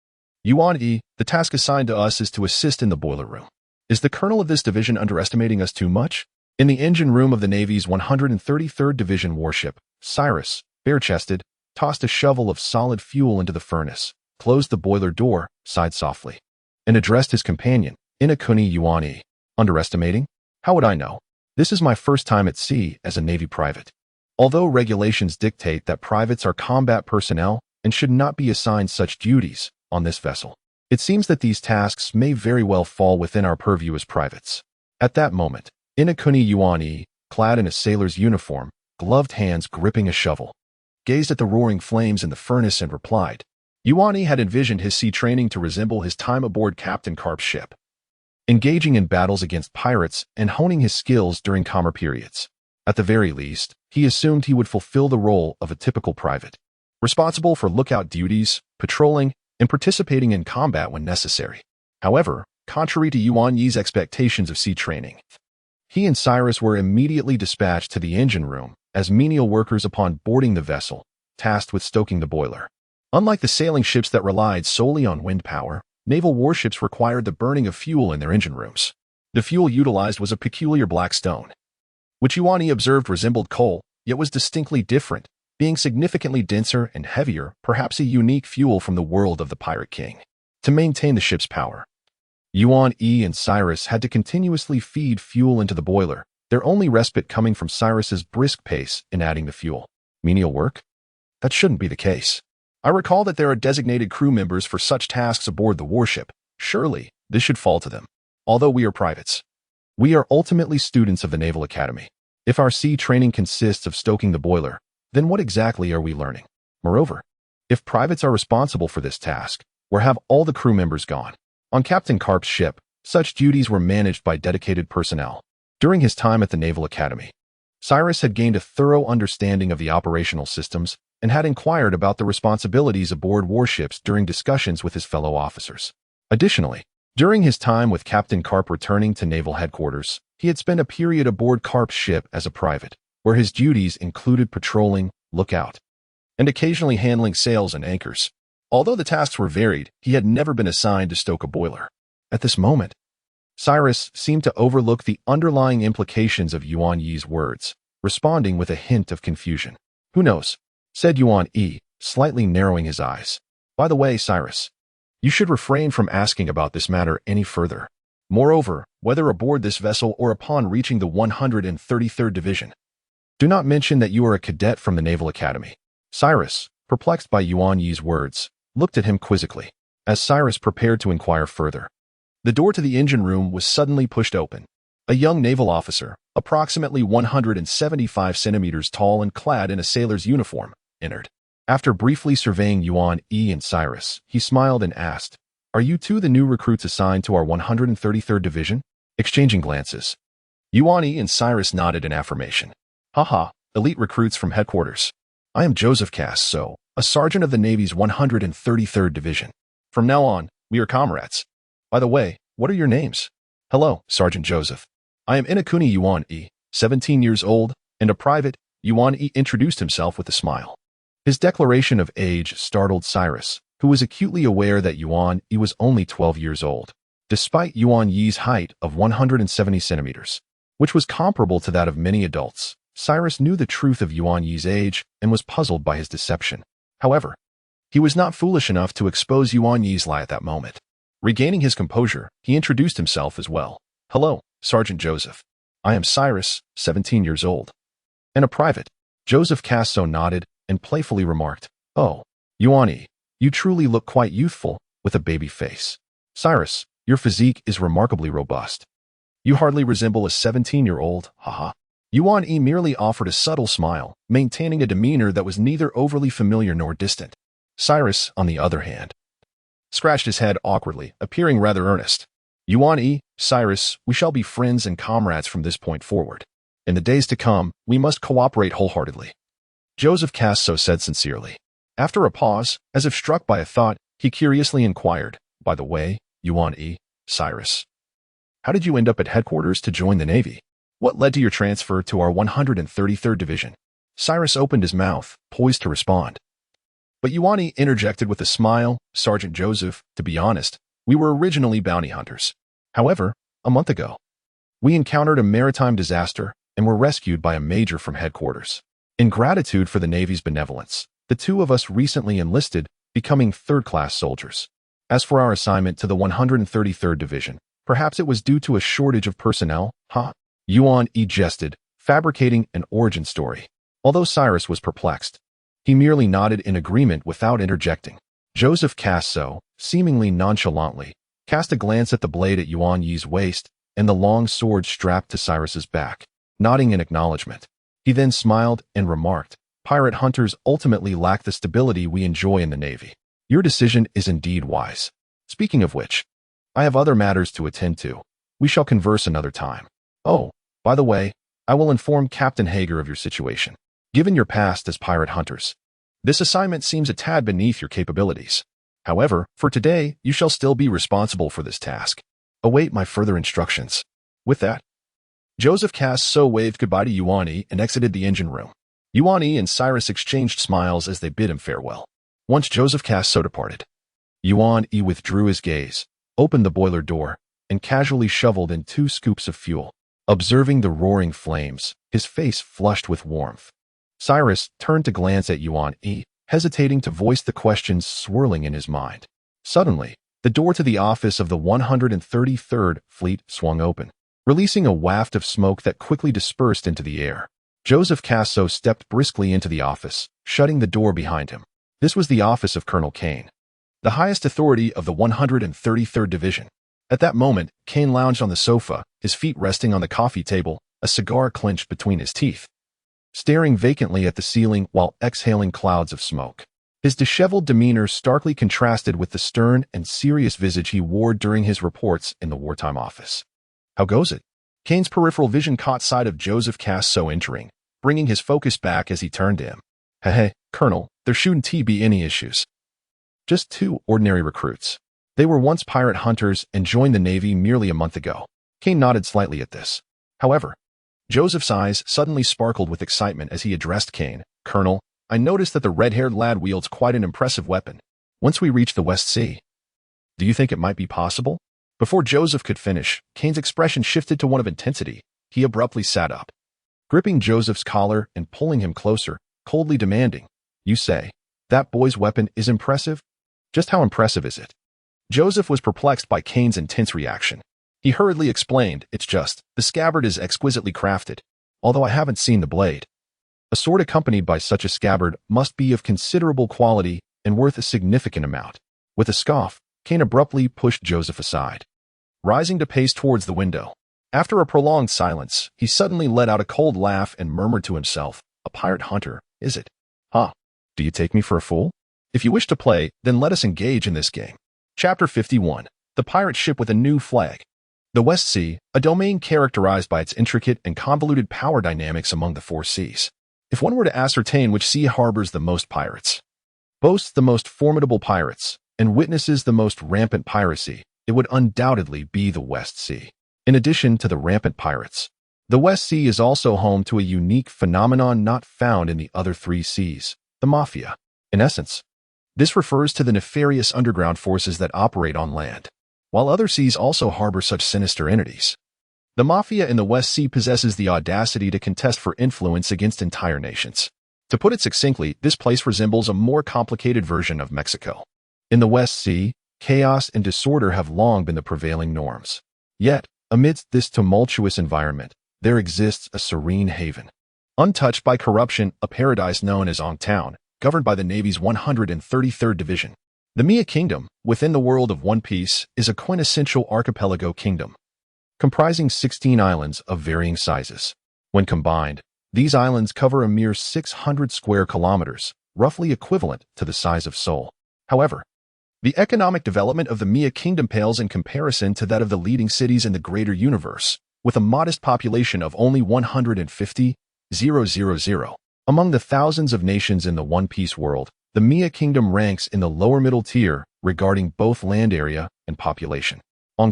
Yuan E, the task assigned to us is to assist in the boiler room. Is the colonel of this division underestimating us too much? In the engine room of the Navy's 133rd Division warship, Cyrus, bare-chested, tossed a shovel of solid fuel into the furnace, closed the boiler door, sighed softly, and addressed his companion, Inakuni Yuan E. Underestimating? How would I know? This is my first time at sea as a Navy private. Although regulations dictate that privates are combat personnel and should not be assigned such duties on this vessel, it seems that these tasks may very well fall within our purview as privates. At that moment, Inakuni Yuan E, clad in a sailor's uniform, gloved hands gripping a shovel, gazed at the roaring flames in the furnace and replied. Yuan E had envisioned his sea training to resemble his time aboard Captain Karp's ship, engaging in battles against pirates and honing his skills during calmer periods. At the very least, he assumed he would fulfill the role of a typical private, responsible for lookout duties, patrolling, and participating in combat when necessary. However, contrary to Yuan Yi's expectations of sea training, he and Cyrus were immediately dispatched to the engine room as menial workers upon boarding the vessel, tasked with stoking the boiler. Unlike the sailing ships that relied solely on wind power, naval warships required the burning of fuel in their engine rooms. The fuel utilized was a peculiar black stone, which Yuan Yi observed resembled coal, yet was distinctly different, being significantly denser and heavier, perhaps a unique fuel from the world of the Pirate King. To maintain the ship's power, Yuan E and Cyrus had to continuously feed fuel into the boiler, their only respite coming from Cyrus's brisk pace in adding the fuel. Menial work? That shouldn't be the case. I recall that there are designated crew members for such tasks aboard the warship. Surely, this should fall to them. Although we are privates. We are ultimately students of the Naval Academy. If our sea training consists of stoking the boiler, then what exactly are we learning? Moreover, if privates are responsible for this task, where have all the crew members gone? On Captain Karp's ship, such duties were managed by dedicated personnel. During his time at the Naval Academy, Cyrus had gained a thorough understanding of the operational systems and had inquired about the responsibilities aboard warships during discussions with his fellow officers. Additionally, during his time with Captain Karp returning to Naval Headquarters, he had spent a period aboard Karp's ship as a private, where his duties included patrolling, lookout, and occasionally handling sails and anchors. Although the tasks were varied, he had never been assigned to stoke a boiler. At this moment, Cyrus seemed to overlook the underlying implications of Yuan Yi's words, responding with a hint of confusion. Who knows? Said Yuan Yi, slightly narrowing his eyes. By the way, Cyrus, you should refrain from asking about this matter any further. Moreover, whether aboard this vessel or upon reaching the 133rd Division, do not mention that you are a cadet from the Naval Academy. Cyrus, perplexed by Yuan Yi's words, looked at him quizzically. As Cyrus prepared to inquire further, the door to the engine room was suddenly pushed open. A young naval officer, approximately 175 centimeters tall and clad in a sailor's uniform, entered. After briefly surveying Yuan Yi and Cyrus, he smiled and asked, "Are you two the new recruits assigned to our 133rd Division?" Exchanging glances, Yuan Yi and Cyrus nodded in affirmation. Haha, elite recruits from headquarters. I am Joseph Cass, a sergeant of the Navy's 133rd Division. From now on, we are comrades. By the way, what are your names? Hello, Sergeant Joseph. I am Inakuni Yuan Yi, 17 years old, and a private. Yuan Yi introduced himself with a smile. His declaration of age startled Cyrus, who was acutely aware that Yuan Yi was only 12 years old, despite Yuan Yi's height of 170 centimeters, which was comparable to that of many adults. Cyrus knew the truth of Yuan Yi's age and was puzzled by his deception. However, he was not foolish enough to expose Yuan Yi's lie at that moment. Regaining his composure, he introduced himself as well. Hello, Sergeant Joseph. I am Cyrus, 17 years old, and a private. Joseph Casso nodded and playfully remarked, "Oh, Yuan Yi, you truly look quite youthful, with a baby face. Cyrus, your physique is remarkably robust. You hardly resemble a 17-year-old, haha." Yuan Yi merely offered a subtle smile, maintaining a demeanor that was neither overly familiar nor distant. Cyrus, on the other hand, scratched his head awkwardly, appearing rather earnest. Yuan Yi, Cyrus, we shall be friends and comrades from this point forward. In the days to come, we must cooperate wholeheartedly. Joseph Casso said sincerely. After a pause, as if struck by a thought, he curiously inquired, "By the way, Yuan Yi, Cyrus, how did you end up at headquarters to join the Navy? What led to your transfer to our 133rd Division?" Cyrus opened his mouth, poised to respond. But Yuan Yi interjected with a smile, "Sergeant Joseph, to be honest, we were originally bounty hunters. However, a month ago, we encountered a maritime disaster and were rescued by a major from headquarters. In gratitude for the Navy's benevolence, the two of us recently enlisted, becoming third-class soldiers. As for our assignment to the 133rd Division, perhaps it was due to a shortage of personnel, huh?" Yuan Yi jested, fabricating an origin story. Although Cyrus was perplexed, he merely nodded in agreement without interjecting. Joseph Casso, seemingly nonchalantly, cast a glance at the blade at Yuan Yi's waist and the long sword strapped to Cyrus's back, nodding in acknowledgement. He then smiled and remarked, "Pirate hunters ultimately lack the stability we enjoy in the Navy. Your decision is indeed wise. Speaking of which, I have other matters to attend to. We shall converse another time. Oh, by the way, I will inform Captain Hager of your situation. Given your past as pirate hunters, this assignment seems a tad beneath your capabilities. However, for today, you shall still be responsible for this task. Await my further instructions." With that, Joseph Casso waved goodbye to Yuan Yi and exited the engine room. Yuan Yi and Cyrus exchanged smiles as they bid him farewell. Once Joseph Casso departed, Yuan Yi withdrew his gaze, opened the boiler door, and casually shoveled in 2 scoops of fuel. Observing the roaring flames, his face flushed with warmth. Cyrus turned to glance at Yuan Yi, hesitating to voice the questions swirling in his mind. Suddenly, The door to the office of the 133rd Fleet swung open, releasing a waft of smoke that quickly dispersed into the air. Joseph Casso stepped briskly into the office, shutting the door behind him. This was the office of Colonel Kane, the highest authority of the 133rd Division. At that moment, Kane lounged on the sofa, his feet resting on the coffee table, a cigar clenched between his teeth, staring vacantly at the ceiling while exhaling clouds of smoke. His disheveled demeanor starkly contrasted with the stern and serious visage he wore during his reports in the wartime office. "How goes it?" Kane's peripheral vision caught sight of Joseph Casso entering, bringing his focus back as he turned to him. "Hey, Colonel, there shouldn't be any issues. Just two ordinary recruits. They were once pirate hunters and joined the Navy merely a month ago." Kane nodded slightly at this. However, Joseph's eyes suddenly sparkled with excitement as he addressed Kane. "Colonel, I noticed that the red-haired lad wields quite an impressive weapon. Once we reach the West Sea, do you think it might be possible?" Before Joseph could finish, Kane's expression shifted to one of intensity. He abruptly sat up, gripping Joseph's collar and pulling him closer, coldly demanding, "You say, that boy's weapon is impressive? Just how impressive is it?" Joseph was perplexed by Kane's intense reaction. He hurriedly explained, "It's just, the scabbard is exquisitely crafted, although I haven't seen the blade. A sword accompanied by such a scabbard must be of considerable quality and worth a significant amount." With a scoff, Kane abruptly pushed Joseph aside, rising to pace towards the window. After a prolonged silence, he suddenly let out a cold laugh and murmured to himself, "A pirate hunter, is it? Huh? Do you take me for a fool? If you wish to play, then let us engage in this game." Chapter 51. The Pirate Ship with a New Flag. The West Sea, a domain characterized by its intricate and convoluted power dynamics among the four seas. If one were to ascertain which sea harbors the most pirates, boasts the most formidable pirates, and witnesses the most rampant piracy, it would undoubtedly be the West Sea. In addition to the rampant pirates, the West Sea is also home to a unique phenomenon not found in the other three seas, the Mafia. In essence, this refers to the nefarious underground forces that operate on land, while other seas also harbor such sinister entities. The Mafia in the West Sea possesses the audacity to contest for influence against entire nations. To put it succinctly, this place resembles a more complicated version of Mexico. In the West Sea, chaos and disorder have long been the prevailing norms. Yet, amidst this tumultuous environment, there exists a serene haven. Untouched by corruption, a paradise known as Town, governed by the Navy's 133rd Division. The Mia Kingdom, within the world of One Piece, is a quintessential archipelago kingdom, comprising 16 islands of varying sizes. When combined, these islands cover a mere 600 square kilometers, roughly equivalent to the size of Seoul. However, the economic development of the Mia Kingdom pales in comparison to that of the leading cities in the greater universe, with a modest population of only 150,000. Among the thousands of nations in the One Piece world, the Mia Kingdom ranks in the lower middle tier regarding both land area and population.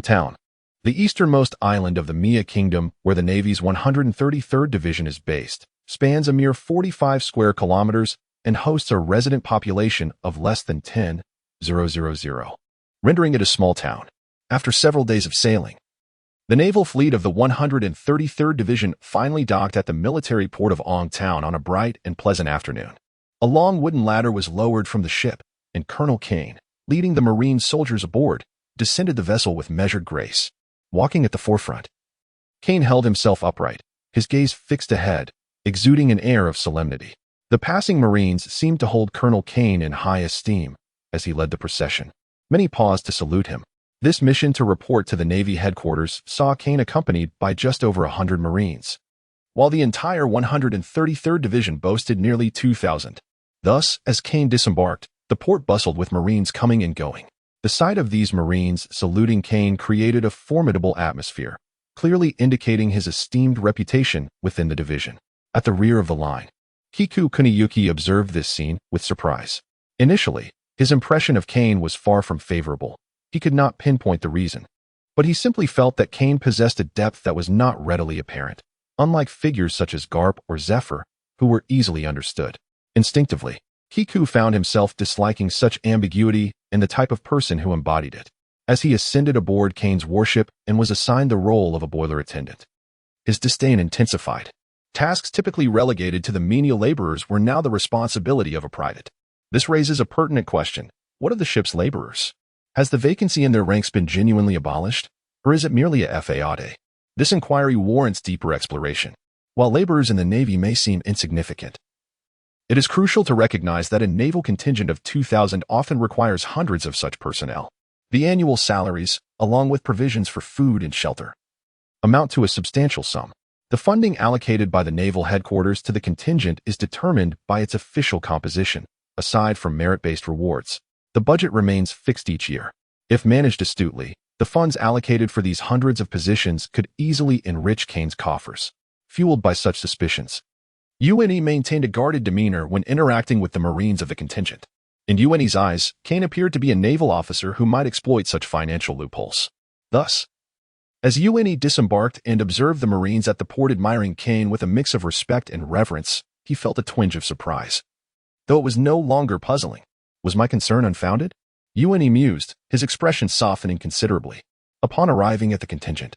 Town, the easternmost island of the Mia Kingdom, where the Navy's 133rd Division is based, spans a mere 45 square kilometers and hosts a resident population of less than 10,000, rendering it a small town. After several days of sailing, the naval fleet of the 133rd Division finally docked at the military port of Town on a bright and pleasant afternoon. A long wooden ladder was lowered from the ship, and Colonel Kane, leading the Marine soldiers aboard, descended the vessel with measured grace. Walking at the forefront, Kane held himself upright, his gaze fixed ahead, exuding an air of solemnity. The passing Marines seemed to hold Colonel Kane in high esteem as he led the procession. Many paused to salute him. This mission to report to the Navy headquarters saw Kane accompanied by just over 100 Marines, while the entire 133rd Division boasted nearly 2,000. Thus, as Kane disembarked, the port bustled with Marines coming and going. The sight of these Marines saluting Kane created a formidable atmosphere, clearly indicating his esteemed reputation within the division. At the rear of the line, Kiku Kuniyuki observed this scene with surprise. Initially, his impression of Kane was far from favorable. He could not pinpoint the reason, but he simply felt that Kane possessed a depth that was not readily apparent, unlike figures such as Garp or Zephyr, who were easily understood. Instinctively, Kiku found himself disliking such ambiguity and the type of person who embodied it. As he ascended aboard Kane's warship and was assigned the role of a boiler attendant, his disdain intensified. Tasks typically relegated to the menial laborers were now the responsibility of a private. This raises a pertinent question. What of the ship's laborers? Has the vacancy in their ranks been genuinely abolished, or is it merely a fade? This inquiry warrants deeper exploration. While laborers in the Navy may seem insignificant, it is crucial to recognize that a naval contingent of 2,000 often requires hundreds of such personnel. The annual salaries, along with provisions for food and shelter, amount to a substantial sum. The funding allocated by the naval headquarters to the contingent is determined by its official composition. Aside from merit-based rewards, the budget remains fixed each year. If managed astutely, the funds allocated for these hundreds of positions could easily enrich Kane's coffers. Fueled by such suspicions, UNE maintained a guarded demeanor when interacting with the Marines of the contingent. In UNE's eyes, Kane appeared to be a naval officer who might exploit such financial loopholes. Thus, as UNE disembarked and observed the Marines at the port admiring Kane with a mix of respect and reverence, he felt a twinge of surprise. Though it was no longer puzzling. Was my concern unfounded? UNE mused, his expression softening considerably. Upon arriving at the contingent,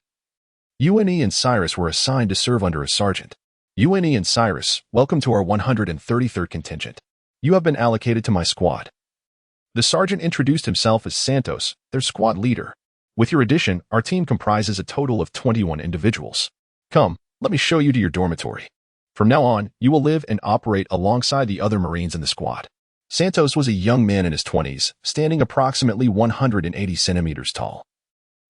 UNE and Cyrus were assigned to serve under a sergeant. UNE and Cyrus, welcome to our 133rd contingent. You have been allocated to my squad. The sergeant introduced himself as Santos, their squad leader. With your addition, our team comprises a total of 21 individuals. Come, let me show you to your dormitory. From now on, you will live and operate alongside the other Marines in the squad. Santos was a young man in his 20s, standing approximately 180 centimeters tall.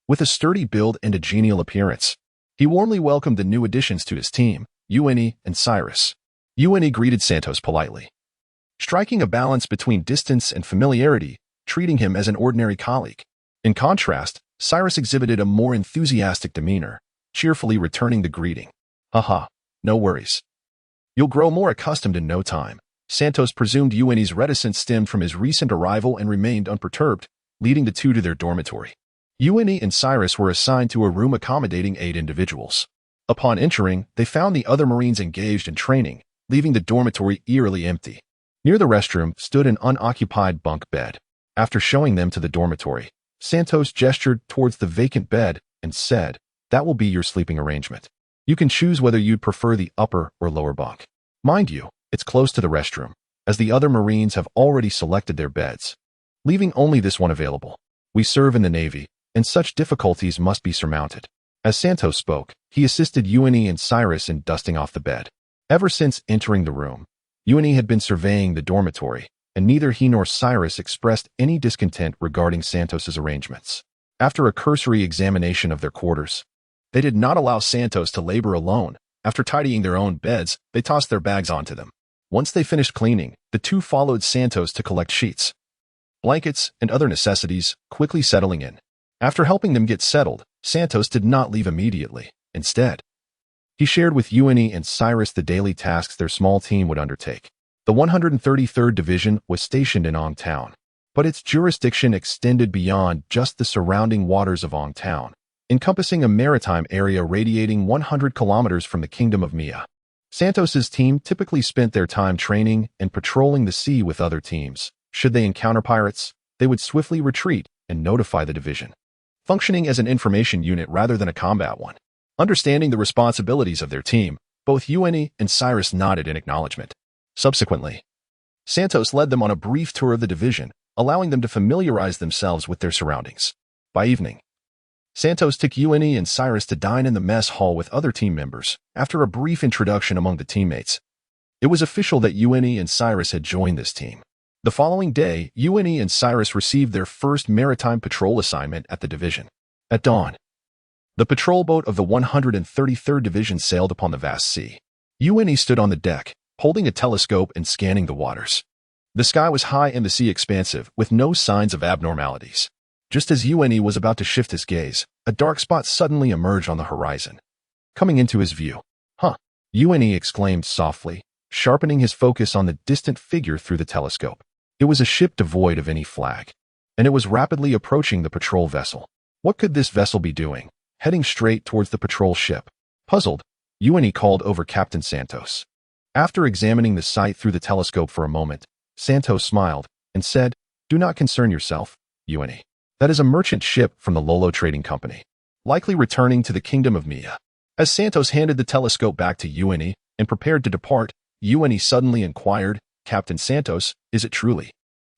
With a sturdy build and a genial appearance, he warmly welcomed the new additions to his team, UNE and Cyrus. UNE greeted Santos politely, striking a balance between distance and familiarity, treating him as an ordinary colleague. In contrast, Cyrus exhibited a more enthusiastic demeanor, cheerfully returning the greeting. Haha, no worries. You'll grow more accustomed in no time. Santos presumed UNE's reticence stemmed from his recent arrival and remained unperturbed, leading the two to their dormitory. UNE and Cyrus were assigned to a room accommodating 8 individuals. Upon entering, they found the other Marines engaged in training, leaving the dormitory eerily empty. Near the restroom stood an unoccupied bunk bed. After showing them to the dormitory, Santos gestured towards the vacant bed and said, "That will be your sleeping arrangement. You can choose whether you'd prefer the upper or lower bunk. Mind you, it's close to the restroom, as the other Marines have already selected their beds, leaving only this one available. We serve in the Navy, and such difficulties must be surmounted." As Santos spoke, he assisted UNE and Cyrus in dusting off the bed. Ever since entering the room, UNE had been surveying the dormitory, and neither he nor Cyrus expressed any discontent regarding Santos's arrangements. After a cursory examination of their quarters, they did not allow Santos to labor alone. After tidying their own beds, they tossed their bags onto them. Once they finished cleaning, the two followed Santos to collect sheets, blankets, and other necessities, quickly settling in. After helping them get settled, Santos did not leave immediately. Instead, he shared with UNE and Cyrus the daily tasks their small team would undertake. The 133rd Division was stationed in Ong Town, but its jurisdiction extended beyond just the surrounding waters of Ong Town, encompassing a maritime area radiating 100 kilometers from the Kingdom of Mia. Santos's team typically spent their time training and patrolling the sea with other teams. Should they encounter pirates, they would swiftly retreat and notify the division, functioning as an information unit rather than a combat one. Understanding the responsibilities of their team, both UNE and Cyrus nodded in acknowledgement. Subsequently, Santos led them on a brief tour of the division, allowing them to familiarize themselves with their surroundings. By evening, Santos took UNE and Cyrus to dine in the mess hall with other team members. After a brief introduction among the teammates, it was official that UNE and Cyrus had joined this team. The following day, UNE and Cyrus received their first maritime patrol assignment at the division. At dawn, the patrol boat of the 133rd Division sailed upon the vast sea. UNE stood on the deck, holding a telescope and scanning the waters. The sky was high and the sea expansive, with no signs of abnormalities. Just as UNE was about to shift his gaze, a dark spot suddenly emerged on the horizon, coming into his view. "Huh," UNE exclaimed softly, sharpening his focus on the distant figure through the telescope. It was a ship devoid of any flag, and it was rapidly approaching the patrol vessel. What could this vessel be doing? Heading straight towards the patrol ship. Puzzled, UNE called over Captain Santos. After examining the sight through the telescope for a moment, Santos smiled and said, "Do not concern yourself, UNE. That is a merchant ship from the Lolo Trading Company, likely returning to the Kingdom of Mia." As Santos handed the telescope back to UNE and prepared to depart, UNE suddenly inquired, "Captain Santos, is it truly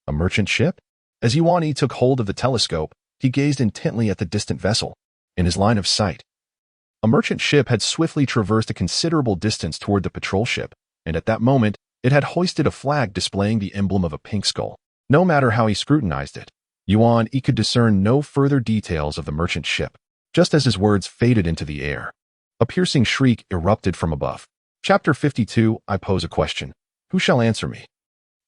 a merchant ship?" As Yuan took hold of the telescope, he gazed intently at the distant vessel. In his line of sight, a merchant ship had swiftly traversed a considerable distance toward the patrol ship, and at that moment, it had hoisted a flag displaying the emblem of a pink skull. No matter how he scrutinized it, Yuan could discern no further details of the merchant ship. Just as his words faded into the air, a piercing shriek erupted from above. Chapter 52, I pose a question. Who shall answer me?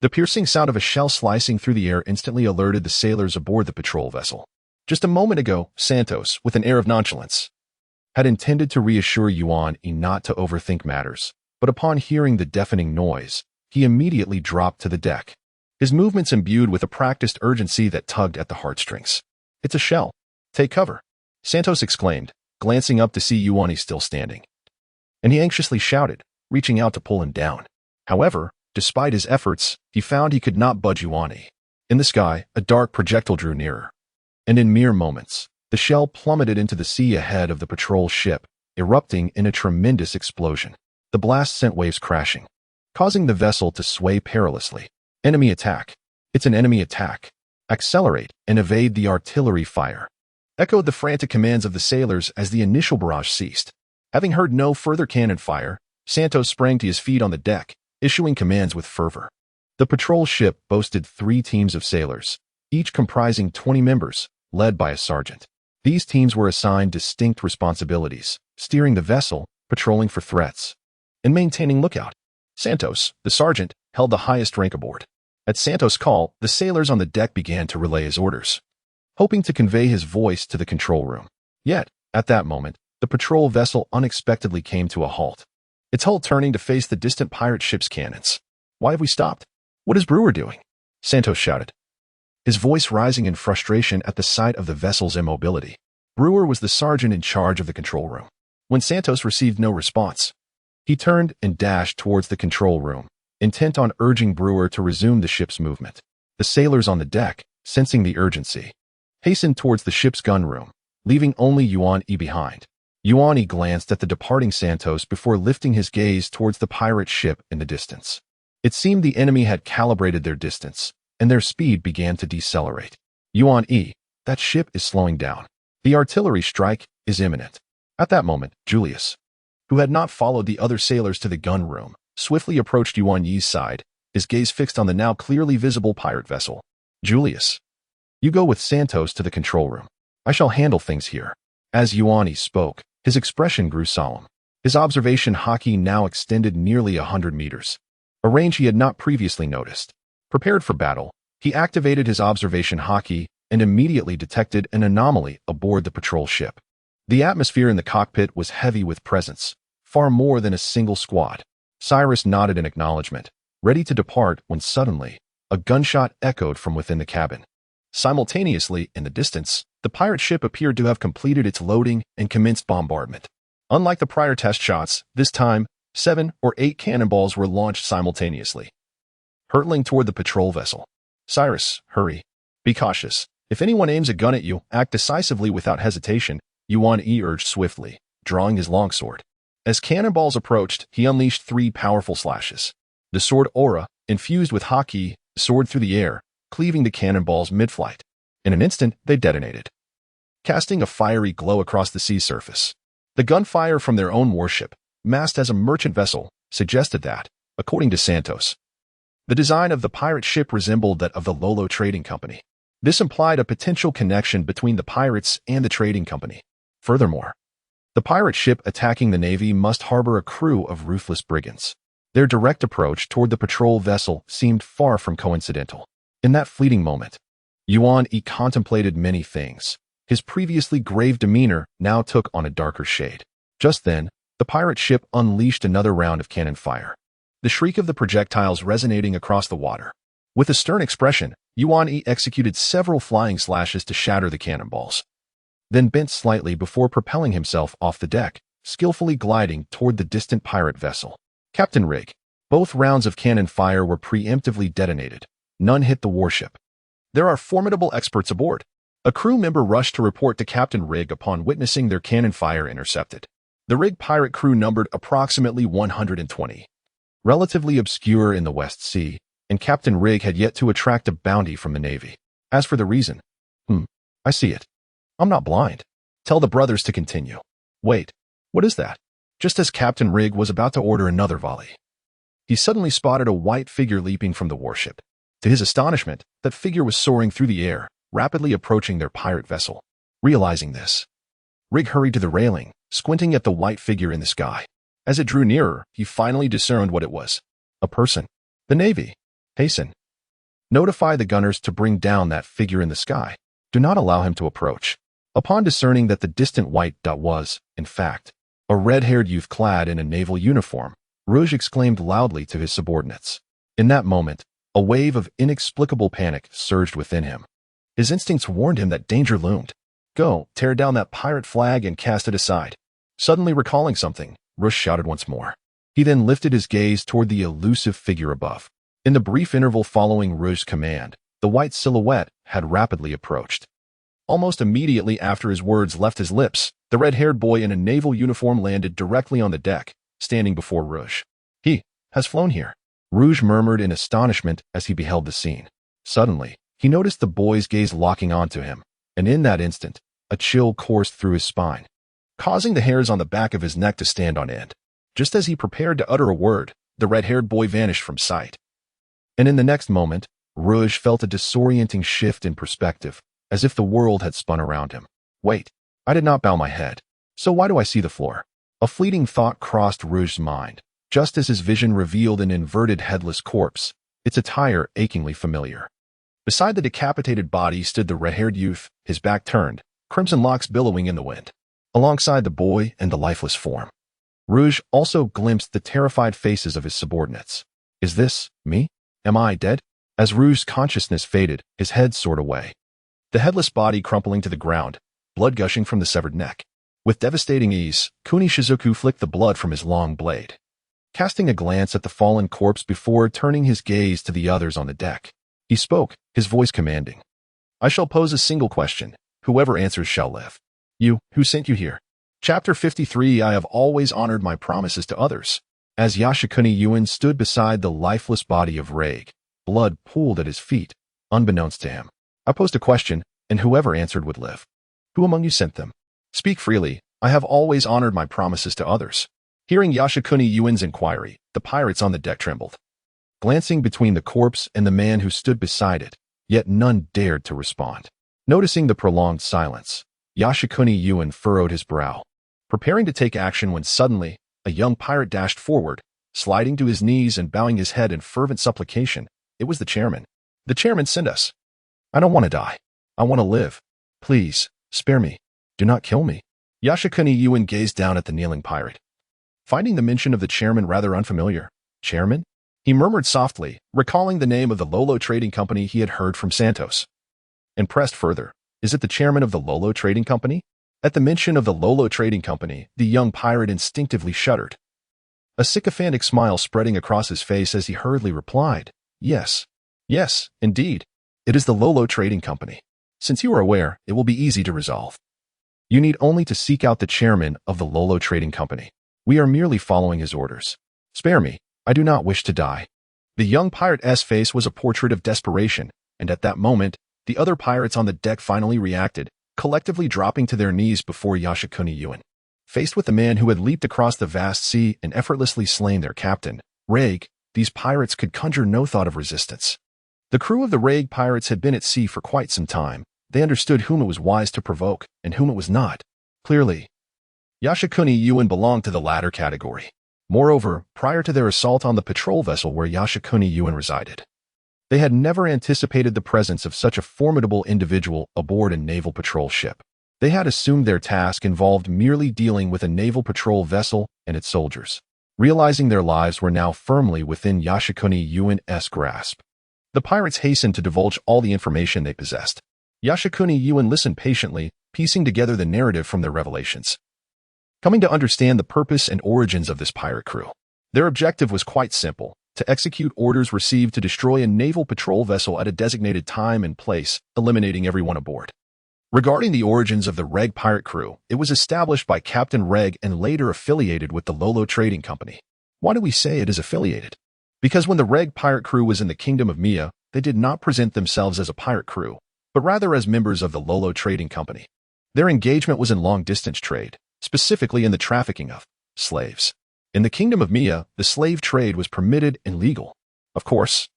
The piercing sound of a shell slicing through the air instantly alerted the sailors aboard the patrol vessel. Just a moment ago, Santos, with an air of nonchalance, had intended to reassure Yuan not to overthink matters, but upon hearing the deafening noise, he immediately dropped to the deck, his movements imbued with a practiced urgency that tugged at the heartstrings. It's a shell. Take cover, Santos exclaimed, glancing up to see Yuan still standing. And he anxiously shouted, reaching out to pull him down. However, despite his efforts, he found he could not budge Yuan. In the sky, a dark projectile drew nearer. And in mere moments, the shell plummeted into the sea ahead of the patrol ship, erupting in a tremendous explosion. The blast sent waves crashing, causing the vessel to sway perilously. Enemy attack. It's an enemy attack. Accelerate and evade the artillery fire, echoed the frantic commands of the sailors as the initial barrage ceased. Having heard no further cannon fire, Santos sprang to his feet on the deck, issuing commands with fervor. The patrol ship boasted 3 teams of sailors, each comprising 20 members, led by a sergeant. These teams were assigned distinct responsibilities, steering the vessel, patrolling for threats, and maintaining lookout. Santos, the sergeant, held the highest rank aboard. At Santos' call, the sailors on the deck began to relay his orders, hoping to convey his voice to the control room. Yet, at that moment, the patrol vessel unexpectedly came to a halt, its hull turning to face the distant pirate ship's cannons. Why have we stopped? What is Brewer doing? Santos shouted, his voice rising in frustration at the sight of the vessel's immobility. Brewer was the sergeant in charge of the control room. When Santos received no response, he turned and dashed towards the control room, intent on urging Brewer to resume the ship's movement. The sailors on the deck, sensing the urgency, hastened towards the ship's gun room, leaving only Yuan behind. Yuan glanced at the departing Santos before lifting his gaze towards the pirate ship in the distance. It seemed the enemy had calibrated their distance, and their speed began to decelerate. Yuan, that ship is slowing down. The artillery strike is imminent. At that moment, Julius, who had not followed the other sailors to the gun room, swiftly approached Yuan side, his gaze fixed on the now clearly visible pirate vessel. Julius, you go with Santos to the control room. I shall handle things here. As Yuan spoke, his expression grew solemn. His observation haki now extended nearly 100 meters, a range he had not previously noticed. Prepared for battle, he activated his observation haki and immediately detected an anomaly aboard the patrol ship. The atmosphere in the cockpit was heavy with presence, far more than a single squad. Cyrus nodded in acknowledgement, ready to depart when suddenly, a gunshot echoed from within the cabin. Simultaneously, in the distance, the pirate ship appeared to have completed its loading and commenced bombardment. Unlike the prior test shots, this time, 7 or 8 cannonballs were launched simultaneously, hurtling toward the patrol vessel. Cyrus, hurry. Be cautious. If anyone aims a gun at you, act decisively without hesitation, Yuan urged swiftly, drawing his longsword. As cannonballs approached, he unleashed 3 powerful slashes. The sword aura, infused with haki, soared through the air, cleaving the cannonballs mid-flight. In an instant, they detonated, casting a fiery glow across the sea surface. The gunfire from their own warship, masked as a merchant vessel, suggested that, according to Santos, the design of the pirate ship resembled that of the Lolo Trading Company. This implied a potential connection between the pirates and the trading company. Furthermore, the pirate ship attacking the navy must harbor a crew of ruthless brigands. Their direct approach toward the patrol vessel seemed far from coincidental. In that fleeting moment, Yuan contemplated many things. His previously grave demeanor now took on a darker shade. Just then, the pirate ship unleashed another round of cannon fire, the shriek of the projectiles resonating across the water. With a stern expression, Yuan executed several flying slashes to shatter the cannonballs, then bent slightly before propelling himself off the deck, skillfully gliding toward the distant pirate vessel. Captain Rig. Both rounds of cannon fire were preemptively detonated. None hit the warship. There are formidable experts aboard. A crew member rushed to report to Captain Rig upon witnessing their cannon fire intercepted. The Rig pirate crew numbered approximately 120. Relatively obscure in the West Sea, and Captain Rig had yet to attract a bounty from the Navy. As for the reason, I see it. I'm not blind. Tell the brothers to continue. Wait, what is that? Just as Captain Rig was about to order another volley, he suddenly spotted a white figure leaping from the warship. To his astonishment, that figure was soaring through the air, rapidly approaching their pirate vessel. Realizing this, Rig hurried to the railing, squinting at the white figure in the sky. As it drew nearer, he finally discerned what it was. A person. The Navy. Hasten. Notify the gunners to bring down that figure in the sky. Do not allow him to approach. Upon discerning that the distant white dot was, in fact, a red-haired youth clad in a naval uniform, Rouge exclaimed loudly to his subordinates. In that moment, a wave of inexplicable panic surged within him. His instincts warned him that danger loomed. Go, tear down that pirate flag and cast it aside. Suddenly recalling something, Rouge shouted once more. He then lifted his gaze toward the elusive figure above. In the brief interval following Rouge's command, the white silhouette had rapidly approached. Almost immediately after his words left his lips, the red-haired boy in a naval uniform landed directly on the deck, standing before Rouge. He has flown here, Rouge murmured in astonishment as he beheld the scene. Suddenly, he noticed the boy's gaze locking onto him, and in that instant, a chill coursed through his spine, causing the hairs on the back of his neck to stand on end. Just as he prepared to utter a word, the red-haired boy vanished from sight. And in the next moment, Rouge felt a disorienting shift in perspective, as if the world had spun around him. Wait, I did not bow my head. So why do I see the floor? A fleeting thought crossed Rouge's mind, just as his vision revealed an inverted headless corpse, its attire achingly familiar. Beside the decapitated body stood the red-haired youth, his back turned, crimson locks billowing in the wind. Alongside the boy and the lifeless form, Rouge also glimpsed the terrified faces of his subordinates. Is this me? Am I dead? As Rouge's consciousness faded, his head soared away. The headless body crumpling to the ground, blood gushing from the severed neck. With devastating ease, Kuni Shizuku flicked the blood from his long blade, casting a glance at the fallen corpse before turning his gaze to the others on the deck. He spoke, his voice commanding. I shall pose a single question. Whoever answers shall live. You, who sent you here? Chapter 53. I have always honored my promises to others. As Yashikuni Yuan stood beside the lifeless body of Reg, blood pooled at his feet, unbeknownst to him. I posed a question, and whoever answered would live. Who among you sent them? Speak freely. I have always honored my promises to others. Hearing Yashikuni Yuan's inquiry, the pirates on the deck trembled, glancing between the corpse and the man who stood beside it, yet none dared to respond. Noticing the prolonged silence, Yashikuni Yuan furrowed his brow, preparing to take action when suddenly, a young pirate dashed forward, sliding to his knees and bowing his head in fervent supplication. It was the chairman. The chairman sent us. I don't want to die. I want to live. Please, spare me. Do not kill me. Yashikuni Yuan gazed down at the kneeling pirate, finding the mention of the chairman rather unfamiliar. Chairman? He murmured softly, recalling the name of the Lolo Trading Company he had heard from Santos, and pressed further. Is it the chairman of the Lolo Trading Company? At the mention of the Lolo Trading Company, the young pirate instinctively shuddered, a sycophantic smile spreading across his face as he hurriedly replied, Yes, indeed. It is the Lolo Trading Company. Since you are aware, it will be easy to resolve. You need only to seek out the chairman of the Lolo Trading Company. We are merely following his orders. Spare me. I do not wish to die. The young pirate's face was a portrait of desperation, and at that moment, the other pirates on the deck finally reacted, collectively dropping to their knees before Yashikuni Yuan. Faced with the man who had leaped across the vast sea and effortlessly slain their captain, Reg, these pirates could conjure no thought of resistance. The crew of the Reg pirates had been at sea for quite some time. They understood whom it was wise to provoke and whom it was not. Clearly, Yashikuni Yuan belonged to the latter category. Moreover, prior to their assault on the patrol vessel where Yashikuni Yuan resided, they had never anticipated the presence of such a formidable individual aboard a naval patrol ship. They had assumed their task involved merely dealing with a naval patrol vessel and its soldiers, realizing their lives were now firmly within Yashikuni Yuan's grasp. The pirates hastened to divulge all the information they possessed. Yashikuni Yuan listened patiently, piecing together the narrative from their revelations, coming to understand the purpose and origins of this pirate crew. Their objective was quite simple: to execute orders received to destroy a naval patrol vessel at a designated time and place, eliminating everyone aboard. Regarding the origins of the Reg pirate crew, it was established by Captain Reg and later affiliated with the Lolo Trading Company. Why do we say it is affiliated? Because when the Reg pirate crew was in the Kingdom of Mia, they did not present themselves as a pirate crew. but rather as members of the Lolo Trading Company. Their engagement was in long-distance trade, specifically in the trafficking of slaves. In the Kingdom of Mia, the slave trade was permitted and legal. Of course,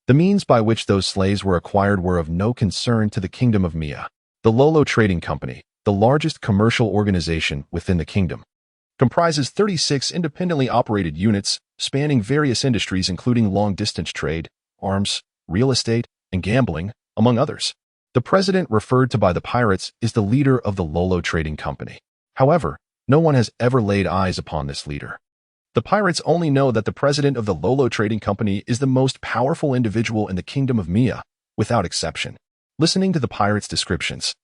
the means by which those slaves were acquired were of no concern to the Kingdom of Mia. The Lolo Trading Company, the largest commercial organization within the kingdom, comprises 36 independently operated units spanning various industries including long-distance trade, arms, real estate, and gambling, among others. The president referred to by the pirates is the leader of the Lolo Trading Company. However, no one has ever laid eyes upon this leader. The pirates only know that the president of the Lolo Trading Company is the most powerful individual in the Kingdom of Mia, without exception. Listening to the pirates' descriptions,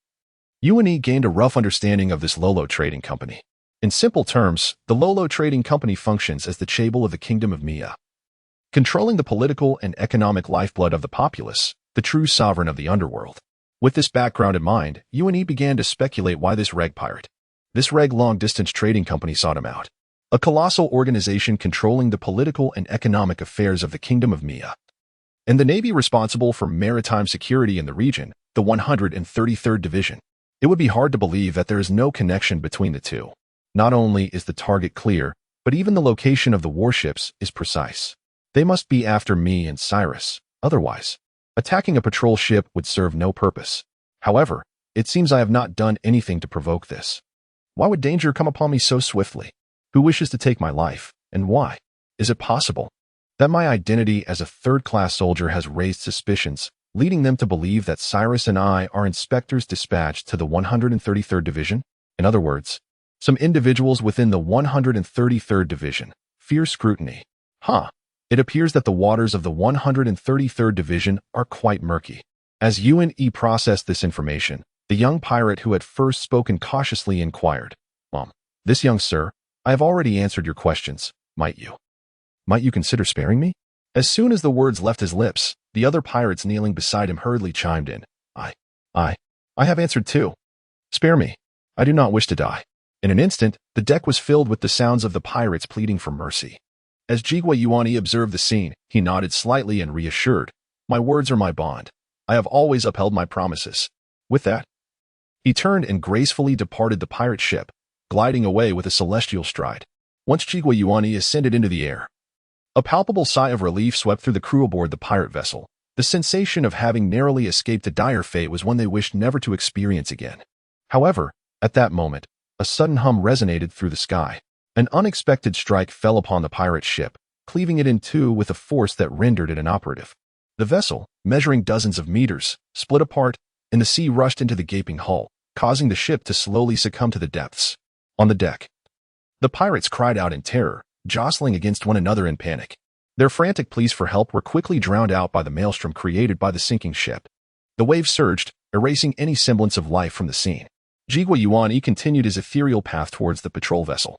UNE gained a rough understanding of this Lolo Trading Company. In simple terms, the Lolo Trading Company functions as the chaebol of the Kingdom of Mia, controlling the political and economic lifeblood of the populace, the true sovereign of the underworld. With this background in mind, UNE began to speculate why this reg long-distance trading company sought him out. A colossal organization controlling the political and economic affairs of the Kingdom of Mia, and the Navy responsible for maritime security in the region, the 133rd Division. It would be hard to believe that there is no connection between the two. Not only is the target clear, but even the location of the warships is precise. They must be after me and Cyrus. Otherwise, attacking a patrol ship would serve no purpose. However, it seems I have not done anything to provoke this. Why would danger come upon me so swiftly? Who wishes to take my life, and why? Is it possible that my identity as a third-class soldier has raised suspicions, leading them to believe that Cyrus and I are inspectors dispatched to the 133rd Division? In other words, some individuals within the 133rd Division fear scrutiny. It appears that the waters of the 133rd Division are quite murky. As UNE processed this information, the young pirate who had first spoken cautiously inquired, "This young sir, I have already answered your questions. Might you consider sparing me?" As soon as the words left his lips, the other pirates kneeling beside him hurriedly chimed in. I have answered too. Spare me. I do not wish to die." In an instant, the deck was filled with the sounds of the pirates pleading for mercy. As Jigwa Yuani observed the scene, he nodded slightly and reassured, "My words are my bond. I have always upheld my promises." With that, he turned and gracefully departed the pirate ship, gliding away with a celestial stride. Once Jigwa Yuani ascended into the air, a palpable sigh of relief swept through the crew aboard the pirate vessel. The sensation of having narrowly escaped a dire fate was one they wished never to experience again. However, at that moment, a sudden hum resonated through the sky. An unexpected strike fell upon the pirate ship, cleaving it in two with a force that rendered it inoperative. The vessel, measuring dozens of meters, split apart, and the sea rushed into the gaping hull, causing the ship to slowly succumb to the depths. On the deck, the pirates cried out in terror, jostling against one another in panic. Their frantic pleas for help were quickly drowned out by the maelstrom created by the sinking ship. The waves surged, erasing any semblance of life from the scene. Jigwa Yuani continued his ethereal path towards the patrol vessel,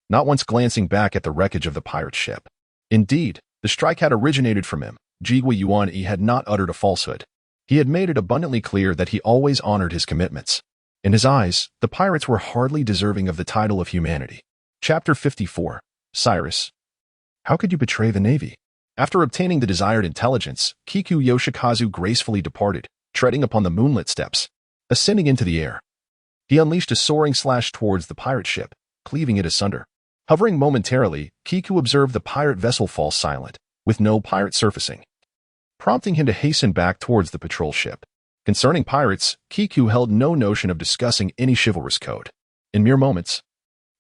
not once glancing back at the wreckage of the pirate ship. Indeed, the strike had originated from him. Jigwa Yuani had not uttered a falsehood. He had made it abundantly clear that he always honored his commitments. In his eyes, the pirates were hardly deserving of the title of humanity. Chapter 54. Cyrus. How could you betray the Navy? After obtaining the desired intelligence, Kiku Yoshikazu gracefully departed, treading upon the moonlit steps. Ascending into the air, he unleashed a soaring slash towards the pirate ship, cleaving it asunder. Hovering momentarily, Kiku observed the pirate vessel fall silent, with no pirate surfacing, prompting him to hasten back towards the patrol ship. Concerning pirates, Kiku held no notion of discussing any chivalrous code. In mere moments,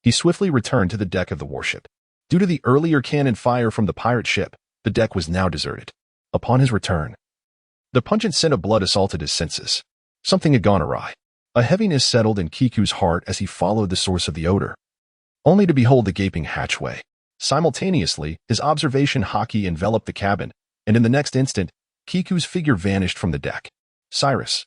he swiftly returned to the deck of the warship. Due to the earlier cannon fire from the pirate ship, the deck was now deserted. Upon his return, the pungent scent of blood assaulted his senses. Something had gone awry. A heaviness settled in Kiku's heart as he followed the source of the odor, only to behold the gaping hatchway. Simultaneously, his observation haki enveloped the cabin, and in the next instant, Kiku's figure vanished from the deck. "Cyrus,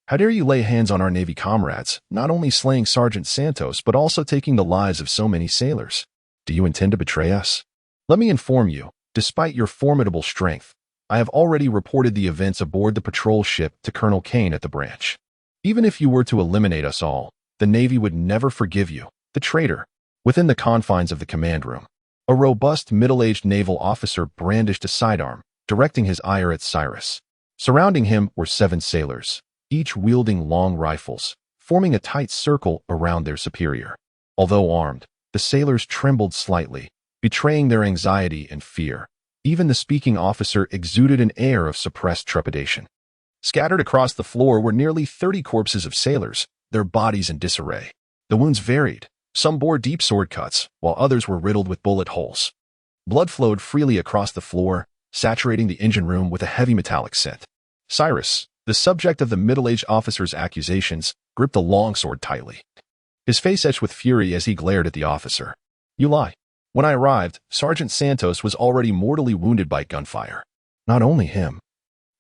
how dare you lay hands on our Navy comrades, not only slaying Sergeant Santos but also taking the lives of so many sailors? Do you intend to betray us? Let me inform you, despite your formidable strength, I have already reported the events aboard the patrol ship to Colonel Kane at the branch. Even if you were to eliminate us all, the Navy would never forgive you, the traitor." Within the confines of the command room, a robust middle-aged naval officer brandished a sidearm, directing his ire at Cyrus. Surrounding him were 7 sailors, each wielding long rifles, forming a tight circle around their superior. Although armed, the sailors trembled slightly, betraying their anxiety and fear. Even the speaking officer exuded an air of suppressed trepidation. Scattered across the floor were nearly 30 corpses of sailors, their bodies in disarray. The wounds varied. Some bore deep sword cuts, while others were riddled with bullet holes. Blood flowed freely across the floor, saturating the engine room with a heavy metallic scent. Cyrus, the subject of the middle-aged officer's accusations, gripped the longsword tightly. His face etched with fury as he glared at the officer. "You lie. When I arrived, Sergeant Santos was already mortally wounded by gunfire. Not only him,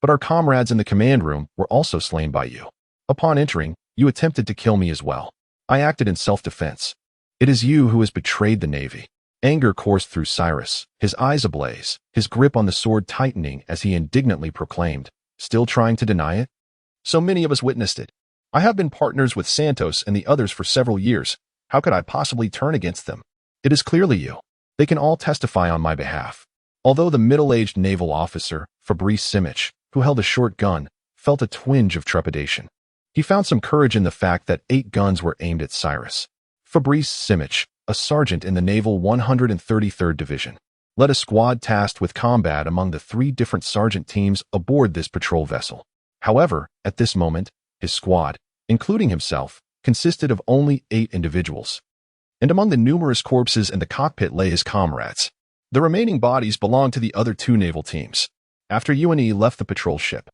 but our comrades in the command room were also slain by you. Upon entering, you attempted to kill me as well. I acted in self-defense. It is you who has betrayed the Navy." Anger coursed through Cyrus, his eyes ablaze, his grip on the sword tightening as he indignantly proclaimed, "Still trying to deny it? So many of us witnessed it. I have been partners with Santos and the others for several years. How could I possibly turn against them? It is clearly you. They can all testify on my behalf." Although the middle-aged naval officer, Fabrice Simic, who held a short gun, felt a twinge of trepidation. He found some courage in the fact that 8 guns were aimed at Cyrus. Fabrice Simic, a sergeant in the Naval 133rd Division, led a squad tasked with combat among the 3 different sergeant teams aboard this patrol vessel. However, at this moment, his squad, including himself, consisted of only 8 individuals. And among the numerous corpses in the cockpit lay his comrades. The remaining bodies belonged to the other 2 naval teams. After UNE left the patrol ship,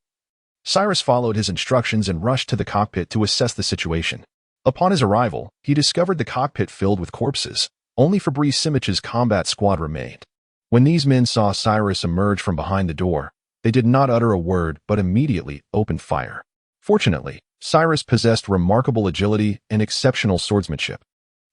Cyrus followed his instructions and rushed to the cockpit to assess the situation. Upon his arrival, he discovered the cockpit filled with corpses. Only Fabrice Simic's combat squad remained. When these men saw Cyrus emerge from behind the door, they did not utter a word but immediately opened fire. Fortunately, Cyrus possessed remarkable agility and exceptional swordsmanship,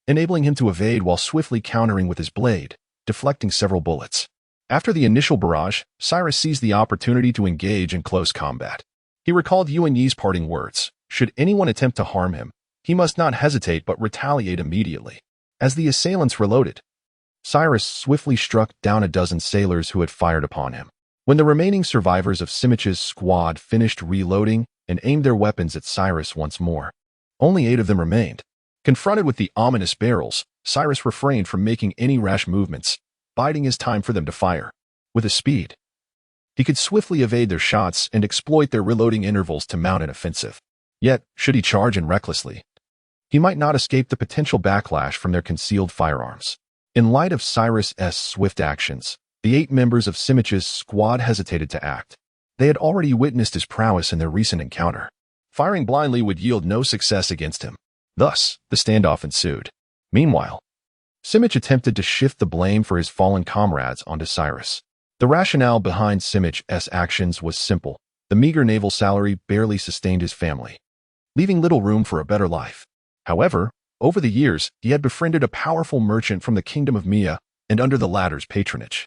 enabling him to evade while swiftly countering with his blade, deflecting several bullets. After the initial barrage, Cyrus seized the opportunity to engage in close combat. He recalled UNE's parting words: should anyone attempt to harm him, he must not hesitate but retaliate immediately. As the assailants reloaded, Cyrus swiftly struck down a dozen sailors who had fired upon him. When the remaining survivors of Simic's squad finished reloading and aimed their weapons at Cyrus once more, only 8 of them remained. Confronted with the ominous barrels, Cyrus refrained from making any rash movements, biding his time for them to fire. With his speed, he could swiftly evade their shots and exploit their reloading intervals to mount an offensive. Yet, should he charge in recklessly, he might not escape the potential backlash from their concealed firearms. In light of Cyrus's swift actions, the 8 members of Simic's squad hesitated to act. They had already witnessed his prowess in their recent encounter. Firing blindly would yield no success against him. Thus, the standoff ensued. Meanwhile, Simic attempted to shift the blame for his fallen comrades onto Cyrus. The rationale behind Simic's actions was simple. The meager naval salary barely sustained his family, leaving little room for a better life. However, over the years, he had befriended a powerful merchant from the Kingdom of Mia, and under the latter's patronage,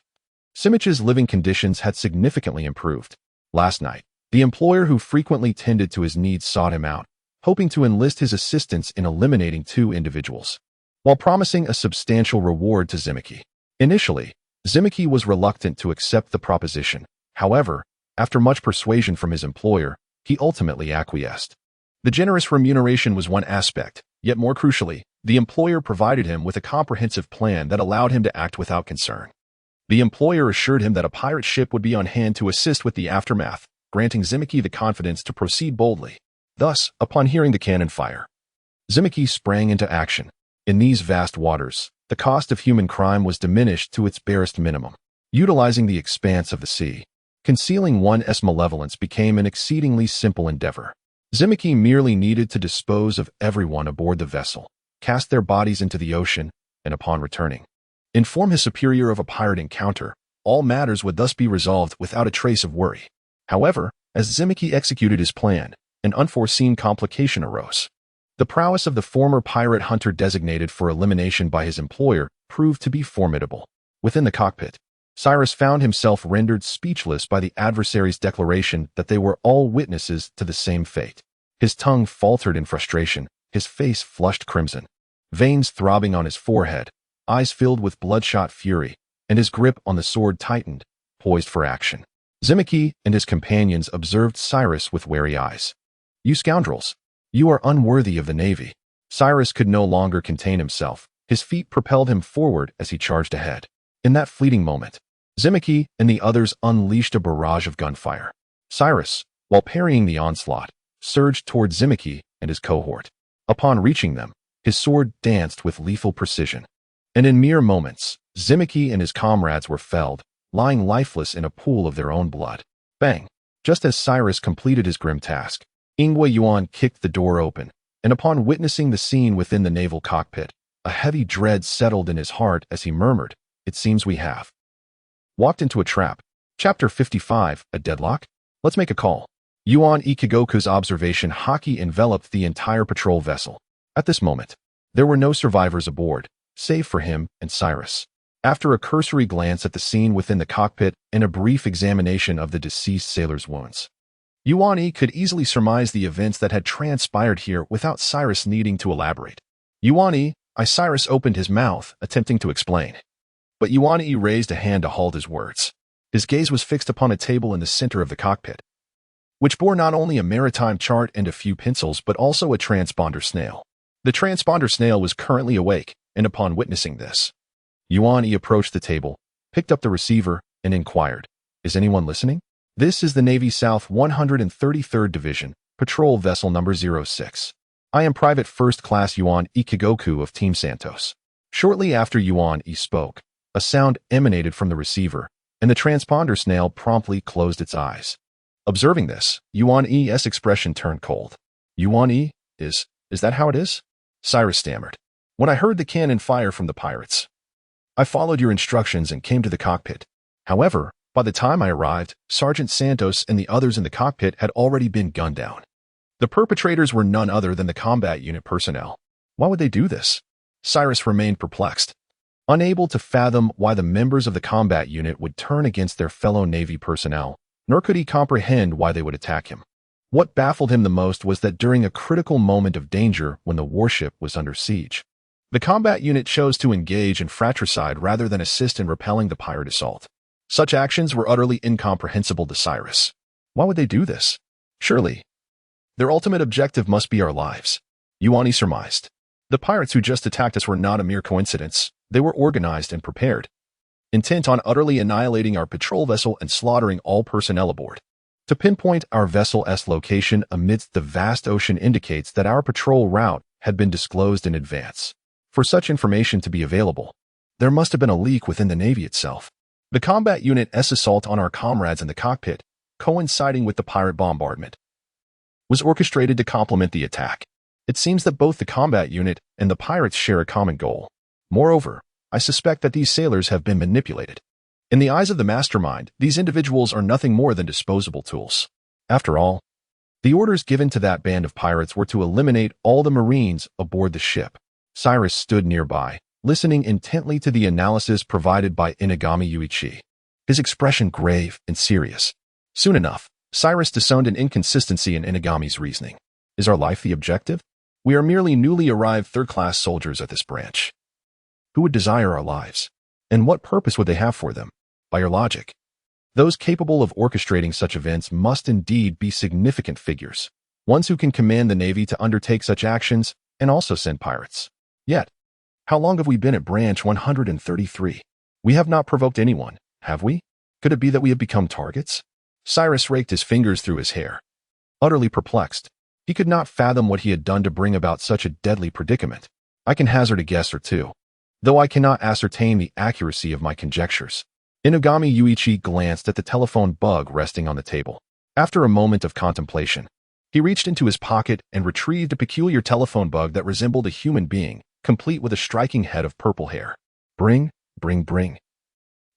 Simic's living conditions had significantly improved. Last night, the employer who frequently tended to his needs sought him out, hoping to enlist his assistance in eliminating 2 individuals, while promising a substantial reward to Zimiki. Initially, Zimiki was reluctant to accept the proposition. However, after much persuasion from his employer, he ultimately acquiesced. The generous remuneration was one aspect, yet more crucially, the employer provided him with a comprehensive plan that allowed him to act without concern. The employer assured him that a pirate ship would be on hand to assist with the aftermath, granting Zimiki the confidence to proceed boldly. Thus, upon hearing the cannon fire, Zimiki sprang into action. In these vast waters, the cost of human crime was diminished to its barest minimum. Utilizing the expanse of the sea, concealing one's malevolence became an exceedingly simple endeavor. Zimiki merely needed to dispose of everyone aboard the vessel, cast their bodies into the ocean, and upon returning, inform his superior of a pirate encounter. All matters would thus be resolved without a trace of worry. However, as Zimiki executed his plan, an unforeseen complication arose. The prowess of the former pirate hunter designated for elimination by his employer proved to be formidable. Within the cockpit, Cyrus found himself rendered speechless by the adversary's declaration that they were all witnesses to the same fate. His tongue faltered in frustration, his face flushed crimson, veins throbbing on his forehead, eyes filled with bloodshot fury, and his grip on the sword tightened, poised for action. Zimiki and his companions observed Cyrus with wary eyes. You scoundrels! You are unworthy of the Navy. Cyrus could no longer contain himself. His feet propelled him forward as he charged ahead. In that fleeting moment, Zimiki and the others unleashed a barrage of gunfire. Cyrus, while parrying the onslaught, surged toward Zimiki and his cohort. Upon reaching them, his sword danced with lethal precision. And in mere moments, Zimiki and his comrades were felled, lying lifeless in a pool of their own blood. Bang! Just as Cyrus completed his grim task, Ingwe Yuan kicked the door open, and upon witnessing the scene within the naval cockpit, a heavy dread settled in his heart as he murmured, "It seems we have walked into a trap." Chapter 55, A Deadlock? Let's make a call. Yuan Ikigoku's observation haki enveloped the entire patrol vessel. At this moment, there were no survivors aboard, save for him and Cyrus. After a cursory glance at the scene within the cockpit and a brief examination of the deceased sailor's wounds, Yuan could easily surmise the events that had transpired here without Cyrus needing to elaborate. Cyrus opened his mouth, attempting to explain. But Yuan raised a hand to halt his words. His gaze was fixed upon a table in the center of the cockpit, which bore not only a maritime chart and a few pencils, but also a transponder snail. The transponder snail was currently awake, and upon witnessing this, Yuan approached the table, picked up the receiver, and inquired, "Is anyone listening? This is the Navy South 133rd Division, Patrol Vessel Number 06. I am Private First Class Yuan Ikigoku of Team Santos." Shortly after Yuan spoke, a sound emanated from the receiver, and the transponder snail promptly closed its eyes. Observing this, Yuan-E's expression turned cold. "Yuan-E, is that how it is?" Cyrus stammered. "When I heard the cannon fire from the pirates, I followed your instructions and came to the cockpit. However, by the time I arrived, Sergeant Santos and the others in the cockpit had already been gunned down. The perpetrators were none other than the combat unit personnel. Why would they do this?" Cyrus remained perplexed, unable to fathom why the members of the combat unit would turn against their fellow Navy personnel, nor could he comprehend why they would attack him. What baffled him the most was that during a critical moment of danger when the warship was under siege, the combat unit chose to engage in fratricide rather than assist in repelling the pirate assault. Such actions were utterly incomprehensible to Cyrus. Why would they do this? Surely, their ultimate objective must be our lives, Yuan surmised. The pirates who just attacked us were not a mere coincidence. They were organized and prepared, intent on utterly annihilating our patrol vessel and slaughtering all personnel aboard. To pinpoint our vessel's location amidst the vast ocean indicates that our patrol route had been disclosed in advance. For such information to be available, there must have been a leak within the Navy itself. The combat unit's assault on our comrades in the cockpit, coinciding with the pirate bombardment, was orchestrated to complement the attack. It seems that both the combat unit and the pirates share a common goal. Moreover, I suspect that these sailors have been manipulated. In the eyes of the mastermind, these individuals are nothing more than disposable tools. After all, the orders given to that band of pirates were to eliminate all the Marines aboard the ship. Cyrus stood nearby, listening intently to the analysis provided by Inagami Yuichi, his expression grave and serious. Soon enough, Cyrus discerned an inconsistency in Inagami's reasoning. Is our life the objective? We are merely newly arrived third-class soldiers at this branch. Who would desire our lives? And what purpose would they have for them? By your logic, those capable of orchestrating such events must indeed be significant figures, ones who can command the Navy to undertake such actions and also send pirates. Yet, how long have we been at Branch 133? We have not provoked anyone, have we? Could it be that we have become targets? Cyrus raked his fingers through his hair. Utterly perplexed, he could not fathom what he had done to bring about such a deadly predicament. I can hazard a guess or two, though I cannot ascertain the accuracy of my conjectures. Inagami Yuichi glanced at the telephone bug resting on the table. After a moment of contemplation, he reached into his pocket and retrieved a peculiar telephone bug that resembled a human being, complete with a striking head of purple hair. Bring, bring, bring.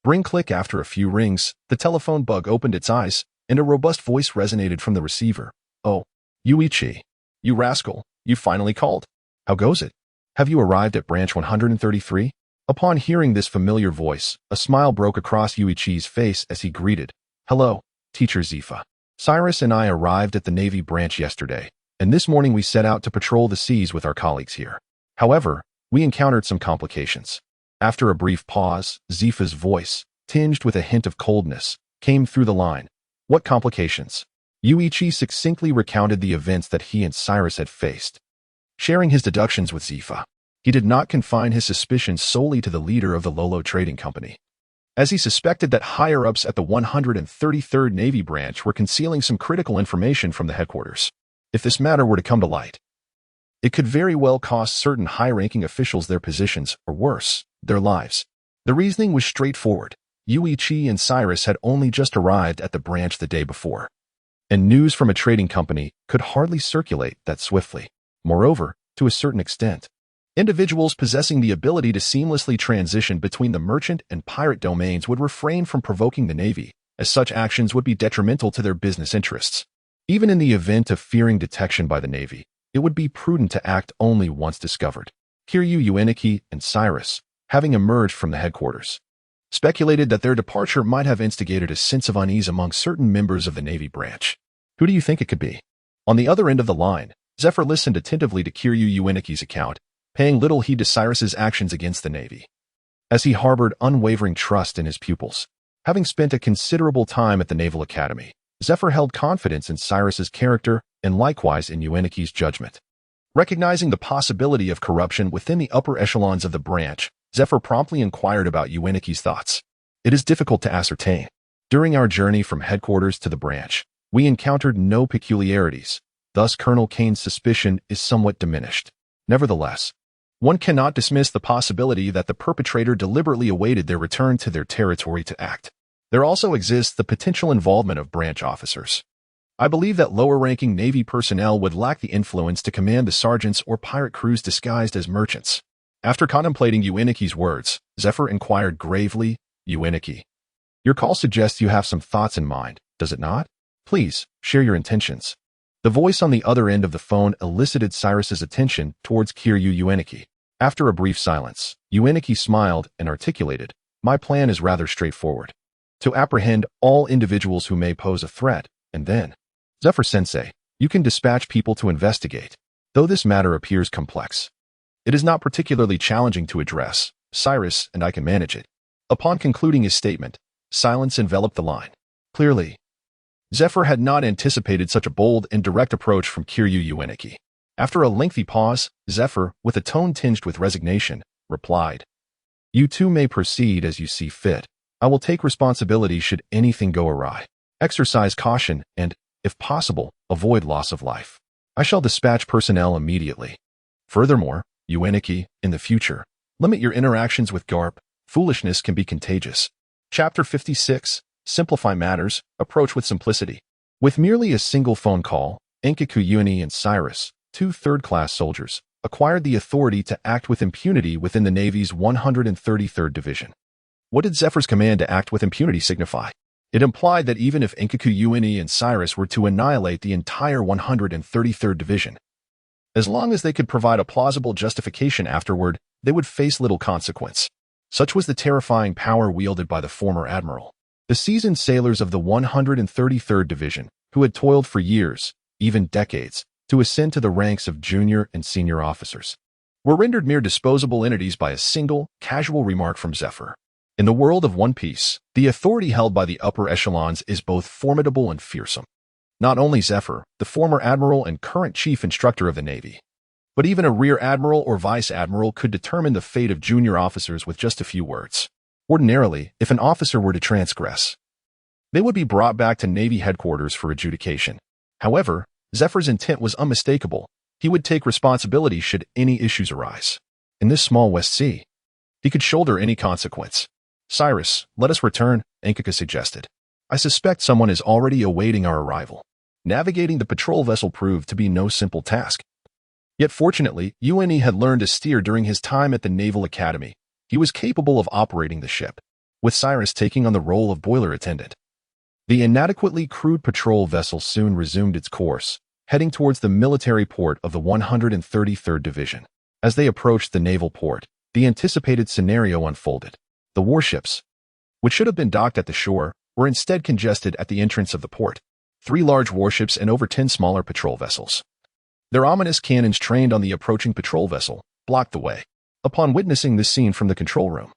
Bring click. After a few rings, the telephone bug opened its eyes, and a robust voice resonated from the receiver. Oh, Yuichi, you rascal, you finally called. How goes it? Have you arrived at Branch 133? Upon hearing this familiar voice, a smile broke across Yuichi's face as he greeted. Hello, Teacher Zephyr. Cyrus and I arrived at the Navy branch yesterday, and this morning we set out to patrol the seas with our colleagues here. However, we encountered some complications. After a brief pause, Zephyr's voice, tinged with a hint of coldness, came through the line. What complications? Yuichi succinctly recounted the events that he and Cyrus had faced, sharing his deductions with Zephyr. He did not confine his suspicions solely to the leader of the Lolo Trading Company, as he suspected that higher-ups at the 133rd Navy branch were concealing some critical information from the headquarters. If this matter were to come to light, it could very well cost certain high-ranking officials their positions, or worse, their lives. The reasoning was straightforward. Yuichi and Cyrus had only just arrived at the branch the day before, and news from a trading company could hardly circulate that swiftly. Moreover, to a certain extent, individuals possessing the ability to seamlessly transition between the merchant and pirate domains would refrain from provoking the Navy, as such actions would be detrimental to their business interests. Even in the event of fearing detection by the Navy, it would be prudent to act only once discovered. Kiryu Ueniki and Cyrus, having emerged from the headquarters, speculated that their departure might have instigated a sense of unease among certain members of the Navy branch. Who do you think it could be? On the other end of the line, Zephyr listened attentively to Kiryu Ueniki's account, paying little heed to Cyrus's actions against the Navy, as he harbored unwavering trust in his pupils. Having spent a considerable time at the Naval Academy, Zephyr held confidence in Cyrus's character and likewise in Ueniki's judgment. Recognizing the possibility of corruption within the upper echelons of the branch, Zephyr promptly inquired about Ueniki's thoughts. It is difficult to ascertain. During our journey from headquarters to the branch, we encountered no peculiarities, thus Colonel Kane's suspicion is somewhat diminished. Nevertheless, one cannot dismiss the possibility that the perpetrator deliberately awaited their return to their territory to act. There also exists the potential involvement of branch officers. I believe that lower-ranking Navy personnel would lack the influence to command the sergeants or pirate crews disguised as merchants. After contemplating Ueniki's words, Zephyr inquired gravely, "Ueniki, your call suggests you have some thoughts in mind, does it not? Please, share your intentions." The voice on the other end of the phone elicited Cyrus's attention towards Kiryu Ueniki. After a brief silence, Ueniki smiled and articulated, "My plan is rather straightforward. To apprehend all individuals who may pose a threat, and then, Zephyr-sensei, you can dispatch people to investigate. Though this matter appears complex, it is not particularly challenging to address. Cyrus and I can manage it." Upon concluding his statement, silence enveloped the line. Clearly, Zephyr had not anticipated such a bold and direct approach from Kiryu Ueniki. After a lengthy pause, Zephyr, with a tone tinged with resignation, replied, "You two may proceed as you see fit. I will take responsibility should anything go awry. Exercise caution and, if possible, avoid loss of life. I shall dispatch personnel immediately. Furthermore, Ueniki, in the future, limit your interactions with Garp. Foolishness can be contagious." Chapter 56, Simplify Matters, Approach with Simplicity. With merely a single phone call, Enkiku Uni and Cyrus, two third-class soldiers, acquired the authority to act with impunity within the Navy's 133rd Division. What did Zephyr's command to act with impunity signify? It implied that even if Enkiku Uni and Cyrus were to annihilate the entire 133rd Division, as long as they could provide a plausible justification afterward, they would face little consequence. Such was the terrifying power wielded by the former admiral. The seasoned sailors of the 133rd Division, who had toiled for years, even decades, to ascend to the ranks of junior and senior officers, were rendered mere disposable entities by a single, casual remark from Zephyr. In the world of One Piece, the authority held by the upper echelons is both formidable and fearsome. Not only Zephyr, the former admiral and current chief instructor of the Navy, but even a rear admiral or vice admiral could determine the fate of junior officers with just a few words. Ordinarily, if an officer were to transgress, they would be brought back to Navy headquarters for adjudication. However, Zephyr's intent was unmistakable. He would take responsibility should any issues arise. In this small West Sea, he could shoulder any consequence. "Cyrus, let us return," Enkika suggested. "I suspect someone is already awaiting our arrival." Navigating the patrol vessel proved to be no simple task. Yet fortunately, Uni had learned to steer during his time at the Naval Academy. He was capable of operating the ship, with Cyrus taking on the role of boiler attendant. The inadequately crewed patrol vessel soon resumed its course, heading towards the military port of the 133rd Division. As they approached the naval port, the anticipated scenario unfolded. The warships, which should have been docked at the shore, were instead congested at the entrance of the port. 3 large warships and over 10 smaller patrol vessels, their ominous cannons trained on the approaching patrol vessel, blocked the way. Upon witnessing this scene from the control room,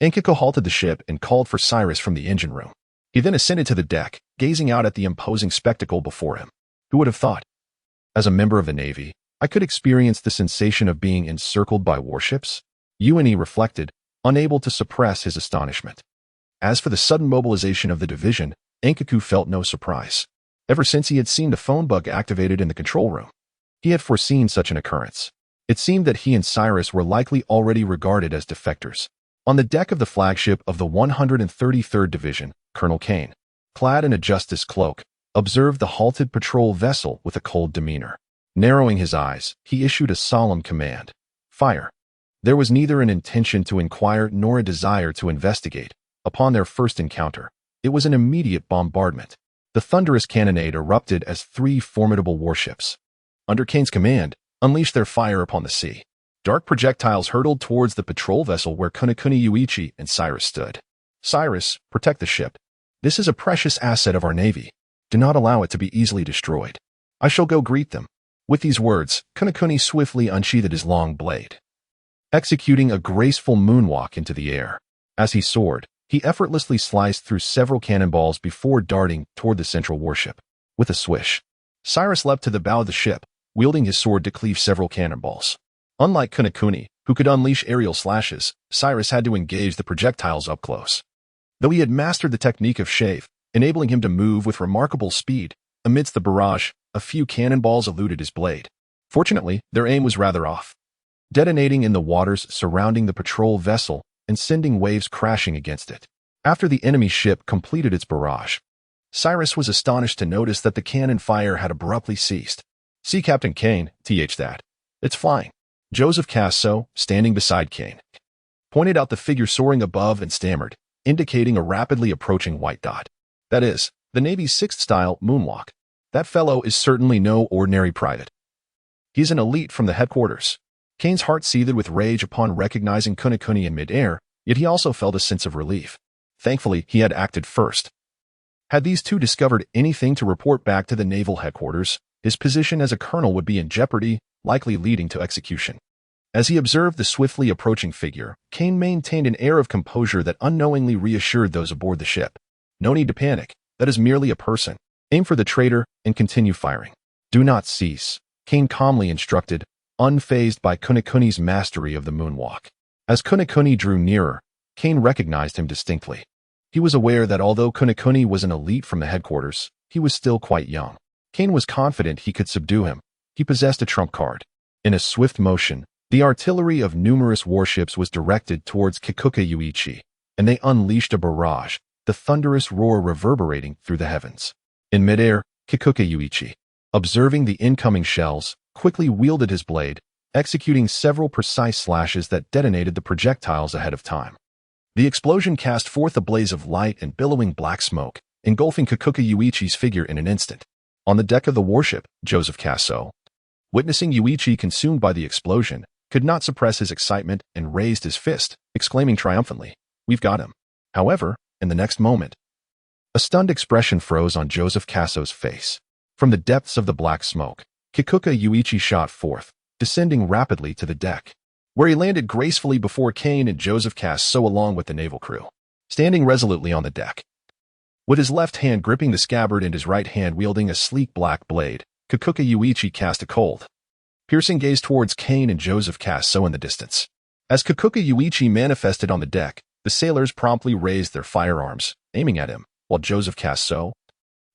Enkiko halted the ship and called for Cyrus from the engine room. He then ascended to the deck, gazing out at the imposing spectacle before him. Who would have thought? As a member of the Navy, I could experience the sensation of being encircled by warships? UNE reflected, unable to suppress his astonishment. As for the sudden mobilization of the division, Enkaku felt no surprise. Ever since he had seen the phone bug activated in the control room, he had foreseen such an occurrence. It seemed that he and Cyrus were likely already regarded as defectors. On the deck of the flagship of the 133rd Division, Colonel Kane, clad in a justice cloak, observed the halted patrol vessel with a cold demeanor. Narrowing his eyes, he issued a solemn command. Fire. There was neither an intention to inquire nor a desire to investigate. Upon their first encounter, it was an immediate bombardment. The thunderous cannonade erupted as 3 formidable warships, under Kane's command, unleashed their fire upon the sea. Dark projectiles hurtled towards the patrol vessel where Kunekuni Yuichi and Cyrus stood. Cyrus, protect the ship. This is a precious asset of our Navy. Do not allow it to be easily destroyed. I shall go greet them. With these words, Kunekuni swiftly unsheathed his long blade, executing a graceful moonwalk into the air. As he soared, he effortlessly sliced through several cannonballs before darting toward the central warship. With a swish, Cyrus leapt to the bow of the ship, wielding his sword to cleave several cannonballs. Unlike Kunekuni, who could unleash aerial slashes, Cyrus had to engage the projectiles up close. Though he had mastered the technique of shave, enabling him to move with remarkable speed, amidst the barrage, a few cannonballs eluded his blade. Fortunately, their aim was rather off, detonating in the waters surrounding the patrol vessel and sending waves crashing against it. After the enemy ship completed its barrage, Cyrus was astonished to notice that the cannon fire had abruptly ceased. "See Captain Kane, that. It's flying." Joseph Casso, standing beside Kane, pointed out the figure soaring above and stammered, indicating a rapidly approaching white dot. "That is, the Navy's 6th style moonwalk. That fellow is certainly no ordinary private. He's an elite from the headquarters." Kane's heart seethed with rage upon recognizing Kunekuni in midair, yet he also felt a sense of relief. Thankfully, he had acted first. Had these two discovered anything to report back to the naval headquarters, his position as a colonel would be in jeopardy, likely leading to execution. As he observed the swiftly approaching figure, Kane maintained an air of composure that unknowingly reassured those aboard the ship. "No need to panic. That is merely a person. Aim for the traitor and continue firing. Do not cease," Kane calmly instructed, unfazed by Kunekuni's mastery of the moonwalk. As Kunekuni drew nearer, Kane recognized him distinctly. He was aware that although Kunekuni was an elite from the headquarters, he was still quite young. Kane was confident he could subdue him. He possessed a trump card. In a swift motion, the artillery of numerous warships was directed towards Kikuka Yuichi, and they unleashed a barrage, the thunderous roar reverberating through the heavens. In midair, Kikuka Yuichi, observing the incoming shells, quickly wielded his blade, executing several precise slashes that detonated the projectiles ahead of time. The explosion cast forth a blaze of light and billowing black smoke, engulfing Kikuka Yuichi's figure in an instant. On the deck of the warship, Joseph Casso, witnessing Yuichi consumed by the explosion, could not suppress his excitement and raised his fist, exclaiming triumphantly, "We've got him." However, in the next moment, a stunned expression froze on Joseph Casso's face. From the depths of the black smoke, Kikuka Yuichi shot forth, descending rapidly to the deck, where he landed gracefully before Kane and Joseph Casso along with the naval crew. Standing resolutely on the deck, with his left hand gripping the scabbard and his right hand wielding a sleek black blade, Kikuka Yuichi cast a cold, piercing gaze towards Kane and Joseph Casso in the distance. As Kikuka Yuichi manifested on the deck, the sailors promptly raised their firearms, aiming at him, while Joseph Casso,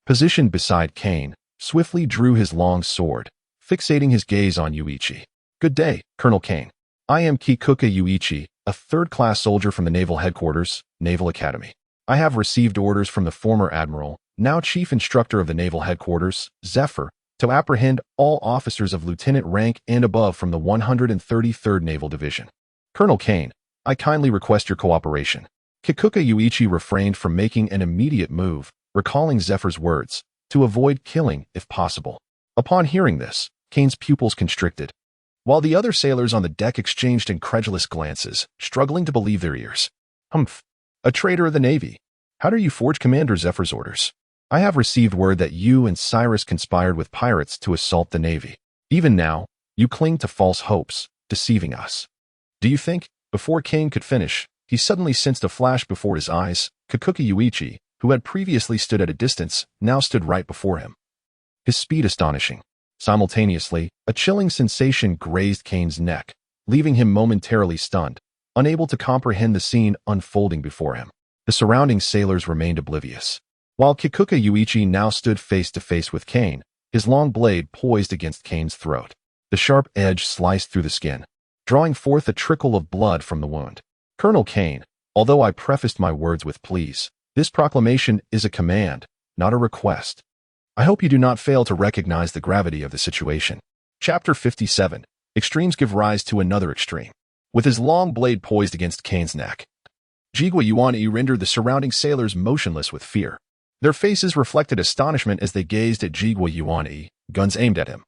positioned beside Kane, swiftly drew his long sword, fixating his gaze on Yuichi. "Good day, Colonel Kane. I am Kikuka Yuichi, a third-class soldier from the Naval Headquarters, Naval Academy. I have received orders from the former Admiral, now Chief Instructor of the Naval Headquarters, Zephyr, to apprehend all officers of lieutenant rank and above from the 133rd Naval Division. Colonel Kane, I kindly request your cooperation." Kikuka Yuichi refrained from making an immediate move, recalling Zephyr's words, to avoid killing if possible. Upon hearing this, Kane's pupils constricted, while the other sailors on the deck exchanged incredulous glances, struggling to believe their ears. "Humph. A traitor of the Navy. How dare you forge Commander Zephyr's orders? I have received word that you and Cyrus conspired with pirates to assault the Navy. Even now, you cling to false hopes, deceiving us." "Do you think?" Before Kane could finish, he suddenly sensed a flash before his eyes. Kikuka Yuichi, who had previously stood at a distance, now stood right before him. His speed astonishing. Simultaneously, a chilling sensation grazed Kane's neck, leaving him momentarily stunned, unable to comprehend the scene unfolding before him. The surrounding sailors remained oblivious. While Kikuka Yuichi now stood face to face with Kane, his long blade poised against Kane's throat. The sharp edge sliced through the skin, drawing forth a trickle of blood from the wound. Colonel Kane, although I prefaced my words with please, this proclamation is a command, not a request. I hope you do not fail to recognize the gravity of the situation. Chapter 57. Extremes give rise to another extreme. With his long blade poised against Kane's neck, Jigwa Yuan rendered the surrounding sailors motionless with fear. Their faces reflected astonishment as they gazed at Jigwa Yuan, guns aimed at him.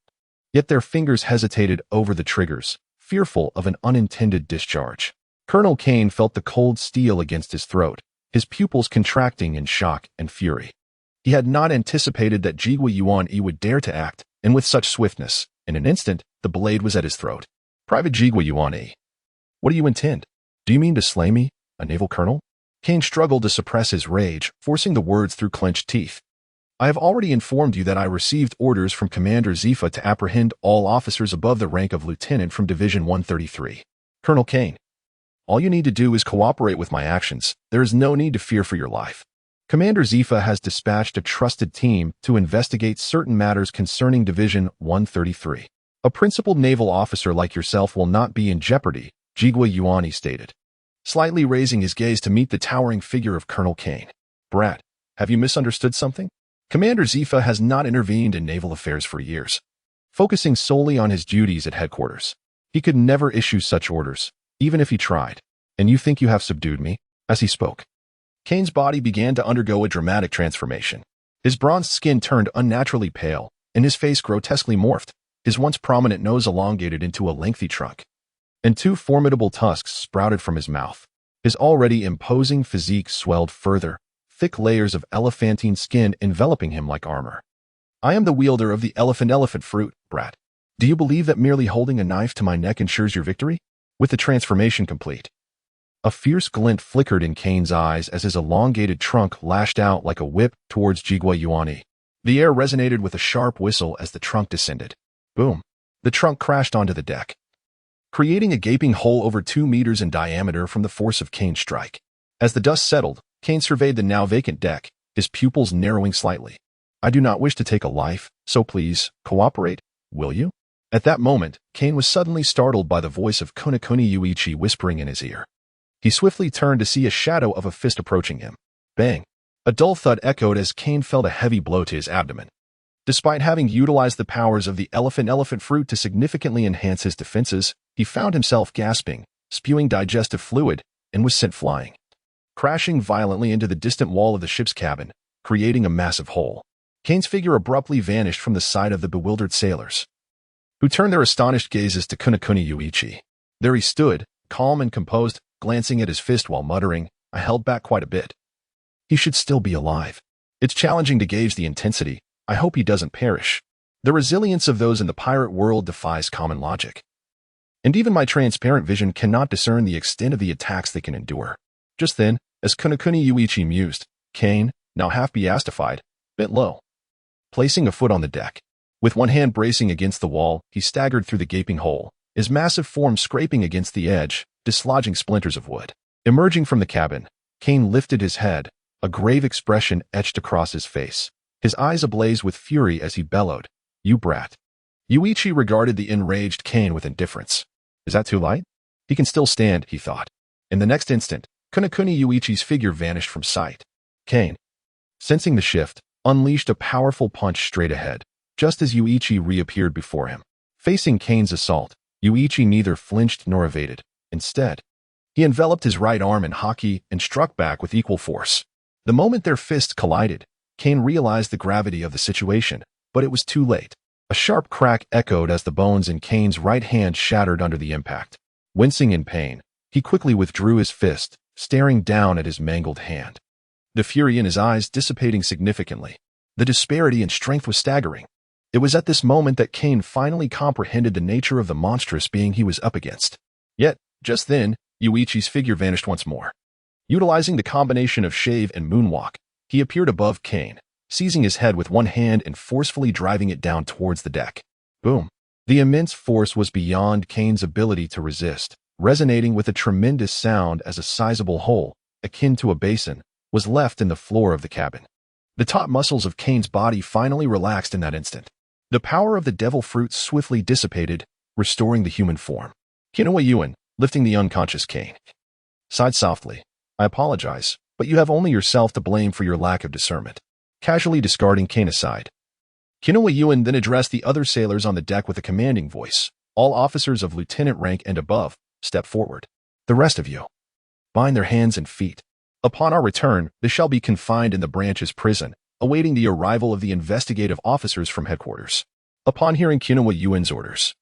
Yet their fingers hesitated over the triggers, fearful of an unintended discharge. Colonel Kane felt the cold steel against his throat, his pupils contracting in shock and fury. He had not anticipated that Jigwa Yuan would dare to act, and with such swiftness. In an instant, the blade was at his throat. Private Jigwa Yuan, what do you intend? Do you mean to slay me, a naval colonel? Kane struggled to suppress his rage, forcing the words through clenched teeth. I have already informed you that I received orders from Commander Zephyr to apprehend all officers above the rank of lieutenant from Division 133. Colonel Kane, all you need to do is cooperate with my actions. There is no need to fear for your life. Commander Zephyr has dispatched a trusted team to investigate certain matters concerning Division 133. A principal naval officer like yourself will not be in jeopardy, Jigwa Yuan stated, slightly raising his gaze to meet the towering figure of Colonel Kane. Brat, have you misunderstood something? Commander Zephyr has not intervened in naval affairs for years, focusing solely on his duties at headquarters. He could never issue such orders, even if he tried. And you think you have subdued me? As he spoke, Kane's body began to undergo a dramatic transformation. His bronzed skin turned unnaturally pale, and his face grotesquely morphed, his once prominent nose elongated into a lengthy trunk, and two formidable tusks sprouted from his mouth. His already imposing physique swelled further, thick layers of elephantine skin enveloping him like armor. I am the wielder of the elephant fruit, brat. Do you believe that merely holding a knife to my neck ensures your victory? With the transformation complete, a fierce glint flickered in Kane's eyes as his elongated trunk lashed out like a whip towards Jigwa Yuan. The air resonated with a sharp whistle as the trunk descended. Boom! The trunk crashed onto the deck, creating a gaping hole over 2 meters in diameter from the force of Kane's strike. As the dust settled, Kane surveyed the now vacant deck, his pupils narrowing slightly. I do not wish to take a life, so please, cooperate, will you? At that moment, Kane was suddenly startled by the voice of Kunekuni Yuichi whispering in his ear. He swiftly turned to see a shadow of a fist approaching him. Bang! A dull thud echoed as Kane felt a heavy blow to his abdomen. Despite having utilized the powers of the elephant fruit to significantly enhance his defenses, he found himself gasping, spewing digestive fluid, and was sent flying, crashing violently into the distant wall of the ship's cabin, creating a massive hole. Kane's figure abruptly vanished from the sight of the bewildered sailors, who turned their astonished gazes to Kunekuni Yuichi. There he stood, calm and composed, glancing at his fist while muttering, I held back quite a bit. He should still be alive. It's challenging to gauge the intensity. I hope he doesn't perish. The resilience of those in the pirate world defies common logic. And even my transparent vision cannot discern the extent of the attacks they can endure. Just then, as Kunekuni Yuichi mused, Kane, now half beastified, bent low, placing a foot on the deck. With one hand bracing against the wall, he staggered through the gaping hole, his massive form scraping against the edge, dislodging splinters of wood. Emerging from the cabin, Kane lifted his head, a grave expression etched across his face, his eyes ablaze with fury as he bellowed, You brat. Yuichi regarded the enraged Kane with indifference. Is that too light? He can still stand, he thought. In the next instant, Kunekuni Yuichi's figure vanished from sight. Kane, sensing the shift, unleashed a powerful punch straight ahead, just as Yuichi reappeared before him. Facing Kane's assault, Yuichi neither flinched nor evaded. Instead, he enveloped his right arm in haki and struck back with equal force. The moment their fists collided, Kane realized the gravity of the situation, but it was too late. A sharp crack echoed as the bones in Kane's right hand shattered under the impact. Wincing in pain, he quickly withdrew his fist, staring down at his mangled hand, the fury in his eyes dissipating significantly. The disparity in strength was staggering. It was at this moment that Kane finally comprehended the nature of the monstrous being he was up against. Yet, just then, Yuichi's figure vanished once more. Utilizing the combination of shave and moonwalk, He appeared above Kane, seizing his head with one hand and forcefully driving it down towards the deck. Boom. The immense force was beyond Kane's ability to resist, resonating with a tremendous sound as a sizable hole, akin to a basin, was left in the floor of the cabin. The taut muscles of Kane's body finally relaxed in that instant. The power of the devil fruit swiftly dissipated, restoring the human form. Kinoa Yuen, lifting the unconscious Kane, sighed softly. I apologize, but you have only yourself to blame for your lack of discernment. Casually discarding Kane aside, Kinoa Yuen then addressed the other sailors on the deck with a commanding voice. All officers of lieutenant rank and above, step forward. The rest of you, bind their hands and feet. Upon our return, they shall be confined in the branch's prison, awaiting the arrival of the investigative officers from headquarters. Upon hearing Kinoa Yuen's orders,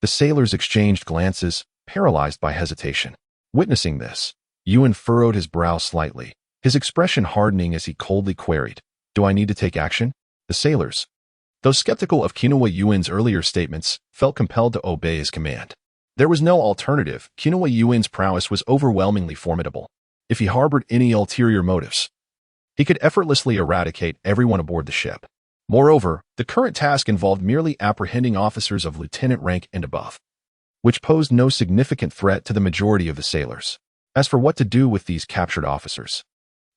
the sailors exchanged glances, paralyzed by hesitation. Witnessing this, Yuen furrowed his brow slightly, his expression hardening as he coldly queried, Do I need to take action? The sailors, though skeptical of Kinoa Yuen's earlier statements, felt compelled to obey his command. There was no alternative. Kinoa Yuen's prowess was overwhelmingly formidable. If he harbored any ulterior motives, he could effortlessly eradicate everyone aboard the ship. Moreover, the current task involved merely apprehending officers of lieutenant rank and above, which posed no significant threat to the majority of the sailors. As for what to do with these captured officers,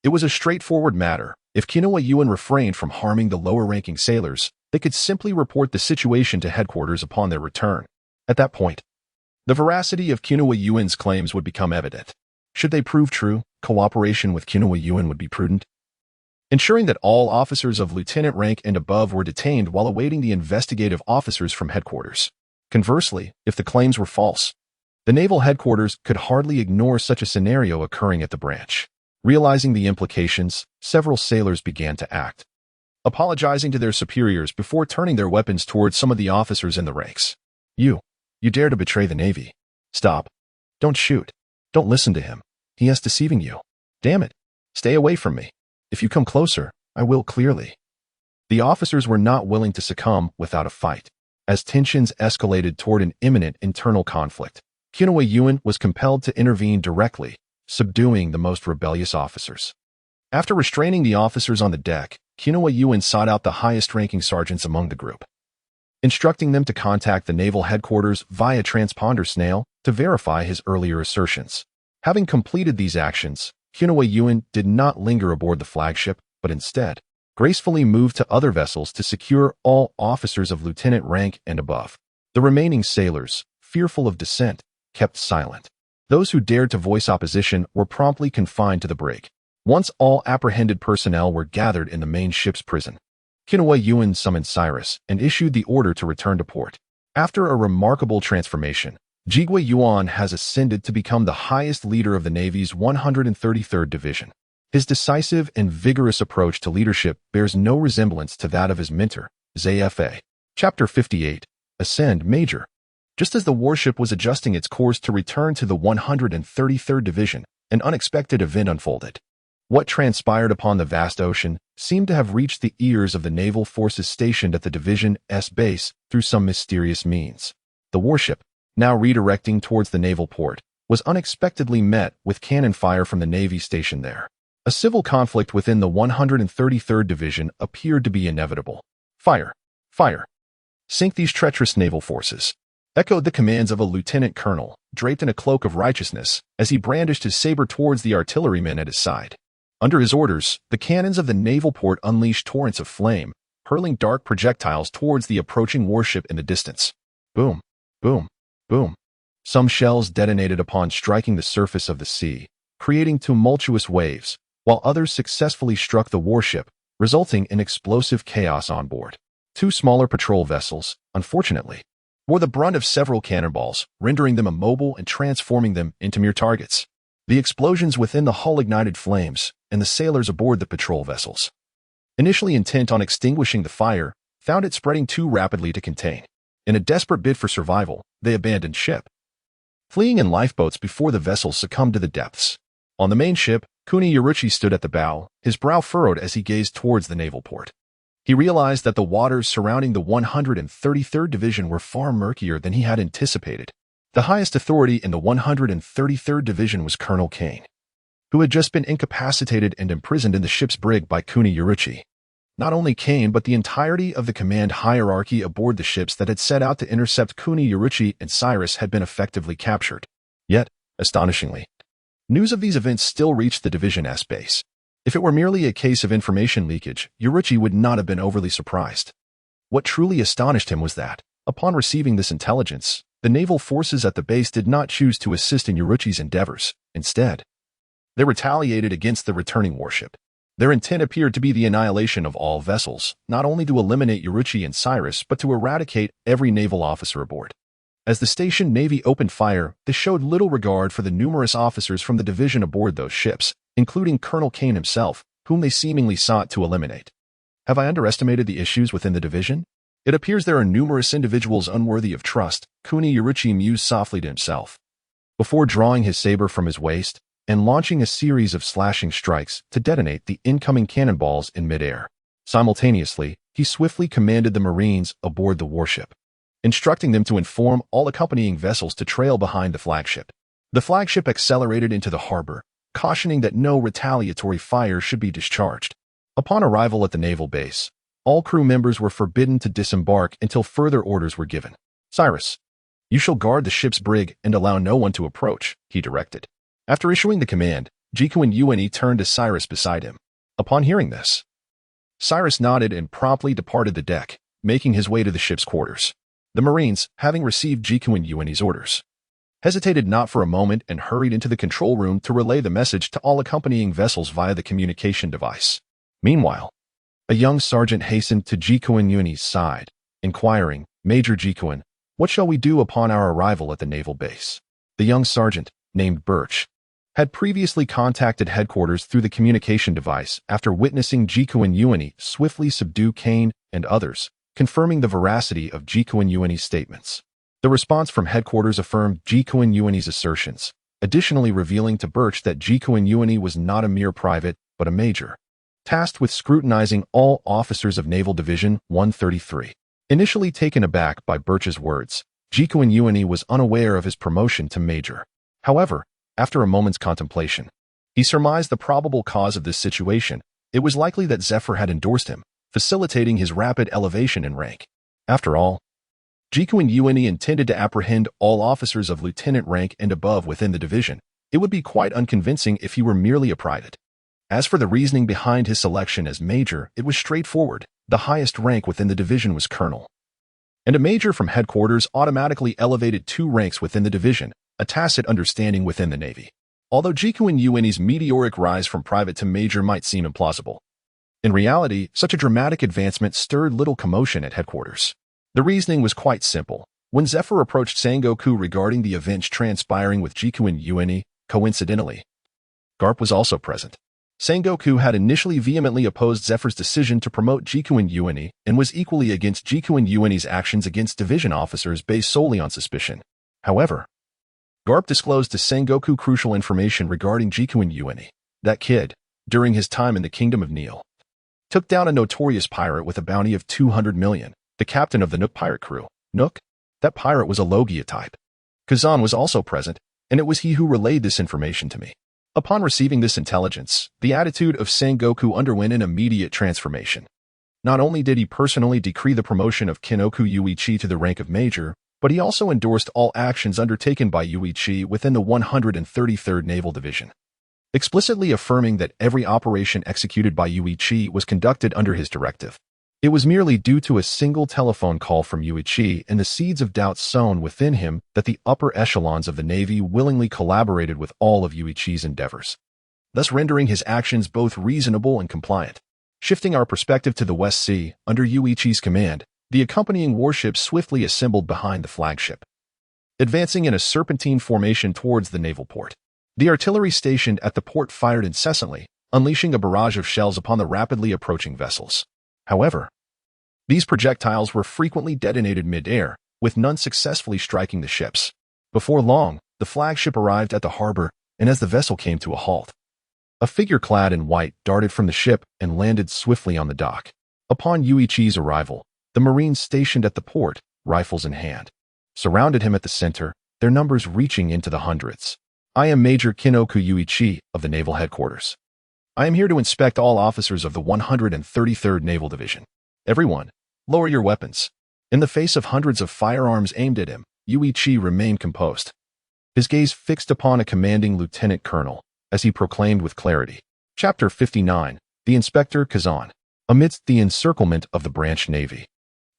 it was a straightforward matter. If Kinoa Yuen refrained from harming the lower-ranking sailors, they could simply report the situation to headquarters upon their return. At that point, the veracity of Kinoa Yuen's claims would become evident. Should they prove true, cooperation with Kinoa Yuen would be prudent. Ensuring that all officers of lieutenant rank and above were detained while awaiting the investigative officers from headquarters. Conversely, if the claims were false, the naval headquarters could hardly ignore such a scenario occurring at the branch. Realizing the implications, several sailors began to act, apologizing to their superiors before turning their weapons towards some of the officers in the ranks. You dare to betray the Navy. Stop. Don't shoot. Don't listen to him. He is deceiving you. Damn it. Stay away from me. If you come closer, I will clearly. The officers were not willing to succumb without a fight. As tensions escalated toward an imminent internal conflict, Kinoa Yuen was compelled to intervene directly, subduing the most rebellious officers. After restraining the officers on the deck, Kinoa Yuen sought out the highest-ranking sergeants among the group, instructing them to contact the naval headquarters via transponder snail to verify his earlier assertions. Having completed these actions, Kinoa Yuen did not linger aboard the flagship, but instead gracefully moved to other vessels to secure all officers of lieutenant rank and above. The remaining sailors, fearful of dissent, kept silent. Those who dared to voice opposition were promptly confined to the brig. Once all apprehended personnel were gathered in the main ship's prison, Kinoa Yuen summoned Cyrus and issued the order to return to port. After a remarkable transformation, Jigwe Yuan has ascended to become the highest leader of the Navy's 133rd Division. His decisive and vigorous approach to leadership bears no resemblance to that of his mentor, Zephyr. Chapter 58. Ascend, Major. Just as the warship was adjusting its course to return to the 133rd Division, an unexpected event unfolded. What transpired upon the vast ocean seemed to have reached the ears of the naval forces stationed at the Division's base through some mysterious means. The warship, now redirecting towards the naval port, was unexpectedly met with cannon fire from the Navy stationed there. A civil conflict within the 133rd Division appeared to be inevitable. Fire! Fire! Sink these treacherous naval forces! Echoed the commands of a lieutenant colonel, draped in a cloak of righteousness, as he brandished his saber towards the artillerymen at his side. Under his orders, the cannons of the naval port unleashed torrents of flame, hurling dark projectiles towards the approaching warship in the distance. Boom, boom, boom. Some shells detonated upon striking the surface of the sea, creating tumultuous waves, while others successfully struck the warship, resulting in explosive chaos on board. Two smaller patrol vessels, unfortunately, bore the brunt of several cannonballs, rendering them immobile and transforming them into mere targets. The explosions within the hull ignited flames, and the sailors aboard the patrol vessels, initially intent on extinguishing the fire, found it spreading too rapidly to contain. In a desperate bid for survival, they abandoned ship, fleeing in lifeboats before the vessels succumbed to the depths. On the main ship, Kuni Yaruchi stood at the bow, his brow furrowed as he gazed towards the naval port. He realized that the waters surrounding the 133rd Division were far murkier than he had anticipated. The highest authority in the 133rd Division was Colonel Kane. who had just been incapacitated and imprisoned in the ship's brig by Kuni Yuruchi. Not only Kane but the entirety of the command hierarchy aboard the ships that had set out to intercept Kuni Yuruchi and Cyrus had been effectively captured. Yet, astonishingly, news of these events still reached the Division S base. If it were merely a case of information leakage, Yuruchi would not have been overly surprised. What truly astonished him was that, upon receiving this intelligence, the naval forces at the base did not choose to assist in Yuruchi's endeavors. Instead, they retaliated against the returning warship. Their intent appeared to be the annihilation of all vessels, not only to eliminate Yuruchi and Cyrus, but to eradicate every naval officer aboard. As the station navy opened fire, they showed little regard for the numerous officers from the division aboard those ships, including Colonel Kane himself, whom they seemingly sought to eliminate. Have I underestimated the issues within the division? It appears there are numerous individuals unworthy of trust, Kuni Yuruchi mused softly to himself. Before drawing his saber from his waist and launching a series of slashing strikes to detonate the incoming cannonballs in midair. Simultaneously, he swiftly commanded the Marines aboard the warship, instructing them to inform all accompanying vessels to trail behind the flagship. The flagship accelerated into the harbor, cautioning that no retaliatory fire should be discharged. Upon arrival at the naval base, all crew members were forbidden to disembark until further orders were given. Cyrus, you shall guard the ship's brig and allow no one to approach, he directed. After issuing the command, Jiku and Yuani turned to Cyrus beside him. Upon hearing this, Cyrus nodded and promptly departed the deck, making his way to the ship's quarters. The Marines, having received Jiku and Yuani's orders, hesitated not for a moment and hurried into the control room to relay the message to all accompanying vessels via the communication device. Meanwhile, a young sergeant hastened to Jiku and Yuani's side, inquiring, Major Jikuan, what shall we do upon our arrival at the naval base? The young sergeant, named Birch, had previously contacted headquarters through the communication device after witnessing Jiku and Yuani swiftly subdue Kane and others, confirming the veracity of Jiku and Yuani's statements. The response from headquarters affirmed Jiku and Yuani's assertions, additionally revealing to Birch that Jiku and Yuani was not a mere private, but a major, tasked with scrutinizing all officers of Naval Division 133. Initially taken aback by Birch's words, Jiku and Yuani was unaware of his promotion to major. However, after a moment's contemplation, he surmised the probable cause of this situation. It was likely that Zephyr had endorsed him, facilitating his rapid elevation in rank. After all, Jiku and Yuani intended to apprehend all officers of lieutenant rank and above within the division. It would be quite unconvincing if he were merely a private. As for the reasoning behind his selection as major, it was straightforward. The highest rank within the division was colonel, and a major from headquarters automatically elevated 2 ranks within the division, a tacit understanding within the Navy. Although Jiku and Yuani's meteoric rise from private to major might seem implausible, in reality, such a dramatic advancement stirred little commotion at headquarters. The reasoning was quite simple. When Zephyr approached Sengoku regarding the events transpiring with Jiku and Yuani, coincidentally, Garp was also present. Sengoku had initially vehemently opposed Zephyr's decision to promote Jiku and Yuani and was equally against Jiku and Yuani's actions against division officers based solely on suspicion. However, Garp disclosed to Sengoku crucial information regarding Jiku and Yuani. That kid, during his time in the Kingdom of Neil, took down a notorious pirate with a bounty of 200 million, the captain of the Nook pirate crew. Nook? That pirate was a Logia type. Kazan was also present, and it was he who relayed this information to me. Upon receiving this intelligence, the attitude of Sengoku underwent an immediate transformation. Not only did he personally decree the promotion of Kinoku Yuichi to the rank of major, but he also endorsed all actions undertaken by Yuichi within the 133rd Naval Division, explicitly affirming that every operation executed by Yuichi was conducted under his directive. It was merely due to a single telephone call from Yuichi and the seeds of doubt sown within him that the upper echelons of the Navy willingly collaborated with all of Yuichi's endeavors, thus rendering his actions both reasonable and compliant. Shifting our perspective to the West Sea, under Yuichi's command, the accompanying warships swiftly assembled behind the flagship, advancing in a serpentine formation towards the naval port. The artillery stationed at the port fired incessantly, unleashing a barrage of shells upon the rapidly approaching vessels. However, these projectiles were frequently detonated mid-air, with none successfully striking the ships. Before long, the flagship arrived at the harbor, and as the vessel came to a halt, a figure clad in white darted from the ship and landed swiftly on the dock. Upon Yuichi's arrival, the Marines stationed at the port, rifles in hand, surrounded him at the center, their numbers reaching into the hundreds. I am Major Kinoku Yuichi of the Naval Headquarters. I am here to inspect all officers of the 133rd Naval Division. Everyone, lower your weapons. In the face of hundreds of firearms aimed at him, Yuichi remained composed. His gaze fixed upon a commanding lieutenant colonel, as he proclaimed with clarity. Chapter 59, The Inspector Kazan. Amidst the encirclement of the branch navy,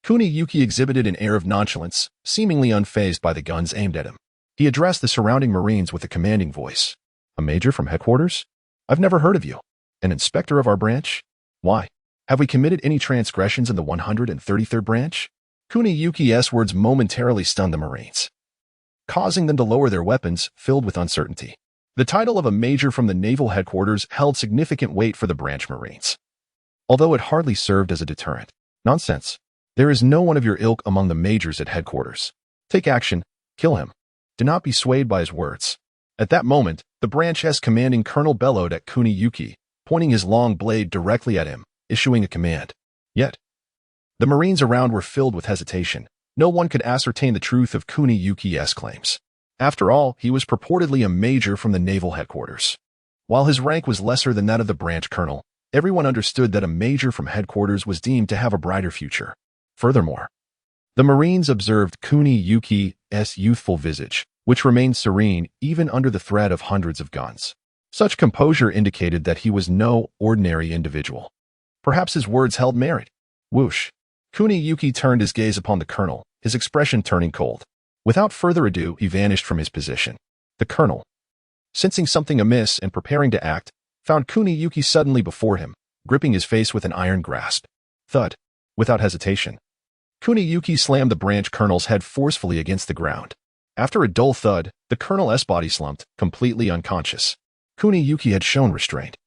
Kuniyuki exhibited an air of nonchalance, seemingly unfazed by the guns aimed at him. He addressed the surrounding Marines with a commanding voice. A major from headquarters? I've never heard of you. An inspector of our branch? Why? Have we committed any transgressions in the 133rd branch? Kuniyuki's words momentarily stunned the Marines, causing them to lower their weapons, filled with uncertainty. The title of a major from the naval headquarters held significant weight for the branch Marines, although it hardly served as a deterrent. Nonsense. There is no one of your ilk among the majors at headquarters. Take action. Kill him. Do not be swayed by his words. At that moment, the branch's commanding colonel bellowed at Kuniyuki, pointing his long blade directly at him, issuing a command. Yet, the Marines around were filled with hesitation. No one could ascertain the truth of Kuniyuki's claims. After all, he was purportedly a major from the naval headquarters. While his rank was lesser than that of the branch colonel, everyone understood that a major from headquarters was deemed to have a brighter future. Furthermore, the Marines observed Kuniyuki's youthful visage, which remained serene even under the threat of hundreds of guns. Such composure indicated that he was no ordinary individual. Perhaps his words held merit. Whoosh. Kuniyuki turned his gaze upon the colonel, his expression turning cold. Without further ado, he vanished from his position. The colonel, sensing something amiss and preparing to act, found Kuniyuki suddenly before him, gripping his face with an iron grasp. Thud. Without hesitation, Kuniyuki slammed the branch colonel's head forcefully against the ground. After a dull thud, the colonel's body slumped, completely unconscious. Kuniyuki had shown restraint.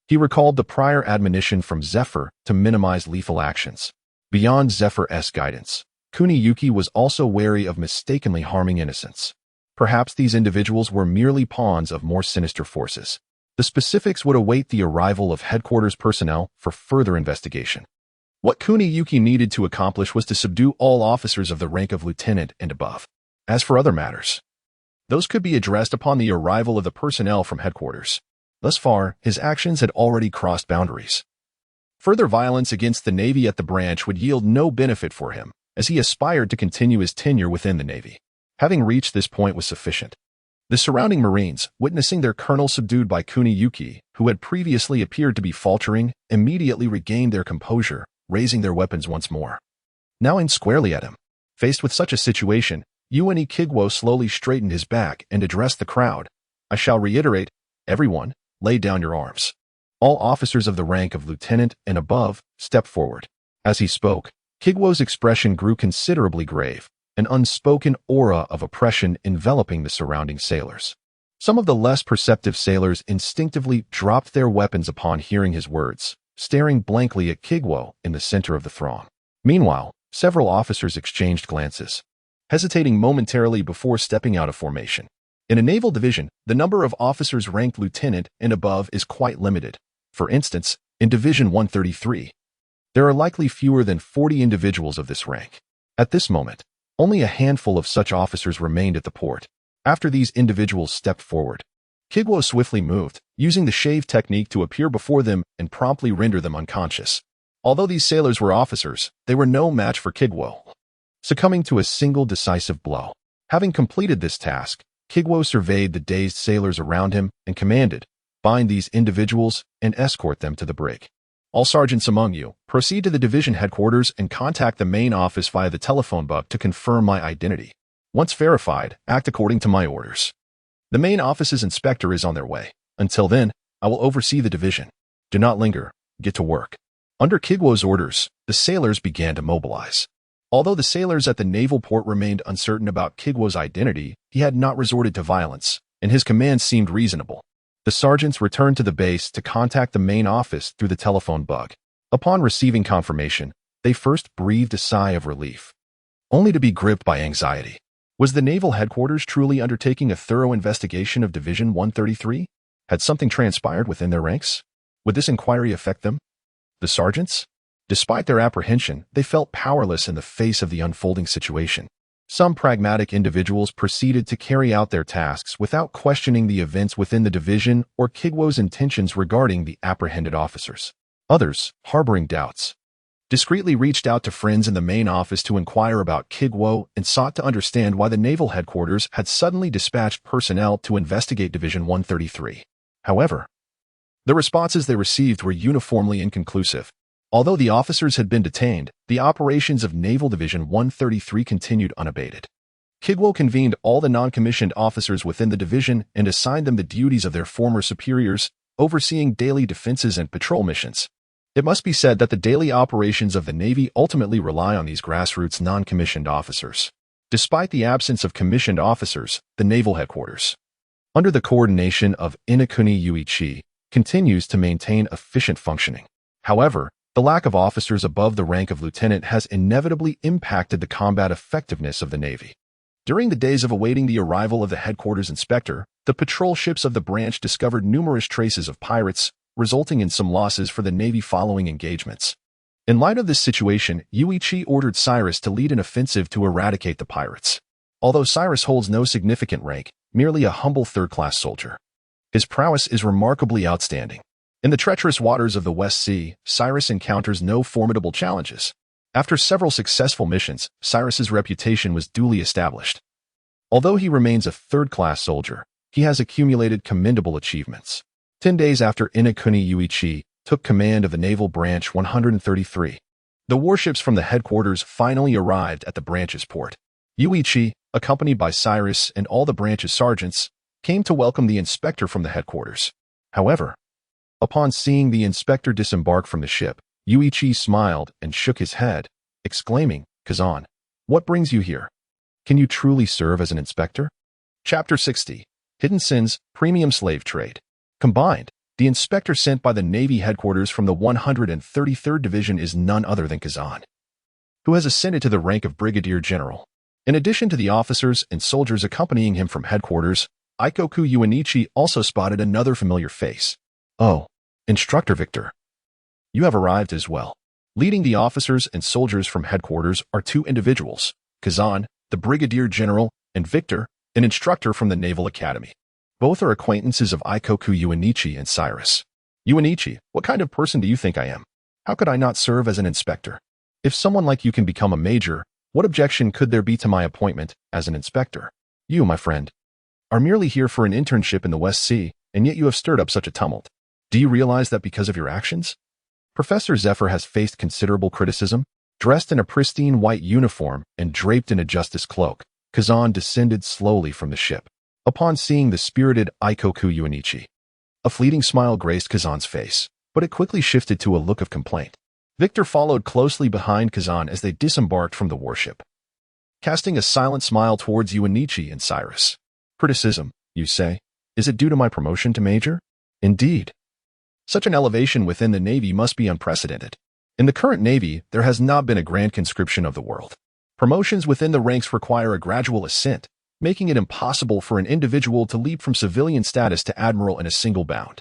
He recalled the prior admonition from Zephyr to minimize lethal actions. Beyond Zephyr's guidance, Kuniyuki was also wary of mistakenly harming innocents. Perhaps these individuals were merely pawns of more sinister forces. The specifics would await the arrival of headquarters personnel for further investigation. What Kuniyuki needed to accomplish was to subdue all officers of the rank of lieutenant and above. As for other matters, those could be addressed upon the arrival of the personnel from headquarters. Thus far, his actions had already crossed boundaries. Further violence against the Navy at the branch would yield no benefit for him, as he aspired to continue his tenure within the Navy. Having reached this point was sufficient. The surrounding Marines, witnessing their colonel subdued by Kuniyuki, who had previously appeared to be faltering, immediately regained their composure, raising their weapons once more. Now aimed squarely at him. Faced with such a situation, Ueni Kigwo slowly straightened his back and addressed the crowd. I shall reiterate, everyone, lay down your arms. All officers of the rank of lieutenant and above stepped forward. As he spoke, Kigwo's expression grew considerably grave, an unspoken aura of oppression enveloping the surrounding sailors. Some of the less perceptive sailors instinctively dropped their weapons upon hearing his words, staring blankly at Kigwo in the center of the throng. Meanwhile, several officers exchanged glances, hesitating momentarily before stepping out of formation. In a naval division, the number of officers ranked lieutenant and above is quite limited. For instance, in Division 133, there are likely fewer than 40 individuals of this rank. At this moment, only a handful of such officers remained at the port. After these individuals stepped forward, Kigwo swiftly moved, using the shave technique to appear before them and promptly render them unconscious. Although these sailors were officers, they were no match for Kigwo, succumbing to a single decisive blow. Having completed this task, Kigwo surveyed the dazed sailors around him and commanded, bind these individuals and escort them to the brig. All sergeants among you, proceed to the division headquarters and contact the main office via the telephone book to confirm my identity. Once verified, act according to my orders. The main office's inspector is on their way. Until then, I will oversee the division. Do not linger. Get to work. Under Kigwo's orders, the sailors began to mobilize. Although the sailors at the naval port remained uncertain about Kigwo's identity, he had not resorted to violence, and his commands seemed reasonable. The sergeants returned to the base to contact the main office through the telephone bug. Upon receiving confirmation, they first breathed a sigh of relief, only to be gripped by anxiety. Was the naval headquarters truly undertaking a thorough investigation of Division 133? Had something transpired within their ranks? Would this inquiry affect them? The sergeants? Despite their apprehension, they felt powerless in the face of the unfolding situation. Some pragmatic individuals proceeded to carry out their tasks without questioning the events within the division or Kigwo's intentions regarding the apprehended officers. Others, harboring doubts, discreetly reached out to friends in the main office to inquire about Kigwo and sought to understand why the naval headquarters had suddenly dispatched personnel to investigate Division 133. However, the responses they received were uniformly inconclusive. Although the officers had been detained, the operations of Naval Division 133 continued unabated. Kigwo convened all the non-commissioned officers within the division and assigned them the duties of their former superiors, overseeing daily defenses and patrol missions. It must be said that the daily operations of the Navy ultimately rely on these grassroots non-commissioned officers. Despite the absence of commissioned officers, the naval headquarters, under the coordination of Inakuni Yuichi, continues to maintain efficient functioning. However, the lack of officers above the rank of lieutenant has inevitably impacted the combat effectiveness of the Navy. During the days of awaiting the arrival of the headquarters inspector, the patrol ships of the branch discovered numerous traces of pirates, resulting in some losses for the Navy following engagements. In light of this situation, Yuichi ordered Cyrus to lead an offensive to eradicate the pirates. Although Cyrus holds no significant rank, merely a humble third-class soldier, his prowess is remarkably outstanding. In the treacherous waters of the West Sea, Cyrus encounters no formidable challenges. After several successful missions, Cyrus's reputation was duly established. Although he remains a third-class soldier, he has accumulated commendable achievements. 10 days after Inakuni Yuichi took command of the Naval Branch 133, the warships from the headquarters finally arrived at the branch's port. Yuichi, accompanied by Cyrus and all the branch's sergeants, came to welcome the inspector from the headquarters. However, upon seeing the inspector disembark from the ship, Yuichi smiled and shook his head, exclaiming, "Kazan, what brings you here? Can you truly serve as an inspector?" Chapter 60. Hidden Sins, Premium Slave Trade. Combined, the inspector sent by the Navy headquarters from the 133rd Division is none other than Kazan, who has ascended to the rank of Brigadier General. In addition to the officers and soldiers accompanying him from headquarters, Ikoku Yuanichi also spotted another familiar face. "Oh, Instructor Victor. You have arrived as well." Leading the officers and soldiers from headquarters are two individuals, Kazan, the Brigadier General, and Victor, an instructor from the Naval Academy. Both are acquaintances of Ikoku Yuanichi and Cyrus. "Yuanichi, what kind of person do you think I am? How could I not serve as an inspector? If someone like you can become a major, what objection could there be to my appointment as an inspector? You, my friend, are merely here for an internship in the West Sea, and yet you have stirred up such a tumult. Do you realize that because of your actions? Professor Zephyr has faced considerable criticism." Dressed in a pristine white uniform and draped in a justice cloak, Kazan descended slowly from the ship. Upon seeing the spirited Ikoku Yuanichi, a fleeting smile graced Kazan's face, but it quickly shifted to a look of complaint. Victor followed closely behind Kazan as they disembarked from the warship, casting a silent smile towards Yuanichi and Cyrus. "Criticism, you say? Is it due to my promotion to major?" "Indeed. Such an elevation within the Navy must be unprecedented. In the current Navy, there has not been a grand conscription of the world. Promotions within the ranks require a gradual ascent, making it impossible for an individual to leap from civilian status to admiral in a single bound.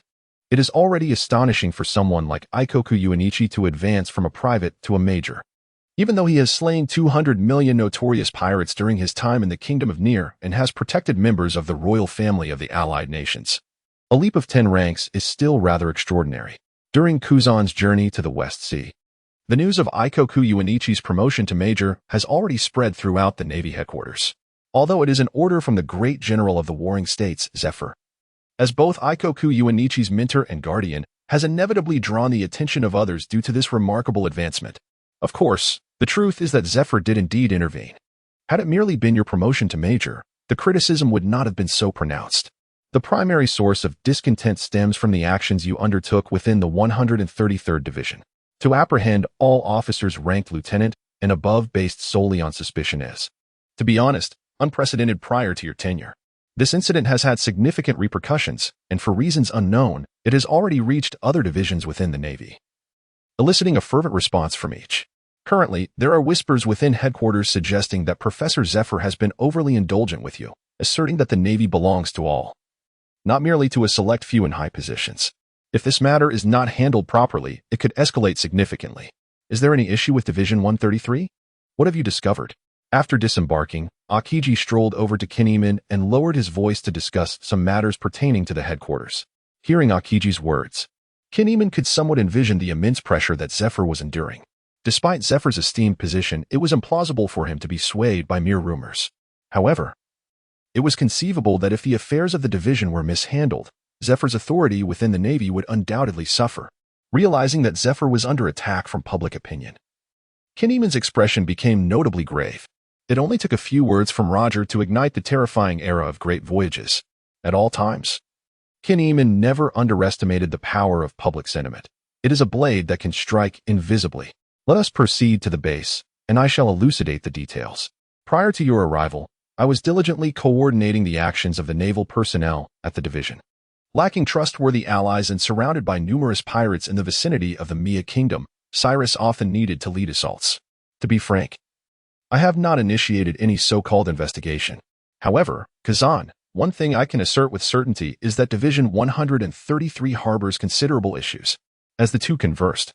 It is already astonishing for someone like Ikoku Yuanichi to advance from a private to a major. Even though he has slain 200 million notorious pirates during his time in the Kingdom of Nier and has protected members of the royal family of the Allied nations, a leap of 10 ranks is still rather extraordinary. During Kazan's journey to the West Sea, the news of Ikoku Yuanichi's promotion to major has already spread throughout the Navy headquarters, although it is an order from the great general of the warring states, Zephyr. As both Ikoku Yuanichi's mentor and guardian, has inevitably drawn the attention of others due to this remarkable advancement. Of course, the truth is that Zephyr did indeed intervene. Had it merely been your promotion to major, the criticism would not have been so pronounced. The primary source of discontent stems from the actions you undertook within the 133rd Division. To apprehend all officers ranked lieutenant and above based solely on suspicion is, to be honest, unprecedented prior to your tenure. This incident has had significant repercussions, and for reasons unknown, it has already reached other divisions within the Navy, eliciting a fervent response from each. Currently, there are whispers within headquarters suggesting that Professor Zephyr has been overly indulgent with you, asserting that the Navy belongs to all, not merely to a select few in high positions. If this matter is not handled properly, it could escalate significantly. Is there any issue with Division 133? What have you discovered? After disembarking, Akiji strolled over to Kinemon and lowered his voice to discuss some matters pertaining to the headquarters. Hearing Akiji's words, Kinemon could somewhat envision the immense pressure that Zephyr was enduring. Despite Zephyr's esteemed position, it was implausible for him to be swayed by mere rumors. However, it was conceivable that if the affairs of the division were mishandled, Zephyr's authority within the Navy would undoubtedly suffer. Realizing that Zephyr was under attack from public opinion, Kinemon's expression became notably grave. It only took a few words from Roger to ignite the terrifying era of great voyages. At all times, Kinemon never underestimated the power of public sentiment. It is a blade that can strike invisibly. Let us proceed to the base, and I shall elucidate the details. Prior to your arrival, I was diligently coordinating the actions of the naval personnel at the division. Lacking trustworthy allies and surrounded by numerous pirates in the vicinity of the Mia Kingdom, Cyrus often needed to lead assaults. To be frank, I have not initiated any so-called investigation. However, Kazan, one thing I can assert with certainty is that Division 133 harbors considerable issues. As the two conversed,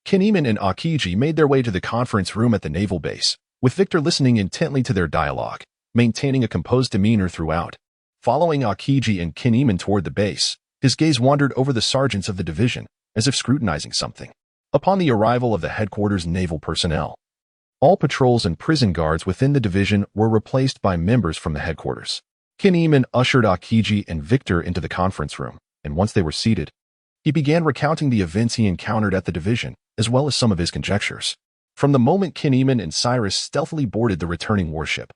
Kinemon and Akiji made their way to the conference room at the naval base, with Victor listening intently to their dialogue, maintaining a composed demeanor throughout. Following Akiji and Kinemon toward the base, his gaze wandered over the sergeants of the division, as if scrutinizing something. Upon the arrival of the headquarters naval personnel, all patrols and prison guards within the division were replaced by members from the headquarters. Kinemon ushered Akiji and Victor into the conference room, and once they were seated, he began recounting the events he encountered at the division, as well as some of his conjectures. From the moment Kinemon and Cyrus stealthily boarded the returning warship,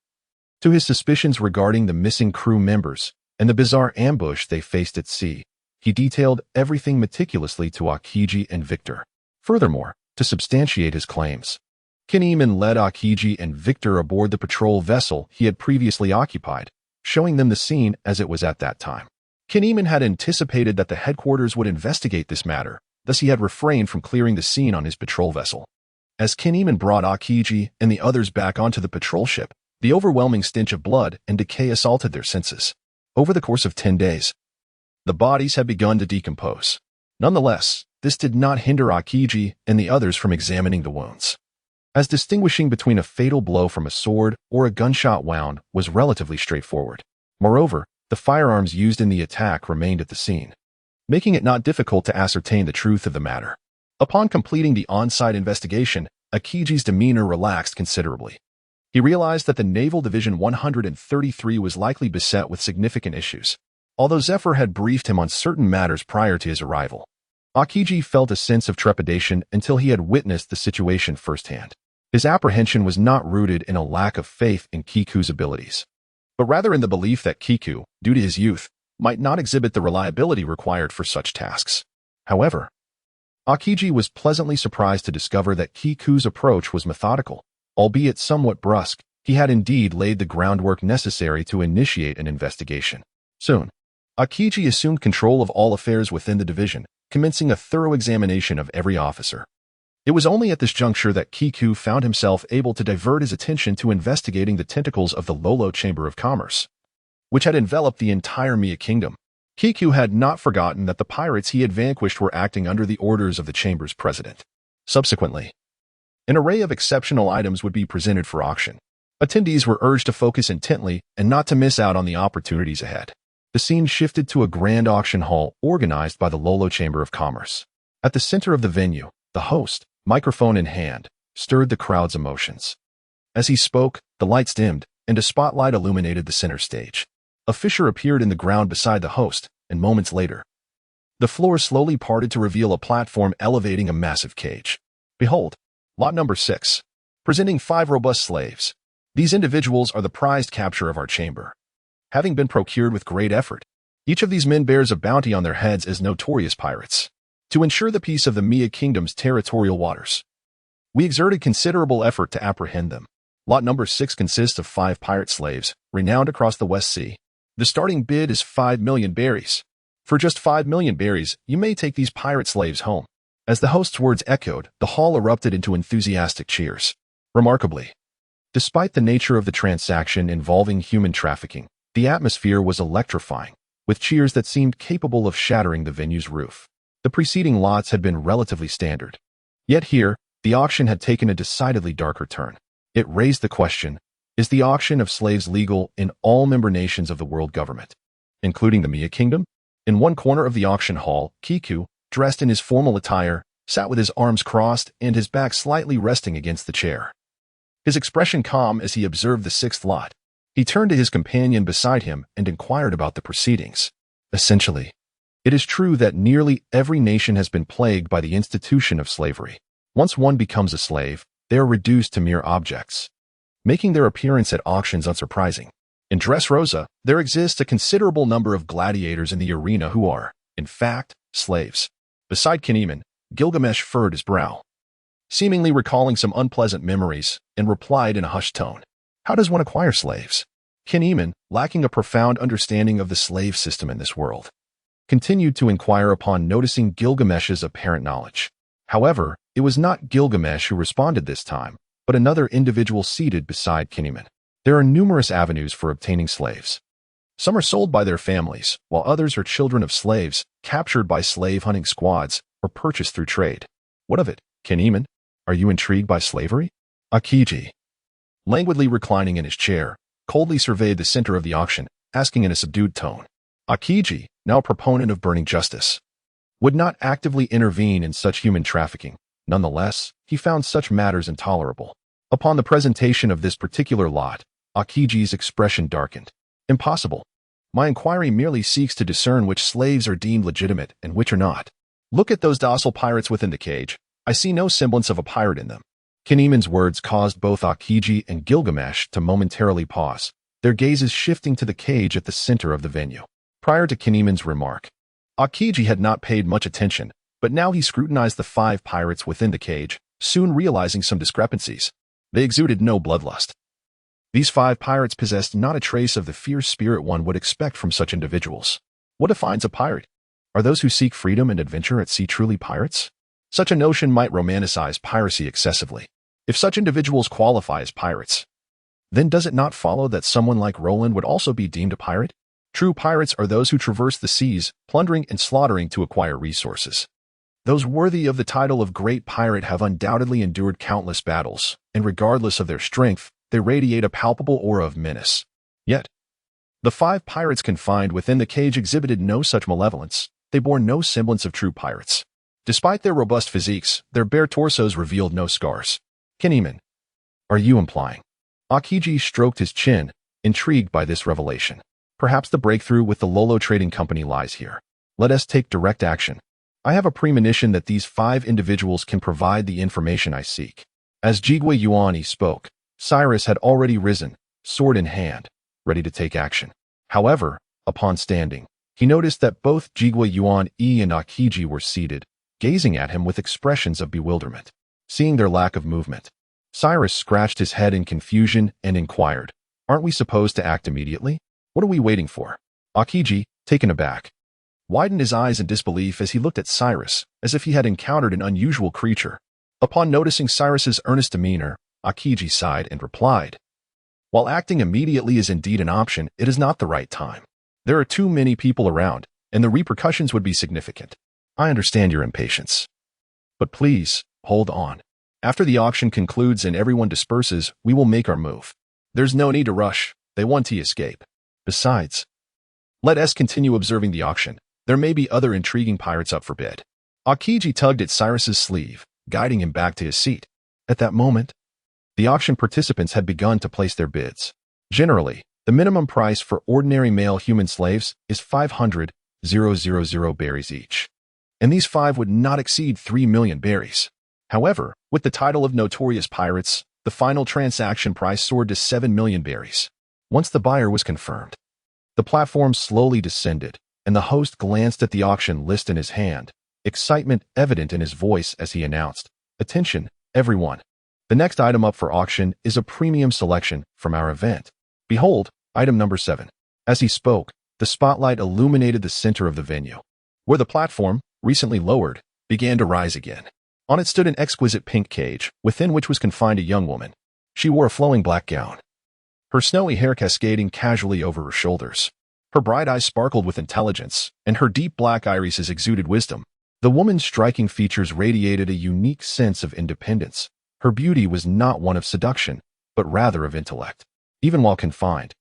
to his suspicions regarding the missing crew members and the bizarre ambush they faced at sea, he detailed everything meticulously to Akiji and Victor. Furthermore, to substantiate his claims, Kinemon led Akiji and Victor aboard the patrol vessel he had previously occupied, showing them the scene as it was at that time. Kinemon had anticipated that the headquarters would investigate this matter, thus he had refrained from clearing the scene on his patrol vessel. As Kinemon brought Akiji and the others back onto the patrol ship, the overwhelming stench of blood and decay assaulted their senses. Over the course of 10 days, the bodies had begun to decompose. Nonetheless, this did not hinder Akiji and the others from examining the wounds, as distinguishing between a fatal blow from a sword or a gunshot wound was relatively straightforward. Moreover, the firearms used in the attack remained at the scene, making it not difficult to ascertain the truth of the matter. Upon completing the on-site investigation, Akiji's demeanor relaxed considerably. He realized that the Naval Division 133 was likely beset with significant issues. Although Zephyr had briefed him on certain matters prior to his arrival, Akiji felt a sense of trepidation until he had witnessed the situation firsthand. His apprehension was not rooted in a lack of faith in Kiku's abilities, but rather in the belief that Kiku, due to his youth, might not exhibit the reliability required for such tasks. However, Akiji was pleasantly surprised to discover that Kiku's approach was methodical. Albeit somewhat brusque, he had indeed laid the groundwork necessary to initiate an investigation. Soon, Akiji assumed control of all affairs within the division, commencing a thorough examination of every officer. It was only at this juncture that Kiku found himself able to divert his attention to investigating the tentacles of the Lolo Chamber of Commerce, which had enveloped the entire Mia Kingdom. Kiku had not forgotten that the pirates he had vanquished were acting under the orders of the Chamber's president. Subsequently, an array of exceptional items would be presented for auction. Attendees were urged to focus intently and not to miss out on the opportunities ahead. The scene shifted to a grand auction hall organized by the Lolo Chamber of Commerce. At the center of the venue, the host, microphone in hand, stirred the crowd's emotions. As he spoke, the lights dimmed, and a spotlight illuminated the center stage. A fissure appeared in the ground beside the host, and moments later, the floor slowly parted to reveal a platform elevating a massive cage. Behold, Lot number 6, presenting 5 robust slaves. These individuals are the prized capture of our chamber. Having been procured with great effort, each of these men bears a bounty on their heads as notorious pirates. To ensure the peace of the Mia Kingdom's territorial waters, we exerted considerable effort to apprehend them. Lot number 6 consists of 5 pirate slaves, renowned across the West Sea. The starting bid is 5 million berries. For just 5 million berries, you may take these pirate slaves home. As the host's words echoed, the hall erupted into enthusiastic cheers. Remarkably, despite the nature of the transaction involving human trafficking, the atmosphere was electrifying, with cheers that seemed capable of shattering the venue's roof. The preceding lots had been relatively standard. Yet here, the auction had taken a decidedly darker turn. It raised the question, Is the auction of slaves legal in all member nations of the world government, including the Mia Kingdom? In one corner of the auction hall, Kiku, dressed in his formal attire, sat with his arms crossed and his back slightly resting against the chair. His expression calm as he observed the sixth lot. He turned to his companion beside him and inquired about the proceedings. Essentially, it is true that nearly every nation has been plagued by the institution of slavery. Once one becomes a slave, they are reduced to mere objects, making their appearance at auctions unsurprising. In Dressrosa, there exists a considerable number of gladiators in the arena who are, in fact, slaves. Beside Kinemon, Gilgamesh furrowed his brow, seemingly recalling some unpleasant memories, and replied in a hushed tone, "How does one acquire slaves?" Kinemon, lacking a profound understanding of the slave system in this world, continued to inquire upon noticing Gilgamesh's apparent knowledge. However, it was not Gilgamesh who responded this time, but another individual seated beside Kinemon. There are numerous avenues for obtaining slaves. Some are sold by their families, while others are children of slaves, captured by slave-hunting squads, or purchased through trade. What of it, Kinemon? Are you intrigued by slavery? Akiji, languidly reclining in his chair, coldly surveyed the center of the auction, asking in a subdued tone. Akiji, now a proponent of burning justice, would not actively intervene in such human trafficking. Nonetheless, he found such matters intolerable. Upon the presentation of this particular lot, Akiji's expression darkened. Impossible. My inquiry merely seeks to discern which slaves are deemed legitimate and which are not. Look at those docile pirates within the cage. I see no semblance of a pirate in them. Kinemon's words caused both Akiji and Gilgamesh to momentarily pause, their gazes shifting to the cage at the center of the venue. Prior to Kinemon's remark, Akiji had not paid much attention, but now he scrutinized the 5 pirates within the cage, soon realizing some discrepancies. They exuded no bloodlust. These 5 pirates possessed not a trace of the fierce spirit one would expect from such individuals. What defines a pirate? Are those who seek freedom and adventure at sea truly pirates? Such a notion might romanticize piracy excessively. If such individuals qualify as pirates, then does it not follow that someone like Roland would also be deemed a pirate? True pirates are those who traverse the seas, plundering and slaughtering to acquire resources. Those worthy of the title of great pirate have undoubtedly endured countless battles, and regardless of their strength, they radiate a palpable aura of menace. Yet, the 5 pirates confined within the cage exhibited no such malevolence. They bore no semblance of true pirates. Despite their robust physiques, their bare torsos revealed no scars. Kinemon, are you implying? Akiji stroked his chin, intrigued by this revelation. Perhaps the breakthrough with the Lolo Trading Company lies here. Let us take direct action. I have a premonition that these 5 individuals can provide the information I seek. As Jigwe Yuani spoke, Cyrus had already risen, sword in hand, ready to take action. However, upon standing, he noticed that both Jigwe Yuan and Akiji were seated, gazing at him with expressions of bewilderment. Seeing their lack of movement, Cyrus scratched his head in confusion and inquired, "Aren't we supposed to act immediately? What are we waiting for?" Akiji, taken aback, widened his eyes in disbelief as he looked at Cyrus, as if he had encountered an unusual creature. Upon noticing Cyrus's earnest demeanor, Akiji sighed and replied, "While acting immediately is indeed an option, it is not the right time. There are too many people around, and the repercussions would be significant. I understand your impatience. But please, hold on. After the auction concludes and everyone disperses, we will make our move. There's no need to rush. They want to escape. Besides, let us continue observing the auction. There may be other intriguing pirates up for bid." Akiji tugged at Cyrus's sleeve, guiding him back to his seat. At that moment, the auction participants had begun to place their bids. Generally, the minimum price for ordinary male human slaves is 500,000 berries each, and these 5 would not exceed 3 million berries. However, with the title of notorious pirates, the final transaction price soared to 7 million berries. Once the buyer was confirmed, the platform slowly descended, and the host glanced at the auction list in his hand, excitement evident in his voice as he announced, "Attention, everyone. The next item up for auction is a premium selection from our event. Behold, item number 7. As he spoke, the spotlight illuminated the center of the venue, where the platform, recently lowered, began to rise again. On it stood an exquisite pink cage, within which was confined a young woman. She wore a flowing black gown, her snowy hair cascading casually over her shoulders. Her bright eyes sparkled with intelligence, and her deep black irises exuded wisdom. The woman's striking features radiated a unique sense of independence. Her beauty was not one of seduction, but rather of intellect. even while confined.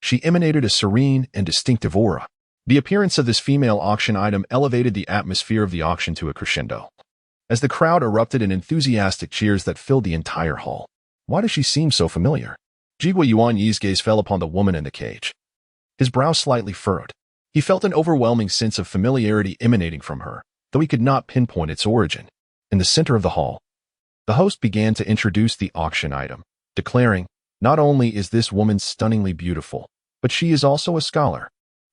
She emanated a serene and distinctive aura. The appearance of this female auction item elevated the atmosphere of the auction to a crescendo, as the crowd erupted in enthusiastic cheers that filled the entire hall. Why does she seem so familiar? Jigua Yuanyi's gaze fell upon the woman in the cage. His brow slightly furrowed. He felt an overwhelming sense of familiarity emanating from her, though he could not pinpoint its origin. In the center of the hall, the host began to introduce the auction item, declaring, "Not only is this woman stunningly beautiful, but she is also a scholar.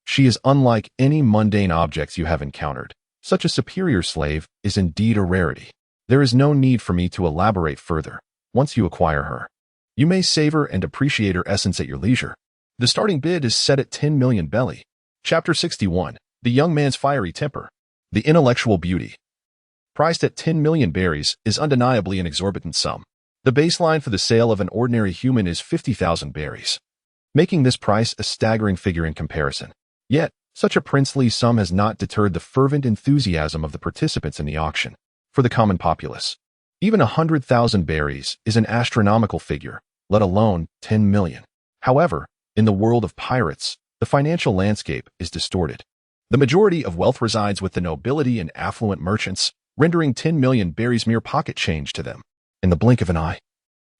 She is unlike any mundane objects you have encountered. Such a superior slave is indeed a rarity. There is no need for me to elaborate further. Once you acquire her, you may savor and appreciate her essence at your leisure." The starting bid is set at 10 million belly. Chapter 61. The Young Man's Fiery Temper. The Intellectual Beauty. Priced at 10 million berries is undeniably an exorbitant sum. The baseline for the sale of an ordinary human is 50,000 berries, making this price a staggering figure in comparison. Yet, such a princely sum has not deterred the fervent enthusiasm of the participants in the auction. For the common populace, even 100,000 berries is an astronomical figure, let alone 10 million. However, in the world of pirates, the financial landscape is distorted. The majority of wealth resides with the nobility and affluent merchants, rendering 10 million berries mere pocket change to them. In the blink of an eye,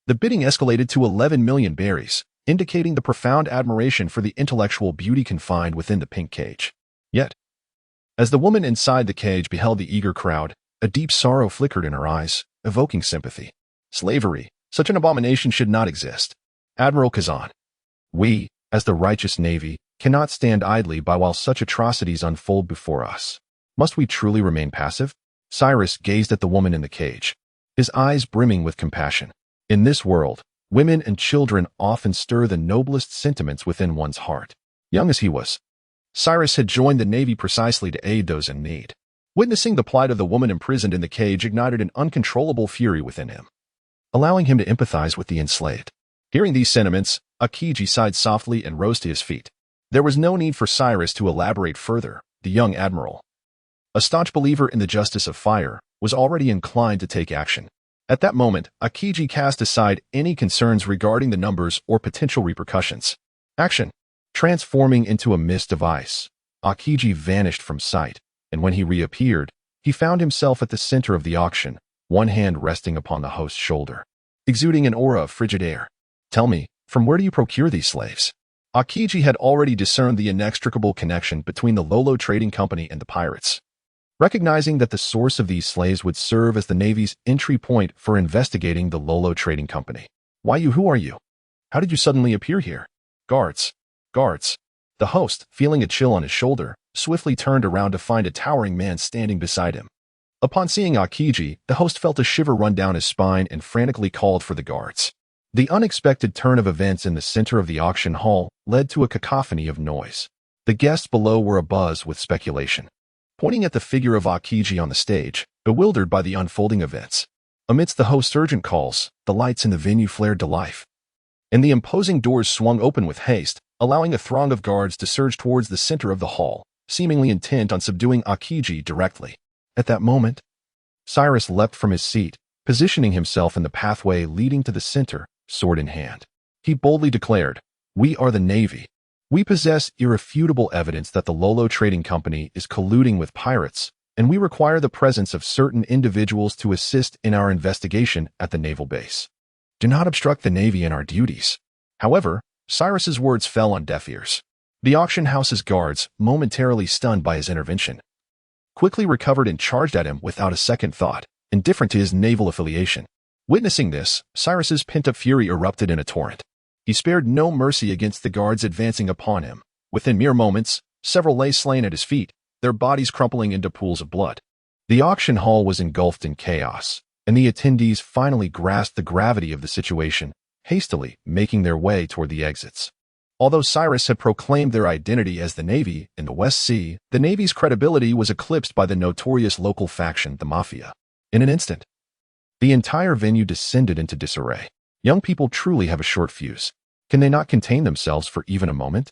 the bidding escalated to 11 million berries, indicating the profound admiration for the intellectual beauty confined within the pink cage. Yet, as the woman inside the cage beheld the eager crowd, a deep sorrow flickered in her eyes, evoking sympathy. Slavery, such an abomination should not exist. Admiral Kazan, we, as the righteous navy, cannot stand idly by while such atrocities unfold before us. Must we truly remain passive? Cyrus gazed at the woman in the cage, his eyes brimming with compassion. In this world, women and children often stir the noblest sentiments within one's heart. Young as he was, Cyrus had joined the Navy precisely to aid those in need. Witnessing the plight of the woman imprisoned in the cage ignited an uncontrollable fury within him, allowing him to empathize with the enslaved. Hearing these sentiments, Akiji sighed softly and rose to his feet. There was no need for Cyrus to elaborate further. The young admiral, a staunch believer in the justice of fire, was already inclined to take action. At that moment, Akiji cast aside any concerns regarding the numbers or potential repercussions. Action. Transforming into a mist of ice, Akiji vanished from sight, and when he reappeared, he found himself at the center of the auction, one hand resting upon the host's shoulder, exuding an aura of frigid air. "Tell me, from where do you procure these slaves?" Akiji had already discerned the inextricable connection between the Lolo Trading Company and the pirates. Recognizing that the source of these slaves would serve as the Navy's entry point for investigating the Lolo Trading Company. Who are you? How did you suddenly appear here?" Guards. The host, feeling a chill on his shoulder, swiftly turned around to find a towering man standing beside him. Upon seeing Akiji, the host felt a shiver run down his spine and frantically called for the guards. The unexpected turn of events in the center of the auction hall led to a cacophony of noise. The guests below were abuzz with speculation, pointing at the figure of Akiji on the stage, bewildered by the unfolding events. Amidst the host's urgent calls, the lights in the venue flared to life, and the imposing doors swung open with haste, allowing a throng of guards to surge towards the center of the hall, seemingly intent on subduing Akiji directly. At that moment, Cyrus leapt from his seat, positioning himself in the pathway leading to the center, sword in hand. He boldly declared, "We are the Navy. We possess irrefutable evidence that the Lolo Trading Company is colluding with pirates, and we require the presence of certain individuals to assist in our investigation at the naval base. Do not obstruct the Navy in our duties." However, Cyrus's words fell on deaf ears. The auction house's guards, momentarily stunned by his intervention, quickly recovered and charged at him without a second thought, indifferent to his naval affiliation. Witnessing this, Cyrus's pent-up fury erupted in a torrent. He spared no mercy against the guards advancing upon him. Within mere moments, several lay slain at his feet, their bodies crumpling into pools of blood. The auction hall was engulfed in chaos, and the attendees finally grasped the gravity of the situation, hastily making their way toward the exits. Although Cyrus had proclaimed their identity as the Navy in the West Sea, the Navy's credibility was eclipsed by the notorious local faction, the Mafia. In an instant, the entire venue descended into disarray. Young people truly have a short fuse. Can they not contain themselves for even a moment?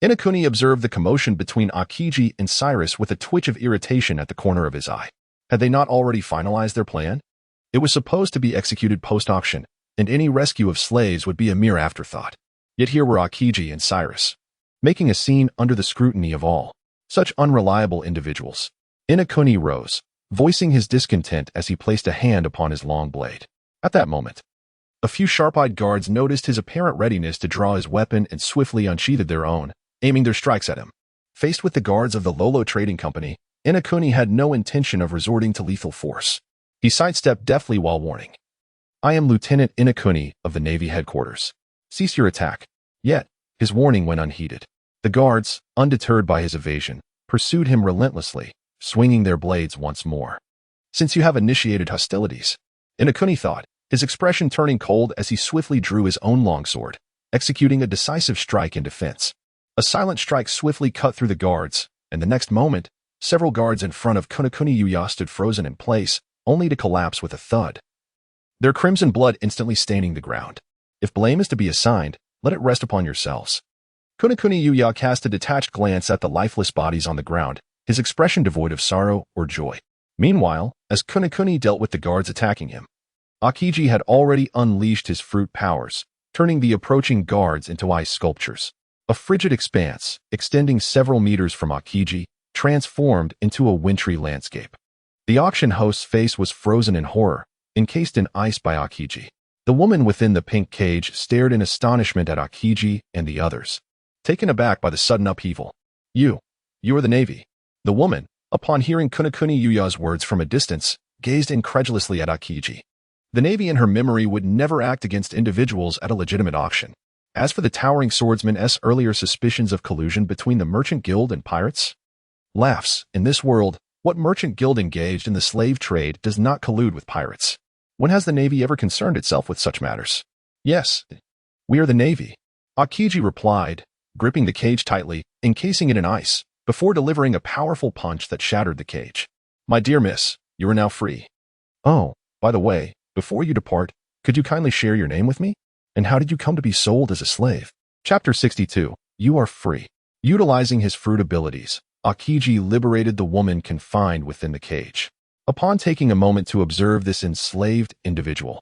Inakuni observed the commotion between Akiji and Cyrus with a twitch of irritation at the corner of his eye. Had they not already finalized their plan? It was supposed to be executed post-auction, and any rescue of slaves would be a mere afterthought. Yet here were Akiji and Cyrus, making a scene under the scrutiny of all. Such unreliable individuals. Inakuni rose, voicing his discontent as he placed a hand upon his long blade. At that moment, a few sharp-eyed guards noticed his apparent readiness to draw his weapon and swiftly unsheathed their own, aiming their strikes at him. Faced with the guards of the Lolo Trading Company, Inakuni had no intention of resorting to lethal force. He sidestepped deftly while warning, "I am Lieutenant Inakuni of the Navy headquarters. Cease your attack." Yet, his warning went unheeded. The guards, undeterred by his evasion, pursued him relentlessly, swinging their blades once more. "Since you have initiated hostilities," Inakuni thought, his expression turning cold as he swiftly drew his own longsword, executing a decisive strike in defense. A silent strike swiftly cut through the guards, and the next moment, several guards in front of Kunakuni Yuya stood frozen in place, only to collapse with a thud, their crimson blood instantly staining the ground. "If blame is to be assigned, let it rest upon yourselves." Kunakuni Yuya cast a detached glance at the lifeless bodies on the ground, his expression devoid of sorrow or joy. Meanwhile, as Kunakuni dealt with the guards attacking him, Akiji had already unleashed his fruit powers, turning the approaching guards into ice sculptures. A frigid expanse, extending several meters from Akiji, transformed into a wintry landscape. The auction host's face was frozen in horror, encased in ice by Akiji. The woman within the pink cage stared in astonishment at Akiji and the others, taken aback by the sudden upheaval. You are the Navy." The woman, upon hearing Kunakuni Yuya's words from a distance, gazed incredulously at Akiji. The Navy in her memory would never act against individuals at a legitimate auction. As for the towering swordsman's earlier suspicions of collusion between the merchant guild and pirates, laughs. In this world, what merchant guild engaged in the slave trade does not collude with pirates? When has the Navy ever concerned itself with such matters? "Yes, we are the Navy," Akiji replied, gripping the cage tightly, encasing it in ice, before delivering a powerful punch that shattered the cage. "My dear miss, you are now free. Oh, by the way, before you depart, could you kindly share your name with me? And how did you come to be sold as a slave?" Chapter 62. You are free. Utilizing his fruit abilities, Akiji liberated the woman confined within the cage. Upon taking a moment to observe this enslaved individual,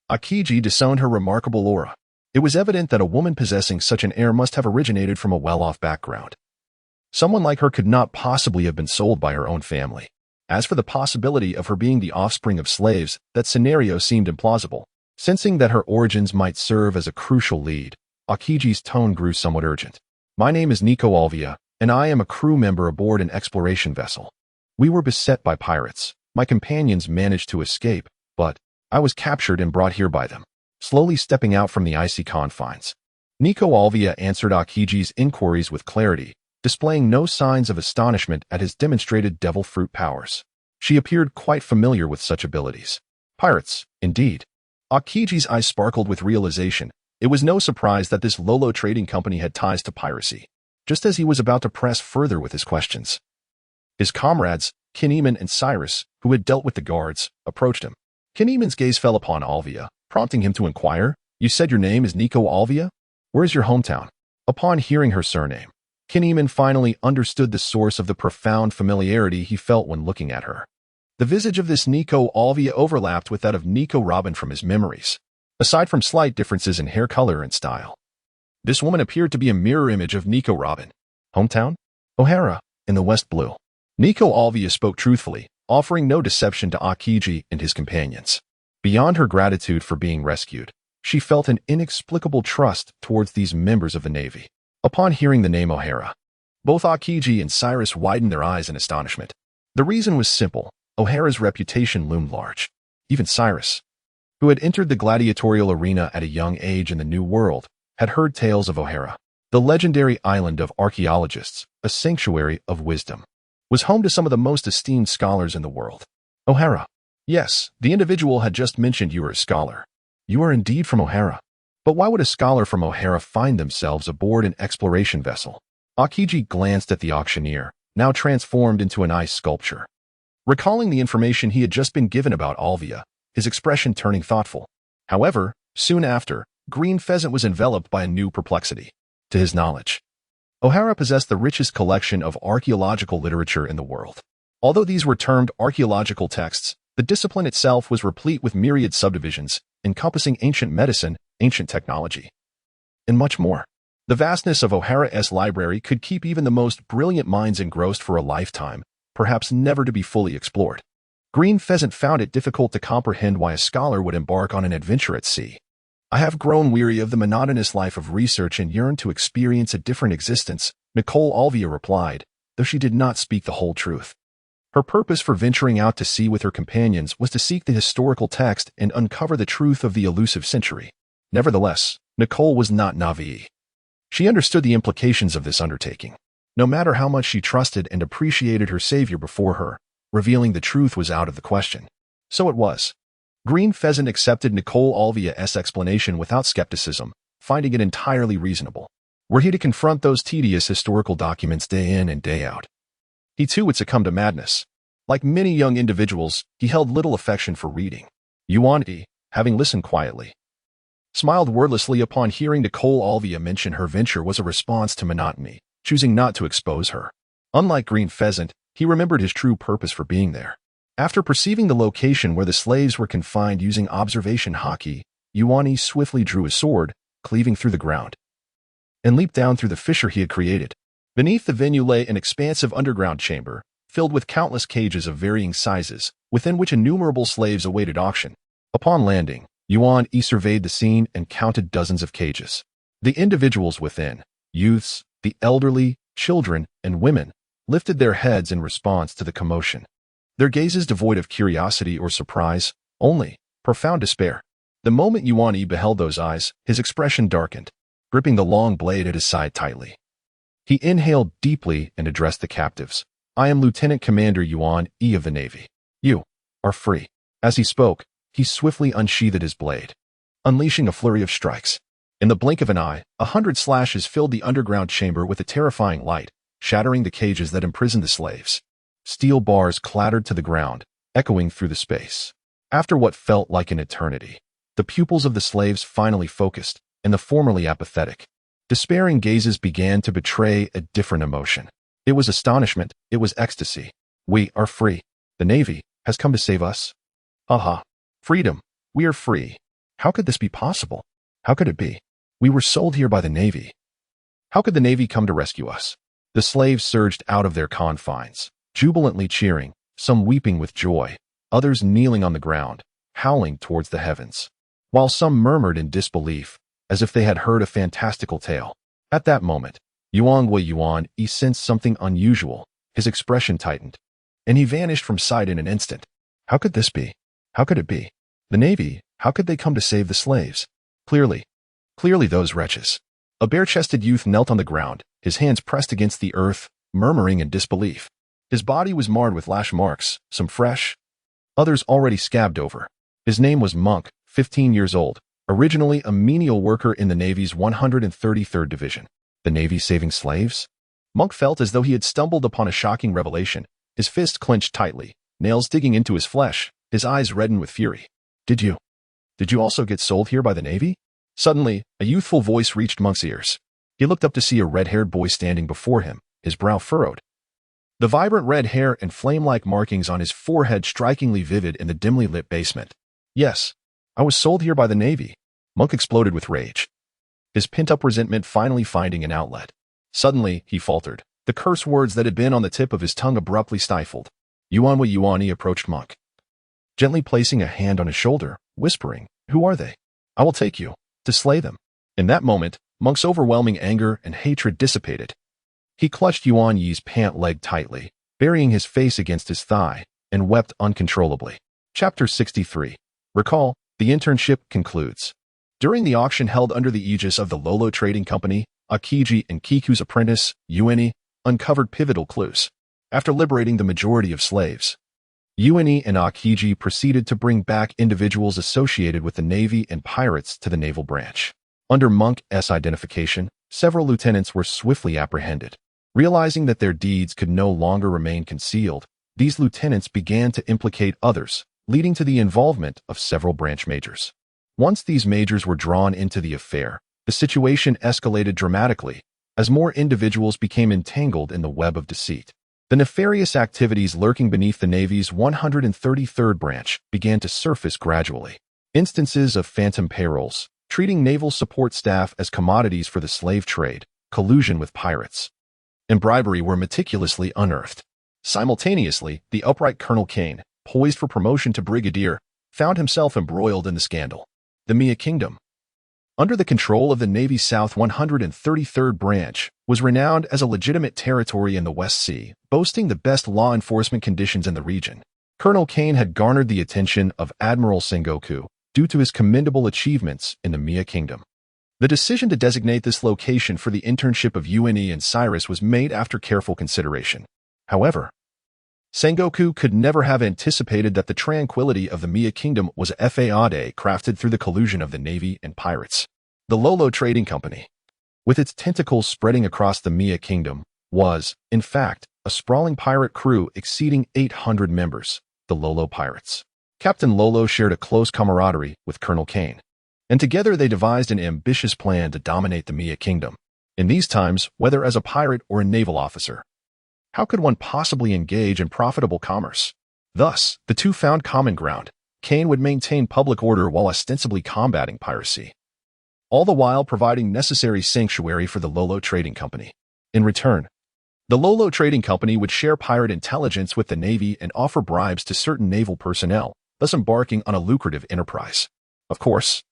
Akiji disowned her remarkable aura. It was evident that a woman possessing such an air must have originated from a well-off background. Someone like her could not possibly have been sold by her own family. As for the possibility of her being the offspring of slaves, that scenario seemed implausible. Sensing that her origins might serve as a crucial lead, Akiji's tone grew somewhat urgent. "My name is Nico Alvia, and I am a crew member aboard an exploration vessel. We were beset by pirates. My companions managed to escape, but I was captured and brought here by them." Slowly stepping out from the icy confines, Nico Alvia answered Akiji's inquiries with clarity, displaying no signs of astonishment at his demonstrated devil fruit powers. She appeared quite familiar with such abilities. Pirates, indeed. Akiji's eyes sparkled with realization. It was no surprise that this Lolo Trading Company had ties to piracy. Just as he was about to press further with his questions, his comrades, Kineman and Cyrus, who had dealt with the guards, approached him. Kineman's gaze fell upon Alvia, prompting him to inquire, "You said your name is Nico Alvia? Where is your hometown?" Upon hearing her surname, Kineman finally understood the source of the profound familiarity he felt when looking at her. The visage of this Nico Alvia overlapped with that of Nico Robin from his memories, aside from slight differences in hair color and style. This woman appeared to be a mirror image of Nico Robin. Hometown? O'Hara, in the West Blue. Nico Alvia spoke truthfully, offering no deception to Akiji and his companions. Beyond her gratitude for being rescued, she felt an inexplicable trust towards these members of the Navy. Upon hearing the name O'Hara, both Akiji and Cyrus widened their eyes in astonishment. The reason was simple. O'Hara's reputation loomed large. Even Cyrus, who had entered the gladiatorial arena at a young age in the New World, had heard tales of O'Hara. The legendary island of archaeologists, a sanctuary of wisdom, was home to some of the most esteemed scholars in the world. O'Hara. Yes, the individual had just mentioned you were a scholar. You are indeed from O'Hara. But why would a scholar from O'Hara find themselves aboard an exploration vessel? Akiji glanced at the auctioneer, now transformed into an ice sculpture. Recalling the information he had just been given about Alvia, his expression turning thoughtful. However, soon after, Green Pheasant was enveloped by a new perplexity. To his knowledge, O'Hara possessed the richest collection of archaeological literature in the world. Although these were termed archaeological texts, the discipline itself was replete with myriad subdivisions, encompassing ancient medicine, ancient technology, and much more. The vastness of O'Hara's library could keep even the most brilliant minds engrossed for a lifetime, perhaps never to be fully explored. Green Pheasant found it difficult to comprehend why a scholar would embark on an adventure at sea. I have grown weary of the monotonous life of research and yearn to experience a different existence, Nicole Alvia replied, though she did not speak the whole truth. Her purpose for venturing out to sea with her companions was to seek the historical text and uncover the truth of the elusive century. Nevertheless, Nicole was not naive. She understood the implications of this undertaking. No matter how much she trusted and appreciated her savior before her, revealing the truth was out of the question. So it was. Green Pheasant accepted Nicole Alvia's explanation without skepticism, finding it entirely reasonable. Were he to confront those tedious historical documents day in and day out, he too would succumb to madness. Like many young individuals, he held little affection for reading. Yuan, having listened quietly, smiled wordlessly upon hearing Nicole Alvia mention her venture was a response to monotony, choosing not to expose her. Unlike Green Pheasant, he remembered his true purpose for being there. After perceiving the location where the slaves were confined using observation hockey, Yuan swiftly drew his sword, cleaving through the ground, and leaped down through the fissure he had created. Beneath the venue lay an expansive underground chamber, filled with countless cages of varying sizes, within which innumerable slaves awaited auction. Upon landing, Yuan surveyed the scene and counted dozens of cages. The individuals within, youths, the elderly, children, and women, lifted their heads in response to the commotion. Their gazes devoid of curiosity or surprise, only profound despair. The moment Yuan beheld those eyes, his expression darkened, gripping the long blade at his side tightly. He inhaled deeply and addressed the captives. I am Lieutenant Commander Yuan of the Navy. You are free. As he spoke, he swiftly unsheathed his blade, unleashing a flurry of strikes. In the blink of an eye, 100 slashes filled the underground chamber with a terrifying light, shattering the cages that imprisoned the slaves. Steel bars clattered to the ground, echoing through the space. After what felt like an eternity, the pupils of the slaves finally focused, and the formerly apathetic, despairing gazes began to betray a different emotion. It was astonishment, it was ecstasy. We are free. The Navy has come to save us. Aha. Freedom. We are free. How could this be possible? How could it be? We were sold here by the Navy. How could the Navy come to rescue us? The slaves surged out of their confines, jubilantly cheering, some weeping with joy, others kneeling on the ground, howling towards the heavens, while some murmured in disbelief, as if they had heard a fantastical tale. At that moment, Yuan sensed something unusual. His expression tightened, and he vanished from sight in an instant. How could this be? How could it be? The Navy, how could they come to save the slaves? Clearly those wretches. A bare-chested youth knelt on the ground, his hands pressed against the earth, murmuring in disbelief. His body was marred with lash marks, some fresh, others already scabbed over. His name was Monk, 15 years old, originally a menial worker in the Navy's 133rd Division. The Navy saving slaves? Monk felt as though he had stumbled upon a shocking revelation, his fist clenched tightly, nails digging into his flesh, his eyes reddened with fury. Did you also get sold here by the Navy? Suddenly, a youthful voice reached Monk's ears. He looked up to see a red-haired boy standing before him, his brow furrowed, the vibrant red hair and flame-like markings on his forehead strikingly vivid in the dimly lit basement. Yes, I was sold here by the Navy. Monk exploded with rage, his pent-up resentment finally finding an outlet. Suddenly, he faltered, the curse words that had been on the tip of his tongue abruptly stifled. Yuan approached Monk, gently placing a hand on his shoulder, whispering, "Who are they? I will take you to slay them." In that moment, Monk's overwhelming anger and hatred dissipated. He clutched Yuan pant leg tightly, burying his face against his thigh, and wept uncontrollably. Chapter 63. Recall, the internship concludes. During the auction held under the aegis of the Lolo Trading Company, Akiji and Kiku's apprentice, Yuan, uncovered pivotal clues. After liberating the majority of slaves, Yuan and Akiji proceeded to bring back individuals associated with the Navy and pirates to the naval branch. Under Monk's identification, several lieutenants were swiftly apprehended. Realizing that their deeds could no longer remain concealed, these lieutenants began to implicate others, leading to the involvement of several branch majors. Once these majors were drawn into the affair, the situation escalated dramatically, as more individuals became entangled in the web of deceit. The nefarious activities lurking beneath the Navy's 133rd branch began to surface gradually. Instances of phantom payrolls, treating naval support staff as commodities for the slave trade, collusion with pirates, and bribery were meticulously unearthed. Simultaneously, the upright Colonel Kane, poised for promotion to brigadier, found himself embroiled in the scandal. The Mia Kingdom, under the control of the Navy's South 133rd Branch, was renowned as a legitimate territory in the West Sea, boasting the best law enforcement conditions in the region. Colonel Kane had garnered the attention of Admiral Sengoku due to his commendable achievements in the Mia Kingdom. The decision to designate this location for the internship of UNE and Cyrus was made after careful consideration. However, Sengoku could never have anticipated that the tranquility of the Mia Kingdom was a fade crafted through the collusion of the Navy and pirates. The Lolo Trading Company, with its tentacles spreading across the Mia Kingdom, was, in fact, a sprawling pirate crew exceeding 800 members, the Lolo Pirates. Captain Lolo shared a close camaraderie with Colonel Kane, and together they devised an ambitious plan to dominate the Mia Kingdom. In these times, whether as a pirate or a naval officer, how could one possibly engage in profitable commerce? Thus, the two found common ground. Kane would maintain public order while ostensibly combating piracy, all the while providing necessary sanctuary for the Lolo Trading Company. In return, the Lolo Trading Company would share pirate intelligence with the Navy and offer bribes to certain naval personnel, thus embarking on a lucrative enterprise. Of course,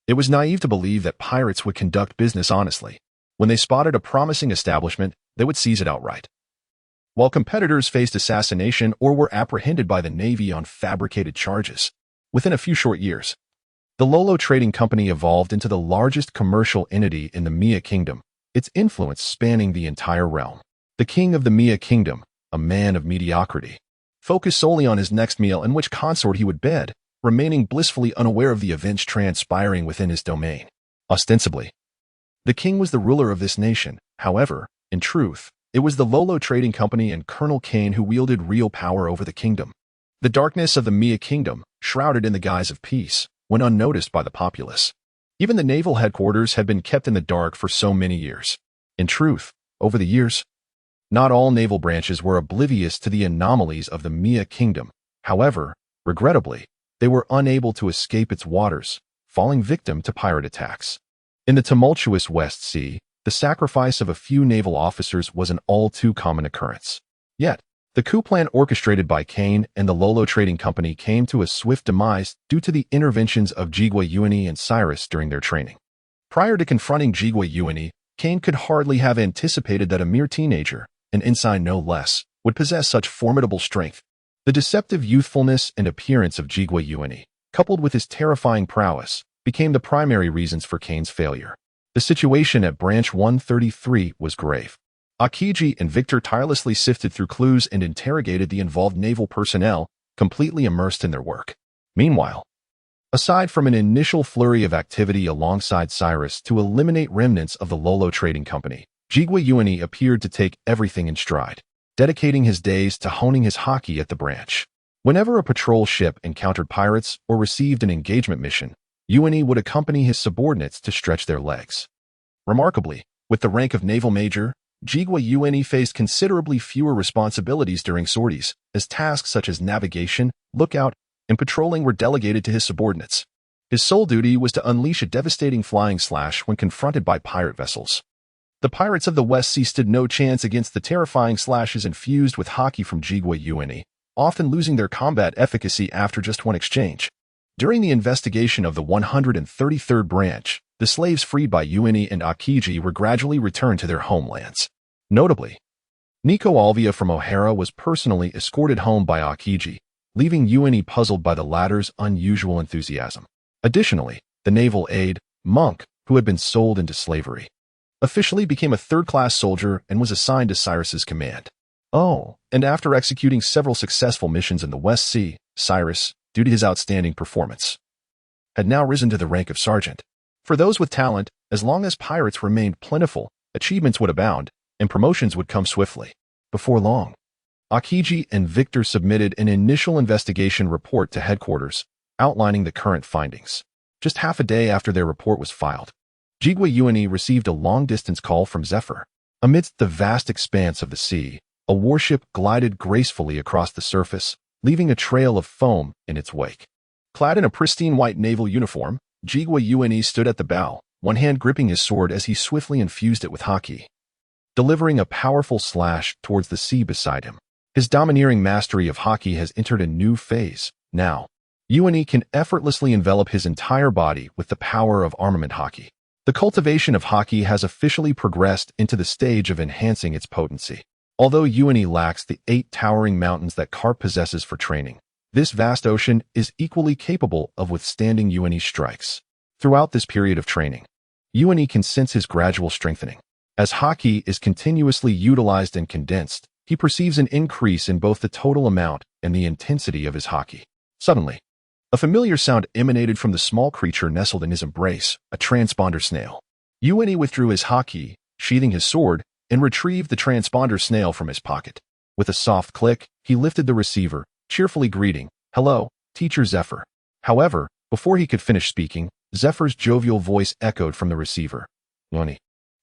it was naive to believe that pirates would conduct business honestly. When they spotted a promising establishment, they would seize it outright, while competitors faced assassination or were apprehended by the Navy on fabricated charges. Within a few short years, the Lolo Trading Company evolved into the largest commercial entity in the Mia Kingdom, its influence spanning the entire realm. The king of the Mia Kingdom, a man of mediocrity, focused solely on his next meal and which consort he would bed, remaining blissfully unaware of the events transpiring within his domain. Ostensibly, the king was the ruler of this nation. However, in truth, it was the Lolo Trading Company and Colonel Kane who wielded real power over the kingdom. The darkness of the Mia Kingdom, shrouded in the guise of peace, went unnoticed by the populace. Even the naval headquarters had been kept in the dark for so many years. In truth, over the years, not all naval branches were oblivious to the anomalies of the Mia Kingdom. However, regrettably, they were unable to escape its waters, falling victim to pirate attacks. In the tumultuous West Sea, the sacrifice of a few naval officers was an all-too common occurrence. Yet, the coup plan orchestrated by Kane and the Lolo Trading Company came to a swift demise due to the interventions of Jigwe UNE and Cyrus during their training. Prior to confronting Jigwe UNE, Kane could hardly have anticipated that a mere teenager, an ensign no less, would possess such formidable strength. The deceptive youthfulness and appearance of Jigwe UNE, coupled with his terrifying prowess, became the primary reasons for Kane's failure. The situation at Branch 133 was grave. Akiji and Victor tirelessly sifted through clues and interrogated the involved naval personnel, completely immersed in their work. Meanwhile, aside from an initial flurry of activity alongside Cyrus to eliminate remnants of the Lolo Trading Company, Jigwe UNE appeared to take everything in stride, dedicating his days to honing his haki at the branch. Whenever a patrol ship encountered pirates or received an engagement mission, UNE would accompany his subordinates to stretch their legs. Remarkably, with the rank of naval major, Jigwe UNE faced considerably fewer responsibilities during sorties, as tasks such as navigation, lookout, and patrolling were delegated to his subordinates. His sole duty was to unleash a devastating flying slash when confronted by pirate vessels. The pirates of the West Sea stood no chance against the terrifying slashes infused with haki from Jigwe UNE, often losing their combat efficacy after just one exchange. During the investigation of the 133rd Branch, the slaves freed by UNE and Akiji were gradually returned to their homelands. Notably, Nico Alvia from O'Hara was personally escorted home by Akiji, leaving UNE puzzled by the latter's unusual enthusiasm. Additionally, the naval aide, Monk, who had been sold into slavery, officially became a third-class soldier and was assigned to Cyrus's command. Oh, and after executing several successful missions in the West Sea, Cyrus, due to his outstanding performance, had now risen to the rank of sergeant. For those with talent, as long as pirates remained plentiful, achievements would abound, and promotions would come swiftly. Before long, Akiji and Victor submitted an initial investigation report to headquarters, outlining the current findings. Just half a day after their report was filed, Jigwe UNE received a long-distance call from Zephyr. Amidst the vast expanse of the sea, a warship glided gracefully across the surface, leaving a trail of foam in its wake. Clad in a pristine white naval uniform, Jigwa Une stood at the bow, one hand gripping his sword as he swiftly infused it with haki, delivering a powerful slash towards the sea beside him. His domineering mastery of haki has entered a new phase. Now, Une can effortlessly envelop his entire body with the power of armament haki. The cultivation of haki has officially progressed into the stage of enhancing its potency. Although Une lacks the 8 towering mountains that Carp possesses for training, this vast ocean is equally capable of withstanding Une's strikes. Throughout this period of training, Une can sense his gradual strengthening. As haki is continuously utilized and condensed, he perceives an increase in both the total amount and the intensity of his haki. Suddenly, a familiar sound emanated from the small creature nestled in his embrace, a transponder snail. Une withdrew his haki, sheathing his sword, and retrieved the transponder snail from his pocket. With a soft click, he lifted the receiver, cheerfully greeting, "Hello, Teacher Zephyr." However, before he could finish speaking, Zephyr's jovial voice echoed from the receiver. "Une,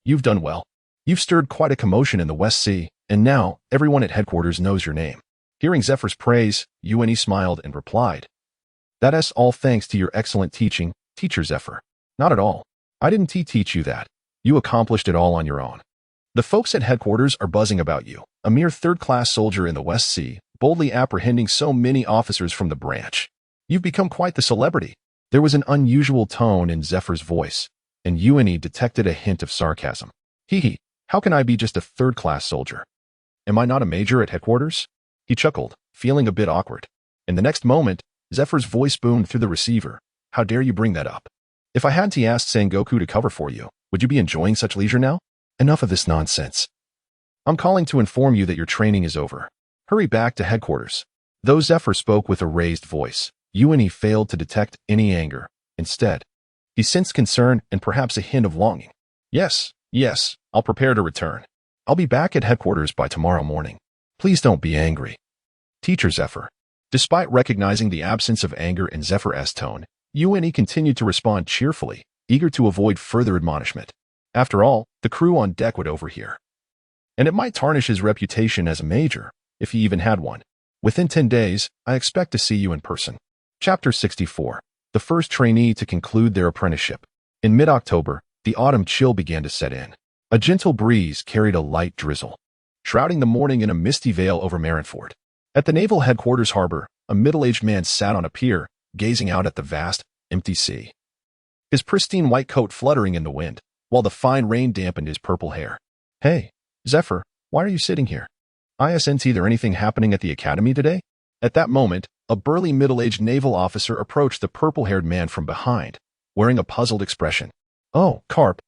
you've done well. You've stirred quite a commotion in the West Sea, and now everyone at headquarters knows your name." Hearing Zephyr's praise, Une smiled and replied, "That's all thanks to your excellent teaching, Teacher Zephyr." "Not at all. I didn't teach you that. You accomplished it all on your own. The folks at headquarters are buzzing about you, a mere third-class soldier in the West Sea, boldly apprehending so many officers from the branch. You've become quite the celebrity." There was an unusual tone in Zephyr's voice, and Une detected a hint of sarcasm. "Hee, how can I be just a third-class soldier? Am I not a major at headquarters?" He chuckled, feeling a bit awkward. In the next moment, Zephyr's voice boomed through the receiver. "How dare you bring that up? If I hadn't asked Sengoku to cover for you, would you be enjoying such leisure now? Enough of this nonsense. I'm calling to inform you that your training is over. Hurry back to headquarters." Though Zephyr spoke with a raised voice, Une failed to detect any anger. Instead, he sensed concern and perhaps a hint of longing. Yes, I'll prepare to return. I'll be back at headquarters by tomorrow morning. Please don't be angry, Teacher Zephyr." Despite recognizing the absence of anger in Zephyr's tone, Une continued to respond cheerfully, eager to avoid further admonishment. After all, the crew on deck would overhear, and it might tarnish his reputation as a major, if he even had one. "Within 10 days, I expect to see you in person." Chapter 64. The first trainee to conclude their apprenticeship. In mid-October, the autumn chill began to set in. A gentle breeze carried a light drizzle, shrouding the morning in a misty veil over Marineford. At the naval headquarters harbor, a middle-aged man sat on a pier, gazing out at the vast, empty sea. His pristine white coat fluttering in the wind, while the fine rain dampened his purple hair. "Hey, Zephyr, why are you sitting here? Isn't there anything happening at the academy today?" At that moment, a burly middle-aged naval officer approached the purple-haired man from behind, wearing a puzzled expression. "Oh, Carp."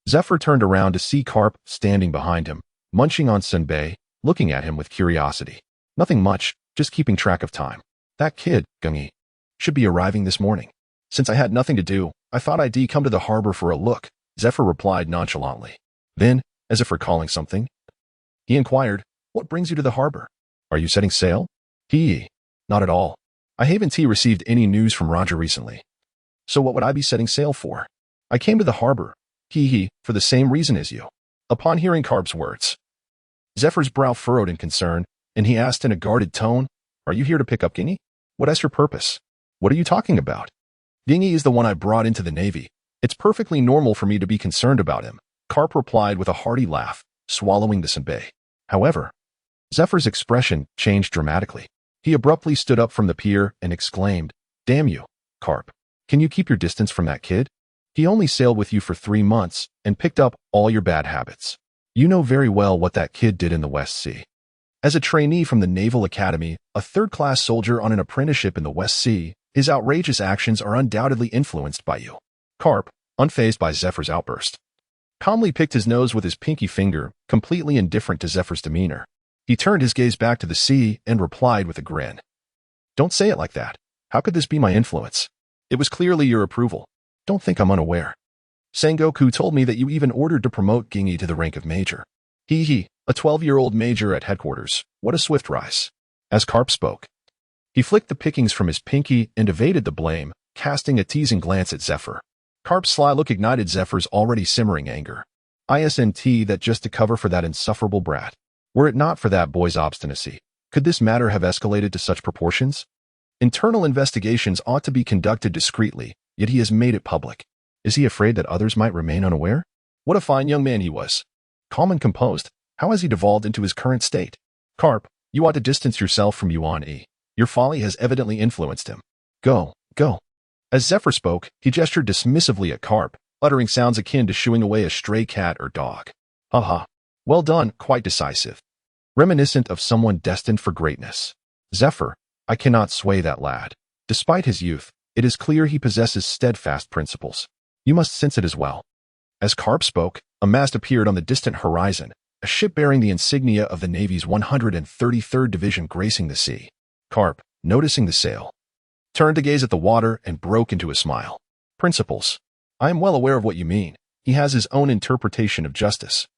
Zephyr turned around to see Carp standing behind him, munching on senbei, looking at him with curiosity. "Nothing much, just keeping track of time. That kid, Gungi, should be arriving this morning. Since I had nothing to do, I thought I'd come to the harbor for a look," Zephyr replied nonchalantly. Then, as if recalling something, he inquired, "What brings you to the harbor? Are you setting sail?" "Not at all. I haven't received any news from Roger recently. So what would I be setting sail for? I came to the harbor, for the same reason as you." Upon hearing Carp's words, Zephyr's brow furrowed in concern, and he asked in a guarded tone, "Are you here to pick up Gingy? What is your purpose? What are you talking about?" "Gingy is the one I brought into the Navy. It's perfectly normal for me to be concerned about him," Carp replied with a hearty laugh, swallowing the senbei. However, Zephyr's expression changed dramatically. He abruptly stood up from the pier and exclaimed, "Damn you, Carp. Can you keep your distance from that kid? He only sailed with you for 3 months and picked up all your bad habits. You know very well what that kid did in the West Sea. As a trainee from the Naval Academy, a third-class soldier on an apprenticeship in the West Sea, his outrageous actions are undoubtedly influenced by you." Carp, unfazed by Zephyr's outburst, calmly picked his nose with his pinky finger, completely indifferent to Zephyr's demeanor. He turned his gaze back to the sea and replied with a grin, "Don't say it like that. How could this be my influence? It was clearly your approval. Don't think I'm unaware. Sengoku told me that you even ordered to promote Gingy to the rank of major." A 12-year-old major at headquarters. What a swift rise. As Carp spoke, he flicked the pickings from his pinky and evaded the blame, casting a teasing glance at Zephyr. Carp's sly look ignited Zephyr's already simmering anger. That just to cover for that insufferable brat. Were it not for that boy's obstinacy, could this matter have escalated to such proportions? Internal investigations ought to be conducted discreetly, yet he has made it public. Is he afraid that others might remain unaware? What a fine young man he was. Calm and composed, how has he devolved into his current state? Carp, you ought to distance yourself from Yuan-E. Your folly has evidently influenced him. Go, go. As Zephyr spoke, he gestured dismissively at Carp, uttering sounds akin to shooing away a stray cat or dog. Ha. Well done, quite decisive. Reminiscent of someone destined for greatness. Zephyr, I cannot sway that lad. Despite his youth, it is clear he possesses steadfast principles. You must sense it as well. As Carp spoke, a mast appeared on the distant horizon, a ship bearing the insignia of the Navy's 133rd Division gracing the sea. Carp, noticing the sail, turned to gaze at the water and broke into a smile. Principles. I am well aware of what you mean. He has his own interpretation of justice,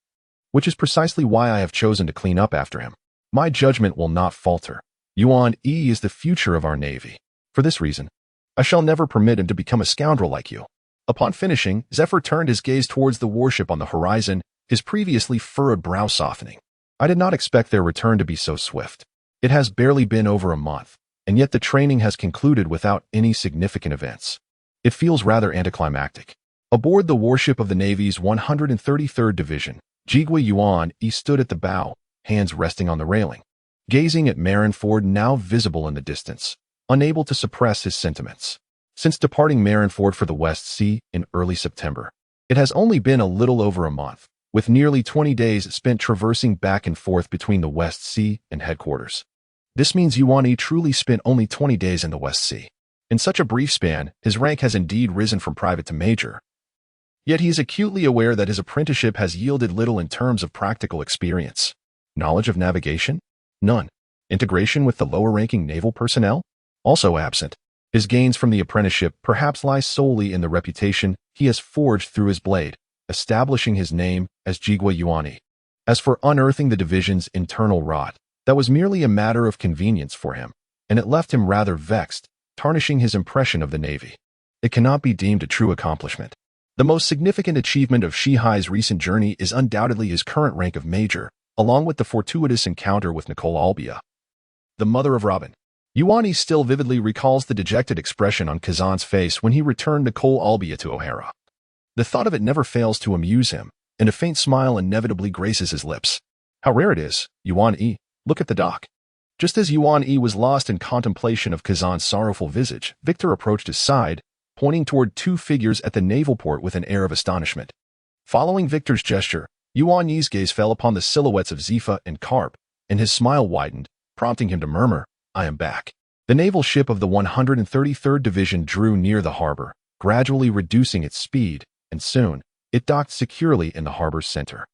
which is precisely why I have chosen to clean up after him. My judgment will not falter. Yuan-E is the future of our Navy. For this reason, I shall never permit him to become a scoundrel like you. Upon finishing, Zephyr turned his gaze towards the warship on the horizon, his previously furrowed brow softening. I did not expect their return to be so swift. It has barely been over a month, and yet the training has concluded without any significant events. It feels rather anticlimactic. Aboard the warship of the Navy's 133rd Division, Jigwe Yuan-E stood at the bow, hands resting on the railing, gazing at Marineford now visible in the distance, unable to suppress his sentiments. Since departing Marineford for the West Sea in early September, it has only been a little over a month, with nearly 20 days spent traversing back and forth between the West Sea and headquarters. This means Yuan-E truly spent only 20 days in the West Sea. In such a brief span, his rank has indeed risen from private to major. Yet he is acutely aware that his apprenticeship has yielded little in terms of practical experience. Knowledge of navigation? None. Integration with the lower-ranking naval personnel? Also absent. His gains from the apprenticeship perhaps lie solely in the reputation he has forged through his blade, establishing his name as Jigwe Yuan-E. As for unearthing the division's internal rot, that was merely a matter of convenience for him, and it left him rather vexed, tarnishing his impression of the Navy. It cannot be deemed a true accomplishment. The most significant achievement of Shihai's recent journey is undoubtedly his current rank of major, along with the fortuitous encounter with Nicole Albia, the mother of Robin. Yuan-E still vividly recalls the dejected expression on Kazan's face when he returned Nicole Albia to O'Hara. The thought of it never fails to amuse him, and a faint smile inevitably graces his lips. How rare it is, Yuan-E, look at the dock. Just as Yuan-E was lost in contemplation of Kazan's sorrowful visage, Victor approached his side, pointing toward two figures at the naval port with an air of astonishment. Following Victor's gesture, Yuan-E's gaze fell upon the silhouettes of Zephyr and Carp, and his smile widened, prompting him to murmur, I am back. The naval ship of the 133rd Division drew near the harbor, gradually reducing its speed, and soon, it docked securely in the harbor's center.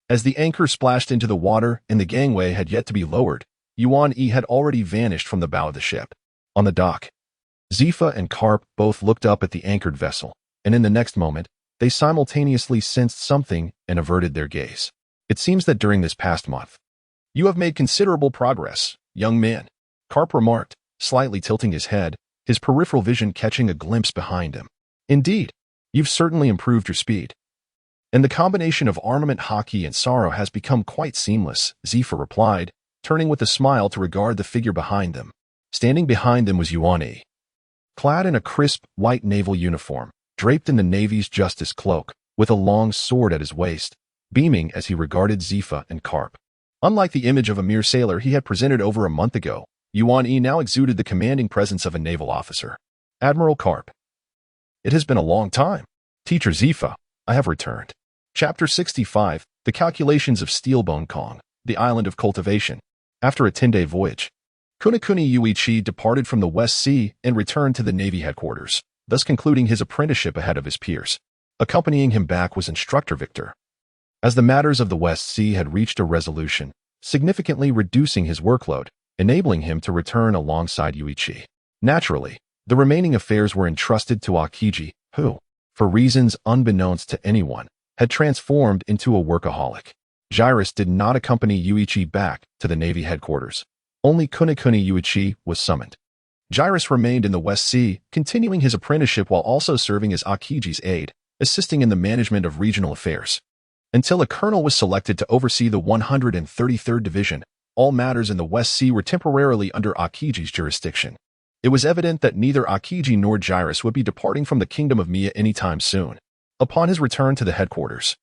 As the anchor splashed into the water and the gangway had yet to be lowered, Yuan-E had already vanished from the bow of the ship. On the dock, Zephyr and Carp both looked up at the anchored vessel, and in the next moment, they simultaneously sensed something and averted their gaze. It seems that during this past month, you have made considerable progress, young man, Carp remarked, slightly tilting his head, his peripheral vision catching a glimpse behind him. Indeed, you've certainly improved your speed. And the combination of armament hockey and sorrow has become quite seamless, Zephyr replied, turning with a smile to regard the figure behind them. Standing behind them was Yuan-E, clad in a crisp, white naval uniform, draped in the Navy's justice cloak, with a long sword at his waist, beaming as he regarded Zephyr and Carp. Unlike the image of a mere sailor he had presented over a month ago, Yuan-E now exuded the commanding presence of a naval officer. Admiral Carp. It has been a long time. Teacher Zephyr, I have returned. Chapter 65, The Calculations of Steelbone Kong, the Island of Cultivation. After a 10-day voyage, Kunekuni Yuichi departed from the West Sea and returned to the Navy headquarters, thus concluding his apprenticeship ahead of his peers. Accompanying him back was Instructor Victor. As the matters of the West Sea had reached a resolution, significantly reducing his workload, enabling him to return alongside Yuichi. Naturally, the remaining affairs were entrusted to Akiji, who, for reasons unbeknownst to anyone, had transformed into a workaholic. Jairus did not accompany Yuichi back to the Navy headquarters. Only Kunekuni Yuichi was summoned. Jairus remained in the West Sea, continuing his apprenticeship while also serving as Akiji's aide, assisting in the management of regional affairs. Until a colonel was selected to oversee the 133rd Division, all matters in the West Sea were temporarily under Akiji's jurisdiction. It was evident that neither Akiji nor Gyrus would be departing from the kingdom of Mia anytime soon. Upon his return to the headquarters,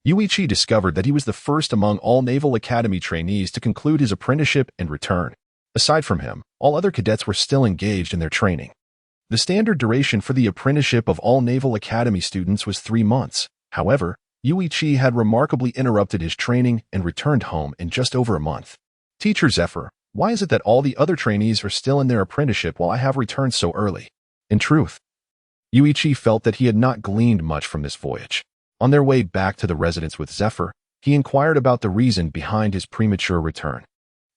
Yuichi discovered that he was the first among all Naval Academy trainees to conclude his apprenticeship and return. Aside from him, all other cadets were still engaged in their training. The standard duration for the apprenticeship of all Naval Academy students was 3 months. However, Yuichi had remarkably interrupted his training and returned home in just over a month. Teacher Zephyr, why is it that all the other trainees are still in their apprenticeship while I have returned so early? In truth, Yuichi felt that he had not gleaned much from this voyage. On their way back to the residence with Zephyr, he inquired about the reason behind his premature return.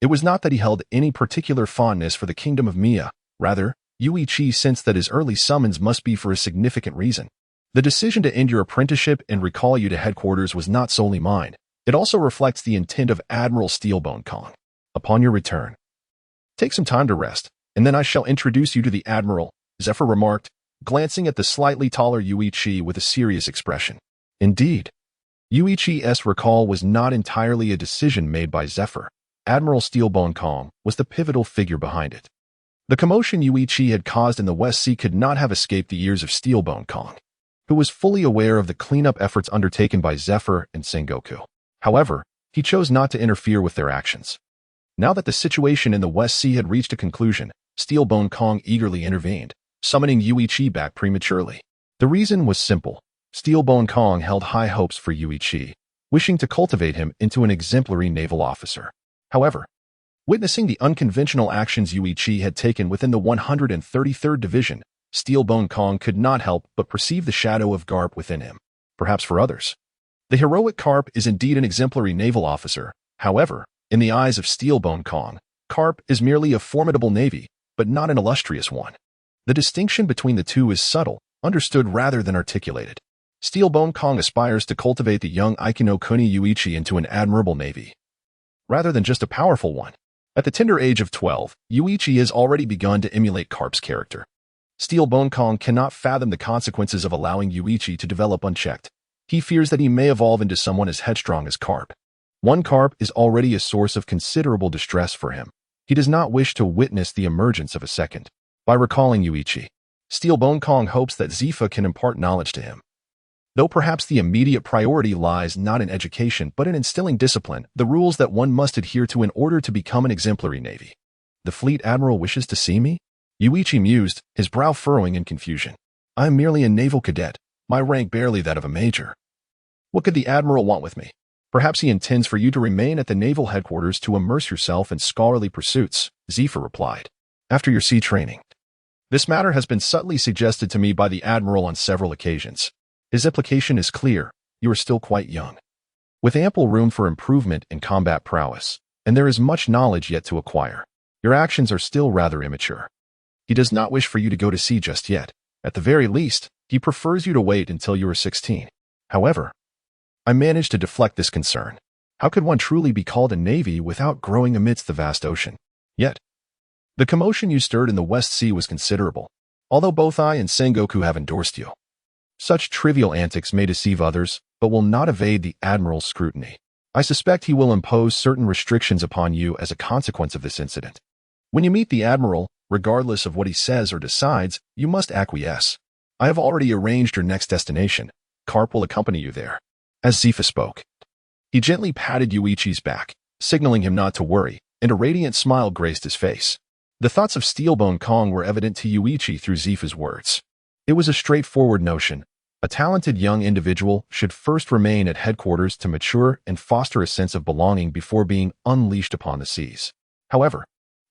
It was not that he held any particular fondness for the kingdom of Mia. Rather, Yuichi sensed that his early summons must be for a significant reason. The decision to end your apprenticeship and recall you to headquarters was not solely mine. It also reflects the intent of Admiral Steelbone Kong. Upon your return, take some time to rest, and then I shall introduce you to the Admiral, Zephyr remarked, glancing at the slightly taller Yuichi with a serious expression. Indeed, Yuichi's recall was not entirely a decision made by Zephyr. Admiral Steelbone Kong was the pivotal figure behind it. The commotion Yuichi had caused in the West Sea could not have escaped the ears of Steelbone Kong, who was fully aware of the cleanup efforts undertaken by Zephyr and Sengoku. However, he chose not to interfere with their actions. Now that the situation in the West Sea had reached a conclusion, Steelbone Kong eagerly intervened, summoning Yuichi back prematurely. The reason was simple. Steelbone Kong held high hopes for Yuichi, wishing to cultivate him into an exemplary naval officer. However, witnessing the unconventional actions Yuichi had taken within the 133rd Division, Steelbone Kong could not help but perceive the shadow of Garp within him. Perhaps for others, the heroic Garp is indeed an exemplary naval officer. However, in the eyes of Steelbone Kong, Garp is merely a formidable navy, but not an illustrious one. The distinction between the two is subtle, understood rather than articulated. Steelbone Kong aspires to cultivate the young Akainu Kuni Yuichi into an admirable navy, rather than just a powerful one. At the tender age of 12, Yuichi has already begun to emulate Garp's character. Steelbone Kong cannot fathom the consequences of allowing Yuichi to develop unchecked. He fears that he may evolve into someone as headstrong as Garp. One Garp is already a source of considerable distress for him. He does not wish to witness the emergence of a second. By recalling Yuichi, Steelbone Kong hopes that Zephyr can impart knowledge to him. Though perhaps the immediate priority lies not in education but in instilling discipline, the rules that one must adhere to in order to become an exemplary navy. The fleet admiral wishes to see me? Yuichi mused, his brow furrowing in confusion. I am merely a naval cadet, my rank barely that of a major. What could the admiral want with me? Perhaps he intends for you to remain at the naval headquarters to immerse yourself in scholarly pursuits, Zephyr replied. After your sea training. This matter has been subtly suggested to me by the admiral on several occasions. His implication is clear. You are still quite young, with ample room for improvement in combat prowess, and there is much knowledge yet to acquire. Your actions are still rather immature. He does not wish for you to go to sea just yet. At the very least, he prefers you to wait until you are 16. However, I managed to deflect this concern. How could one truly be called a navy without growing amidst the vast ocean? Yet, the commotion you stirred in the West Sea was considerable, although both I and Sengoku have endorsed you. Such trivial antics may deceive others, but will not evade the admiral's scrutiny. I suspect he will impose certain restrictions upon you as a consequence of this incident. When you meet the admiral, regardless of what he says or decides, you must acquiesce. I have already arranged your next destination. Garp will accompany you there. As Zephyr spoke, he gently patted Yuichi's back, signaling him not to worry, and a radiant smile graced his face. The thoughts of Steelbone Kong were evident to Yuichi through Zephyr's words. It was a straightforward notion. A talented young individual should first remain at headquarters to mature and foster a sense of belonging before being unleashed upon the seas. However,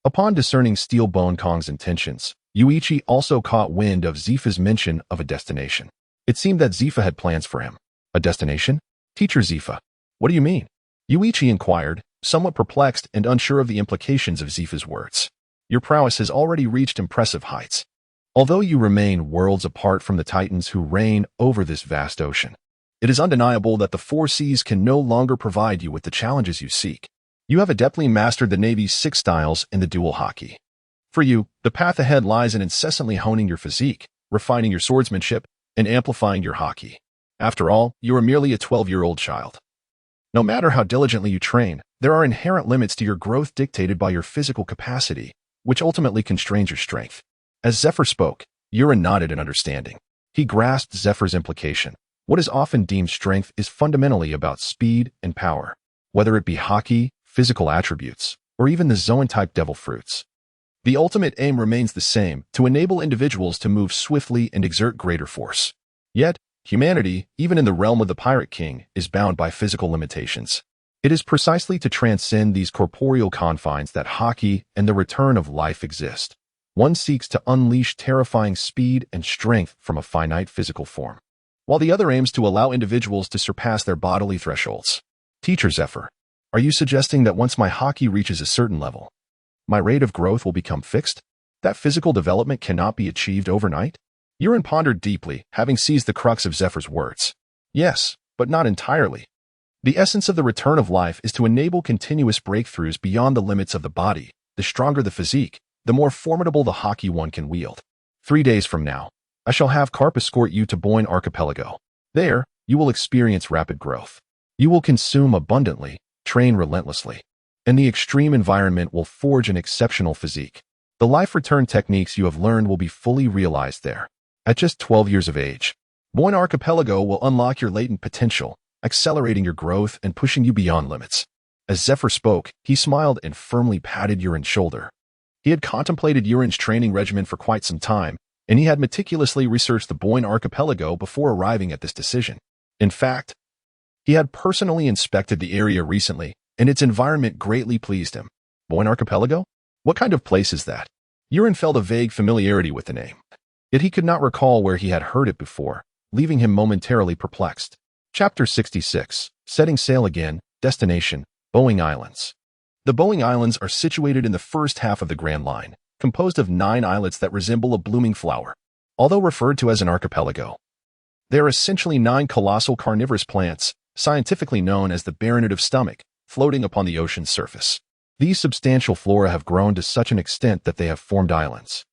upon discerning Steelbone Kong's intentions, Yuichi also caught wind of Zephyr's mention of a destination. It seemed that Zephyr had plans for him. A destination? Teacher Zephyr, what do you mean? Yuichi inquired, somewhat perplexed and unsure of the implications of Zephyr's words. Your prowess has already reached impressive heights. Although you remain worlds apart from the titans who reign over this vast ocean, it is undeniable that the four seas can no longer provide you with the challenges you seek. You have adeptly mastered the Navy's 6 styles in the dual hockey. For you, the path ahead lies in incessantly honing your physique, refining your swordsmanship, and amplifying your hockey. After all, you are merely a 12-year-old child. No matter how diligently you train, there are inherent limits to your growth dictated by your physical capacity. which ultimately constrains your strength. As Zephyr spoke, Yurin nodded in understanding. He grasped Zephyr's implication. What is often deemed strength is fundamentally about speed and power, whether it be haki, physical attributes, or even the Zoan-type devil fruits. The ultimate aim remains the same, to enable individuals to move swiftly and exert greater force. Yet, humanity, even in the realm of the Pirate King, is bound by physical limitations. It is precisely to transcend these corporeal confines that haki and the return of life exist. One seeks to unleash terrifying speed and strength from a finite physical form, while the other aims to allow individuals to surpass their bodily thresholds. Teacher Zephyr, are you suggesting that once my haki reaches a certain level, my rate of growth will become fixed? That physical development cannot be achieved overnight? Yurin pondered deeply, having seized the crux of Zephyr's words. Yes, but not entirely. The essence of the return of life is to enable continuous breakthroughs beyond the limits of the body. The stronger the physique, the more formidable the haki one can wield. 3 days from now, I shall have Karp escort you to Boyne Archipelago. There, you will experience rapid growth. You will consume abundantly, train relentlessly, and the extreme environment will forge an exceptional physique. The life return techniques you have learned will be fully realized there. At just 12 years of age, Boyne Archipelago will unlock your latent potential, accelerating your growth and pushing you beyond limits. As Zephyr spoke, he smiled and firmly patted Yurin's shoulder. He had contemplated Yurin's training regimen for quite some time, and he had meticulously researched the Boyne Archipelago before arriving at this decision. In fact, he had personally inspected the area recently, and its environment greatly pleased him. Boyne Archipelago? What kind of place is that? Yurin felt a vague familiarity with the name, yet he could not recall where he had heard it before, leaving him momentarily perplexed. Chapter 66. Setting sail again. Destination: Boeing Islands. The Boeing Islands are situated in the first half of the Grand Line, composed of 9 islets that resemble a blooming flower. Although referred to as an archipelago, they are essentially 9 colossal carnivorous plants, scientifically known as the baronet of stomach, floating upon the ocean's surface. These substantial flora have grown to such an extent that they have formed islands.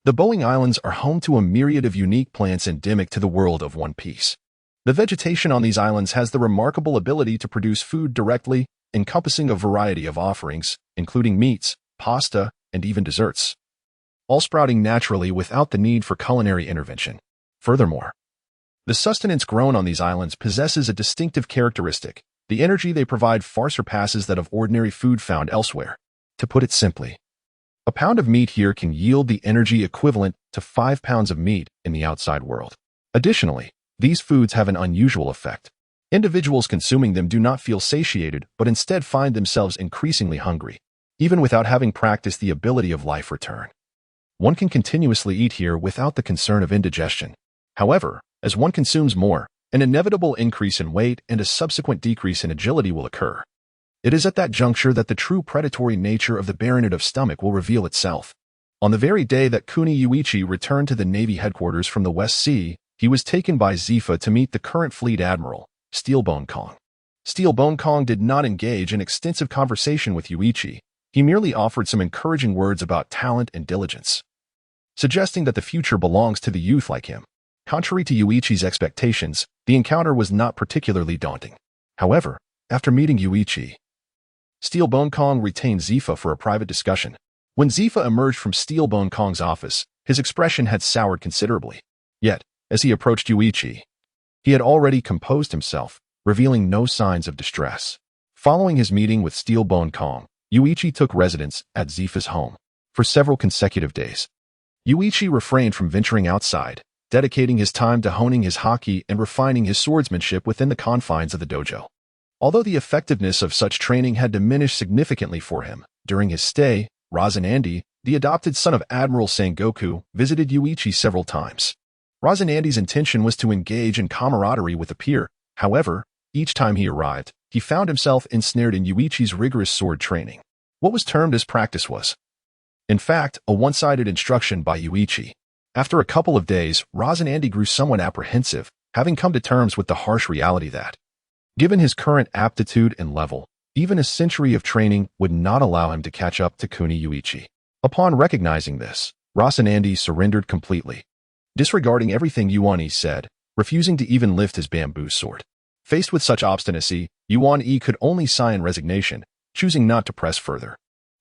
The Boeing Islands are home to a myriad of unique plants endemic to the world of One Piece. The vegetation on these islands has the remarkable ability to produce food directly, encompassing a variety of offerings, including meats, pasta, and even desserts, all sprouting naturally without the need for culinary intervention. Furthermore, the sustenance grown on these islands possesses a distinctive characteristic. The energy they provide far surpasses that of ordinary food found elsewhere. To put it simply, a pound of meat here can yield the energy equivalent to 5 pounds of meat in the outside world. Additionally, these foods have an unusual effect. Individuals consuming them do not feel satiated, but instead find themselves increasingly hungry, even without having practiced the ability of life return. One can continuously eat here without the concern of indigestion. However, as one consumes more, an inevitable increase in weight and a subsequent decrease in agility will occur. It is at that juncture that the true predatory nature of the baronet of stomach will reveal itself. On the very day that Kuni Yuichi returned to the Navy headquarters from the West Sea, he was taken by Zephyr to meet the current fleet admiral, Steelbone Kong. Steelbone Kong did not engage in extensive conversation with Yuichi. He merely offered some encouraging words about talent and diligence, suggesting that the future belongs to the youth like him. Contrary to Yuichi's expectations, the encounter was not particularly daunting. However, after meeting Yuichi, Steelbone Kong retained Zephyr for a private discussion. When Zephyr emerged from Steelbone Kong's office, his expression had soured considerably. Yet, as he approached Yuichi, he had already composed himself, revealing no signs of distress. Following his meeting with Steelbone Kong, Yuichi took residence at Zephyr's home. For several consecutive days, Yuichi refrained from venturing outside, dedicating his time to honing his haki and refining his swordsmanship within the confines of the dojo. Although the effectiveness of such training had diminished significantly for him, during his stay, Razanandi, the adopted son of Admiral Sengoku, visited Yuichi several times. Razanandi's intention was to engage in camaraderie with a peer. However, each time he arrived, he found himself ensnared in Yuichi's rigorous sword training. What was termed as practice was, in fact, a one-sided instruction by Yuichi. After a couple of days, Razanandi grew somewhat apprehensive, having come to terms with the harsh reality that, given his current aptitude and level, even a century of training would not allow him to catch up to Kuni Yuichi. Upon recognizing this, Razanandi surrendered completely, disregarding everything Yuan-E said, refusing to even lift his bamboo sword. Faced with such obstinacy, Yuan-E could only sigh in resignation, choosing not to press further.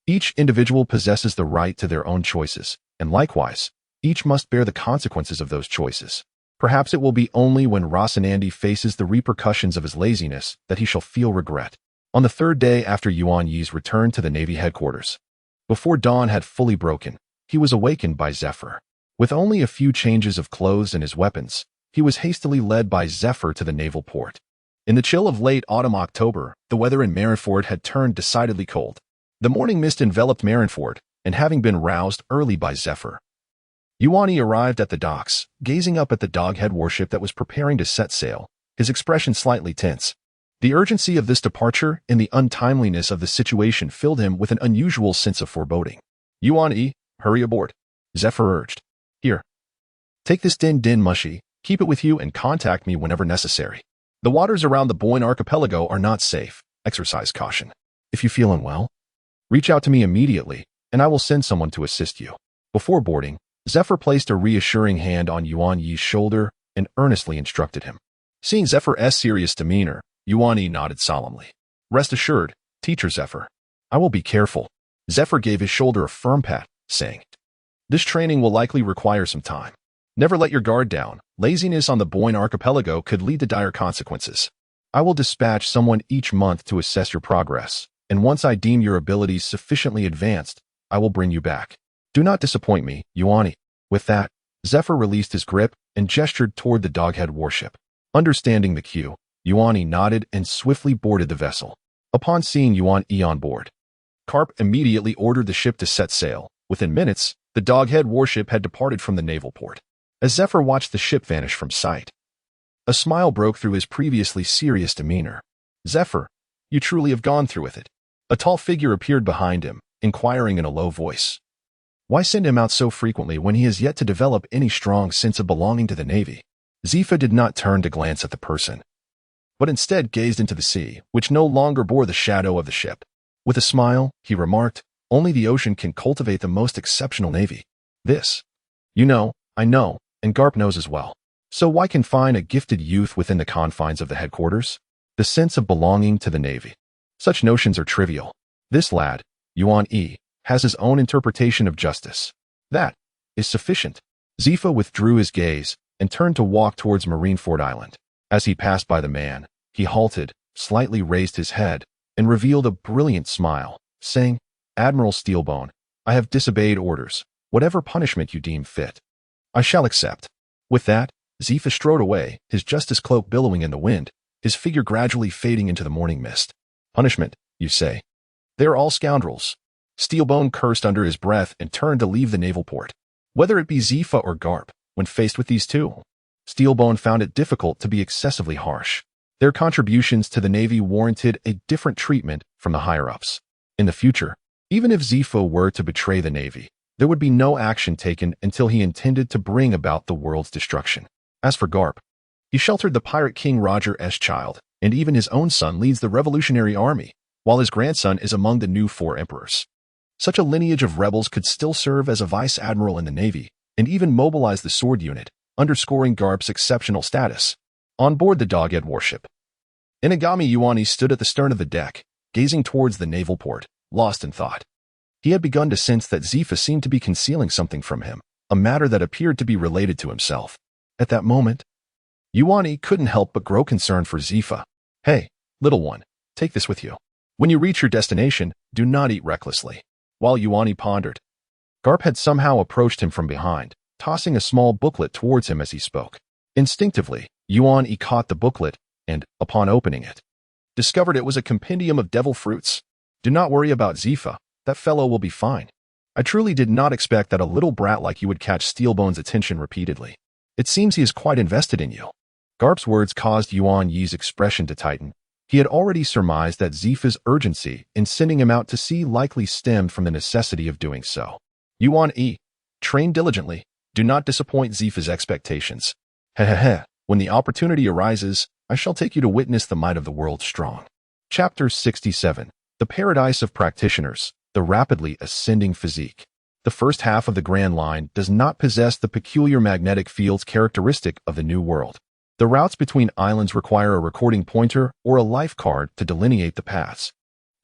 Each individual possesses the right to their own choices, and likewise, each must bear the consequences of those choices. Perhaps it will be only when Rocinante faces the repercussions of his laziness that he shall feel regret. On the third day after Yuan Yi's return to the Navy headquarters, before dawn had fully broken, he was awakened by Zephyr. With only a few changes of clothes and his weapons, he was hastily led by Zephyr to the naval port. In the chill of late autumn October, the weather in Marineford had turned decidedly cold. The morning mist enveloped Marineford, and having been roused early by Zephyr, Yuan Yi arrived at the docks, gazing up at the doghead warship that was preparing to set sail, his expression slightly tense. The urgency of this departure and the untimeliness of the situation filled him with an unusual sense of foreboding. Yuan Yi, hurry aboard, Zephyr urged. Here, take this din mushy, keep it with you and contact me whenever necessary. The waters around the Boyne archipelago are not safe. Exercise caution. If you feel unwell, reach out to me immediately, and I will send someone to assist you. Before boarding, Zephyr placed a reassuring hand on Yuan Yi's shoulder and earnestly instructed him. Seeing Zephyr's serious demeanor, Yuan Yi nodded solemnly. Rest assured, teacher Zephyr. I will be careful. Zephyr gave his shoulder a firm pat, saying, This training will likely require some time. Never let your guard down. Laziness on the Boyne archipelago could lead to dire consequences. I will dispatch someone each month to assess your progress, and once I deem your abilities sufficiently advanced, I will bring you back. Do not disappoint me, Yuan Yi. With that, Zephyr released his grip and gestured toward the doghead warship. Understanding the cue, Yuan Yi nodded and swiftly boarded the vessel. Upon seeing Yuan Yi on board, Carp immediately ordered the ship to set sail. Within minutes, the doghead warship had departed from the naval port. As Zephyr watched the ship vanish from sight, a smile broke through his previously serious demeanor. Zephyr, you truly have gone through with it. A tall figure appeared behind him, inquiring in a low voice. Why send him out so frequently when he has yet to develop any strong sense of belonging to the Navy? Zephyr did not turn to glance at the person, but instead gazed into the sea, which no longer bore the shadow of the ship. With a smile, he remarked, Only the ocean can cultivate the most exceptional Navy. This, you know, I know, and Garp knows as well. So why confine a gifted youth within the confines of the headquarters? The sense of belonging to the Navy. Such notions are trivial. This lad, Yuan Yi, has his own interpretation of justice. That is sufficient. Zephyr withdrew his gaze and turned to walk towards Marineford Island. As he passed by the man, he halted, slightly raised his head, and revealed a brilliant smile, saying, Admiral Steelbone, I have disobeyed orders. Whatever punishment you deem fit, I shall accept. With that, Zephyr strode away, his justice cloak billowing in the wind, his figure gradually fading into the morning mist. Punishment, you say? They are all scoundrels. Steelbone cursed under his breath and turned to leave the naval port. Whether it be Zephyr or Garp, when faced with these two, Steelbone found it difficult to be excessively harsh. Their contributions to the Navy warranted a different treatment from the higher-ups. In the future, even if Zephyr were to betray the Navy, there would be no action taken until he intended to bring about the world's destruction. As for Garp, he sheltered the pirate king Roger's child, and even his own son leads the Revolutionary Army, while his grandson is among the new 4 emperors. Such a lineage of rebels could still serve as a vice admiral in the Navy, and even mobilize the sword unit, underscoring Garp's exceptional status. On board the doghead warship, Inagami Yuan Yi stood at the stern of the deck, gazing towards the naval port, lost in thought. He had begun to sense that Zephyr seemed to be concealing something from him, a matter that appeared to be related to himself. At that moment, Yuan Yi couldn't help but grow concerned for Zephyr. Hey, little one, take this with you. When you reach your destination, do not eat recklessly. While Yuan Yi pondered, Garp had somehow approached him from behind, tossing a small booklet towards him as he spoke. Instinctively, Yuan Yi caught the booklet and, upon opening it, discovered it was a compendium of devil fruits. Do not worry about Zephyr. That fellow will be fine. I truly did not expect that a little brat like you would catch Steelbone's attention repeatedly. It seems he is quite invested in you. Garp's words caused Yuan Yi's expression to tighten. He had already surmised that Zephyr's urgency in sending him out to sea likely stemmed from the necessity of doing so. Yuan Yi, train diligently. Do not disappoint Zephyr's expectations. Hehehe, when the opportunity arises, I shall take you to witness the might of the world strong. Chapter 67. The Paradise of Practitioners. The rapidly ascending physique. The first half of the Grand Line does not possess the peculiar magnetic fields characteristic of the New World. The routes between islands require a recording pointer or a life card to delineate the paths.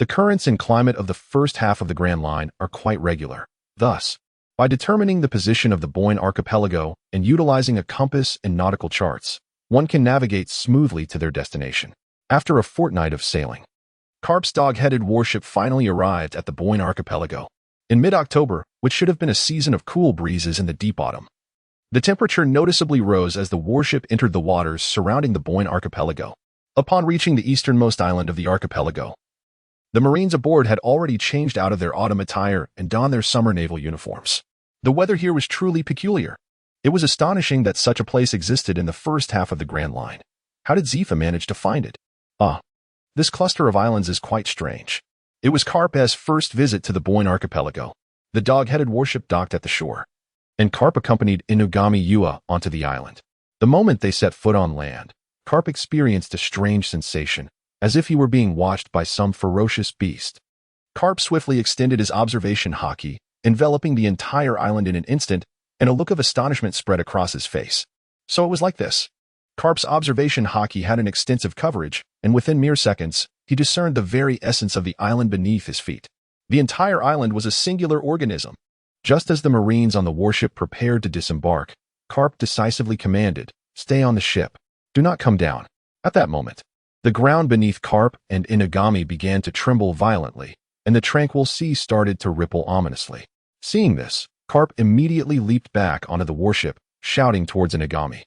The currents and climate of the first half of the Grand Line are quite regular. Thus, by determining the position of the Boyne Archipelago and utilizing a compass and nautical charts, one can navigate smoothly to their destination. After a fortnight of sailing, Karp's dog-headed warship finally arrived at the Boyne Archipelago. In mid-October, which should have been a season of cool breezes in the deep autumn, the temperature noticeably rose as the warship entered the waters surrounding the Boyne Archipelago. Upon reaching the easternmost island of the archipelago, the Marines aboard had already changed out of their autumn attire and donned their summer naval uniforms. The weather here was truly peculiar. It was astonishing that such a place existed in the first half of the Grand Line. How did Zephyr manage to find it? This cluster of islands is quite strange. It was Karp's first visit to the Boyne Archipelago. The dog-headed warship docked at the shore, and Karp accompanied Inugami Yua onto the island. The moment they set foot on land, Karp experienced a strange sensation, as if he were being watched by some ferocious beast. Karp swiftly extended his observation haki, enveloping the entire island in an instant, and a look of astonishment spread across his face. So it was like this. Karp's observation haki had an extensive coverage, and within mere seconds, he discerned the very essence of the island beneath his feet. The entire island was a singular organism. Just as the Marines on the warship prepared to disembark, Karp decisively commanded, "Stay on the ship. Do not come down." At that moment, the ground beneath Karp and Inugami began to tremble violently, and the tranquil sea started to ripple ominously. Seeing this, Karp immediately leaped back onto the warship, shouting towards Inugami,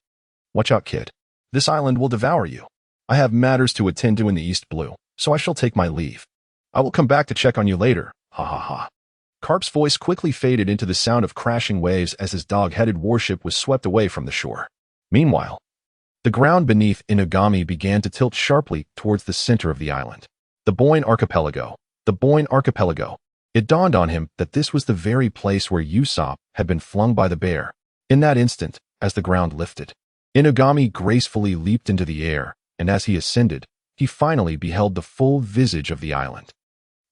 "Watch out, kid. This island will devour you. I have matters to attend to in the East Blue, so I shall take my leave. I will come back to check on you later. Ha ha ha." Karp's voice quickly faded into the sound of crashing waves as his dog-headed warship was swept away from the shore. Meanwhile, the ground beneath Inugami began to tilt sharply towards the center of the island. The Boyne Archipelago. The Boyne Archipelago. It dawned on him that this was the very place where Usopp had been flung by the bear. In that instant, as the ground lifted, Inugami gracefully leaped into the air, and as he ascended, he finally beheld the full visage of the island.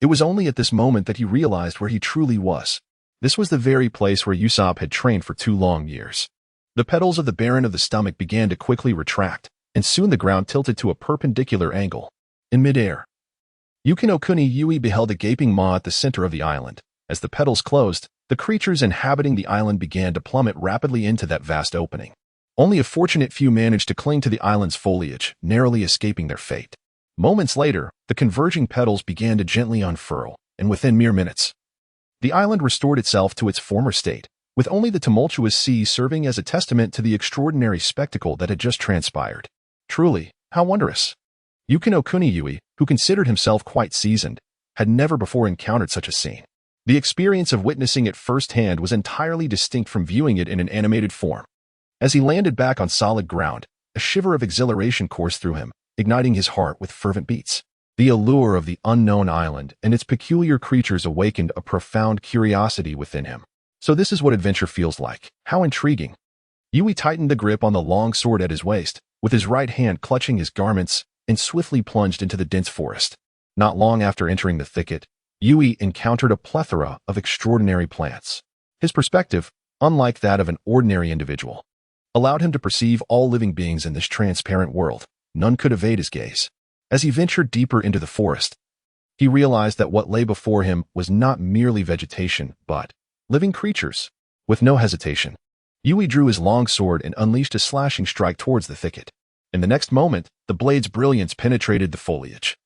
It was only at this moment that he realized where he truly was. This was the very place where Usopp had trained for 2 long years. The petals of the Baron of the Stomach began to quickly retract, and soon the ground tilted to a perpendicular angle. In midair, Yuki no Kuni Yui beheld a gaping maw at the center of the island. As the petals closed, the creatures inhabiting the island began to plummet rapidly into that vast opening. Only a fortunate few managed to cling to the island's foliage, narrowly escaping their fate. Moments later, the converging petals began to gently unfurl, and within mere minutes, the island restored itself to its former state, with only the tumultuous sea serving as a testament to the extraordinary spectacle that had just transpired. Truly, how wondrous! Yuki no Kuni Yui, who considered himself quite seasoned, had never before encountered such a scene. The experience of witnessing it firsthand was entirely distinct from viewing it in an animated form. As he landed back on solid ground, a shiver of exhilaration coursed through him, igniting his heart with fervent beats. The allure of the unknown island and its peculiar creatures awakened a profound curiosity within him. So this is what adventure feels like. How intriguing. Yui tightened the grip on the long sword at his waist, with his right hand clutching his garments, and swiftly plunged into the dense forest. Not long after entering the thicket, Yui encountered a plethora of extraordinary plants. His perspective, unlike that of an ordinary individual, allowed him to perceive all living beings in this transparent world. None could evade his gaze. As he ventured deeper into the forest, he realized that what lay before him was not merely vegetation, but living creatures. With no hesitation, Yui drew his long sword and unleashed a slashing strike towards the thicket. In the next moment, the blade's brilliance penetrated the foliage,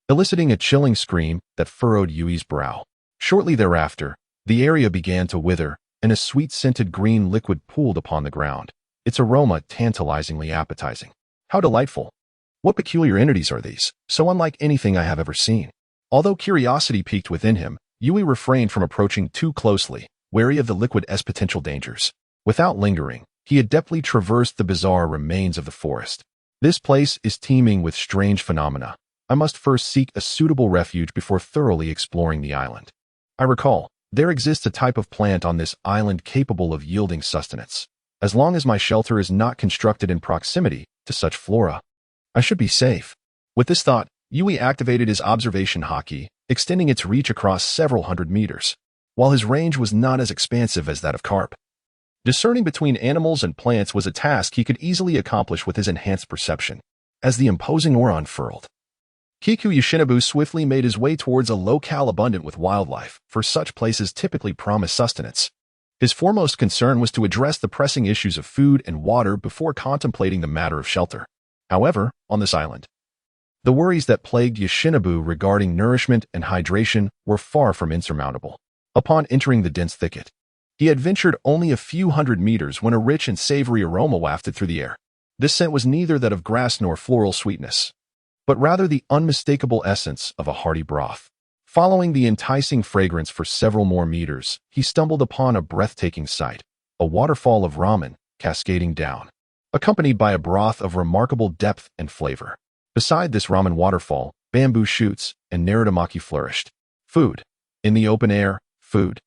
eliciting a chilling scream that furrowed Yui's brow. Shortly thereafter, the area began to wither, and a sweet-scented green liquid pooled upon the ground, its aroma tantalizingly appetizing. How delightful! What peculiar entities are these, so unlike anything I have ever seen? Although curiosity piqued within him, Yui refrained from approaching too closely, wary of the liquid's potential dangers. Without lingering, he adeptly traversed the bizarre remains of the forest. This place is teeming with strange phenomena. I must first seek a suitable refuge before thoroughly exploring the island. I recall, there exists a type of plant on this island capable of yielding sustenance. As long as my shelter is not constructed in proximity to such flora, I should be safe. With this thought, Yui activated his observation haki, extending its reach across several hundred meters. While his range was not as expansive as that of Karp, discerning between animals and plants was a task he could easily accomplish with his enhanced perception. As the imposing aura unfurled, Kiku Yoshinobu swiftly made his way towards a locale abundant with wildlife, for such places typically promise sustenance. His foremost concern was to address the pressing issues of food and water before contemplating the matter of shelter. However, on this island, the worries that plagued Yoshinobu regarding nourishment and hydration were far from insurmountable. Upon entering the dense thicket, he had ventured only a few hundred meters when a rich and savory aroma wafted through the air. This scent was neither that of grass nor floral sweetness, but rather the unmistakable essence of a hearty broth. Following the enticing fragrance for several more meters, he stumbled upon a breathtaking sight, a waterfall of ramen cascading down, accompanied by a broth of remarkable depth and flavor. Beside this ramen waterfall, bamboo shoots and narutomaki flourished. Food. In the open air, food.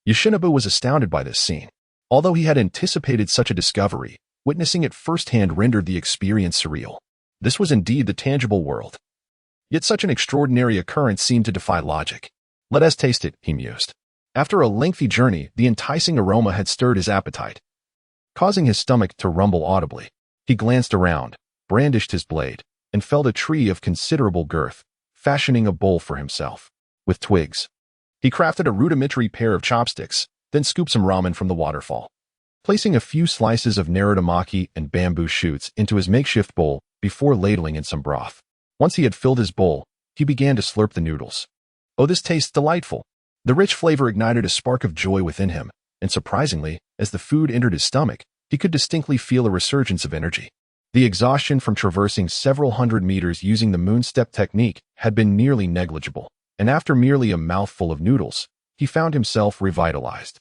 Yoshinobu was astounded by this scene. Although he had anticipated such a discovery, witnessing it firsthand rendered the experience surreal. This was indeed the tangible world. Yet such an extraordinary occurrence seemed to defy logic. "Let us taste it," he mused. After a lengthy journey, the enticing aroma had stirred his appetite, causing his stomach to rumble audibly. He glanced around, brandished his blade, and felled a tree of considerable girth, fashioning a bowl for himself. With twigs, he crafted a rudimentary pair of chopsticks, then scooped some ramen from the waterfall. Placing a few slices of narutomaki and bamboo shoots into his makeshift bowl before ladling in some broth. Once he had filled his bowl, he began to slurp the noodles. Oh, this tastes delightful! The rich flavor ignited a spark of joy within him, and surprisingly, as the food entered his stomach, he could distinctly feel a resurgence of energy. The exhaustion from traversing several hundred meters using the moon-step technique had been nearly negligible, and after merely a mouthful of noodles, he found himself revitalized.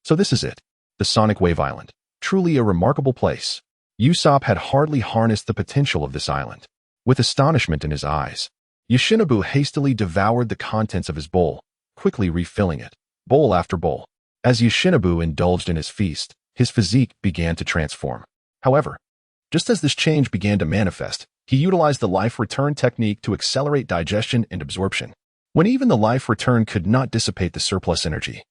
So this is it, the Sonic Wave Island. Truly a remarkable place. Usopp had hardly harnessed the potential of this island. With astonishment in his eyes, Yoshinobu hastily devoured the contents of his bowl, quickly refilling it, bowl after bowl. As Yoshinobu indulged in his feast, his physique began to transform. However, just as this change began to manifest, he utilized the life return technique to accelerate digestion and absorption. When even the life return could not dissipate the surplus energy,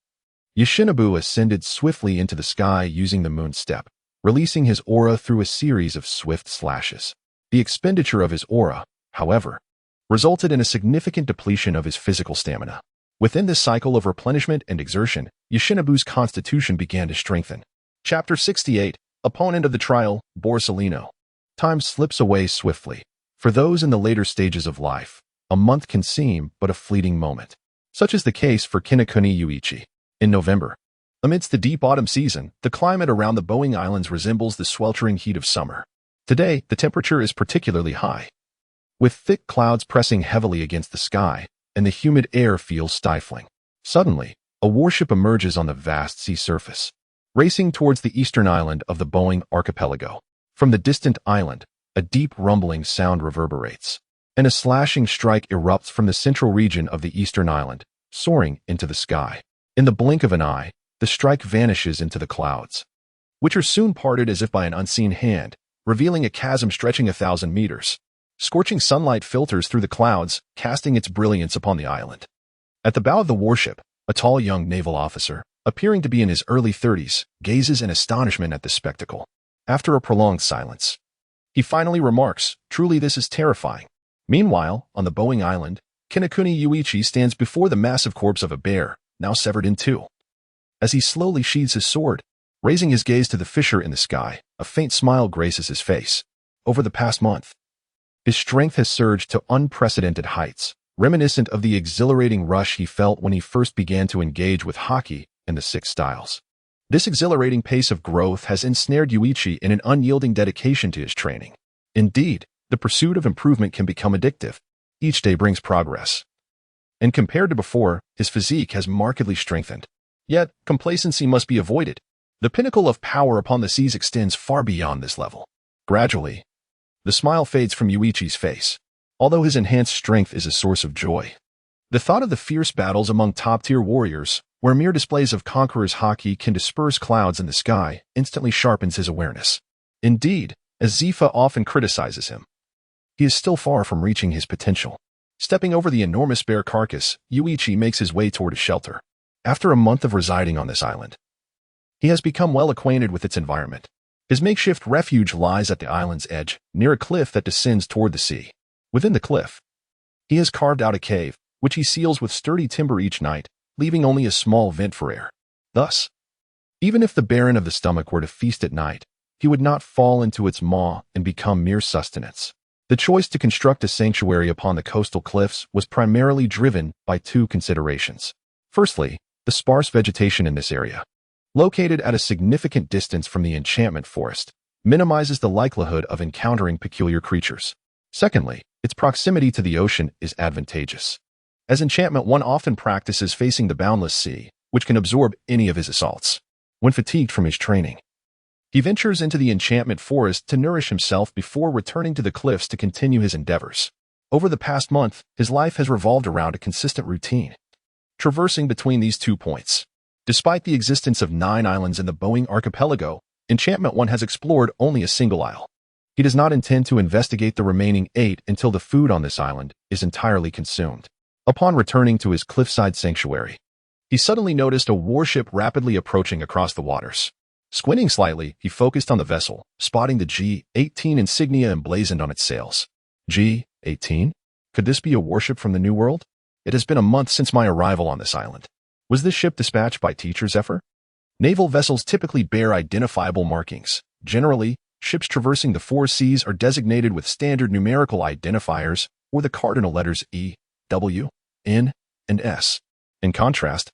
Yoshinobu ascended swiftly into the sky using the moon step, releasing his aura through a series of swift slashes. The expenditure of his aura, however, resulted in a significant depletion of his physical stamina. Within this cycle of replenishment and exertion, Yoshinobu's constitution began to strengthen. Chapter 68, Opponent of the Trial, Borsalino. Time slips away swiftly. For those in the later stages of life, a month can seem but a fleeting moment. Such is the case for Kinokuni Yuichi. In November, amidst the deep autumn season, the climate around the Boeing Islands resembles the sweltering heat of summer. Today, the temperature is particularly high, with thick clouds pressing heavily against the sky, and the humid air feels stifling. Suddenly, a warship emerges on the vast sea surface, racing towards the eastern island of the Boeing archipelago. From the distant island, a deep rumbling sound reverberates, and a slashing strike erupts from the central region of the eastern island, soaring into the sky. In the blink of an eye, the strike vanishes into the clouds, which are soon parted as if by an unseen hand, revealing a chasm stretching 1,000 meters. Scorching sunlight filters through the clouds, casting its brilliance upon the island. At the bow of the warship, a tall young naval officer, appearing to be in his early 30s, gazes in astonishment at the spectacle. After a prolonged silence, he finally remarks, "Truly this is terrifying." Meanwhile, on the Boeing Island, Kinokuni Yuichi stands before the massive corpse of a bear, now severed in two. As he slowly sheathes his sword, raising his gaze to the fissure in the sky, a faint smile graces his face. Over the past month, his strength has surged to unprecedented heights, reminiscent of the exhilarating rush he felt when he first began to engage with hockey and the six styles. This exhilarating pace of growth has ensnared Yuichi in an unyielding dedication to his training. Indeed, the pursuit of improvement can become addictive. Each day brings progress, and compared to before, his physique has markedly strengthened. Yet, complacency must be avoided. The pinnacle of power upon the seas extends far beyond this level. Gradually, the smile fades from Yuichi's face, although his enhanced strength is a source of joy. The thought of the fierce battles among top-tier warriors, where mere displays of conquerors' hockey can disperse clouds in the sky, instantly sharpens his awareness. Indeed, as Zephyr often criticizes him, he is still far from reaching his potential. Stepping over the enormous bear carcass, Yuichi makes his way toward his shelter. After a month of residing on this island, he has become well acquainted with its environment. His makeshift refuge lies at the island's edge, near a cliff that descends toward the sea. Within the cliff, He has carved out a cave, which he seals with sturdy timber each night, leaving only a small vent for air. Thus, even if the Baron of the Stomach were to feast at night, he would not fall into its maw and become mere sustenance. The choice to construct a sanctuary upon the coastal cliffs was primarily driven by two considerations. Firstly, the sparse vegetation in this area, located at a significant distance from the enchantment forest, minimizes the likelihood of encountering peculiar creatures. Secondly, its proximity to the ocean is advantageous, as enchantment one often practices facing the boundless sea, which can absorb any of his assaults. When fatigued from his training, he ventures into the enchantment forest to nourish himself before returning to the cliffs to continue his endeavors. Over the past month, his life has revolved around a consistent routine, traversing between these 2 points. Despite the existence of 9 islands in the Boeing archipelago, Enchantment One has explored only a single isle. He does not intend to investigate the remaining 8 until the food on this island is entirely consumed. Upon returning to his cliffside sanctuary, he suddenly noticed a warship rapidly approaching across the waters. Squinting slightly, he focused on the vessel, spotting the G-18 insignia emblazoned on its sails. G-18? Could this be a warship from the New World? It has been a month since my arrival on this island. Was this ship dispatched by Teacher Zephyr? Naval vessels typically bear identifiable markings. Generally, ships traversing the 4 seas are designated with standard numerical identifiers or the cardinal letters E, W, N, and S. In contrast,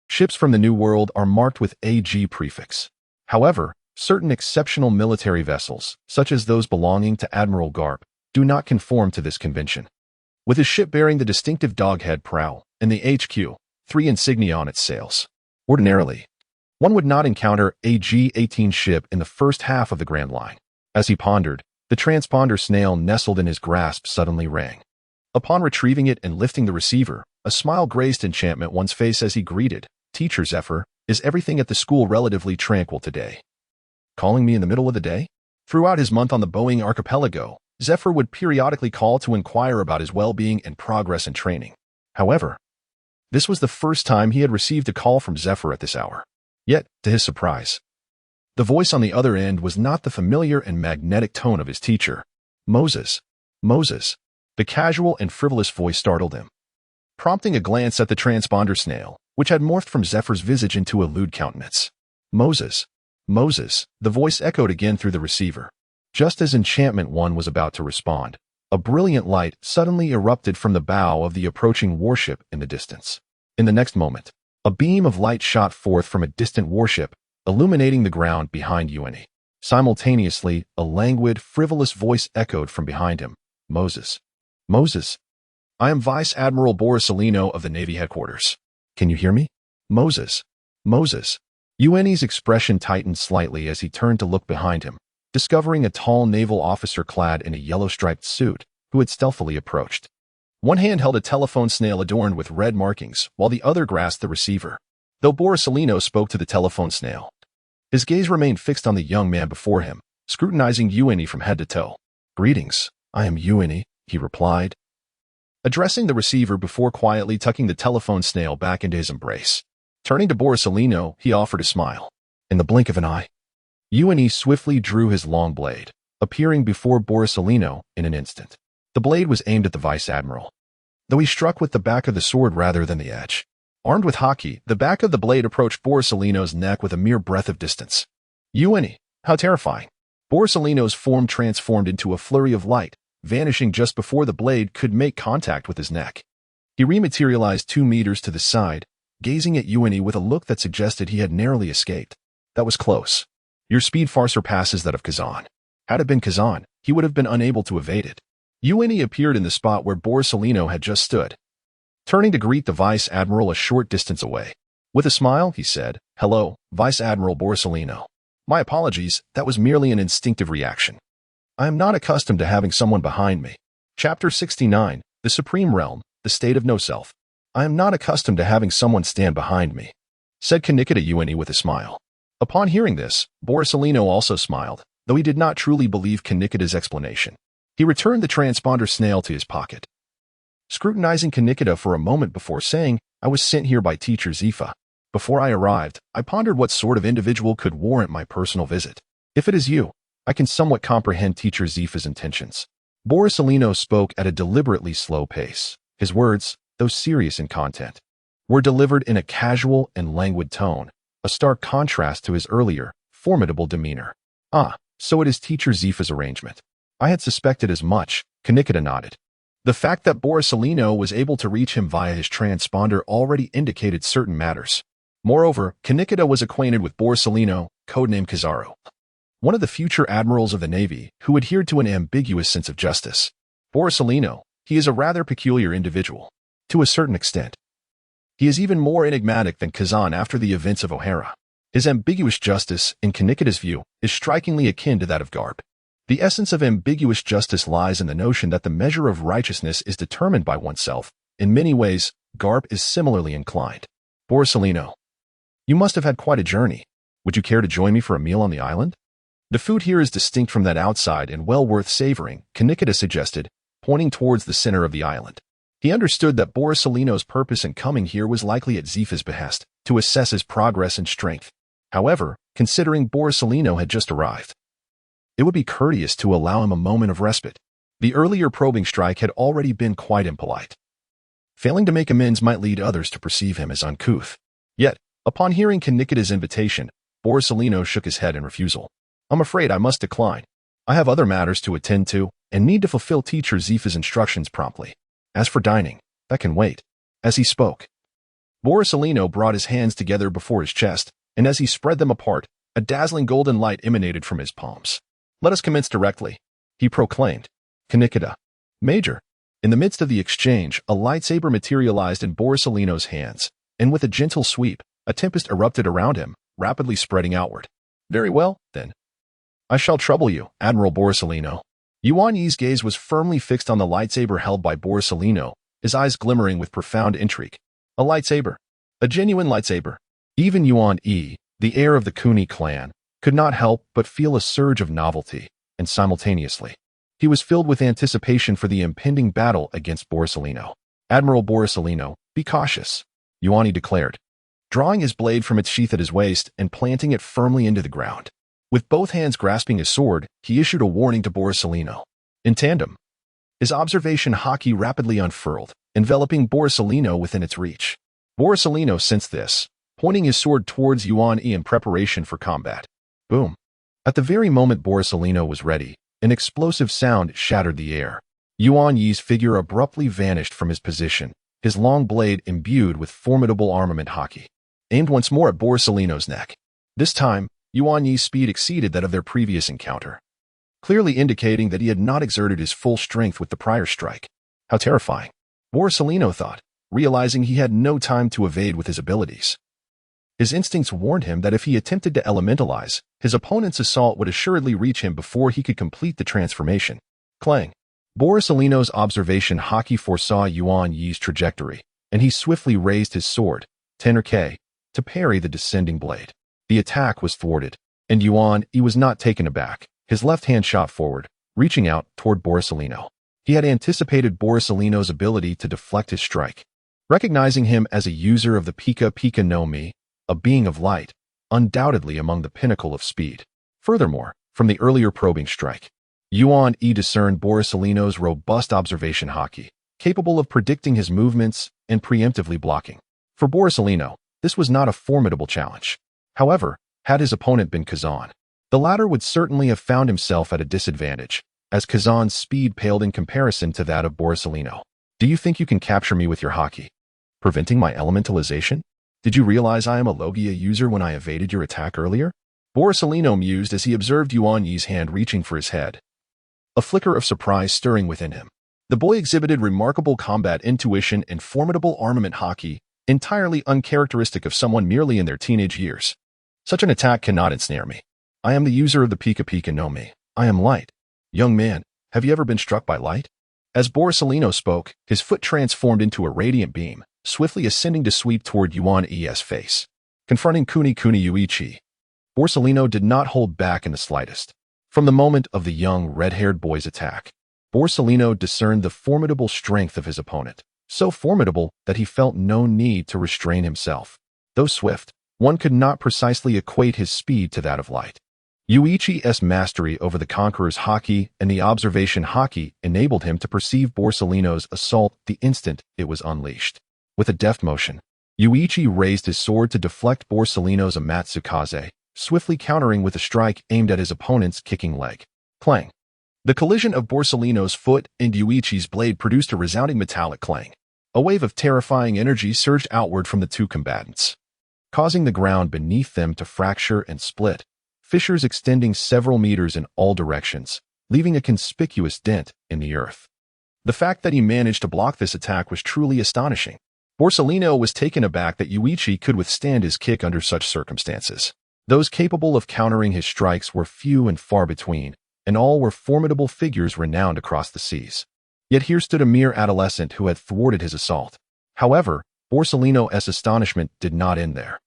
ships from the New World are marked with AG prefix. However, certain exceptional military vessels, such as those belonging to Admiral Garp, do not conform to this convention. With his ship bearing the distinctive doghead prow and the HQ-3 insignia on its sails, ordinarily, one would not encounter a G-18 ship in the first half of the Grand Line. As he pondered, the transponder snail nestled in his grasp suddenly rang. Upon retrieving it and lifting the receiver, a smile graced Enchantment One's face as he greeted, "Teacher Zephyr, is everything at the school relatively tranquil today?" Calling me in the middle of the day? Throughout his month on the Boeing archipelago, Zephyr would periodically call to inquire about his well-being and progress in training. However, this was the first time he had received a call from Zephyr at this hour. Yet, to his surprise, the voice on the other end was not the familiar and magnetic tone of his teacher. Moses. The casual and frivolous voice startled him, prompting a glance at the transponder snail, which had morphed from Zephyr's visage into a lewd countenance. Moses, the voice echoed again through the receiver. Just as Enchantment One was about to respond, a brilliant light suddenly erupted from the bow of the approaching warship in the distance. In the next moment, a beam of light shot forth from a distant warship, illuminating the ground behind Ueni. Simultaneously, a languid, frivolous voice echoed from behind him. Moses, I am Vice Admiral Borisolino of the Navy Headquarters. Can you hear me? Moses. Ueni's expression tightened slightly as he turned to look behind him, discovering a tall naval officer clad in a yellow-striped suit who had stealthily approached. One hand held a telephone snail adorned with red markings, while the other grasped the receiver. Though Borisolino spoke to the telephone snail, his gaze remained fixed on the young man before him, scrutinizing Ueni from head to toe. "Greetings, I am Ueni," he replied, addressing the receiver before quietly tucking the telephone snail back into his embrace. Turning to Borisolino, he offered a smile. In the blink of an eye, Ueni swiftly drew his long blade, appearing before Borisolino in an instant. The blade was aimed at the Vice Admiral, though he struck with the back of the sword rather than the edge. Armed with haki, the back of the blade approached Borisolino's neck with a mere breath of distance. Ueni, how terrifying. Borisolino's form transformed into a flurry of light, vanishing just before the blade could make contact with his neck. He rematerialized 2 meters to the side, gazing at Ueni with a look that suggested he had narrowly escaped. That was close. Your speed far surpasses that of Kazan. Had it been Kazan, he would have been unable to evade it. Ueni appeared in the spot where Borisolino had just stood, turning to greet the Vice Admiral a short distance away. With a smile, he said, "Hello, Vice Admiral Borisolino. My apologies, that was merely an instinctive reaction. I am not accustomed to having someone behind me." Chapter 69, The Supreme Realm, The State of No-Self. "I am not accustomed to having someone stand behind me," said Kanikita Ueni with a smile. Upon hearing this, Borisolino also smiled, though he did not truly believe Kanikita's explanation. He returned the transponder snail to his pocket, scrutinizing Kanikita for a moment before saying, "I was sent here by Teacher Zephyr. Before I arrived, I pondered what sort of individual could warrant my personal visit. If it is you, I can somewhat comprehend Teacher Zephyr's intentions. Borsalino spoke at a deliberately slow pace. His words, though serious in content, were delivered in a casual and languid tone, a stark contrast to his earlier, formidable demeanor. Ah, so it is teacher Zephy's arrangement. I had suspected as much, Kanikita nodded. The fact that Borsalino was able to reach him via his transponder already indicated certain matters. Moreover, Kanikita was acquainted with Borsalino, codenamed Kizaru, one of the future admirals of the Navy who adhered to an ambiguous sense of justice. Borsalino, he is a rather peculiar individual. To a certain extent, he is even more enigmatic than Kazan after the events of O'Hara. His ambiguous justice, in Kanikita's view, is strikingly akin to that of Garb. The essence of ambiguous justice lies in the notion that the measure of righteousness is determined by oneself. In many ways, Garb is similarly inclined. Borsalino, you must have had quite a journey. Would you care to join me for a meal on the island? The food here is distinct from that outside and well worth savoring, Kanikita suggested, pointing towards the center of the island. He understood that Borsalino's purpose in coming here was likely at Zephy's behest, to assess his progress and strength. However, considering Borsalino had just arrived, it would be courteous to allow him a moment of respite. The earlier probing strike had already been quite impolite. Failing to make amends might lead others to perceive him as uncouth. Yet, upon hearing Kanikita's invitation, Borsalino shook his head in refusal. I'm afraid I must decline. I have other matters to attend to and need to fulfill teacher Zephy's instructions promptly. As for dining, that can wait. As he spoke, Borsalino brought his hands together before his chest, and as he spread them apart, a dazzling golden light emanated from his palms. Let us commence directly, he proclaimed. Kanikita. Major. In the midst of the exchange, a lightsaber materialized in Borsalino's hands, and with a gentle sweep, a tempest erupted around him, rapidly spreading outward. Very well, then. I shall trouble you, Admiral Borsalino. Yuan Yi's gaze was firmly fixed on the lightsaber held by Borsalino, his eyes glimmering with profound intrigue. A lightsaber. A genuine lightsaber. Even Yuan Yi, the heir of the Kuni clan, could not help but feel a surge of novelty, and simultaneously, he was filled with anticipation for the impending battle against Borsalino. Admiral Borsalino, be cautious, Yuan Yi declared, drawing his blade from its sheath at his waist and planting it firmly into the ground. With both hands grasping his sword, he issued a warning to Borsalino. In tandem, his observation haki rapidly unfurled, enveloping Borsalino within its reach. Borsalino sensed this, pointing his sword towards Yuan Yi in preparation for combat. Boom. At the very moment Borsalino was ready, an explosive sound shattered the air. Yuan Yi's figure abruptly vanished from his position, his long blade imbued with formidable armament haki, aimed once more at Borsalino's neck. This time, Yuan Yi's speed exceeded that of their previous encounter, clearly indicating that he had not exerted his full strength with the prior strike. How terrifying, Borsalino thought, realizing he had no time to evade with his abilities. His instincts warned him that if he attempted to elementalize, his opponent's assault would assuredly reach him before he could complete the transformation. Clang. Borsalino's observation haki foresaw Yuan Yi's trajectory, and he swiftly raised his sword, Tenor K, to parry the descending blade. The attack was thwarted, and Yuan Yi was not taken aback. His left hand shot forward, reaching out toward Borsalino. He had anticipated Borsalino's ability to deflect his strike. Recognizing him as a user of the Pika Pika no Mi, a being of light, undoubtedly among the pinnacle of speed. Furthermore, from the earlier probing strike, Yuan Yi discerned Borsalino's robust observation haki, capable of predicting his movements and preemptively blocking. For Borsalino, this was not a formidable challenge. However, had his opponent been Kazan, the latter would certainly have found himself at a disadvantage, as Kazan's speed paled in comparison to that of Borsalino. Do you think you can capture me with your haki, preventing my elementalization? Did you realize I am a Logia user when I evaded your attack earlier? Borsalino mused as he observed Yuan Yi's hand reaching for his head, a flicker of surprise stirring within him. The boy exhibited remarkable combat intuition and formidable armament haki, entirely uncharacteristic of someone merely in their teenage years. Such an attack cannot ensnare me. I am the user of the Pika Pika no Mi. I am light. Young man, have you ever been struck by light? As Borsalino spoke, his foot transformed into a radiant beam, swiftly ascending to sweep toward Yuan Yi's face. Confronting Kuni Kuni Yuichi, Borsalino did not hold back in the slightest. From the moment of the young red-haired boy's attack, Borsalino discerned the formidable strength of his opponent, so formidable that he felt no need to restrain himself. Though swift, one could not precisely equate his speed to that of light. Yuichi's mastery over the Conqueror's haki and the observation haki enabled him to perceive Borsalino's assault the instant it was unleashed. With a deft motion, Yuichi raised his sword to deflect Borsalino's Amatsukaze, swiftly countering with a strike aimed at his opponent's kicking leg. Clang! The collision of Borsalino's foot and Yuichi's blade produced a resounding metallic clang. A wave of terrifying energy surged outward from the two combatants, causing the ground beneath them to fracture and split, fissures extending several meters in all directions, leaving a conspicuous dent in the earth. The fact that he managed to block this attack was truly astonishing. Borsalino was taken aback that Yuichi could withstand his kick under such circumstances. Those capable of countering his strikes were few and far between, and all were formidable figures renowned across the seas. Yet here stood a mere adolescent who had thwarted his assault. However, Borsalino's astonishment did not end there.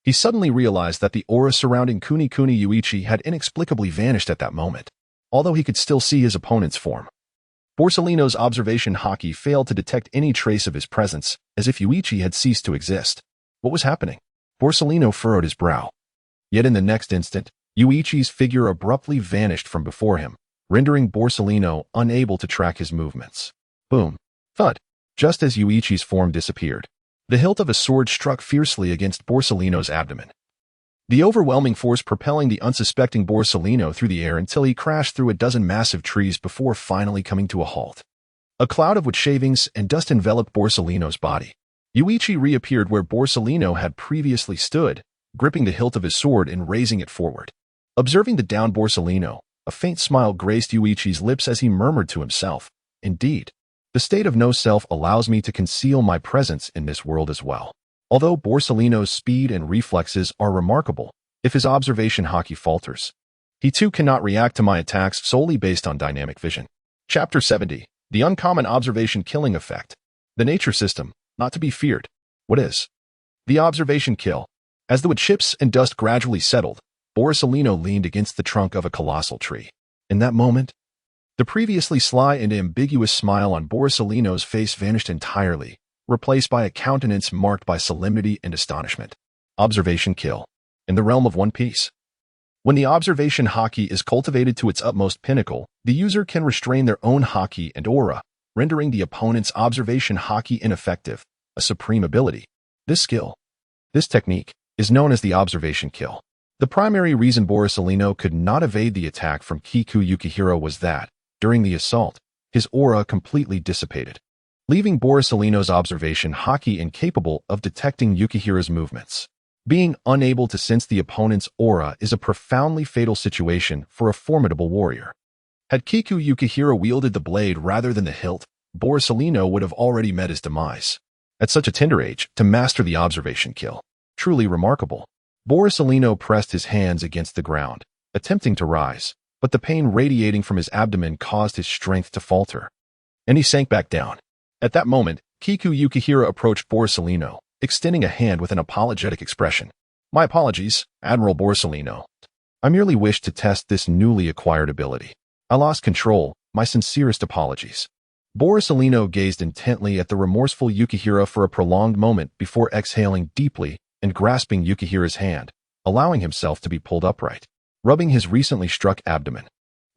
He suddenly realized that the aura surrounding Kuni-Kuni Yuichi had inexplicably vanished at that moment, although he could still see his opponent's form. Borsalino's observation haki failed to detect any trace of his presence, as if Yuichi had ceased to exist. What was happening? Borsalino furrowed his brow. Yet in the next instant, Yuichi's figure abruptly vanished from before him, rendering Borsalino unable to track his movements. Boom! Thud! Just as Yuichi's form disappeared, the hilt of a sword struck fiercely against Borsalino's abdomen. The overwhelming force propelling the unsuspecting Borsalino through the air until he crashed through a dozen massive trees before finally coming to a halt. A cloud of wood shavings and dust enveloped Borsalino's body. Yuichi reappeared where Borsalino had previously stood, gripping the hilt of his sword and raising it forward. Observing the downed Borsalino, a faint smile graced Yuichi's lips as he murmured to himself, "Indeed, the state of no self allows me to conceal my presence in this world as well." Although Borsalino's speed and reflexes are remarkable, if his observation haki falters, he too cannot react to my attacks solely based on dynamic vision. Chapter 70. The Uncommon Observation Killing Effect. The nature system, not to be feared. What is? The observation kill. As the wood chips and dust gradually settled, Borsalino leaned against the trunk of a colossal tree. In that moment, the previously sly and ambiguous smile on Borsalino's face vanished entirely, replaced by a countenance marked by solemnity and astonishment. Observation kill. In the realm of One Piece, when the observation haki is cultivated to its utmost pinnacle, the user can restrain their own haki and aura, rendering the opponent's observation haki ineffective, a supreme ability. This technique, is known as the observation kill. The primary reason Borsalino could not evade the attack from Kiku Yukihiro was that, during the assault, his aura completely dissipated, leaving Borsalino's observation haki incapable of detecting Yukihiro's movements. Being unable to sense the opponent's aura is a profoundly fatal situation for a formidable warrior. Had Kiku Yukihiro wielded the blade rather than the hilt, Borsalino would have already met his demise. At such a tender age, to master the observation kill. Truly remarkable. Borsalino pressed his hands against the ground, attempting to rise, but the pain radiating from his abdomen caused his strength to falter, and he sank back down. At that moment, Kiku Yukihiro approached Borsalino, extending a hand with an apologetic expression. "My apologies, Admiral Borsalino. I merely wished to test this newly acquired ability. I lost control, my sincerest apologies." Borsalino gazed intently at the remorseful Yukihiro for a prolonged moment before exhaling deeply and grasping Yukihiro's hand, allowing himself to be pulled upright, rubbing his recently struck abdomen.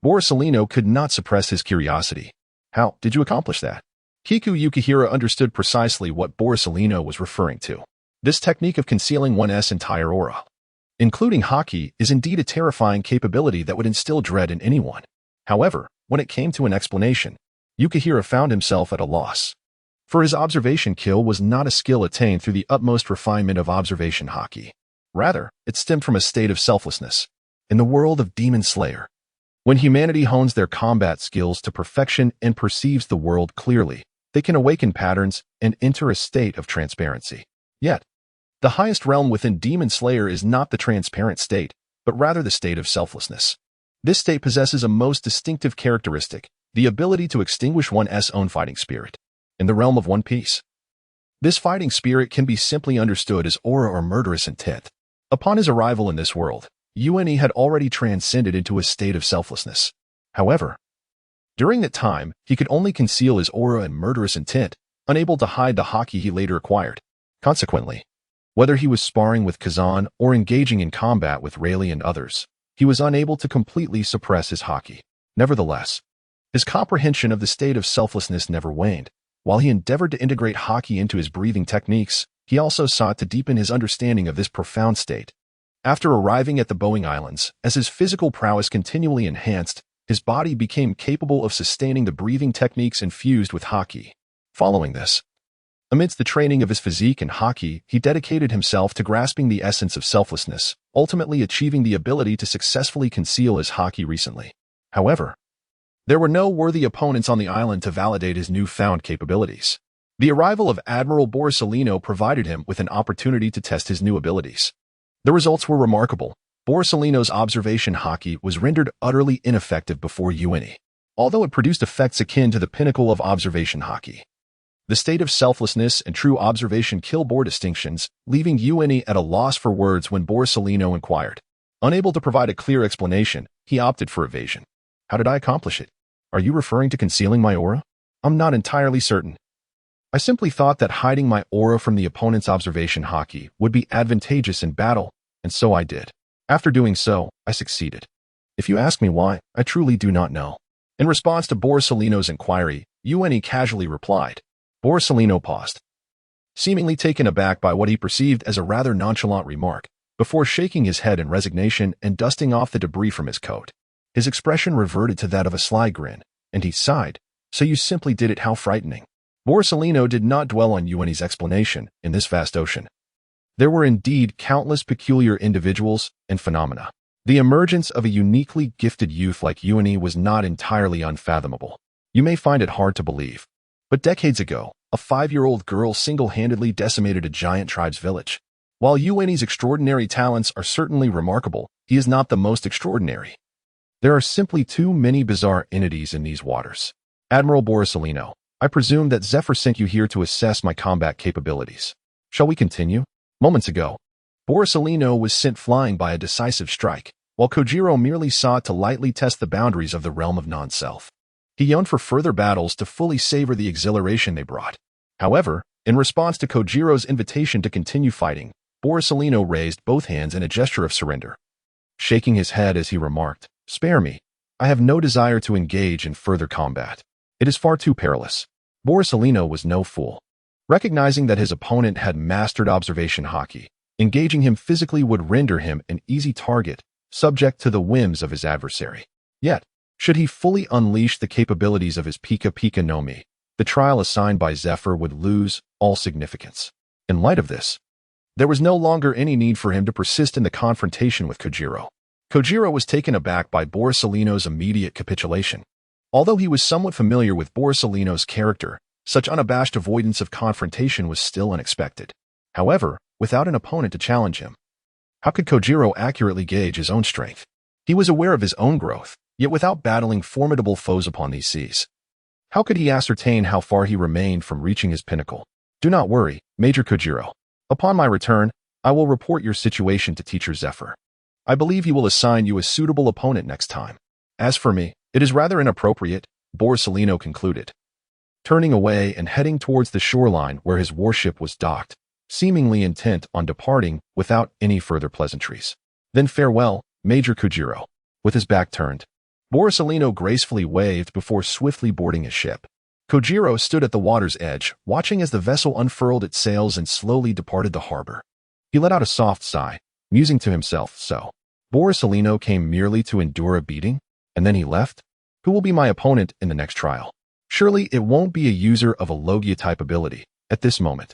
Borsalino could not suppress his curiosity. "How did you accomplish that?" Kiku Yukihiro understood precisely what Borsalino was referring to. This technique of concealing one's entire aura, including haki, is indeed a terrifying capability that would instill dread in anyone. However, when it came to an explanation, Yukihiro found himself at a loss. For his observation kill was not a skill attained through the utmost refinement of observation haki. Rather, it stemmed from a state of selflessness. In the world of Demon Slayer, when humanity hones their combat skills to perfection and perceives the world clearly, they can awaken patterns and enter a state of transparency. Yet, the highest realm within Demon Slayer is not the transparent state, but rather the state of selflessness. This state possesses a most distinctive characteristic, the ability to extinguish one's own fighting spirit. In the realm of One Piece, this fighting spirit can be simply understood as aura or murderous intent. Upon his arrival in this world, UNE had already transcended into a state of selflessness. However, during that time, he could only conceal his aura and murderous intent, unable to hide the haki he later acquired. Consequently, whether he was sparring with Kazan or engaging in combat with Rayleigh and others, he was unable to completely suppress his haki. Nevertheless, his comprehension of the state of selflessness never waned. While he endeavored to integrate haki into his breathing techniques, he also sought to deepen his understanding of this profound state. After arriving at the Boeing Islands, as his physical prowess continually enhanced, his body became capable of sustaining the breathing techniques infused with haki. Following this, amidst the training of his physique and haki, he dedicated himself to grasping the essence of selflessness, ultimately achieving the ability to successfully conceal his haki recently. However, there were no worthy opponents on the island to validate his newfound capabilities. The arrival of Admiral Borsalino provided him with an opportunity to test his new abilities. The results were remarkable. Borsalino's observation haki was rendered utterly ineffective before UNE, although it produced effects akin to the pinnacle of observation haki. The state of selflessness and true observation kill Bor distinctions, leaving UNE at a loss for words when Borsalino inquired. Unable to provide a clear explanation, he opted for evasion. How did I accomplish it? Are you referring to concealing my aura? I'm not entirely certain. I simply thought that hiding my aura from the opponent's observation haki would be advantageous in battle, and so I did. After doing so, I succeeded. If you ask me why, I truly do not know. In response to Borsalino's inquiry, UNE casually replied. Borsalino paused, seemingly taken aback by what he perceived as a rather nonchalant remark, before shaking his head in resignation and dusting off the debris from his coat. His expression reverted to that of a sly grin, and he sighed. So you simply did it, how frightening. Borsalino did not dwell on UNE's explanation. In this vast ocean, there were indeed countless peculiar individuals and phenomena. The emergence of a uniquely gifted youth like UNE was not entirely unfathomable. You may find it hard to believe, but decades ago, a 5-year-old girl single-handedly decimated a giant tribe's village. While UNE's extraordinary talents are certainly remarkable, he is not the most extraordinary. There are simply too many bizarre entities in these waters. Admiral Borsalino, I presume that Zephyr sent you here to assess my combat capabilities. Shall we continue? Moments ago, Borsalino was sent flying by a decisive strike, while Kojiro merely sought to lightly test the boundaries of the realm of non-self. He yearned for further battles to fully savor the exhilaration they brought. However, in response to Kojiro's invitation to continue fighting, Borsalino raised both hands in a gesture of surrender, shaking his head as he remarked, "Spare me. I have no desire to engage in further combat. It is far too perilous." Borsalino was no fool. Recognizing that his opponent had mastered observation haki, engaging him physically would render him an easy target, subject to the whims of his adversary. Yet, should he fully unleash the capabilities of his Pika Pika no Mi, the trial assigned by Zephyr would lose all significance. In light of this, there was no longer any need for him to persist in the confrontation with Kojiro. Kojiro was taken aback by Borsalino's immediate capitulation. Although he was somewhat familiar with Borsalino's character, such unabashed avoidance of confrontation was still unexpected. However, without an opponent to challenge him, how could Kojiro accurately gauge his own strength? He was aware of his own growth, yet without battling formidable foes upon these seas, how could he ascertain how far he remained from reaching his pinnacle? Do not worry, Major Kojiro. Upon my return, I will report your situation to Teacher Zephyr. I believe he will assign you a suitable opponent next time. As for me, it is rather inappropriate, Borsalino concluded, turning away and heading towards the shoreline where his warship was docked, seemingly intent on departing without any further pleasantries. Then farewell, Major Kojiro. With his back turned, Borsalino gracefully waved before swiftly boarding his ship. Kojiro stood at the water's edge, watching as the vessel unfurled its sails and slowly departed the harbor. He let out a soft sigh, musing to himself, so Borsalino came merely to endure a beating, and then he left? Who will be my opponent in the next trial? Surely it won't be a user of a Logia-type ability. At this moment,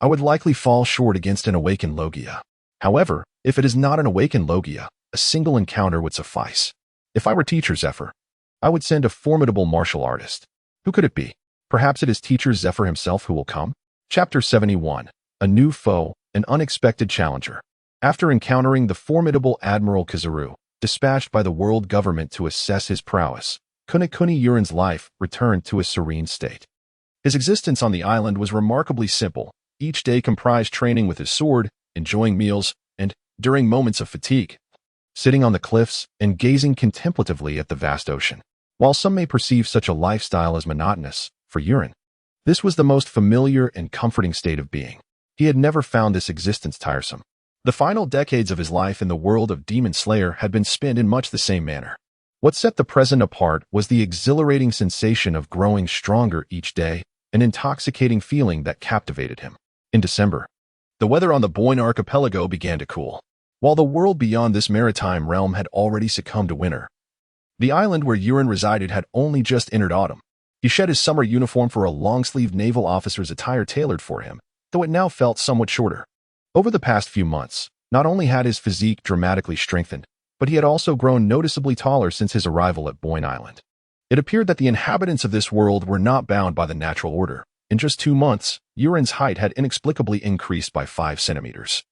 I would likely fall short against an awakened Logia. However, if it is not an awakened Logia, a single encounter would suffice. If I were Teacher Zephyr, I would send a formidable martial artist. Who could it be? Perhaps it is Teacher Zephyr himself who will come? Chapter 71. A New Foe, an Unexpected Challenger. After encountering the formidable Admiral Kazuru, dispatched by the world government to assess his prowess, Kunekuni Yurin's life returned to a serene state. His existence on the island was remarkably simple. Each day comprised training with his sword, enjoying meals, and, during moments of fatigue, sitting on the cliffs and gazing contemplatively at the vast ocean. While some may perceive such a lifestyle as monotonous, for Yurin, this was the most familiar and comforting state of being. He had never found this existence tiresome. The final decades of his life in the world of Demon Slayer had been spent in much the same manner. What set the present apart was the exhilarating sensation of growing stronger each day, an intoxicating feeling that captivated him. In December, the weather on the Boyne archipelago began to cool. While the world beyond this maritime realm had already succumbed to winter, the island where Yurin resided had only just entered autumn. He shed his summer uniform for a long-sleeved naval officer's attire tailored for him, though it now felt somewhat shorter. Over the past few months, not only had his physique dramatically strengthened, but he had also grown noticeably taller since his arrival at Boyne Island. It appeared that the inhabitants of this world were not bound by the natural order. In just 2 months, Yurin's height had inexplicably increased by 5 centimeters.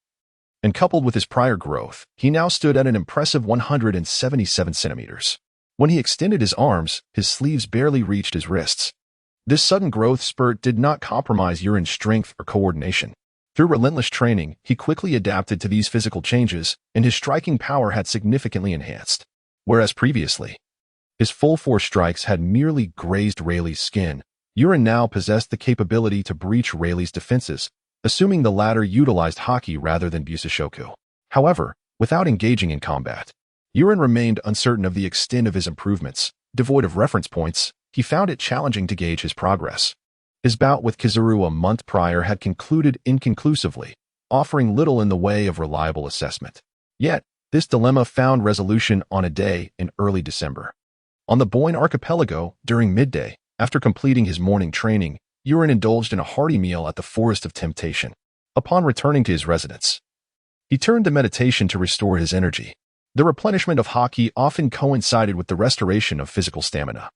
And coupled with his prior growth, he now stood at an impressive 177 centimeters. When he extended his arms, his sleeves barely reached his wrists. This sudden growth spurt did not compromise Yurin's strength or coordination. Through relentless training, he quickly adapted to these physical changes, and his striking power had significantly enhanced. Whereas previously, his full-force strikes had merely grazed Rayleigh's skin, Yurin now possessed the capability to breach Rayleigh's defenses, assuming the latter utilized haki rather than busashoku. However, without engaging in combat, Yurin remained uncertain of the extent of his improvements. Devoid of reference points, he found it challenging to gauge his progress. His bout with Kizaru a month prior had concluded inconclusively, offering little in the way of reliable assessment. Yet, this dilemma found resolution on a day in early December. On the Boyne archipelago, during midday, after completing his morning training, Yurin indulged in a hearty meal at the Forest of Temptation. Upon returning to his residence, he turned to meditation to restore his energy. The replenishment of haki often coincided with the restoration of physical stamina.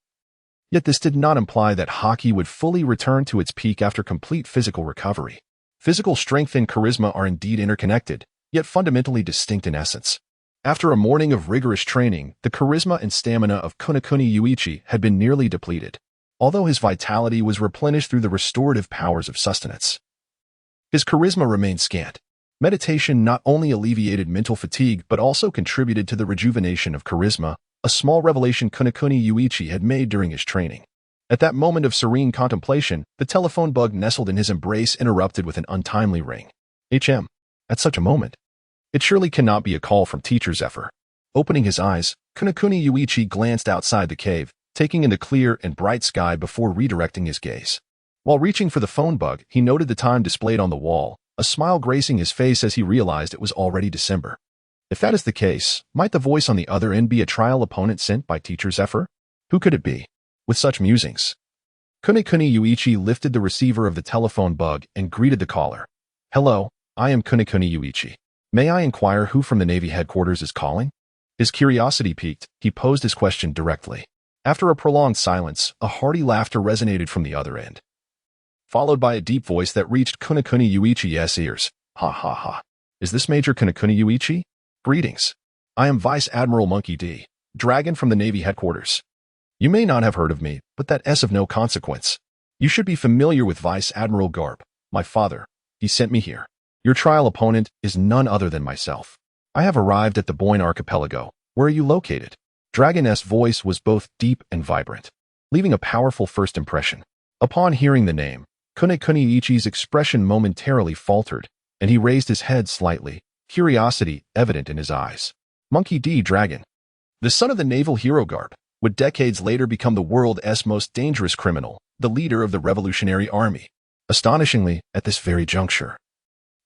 Yet this did not imply that haki would fully return to its peak after complete physical recovery. Physical strength and charisma are indeed interconnected, yet fundamentally distinct in essence. After a morning of rigorous training, the charisma and stamina of Kunekuni Yuichi had been nearly depleted, although his vitality was replenished through the restorative powers of sustenance. His charisma remained scant. Meditation not only alleviated mental fatigue but also contributed to the rejuvenation of charisma, a small revelation Kunekuni Yuichi had made during his training. At that moment of serene contemplation, the telephone bug nestled in his embrace interrupted with an untimely ring. At such a moment, it surely cannot be a call from Teacher Zephyr. Opening his eyes, Kunekuni Yuichi glanced outside the cave, taking in the clear and bright sky before redirecting his gaze. While reaching for the phone bug, he noted the time displayed on the wall, a smile gracing his face as he realized it was already December. If that is the case, might the voice on the other end be a trial opponent sent by Teacher Zephyr? Who could it be? With such musings, Kunekuni Yuichi lifted the receiver of the telephone bug and greeted the caller. Hello, I am Kunekuni Yuichi. May I inquire who from the Navy headquarters is calling? His curiosity piqued, he posed his question directly. After a prolonged silence, a hearty laughter resonated from the other end, followed by a deep voice that reached Kunekuni Yuichi's ears. Ha ha ha. Is this Major Kunekuni Yuichi? Greetings. I am Vice Admiral Monkey D. Dragon from the Navy headquarters. You may not have heard of me, but that is of no consequence. You should be familiar with Vice Admiral Garp, my father. He sent me here. Your trial opponent is none other than myself. I have arrived at the Boyne archipelago. Where are you located? Dragon's voice was both deep and vibrant, leaving a powerful first impression. Upon hearing the name, Kunekuni Yuichi's expression momentarily faltered, and he raised his head slightly, curiosity evident in his eyes. Monkey D. Dragon, the son of the naval hero Garp, would decades later become the world's most dangerous criminal, the leader of the Revolutionary Army. Astonishingly, at this very juncture,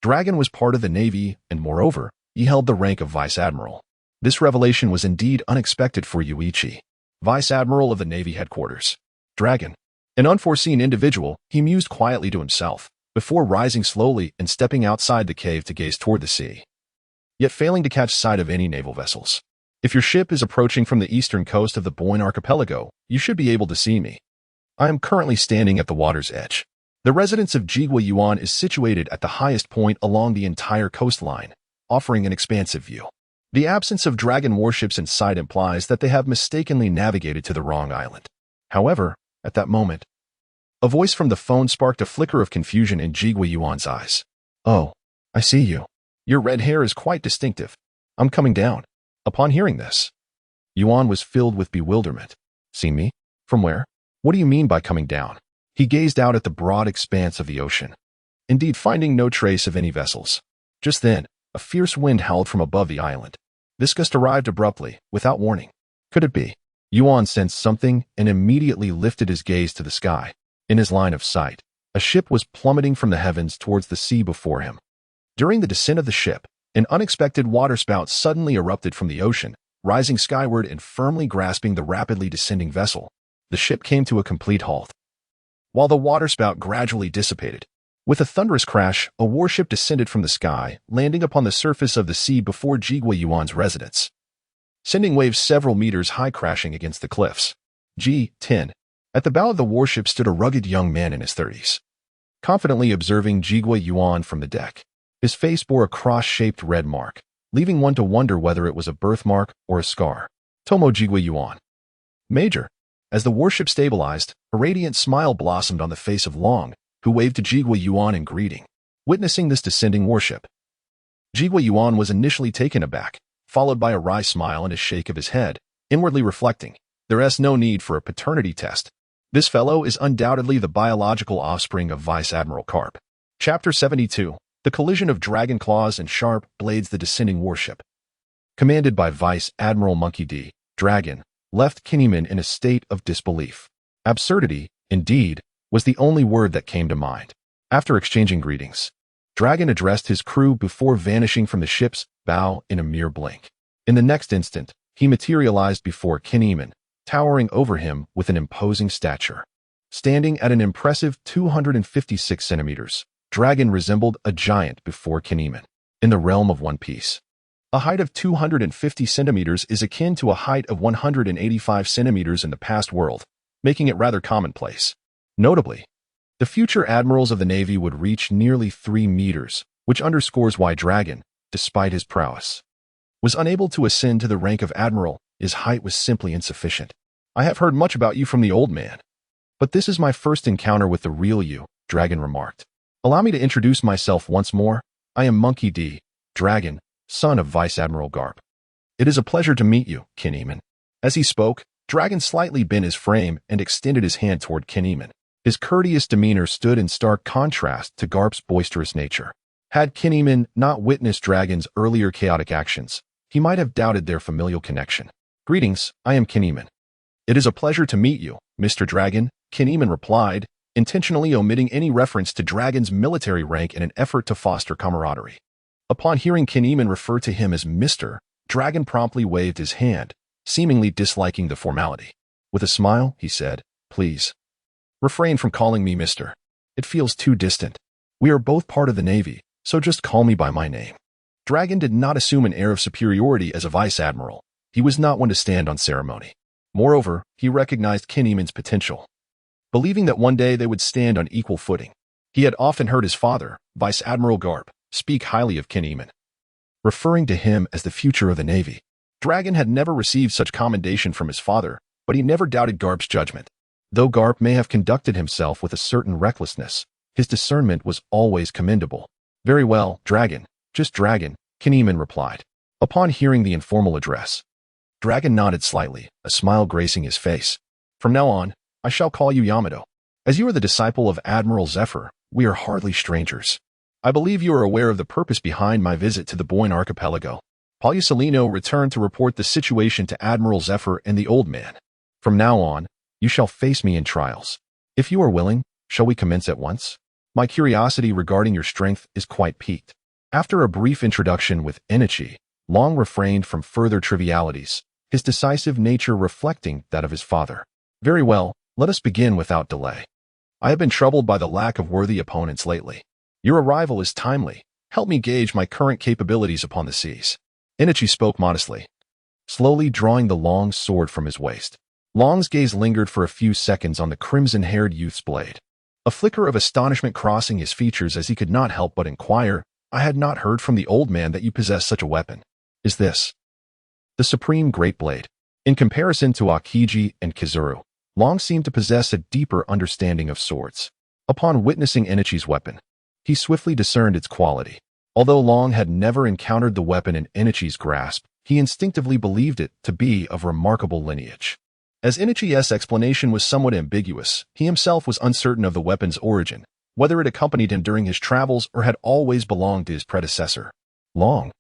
Dragon was part of the Navy, and moreover, he held the rank of Vice Admiral. This revelation was indeed unexpected for Yuichi, Vice Admiral of the Navy headquarters. Dragon, an unforeseen individual, he mused quietly to himself, before rising slowly and stepping outside the cave to gaze toward the sea, yet failing to catch sight of any naval vessels. If your ship is approaching from the eastern coast of the Boyne archipelago, you should be able to see me. I am currently standing at the water's edge. The residence of Jigwa Yuan is situated at the highest point along the entire coastline, offering an expansive view. The absence of dragon warships in sight implies that they have mistakenly navigated to the wrong island. However, at that moment, a voice from the phone sparked a flicker of confusion in Jigwa Yuan's eyes. Oh, I see you. Your red hair is quite distinctive. I'm coming down. Upon hearing this, Yuan was filled with bewilderment. See me? From where? What do you mean by coming down? He gazed out at the broad expanse of the ocean, indeed finding no trace of any vessels. Just then, A fierce wind howled from above the island. This gust arrived abruptly, without warning. Could it be? Yuan sensed something and immediately lifted his gaze to the sky. In his line of sight, a ship was plummeting from the heavens towards the sea before him. During the descent of the ship, an unexpected waterspout suddenly erupted from the ocean, rising skyward and firmly grasping the rapidly descending vessel. The ship came to a complete halt. While the waterspout gradually dissipated, with a thunderous crash, a warship descended from the sky, landing upon the surface of the sea before Jigui Yuan's residence, sending waves several meters high crashing against the cliffs. G-10. At the bow of the warship stood a rugged young man in his 30s, confidently observing Jigui Yuan from the deck. His face bore a cross-shaped red mark, leaving one to wonder whether it was a birthmark or a scar. Tomo Jigui Yuan. Major. As the warship stabilized, a radiant smile blossomed on the face of Long, who waved to Jigui Yuan in greeting. Witnessing this descending warship, Jigui Yuan was initially taken aback, followed by a wry smile and a shake of his head, inwardly reflecting, "There's no need for a paternity test. This fellow is undoubtedly the biological offspring of Vice Admiral Karp." Chapter 72. The collision of dragon claws and sharp blades. The descending warship, commanded by Vice Admiral Monkey D. Dragon, left Kinemon in a state of disbelief. Absurdity, indeed, was the only word that came to mind. After exchanging greetings, Dragon addressed his crew before vanishing from the ship's bow in a mere blink. In the next instant, he materialized before Kinemon, towering over him with an imposing stature. Standing at an impressive 256 centimeters, Dragon resembled a giant before Kinemon. In the realm of One Piece, a height of 250 centimeters is akin to a height of 185 centimeters in the past world, making it rather commonplace. Notably, the future admirals of the Navy would reach nearly 3 meters, which underscores why Dragon, despite his prowess, was unable to ascend to the rank of admiral. His height was simply insufficient. "I have heard much about you from the old man, but this is my first encounter with the real you," Dragon remarked. "Allow me to introduce myself once more. I am Monkey D. Dragon, son of Vice Admiral Garp. It is a pleasure to meet you, Kinemon." As he spoke, Dragon slightly bent his frame and extended his hand toward Kinemon. His courteous demeanor stood in stark contrast to Garp's boisterous nature. Had Kinemon not witnessed Dragon's earlier chaotic actions, he might have doubted their familial connection. "Greetings, I am Kinemon." "It is a pleasure to meet you, Mr. Dragon," Kinemon replied, intentionally omitting any reference to Dragon's military rank in an effort to foster camaraderie. Upon hearing Kinemon refer to him as Mr., Dragon promptly waved his hand, seemingly disliking the formality. With a smile, he said, "Please refrain from calling me Mr. It feels too distant. We are both part of the Navy, so just call me by my name." Dragon did not assume an air of superiority as a vice admiral. He was not one to stand on ceremony. Moreover, he recognized Kinemon's potential, believing that one day they would stand on equal footing. He had often heard his father, Vice Admiral Garp, speak highly of Kinemon, referring to him as the future of the Navy. Dragon had never received such commendation from his father, but he never doubted Garp's judgment. Though Garp may have conducted himself with a certain recklessness, his discernment was always commendable. "Very well, Dragon, just Dragon," Kinemon replied. Upon hearing the informal address, Dragon nodded slightly, a smile gracing his face. "From now on, I shall call you Yamato. As you are the disciple of Admiral Zephyr, we are hardly strangers. I believe you are aware of the purpose behind my visit to the Boyne Archipelago." Paulusalino returned to report the situation to Admiral Zephyr and the old man. "From now on, you shall face me in trials. If you are willing, shall we commence at once? My curiosity regarding your strength is quite piqued." After a brief introduction with Enichi, Long refrained from further trivialities, his decisive nature reflecting that of his father. "Very well, let us begin without delay. I have been troubled by the lack of worthy opponents lately. Your arrival is timely. Help me gauge my current capabilities upon the seas." Enichi spoke modestly, slowly drawing the long sword from his waist. Long's gaze lingered for a few seconds on the crimson-haired youth's blade, a flicker of astonishment crossing his features as he could not help but inquire, "I had not heard from the old man that you possess such a weapon. Is this the supreme great blade?" In comparison to Akiji and Kizuru, Long seemed to possess a deeper understanding of swords. Upon witnessing Enichi's weapon, he swiftly discerned its quality. Although Long had never encountered the weapon in Enichi's grasp, he instinctively believed it to be of remarkable lineage. As Enichi's explanation was somewhat ambiguous, he himself was uncertain of the weapon's origin, whether it accompanied him during his travels or had always belonged to his predecessor. Long.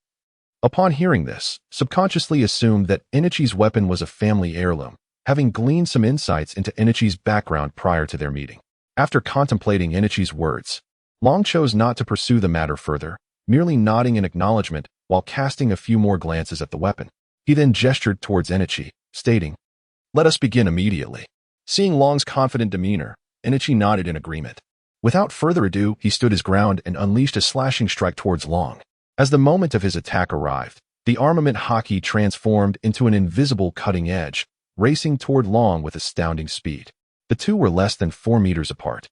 Upon hearing this, subconsciously assumed that Inichi's weapon was a family heirloom, having gleaned some insights into Inichi's background prior to their meeting. After contemplating Inichi's words, Long chose not to pursue the matter further, merely nodding in acknowledgement while casting a few more glances at the weapon. He then gestured towards Inichi, stating, "Let us begin immediately." Seeing Long's confident demeanor, Inichi nodded in agreement. Without further ado, he stood his ground and unleashed a slashing strike towards Long. As the moment of his attack arrived, the armament haki transformed into an invisible cutting edge, racing toward Long with astounding speed. The two were less than 4 meters apart,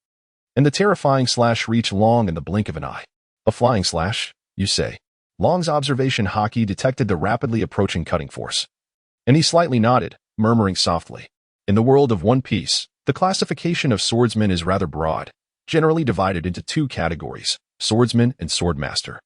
and the terrifying slash reached Long in the blink of an eye. A flying slash, you say? Long's observation haki detected the rapidly approaching cutting force, and he slightly nodded, murmuring softly. In the world of One Piece, the classification of swordsmen is rather broad, generally divided into 2 categories, swordsman and swordmaster.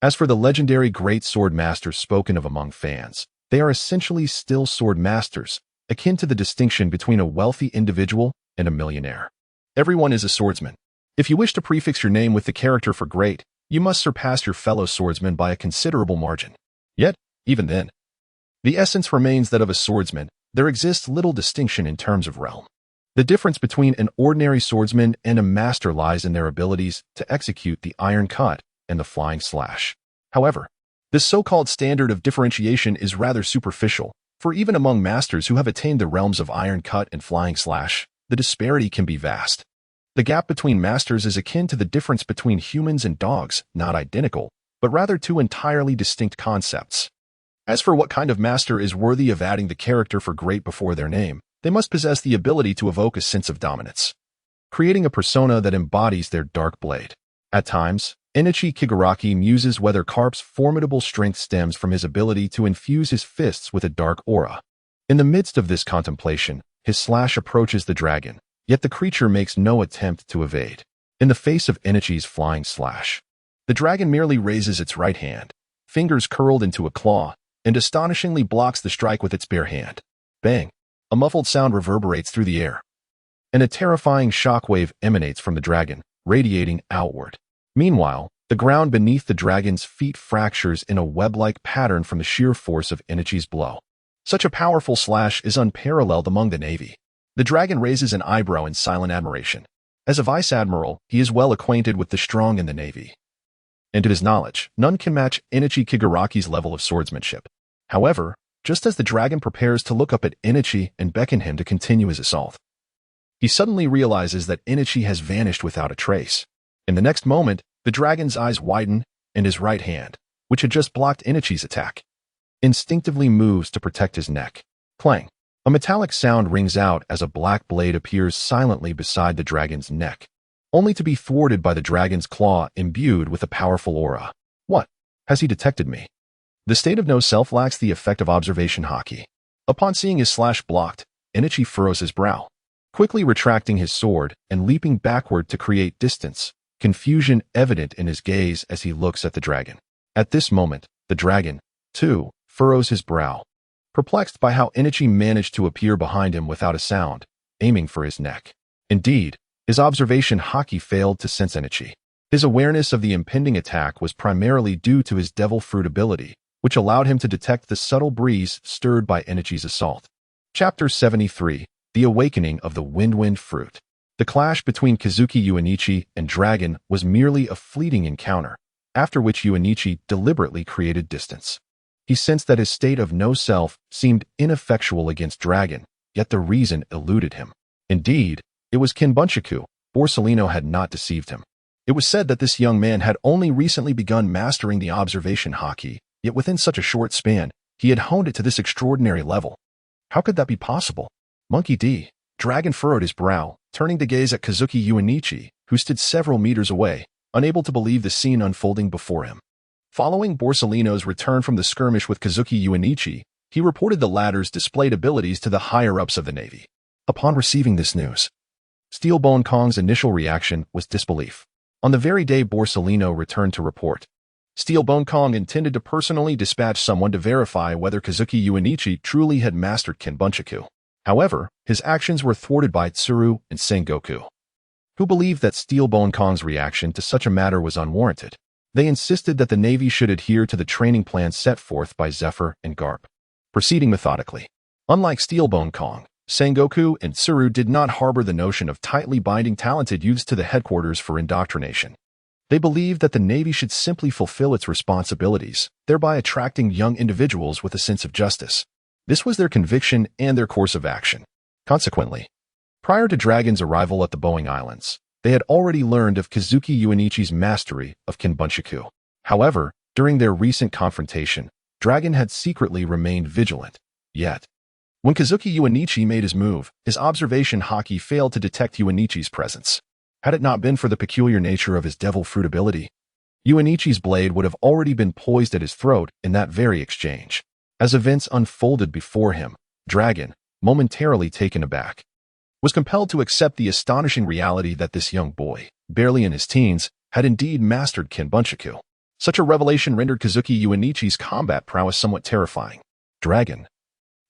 As for the legendary great sword masters spoken of among fans, they are essentially still sword masters, akin to the distinction between a wealthy individual and a millionaire. Everyone is a swordsman. If you wish to prefix your name with the character for great, you must surpass your fellow swordsmen by a considerable margin. Yet, even then, the essence remains that of a swordsman. There exists little distinction in terms of realm. The difference between an ordinary swordsman and a master lies in their abilities to execute the iron cut and the flying slash. However, this so-called standard of differentiation is rather superficial, for even among masters who have attained the realms of iron cut and flying slash, the disparity can be vast. The gap between masters is akin to the difference between humans and dogs, not identical, but rather 2 entirely distinct concepts. As for what kind of master is worthy of adding the character for great before their name, they must possess the ability to evoke a sense of dominance, creating a persona that embodies their dark blade. At times, Inichi Kigaraki muses whether Carp's formidable strength stems from his ability to infuse his fists with a dark aura. In the midst of this contemplation, his slash approaches the dragon, yet the creature makes no attempt to evade. In the face of Inichi's flying slash, the dragon merely raises its right hand, fingers curled into a claw, and astonishingly blocks the strike with its bare hand. Bang! A muffled sound reverberates through the air, and a terrifying shockwave emanates from the dragon, radiating outward. Meanwhile, the ground beneath the dragon's feet fractures in a web-like pattern from the sheer force of Inichi's blow. Such a powerful slash is unparalleled among the Navy. The dragon raises an eyebrow in silent admiration. As a vice admiral, he is well acquainted with the strong in the Navy, and to his knowledge, none can match Inichi Kigaraki's level of swordsmanship. However, just as the dragon prepares to look up at Inichi and beckon him to continue his assault, he suddenly realizes that Inichi has vanished without a trace. In the next moment, the dragon's eyes widen, and his right hand, which had just blocked Inichi's attack, instinctively moves to protect his neck. Clang! A metallic sound rings out as a black blade appears silently beside the dragon's neck, only to be thwarted by the dragon's claw imbued with a powerful aura. What? Has he detected me? The state of no self lacks the effect of observation haki. Upon seeing his slash blocked, Inichi furrows his brow, quickly retracting his sword and leaping backward to create distance, confusion evident in his gaze as he looks at the dragon. At this moment, the dragon, too, furrows his brow, perplexed by how Inichi managed to appear behind him without a sound, aiming for his neck. Indeed, his observation haki failed to sense Inichi. His awareness of the impending attack was primarily due to his devil fruit ability, which allowed him to detect the subtle breeze stirred by Inichi's assault. Chapter 73, The Awakening of the Wind Fruit. The clash between Kazuki Uenichi and Dragon was merely a fleeting encounter, after which Uenichi deliberately created distance. He sensed that his state of no self seemed ineffectual against Dragon, yet the reason eluded him. Indeed, it was Kinbunchaku. Borsalino had not deceived him. It was said that this young man had only recently begun mastering the observation haki, yet within such a short span, he had honed it to this extraordinary level. How could that be possible? Monkey D. Dragon furrowed his brow, turning to gaze at Kazuki Uenichi, who stood several meters away, unable to believe the scene unfolding before him. Following Borsalino's return from the skirmish with Kazuki Uenichi, he reported the latter's displayed abilities to the higher-ups of the Navy. Upon receiving this news, Steelbone Kong's initial reaction was disbelief. On the very day Borsalino returned to report, Steelbone Kong intended to personally dispatch someone to verify whether Kazuki Uenichi truly had mastered Kinbunchaku. However, his actions were thwarted by Tsuru and Sengoku, who believed that Steelbone Kong's reaction to such a matter was unwarranted. They insisted that the Navy should adhere to the training plan set forth by Zephyr and Garp, proceeding methodically. Unlike Steelbone Kong, Sengoku and Tsuru did not harbor the notion of tightly binding talented youths to the headquarters for indoctrination. They believed that the Navy should simply fulfill its responsibilities, thereby attracting young individuals with a sense of justice. This was their conviction and their course of action. Consequently, prior to Dragon's arrival at the Boeing Islands, they had already learned of Kazuki Yuanichi's mastery of Kinbunshiku. However, during their recent confrontation, Dragon had secretly remained vigilant. Yet, when Kazuki Yuanichi made his move, his observation haki failed to detect Yuanichi's presence. Had it not been for the peculiar nature of his devil fruit ability, Yuanichi's blade would have already been poised at his throat in that very exchange. As events unfolded before him, Dragon, momentarily taken aback, was compelled to accept the astonishing reality that this young boy, barely in his teens, had indeed mastered Kinbunshiku. Such a revelation rendered Kazuki Yuanichi's combat prowess somewhat terrifying. Dragon,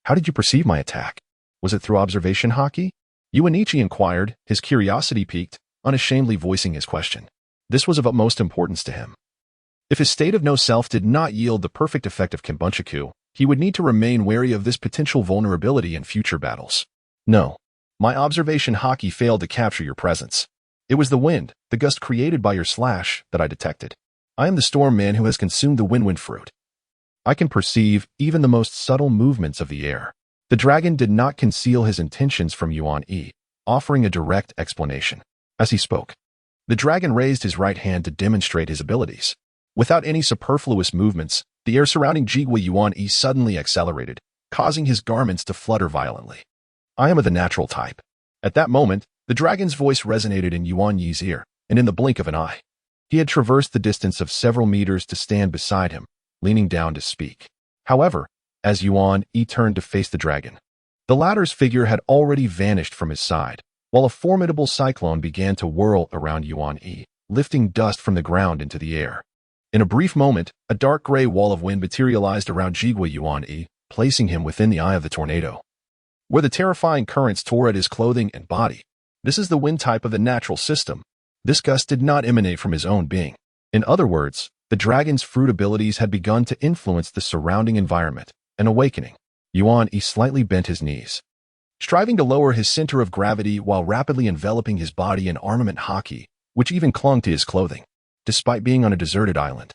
how did you perceive my attack? Was it through observation haki? Yuanichi inquired, his curiosity piqued, unashamedly voicing his question. This was of utmost importance to him. If his state of no self did not yield the perfect effect of Kinbunshiku, he would need to remain wary of this potential vulnerability in future battles. No, my observation haki failed to capture your presence. It was the wind, the gust created by your slash, that I detected. I am the storm man who has consumed the wind fruit. I can perceive even the most subtle movements of the air. The dragon did not conceal his intentions from Yuan-E, offering a direct explanation. As he spoke, the dragon raised his right hand to demonstrate his abilities. Without any superfluous movements, the air surrounding Jigwa Yuan-E suddenly accelerated, causing his garments to flutter violently. I am of the natural type. At that moment, the dragon's voice resonated in Yuan-Yi's ear, and in the blink of an eye, he had traversed the distance of several meters to stand beside him, leaning down to speak. However, as Yuan-E turned to face the dragon, the latter's figure had already vanished from his side, while a formidable cyclone began to whirl around Yuan-E, lifting dust from the ground into the air. In a brief moment, a dark gray wall of wind materialized around Jigwa Yuan-E, placing him within the eye of the tornado, where the terrifying currents tore at his clothing and body. This is the wind type of the natural system. This gust did not emanate from his own being. In other words, the dragon's fruit abilities had begun to influence the surrounding environment. An awakening. Yuan-E slightly bent his knees, striving to lower his center of gravity while rapidly enveloping his body in armament haki, which even clung to his clothing. Despite being on a deserted island,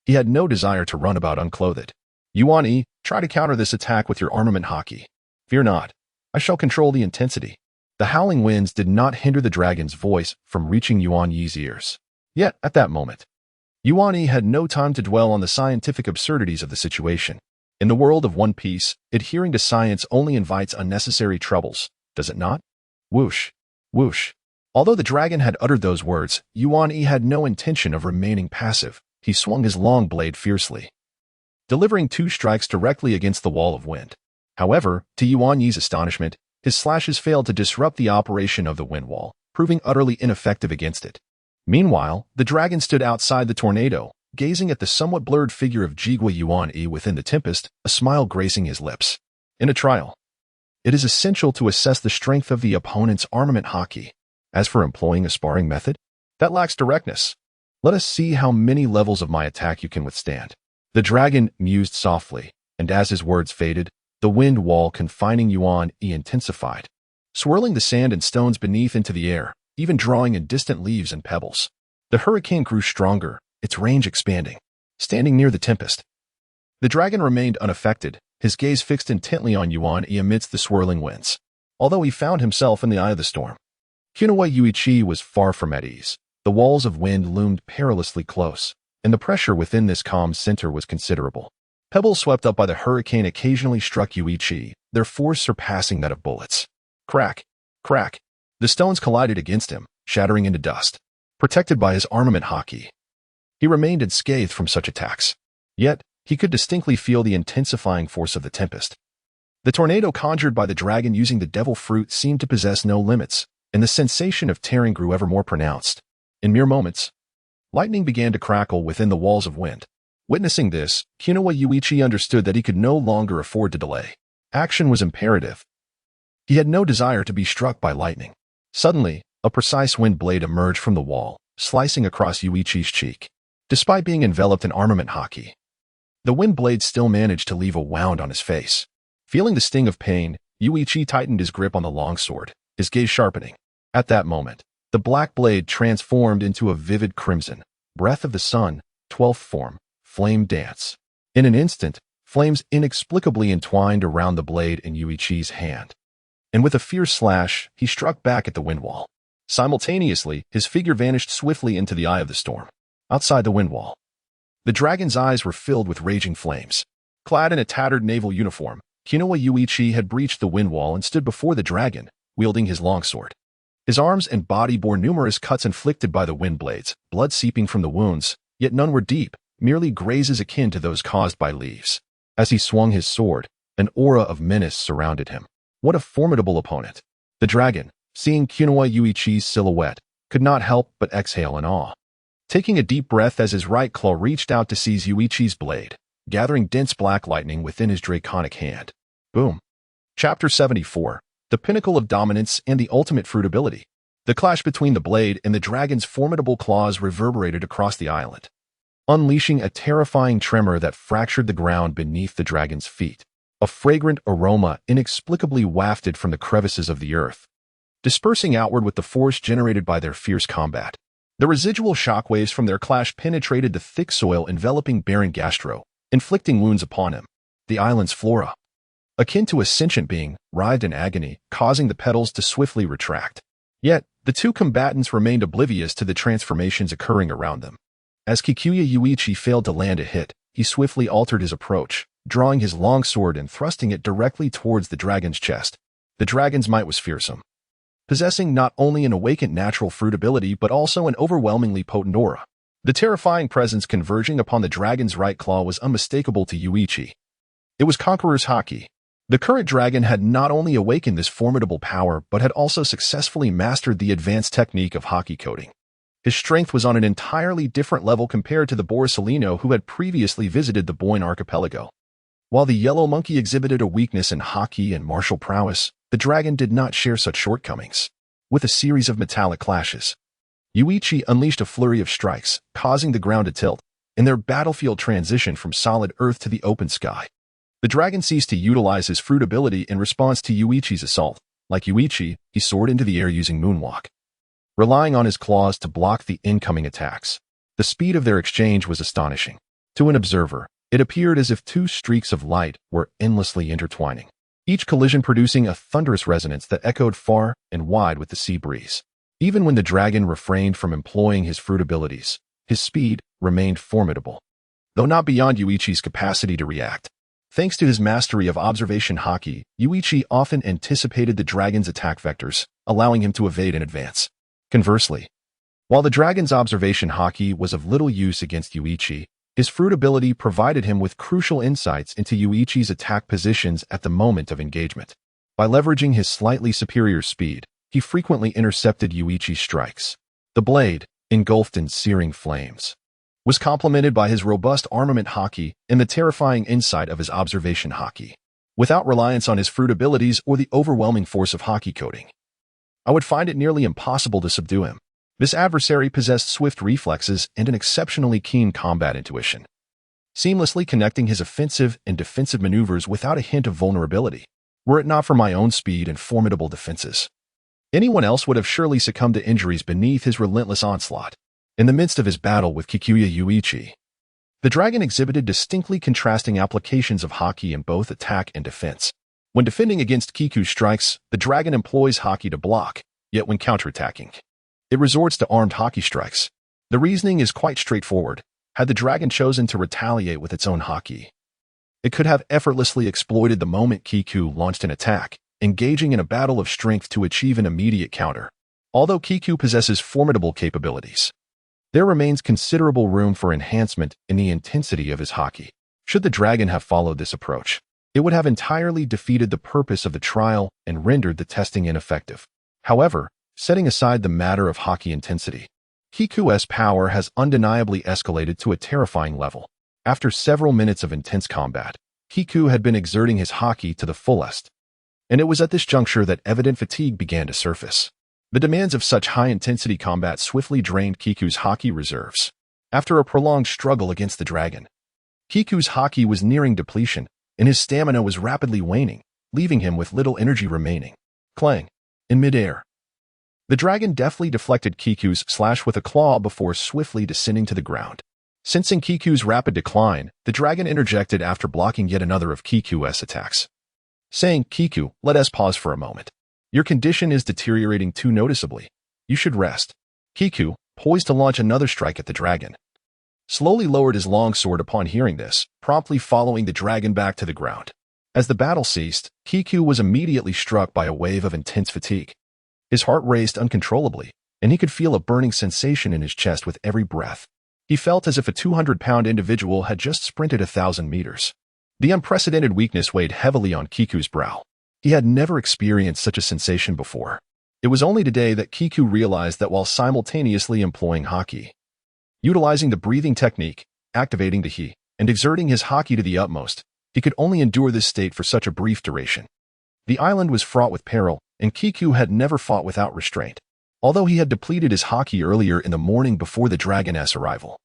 he had no desire to run about unclothed. Yuan-E, try to counter this attack with your armament haki. Fear not, I shall control the intensity. The howling winds did not hinder the dragon's voice from reaching Yuan-Yi's ears. Yet, at that moment, Yuan-E had no time to dwell on the scientific absurdities of the situation. In the world of One Piece, adhering to science only invites unnecessary troubles, does it not? Whoosh, whoosh. Although the dragon had uttered those words, Yuan-E had no intention of remaining passive. He swung his long blade fiercely, delivering 2 strikes directly against the wall of wind. However, to Yuan-Yi's astonishment, his slashes failed to disrupt the operation of the wind wall, proving utterly ineffective against it. Meanwhile, the dragon stood outside the tornado, gazing at the somewhat blurred figure of Jigwa Yuan-E within the tempest, a smile gracing his lips. In a trial, it is essential to assess the strength of the opponent's armament haki. As for employing a sparring method, that lacks directness. Let us see how many levels of my attack you can withstand. The dragon mused softly, and as his words faded, the wind wall confining Yuan-E intensified, swirling the sand and stones beneath into the air, even drawing in distant leaves and pebbles. The hurricane grew stronger, its range expanding. Standing near the tempest, the dragon remained unaffected, his gaze fixed intently on Yuan-E amidst the swirling winds. Although he found himself in the eye of the storm, Kunoa Yuichi was far from at ease. The walls of wind loomed perilously close, and the pressure within this calm center was considerable. Pebbles swept up by the hurricane occasionally struck Yuichi, their force surpassing that of bullets. Crack, crack. The stones collided against him, shattering into dust. Protected by his armament haki, he remained unscathed from such attacks. Yet, he could distinctly feel the intensifying force of the tempest. The tornado conjured by the dragon using the devil fruit seemed to possess no limits, and the sensation of tearing grew ever more pronounced. In mere moments, lightning began to crackle within the walls of wind. Witnessing this, Kunoa Yuichi understood that he could no longer afford to delay. Action was imperative. He had no desire to be struck by lightning. Suddenly, a precise wind blade emerged from the wall, slicing across Yuichi's cheek. Despite being enveloped in armament haki, the wind blade still managed to leave a wound on his face. Feeling the sting of pain, Yuichi tightened his grip on the longsword, his gaze sharpening. At that moment, the black blade transformed into a vivid crimson, breath of the sun, 12th form, flame dance. In an instant, flames inexplicably entwined around the blade in Yuichi's hand. And with a fierce slash, he struck back at the wind wall. Simultaneously, his figure vanished swiftly into the eye of the storm. Outside the wind wall, the dragon's eyes were filled with raging flames. Clad in a tattered naval uniform, Kinoa Yuichi had breached the wind wall and stood before the dragon, wielding his longsword. His arms and body bore numerous cuts inflicted by the wind blades, blood seeping from the wounds, yet none were deep, merely grazes akin to those caused by leaves. As he swung his sword, an aura of menace surrounded him. What a formidable opponent! The dragon, seeing Kinoa Yuichi's silhouette, could not help but exhale in awe. Taking a deep breath as his right claw reached out to seize Yuichi's blade, gathering dense black lightning within his draconic hand. Boom. Chapter 74. The Pinnacle of Dominance and the Ultimate Fruitability. The clash between the blade and the dragon's formidable claws reverberated across the island, unleashing a terrifying tremor that fractured the ground beneath the dragon's feet. A fragrant aroma inexplicably wafted from the crevices of the earth, dispersing outward with the force generated by their fierce combat. The residual shockwaves from their clash penetrated the thick soil enveloping Baron Gastro, inflicting wounds upon him. The island's flora, akin to a sentient being, writhed in agony, causing the petals to swiftly retract. Yet, the two combatants remained oblivious to the transformations occurring around them. As Kikuya Yuichi failed to land a hit, he swiftly altered his approach, drawing his longsword and thrusting it directly towards the dragon's chest. The dragon's might was fearsome, possessing not only an awakened natural fruitability but also an overwhelmingly potent aura. The terrifying presence converging upon the dragon's right claw was unmistakable to Yuichi. It was Conqueror's haki. The current dragon had not only awakened this formidable power but had also successfully mastered the advanced technique of haki coding. His strength was on an entirely different level compared to the Borisolino who had previously visited the Boyne archipelago. While the yellow monkey exhibited a weakness in haki and martial prowess, the dragon did not share such shortcomings. With a series of metallic clashes, Yuichi unleashed a flurry of strikes, causing the ground to tilt, and their battlefield transitioned from solid earth to the open sky. The dragon ceased to utilize his fruitability in response to Yuichi's assault. Like Yuichi, he soared into the air using moonwalk, relying on his claws to block the incoming attacks. The speed of their exchange was astonishing. To an observer, it appeared as if two streaks of light were endlessly intertwining, each collision producing a thunderous resonance that echoed far and wide with the sea breeze. Even when the dragon refrained from employing his fruit abilities, his speed remained formidable, though not beyond Yuichi's capacity to react. Thanks to his mastery of observation haki, Yuichi often anticipated the dragon's attack vectors, allowing him to evade in advance. Conversely, while the dragon's observation haki was of little use against Yuichi, his fruit ability provided him with crucial insights into Yuichi's attack positions at the moment of engagement. By leveraging his slightly superior speed, he frequently intercepted Yuichi's strikes. The blade, engulfed in searing flames, was complemented by his robust armament haki and the terrifying insight of his observation haki. Without reliance on his fruit abilities or the overwhelming force of haki coding, I would find it nearly impossible to subdue him. This adversary possessed swift reflexes and an exceptionally keen combat intuition, seamlessly connecting his offensive and defensive maneuvers without a hint of vulnerability. Were it not for my own speed and formidable defenses, anyone else would have surely succumbed to injuries beneath his relentless onslaught. In the midst of his battle with Kikuya Yuichi, the dragon exhibited distinctly contrasting applications of haki in both attack and defense. When defending against Kiku's strikes, the dragon employs haki to block, yet when counterattacking, it resorts to armed haki strikes. The reasoning is quite straightforward. Had the dragon chosen to retaliate with its own haki, it could have effortlessly exploited the moment Kiku launched an attack, engaging in a battle of strength to achieve an immediate counter. Although Kiku possesses formidable capabilities, there remains considerable room for enhancement in the intensity of his haki. Should the dragon have followed this approach, it would have entirely defeated the purpose of the trial and rendered the testing ineffective. However, setting aside the matter of haki intensity, Kiku's power has undeniably escalated to a terrifying level. After several minutes of intense combat, Kiku had been exerting his haki to the fullest, and it was at this juncture that evident fatigue began to surface. The demands of such high-intensity combat swiftly drained Kiku's haki reserves, After a prolonged struggle against the dragon, Kiku's haki was nearing depletion, and his stamina was rapidly waning, leaving him with little energy remaining. Clang! In midair, the dragon deftly deflected Kiku's slash with a claw before swiftly descending to the ground. Sensing Kiku's rapid decline, the dragon interjected after blocking yet another of Kiku's attacks, saying, "Kiku, let us pause for a moment. Your condition is deteriorating too noticeably. You should rest." Kiku, poised to launch another strike at the dragon, slowly lowered his longsword upon hearing this, promptly following the dragon back to the ground. As the battle ceased, Kiku was immediately struck by a wave of intense fatigue. His heart raced uncontrollably, and he could feel a burning sensation in his chest with every breath. He felt as if a 200-pound individual had just sprinted 1,000 meters. The unprecedented weakness weighed heavily on Kiku's brow. He had never experienced such a sensation before. It was only today that Kiku realized that while simultaneously employing haki, utilizing the breathing technique, activating the He, and exerting his haki to the utmost, he could only endure this state for such a brief duration. The island was fraught with peril, and Kiku had never fought without restraint, although he had depleted his haki earlier in the morning before the dragon's arrival.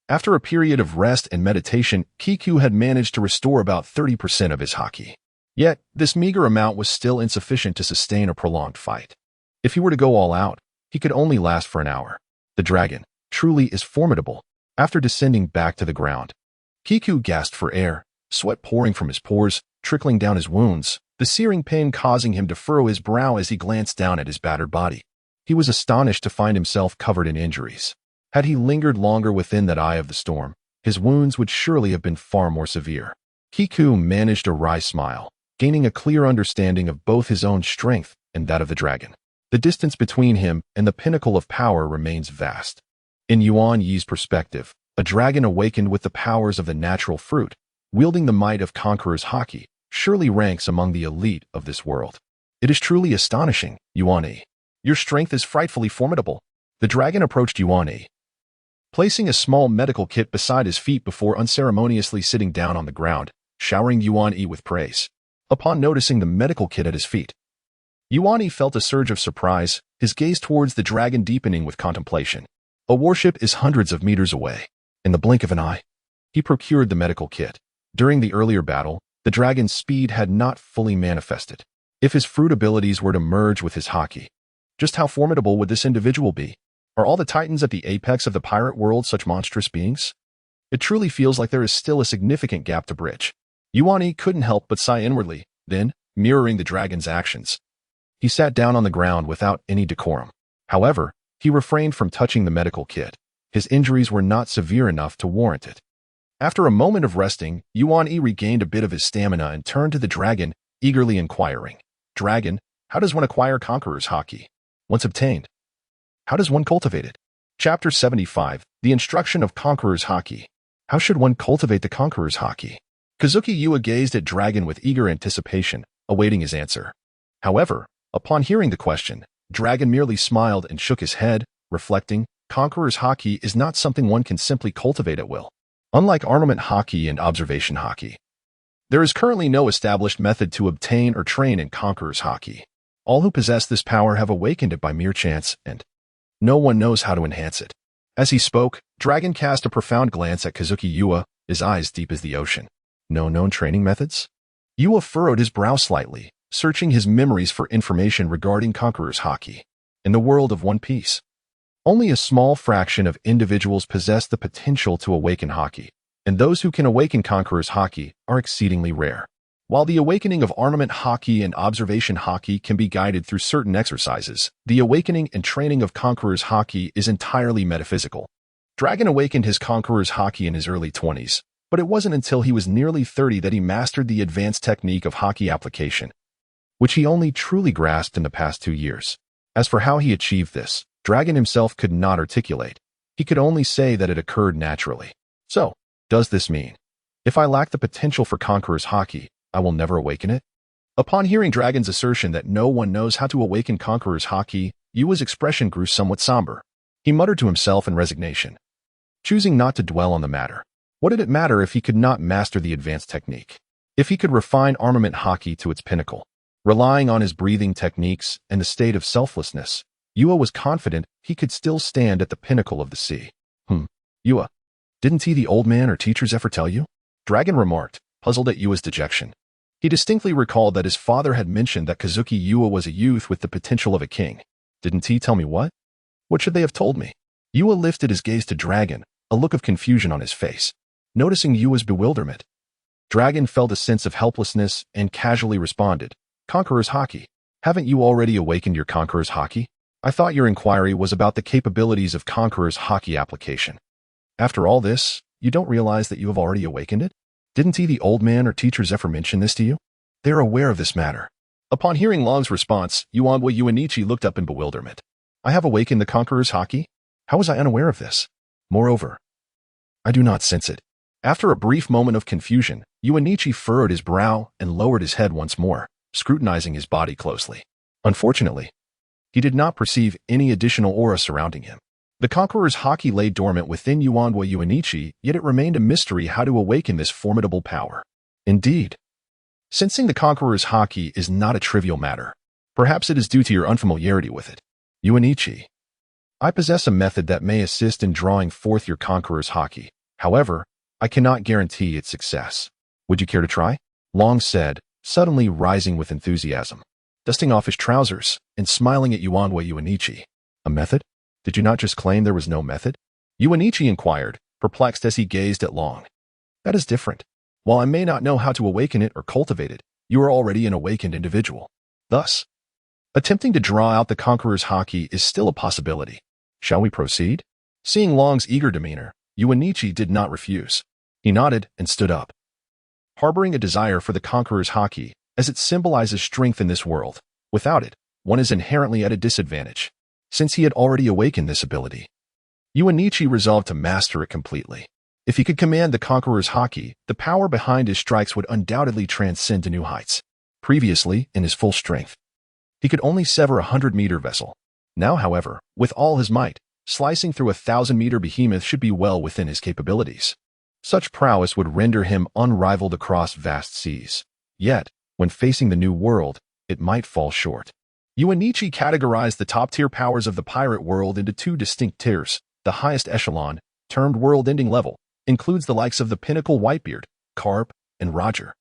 After a period of rest and meditation, Kiku had managed to restore about 30% of his haki. Yet, this meager amount was still insufficient to sustain a prolonged fight. If he were to go all out, he could only last for an hour. The dragon truly is formidable. After descending back to the ground, Kiku gasped for air, sweat pouring from his pores, trickling down his wounds, the searing pain causing him to furrow his brow as he glanced down at his battered body. He was astonished to find himself covered in injuries. Had he lingered longer within that eye of the storm, his wounds would surely have been far more severe. Kiku managed a wry smile, gaining a clear understanding of both his own strength and that of the dragon. The distance between him and the pinnacle of power remains vast. In Yuan Yi's perspective, a dragon awakened with the powers of the natural fruit, wielding the might of Conqueror's haki, surely ranks among the elite of this world. It is truly astonishing, Yuan Yi. Your strength is frightfully formidable. The dragon approached Yuan Yi, placing a small medical kit beside his feet before unceremoniously sitting down on the ground, showering Yuan Yi with praise. Upon noticing the medical kit at his feet, Yuan Yi felt a surge of surprise, his gaze towards the dragon deepening with contemplation. A warship is hundreds of meters away. In the blink of an eye, he procured the medical kit. During the earlier battle, the dragon's speed had not fully manifested. If his fruit abilities were to merge with his haki, just how formidable would this individual be? Are all the titans at the apex of the pirate world such monstrous beings? It truly feels like there is still a significant gap to bridge. Yuan Yi couldn't help but sigh inwardly, then, mirroring the dragon's actions, he sat down on the ground without any decorum. However, he refrained from touching the medical kit. His injuries were not severe enough to warrant it. After a moment of resting, Yuan Yi regained a bit of his stamina and turned to the dragon, eagerly inquiring, "Dragon, how does one acquire Conqueror's haki? Once obtained, how does one cultivate it?" Chapter 75, The Instruction of Conqueror's Haki. How should one cultivate the Conqueror's haki? Kazuki Yua gazed at Dragon with eager anticipation, awaiting his answer. However, upon hearing the question, Dragon merely smiled and shook his head, reflecting, Conqueror's haki is not something one can simply cultivate at will. Unlike armament haki and observation haki, there is currently no established method to obtain or train in Conqueror's haki. All who possess this power have awakened it by mere chance, and no one knows how to enhance it. As he spoke, Dragon cast a profound glance at Kazuki Yua, his eyes deep as the ocean. No known training methods? Yua furrowed his brow slightly, searching his memories for information regarding Conqueror's haki. In the world of One Piece, only a small fraction of individuals possess the potential to awaken haki, and those who can awaken Conqueror's haki are exceedingly rare. While the awakening of armament haki and observation haki can be guided through certain exercises, the awakening and training of Conqueror's haki is entirely metaphysical. Dragon awakened his Conqueror's haki in his early 20s, but it wasn't until he was nearly 30 that he mastered the advanced technique of haki application, which he only truly grasped in the past 2 years. As for how he achieved this, Dragon himself could not articulate. He could only say that it occurred naturally. So, does this mean, if I lack the potential for Conqueror's haki, I will never awaken it? Upon hearing Dragon's assertion that no one knows how to awaken Conqueror's haki, Yua's expression grew somewhat somber. He muttered to himself in resignation, choosing not to dwell on the matter. What did it matter if he could not master the advanced technique? If he could refine armament haki to its pinnacle, relying on his breathing techniques and the state of selflessness, Yua was confident he could still stand at the pinnacle of the sea. Yua, Didn't he, the old man or teacher Zephyr, tell you? Dragon remarked, puzzled at Yua's dejection. He distinctly recalled that his father had mentioned that Kazuki Yua was a youth with the potential of a king. Didn't he tell me what? What should they have told me? Yua lifted his gaze to Dragon, a look of confusion on his face. Noticing Yua's bewilderment, Dragon felt a sense of helplessness and casually responded, Conqueror's Haki. Haven't you already awakened your Conqueror's Haki? I thought your inquiry was about the capabilities of Conqueror's Haki application. After all this, you don't realize that you have already awakened it? Didn't he, the old man or teacher Zephyr, mention this to you? They are aware of this matter. Upon hearing Long's response, Yuanwa Yuanichi looked up in bewilderment. I have awakened the Conqueror's Haki? How was I unaware of this? Moreover, I do not sense it. After a brief moment of confusion, Yuanichi furrowed his brow and lowered his head once more, scrutinizing his body closely. Unfortunately, he did not perceive any additional aura surrounding him. The Conqueror's Haki lay dormant within Yuanwa Yuanichi, yet it remained a mystery how to awaken this formidable power. Indeed, sensing the Conqueror's Haki is not a trivial matter. Perhaps it is due to your unfamiliarity with it. Yuanichi, I possess a method that may assist in drawing forth your Conqueror's Haki. However, I cannot guarantee its success. Would you care to try? Long said, suddenly rising with enthusiasm, dusting off his trousers and smiling at Yuanwa Yuanichi. A method? Did you not just claim there was no method? Yuanichi inquired, perplexed as he gazed at Long. That is different. While I may not know how to awaken it or cultivate it, you are already an awakened individual. Thus, attempting to draw out the Conqueror's Haki is still a possibility. Shall we proceed? Seeing Long's eager demeanor, Yuanichi did not refuse. He nodded and stood up. Harboring a desire for the Conqueror's Haki, as it symbolizes strength in this world, without it, one is inherently at a disadvantage. Since he had already awakened this ability, Yuanichi resolved to master it completely. If he could command the Conqueror's Haki, the power behind his strikes would undoubtedly transcend to new heights. Previously, in his full strength, he could only sever a 100-meter vessel. Now, however, with all his might, slicing through a 1,000-meter behemoth should be well within his capabilities. Such prowess would render him unrivaled across vast seas. Yet, when facing the new world, it might fall short. Yuanichi categorized the top-tier powers of the pirate world into two distinct tiers. The highest echelon, termed world-ending level, includes the likes of the pinnacle Whitebeard, Carp, and Roger.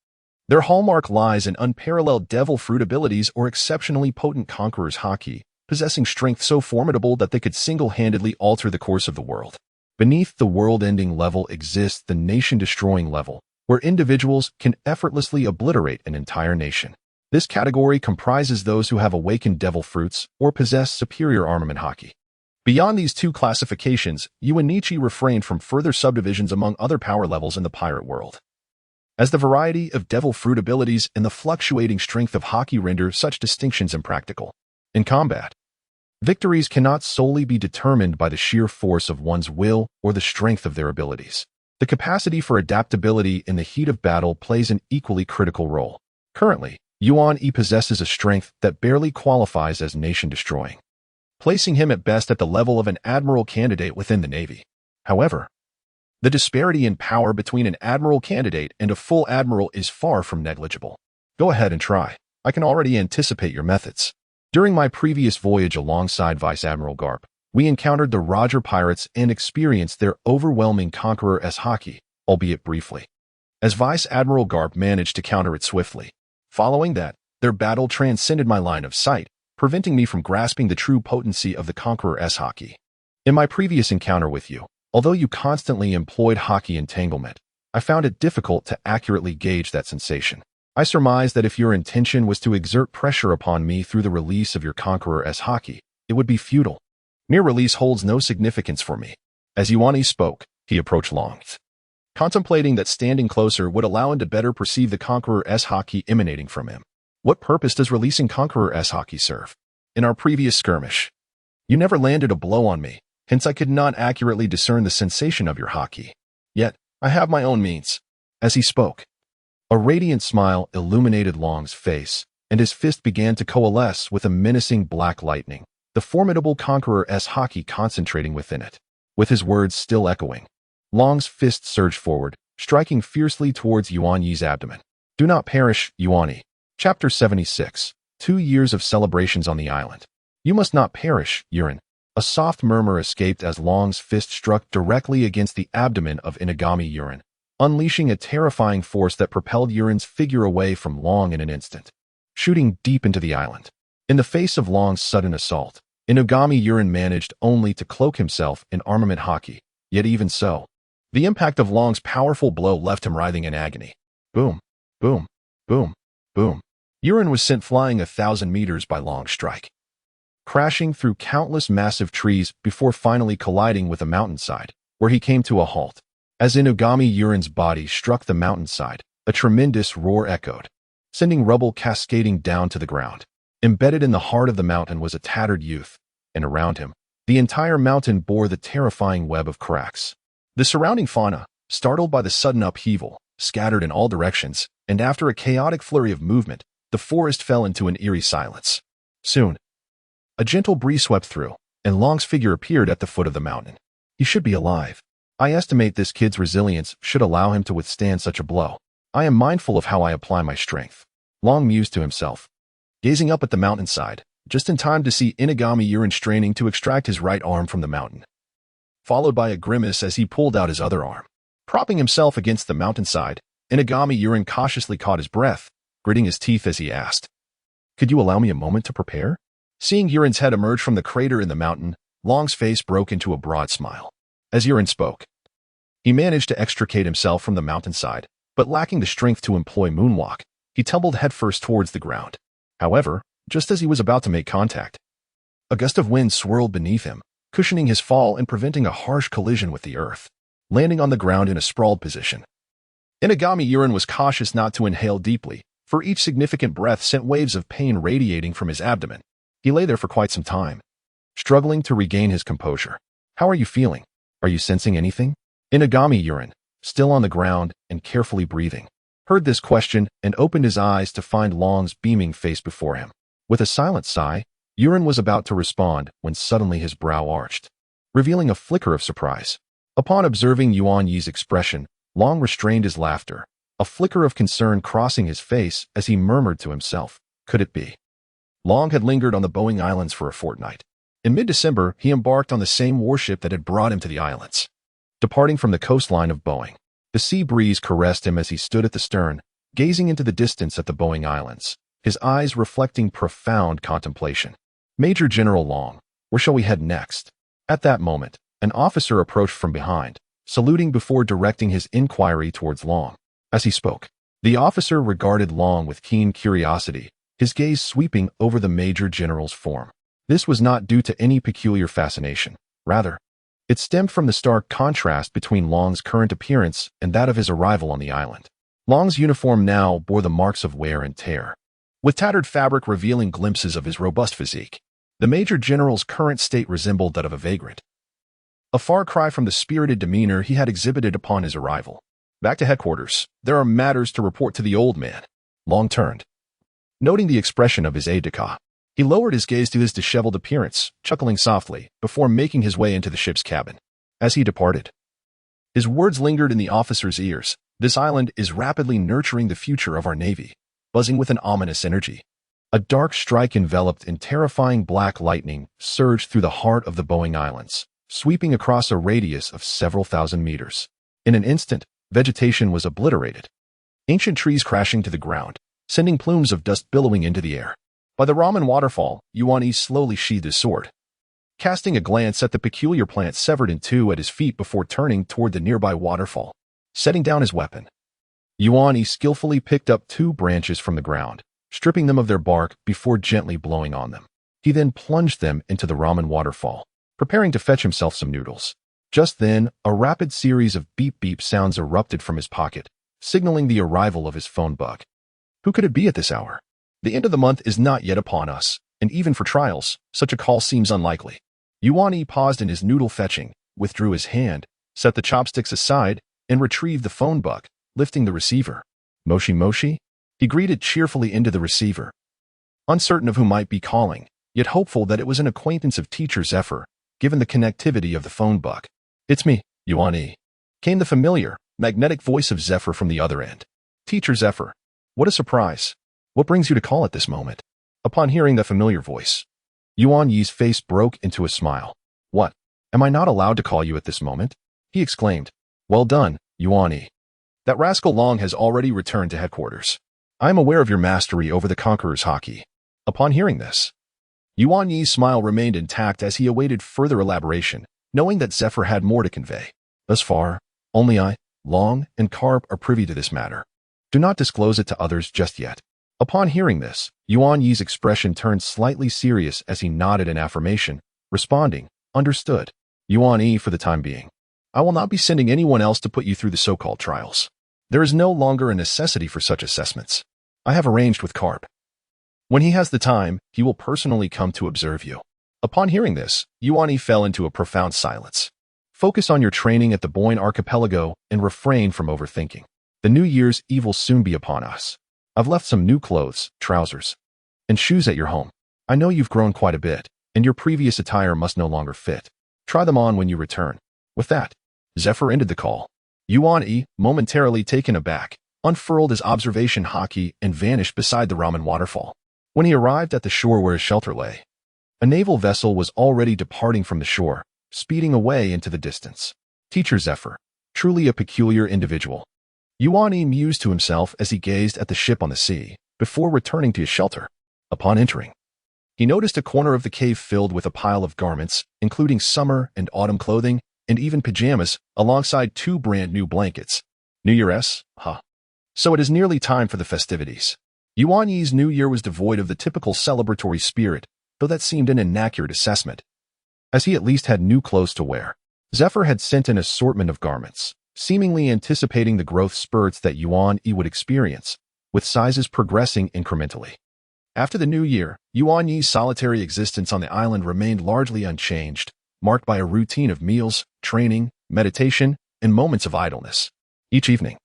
Their hallmark lies in unparalleled devil fruit abilities or exceptionally potent Conqueror's Haki, possessing strength so formidable that they could single-handedly alter the course of the world. Beneath the world-ending level exists the nation-destroying level, where individuals can effortlessly obliterate an entire nation. This category comprises those who have awakened devil fruits or possess superior armament Haki. Beyond these two classifications, Yuanichi refrained from further subdivisions among other power levels in the pirate world, as the variety of devil fruit abilities and the fluctuating strength of Haki render such distinctions impractical. In combat, victories cannot solely be determined by the sheer force of one's will or the strength of their abilities. The capacity for adaptability in the heat of battle plays an equally critical role. Currently, Yuan-E possesses a strength that barely qualifies as nation-destroying, placing him at best at the level of an admiral candidate within the Navy. However, the disparity in power between an admiral candidate and a full admiral is far from negligible. Go ahead and try. I can already anticipate your methods. During my previous voyage alongside Vice Admiral Garp, we encountered the Roger pirates and experienced their overwhelming Conqueror's Haki, albeit briefly, as Vice Admiral Garp managed to counter it swiftly. Following that, their battle transcended my line of sight, preventing me from grasping the true potency of the Conqueror's Haki. In my previous encounter with you, although you constantly employed Haki entanglement, I found it difficult to accurately gauge that sensation. I surmised that if your intention was to exert pressure upon me through the release of your Conqueror's Haki, it would be futile. Mere release holds no significance for me. As Yuani spoke, he approached Long, contemplating that standing closer would allow him to better perceive the Conqueror's Haki emanating from him. What purpose does releasing Conqueror's Haki serve? In our previous skirmish, you never landed a blow on me, hence I could not accurately discern the sensation of your Haki. Yet, I have my own means. As he spoke, a radiant smile illuminated Long's face, and his fist began to coalesce with a menacing black lightning, the formidable Conqueror's Haki concentrating within it. With his words still echoing, Long's fist surged forward, striking fiercely towards Yuan Yi's abdomen. Do not perish, Yuan Yi. Chapter 76. 2 years of celebrations on the island. You must not perish, Yurin. A soft murmur escaped as Long's fist struck directly against the abdomen of Inagami Yurin, unleashing a terrifying force that propelled Yurin's figure away from Long in an instant, shooting deep into the island. In the face of Long's sudden assault, Inagami Yurin managed only to cloak himself in armament haki, yet even so, the impact of Long's powerful blow left him writhing in agony. Boom, boom, boom, boom. Yurin was sent flying 1,000 meters by Long's strike, crashing through countless massive trees before finally colliding with a mountainside, where he came to a halt. As Inagami Yurin's body struck the mountainside, a tremendous roar echoed, sending rubble cascading down to the ground. Embedded in the heart of the mountain was a tattered youth, and around him, the entire mountain bore the terrifying web of cracks. The surrounding fauna, startled by the sudden upheaval, scattered in all directions, and after a chaotic flurry of movement, the forest fell into an eerie silence. Soon, a gentle breeze swept through, and Long's figure appeared at the foot of the mountain. He should be alive. I estimate this kid's resilience should allow him to withstand such a blow. I am mindful of how I apply my strength. Long mused to himself, gazing up at the mountainside, just in time to see Inagami Yurin straining to extract his right arm from the mountain, followed by a grimace as he pulled out his other arm. Propping himself against the mountainside, Inagami Yurin cautiously caught his breath, gritting his teeth as he asked, "Could you allow me a moment to prepare?" Seeing Yurin's head emerge from the crater in the mountain, Long's face broke into a broad smile. As Yurin spoke, he managed to extricate himself from the mountainside, but lacking the strength to employ moonwalk, he tumbled headfirst towards the ground. However, just as he was about to make contact, a gust of wind swirled beneath him, cushioning his fall and preventing a harsh collision with the earth, landing on the ground in a sprawled position. Inagami Yurin was cautious not to inhale deeply, for each significant breath sent waves of pain radiating from his abdomen. He lay there for quite some time, struggling to regain his composure. "How are you feeling? Are you sensing anything?" Inagami Yurin, still on the ground and carefully breathing, heard this question and opened his eyes to find Long's beaming face before him. With a silent sigh, Yurin was about to respond when suddenly his brow arched, revealing a flicker of surprise. Upon observing Yuan Yi's expression, Long restrained his laughter, a flicker of concern crossing his face as he murmured to himself, "Could it be?" Long had lingered on the Boeing Islands for a fortnight. In mid-December, he embarked on the same warship that had brought him to the islands. Departing from the coastline of Boeing, the sea breeze caressed him as he stood at the stern, gazing into the distance at the Boeing Islands, his eyes reflecting profound contemplation. "Major General Long, where shall we head next?" At that moment, an officer approached from behind, saluting before directing his inquiry towards Long. As he spoke, the officer regarded Long with keen curiosity, his gaze sweeping over the Major General's form. This was not due to any peculiar fascination. Rather, it stemmed from the stark contrast between Long's current appearance and that of his arrival on the island. Long's uniform now bore the marks of wear and tear, with tattered fabric revealing glimpses of his robust physique. The Major General's current state resembled that of a vagrant, a far cry from the spirited demeanor he had exhibited upon his arrival. "Back to headquarters. There are matters to report to the old man." Long turned, noting the expression of his aide-de-camp. He lowered his gaze to his disheveled appearance, chuckling softly, before making his way into the ship's cabin. As he departed, his words lingered in the officer's ears. "This island is rapidly nurturing the future of our Navy, buzzing with an ominous energy." A dark strike enveloped in terrifying black lightning surged through the heart of the Boeing Islands, sweeping across a radius of several thousand meters. In an instant, vegetation was obliterated, ancient trees crashing to the ground, sending plumes of dust billowing into the air. By the Ramen waterfall, Yuan Yi slowly sheathed his sword, casting a glance at the peculiar plant severed in two at his feet before turning toward the nearby waterfall. Setting down his weapon, Yuan Yi skillfully picked up 2 branches from the ground, stripping them of their bark before gently blowing on them. He then plunged them into the Ramen waterfall, preparing to fetch himself some noodles. Just then, a rapid series of beep-beep sounds erupted from his pocket, signaling the arrival of his phone bug. Who could it be at this hour? The end of the month is not yet upon us, and even for trials, such a call seems unlikely. Yuan Yi paused in his noodle fetching, withdrew his hand, set the chopsticks aside, and retrieved the phone bug, lifting the receiver. "Moshi Moshi?" He greeted cheerfully into the receiver, uncertain of who might be calling, yet hopeful that it was an acquaintance of Teacher Zephyr, given the connectivity of the phone bug. "It's me, Yuan Yi," came the familiar, magnetic voice of Zephyr from the other end. "Teacher Zephyr, what a surprise. What brings you to call at this moment?" Upon hearing the familiar voice, Yuan Yi's face broke into a smile. Am I not allowed to call you at this moment? He exclaimed. Well done, Yuan. That rascal Long has already returned to headquarters. I am aware of your mastery over the Conqueror's Haki. Upon hearing this, Yuan Yi's smile remained intact as he awaited further elaboration, knowing that Zephyr had more to convey. Thus far, only I, Long, and Carp are privy to this matter. Do not disclose it to others just yet. Upon hearing this, Yuan Yi's expression turned slightly serious as he nodded in affirmation, responding, Understood. Yuan Yi for the time being. I will not be sending anyone else to put you through the so-called trials. There is no longer a necessity for such assessments. I have arranged with Carp. When he has the time, he will personally come to observe you. Upon hearing this, Yuan Yi fell into a profound silence. Focus on your training at the Boyne Archipelago and refrain from overthinking. The New Year's Eve will soon be upon us. I've left some new clothes, trousers, and shoes at your home. I know you've grown quite a bit, and your previous attire must no longer fit. Try them on when you return. With that, Zephyr ended the call. Yuan Yi, momentarily taken aback, unfurled his observation haki and vanished beside the ramen waterfall. When he arrived at the shore where his shelter lay, a naval vessel was already departing from the shore, speeding away into the distance. Teacher Zephyr, truly a peculiar individual. Yuan Yi mused to himself as he gazed at the ship on the sea, before returning to his shelter. Upon entering, he noticed a corner of the cave filled with a pile of garments, including summer and autumn clothing, and even pajamas, alongside 2 brand new blankets. New Year's, huh? So it is nearly time for the festivities. Yuan Yi's New Year was devoid of the typical celebratory spirit, though that seemed an inaccurate assessment, as he at least had new clothes to wear. Zephyr had sent an assortment of garments, seemingly anticipating the growth spurts that Yuan Yi would experience, with sizes progressing incrementally. After the new year, Yuan Yi's solitary existence on the island remained largely unchanged, marked by a routine of meals, training, meditation, and moments of idleness. Each evening,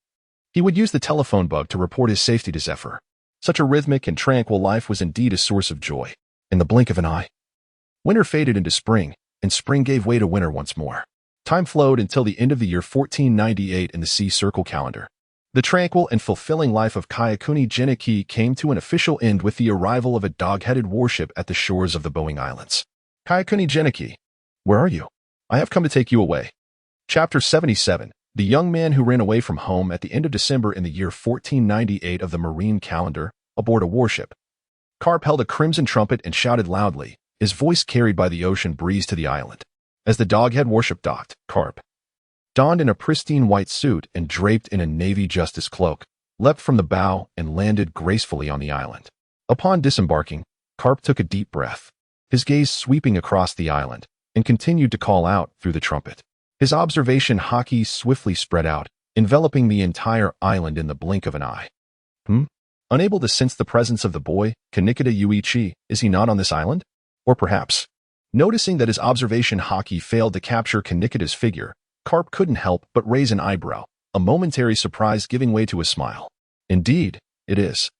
he would use the telephone bug to report his safety to Zephyr. Such a rhythmic and tranquil life was indeed a source of joy. In the blink of an eye, winter faded into spring, and spring gave way to winter once more. Time flowed until the end of the year 1498 in the sea circle calendar. The tranquil and fulfilling life of Kayakuni Geniki came to an official end with the arrival of a dog-headed warship at the shores of the Boeing Islands. Kayakuni Geniki, where are you? I have come to take you away. Chapter 77. The young man who ran away from home at the end of December in the year 1498 of the marine calendar, aboard a warship. Carp held a crimson trumpet and shouted loudly, his voice carried by the ocean breeze to the island. As the doghead warship docked, Carp, donned in a pristine white suit and draped in a Navy Justice cloak, leapt from the bow and landed gracefully on the island. Upon disembarking, Carp took a deep breath, his gaze sweeping across the island, and continued to call out through the trumpet. His observation haki swiftly spread out, enveloping the entire island in the blink of an eye. Unable to sense the presence of the boy, Kanikita Yuichi, is he not on this island? Or perhaps, noticing that his observation haki failed to capture Kanikita's figure, Carp couldn't help but raise an eyebrow, a momentary surprise giving way to a smile. Indeed, it is.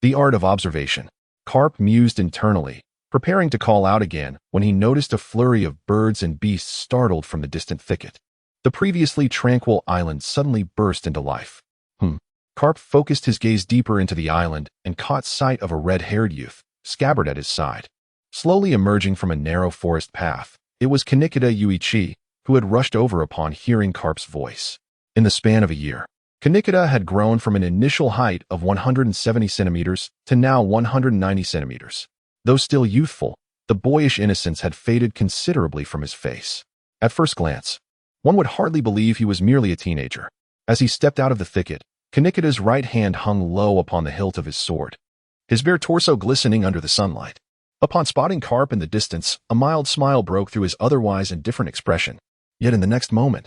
The art of observation. Carp mused internally, preparing to call out again when he noticed a flurry of birds and beasts startled from the distant thicket. The previously tranquil island suddenly burst into life. Carp focused his gaze deeper into the island and caught sight of a red-haired youth, scabbard at his side. Slowly emerging from a narrow forest path, it was Kanikita Yuichi, who had rushed over upon hearing Carp's voice. In the span of a year, Kanikita had grown from an initial height of 170 centimeters to now 190 centimeters. Though still youthful, the boyish innocence had faded considerably from his face. At first glance, one would hardly believe he was merely a teenager. As he stepped out of the thicket, Kanikita's right hand hung low upon the hilt of his sword, his bare torso glistening under the sunlight. Upon spotting Carp in the distance, a mild smile broke through his otherwise indifferent expression. Yet in the next moment,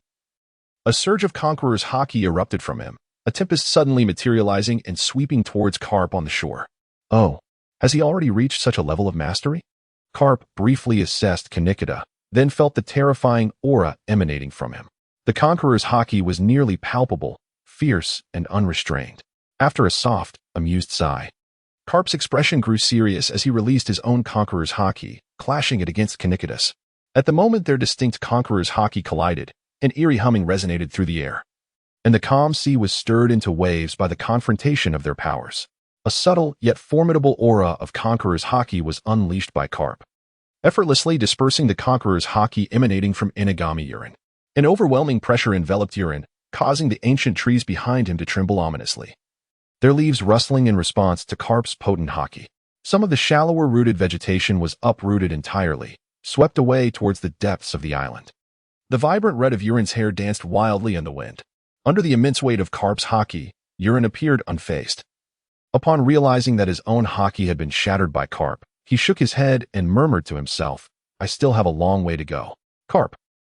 a surge of Conqueror's haki erupted from him, a tempest suddenly materializing and sweeping towards Carp on the shore. Oh, has he already reached such a level of mastery? Carp briefly assessed Kanikita, then felt the terrifying aura emanating from him. The Conqueror's haki was nearly palpable, fierce, and unrestrained. After a soft, amused sigh, Carp's expression grew serious as he released his own Conqueror's haki, clashing it against Kanikita's. At the moment their distinct Conqueror's haki collided, an eerie humming resonated through the air, and the calm sea was stirred into waves by the confrontation of their powers. A subtle yet formidable aura of Conqueror's haki was unleashed by Carp. effortlessly dispersing the conqueror's haki emanating from Inagami urine. An overwhelming pressure enveloped urine, causing the ancient trees behind him to tremble ominously, their leaves rustling in response to Karp's potent haki. Some of the shallower-rooted vegetation was uprooted entirely, swept away towards the depths of the island. The vibrant red of Urine's hair danced wildly in the wind. Under the immense weight of Karp's haki, Urine appeared unfazed. Upon realizing that his own haki had been shattered by Karp, he shook his head and murmured to himself, "I still have a long way to go." Karp,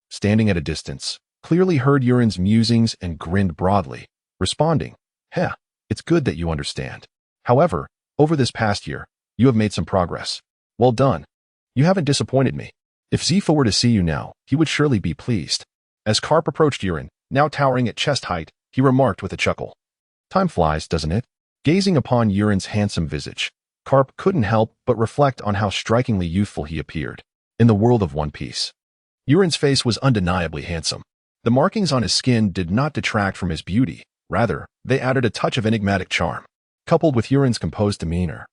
standing at a distance, clearly heard Urine's musings and grinned broadly, responding, "Heh, it's good that you understand. However, over this past year, you have made some progress. Well done. You haven't disappointed me. If Zephyr were to see you now, he would surely be pleased." As Karp approached Urine, now towering at chest height, he remarked with a chuckle, "Time flies, doesn't it?" Gazing upon Urine's handsome visage, Karp couldn't help but reflect on how strikingly youthful he appeared. In the world of One Piece, Urine's face was undeniably handsome. The markings on his skin did not detract from his beauty. Rather, they added a touch of enigmatic charm. Coupled with Urine's composed demeanor,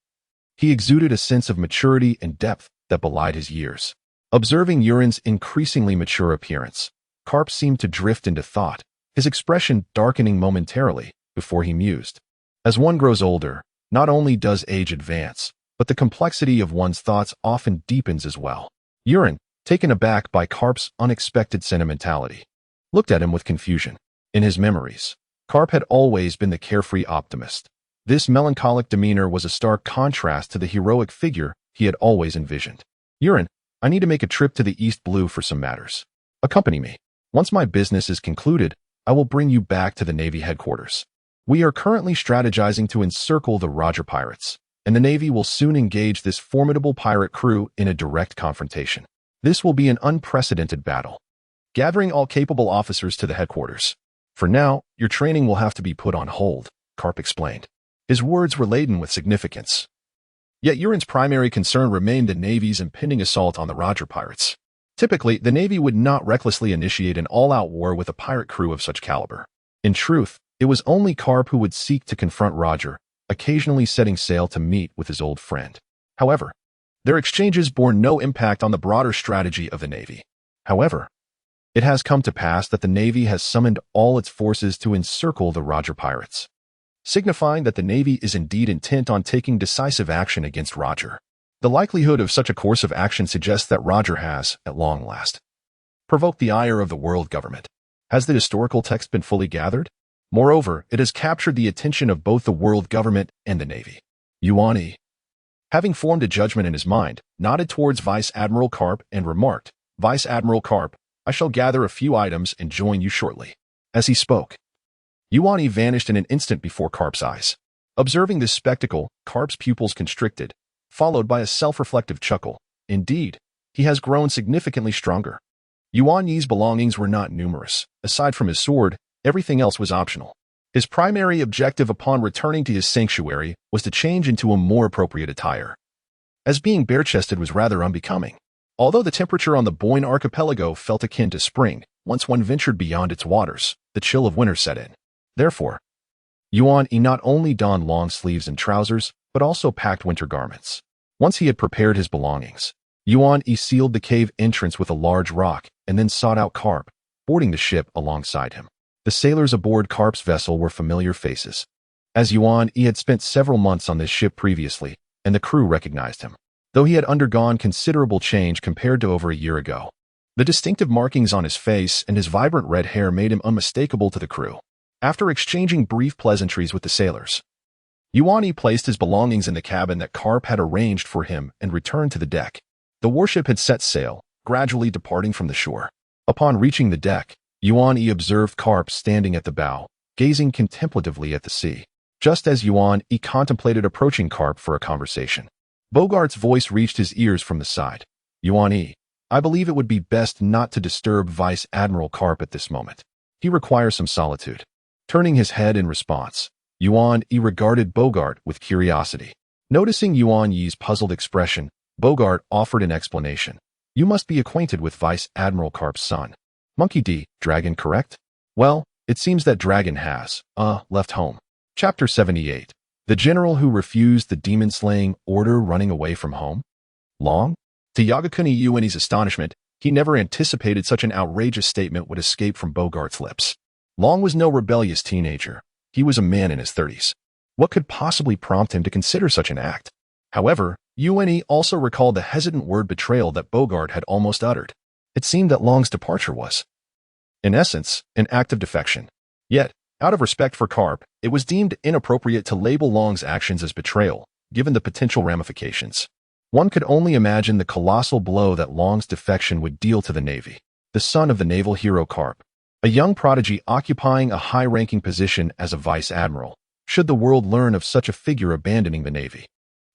he exuded a sense of maturity and depth that belied his years. Observing Urine's increasingly mature appearance, Karp seemed to drift into thought, his expression darkening momentarily before he mused. As one grows older, not only does age advance, but the complexity of one's thoughts often deepens as well. Urine, taken aback by Karp's unexpected sentimentality, looked at him with confusion. In his memories, Karp had always been the carefree optimist. This melancholic demeanor was a stark contrast to the heroic figure he had always envisioned. "Urine, I need to make a trip to the East Blue for some matters. Accompany me. Once my business is concluded, I will bring you back to the Navy headquarters. We are currently strategizing to encircle the Roger pirates, and the Navy will soon engage this formidable pirate crew in a direct confrontation. This will be an unprecedented battle. Gathering all capable officers to the headquarters. For now, your training will have to be put on hold," Karp explained. His words were laden with significance. Yet Urine's primary concern remained the Navy's impending assault on the Roger pirates. Typically, the Navy would not recklessly initiate an all-out war with a pirate crew of such caliber. In truth, it was only Karp who would seek to confront Roger, occasionally setting sail to meet with his old friend. However, their exchanges bore no impact on the broader strategy of the Navy. However, it has come to pass that the Navy has summoned all its forces to encircle the Roger pirates, signifying that the Navy is indeed intent on taking decisive action against Roger. The likelihood of such a course of action suggests that Roger has, at long last, provoked the ire of the world government. Has the historical text been fully gathered? Moreover, it has captured the attention of both the world government and the Navy. Yuan, having formed a judgment in his mind, nodded towards Vice Admiral Karp and remarked, "Vice Admiral Karp, I shall gather a few items and join you shortly." As he spoke, Yuan vanished in an instant before Karp's eyes. Observing this spectacle, Karp's pupils constricted, followed by a self-reflective chuckle. Indeed, he has grown significantly stronger. Yuan's belongings were not numerous. Aside from his sword, everything else was optional. His primary objective upon returning to his sanctuary was to change into a more appropriate attire, as being bare-chested was rather unbecoming. Although the temperature on the Boyne archipelago felt akin to spring, once one ventured beyond its waters, the chill of winter set in. Therefore, Yuan not only donned long sleeves and trousers, but also packed winter garments. Once he had prepared his belongings, Yuan sealed the cave entrance with a large rock and then sought out Karp, boarding the ship alongside him. The sailors aboard Karp's vessel were familiar faces. As Yuan had spent several months on this ship previously, and the crew recognized him, though he had undergone considerable change compared to over a year ago. The distinctive markings on his face and his vibrant red hair made him unmistakable to the crew. After exchanging brief pleasantries with the sailors, Yuan placed his belongings in the cabin that Karp had arranged for him and returned to the deck. The warship had set sail, gradually departing from the shore. Upon reaching the deck, Yuan observed Karp standing at the bow, gazing contemplatively at the sea. Just as Yuan contemplated approaching Karp for a conversation, Bogart's voice reached his ears from the side. "Yuan, I believe it would be best not to disturb Vice Admiral Karp at this moment. He requires some solitude." Turning his head in response, Yuan regarded Bogart with curiosity. Noticing Yuan's puzzled expression, Bogart offered an explanation. "You must be acquainted with Vice Admiral Karp's son. Monkey D. Dragon, correct? Well, it seems that Dragon has, left home." Chapter 78. The general who refused the demon-slaying order running away from home? Long? To Yagakuni Yuani's astonishment, he never anticipated such an outrageous statement would escape from Bogart's lips. Long was no rebellious teenager. He was a man in his 30s. What could possibly prompt him to consider such an act? However, Yuani also recalled the hesitant word betrayal that Bogart had almost uttered. It seemed that Long's departure was, in essence, an act of defection. Yet, out of respect for Carp, it was deemed inappropriate to label Long's actions as betrayal, given the potential ramifications. One could only imagine the colossal blow that Long's defection would deal to the Navy. The son of the naval hero Carp, a young prodigy occupying a high-ranking position as a vice admiral, should the world learn of such a figure abandoning the Navy,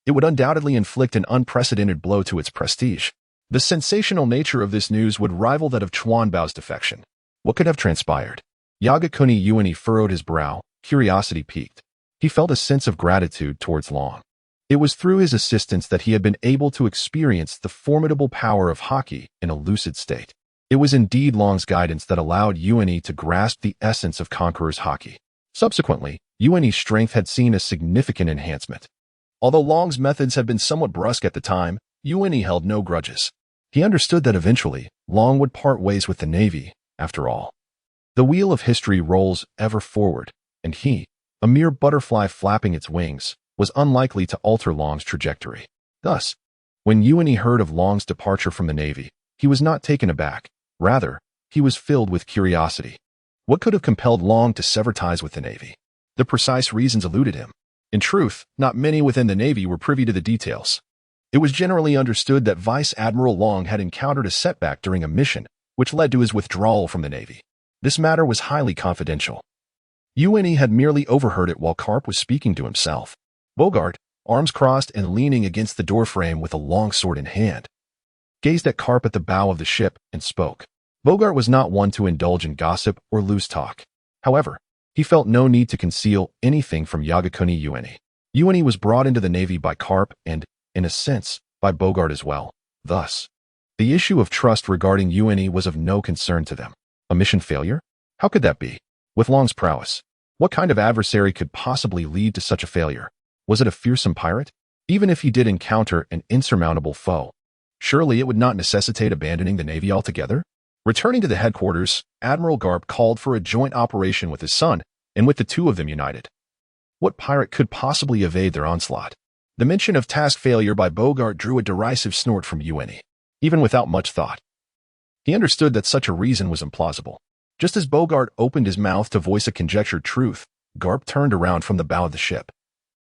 it would undoubtedly inflict an unprecedented blow to its prestige. The sensational nature of this news would rival that of Chuanbao's defection. What could have transpired? Yagakuni Yuani furrowed his brow, curiosity piqued. He felt a sense of gratitude towards Long. It was through his assistance that he had been able to experience the formidable power of Haki in a lucid state. It was indeed Long's guidance that allowed Yuani to grasp the essence of Conqueror's Haki. Subsequently, Yuani's strength had seen a significant enhancement. Although Long's methods had been somewhat brusque at the time, Yuani held no grudges. He understood that eventually, Long would part ways with the Navy, after all. The wheel of history rolls ever forward, and he, a mere butterfly flapping its wings, was unlikely to alter Long's trajectory. Thus, when Yuani heard of Long's departure from the Navy, he was not taken aback. Rather, he was filled with curiosity. What could have compelled Long to sever ties with the Navy? The precise reasons eluded him. In truth, not many within the Navy were privy to the details. It was generally understood that Vice Admiral Long had encountered a setback during a mission, which led to his withdrawal from the Navy. This matter was highly confidential. Yuani had merely overheard it while Carp was speaking to himself. Bogart, arms crossed and leaning against the doorframe with a long sword in hand, gazed at Carp at the bow of the ship and spoke. Bogart was not one to indulge in gossip or loose talk. However, he felt no need to conceal anything from Yagakuni Yuani. Yuani was brought into the Navy by Carp and, in a sense, by Bogart as well. Thus, the issue of trust regarding Yuani was of no concern to them. A mission failure? How could that be? With Long's prowess, what kind of adversary could possibly lead to such a failure? Was it a fearsome pirate? Even if he did encounter an insurmountable foe, surely it would not necessitate abandoning the Navy altogether? Returning to the headquarters, Admiral Garp called for a joint operation with his son, and with the two of them united. What pirate could possibly evade their onslaught? The mention of task failure by Bogart drew a derisive snort from Yuani, even without much thought. He understood that such a reason was implausible. Just as Bogart opened his mouth to voice a conjectured truth, Garp turned around from the bow of the ship,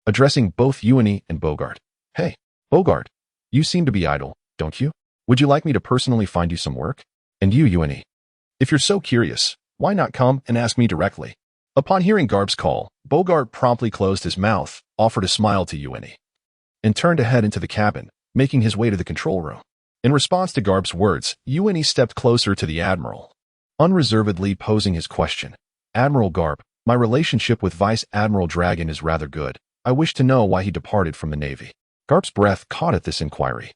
addressing both Yuani and Bogart. "Hey, Bogart, you seem to be idle, don't you? Would you like me to personally find you some work? And you, Yuani, if you're so curious, why not come and ask me directly?" Upon hearing Garp's call, Bogart promptly closed his mouth, offered a smile to Yuani, and turned to head into the cabin, making his way to the control room. In response to Garp's words, Yuani stepped closer to the Admiral, unreservedly posing his question. "Admiral Garp, my relationship with Vice Admiral Dragon is rather good. I wish to know why he departed from the Navy." Garp's breath caught at this inquiry.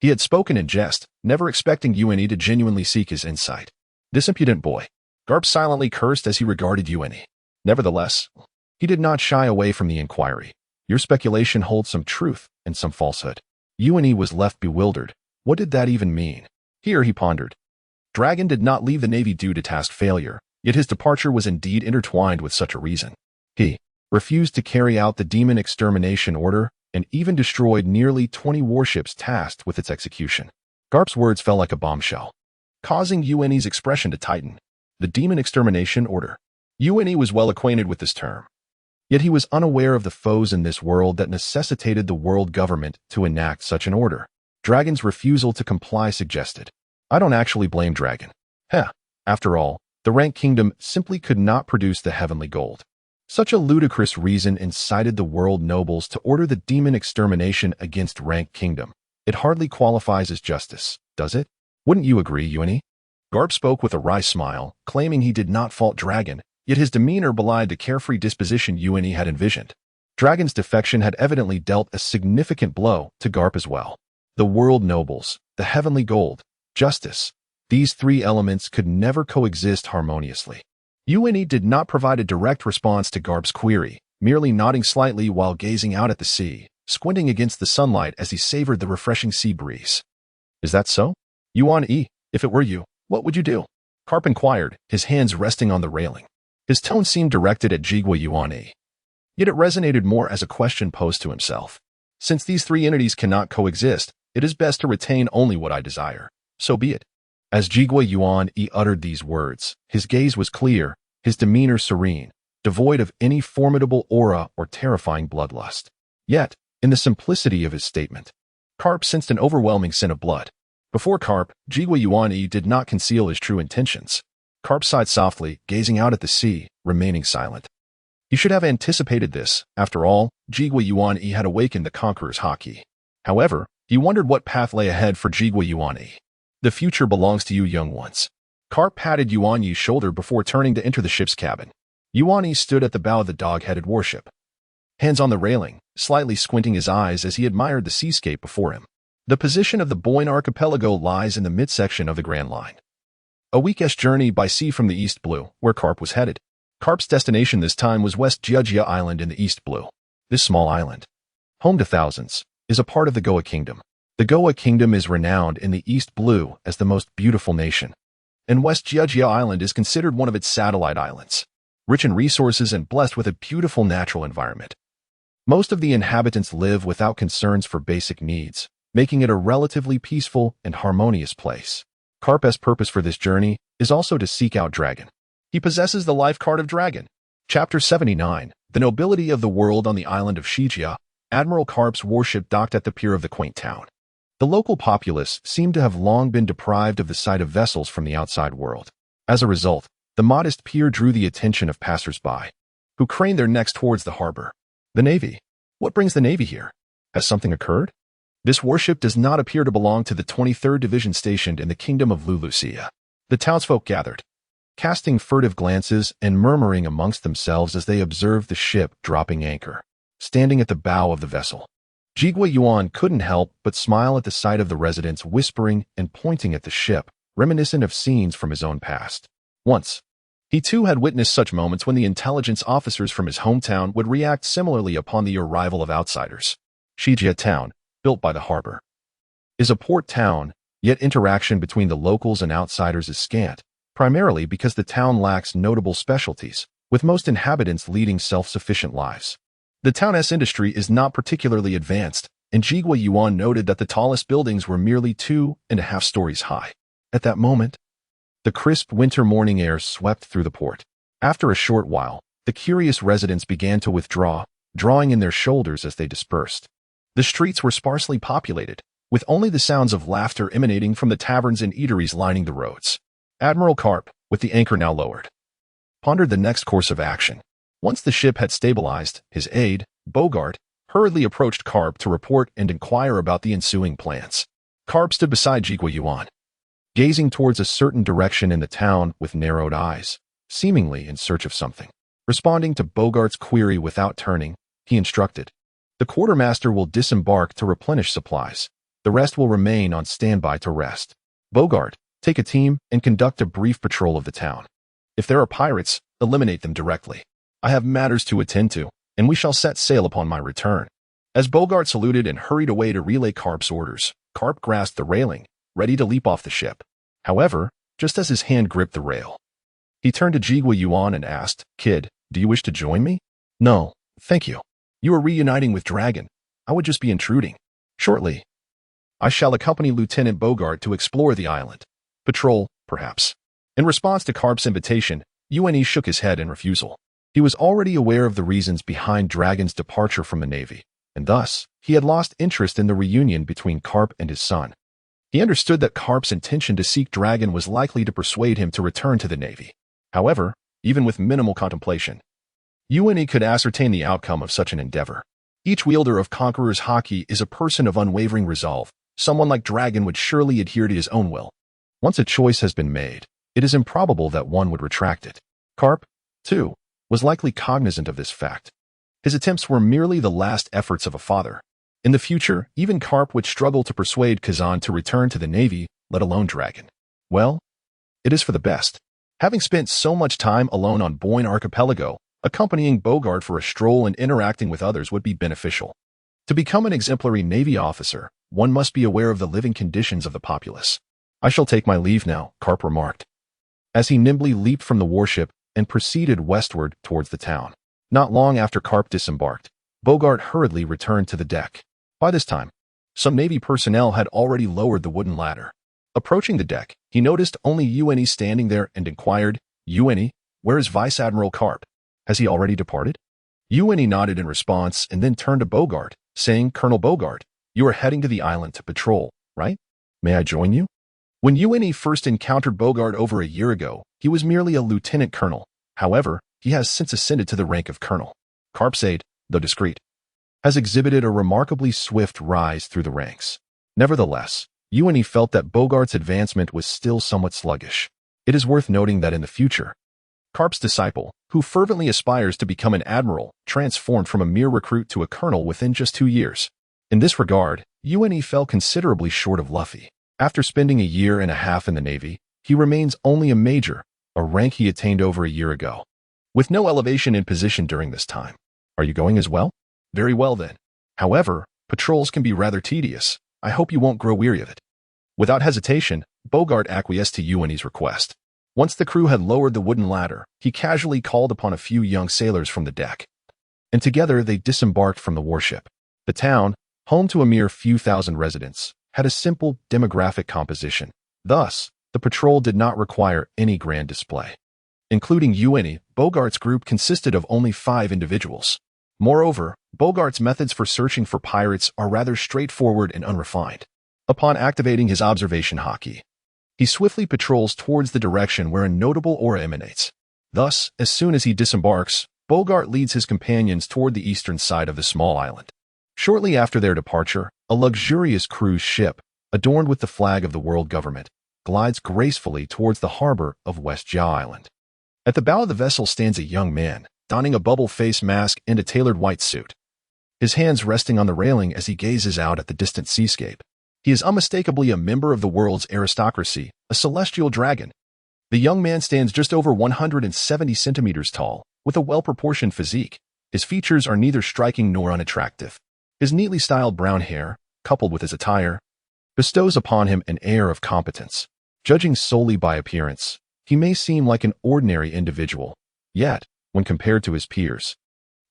He had spoken in jest, never expecting Yuani to genuinely seek his insight. This impudent boy. Garp silently cursed as he regarded Yuani. Nevertheless, he did not shy away from the inquiry. "Your speculation holds some truth and some falsehood." Yuani was left bewildered. What did that even mean? Here he pondered. Dragon did not leave the Navy due to task failure, yet his departure was indeed intertwined with such a reason. He refused to carry out the demon extermination order and even destroyed nearly 20 warships tasked with its execution. Garp's words fell like a bombshell, causing Yuani's expression to tighten. The demon extermination order. Yuani was well acquainted with this term, yet he was unaware of the foes in this world that necessitated the world government to enact such an order. Dragon's refusal to comply suggested, "I don't actually blame Dragon. After all, the Rank Kingdom simply could not produce the heavenly gold." Such a ludicrous reason incited the world nobles to order the demon extermination against Rank Kingdom. It hardly qualifies as justice, does it? Wouldn't you agree, Yuani? Garp spoke with a wry smile, claiming he did not fault Dragon, yet his demeanor belied the carefree disposition Yuani had envisioned. Dragon's defection had evidently dealt a significant blow to Garp as well. The world nobles, the heavenly gold, justice, these three elements could never coexist harmoniously. Yuani did not provide a direct response to Garp's query, merely nodding slightly while gazing out at the sea, squinting against the sunlight as he savored the refreshing sea breeze. Is that so? Yuan-E, if it were you, what would you do? Carp inquired, his hands resting on the railing. His tone seemed directed at Jigwa Yuan-E. Yet it resonated more as a question posed to himself. Since these three entities cannot coexist, it is best to retain only what I desire. So be it. As Jigwa Yuan-E uttered these words, his gaze was clear, his demeanor serene, devoid of any formidable aura or terrifying bloodlust. Yet, in the simplicity of his statement, Carp sensed an overwhelming scent of blood. Before Carp, Jigwa Yuan-E did not conceal his true intentions. Carp sighed softly, gazing out at the sea, remaining silent. He should have anticipated this. After all, Jigwa Yuan-E had awakened the Conqueror's haki. However, he wondered what path lay ahead for Jigwa Yuan-E. The future belongs to you, young ones. Carp patted Yuan-E's shoulder before turning to enter the ship's cabin. Yuan-E stood at the bow of the dog-headed warship, hands on the railing, slightly squinting his eyes as he admired the seascape before him. The position of the Boyne Archipelago lies in the midsection of the Grand Line. A week-ish journey by sea from the East Blue, where Carp was headed. Carp's destination this time was West Jujia Island in the East Blue. This small island, home to thousands, is a part of the Goa Kingdom. The Goa Kingdom is renowned in the East Blue as the most beautiful nation, and West Jujia Island is considered one of its satellite islands, rich in resources and blessed with a beautiful natural environment. Most of the inhabitants live without concerns for basic needs, making it a relatively peaceful and harmonious place. Carp's purpose for this journey is also to seek out Dragon. He possesses the life card of Dragon. Chapter 79, The Nobility of the World on the Island of Shijia. Admiral Carp's warship docked at the pier of the quaint town. The local populace seemed to have long been deprived of the sight of vessels from the outside world. As a result, the modest pier drew the attention of passers-by, who craned their necks towards the harbor. The Navy. What brings the Navy here? Has something occurred? This warship does not appear to belong to the 23rd Division stationed in the Kingdom of Lulusia. The townsfolk gathered, casting furtive glances and murmuring amongst themselves as they observed the ship dropping anchor, standing at the bow of the vessel. Jigwa Yuan couldn't help but smile at the sight of the residents whispering and pointing at the ship, reminiscent of scenes from his own past. Once, he too had witnessed such moments when the intelligence officers from his hometown would react similarly upon the arrival of outsiders. Shijia Town, built by the harbor, is a port town, yet interaction between the locals and outsiders is scant, primarily because the town lacks notable specialties, with most inhabitants leading self-sufficient lives. The town's industry is not particularly advanced, and Jigwa Yuan noted that the tallest buildings were merely 2.5 stories high. At that moment, the crisp winter morning air swept through the port. After a short while, the curious residents began to withdraw, drawing in their shoulders as they dispersed. The streets were sparsely populated, with only the sounds of laughter emanating from the taverns and eateries lining the roads. Admiral Carp, with the anchor now lowered, pondered the next course of action. Once the ship had stabilized, his aide, Bogart, hurriedly approached Carp to report and inquire about the ensuing plans. Carp stood beside Jigwa Yuan, gazing towards a certain direction in the town with narrowed eyes, seemingly in search of something. Responding to Bogart's query without turning, he instructed, "The quartermaster will disembark to replenish supplies. The rest will remain on standby to rest. Bogart, take a team and conduct a brief patrol of the town. If there are pirates, eliminate them directly. I have matters to attend to, and we shall set sail upon my return." As Bogart saluted and hurried away to relay Carp's orders, Carp grasped the railing, ready to leap off the ship. However, just as his hand gripped the rail, he turned to Jigwa Yuan and asked, "Kid, do you wish to join me?" "No, thank you. You are reuniting with Dragon. I would just be intruding. Shortly, I shall accompany Lieutenant Bogart to explore the island. Patrol, perhaps." In response to Carp's invitation, Yuan shook his head in refusal. He was already aware of the reasons behind Dragon's departure from the Navy, and thus, he had lost interest in the reunion between Carp and his son. He understood that Carp's intention to seek Dragon was likely to persuade him to return to the Navy. However, even with minimal contemplation, Yuan could ascertain the outcome of such an endeavor. Each wielder of Conqueror's haki is a person of unwavering resolve. Someone like Dragon would surely adhere to his own will. Once a choice has been made, it is improbable that one would retract it. Carp, too, was likely cognizant of this fact. His attempts were merely the last efforts of a father. In the future, even Carp would struggle to persuade Kazan to return to the Navy, let alone Dragon. Well, it is for the best. Having spent so much time alone on Boyne Archipelago, accompanying Bogart for a stroll and interacting with others would be beneficial. To become an exemplary Navy officer, one must be aware of the living conditions of the populace. I shall take my leave now, Karp remarked, as he nimbly leaped from the warship and proceeded westward towards the town. Not long after Karp disembarked, Bogart hurriedly returned to the deck. By this time, some Navy personnel had already lowered the wooden ladder. Approaching the deck, he noticed only UNE standing there and inquired, "UNE, where is Vice Admiral Karp? Has he already departed?" UNE nodded in response and then turned to Bogart, saying, "Colonel Bogart, you are heading to the island to patrol, right? May I join you?" When UNE first encountered Bogart over a year ago, he was merely a lieutenant colonel. However, he has since ascended to the rank of colonel. Karp's aide, though discreet, has exhibited a remarkably swift rise through the ranks. Nevertheless, UNE felt that Bogart's advancement was still somewhat sluggish. It is worth noting that in the future, Karp's disciple, who fervently aspires to become an admiral, transformed from a mere recruit to a colonel within just 2 years. In this regard, UNE fell considerably short of Luffy. After spending a year and a half in the Navy, he remains only a major, a rank he attained over a year ago, with no elevation in position during this time. Are you going as well? Very well then. However, patrols can be rather tedious. I hope you won't grow weary of it. Without hesitation, Bogart acquiesced to UNE's request. Once the crew had lowered the wooden ladder, he casually called upon a few young sailors from the deck, and together they disembarked from the warship. The town, home to a mere few thousand residents, had a simple demographic composition. Thus, the patrol did not require any grand display. Including UNE, Bogart's group consisted of only 5 individuals. Moreover, Bogart's methods for searching for pirates are rather straightforward and unrefined. Upon activating his observation hotkey, he swiftly patrols towards the direction where a notable aura emanates. Thus, as soon as he disembarks, Bogart leads his companions toward the eastern side of the small island. Shortly after their departure, a luxurious cruise ship, adorned with the flag of the world government, glides gracefully towards the harbor of West Jia Island. At the bow of the vessel stands a young man, donning a bubble face mask and a tailored white suit, his hands resting on the railing as he gazes out at the distant seascape. He is unmistakably a member of the world's aristocracy, a celestial dragon. The young man stands just over 170 centimeters tall, with a well-proportioned physique. His features are neither striking nor unattractive. His neatly styled brown hair, coupled with his attire, bestows upon him an air of competence. Judging solely by appearance, he may seem like an ordinary individual. Yet, when compared to his peers,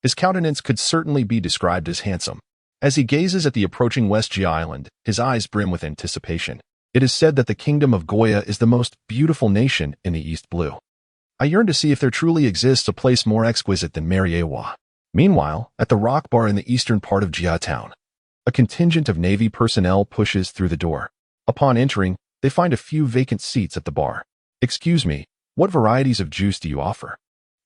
his countenance could certainly be described as handsome. As he gazes at the approaching West Jia Island, his eyes brim with anticipation. It is said that the kingdom of Goya is the most beautiful nation in the East Blue. I yearn to see if there truly exists a place more exquisite than Mariewa. Meanwhile, at the rock bar in the eastern part of Jia Town, a contingent of Navy personnel pushes through the door. Upon entering, they find a few vacant seats at the bar. "Excuse me, what varieties of juice do you offer?"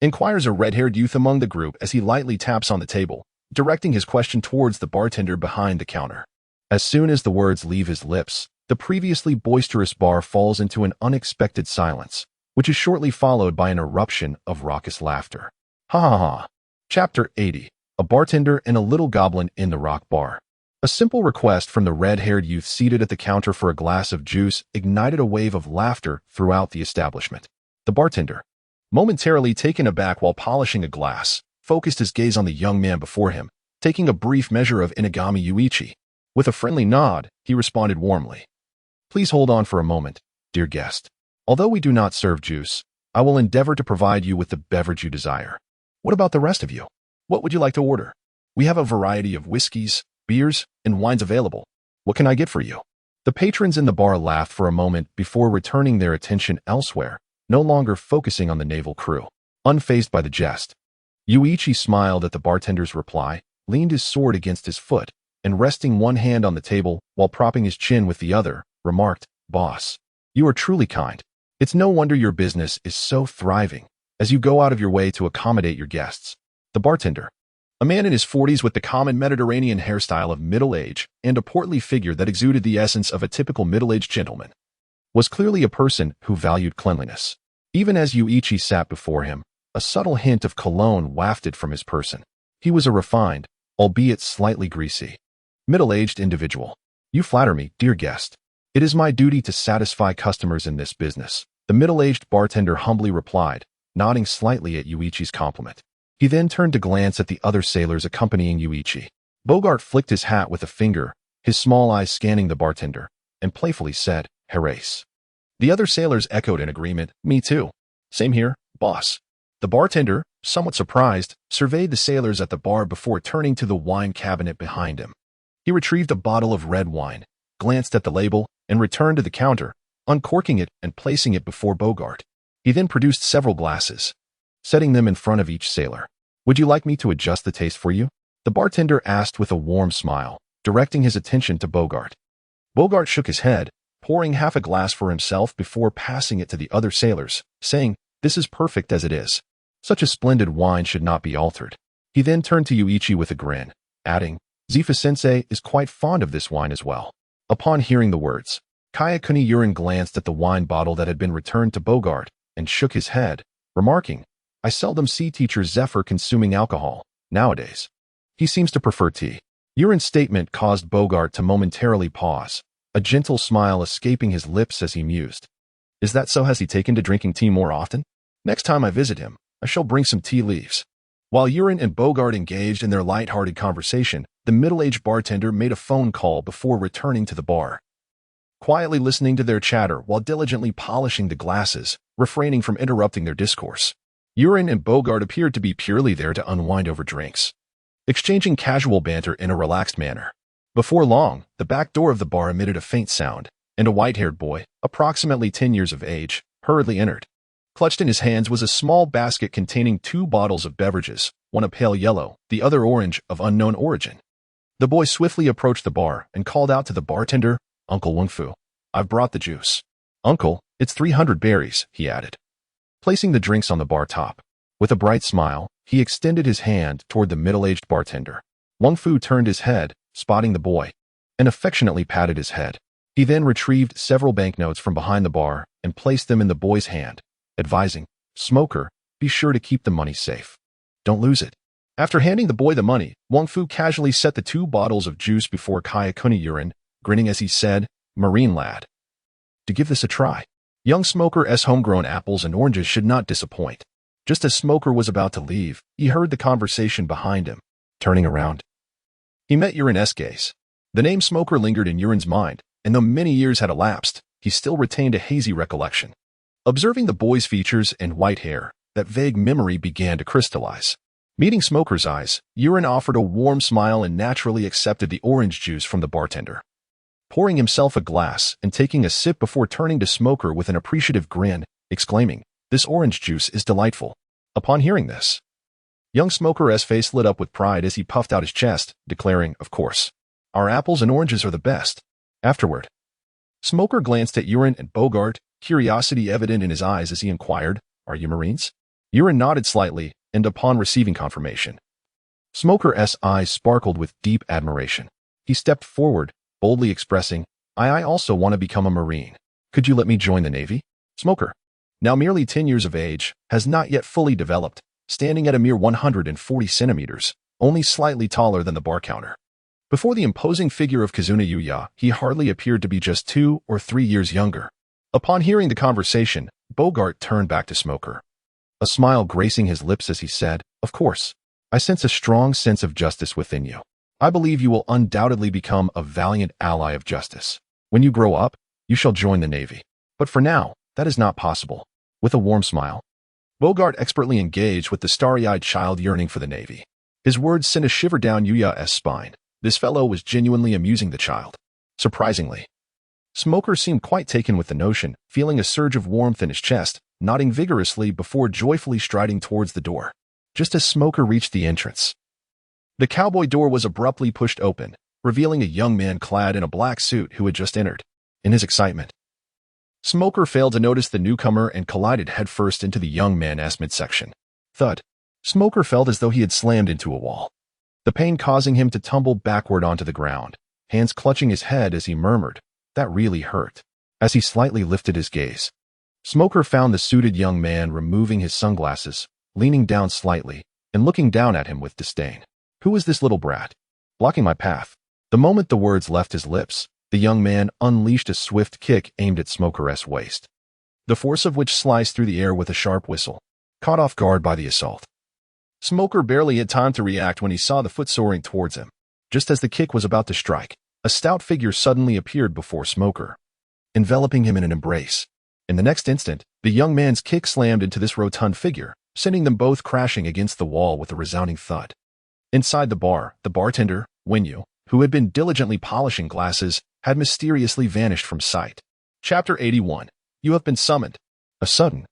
inquires a red-haired youth among the group as he lightly taps on the table, directing his question towards the bartender behind the counter. As soon as the words leave his lips, the previously boisterous bar falls into an unexpected silence, which is shortly followed by an eruption of raucous laughter. Ha ha ha. Chapter 80. A bartender and a little goblin in the rock bar. A simple request from the red-haired youth seated at the counter for a glass of juice ignited a wave of laughter throughout the establishment. The bartender, momentarily taken aback while polishing a glass, focused his gaze on the young man before him, taking a brief measure of Inagami Yuichi. With a friendly nod, he responded warmly. "Please hold on for a moment, dear guest. Although we do not serve juice, I will endeavor to provide you with the beverage you desire. What about the rest of you? What would you like to order? We have a variety of whiskeys, beers, and wines available. What can I get for you?" The patrons in the bar laughed for a moment before returning their attention elsewhere, no longer focusing on the naval crew. Unfazed by the jest, Yuichi smiled at the bartender's reply, leaned his sword against his foot, and resting one hand on the table while propping his chin with the other, remarked, "Boss, you are truly kind. It's no wonder your business is so thriving, as you go out of your way to accommodate your guests." The bartender, a man in his 40s with the common Mediterranean hairstyle of middle age and a portly figure that exuded the essence of a typical middle-aged gentleman, was clearly a person who valued cleanliness. Even as Yuichi sat before him, a subtle hint of cologne wafted from his person. He was a refined, albeit slightly greasy, middle-aged individual. "You flatter me, dear guest. It is my duty to satisfy customers in this business," the middle-aged bartender humbly replied, nodding slightly at Yuichi's compliment. He then turned to glance at the other sailors accompanying Yuichi. Bogart flicked his hat with a finger, his small eyes scanning the bartender, and playfully said, "Herace." The other sailors echoed in agreement, "Me too. Same here, boss." The bartender, somewhat surprised, surveyed the sailors at the bar before turning to the wine cabinet behind him. He retrieved a bottle of red wine, glanced at the label, and returned to the counter, uncorking it and placing it before Bogart. He then produced several glasses, setting them in front of each sailor. "Would you like me to adjust the taste for you?" the bartender asked with a warm smile, directing his attention to Bogart. Bogart shook his head, pouring half a glass for himself before passing it to the other sailors, saying, "This is perfect as it is. Such a splendid wine should not be altered." He then turned to Yuichi with a grin, adding, "Zephyr-sensei is quite fond of this wine as well." Upon hearing the words, Akainu glanced at the wine bottle that had been returned to Bogart and shook his head, remarking, "I seldom see teacher Zephyr consuming alcohol nowadays. He seems to prefer tea." Urin's statement caused Bogart to momentarily pause, a gentle smile escaping his lips as he mused. "Is that so? Has he taken to drinking tea more often? Next time I visit him, I shall bring some tea leaves." While Urin and Bogart engaged in their light-hearted conversation, the middle-aged bartender made a phone call before returning to the bar. Quietly listening to their chatter while diligently polishing the glasses, refraining from interrupting their discourse, Urin and Bogart appeared to be purely there to unwind over drinks, exchanging casual banter in a relaxed manner. Before long, the back door of the bar emitted a faint sound, and a white-haired boy, approximately 10 years of age, hurriedly entered. Clutched in his hands was a small basket containing 2 bottles of beverages, one a pale yellow, the other orange, of unknown origin. The boy swiftly approached the bar and called out to the bartender, "Uncle Wung-Fu, I've brought the juice." "Uncle, it's 300 berries," he added, placing the drinks on the bar top. With a bright smile, he extended his hand toward the middle-aged bartender. Wung-Fu turned his head, spotting the boy, and affectionately patted his head. He then retrieved several banknotes from behind the bar and placed them in the boy's hand, advising, "Smoker, be sure to keep the money safe. Don't lose it." After handing the boy the money, Wung-Fu casually set the 2 bottles of juice before Akainu, grinning as he said, "Marine lad, to give this a try. Young Smoker's homegrown apples and oranges should not disappoint." Just as Smoker was about to leave, he heard the conversation behind him. Turning around, he met Urin's gaze. The name Smoker lingered in Urin's mind, and though many years had elapsed, he still retained a hazy recollection. Observing the boy's features and white hair, that vague memory began to crystallize. Meeting Smoker's eyes, Urin offered a warm smile and naturally accepted the orange juice from the bartender, pouring himself a glass and taking a sip before turning to Smoker with an appreciative grin, exclaiming, "This orange juice is delightful." Upon hearing this, young Smoker's face lit up with pride as he puffed out his chest, declaring, "Of course, our apples and oranges are the best." Afterward, Smoker glanced at Urin and Bogart, curiosity evident in his eyes as he inquired, "Are you Marines?" Urin nodded slightly, and upon receiving confirmation, Smoker's eyes sparkled with deep admiration. He stepped forward, boldly expressing, I also want to become a Marine. Could you let me join the Navy?" Smoker, now merely 10 years of age, has not yet fully developed, standing at a mere 140 centimeters, only slightly taller than the bar counter. Before the imposing figure of Kazuna Yuya, he hardly appeared to be just 2 or 3 years younger. Upon hearing the conversation, Bogart turned back to Smoker, a smile gracing his lips as he said, "Of course, I sense a strong sense of justice within you. I believe you will undoubtedly become a valiant ally of justice. When you grow up, you shall join the Navy. But for now, that is not possible." With a warm smile, Bogart expertly engaged with the starry-eyed child yearning for the Navy. His words sent a shiver down Yuya's spine. This fellow was genuinely amusing the child. Surprisingly, Smoker seemed quite taken with the notion, feeling a surge of warmth in his chest, nodding vigorously before joyfully striding towards the door. Just as Smoker reached the entrance, the cowboy door was abruptly pushed open, revealing a young man clad in a black suit who had just entered. In his excitement, Smoker failed to notice the newcomer and collided headfirst into the young man's midsection. Thud. Smoker felt as though he had slammed into a wall, the pain causing him to tumble backward onto the ground, hands clutching his head as he murmured, "That really hurt." As he slightly lifted his gaze, Smoker found the suited young man removing his sunglasses, leaning down slightly, and looking down at him with disdain. "Who is this little brat? Blocking my path?" The moment the words left his lips, the young man unleashed a swift kick aimed at Smoker's waist, the force of which sliced through the air with a sharp whistle. Caught off guard by the assault, Smoker barely had time to react when he saw the foot soaring towards him. Just as the kick was about to strike, a stout figure suddenly appeared before Smoker, enveloping him in an embrace. In the next instant, the young man's kick slammed into this rotund figure, sending them both crashing against the wall with a resounding thud. Inside the bar, the bartender, Wenyu, who had been diligently polishing glasses, had mysteriously vanished from sight. Chapter 81. You have been summoned. A sudden,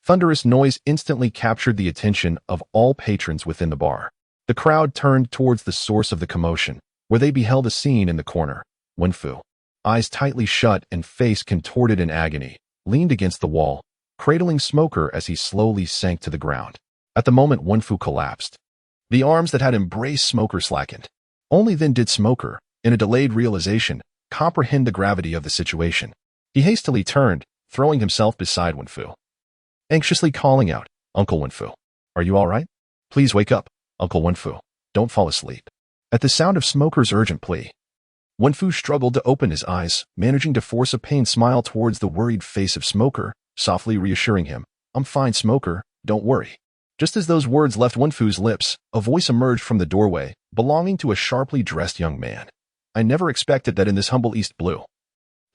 thunderous noise instantly captured the attention of all patrons within the bar. The crowd turned towards the source of the commotion, where they beheld a scene in the corner. Wenfu, eyes tightly shut and face contorted in agony, leaned against the wall, cradling Smoker as he slowly sank to the ground. At the moment Wenfu collapsed, the arms that had embraced Smoker slackened. Only then did Smoker, in a delayed realization, comprehend the gravity of the situation. He hastily turned, throwing himself beside Wenfu, anxiously calling out, "Uncle Wenfu, are you all right? Please wake up, Uncle Wenfu. Don't fall asleep." At the sound of Smoker's urgent plea, Wenfu struggled to open his eyes, managing to force a pained smile towards the worried face of Smoker, softly reassuring him, "I'm fine, Smoker, don't worry." Just as those words left Wenfu's lips, a voice emerged from the doorway, belonging to a sharply dressed young man. "I never expected that in this humble East Blue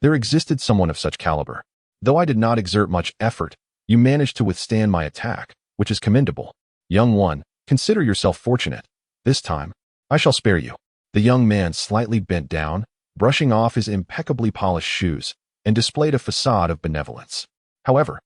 there existed someone of such caliber. Though I did not exert much effort, you managed to withstand my attack, which is commendable. Young one, consider yourself fortunate. This time, I shall spare you." The young man slightly bent down, brushing off his impeccably polished shoes, and displayed a facade of benevolence. However,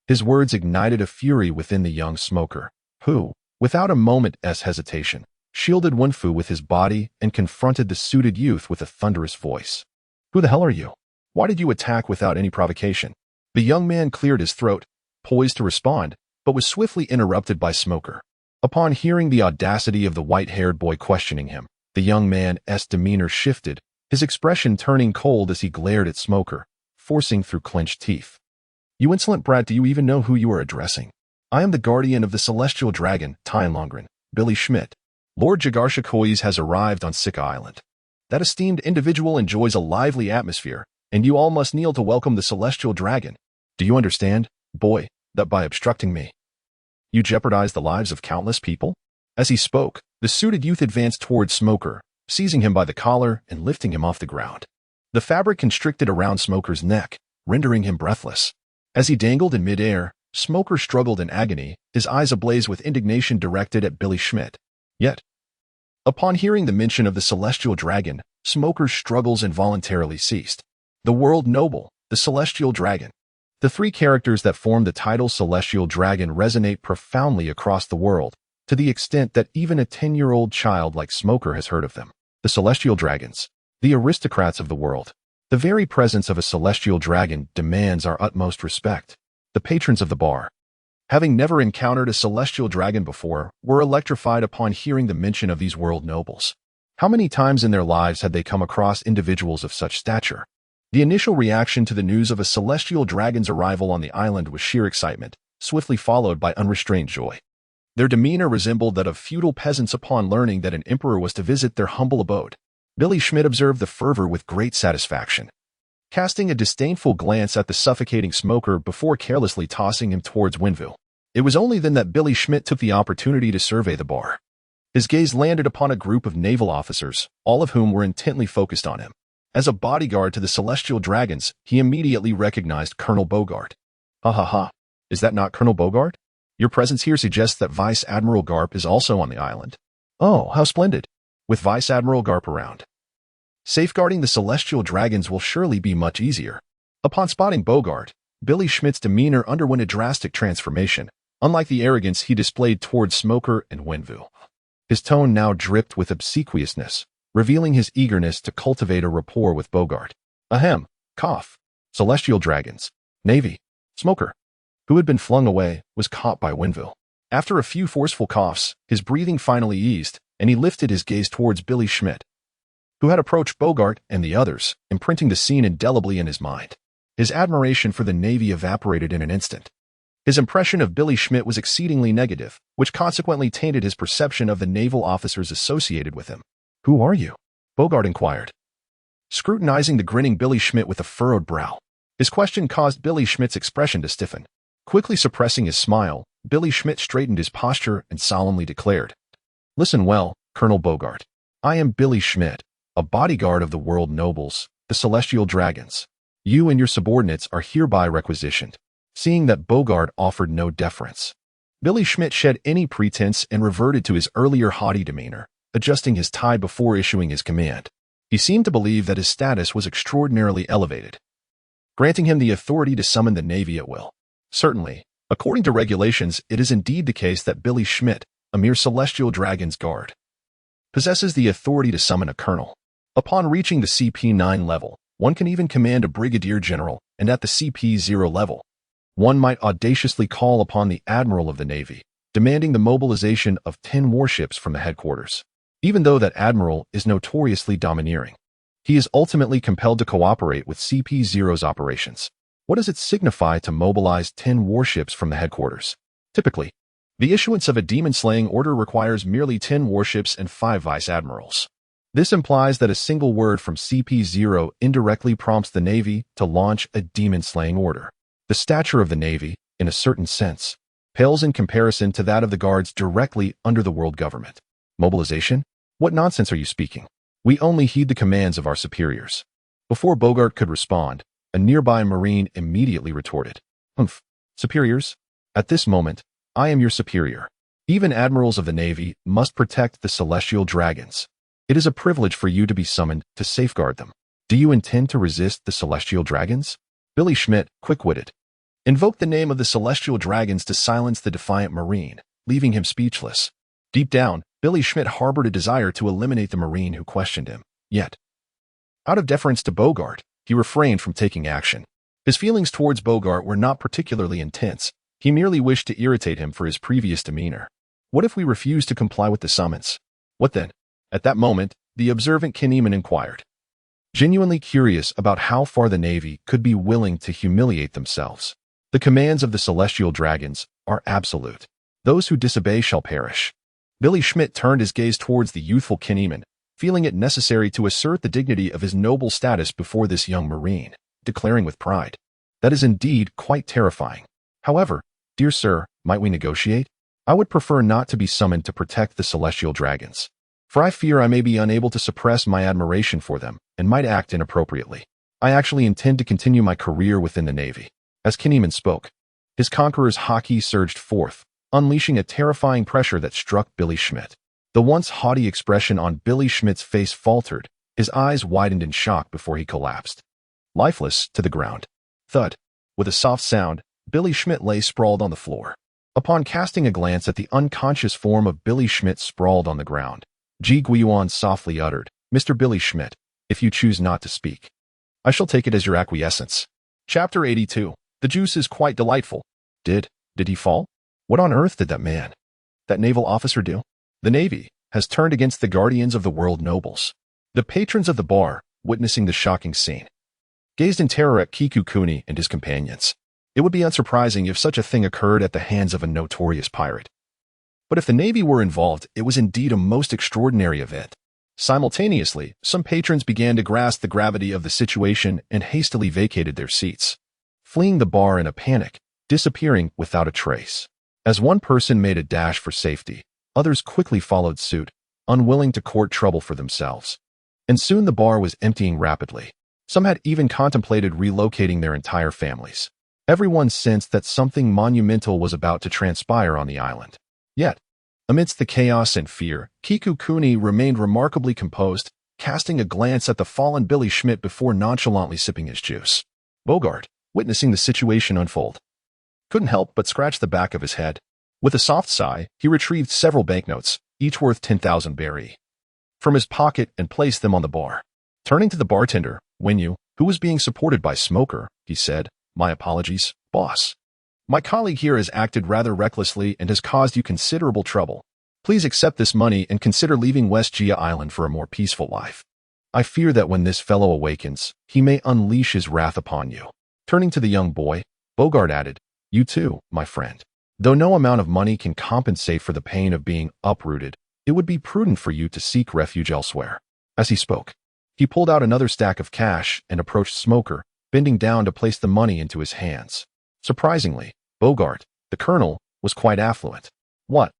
his words ignited a fury within the young Smoker, who, without a moment's hesitation, shielded Wenfu with his body and confronted the suited youth with a thunderous voice. "Who the hell are you? Why did you attack without any provocation?" The young man cleared his throat, poised to respond, but was swiftly interrupted by Smoker. Upon hearing the audacity of the white-haired boy questioning him, the young man's demeanor shifted, his expression turning cold as he glared at Smoker, forcing through clenched teeth. "You insolent brat, do you even know who you are addressing? I am the guardian of the celestial dragon, Tianlongren, Billy Schmidt. Lord Jagarshikois has arrived on Sika Island. That esteemed individual enjoys a lively atmosphere, and you all must kneel to welcome the celestial dragon. Do you understand, boy, that by obstructing me, you jeopardize the lives of countless people?" As he spoke, the suited youth advanced towards Smoker, seizing him by the collar and lifting him off the ground. The fabric constricted around Smoker's neck, rendering him breathless. As he dangled in midair, Smoker struggled in agony, his eyes ablaze with indignation directed at Billy Schmidt. Yet, upon hearing the mention of the celestial dragon, Smoker's struggles involuntarily ceased. The world noble, the celestial dragon. The three characters that form the title Celestial Dragon resonate profoundly across the world, to the extent that even a 10-year-old child like Smoker has heard of them. The celestial dragons, the aristocrats of the world. The very presence of a celestial dragon demands our utmost respect. The patrons of the bar, having never encountered a celestial dragon before, were electrified upon hearing the mention of these world nobles. How many times in their lives had they come across individuals of such stature? The initial reaction to the news of a celestial dragon's arrival on the island was sheer excitement, swiftly followed by unrestrained joy. Their demeanor resembled that of feudal peasants upon learning that an emperor was to visit their humble abode. Billy Schmidt observed the fervor with great satisfaction, casting a disdainful glance at the suffocating Smoker before carelessly tossing him towards Wenfu. It was only then that Billy Schmidt took the opportunity to survey the bar. His gaze landed upon a group of naval officers, all of whom were intently focused on him. As a bodyguard to the celestial dragons, he immediately recognized Colonel Bogart. "Ha ha ha, is that not Colonel Bogart? Your presence here suggests that Vice Admiral Garp is also on the island." "Oh, how splendid. With Vice Admiral Garp around, safeguarding the celestial dragons will surely be much easier." Upon spotting Bogart, Billy Schmidt's demeanor underwent a drastic transformation, unlike the arrogance he displayed towards Smoker and Wenfu. His tone now dripped with obsequiousness, revealing his eagerness to cultivate a rapport with Bogart. Ahem, cough. Celestial dragons. Navy. Smoker, who had been flung away, was caught by Wenfu. After a few forceful coughs, his breathing finally eased, and he lifted his gaze towards Billy Schmidt, who had approached Bogart and the others, imprinting the scene indelibly in his mind. His admiration for the Navy evaporated in an instant. His impression of Billy Schmidt was exceedingly negative, which consequently tainted his perception of the naval officers associated with him. "Who are you?" Bogart inquired, scrutinizing the grinning Billy Schmidt with a furrowed brow. His question caused Billy Schmidt's expression to stiffen. Quickly suppressing his smile, Billy Schmidt straightened his posture and solemnly declared, "Listen well, Colonel Bogart. I am Billy Schmidt, a bodyguard of the world nobles, the celestial dragons. You and your subordinates are hereby requisitioned. Seeing that Bogart offered no deference, Billy Schmidt shed any pretense and reverted to his earlier haughty demeanor, adjusting his tie before issuing his command. He seemed to believe that his status was extraordinarily elevated, granting him the authority to summon the Navy at will. Certainly, according to regulations, it is indeed the case that Billy Schmidt, a mere celestial dragon's guard, possesses the authority to summon a colonel. Upon reaching the CP9 level, one can even command a brigadier general, and at the CP0 level, one might audaciously call upon the admiral of the Navy, demanding the mobilization of 10 warships from the headquarters. Even though that admiral is notoriously domineering, he is ultimately compelled to cooperate with CP0's operations. What does it signify to mobilize 10 warships from the headquarters? Typically, the issuance of a demon-slaying order requires merely 10 warships and 5 vice-admirals. This implies that a single word from CP0 indirectly prompts the Navy to launch a demon-slaying order. The stature of the Navy, in a certain sense, pales in comparison to that of the guards directly under the world government. Mobilization? What nonsense are you speaking? We only heed the commands of our superiors. Before Bogart could respond, a nearby Marine immediately retorted, "Humph, superiors? At this moment, I am your superior. Even admirals of the Navy must protect the celestial dragons. It is a privilege for you to be summoned to safeguard them. Do you intend to resist the celestial dragons?" Billy Schmidt, quick-witted, invoked the name of the celestial dragons to silence the defiant Marine, leaving him speechless. Deep down, Billy Schmidt harbored a desire to eliminate the Marine who questioned him. Yet, out of deference to Bogart, he refrained from taking action. His feelings towards Bogart were not particularly intense. He merely wished to irritate him for his previous demeanor. What if we refuse to comply with the summons? What then? At that moment, the observant Kineman inquired, genuinely curious about how far the Navy could be willing to humiliate themselves. The commands of the celestial dragons are absolute. Those who disobey shall perish. Billy Schmidt turned his gaze towards the youthful Kineman, feeling it necessary to assert the dignity of his noble status before this young Marine, declaring with pride, "That is indeed quite terrifying. However, dear sir, might we negotiate? I would prefer not to be summoned to protect the celestial dragons, for I fear I may be unable to suppress my admiration for them and might act inappropriately. I actually intend to continue my career within the Navy." As Kineman spoke, his conqueror's haki surged forth, unleashing a terrifying pressure that struck Billy Schmidt. The once haughty expression on Billy Schmidt's face faltered, his eyes widened in shock before he collapsed, lifeless, to the ground. Thud. With a soft sound, Billy Schmidt lay sprawled on the floor. Upon casting a glance at the unconscious form of Billy Schmidt sprawled on the ground, Ji Guiyuan softly uttered, "Mr. Billy Schmidt, if you choose not to speak, I shall take it as your acquiescence." Chapter 82. The juice is quite delightful. Did he fall? What on earth did that naval officer do? The Navy has turned against the guardians of the world nobles. The patrons of the bar, witnessing the shocking scene, gazed in terror at Kikukuni and his companions. It would be unsurprising if such a thing occurred at the hands of a notorious pirate. But if the Navy were involved, it was indeed a most extraordinary event. Simultaneously, some patrons began to grasp the gravity of the situation and hastily vacated their seats, fleeing the bar in a panic, disappearing without a trace. As one person made a dash for safety, others quickly followed suit, unwilling to court trouble for themselves. And soon the bar was emptying rapidly. Some had even contemplated relocating their entire families. Everyone sensed that something monumental was about to transpire on the island. Yet, amidst the chaos and fear, Kikukuni remained remarkably composed, casting a glance at the fallen Billy Schmidt before nonchalantly sipping his juice. Bogart, witnessing the situation unfold, couldn't help but scratch the back of his head. With a soft sigh, he retrieved several banknotes, each worth 10,000 berry, from his pocket and placed them on the bar. Turning to the bartender, Wenyu, who was being supported by Smoker, he said, "My apologies, boss. My colleague here has acted rather recklessly and has caused you considerable trouble. Please accept this money and consider leaving West Gia Island for a more peaceful life. I fear that when this fellow awakens, he may unleash his wrath upon you." Turning to the young boy, Bogart added, "You too, my friend. Though no amount of money can compensate for the pain of being uprooted, it would be prudent for you to seek refuge elsewhere." As he spoke, he pulled out another stack of cash and approached Smoker, bending down to place the money into his hands. Surprisingly, Bogart, the colonel, was quite affluent. What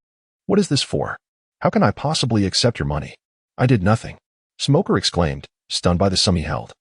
is this for? How can I possibly accept your money? I did nothing." Smoker exclaimed, stunned by the sum he held,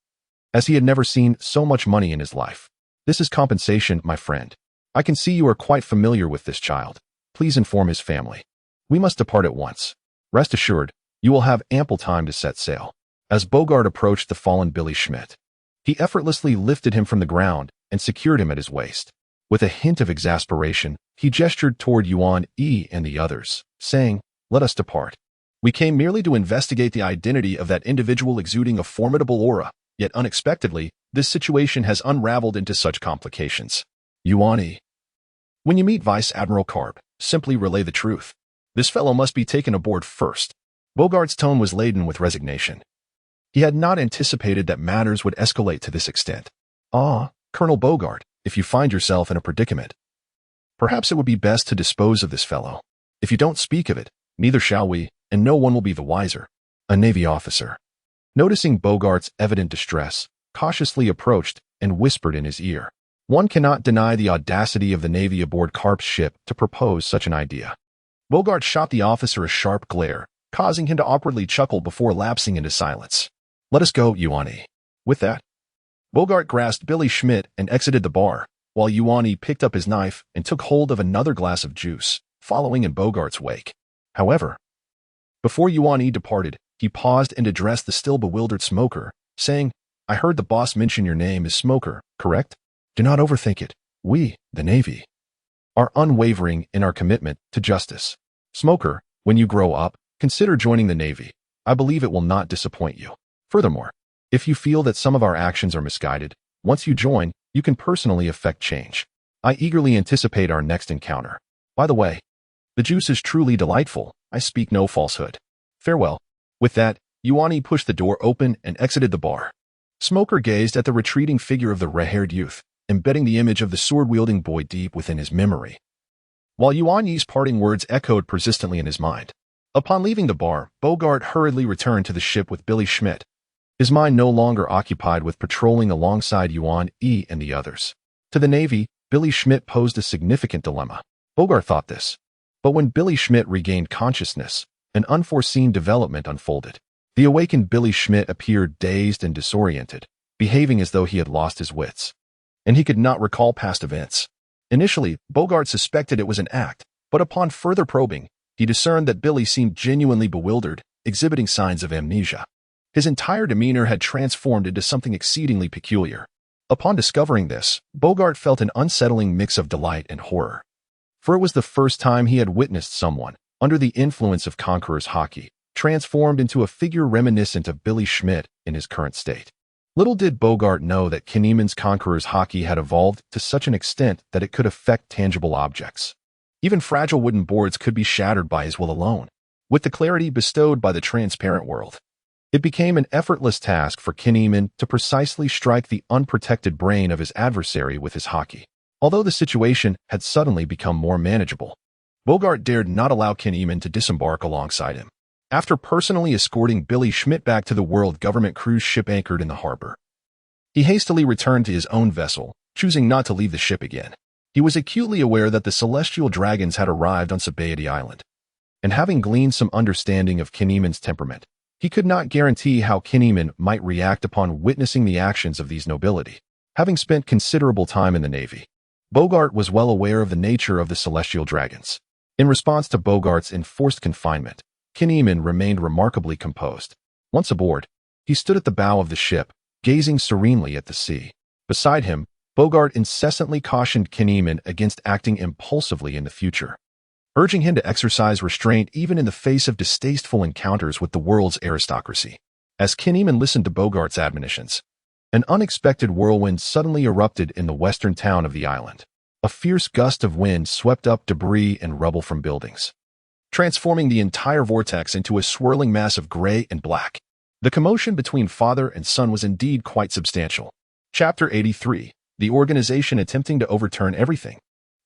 as he had never seen so much money in his life. This is compensation, my friend. I can see you are quite familiar with this child. Please inform his family. We must depart at once. Rest assured, you will have ample time to set sail. As Bogart approached the fallen Billy Schmidt, he effortlessly lifted him from the ground and secured him at his waist. With a hint of exasperation, he gestured toward Yuan Yi and the others, saying, "Let us depart. We came merely to investigate the identity of that individual exuding a formidable aura, yet unexpectedly, this situation has unraveled into such complications. Yuan Yi. When you meet Vice Admiral Karp, simply relay the truth. This fellow must be taken aboard first." Bogart's tone was laden with resignation. He had not anticipated that matters would escalate to this extent. Colonel Bogart, if you find yourself in a predicament, perhaps it would be best to dispose of this fellow. If you don't speak of it, neither shall we, and no one will be the wiser. A Navy officer, noticing Bogart's evident distress, cautiously approached and whispered in his ear. One cannot deny the audacity of the Navy aboard Karp's ship to propose such an idea. Bogart shot the officer a sharp glare, causing him to awkwardly chuckle before lapsing into silence. "Let us go, Yuan Yi." With that, Bogart grasped Billy Schmidt and exited the bar, while Yuan Yi picked up his knife and took hold of another glass of juice, following in Bogart's wake. However, before Yuan Yi departed, he paused and addressed the still bewildered Smoker, saying, "I heard the boss mention your name is Smoker, correct? Do not overthink it. We, the Navy, are unwavering in our commitment to justice. Smoker, when you grow up, consider joining the Navy. I believe it will not disappoint you. Furthermore, if you feel that some of our actions are misguided, once you join, you can personally affect change. I eagerly anticipate our next encounter. By the way, the juice is truly delightful. I speak no falsehood. Farewell." With that, Yuan Yi pushed the door open and exited the bar. Smoker gazed at the retreating figure of the red-haired youth, embedding the image of the sword-wielding boy deep within his memory, while Yuan Yi's parting words echoed persistently in his mind. Upon leaving the bar, Bogart hurriedly returned to the ship with Billy Schmidt, his mind no longer occupied with patrolling alongside Yuan Yi and the others. To the Navy, Billy Schmidt posed a significant dilemma. Bogart thought this. But when Billy Schmidt regained consciousness, an unforeseen development unfolded. The awakened Billy Schmidt appeared dazed and disoriented, behaving as though he had lost his wits, and he could not recall past events. Initially, Bogart suspected it was an act, but upon further probing, he discerned that Billy seemed genuinely bewildered, exhibiting signs of amnesia. His entire demeanor had transformed into something exceedingly peculiar. Upon discovering this, Bogart felt an unsettling mix of delight and horror. For it was the first time he had witnessed someone, under the influence of Conqueror's Haki, transformed into a figure reminiscent of Billy Schmidt in his current state. Little did Bogart know that Kinneman's Conqueror's Haki had evolved to such an extent that it could affect tangible objects. Even fragile wooden boards could be shattered by his will alone. With the clarity bestowed by the transparent world, it became an effortless task for Kinneman to precisely strike the unprotected brain of his adversary with his Haki. Although the situation had suddenly become more manageable, Bogart dared not allow Kinneman to disembark alongside him. After personally escorting Billy Schmidt back to the World Government cruise ship anchored in the harbor, he hastily returned to his own vessel, choosing not to leave the ship again. He was acutely aware that the celestial dragons had arrived on Sabaody Island, and having gleaned some understanding of Kinneman's temperament, he could not guarantee how Kinneman might react upon witnessing the actions of these nobility. Having spent considerable time in the Navy, Bogart was well aware of the nature of the celestial dragons. In response to Bogart's enforced confinement, Kinneman remained remarkably composed. Once aboard, he stood at the bow of the ship, gazing serenely at the sea. Beside him, Bogart incessantly cautioned Kinneman against acting impulsively in the future, urging him to exercise restraint even in the face of distasteful encounters with the world's aristocracy. As Kinneman listened to Bogart's admonitions, an unexpected whirlwind suddenly erupted in the western town of the island. A fierce gust of wind swept up debris and rubble from buildings, transforming the entire vortex into a swirling mass of gray and black. The commotion between father and son was indeed quite substantial. Chapter 83. The organization attempting to overturn everything.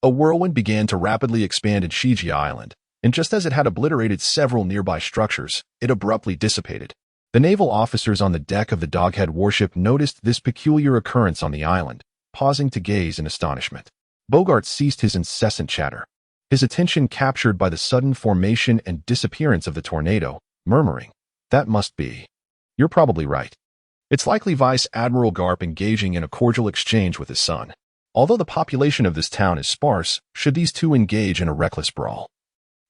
A whirlwind began to rapidly expand in Shijia Island, and just as it had obliterated several nearby structures, it abruptly dissipated. The naval officers on the deck of the Doghead warship noticed this peculiar occurrence on the island, pausing to gaze in astonishment. Bogart ceased his incessant chatter, his attention captured by the sudden formation and disappearance of the tornado, murmuring, "That must be You're probably right. It's likely Vice Admiral Garp engaging in a cordial exchange with his son. Although the population of this town is sparse, should these two engage in a reckless brawl,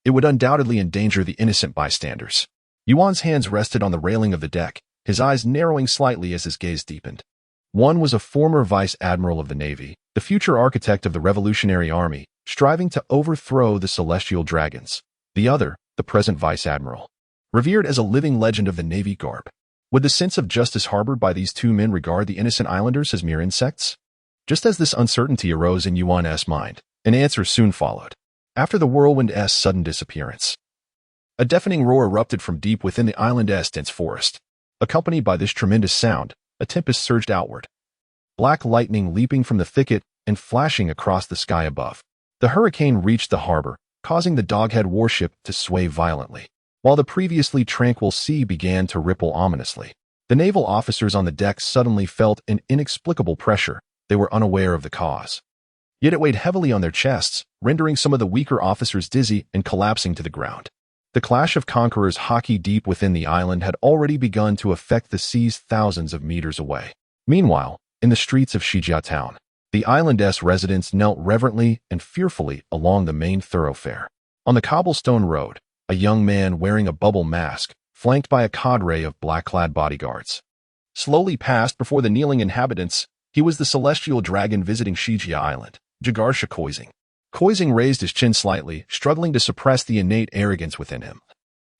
it would undoubtedly endanger the innocent bystanders. Yuan's hands rested on the railing of the deck, his eyes narrowing slightly as his gaze deepened. One was a former Vice Admiral of the Navy, the future architect of the Revolutionary Army, striving to overthrow the Celestial Dragons. The other, the present Vice Admiral, revered as a living legend of the Navy Garp. Would the sense of justice harbored by these two men regard the innocent islanders as mere insects? Just as this uncertainty arose in Yuan's mind, an answer soon followed. After the whirlwind's sudden disappearance, a deafening roar erupted from deep within the island's dense forest. Accompanied by this tremendous sound, a tempest surged outward, black lightning leaping from the thicket and flashing across the sky above. The hurricane reached the harbor, causing the Doghead warship to sway violently, while the previously tranquil sea began to ripple ominously. The naval officers on the deck suddenly felt an inexplicable pressure. They were unaware of the cause. Yet it weighed heavily on their chests, rendering some of the weaker officers dizzy and collapsing to the ground. The clash of conquerors hockey deep within the island had already begun to affect the seas thousands of meters away. Meanwhile, in the streets of Shijia town, the island's residents knelt reverently and fearfully along the main thoroughfare. On the cobblestone road, a young man wearing a bubble mask, flanked by a cadre of black-clad bodyguards, slowly passed before the kneeling inhabitants. He was the celestial dragon visiting Shijia Island, Jagarsha Koizing. Koizing raised his chin slightly, struggling to suppress the innate arrogance within him,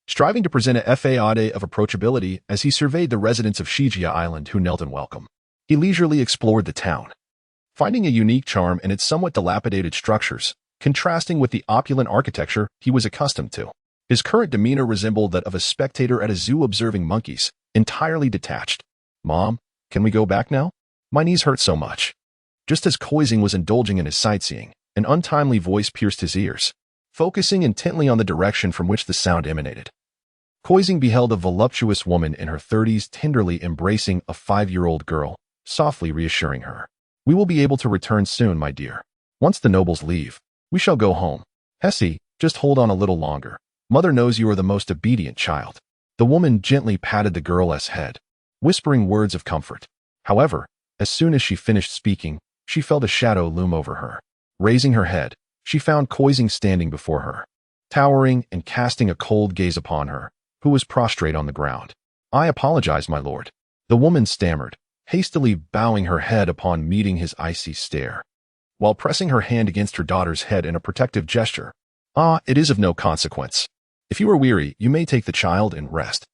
striving to present a facade of approachability as he surveyed the residents of Shijia Island who knelt in welcome. He leisurely explored the town, finding a unique charm in its somewhat dilapidated structures, contrasting with the opulent architecture he was accustomed to. His current demeanor resembled that of a spectator at a zoo observing monkeys, entirely detached. "Mom, can we go back now? My knees hurt so much." Just as Koizing was indulging in his sightseeing, an untimely voice pierced his ears, focusing intently on the direction from which the sound emanated. Koizing beheld a voluptuous woman in her 30s tenderly embracing a 5-year-old girl, softly reassuring her. "We will be able to return soon, my dear. Once the nobles leave, we shall go home. Hessie, just hold on a little longer. Mother knows you are the most obedient child." The woman gently patted the girl's head, whispering words of comfort. However, as soon as she finished speaking, she felt a shadow loom over her. Raising her head, she found Koizing standing before her, towering and casting a cold gaze upon her, who was prostrate on the ground. "I apologize, my lord," the woman stammered, hastily bowing her head upon meeting his icy stare, while pressing her hand against her daughter's head in a protective gesture. "Ah, it is of no consequence. If you are weary, you may take the child and rest.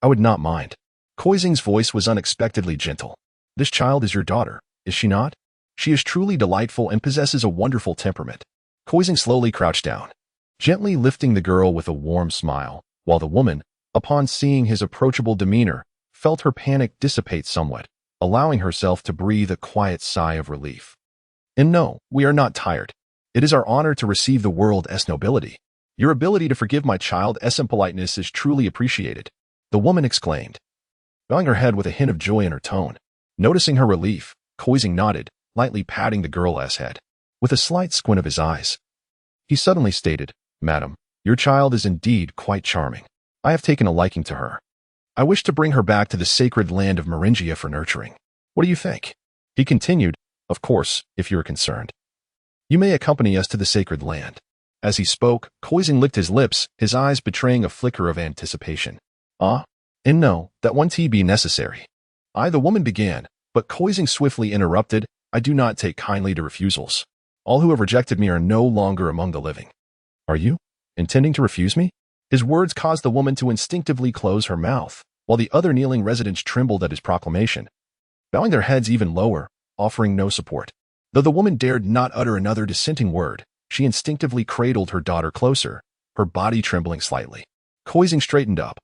I would not mind." Koizing's voice was unexpectedly gentle. "This child is your daughter, is she not? She is truly delightful and possesses a wonderful temperament." Koizing slowly crouched down, gently lifting the girl with a warm smile, while the woman, upon seeing his approachable demeanor, felt her panic dissipate somewhat, allowing herself to breathe a quiet sigh of relief. "And no, we are not tired. It is our honor to receive the world's nobility. Your ability to forgive my child's impoliteness is truly appreciated," the woman exclaimed, bowing her head with a hint of joy in her tone. Noticing her relief, Koizing nodded, lightly patting the girl's head. With a slight squint of his eyes, he suddenly stated, "Madam, your child is indeed quite charming. I have taken a liking to her. I wish to bring her back to the sacred land of Maringia for nurturing. What do you think?" He continued, "Of course, if you are concerned, you may accompany us to the sacred land." As he spoke, Koizing licked his lips, his eyes betraying a flicker of anticipation. "Ah, and no, that won't be necessary." The woman began, but Koizing swiftly interrupted, "I do not take kindly to refusals. All who have rejected me are no longer among the living." "Are you intending to refuse me?" His words caused the woman to instinctively close her mouth, while the other kneeling residents trembled at his proclamation, bowing their heads even lower, offering no support. Though the woman dared not utter another dissenting word, she instinctively cradled her daughter closer, her body trembling slightly. Koizing straightened up,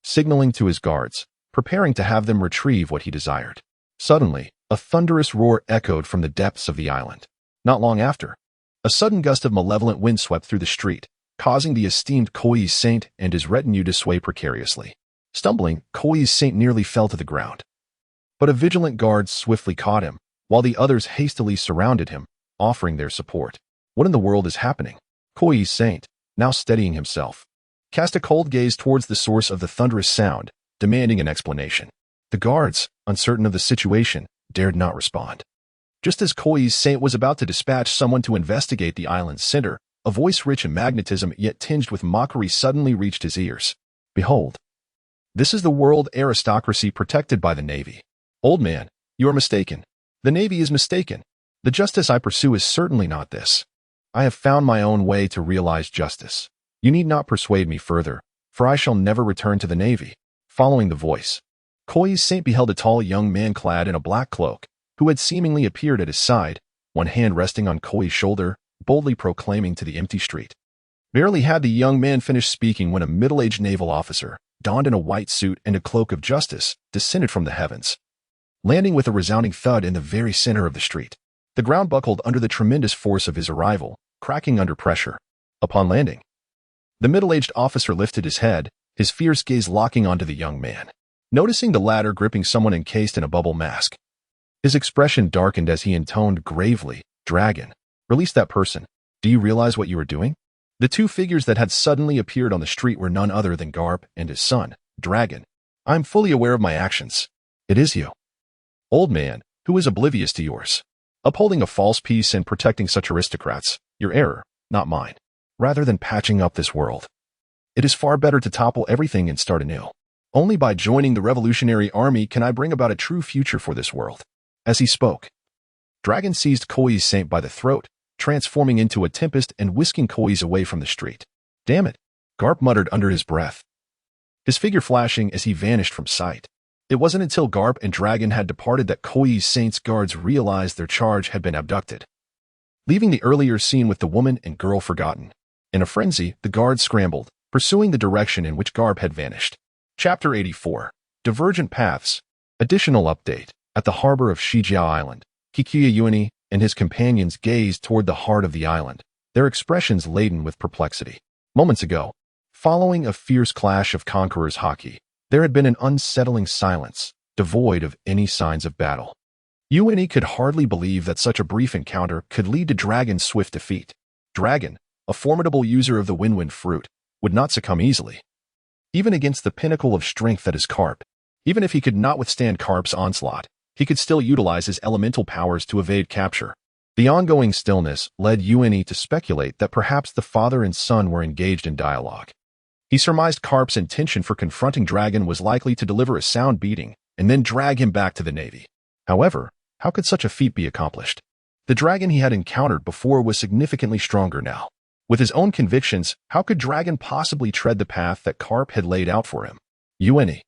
signaling to his guards, preparing to have them retrieve what he desired. Suddenly, a thunderous roar echoed from the depths of the island. Not long after, a sudden gust of malevolent wind swept through the street, causing the esteemed Koi's saint and his retinue to sway precariously. Stumbling, Koi's saint nearly fell to the ground, but a vigilant guard swiftly caught him, while the others hastily surrounded him, offering their support. "What in the world is happening?" Koi's saint, now steadying himself, cast a cold gaze towards the source of the thunderous sound, demanding an explanation. The guards, uncertain of the situation, dared not respond. Just as Koi's saint was about to dispatch someone to investigate the island's center, a voice rich in magnetism yet tinged with mockery suddenly reached his ears. Behold, this is the world aristocracy protected by the Navy. Old man, you are mistaken. The Navy is mistaken. The justice I pursue is certainly not this. I have found my own way to realize justice. You need not persuade me further, for I shall never return to the Navy. Following the voice, Koi's saint beheld a tall young man clad in a black cloak, who had seemingly appeared at his side, one hand resting on Koi's shoulder, boldly proclaiming to the empty street. Barely had the young man finished speaking when a middle-aged naval officer, donned in a white suit and a cloak of justice, descended from the heavens, landing with a resounding thud in the very center of the street. The ground buckled under the tremendous force of his arrival, cracking under pressure. Upon landing, the middle-aged officer lifted his head, his fierce gaze locking onto the young man. Noticing the latter gripping someone encased in a bubble mask, his expression darkened as he intoned gravely, "Dragon, release that person. Do you realize what you are doing?" The two figures that had suddenly appeared on the street were none other than Garp and his son, Dragon. "I am fully aware of my actions. It is you, old man, who is oblivious to yours. Upholding a false peace and protecting such aristocrats, your error, not mine. Rather than patching up this world, it is far better to topple everything and start anew. Only by joining the Revolutionary Army can I bring about a true future for this world." As he spoke, Dragon seized Koi's saint by the throat, transforming into a tempest and whisking Koi's away from the street. "Damn it," Garp muttered under his breath, his figure flashing as he vanished from sight. It wasn't until Garp and Dragon had departed that Koi's saint's guards realized their charge had been abducted, leaving the earlier scene with the woman and girl forgotten. In a frenzy, the guards scrambled, pursuing the direction in which Garp had vanished. Chapter 84. Divergent Paths. Additional update. At the harbor of Shijiao Island, Kikuya Yuani and his companions gazed toward the heart of the island, their expressions laden with perplexity. Moments ago, following a fierce clash of conquerors' haki, there had been an unsettling silence, devoid of any signs of battle. Yuani could hardly believe that such a brief encounter could lead to Dragon's swift defeat. Dragon, a formidable user of the Win-Win fruit, would not succumb easily. Even against the pinnacle of strength that is Carp, even if he could not withstand Carp's onslaught, he could still utilize his elemental powers to evade capture. The ongoing stillness led Yuani to speculate that perhaps the father and son were engaged in dialogue. He surmised Carp's intention for confronting Dragon was likely to deliver a sound beating and then drag him back to the Navy. However, how could such a feat be accomplished? The Dragon he had encountered before was significantly stronger now. With his own convictions, how could Dragon possibly tread the path that Carp had laid out for him? "Yuani,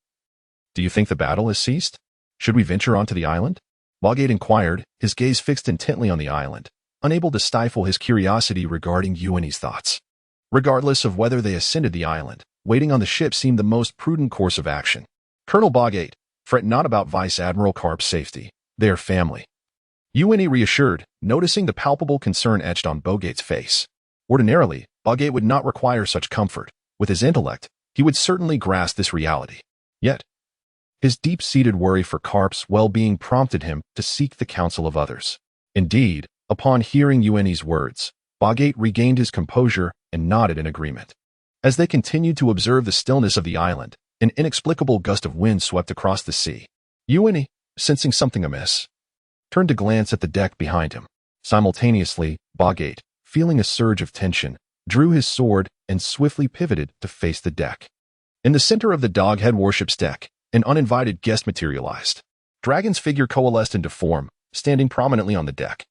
do you think the battle has ceased? Should we venture onto the island?" Bogate inquired, his gaze fixed intently on the island, unable to stifle his curiosity regarding Yuani's thoughts. Regardless of whether they ascended the island, waiting on the ship seemed the most prudent course of action. "Colonel Bogate, fret not about Vice Admiral Carp's safety. They are family," Yuani reassured, noticing the palpable concern etched on Bogate's face. Ordinarily, Bogate would not require such comfort. With his intellect, he would certainly grasp this reality. Yet, his deep-seated worry for Carp's well-being prompted him to seek the counsel of others. Indeed, upon hearing Yuani's words, Bogate regained his composure and nodded in agreement. As they continued to observe the stillness of the island, an inexplicable gust of wind swept across the sea. Yuani, sensing something amiss, turned to glance at the deck behind him. Simultaneously, Bogate, feeling a surge of tension, drew his sword and swiftly pivoted to face the deck. In the center of the Doghead warship's deck, an uninvited guest materialized. Dragon's figure coalesced into form, standing prominently on the deck,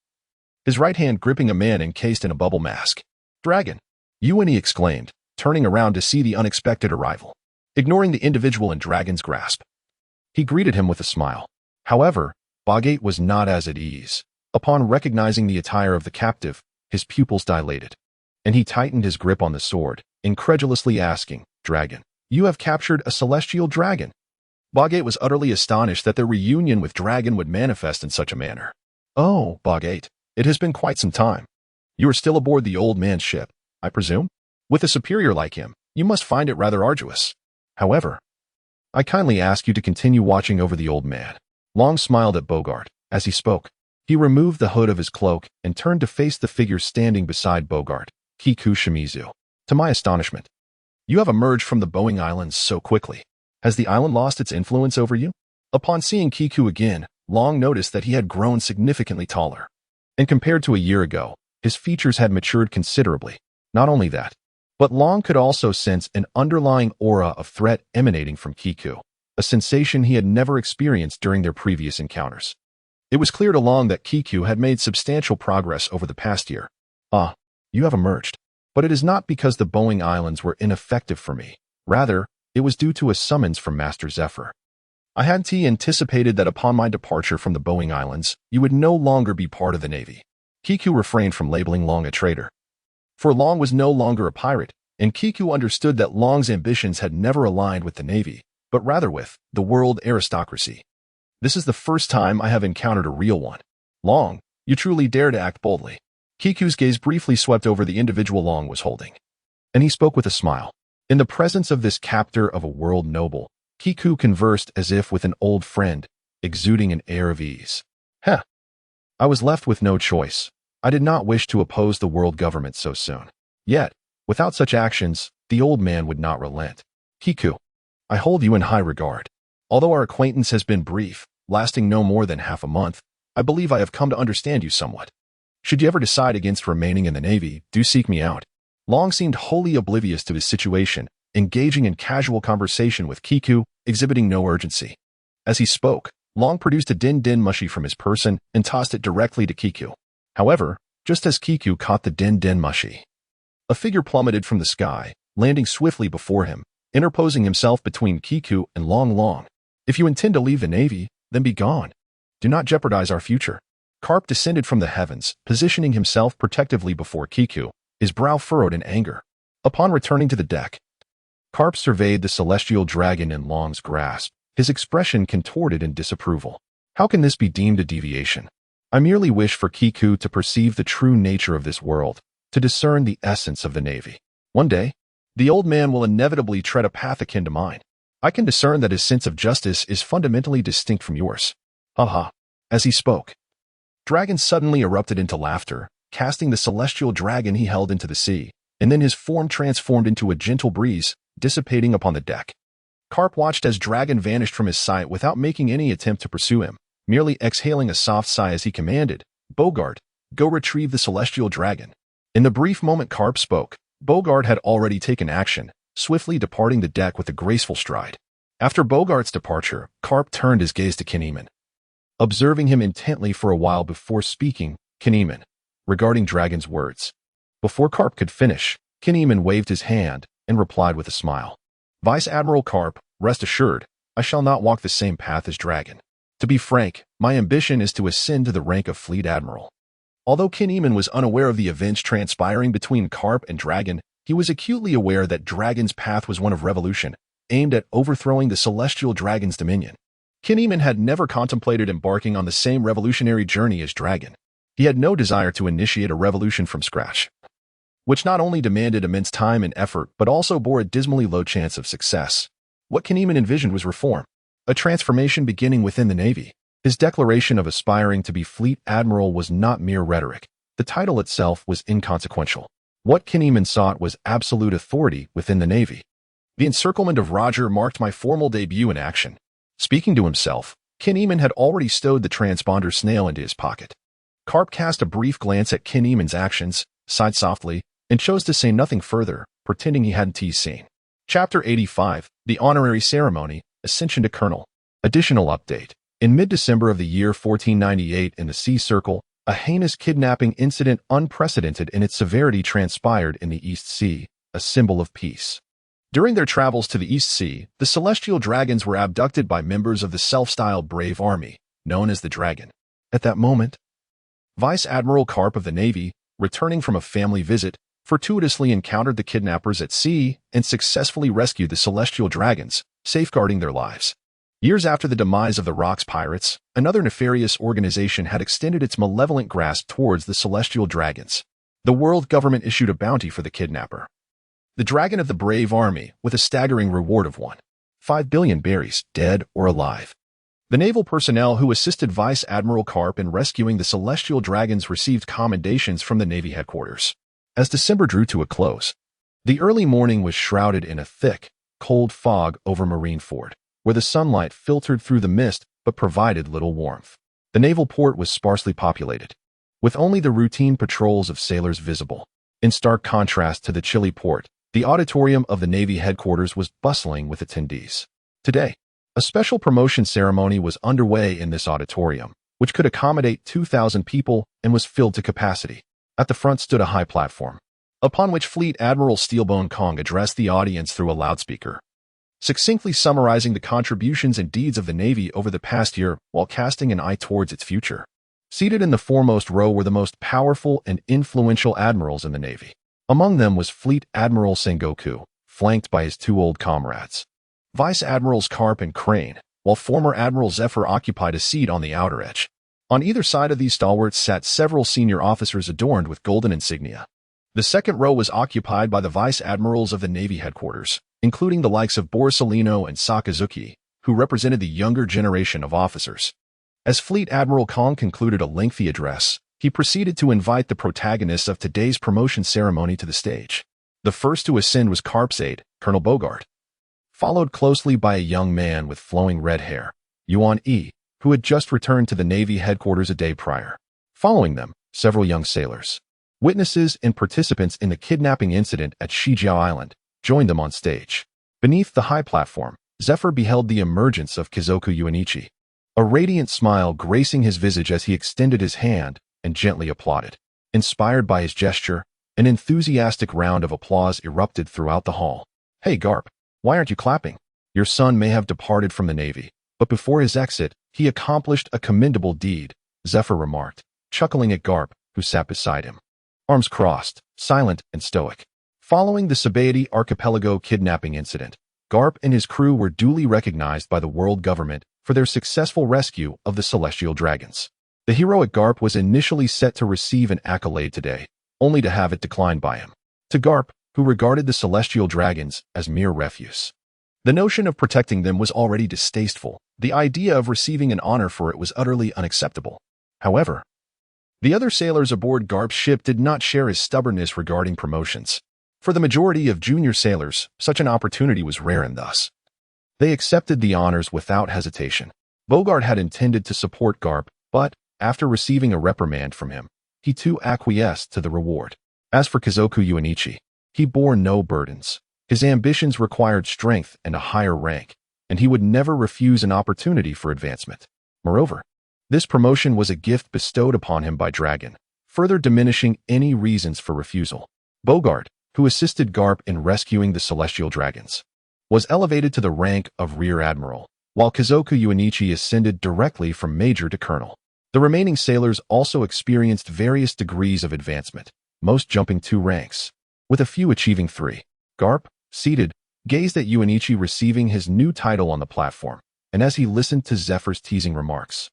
his right hand gripping a man encased in a bubble mask. "Dragon!" Yuani exclaimed, turning around to see the unexpected arrival. Ignoring the individual in Dragon's grasp, he greeted him with a smile. However, Bogate was not as at ease. Upon recognizing the attire of the captive, his pupils dilated, and he tightened his grip on the sword, incredulously asking, "Dragon, you have captured a celestial dragon?" Bogate was utterly astonished that their reunion with Dragon would manifest in such a manner. "Oh, Bogate, it has been quite some time. You are still aboard the old man's ship, I presume? With a superior like him, you must find it rather arduous. However, I kindly ask you to continue watching over the old man." Long smiled at Bogart. As he spoke, he removed the hood of his cloak and turned to face the figure standing beside Bogart, Kiku Shimizu. "To my astonishment, you have emerged from the Boeing Islands so quickly. Has the island lost its influence over you? Upon seeing Kiku again, Long noticed that he had grown significantly taller. And compared to a year ago, his features had matured considerably. Not only that, but Long could also sense an underlying aura of threat emanating from Kiku, a sensation he had never experienced during their previous encounters. It was clear to Long that Kiku had made substantial progress over the past year. You have emerged. But it is not because the Boeing Islands were ineffective for me. Rather, it was due to a summons from Master Zephyr. I hadn't anticipated that upon my departure from the Boeing Islands, you would no longer be part of the Navy. Kiku refrained from labeling Long a traitor. For Long was no longer a pirate, and Kiku understood that Long's ambitions had never aligned with the Navy, but rather with the world aristocracy. This is the first time I have encountered a real one. Long, you truly dare to act boldly. Kiku's gaze briefly swept over the individual Long was holding, and he spoke with a smile. In the presence of this captor of a world noble, Kiku conversed as if with an old friend, exuding an air of ease. I was left with no choice. I did not wish to oppose the world government so soon. Yet, without such actions, the old man would not relent. Kiku, I hold you in high regard. Although our acquaintance has been brief, lasting no more than half a month, I believe I have come to understand you somewhat. Should you ever decide against remaining in the Navy, do seek me out. Long seemed wholly oblivious to his situation, engaging in casual conversation with Kiku, exhibiting no urgency. As he spoke, Long produced a din-din mushi from his person and tossed it directly to Kiku. However, just as Kiku caught the din-din mushi, a figure plummeted from the sky, landing swiftly before him, interposing himself between Kiku and Long. If you intend to leave the Navy, then be gone. Do not jeopardize our future. Carp descended from the heavens, positioning himself protectively before Kiku, his brow furrowed in anger. Upon returning to the deck, Carp surveyed the celestial dragon in Long's grasp, his expression contorted in disapproval. How can this be deemed a deviation? I merely wish for Kiku to perceive the true nature of this world, to discern the essence of the Navy. One day, the old man will inevitably tread a path akin to mine. I can discern that his sense of justice is fundamentally distinct from yours. As he spoke, Dragon suddenly erupted into laughter, casting the celestial dragon he held into the sea, and then his form transformed into a gentle breeze, dissipating upon the deck. Carp watched as Dragon vanished from his sight without making any attempt to pursue him, merely exhaling a soft sigh as he commanded, Bogart, go retrieve the celestial dragon. In the brief moment Carp spoke, Bogart had already taken action, swiftly departing the deck with a graceful stride. After Bogart's departure, Carp turned his gaze to Kineman. Observing him intently for a while before speaking, Kineman, regarding Dragon's words. Before Carp could finish, Kineman waved his hand and replied with a smile. Vice Admiral Carp, rest assured, I shall not walk the same path as Dragon. To be frank, my ambition is to ascend to the rank of Fleet Admiral. Although Kineman was unaware of the events transpiring between Carp and Dragon, he was acutely aware that Dragon's path was one of revolution, aimed at overthrowing the celestial dragon's dominion. Kineman had never contemplated embarking on the same revolutionary journey as Dragon. He had no desire to initiate a revolution from scratch, which not only demanded immense time and effort, but also bore a dismally low chance of success. What Kineman envisioned was reform, a transformation beginning within the Navy. His declaration of aspiring to be Fleet Admiral was not mere rhetoric. The title itself was inconsequential. What Kineman sought was absolute authority within the Navy. The encirclement of Roger marked my formal debut in action. Speaking to himself, Kineman had already stowed the transponder snail into his pocket. Carp cast a brief glance at Kineman's actions, sighed softly, and chose to say nothing further, pretending he hadn't seen. Chapter 85, The Honorary Ceremony, Ascension to Colonel. Additional update. In mid-December of the year 1498 in the Sea Circle, a heinous kidnapping incident unprecedented in its severity transpired in the East Sea, a symbol of peace. During their travels to the East Sea, the celestial dragons were abducted by members of the self-styled Brave Army, known as the Dragon. At that moment, Vice Admiral Carp of the Navy, returning from a family visit, fortuitously encountered the kidnappers at sea and successfully rescued the celestial dragons, safeguarding their lives. Years after the demise of the Rocks Pirates, another nefarious organization had extended its malevolent grasp towards the celestial dragons. The world government issued a bounty for the kidnapper, the Dragon of the Brave Army, with a staggering reward of 1.5 billion berries, dead or alive. The naval personnel who assisted Vice Admiral Carp in rescuing the celestial dragons received commendations from the Navy headquarters. As December drew to a close, the early morning was shrouded in a thick, cold fog over Marineford, where the sunlight filtered through the mist but provided little warmth. The naval port was sparsely populated, with only the routine patrols of sailors visible. In stark contrast to the chilly port, the auditorium of the Navy headquarters was bustling with attendees. Today, a special promotion ceremony was underway in this auditorium, which could accommodate 2,000 people and was filled to capacity. At the front stood a high platform, upon which Fleet Admiral Steelbone Kong addressed the audience through a loudspeaker, succinctly summarizing the contributions and deeds of the Navy over the past year while casting an eye towards its future. Seated in the foremost row were the most powerful and influential admirals in the Navy. Among them was Fleet Admiral Sengoku, flanked by his two old comrades, Vice Admirals Carp and Crane, while former Admiral Zephyr occupied a seat on the outer edge. On either side of these stalwarts sat several senior officers adorned with golden insignia. The second row was occupied by the Vice Admirals of the Navy headquarters, including the likes of Borsalino and Sakazuki, who represented the younger generation of officers. As Fleet Admiral Kong concluded a lengthy address, he proceeded to invite the protagonists of today's promotion ceremony to the stage. The first to ascend was Carp's aide, Colonel Bogart, followed closely by a young man with flowing red hair, Yuan E, who had just returned to the Navy headquarters a day prior. Following them, several young sailors, witnesses and participants in the kidnapping incident at Shijiao Island, joined them on stage. Beneath the high platform, Zephyr beheld the emergence of Kizoku Yuanichi, a radiant smile gracing his visage as he extended his hand and gently applauded. Inspired by his gesture, an enthusiastic round of applause erupted throughout the hall. "Hey, Garp, why aren't you clapping? Your son may have departed from the Navy, but before his exit, he accomplished a commendable deed," Zephyr remarked, chuckling at Garp, who sat beside him, arms crossed, silent and stoic. Following the Sabaody Archipelago kidnapping incident, Garp and his crew were duly recognized by the world government for their successful rescue of the celestial dragons. The heroic Garp was initially set to receive an accolade today, only to have it declined by him. To Garp, who regarded the celestial dragons as mere refuse, the notion of protecting them was already distasteful. The idea of receiving an honor for it was utterly unacceptable. However, the other sailors aboard Garp's ship did not share his stubbornness regarding promotions. For the majority of junior sailors, such an opportunity was rare, and thus they accepted the honors without hesitation. Bogart had intended to support Garp, but after receiving a reprimand from him, he too acquiesced to the reward. As for Kizoku Yuanichi, he bore no burdens. His ambitions required strength and a higher rank, and he would never refuse an opportunity for advancement. Moreover, this promotion was a gift bestowed upon him by Dragon, further diminishing any reasons for refusal. Bogart, who assisted Garp in rescuing the celestial dragons, was elevated to the rank of Rear Admiral, while Kizoku Yuanichi ascended directly from Major to Colonel. The remaining sailors also experienced various degrees of advancement, most jumping 2 ranks, with a few achieving 3. Garp, seated, gazed at Yuanichi receiving his new title on the platform, and as he listened to Zephyr's teasing remarks,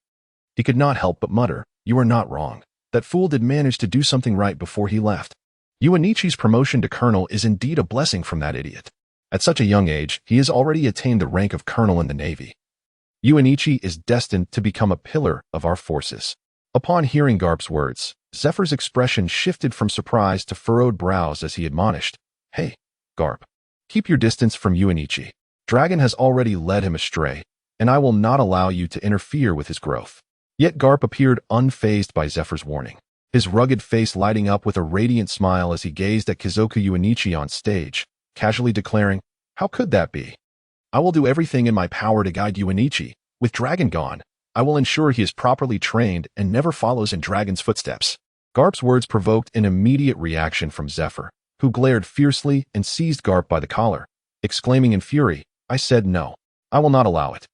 he could not help but mutter, "You are not wrong. That fool did manage to do something right before he left. Yuanichi's promotion to colonel is indeed a blessing from that idiot. At such a young age, he has already attained the rank of colonel in the Navy. Yuanichi is destined to become a pillar of our forces." Upon hearing Garp's words, Zephyr's expression shifted from surprise to furrowed brows as he admonished, "Hey, Garp, keep your distance from Yuanichi. Dragon has already led him astray, and I will not allow you to interfere with his growth." Yet Garp appeared unfazed by Zephyr's warning, his rugged face lighting up with a radiant smile as he gazed at Kizoku Yuanichi on stage, casually declaring, "How could that be? I will do everything in my power to guide Yuanichi. With Dragon gone, I will ensure he is properly trained and never follows in Dragon's footsteps." Garp's words provoked an immediate reaction from Zephyr, who glared fiercely and seized Garp by the collar, exclaiming in fury, "I said no. I will not allow it."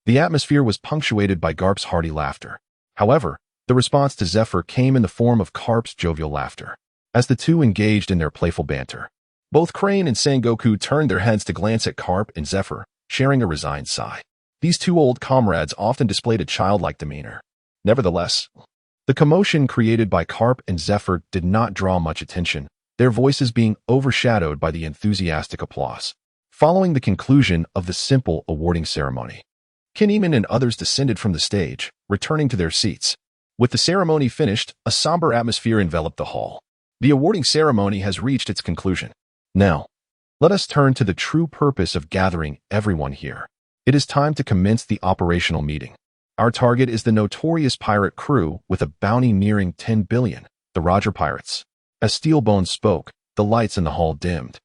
The atmosphere was punctuated by Garp's hearty laughter. However, the response to Zephyr came in the form of Carp's jovial laughter. As the two engaged in their playful banter, both Crane and Sengoku turned their heads to glance at Carp and Zephyr, sharing a resigned sigh. These two old comrades often displayed a childlike demeanor. Nevertheless, the commotion created by Carp and Zephyr did not draw much attention, their voices being overshadowed by the enthusiastic applause. Following the conclusion of the simple awarding ceremony, Kineman and others descended from the stage, returning to their seats. With the ceremony finished, a somber atmosphere enveloped the hall. The awarding ceremony has reached its conclusion. Now, Let us turn to the true purpose of gathering everyone here. It is time to commence the operational meeting. Our target is the notorious pirate crew with a bounty nearing 10 billion, the Roger Pirates. As Steelbone spoke, the lights in the hall dimmed,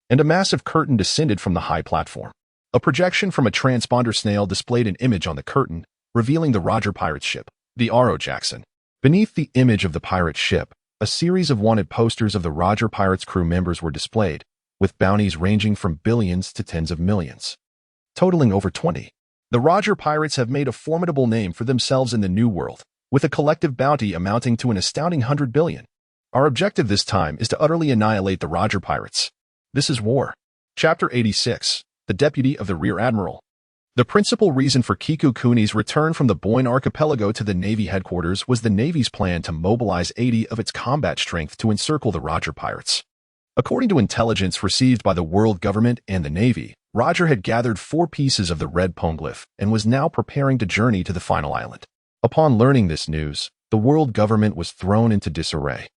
and a massive curtain descended from the high platform. A projection from a transponder snail displayed an image on the curtain, revealing the Roger Pirates ship, the R.O. Jackson. Beneath the image of the pirate ship, a series of wanted posters of the Roger Pirates crew members were displayed, with bounties ranging from billions to tens of millions, totaling over 20. The Roger Pirates have made a formidable name for themselves in the New World, with a collective bounty amounting to an astounding 100 billion. Our objective this time is to utterly annihilate the Roger Pirates. This is war. Chapter 86, The Deputy of the Rear Admiral. The principal reason for Kiku Kuni's return from the Boyne Archipelago to the Navy headquarters was the Navy's plan to mobilize 80 of its combat strength to encircle the Roger Pirates. According to intelligence received by the world government and the Navy, Roger had gathered 4 pieces of the red poneglyph and was now preparing to journey to the final island. Upon learning this news, the world government was thrown into disarray,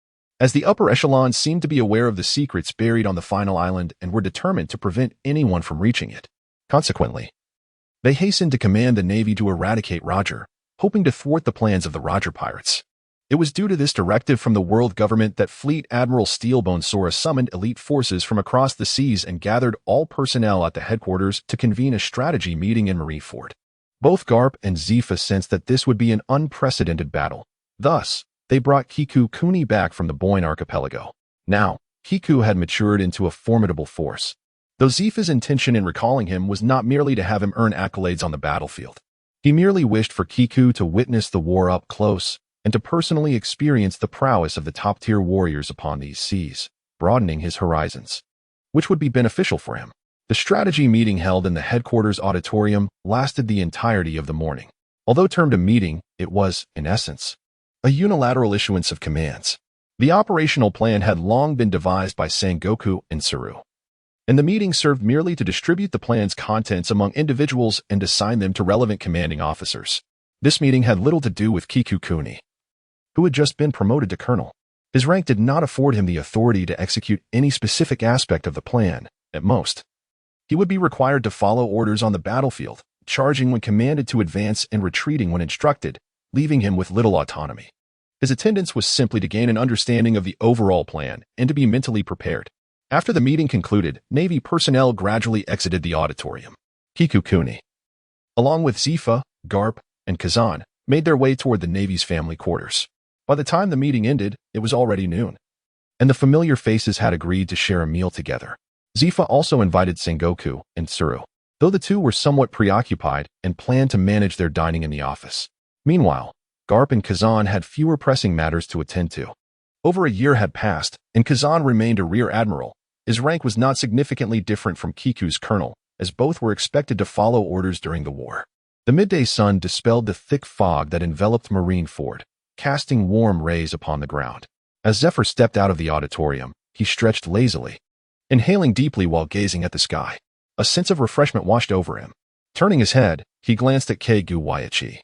as the upper echelons seemed to be aware of the secrets buried on the final island and were determined to prevent anyone from reaching it. Consequently, they hastened to command the Navy to eradicate Roger, hoping to thwart the plans of the Roger Pirates. It was due to this directive from the world government that Fleet Admiral Steelbone Sora summoned elite forces from across the seas and gathered all personnel at the headquarters to convene a strategy meeting in Marineford. Both Garp and Zephyr sensed that this would be an unprecedented battle. Thus, they brought Kiku Kuni back from the Boyne Archipelago. Now, Kiku had matured into a formidable force, though Zephy's intention in recalling him was not merely to have him earn accolades on the battlefield. He merely wished for Kiku to witness the war up close and to personally experience the prowess of the top-tier warriors upon these seas, broadening his horizons, which would be beneficial for him. The strategy meeting held in the headquarters auditorium lasted the entirety of the morning. Although termed a meeting, it was, in essence, a unilateral issuance of commands. The operational plan had long been devised by Sengoku and Saru, and the meeting served merely to distribute the plan's contents among individuals and assign them to relevant commanding officers. This meeting had little to do with Kiku Kuni, who had just been promoted to colonel. His rank did not afford him the authority to execute any specific aspect of the plan. At most, he would be required to follow orders on the battlefield, charging when commanded to advance and retreating when instructed, leaving him with little autonomy. His attendance was simply to gain an understanding of the overall plan and to be mentally prepared. After the meeting concluded, Navy personnel gradually exited the auditorium. Kiku Kuni, along with Zephyr, Garp, and Kazan, made their way toward the Navy's family quarters. By the time the meeting ended, it was already noon, and the familiar faces had agreed to share a meal together. Zephyr also invited Sengoku and Tsuru, though the two were somewhat preoccupied and planned to manage their dining in the office. Meanwhile, Garp and Kazan had fewer pressing matters to attend to. Over a year had passed, and Kazan remained a rear admiral. His rank was not significantly different from Kiku's colonel, as both were expected to follow orders during the war. The midday sun dispelled the thick fog that enveloped Marineford, casting warm rays upon the ground. As Zephyr stepped out of the auditorium, he stretched lazily, inhaling deeply while gazing at the sky. A sense of refreshment washed over him. Turning his head, he glanced at Keigu Waiichi,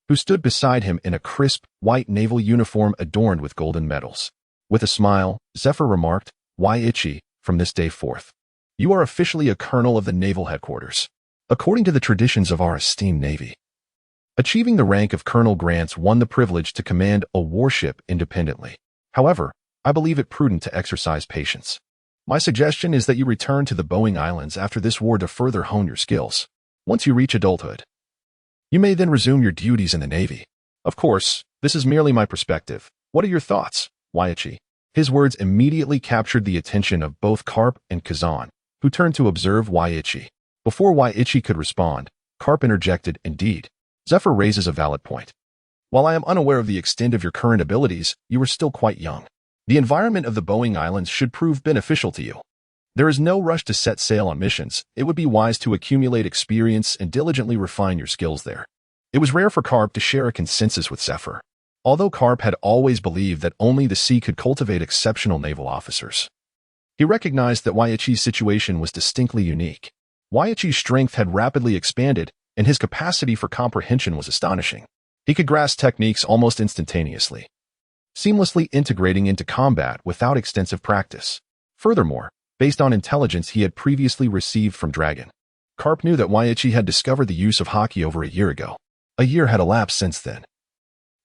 who stood beside him in a crisp, white naval uniform adorned with golden medals. With a smile, Zephyr remarked, "Waiichi, from this day forth, you are officially a colonel of the naval headquarters. According to the traditions of our esteemed Navy, achieving the rank of colonel grants one the privilege to command a warship independently. However, I believe it prudent to exercise patience. My suggestion is that you return to the Boeing Islands after this war to further hone your skills. Once you reach adulthood, you may then resume your duties in the Navy. Of course, this is merely my perspective. What are your thoughts, Waiichi?" His words immediately captured the attention of both Karp and Kazan, who turned to observe Waiichi. Before Waiichi could respond, Karp interjected, "Indeed, Zephyr raises a valid point. While I am unaware of the extent of your current abilities, you are still quite young. The environment of the Boeing Islands should prove beneficial to you. There is no rush to set sail on missions. It would be wise to accumulate experience and diligently refine your skills there." It was rare for Karp to share a consensus with Zephyr. Although Karp had always believed that only the sea could cultivate exceptional naval officers, he recognized that Waiichi's situation was distinctly unique. Waiichi's strength had rapidly expanded, and his capacity for comprehension was astonishing. He could grasp techniques almost instantaneously, seamlessly integrating into combat without extensive practice. Furthermore, based on intelligence he had previously received from Dragon. Carp knew that Waiichi had discovered the use of haki over a year ago. A year had elapsed since then.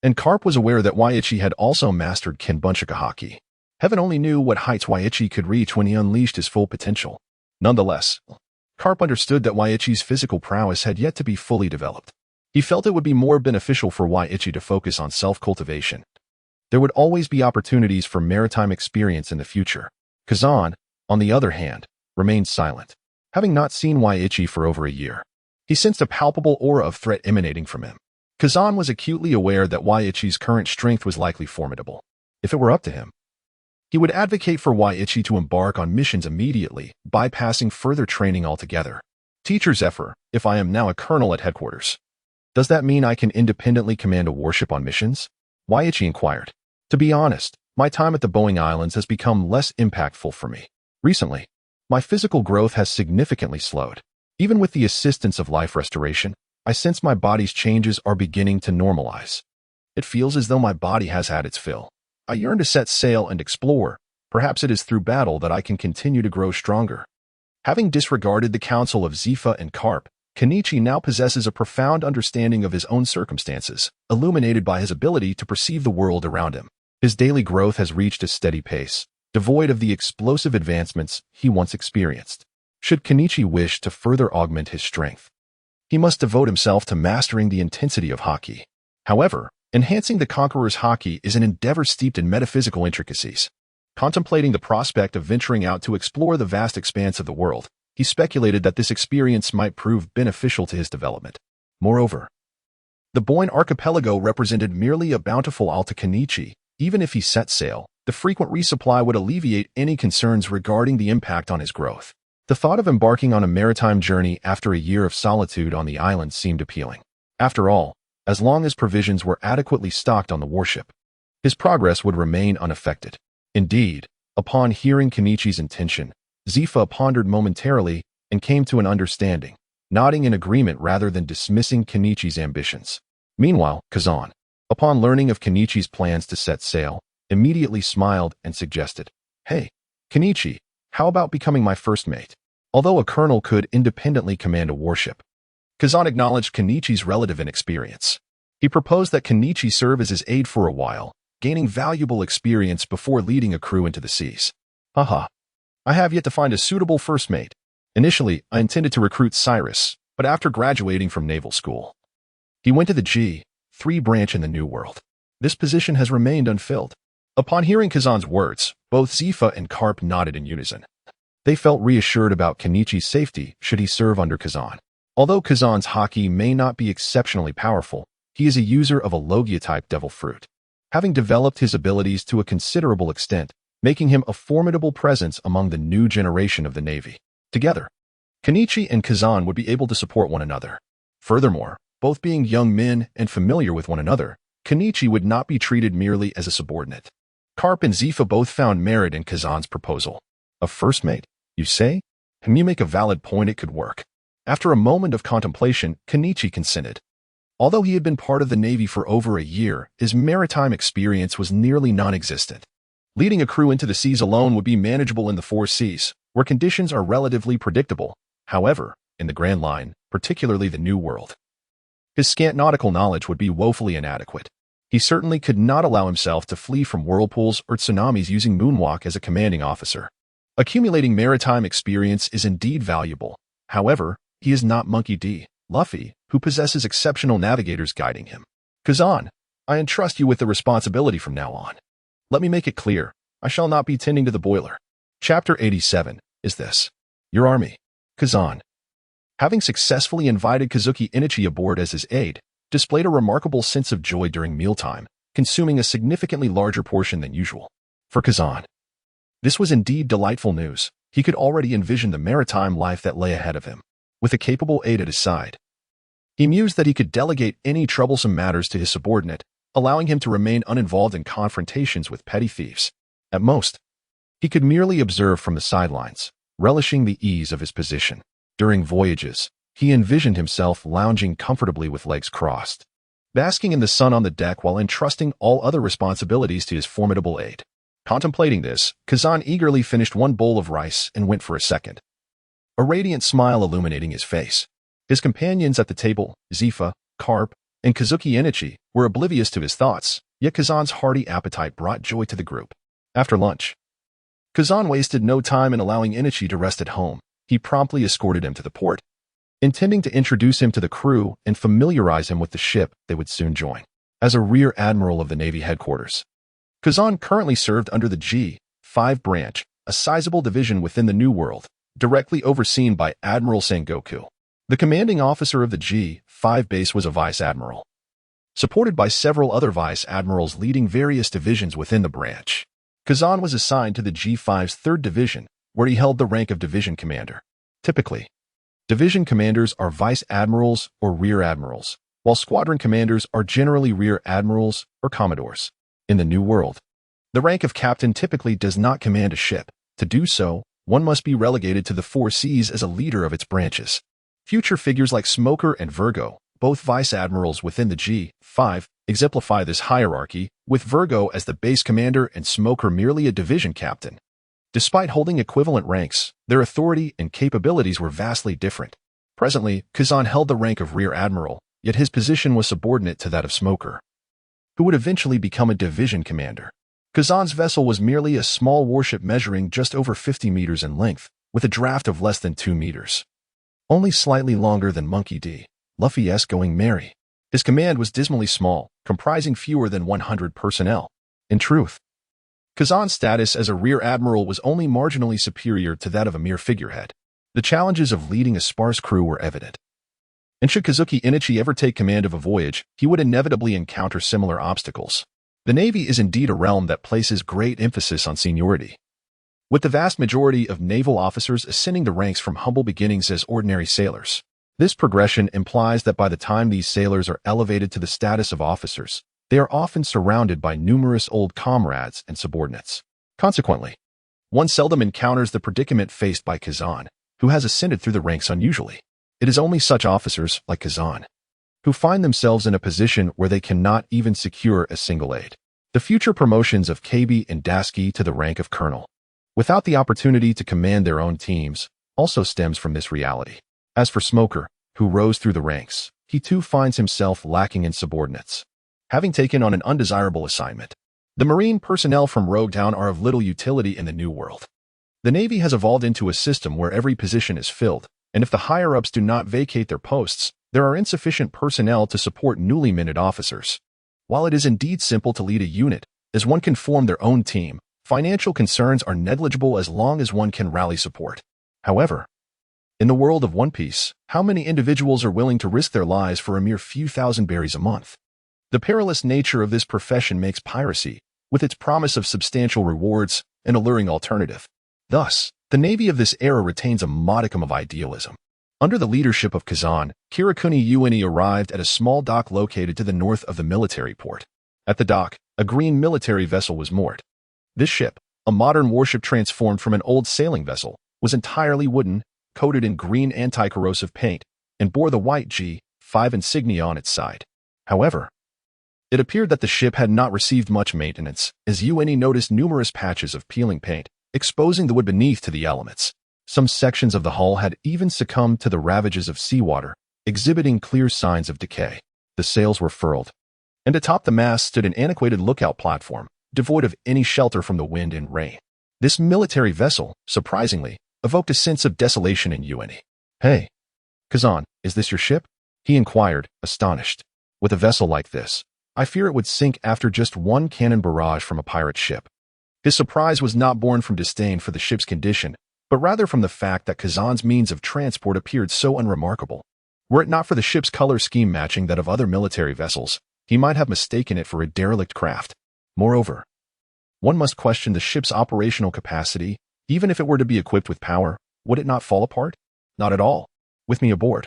And Carp was aware that Waiichi had also mastered Kinbunchika haki. Heaven only knew what heights Waiichi could reach when he unleashed his full potential. Nonetheless, Carp understood that Waiichi's physical prowess had yet to be fully developed. He felt it would be more beneficial for Waiichi to focus on self-cultivation. There would always be opportunities for maritime experience in the future. Kazan, on the other hand, remained silent. Having not seen Waiichi for over a year, he sensed a palpable aura of threat emanating from him. Kazan was acutely aware that Waiichi's current strength was likely formidable. If it were up to him, he would advocate for Waiichi to embark on missions immediately, bypassing further training altogether. Teacher Zephyr, if I am now a colonel at headquarters, does that mean I can independently command a warship on missions? Waiichi inquired. To be honest, my time at the Boeing Islands has become less impactful for me. Recently, my physical growth has significantly slowed. Even with the assistance of life restoration, I sense my body's changes are beginning to normalize. It feels as though my body has had its fill. I yearn to set sail and explore. Perhaps it is through battle that I can continue to grow stronger. Having disregarded the counsel of Zephyr and Carp, Kenichi now possesses a profound understanding of his own circumstances, illuminated by his ability to perceive the world around him. His daily growth has reached a steady pace, devoid of the explosive advancements he once experienced. Should Kenichi wish to further augment his strength, he must devote himself to mastering the intensity of haki. However, enhancing the Conqueror's haki is an endeavor steeped in metaphysical intricacies. Contemplating the prospect of venturing out to explore the vast expanse of the world, he speculated that this experience might prove beneficial to his development. Moreover, the Boyne archipelago represented merely a bountiful isle to Kenichi. Even if he set sail, the frequent resupply would alleviate any concerns regarding the impact on his growth. The thought of embarking on a maritime journey after a year of solitude on the island seemed appealing. After all, as long as provisions were adequately stocked on the warship, his progress would remain unaffected. Indeed, upon hearing Kenichi's intention, Zephyr pondered momentarily and came to an understanding, nodding in agreement rather than dismissing Kenichi's ambitions. Meanwhile, Kazan, upon learning of Kenichi's plans to set sail, immediately smiled and suggested, "Hey, Kenichi, how about becoming my first mate?" Although a colonel could independently command a warship, Kazan acknowledged Kenichi's relative inexperience. He proposed that Kenichi serve as his aide for a while, gaining valuable experience before leading a crew into the seas. Haha. I have yet to find a suitable first mate. Initially, I intended to recruit Cyrus, but after graduating from naval school, he went to the G3 branch in the New World. This position has remained unfilled. Upon hearing Kazan's words, both Zephyr and Carp nodded in unison. They felt reassured about Kenichi's safety should he serve under Kazan. Although Kazan's haki may not be exceptionally powerful, he is a user of a Logia-type devil fruit, having developed his abilities to a considerable extent, making him a formidable presence among the new generation of the Navy. Together, Kenichi and Kazan would be able to support one another. Furthermore, both being young men and familiar with one another, Kenichi would not be treated merely as a subordinate. Carp and Zephyr both found merit in Kazan's proposal. A first mate, you say? Can you make a valid point it could work? After a moment of contemplation, Kenichi consented. Although he had been part of the Navy for over a year, his maritime experience was nearly non-existent. Leading a crew into the seas alone would be manageable in the four seas, where conditions are relatively predictable. However, in the Grand Line, particularly the New World, his scant nautical knowledge would be woefully inadequate. He certainly could not allow himself to flee from whirlpools or tsunamis using moonwalk as a commanding officer. Accumulating maritime experience is indeed valuable. However, he is not Monkey D. Luffy, who possesses exceptional navigators guiding him. Kazan, I entrust you with the responsibility from now on. Let me make it clear, I shall not be tending to the boiler. Chapter 87 is this. Your army. Kazan, having successfully invited Kazuki Inichi aboard as his aide, displayed a remarkable sense of joy during mealtime, consuming a significantly larger portion than usual. For Kazan, this was indeed delightful news. He could already envision the maritime life that lay ahead of him. With a capable aide at his side, he mused that he could delegate any troublesome matters to his subordinate, allowing him to remain uninvolved in confrontations with petty thieves. At most, he could merely observe from the sidelines, relishing the ease of his position. During voyages, he envisioned himself lounging comfortably with legs crossed, basking in the sun on the deck while entrusting all other responsibilities to his formidable aide. Contemplating this, Kazan eagerly finished one bowl of rice and went for a second, a radiant smile illuminating his face. His companions at the table, Zephyr, Carp, and Kazuki Inichi, were oblivious to his thoughts, yet Kazan's hearty appetite brought joy to the group. After lunch, Kazan wasted no time in allowing Inichi to rest at home. He promptly escorted him to the port, intending to introduce him to the crew and familiarize him with the ship they would soon join. As a Rear Admiral of the Navy headquarters, Kazan currently served under the G5 branch, a sizable division within the New World, directly overseen by Admiral Sengoku. The commanding officer of the G5 base was a vice admiral, supported by several other vice admirals leading various divisions within the branch. Kazan was assigned to the G5's 3rd Division, where he held the rank of division commander. Typically, division commanders are vice admirals or rear admirals, while squadron commanders are generally rear admirals or commodores. In the New World, the rank of captain typically does not command a ship. To do so, one must be relegated to the 4 Cs as a leader of its branches. Future figures like Smoker and Virgo, both vice admirals within the G5, exemplify this hierarchy, with Virgo as the base commander and Smoker merely a division captain. Despite holding equivalent ranks, their authority and capabilities were vastly different. Presently, Kazan held the rank of Rear Admiral, yet his position was subordinate to that of Smoker, who would eventually become a division commander. Kazan's vessel was merely a small warship measuring just over 50 meters in length, with a draft of less than 2 meters. Only slightly longer than Monkey D. Luffy's Going Merry. His command was dismally small, comprising fewer than 100 personnel. In truth, Kazan's status as a Rear Admiral was only marginally superior to that of a mere figurehead. The challenges of leading a sparse crew were evident, and should Kazuki Inichi ever take command of a voyage, he would inevitably encounter similar obstacles. The Navy is indeed a realm that places great emphasis on seniority, with the vast majority of naval officers ascending to ranks from humble beginnings as ordinary sailors. This progression implies that by the time these sailors are elevated to the status of officers, they are often surrounded by numerous old comrades and subordinates. Consequently, one seldom encounters the predicament faced by Kazan, who has ascended through the ranks unusually. It is only such officers, like Kazan, who find themselves in a position where they cannot even secure a single aide. The future promotions of KB and Dasky to the rank of colonel, without the opportunity to command their own teams, also stems from this reality. As for Smoker, who rose through the ranks, he too finds himself lacking in subordinates, having taken on an undesirable assignment. The Marine personnel from Rogue Town are of little utility in the New World. The Navy has evolved into a system where every position is filled, and if the higher-ups do not vacate their posts, there are insufficient personnel to support newly minted officers. While it is indeed simple to lead a unit, as one can form their own team, financial concerns are negligible as long as one can rally support. However, in the world of One Piece, how many individuals are willing to risk their lives for a mere few thousand berries a month? The perilous nature of this profession makes piracy, with its promise of substantial rewards, an alluring alternative. Thus, the Navy of this era retains a modicum of idealism. Under the leadership of Kazan, Kirakuni Ueni arrived at a small dock located to the north of the military port. At the dock, a green military vessel was moored. This ship, a modern warship transformed from an old sailing vessel, was entirely wooden, coated in green anti-corrosive paint, and bore the white G5 insignia on its side. However, it appeared that the ship had not received much maintenance, as Ueni noticed numerous patches of peeling paint, exposing the wood beneath to the elements. Some sections of the hull had even succumbed to the ravages of seawater, exhibiting clear signs of decay. The sails were furled, and atop the mast stood an antiquated lookout platform, devoid of any shelter from the wind and rain. This military vessel, surprisingly, evoked a sense of desolation in Ueni. "Hey, Kazan, is this your ship?" he inquired, astonished. "With a vessel like this, I fear it would sink after just one cannon barrage from a pirate ship." His surprise was not born from disdain for the ship's condition, but rather from the fact that Kazan's means of transport appeared so unremarkable. Were it not for the ship's color scheme matching that of other military vessels, he might have mistaken it for a derelict craft. Moreover, one must question the ship's operational capacity. Even if it were to be equipped with power, would it not fall apart? Not at all. With me aboard,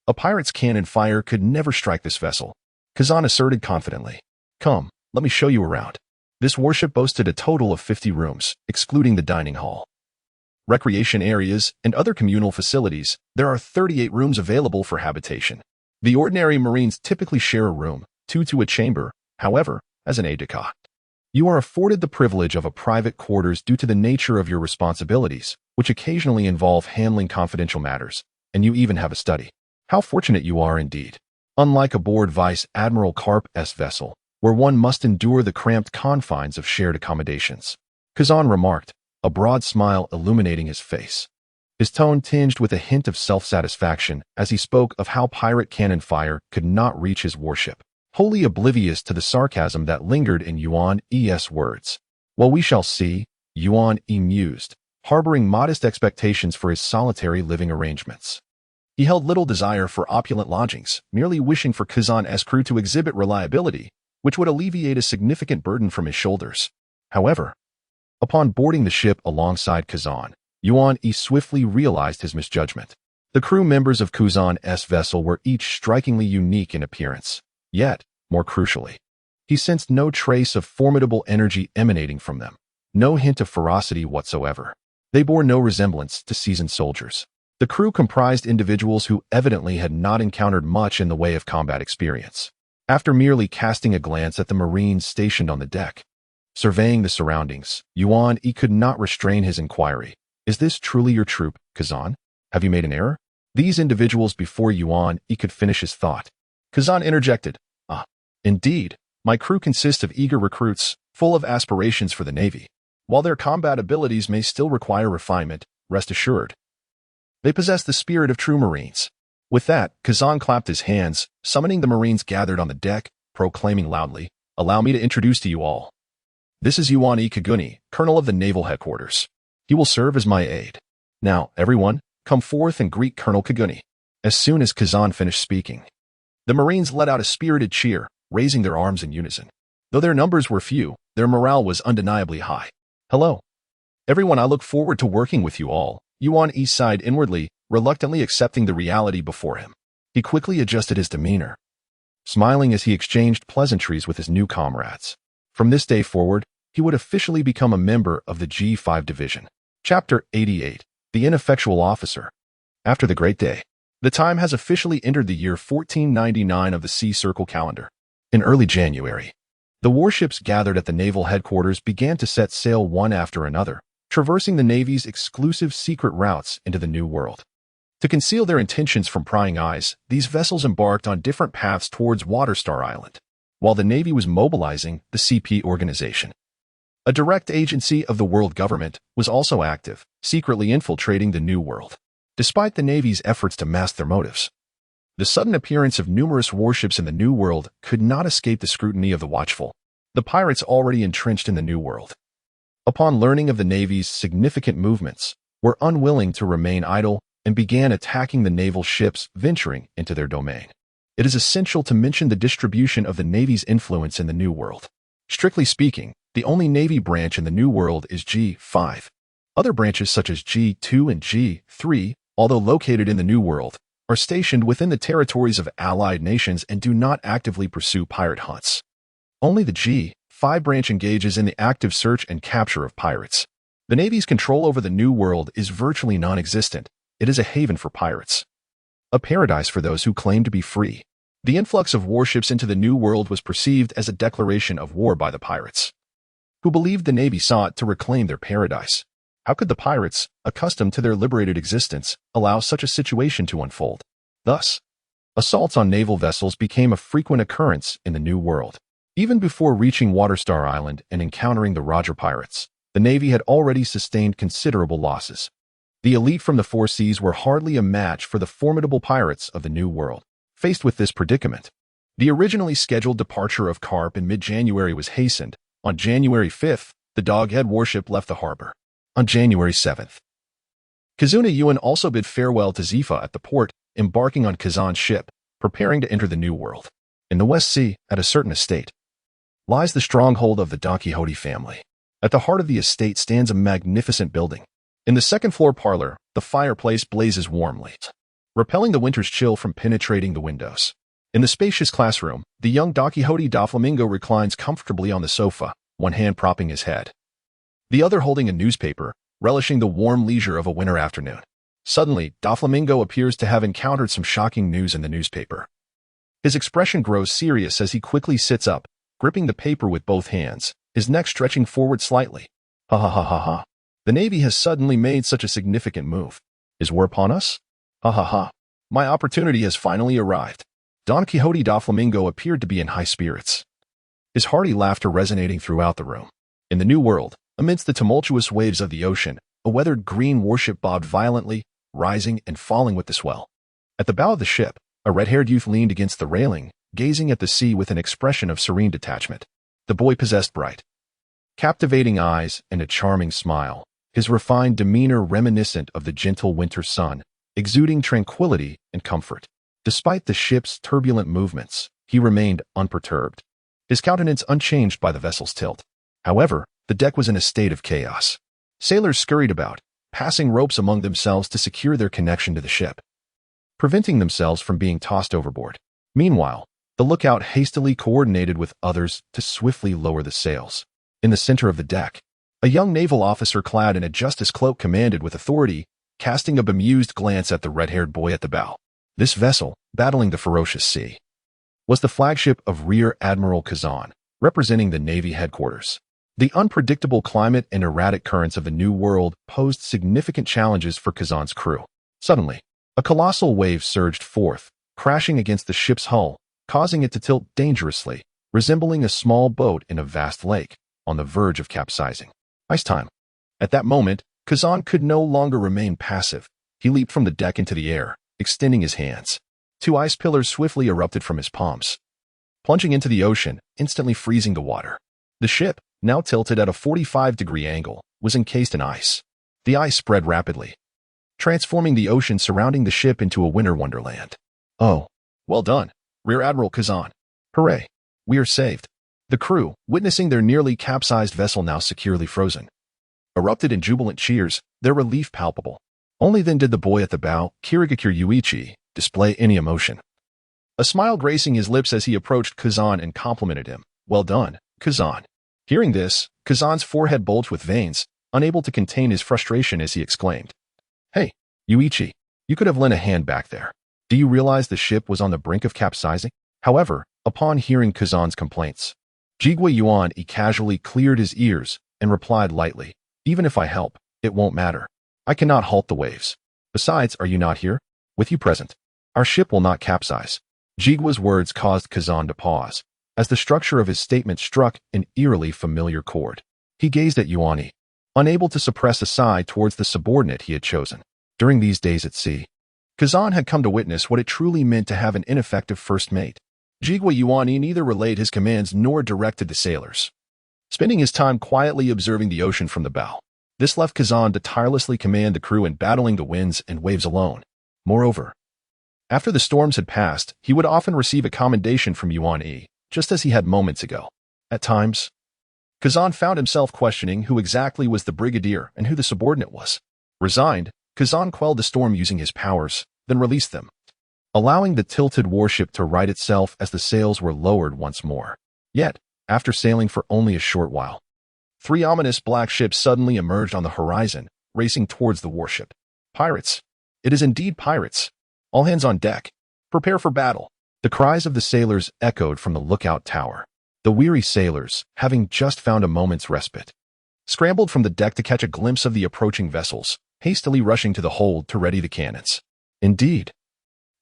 a pirate's cannon fire could never strike this vessel, Kazan asserted confidently. "Come, let me show you around." This warship boasted a total of 50 rooms, excluding the dining hall, recreation areas, and other communal facilities. There are 38 rooms available for habitation. The ordinary Marines typically share a room, two to a chamber, however, as an aide-de-camp. You are afforded the privilege of a private quarters due to the nature of your responsibilities, which occasionally involve handling confidential matters, and you even have a study. How fortunate you are indeed. Unlike aboard Vice Admiral Karp's vessel, where one must endure the cramped confines of shared accommodations. Kazan remarked, a broad smile illuminating his face. His tone tinged with a hint of self-satisfaction as he spoke of how pirate cannon fire could not reach his warship, wholly oblivious to the sarcasm that lingered in Yuan-E's words. Well, we shall see, Yuan-E mused, harboring modest expectations for his solitary living arrangements. He held little desire for opulent lodgings, merely wishing for Kazan's crew to exhibit reliability, which would alleviate a significant burden from his shoulders. However, upon boarding the ship alongside Kazan, Yuan-E swiftly realized his misjudgment. The crew members of Kazan's vessel were each strikingly unique in appearance. Yet, more crucially, he sensed no trace of formidable energy emanating from them, no hint of ferocity whatsoever. They bore no resemblance to seasoned soldiers. The crew comprised individuals who evidently had not encountered much in the way of combat experience. After merely casting a glance at the Marines stationed on the deck, surveying the surroundings, Yuan-E could not restrain his inquiry. Is this truly your troop, Kazan? Have you made an error? These individuals before Yuan-E could finish his thought. Kazan interjected, indeed, my crew consists of eager recruits, full of aspirations for the Navy. While their combat abilities may still require refinement, rest assured, they possess the spirit of true Marines. With that, Kazan clapped his hands, summoning the Marines gathered on the deck, proclaiming loudly, allow me to introduce to you all. This is Yuan-E Kaguni, Colonel of the Naval Headquarters. He will serve as my aide. Now, everyone, come forth and greet Colonel Kaguni. As soon as Kazan finished speaking, the Marines let out a spirited cheer, raising their arms in unison. Though their numbers were few, their morale was undeniably high. Hello. Everyone, I look forward to working with you all. Yuan-E sighed inwardly, reluctantly accepting the reality before him. He quickly adjusted his demeanor, smiling as he exchanged pleasantries with his new comrades. From this day forward, he would officially become a member of the G5 Division. Chapter 88. The Ineffectual Officer. After the great day, the time has officially entered the year 1499 of the Sea Circle calendar. In early January, the warships gathered at the naval headquarters began to set sail one after another, traversing the Navy's exclusive secret routes into the New World. To conceal their intentions from prying eyes, these vessels embarked on different paths towards Waterstar Island, while the Navy was mobilizing the CP organization. A direct agency of the world government was also active, secretly infiltrating the New World. Despite the Navy's efforts to mask their motives, the sudden appearance of numerous warships in the New World could not escape the scrutiny of the watchful, the pirates already entrenched in the New World. Upon learning of the Navy's significant movements, were unwilling to remain idle and began attacking the naval ships venturing into their domain. It is essential to mention the distribution of the Navy's influence in the New World. Strictly speaking, the only Navy branch in the New World is G5. Other branches such as G2 and G3, although located in the New World, are stationed within the territories of allied nations and do not actively pursue pirate hunts. Only the G5 branch engages in the active search and capture of pirates. The Navy's control over the New World is virtually non-existent. It is a haven for pirates, a paradise for those who claim to be free. The influx of warships into the New World was perceived as a declaration of war by the pirates, who believed the Navy sought to reclaim their paradise. How could the pirates, accustomed to their liberated existence, allow such a situation to unfold? Thus, assaults on naval vessels became a frequent occurrence in the New World. Even before reaching Waterstar Island and encountering the Roger pirates, the Navy had already sustained considerable losses. The elite from the Four Seas were hardly a match for the formidable pirates of the New World. Faced with this predicament, the originally scheduled departure of Karp in mid-January was hastened. On January 5th, the Doghead warship left the harbor. On January 7th, Kazuna Yuan also bid farewell to Zephyr at the port, embarking on Kazan's ship, preparing to enter the New World. In the West Sea, at a certain estate, lies the stronghold of the Don Quixote family. At the heart of the estate stands a magnificent building. In the second-floor parlor, the fireplace blazes warmly, repelling the winter's chill from penetrating the windows. In the spacious classroom, the young Don Quixote Doflamingo reclines comfortably on the sofa, one hand propping his head, the other holding a newspaper, relishing the warm leisure of a winter afternoon. Suddenly, Doflamingo appears to have encountered some shocking news in the newspaper. His expression grows serious as he quickly sits up, gripping the paper with both hands, his neck stretching forward slightly. Ha ha ha ha ha. The Navy has suddenly made such a significant move. Is war upon us? Ha ha ha. My opportunity has finally arrived. Don Quixote da Flamingo appeared to be in high spirits, his hearty laughter resonating throughout the room. In the New World, amidst the tumultuous waves of the ocean, a weathered green warship bobbed violently, rising and falling with the swell. At the bow of the ship, a red-haired youth leaned against the railing, gazing at the sea with an expression of serene detachment. The boy possessed bright, captivating eyes and a charming smile, his refined demeanor reminiscent of the gentle winter sun, exuding tranquility and comfort. Despite the ship's turbulent movements, he remained unperturbed, his countenance unchanged by the vessel's tilt. However, the deck was in a state of chaos. Sailors scurried about, passing ropes among themselves to secure their connection to the ship, preventing themselves from being tossed overboard. Meanwhile, the lookout hastily coordinated with others to swiftly lower the sails. In the center of the deck, a young naval officer clad in a justice cloak commanded with authority, casting a bemused glance at the red-haired boy at the bow. This vessel, battling the ferocious sea, was the flagship of Rear Admiral Kazan, representing the Navy headquarters. The unpredictable climate and erratic currents of the New World posed significant challenges for Kazan's crew. Suddenly, a colossal wave surged forth, crashing against the ship's hull, causing it to tilt dangerously, resembling a small boat in a vast lake, on the verge of capsizing. Ice time. At that moment, Kazan could no longer remain passive. He leaped from the deck into the air, extending his hands. Two ice pillars swiftly erupted from his palms, plunging into the ocean, instantly freezing the water. The ship, now tilted at a 45-degree angle, was encased in ice. The ice spread rapidly, transforming the ocean surrounding the ship into a winter wonderland. Oh, well done, Rear Admiral Kazan. Hooray, we are saved. The crew, witnessing their nearly capsized vessel now securely frozen, erupted in jubilant cheers, their relief palpable. Only then did the boy at the bow, Kirigakure Yuichi, display any emotion. A smile gracing his lips as he approached Kazan and complimented him. Well done, Kazan. Hearing this, Kazan's forehead bulged with veins, unable to contain his frustration as he exclaimed, Hey, Yuichi, you could have lent a hand back there. Do you realize the ship was on the brink of capsizing? However, upon hearing Kazan's complaints, Jigwe Yuan casually cleared his ears and replied lightly, Even if I help, it won't matter. I cannot halt the waves. Besides, are you not here? With you present, our ship will not capsize. Jigwe's words caused Kazan to pause, as the structure of his statement struck an eerily familiar chord. He gazed at Yuani, unable to suppress a sigh towards the subordinate he had chosen. During these days at sea, Kazan had come to witness what it truly meant to have an ineffective first mate. Jigwe Yuani neither relayed his commands nor directed the sailors, spending his time quietly observing the ocean from the bow. This left Kazan to tirelessly command the crew in battling the winds and waves alone. Moreover, after the storms had passed, he would often receive a commendation from Yuan, just as he had moments ago. At times, Kazan found himself questioning who exactly was the brigadier and who the subordinate was. Resigned, Kazan quelled the storm using his powers, then released them, allowing the tilted warship to right itself as the sails were lowered once more. Yet, after sailing for only a short while, three ominous black ships suddenly emerged on the horizon, racing towards the warship. Pirates! It is indeed pirates! All hands on deck! Prepare for battle! The cries of the sailors echoed from the lookout tower. The weary sailors, having just found a moment's respite, scrambled from the deck to catch a glimpse of the approaching vessels, hastily rushing to the hold to ready the cannons. Indeed,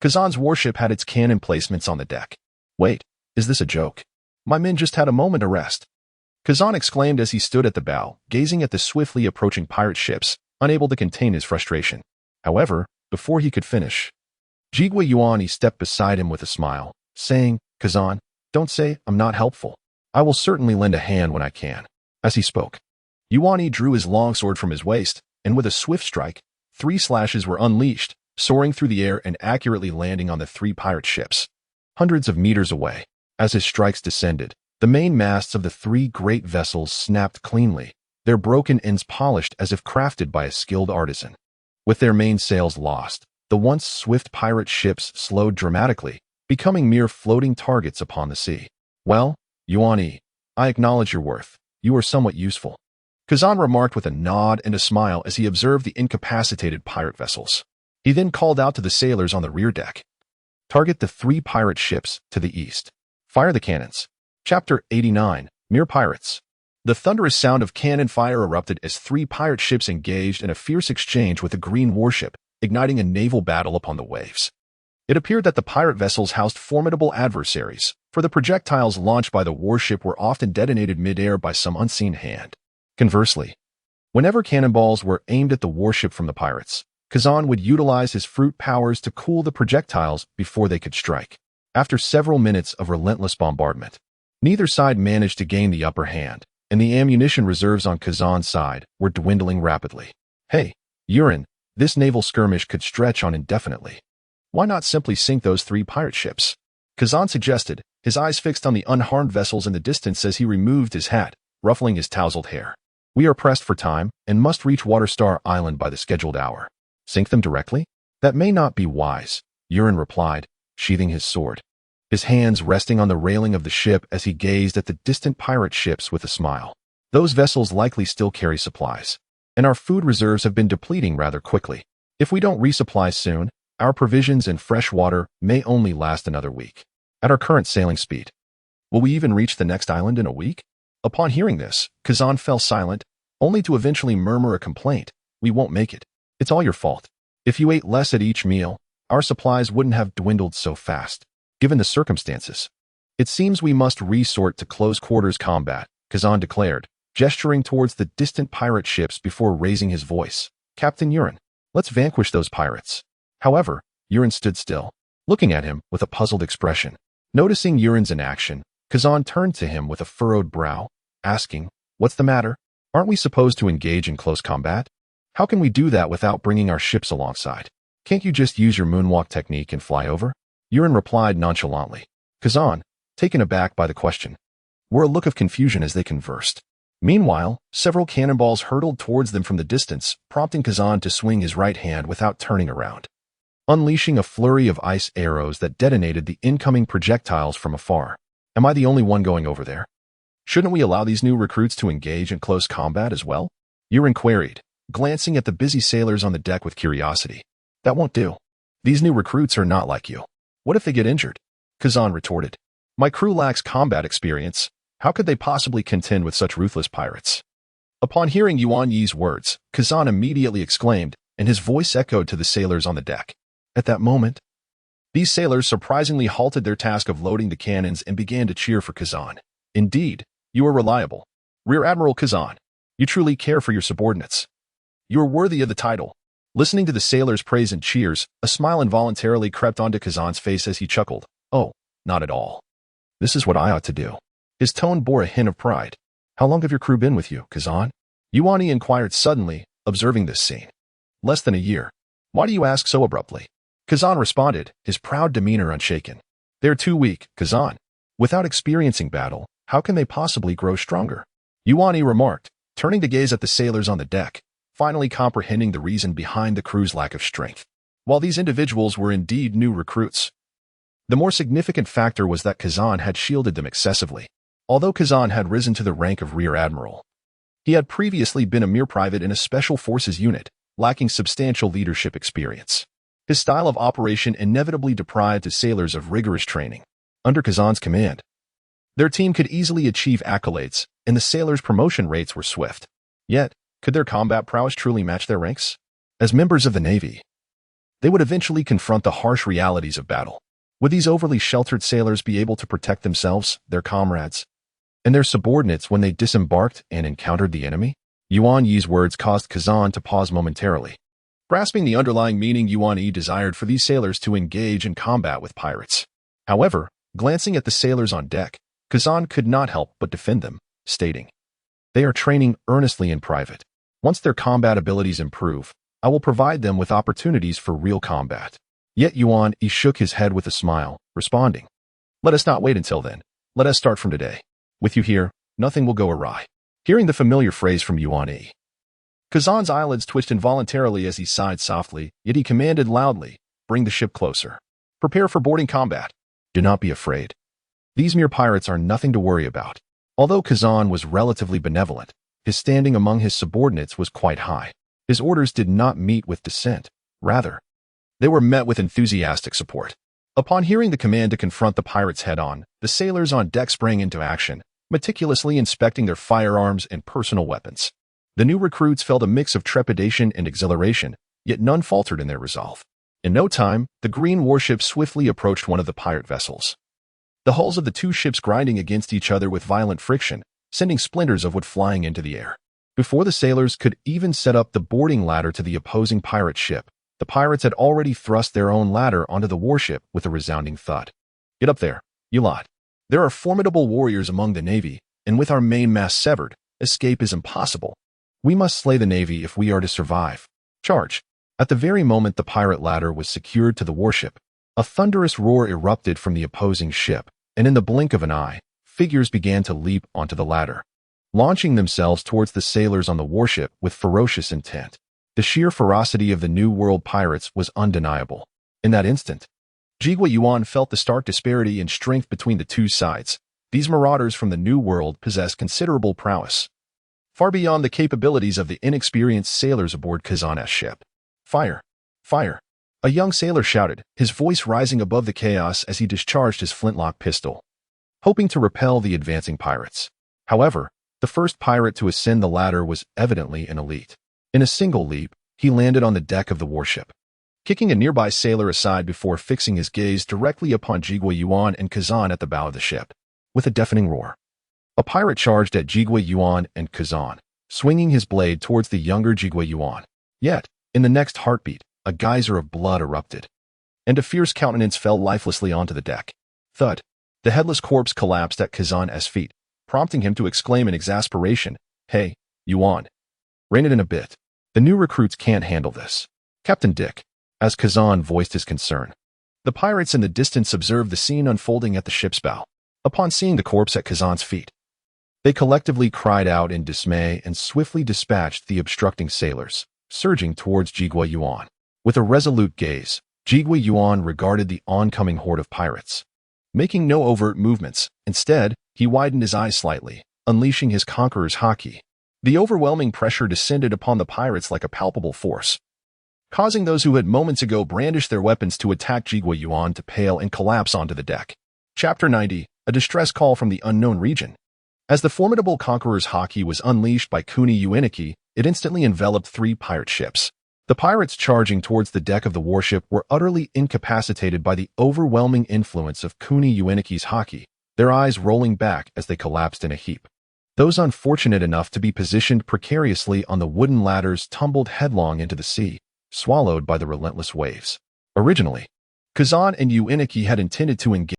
Kazan's warship had its cannon placements on the deck. Wait, is this a joke? My men just had a moment of rest. Kazan exclaimed as he stood at the bow, gazing at the swiftly approaching pirate ships, unable to contain his frustration. However, before he could finish, Jigwe Yuani stepped beside him with a smile, saying, Kazan, don't say I'm not helpful. I will certainly lend a hand when I can. As he spoke, Yuani drew his longsword from his waist, and with a swift strike, 3 slashes were unleashed, soaring through the air and accurately landing on the 3 pirate ships, hundreds of meters away. As his strikes descended, the main masts of the 3 great vessels snapped cleanly, their broken ends polished as if crafted by a skilled artisan. With their main sails lost, the once swift pirate ships slowed dramatically, becoming mere floating targets upon the sea. Well, Yuan, I acknowledge your worth. You are somewhat useful, Kazan remarked with a nod and a smile as he observed the incapacitated pirate vessels. He then called out to the sailors on the rear deck. Target the 3 pirate ships to the east. Fire the cannons. Chapter 89, Mere Pirates. The thunderous sound of cannon fire erupted as 3 pirate ships engaged in a fierce exchange with a green warship, igniting a naval battle upon the waves. It appeared that the pirate vessels housed formidable adversaries, for the projectiles launched by the warship were often detonated mid-air by some unseen hand. Conversely, whenever cannonballs were aimed at the warship from the pirates, Kazan would utilize his fruit powers to cool the projectiles before they could strike. After several minutes of relentless bombardment, neither side managed to gain the upper hand, and the ammunition reserves on Kazan's side were dwindling rapidly. Hey, Urine, this naval skirmish could stretch on indefinitely. Why not simply sink those 3 pirate ships? Kazan suggested, his eyes fixed on the unharmed vessels in the distance as he removed his hat, ruffling his tousled hair. We are pressed for time and must reach Waterstar Island by the scheduled hour. Sink them directly? That may not be wise, Urine replied, sheathing his sword, his hands resting on the railing of the ship as he gazed at the distant pirate ships with a smile. Those vessels likely still carry supplies, and our food reserves have been depleting rather quickly. If we don't resupply soon, our provisions and fresh water may only last another week. At our current sailing speed, will we even reach the next island in a week? Upon hearing this, Kazan fell silent, only to eventually murmur a complaint. We won't make it. It's all your fault. If you ate less at each meal, our supplies wouldn't have dwindled so fast. Given the circumstances, it seems we must resort to close-quarters combat, Kazan declared, gesturing towards the distant pirate ships before raising his voice. Captain Urine, let's vanquish those pirates. However, Urine stood still, looking at him with a puzzled expression. Noticing Urine's inaction, Kazan turned to him with a furrowed brow, asking, "What's the matter? Aren't we supposed to engage in close combat? How can we do that without bringing our ships alongside? Can't you just use your moonwalk technique and fly over?" Urine replied nonchalantly. Kazan, taken aback by the question, wore a look of confusion as they conversed. Meanwhile, several cannonballs hurtled towards them from the distance, prompting Kazan to swing his right hand without turning around, unleashing a flurry of ice arrows that detonated the incoming projectiles from afar. Am I the only one going over there? Shouldn't we allow these new recruits to engage in close combat as well? Urine queried, glancing at the busy sailors on the deck with curiosity. That won't do. These new recruits are not like you. What if they get injured? Kazan retorted. My crew lacks combat experience. How could they possibly contend with such ruthless pirates? Upon hearing Yuan Yi's words, Kazan immediately exclaimed, and his voice echoed to the sailors on the deck. At that moment, these sailors surprisingly halted their task of loading the cannons and began to cheer for Kazan. Indeed, you are reliable. Rear Admiral Kazan, you truly care for your subordinates. You are worthy of the title. Listening to the sailors' praise and cheers, a smile involuntarily crept onto Kazan's face as he chuckled. Oh, not at all. This is what I ought to do. His tone bore a hint of pride. How long have your crew been with you, Kazan? Yuan Yi inquired suddenly, observing this scene. Less than a year. Why do you ask so abruptly? Kazan responded, his proud demeanor unshaken. They're too weak, Kazan. Without experiencing battle, how can they possibly grow stronger? Yuan Yi remarked, turning to gaze at the sailors on the deck, finally comprehending the reason behind the crew's lack of strength. While these individuals were indeed new recruits, the more significant factor was that Kazan had shielded them excessively. Although Kazan had risen to the rank of Rear Admiral, he had previously been a mere private in a special forces unit, lacking substantial leadership experience. His style of operation inevitably deprived his sailors of rigorous training. Under Kazan's command, their team could easily achieve accolades, and the sailors' promotion rates were swift. Yet, could their combat prowess truly match their ranks? As members of the Navy, they would eventually confront the harsh realities of battle. Would these overly sheltered sailors be able to protect themselves, their comrades, and their subordinates when they disembarked and encountered the enemy? Yuan Yi's words caused Kazan to pause momentarily. Grasping the underlying meaning, Yuan Yi desired for these sailors to engage in combat with pirates. However, glancing at the sailors on deck, Kazan could not help but defend them, stating, "They are training earnestly in private. Once their combat abilities improve, I will provide them with opportunities for real combat." Yet Yuan Yi shook his head with a smile, responding, "Let us not wait until then. Let us start from today. With you here, nothing will go awry." Hearing the familiar phrase from Yuan Yi, Kazan's eyelids twitched involuntarily as he sighed softly, yet he commanded loudly, "Bring the ship closer. Prepare for boarding combat. Do not be afraid. These mere pirates are nothing to worry about." Although Kazan was relatively benevolent, his standing among his subordinates was quite high. His orders did not meet with dissent. Rather, they were met with enthusiastic support. Upon hearing the command to confront the pirates head-on, the sailors on deck sprang into action, meticulously inspecting their firearms and personal weapons. The new recruits felt a mix of trepidation and exhilaration, yet none faltered in their resolve. In no time, the green warship swiftly approached one of the pirate vessels. The hulls of the two ships grinding against each other with violent friction, sending splinters of wood flying into the air. Before the sailors could even set up the boarding ladder to the opposing pirate ship, the pirates had already thrust their own ladder onto the warship with a resounding thud. "Get up there, you lot. There are formidable warriors among the Navy, and with our main mast severed, escape is impossible. We must slay the Navy if we are to survive. Charge." At the very moment the pirate ladder was secured to the warship, a thunderous roar erupted from the opposing ship, and in the blink of an eye, figures began to leap onto the ladder, launching themselves towards the sailors on the warship with ferocious intent. The sheer ferocity of the New World pirates was undeniable. In that instant, Jigua Yuan felt the stark disparity in strength between the two sides. These marauders from the New World possessed considerable prowess, far beyond the capabilities of the inexperienced sailors aboard Kazan's ship. "Fire! Fire!" A young sailor shouted, his voice rising above the chaos as he discharged his flintlock pistol, hoping to repel the advancing pirates. However, the first pirate to ascend the ladder was evidently an elite. In a single leap, he landed on the deck of the warship, kicking a nearby sailor aside before fixing his gaze directly upon Jigua Yuan and Kazan at the bow of the ship. With a deafening roar, a pirate charged at Jigua Yuan and Kazan, swinging his blade towards the younger Jigua Yuan. Yet, in the next heartbeat, a geyser of blood erupted, and a fierce countenance fell lifelessly onto the deck. Thud! The headless corpse collapsed at Kazan's feet, prompting him to exclaim in exasperation, "Hey, Yuan, rein it in a bit. The new recruits can't handle this." "Captain Dick," as Kazan voiced his concern. The pirates in the distance observed the scene unfolding at the ship's bow. Upon seeing the corpse at Kazan's feet, they collectively cried out in dismay and swiftly dispatched the obstructing sailors, surging towards Jigua Yuan. With a resolute gaze, Jigua Yuan regarded the oncoming horde of pirates, making no overt movements. Instead, he widened his eyes slightly, unleashing his conqueror's haki. The overwhelming pressure descended upon the pirates like a palpable force, causing those who had moments ago brandished their weapons to attack Jigua Yuan to pale and collapse onto the deck. Chapter 90, a distress call from the unknown region. As the formidable conqueror's haki was unleashed by Kuni Ueniki, it instantly enveloped 3 pirate ships. The pirates charging towards the deck of the warship were utterly incapacitated by the overwhelming influence of Kuni Ueniki's haki, their eyes rolling back as they collapsed in a heap. Those unfortunate enough to be positioned precariously on the wooden ladders tumbled headlong into the sea, swallowed by the relentless waves. Originally, Kazan and Ueniki had intended to engage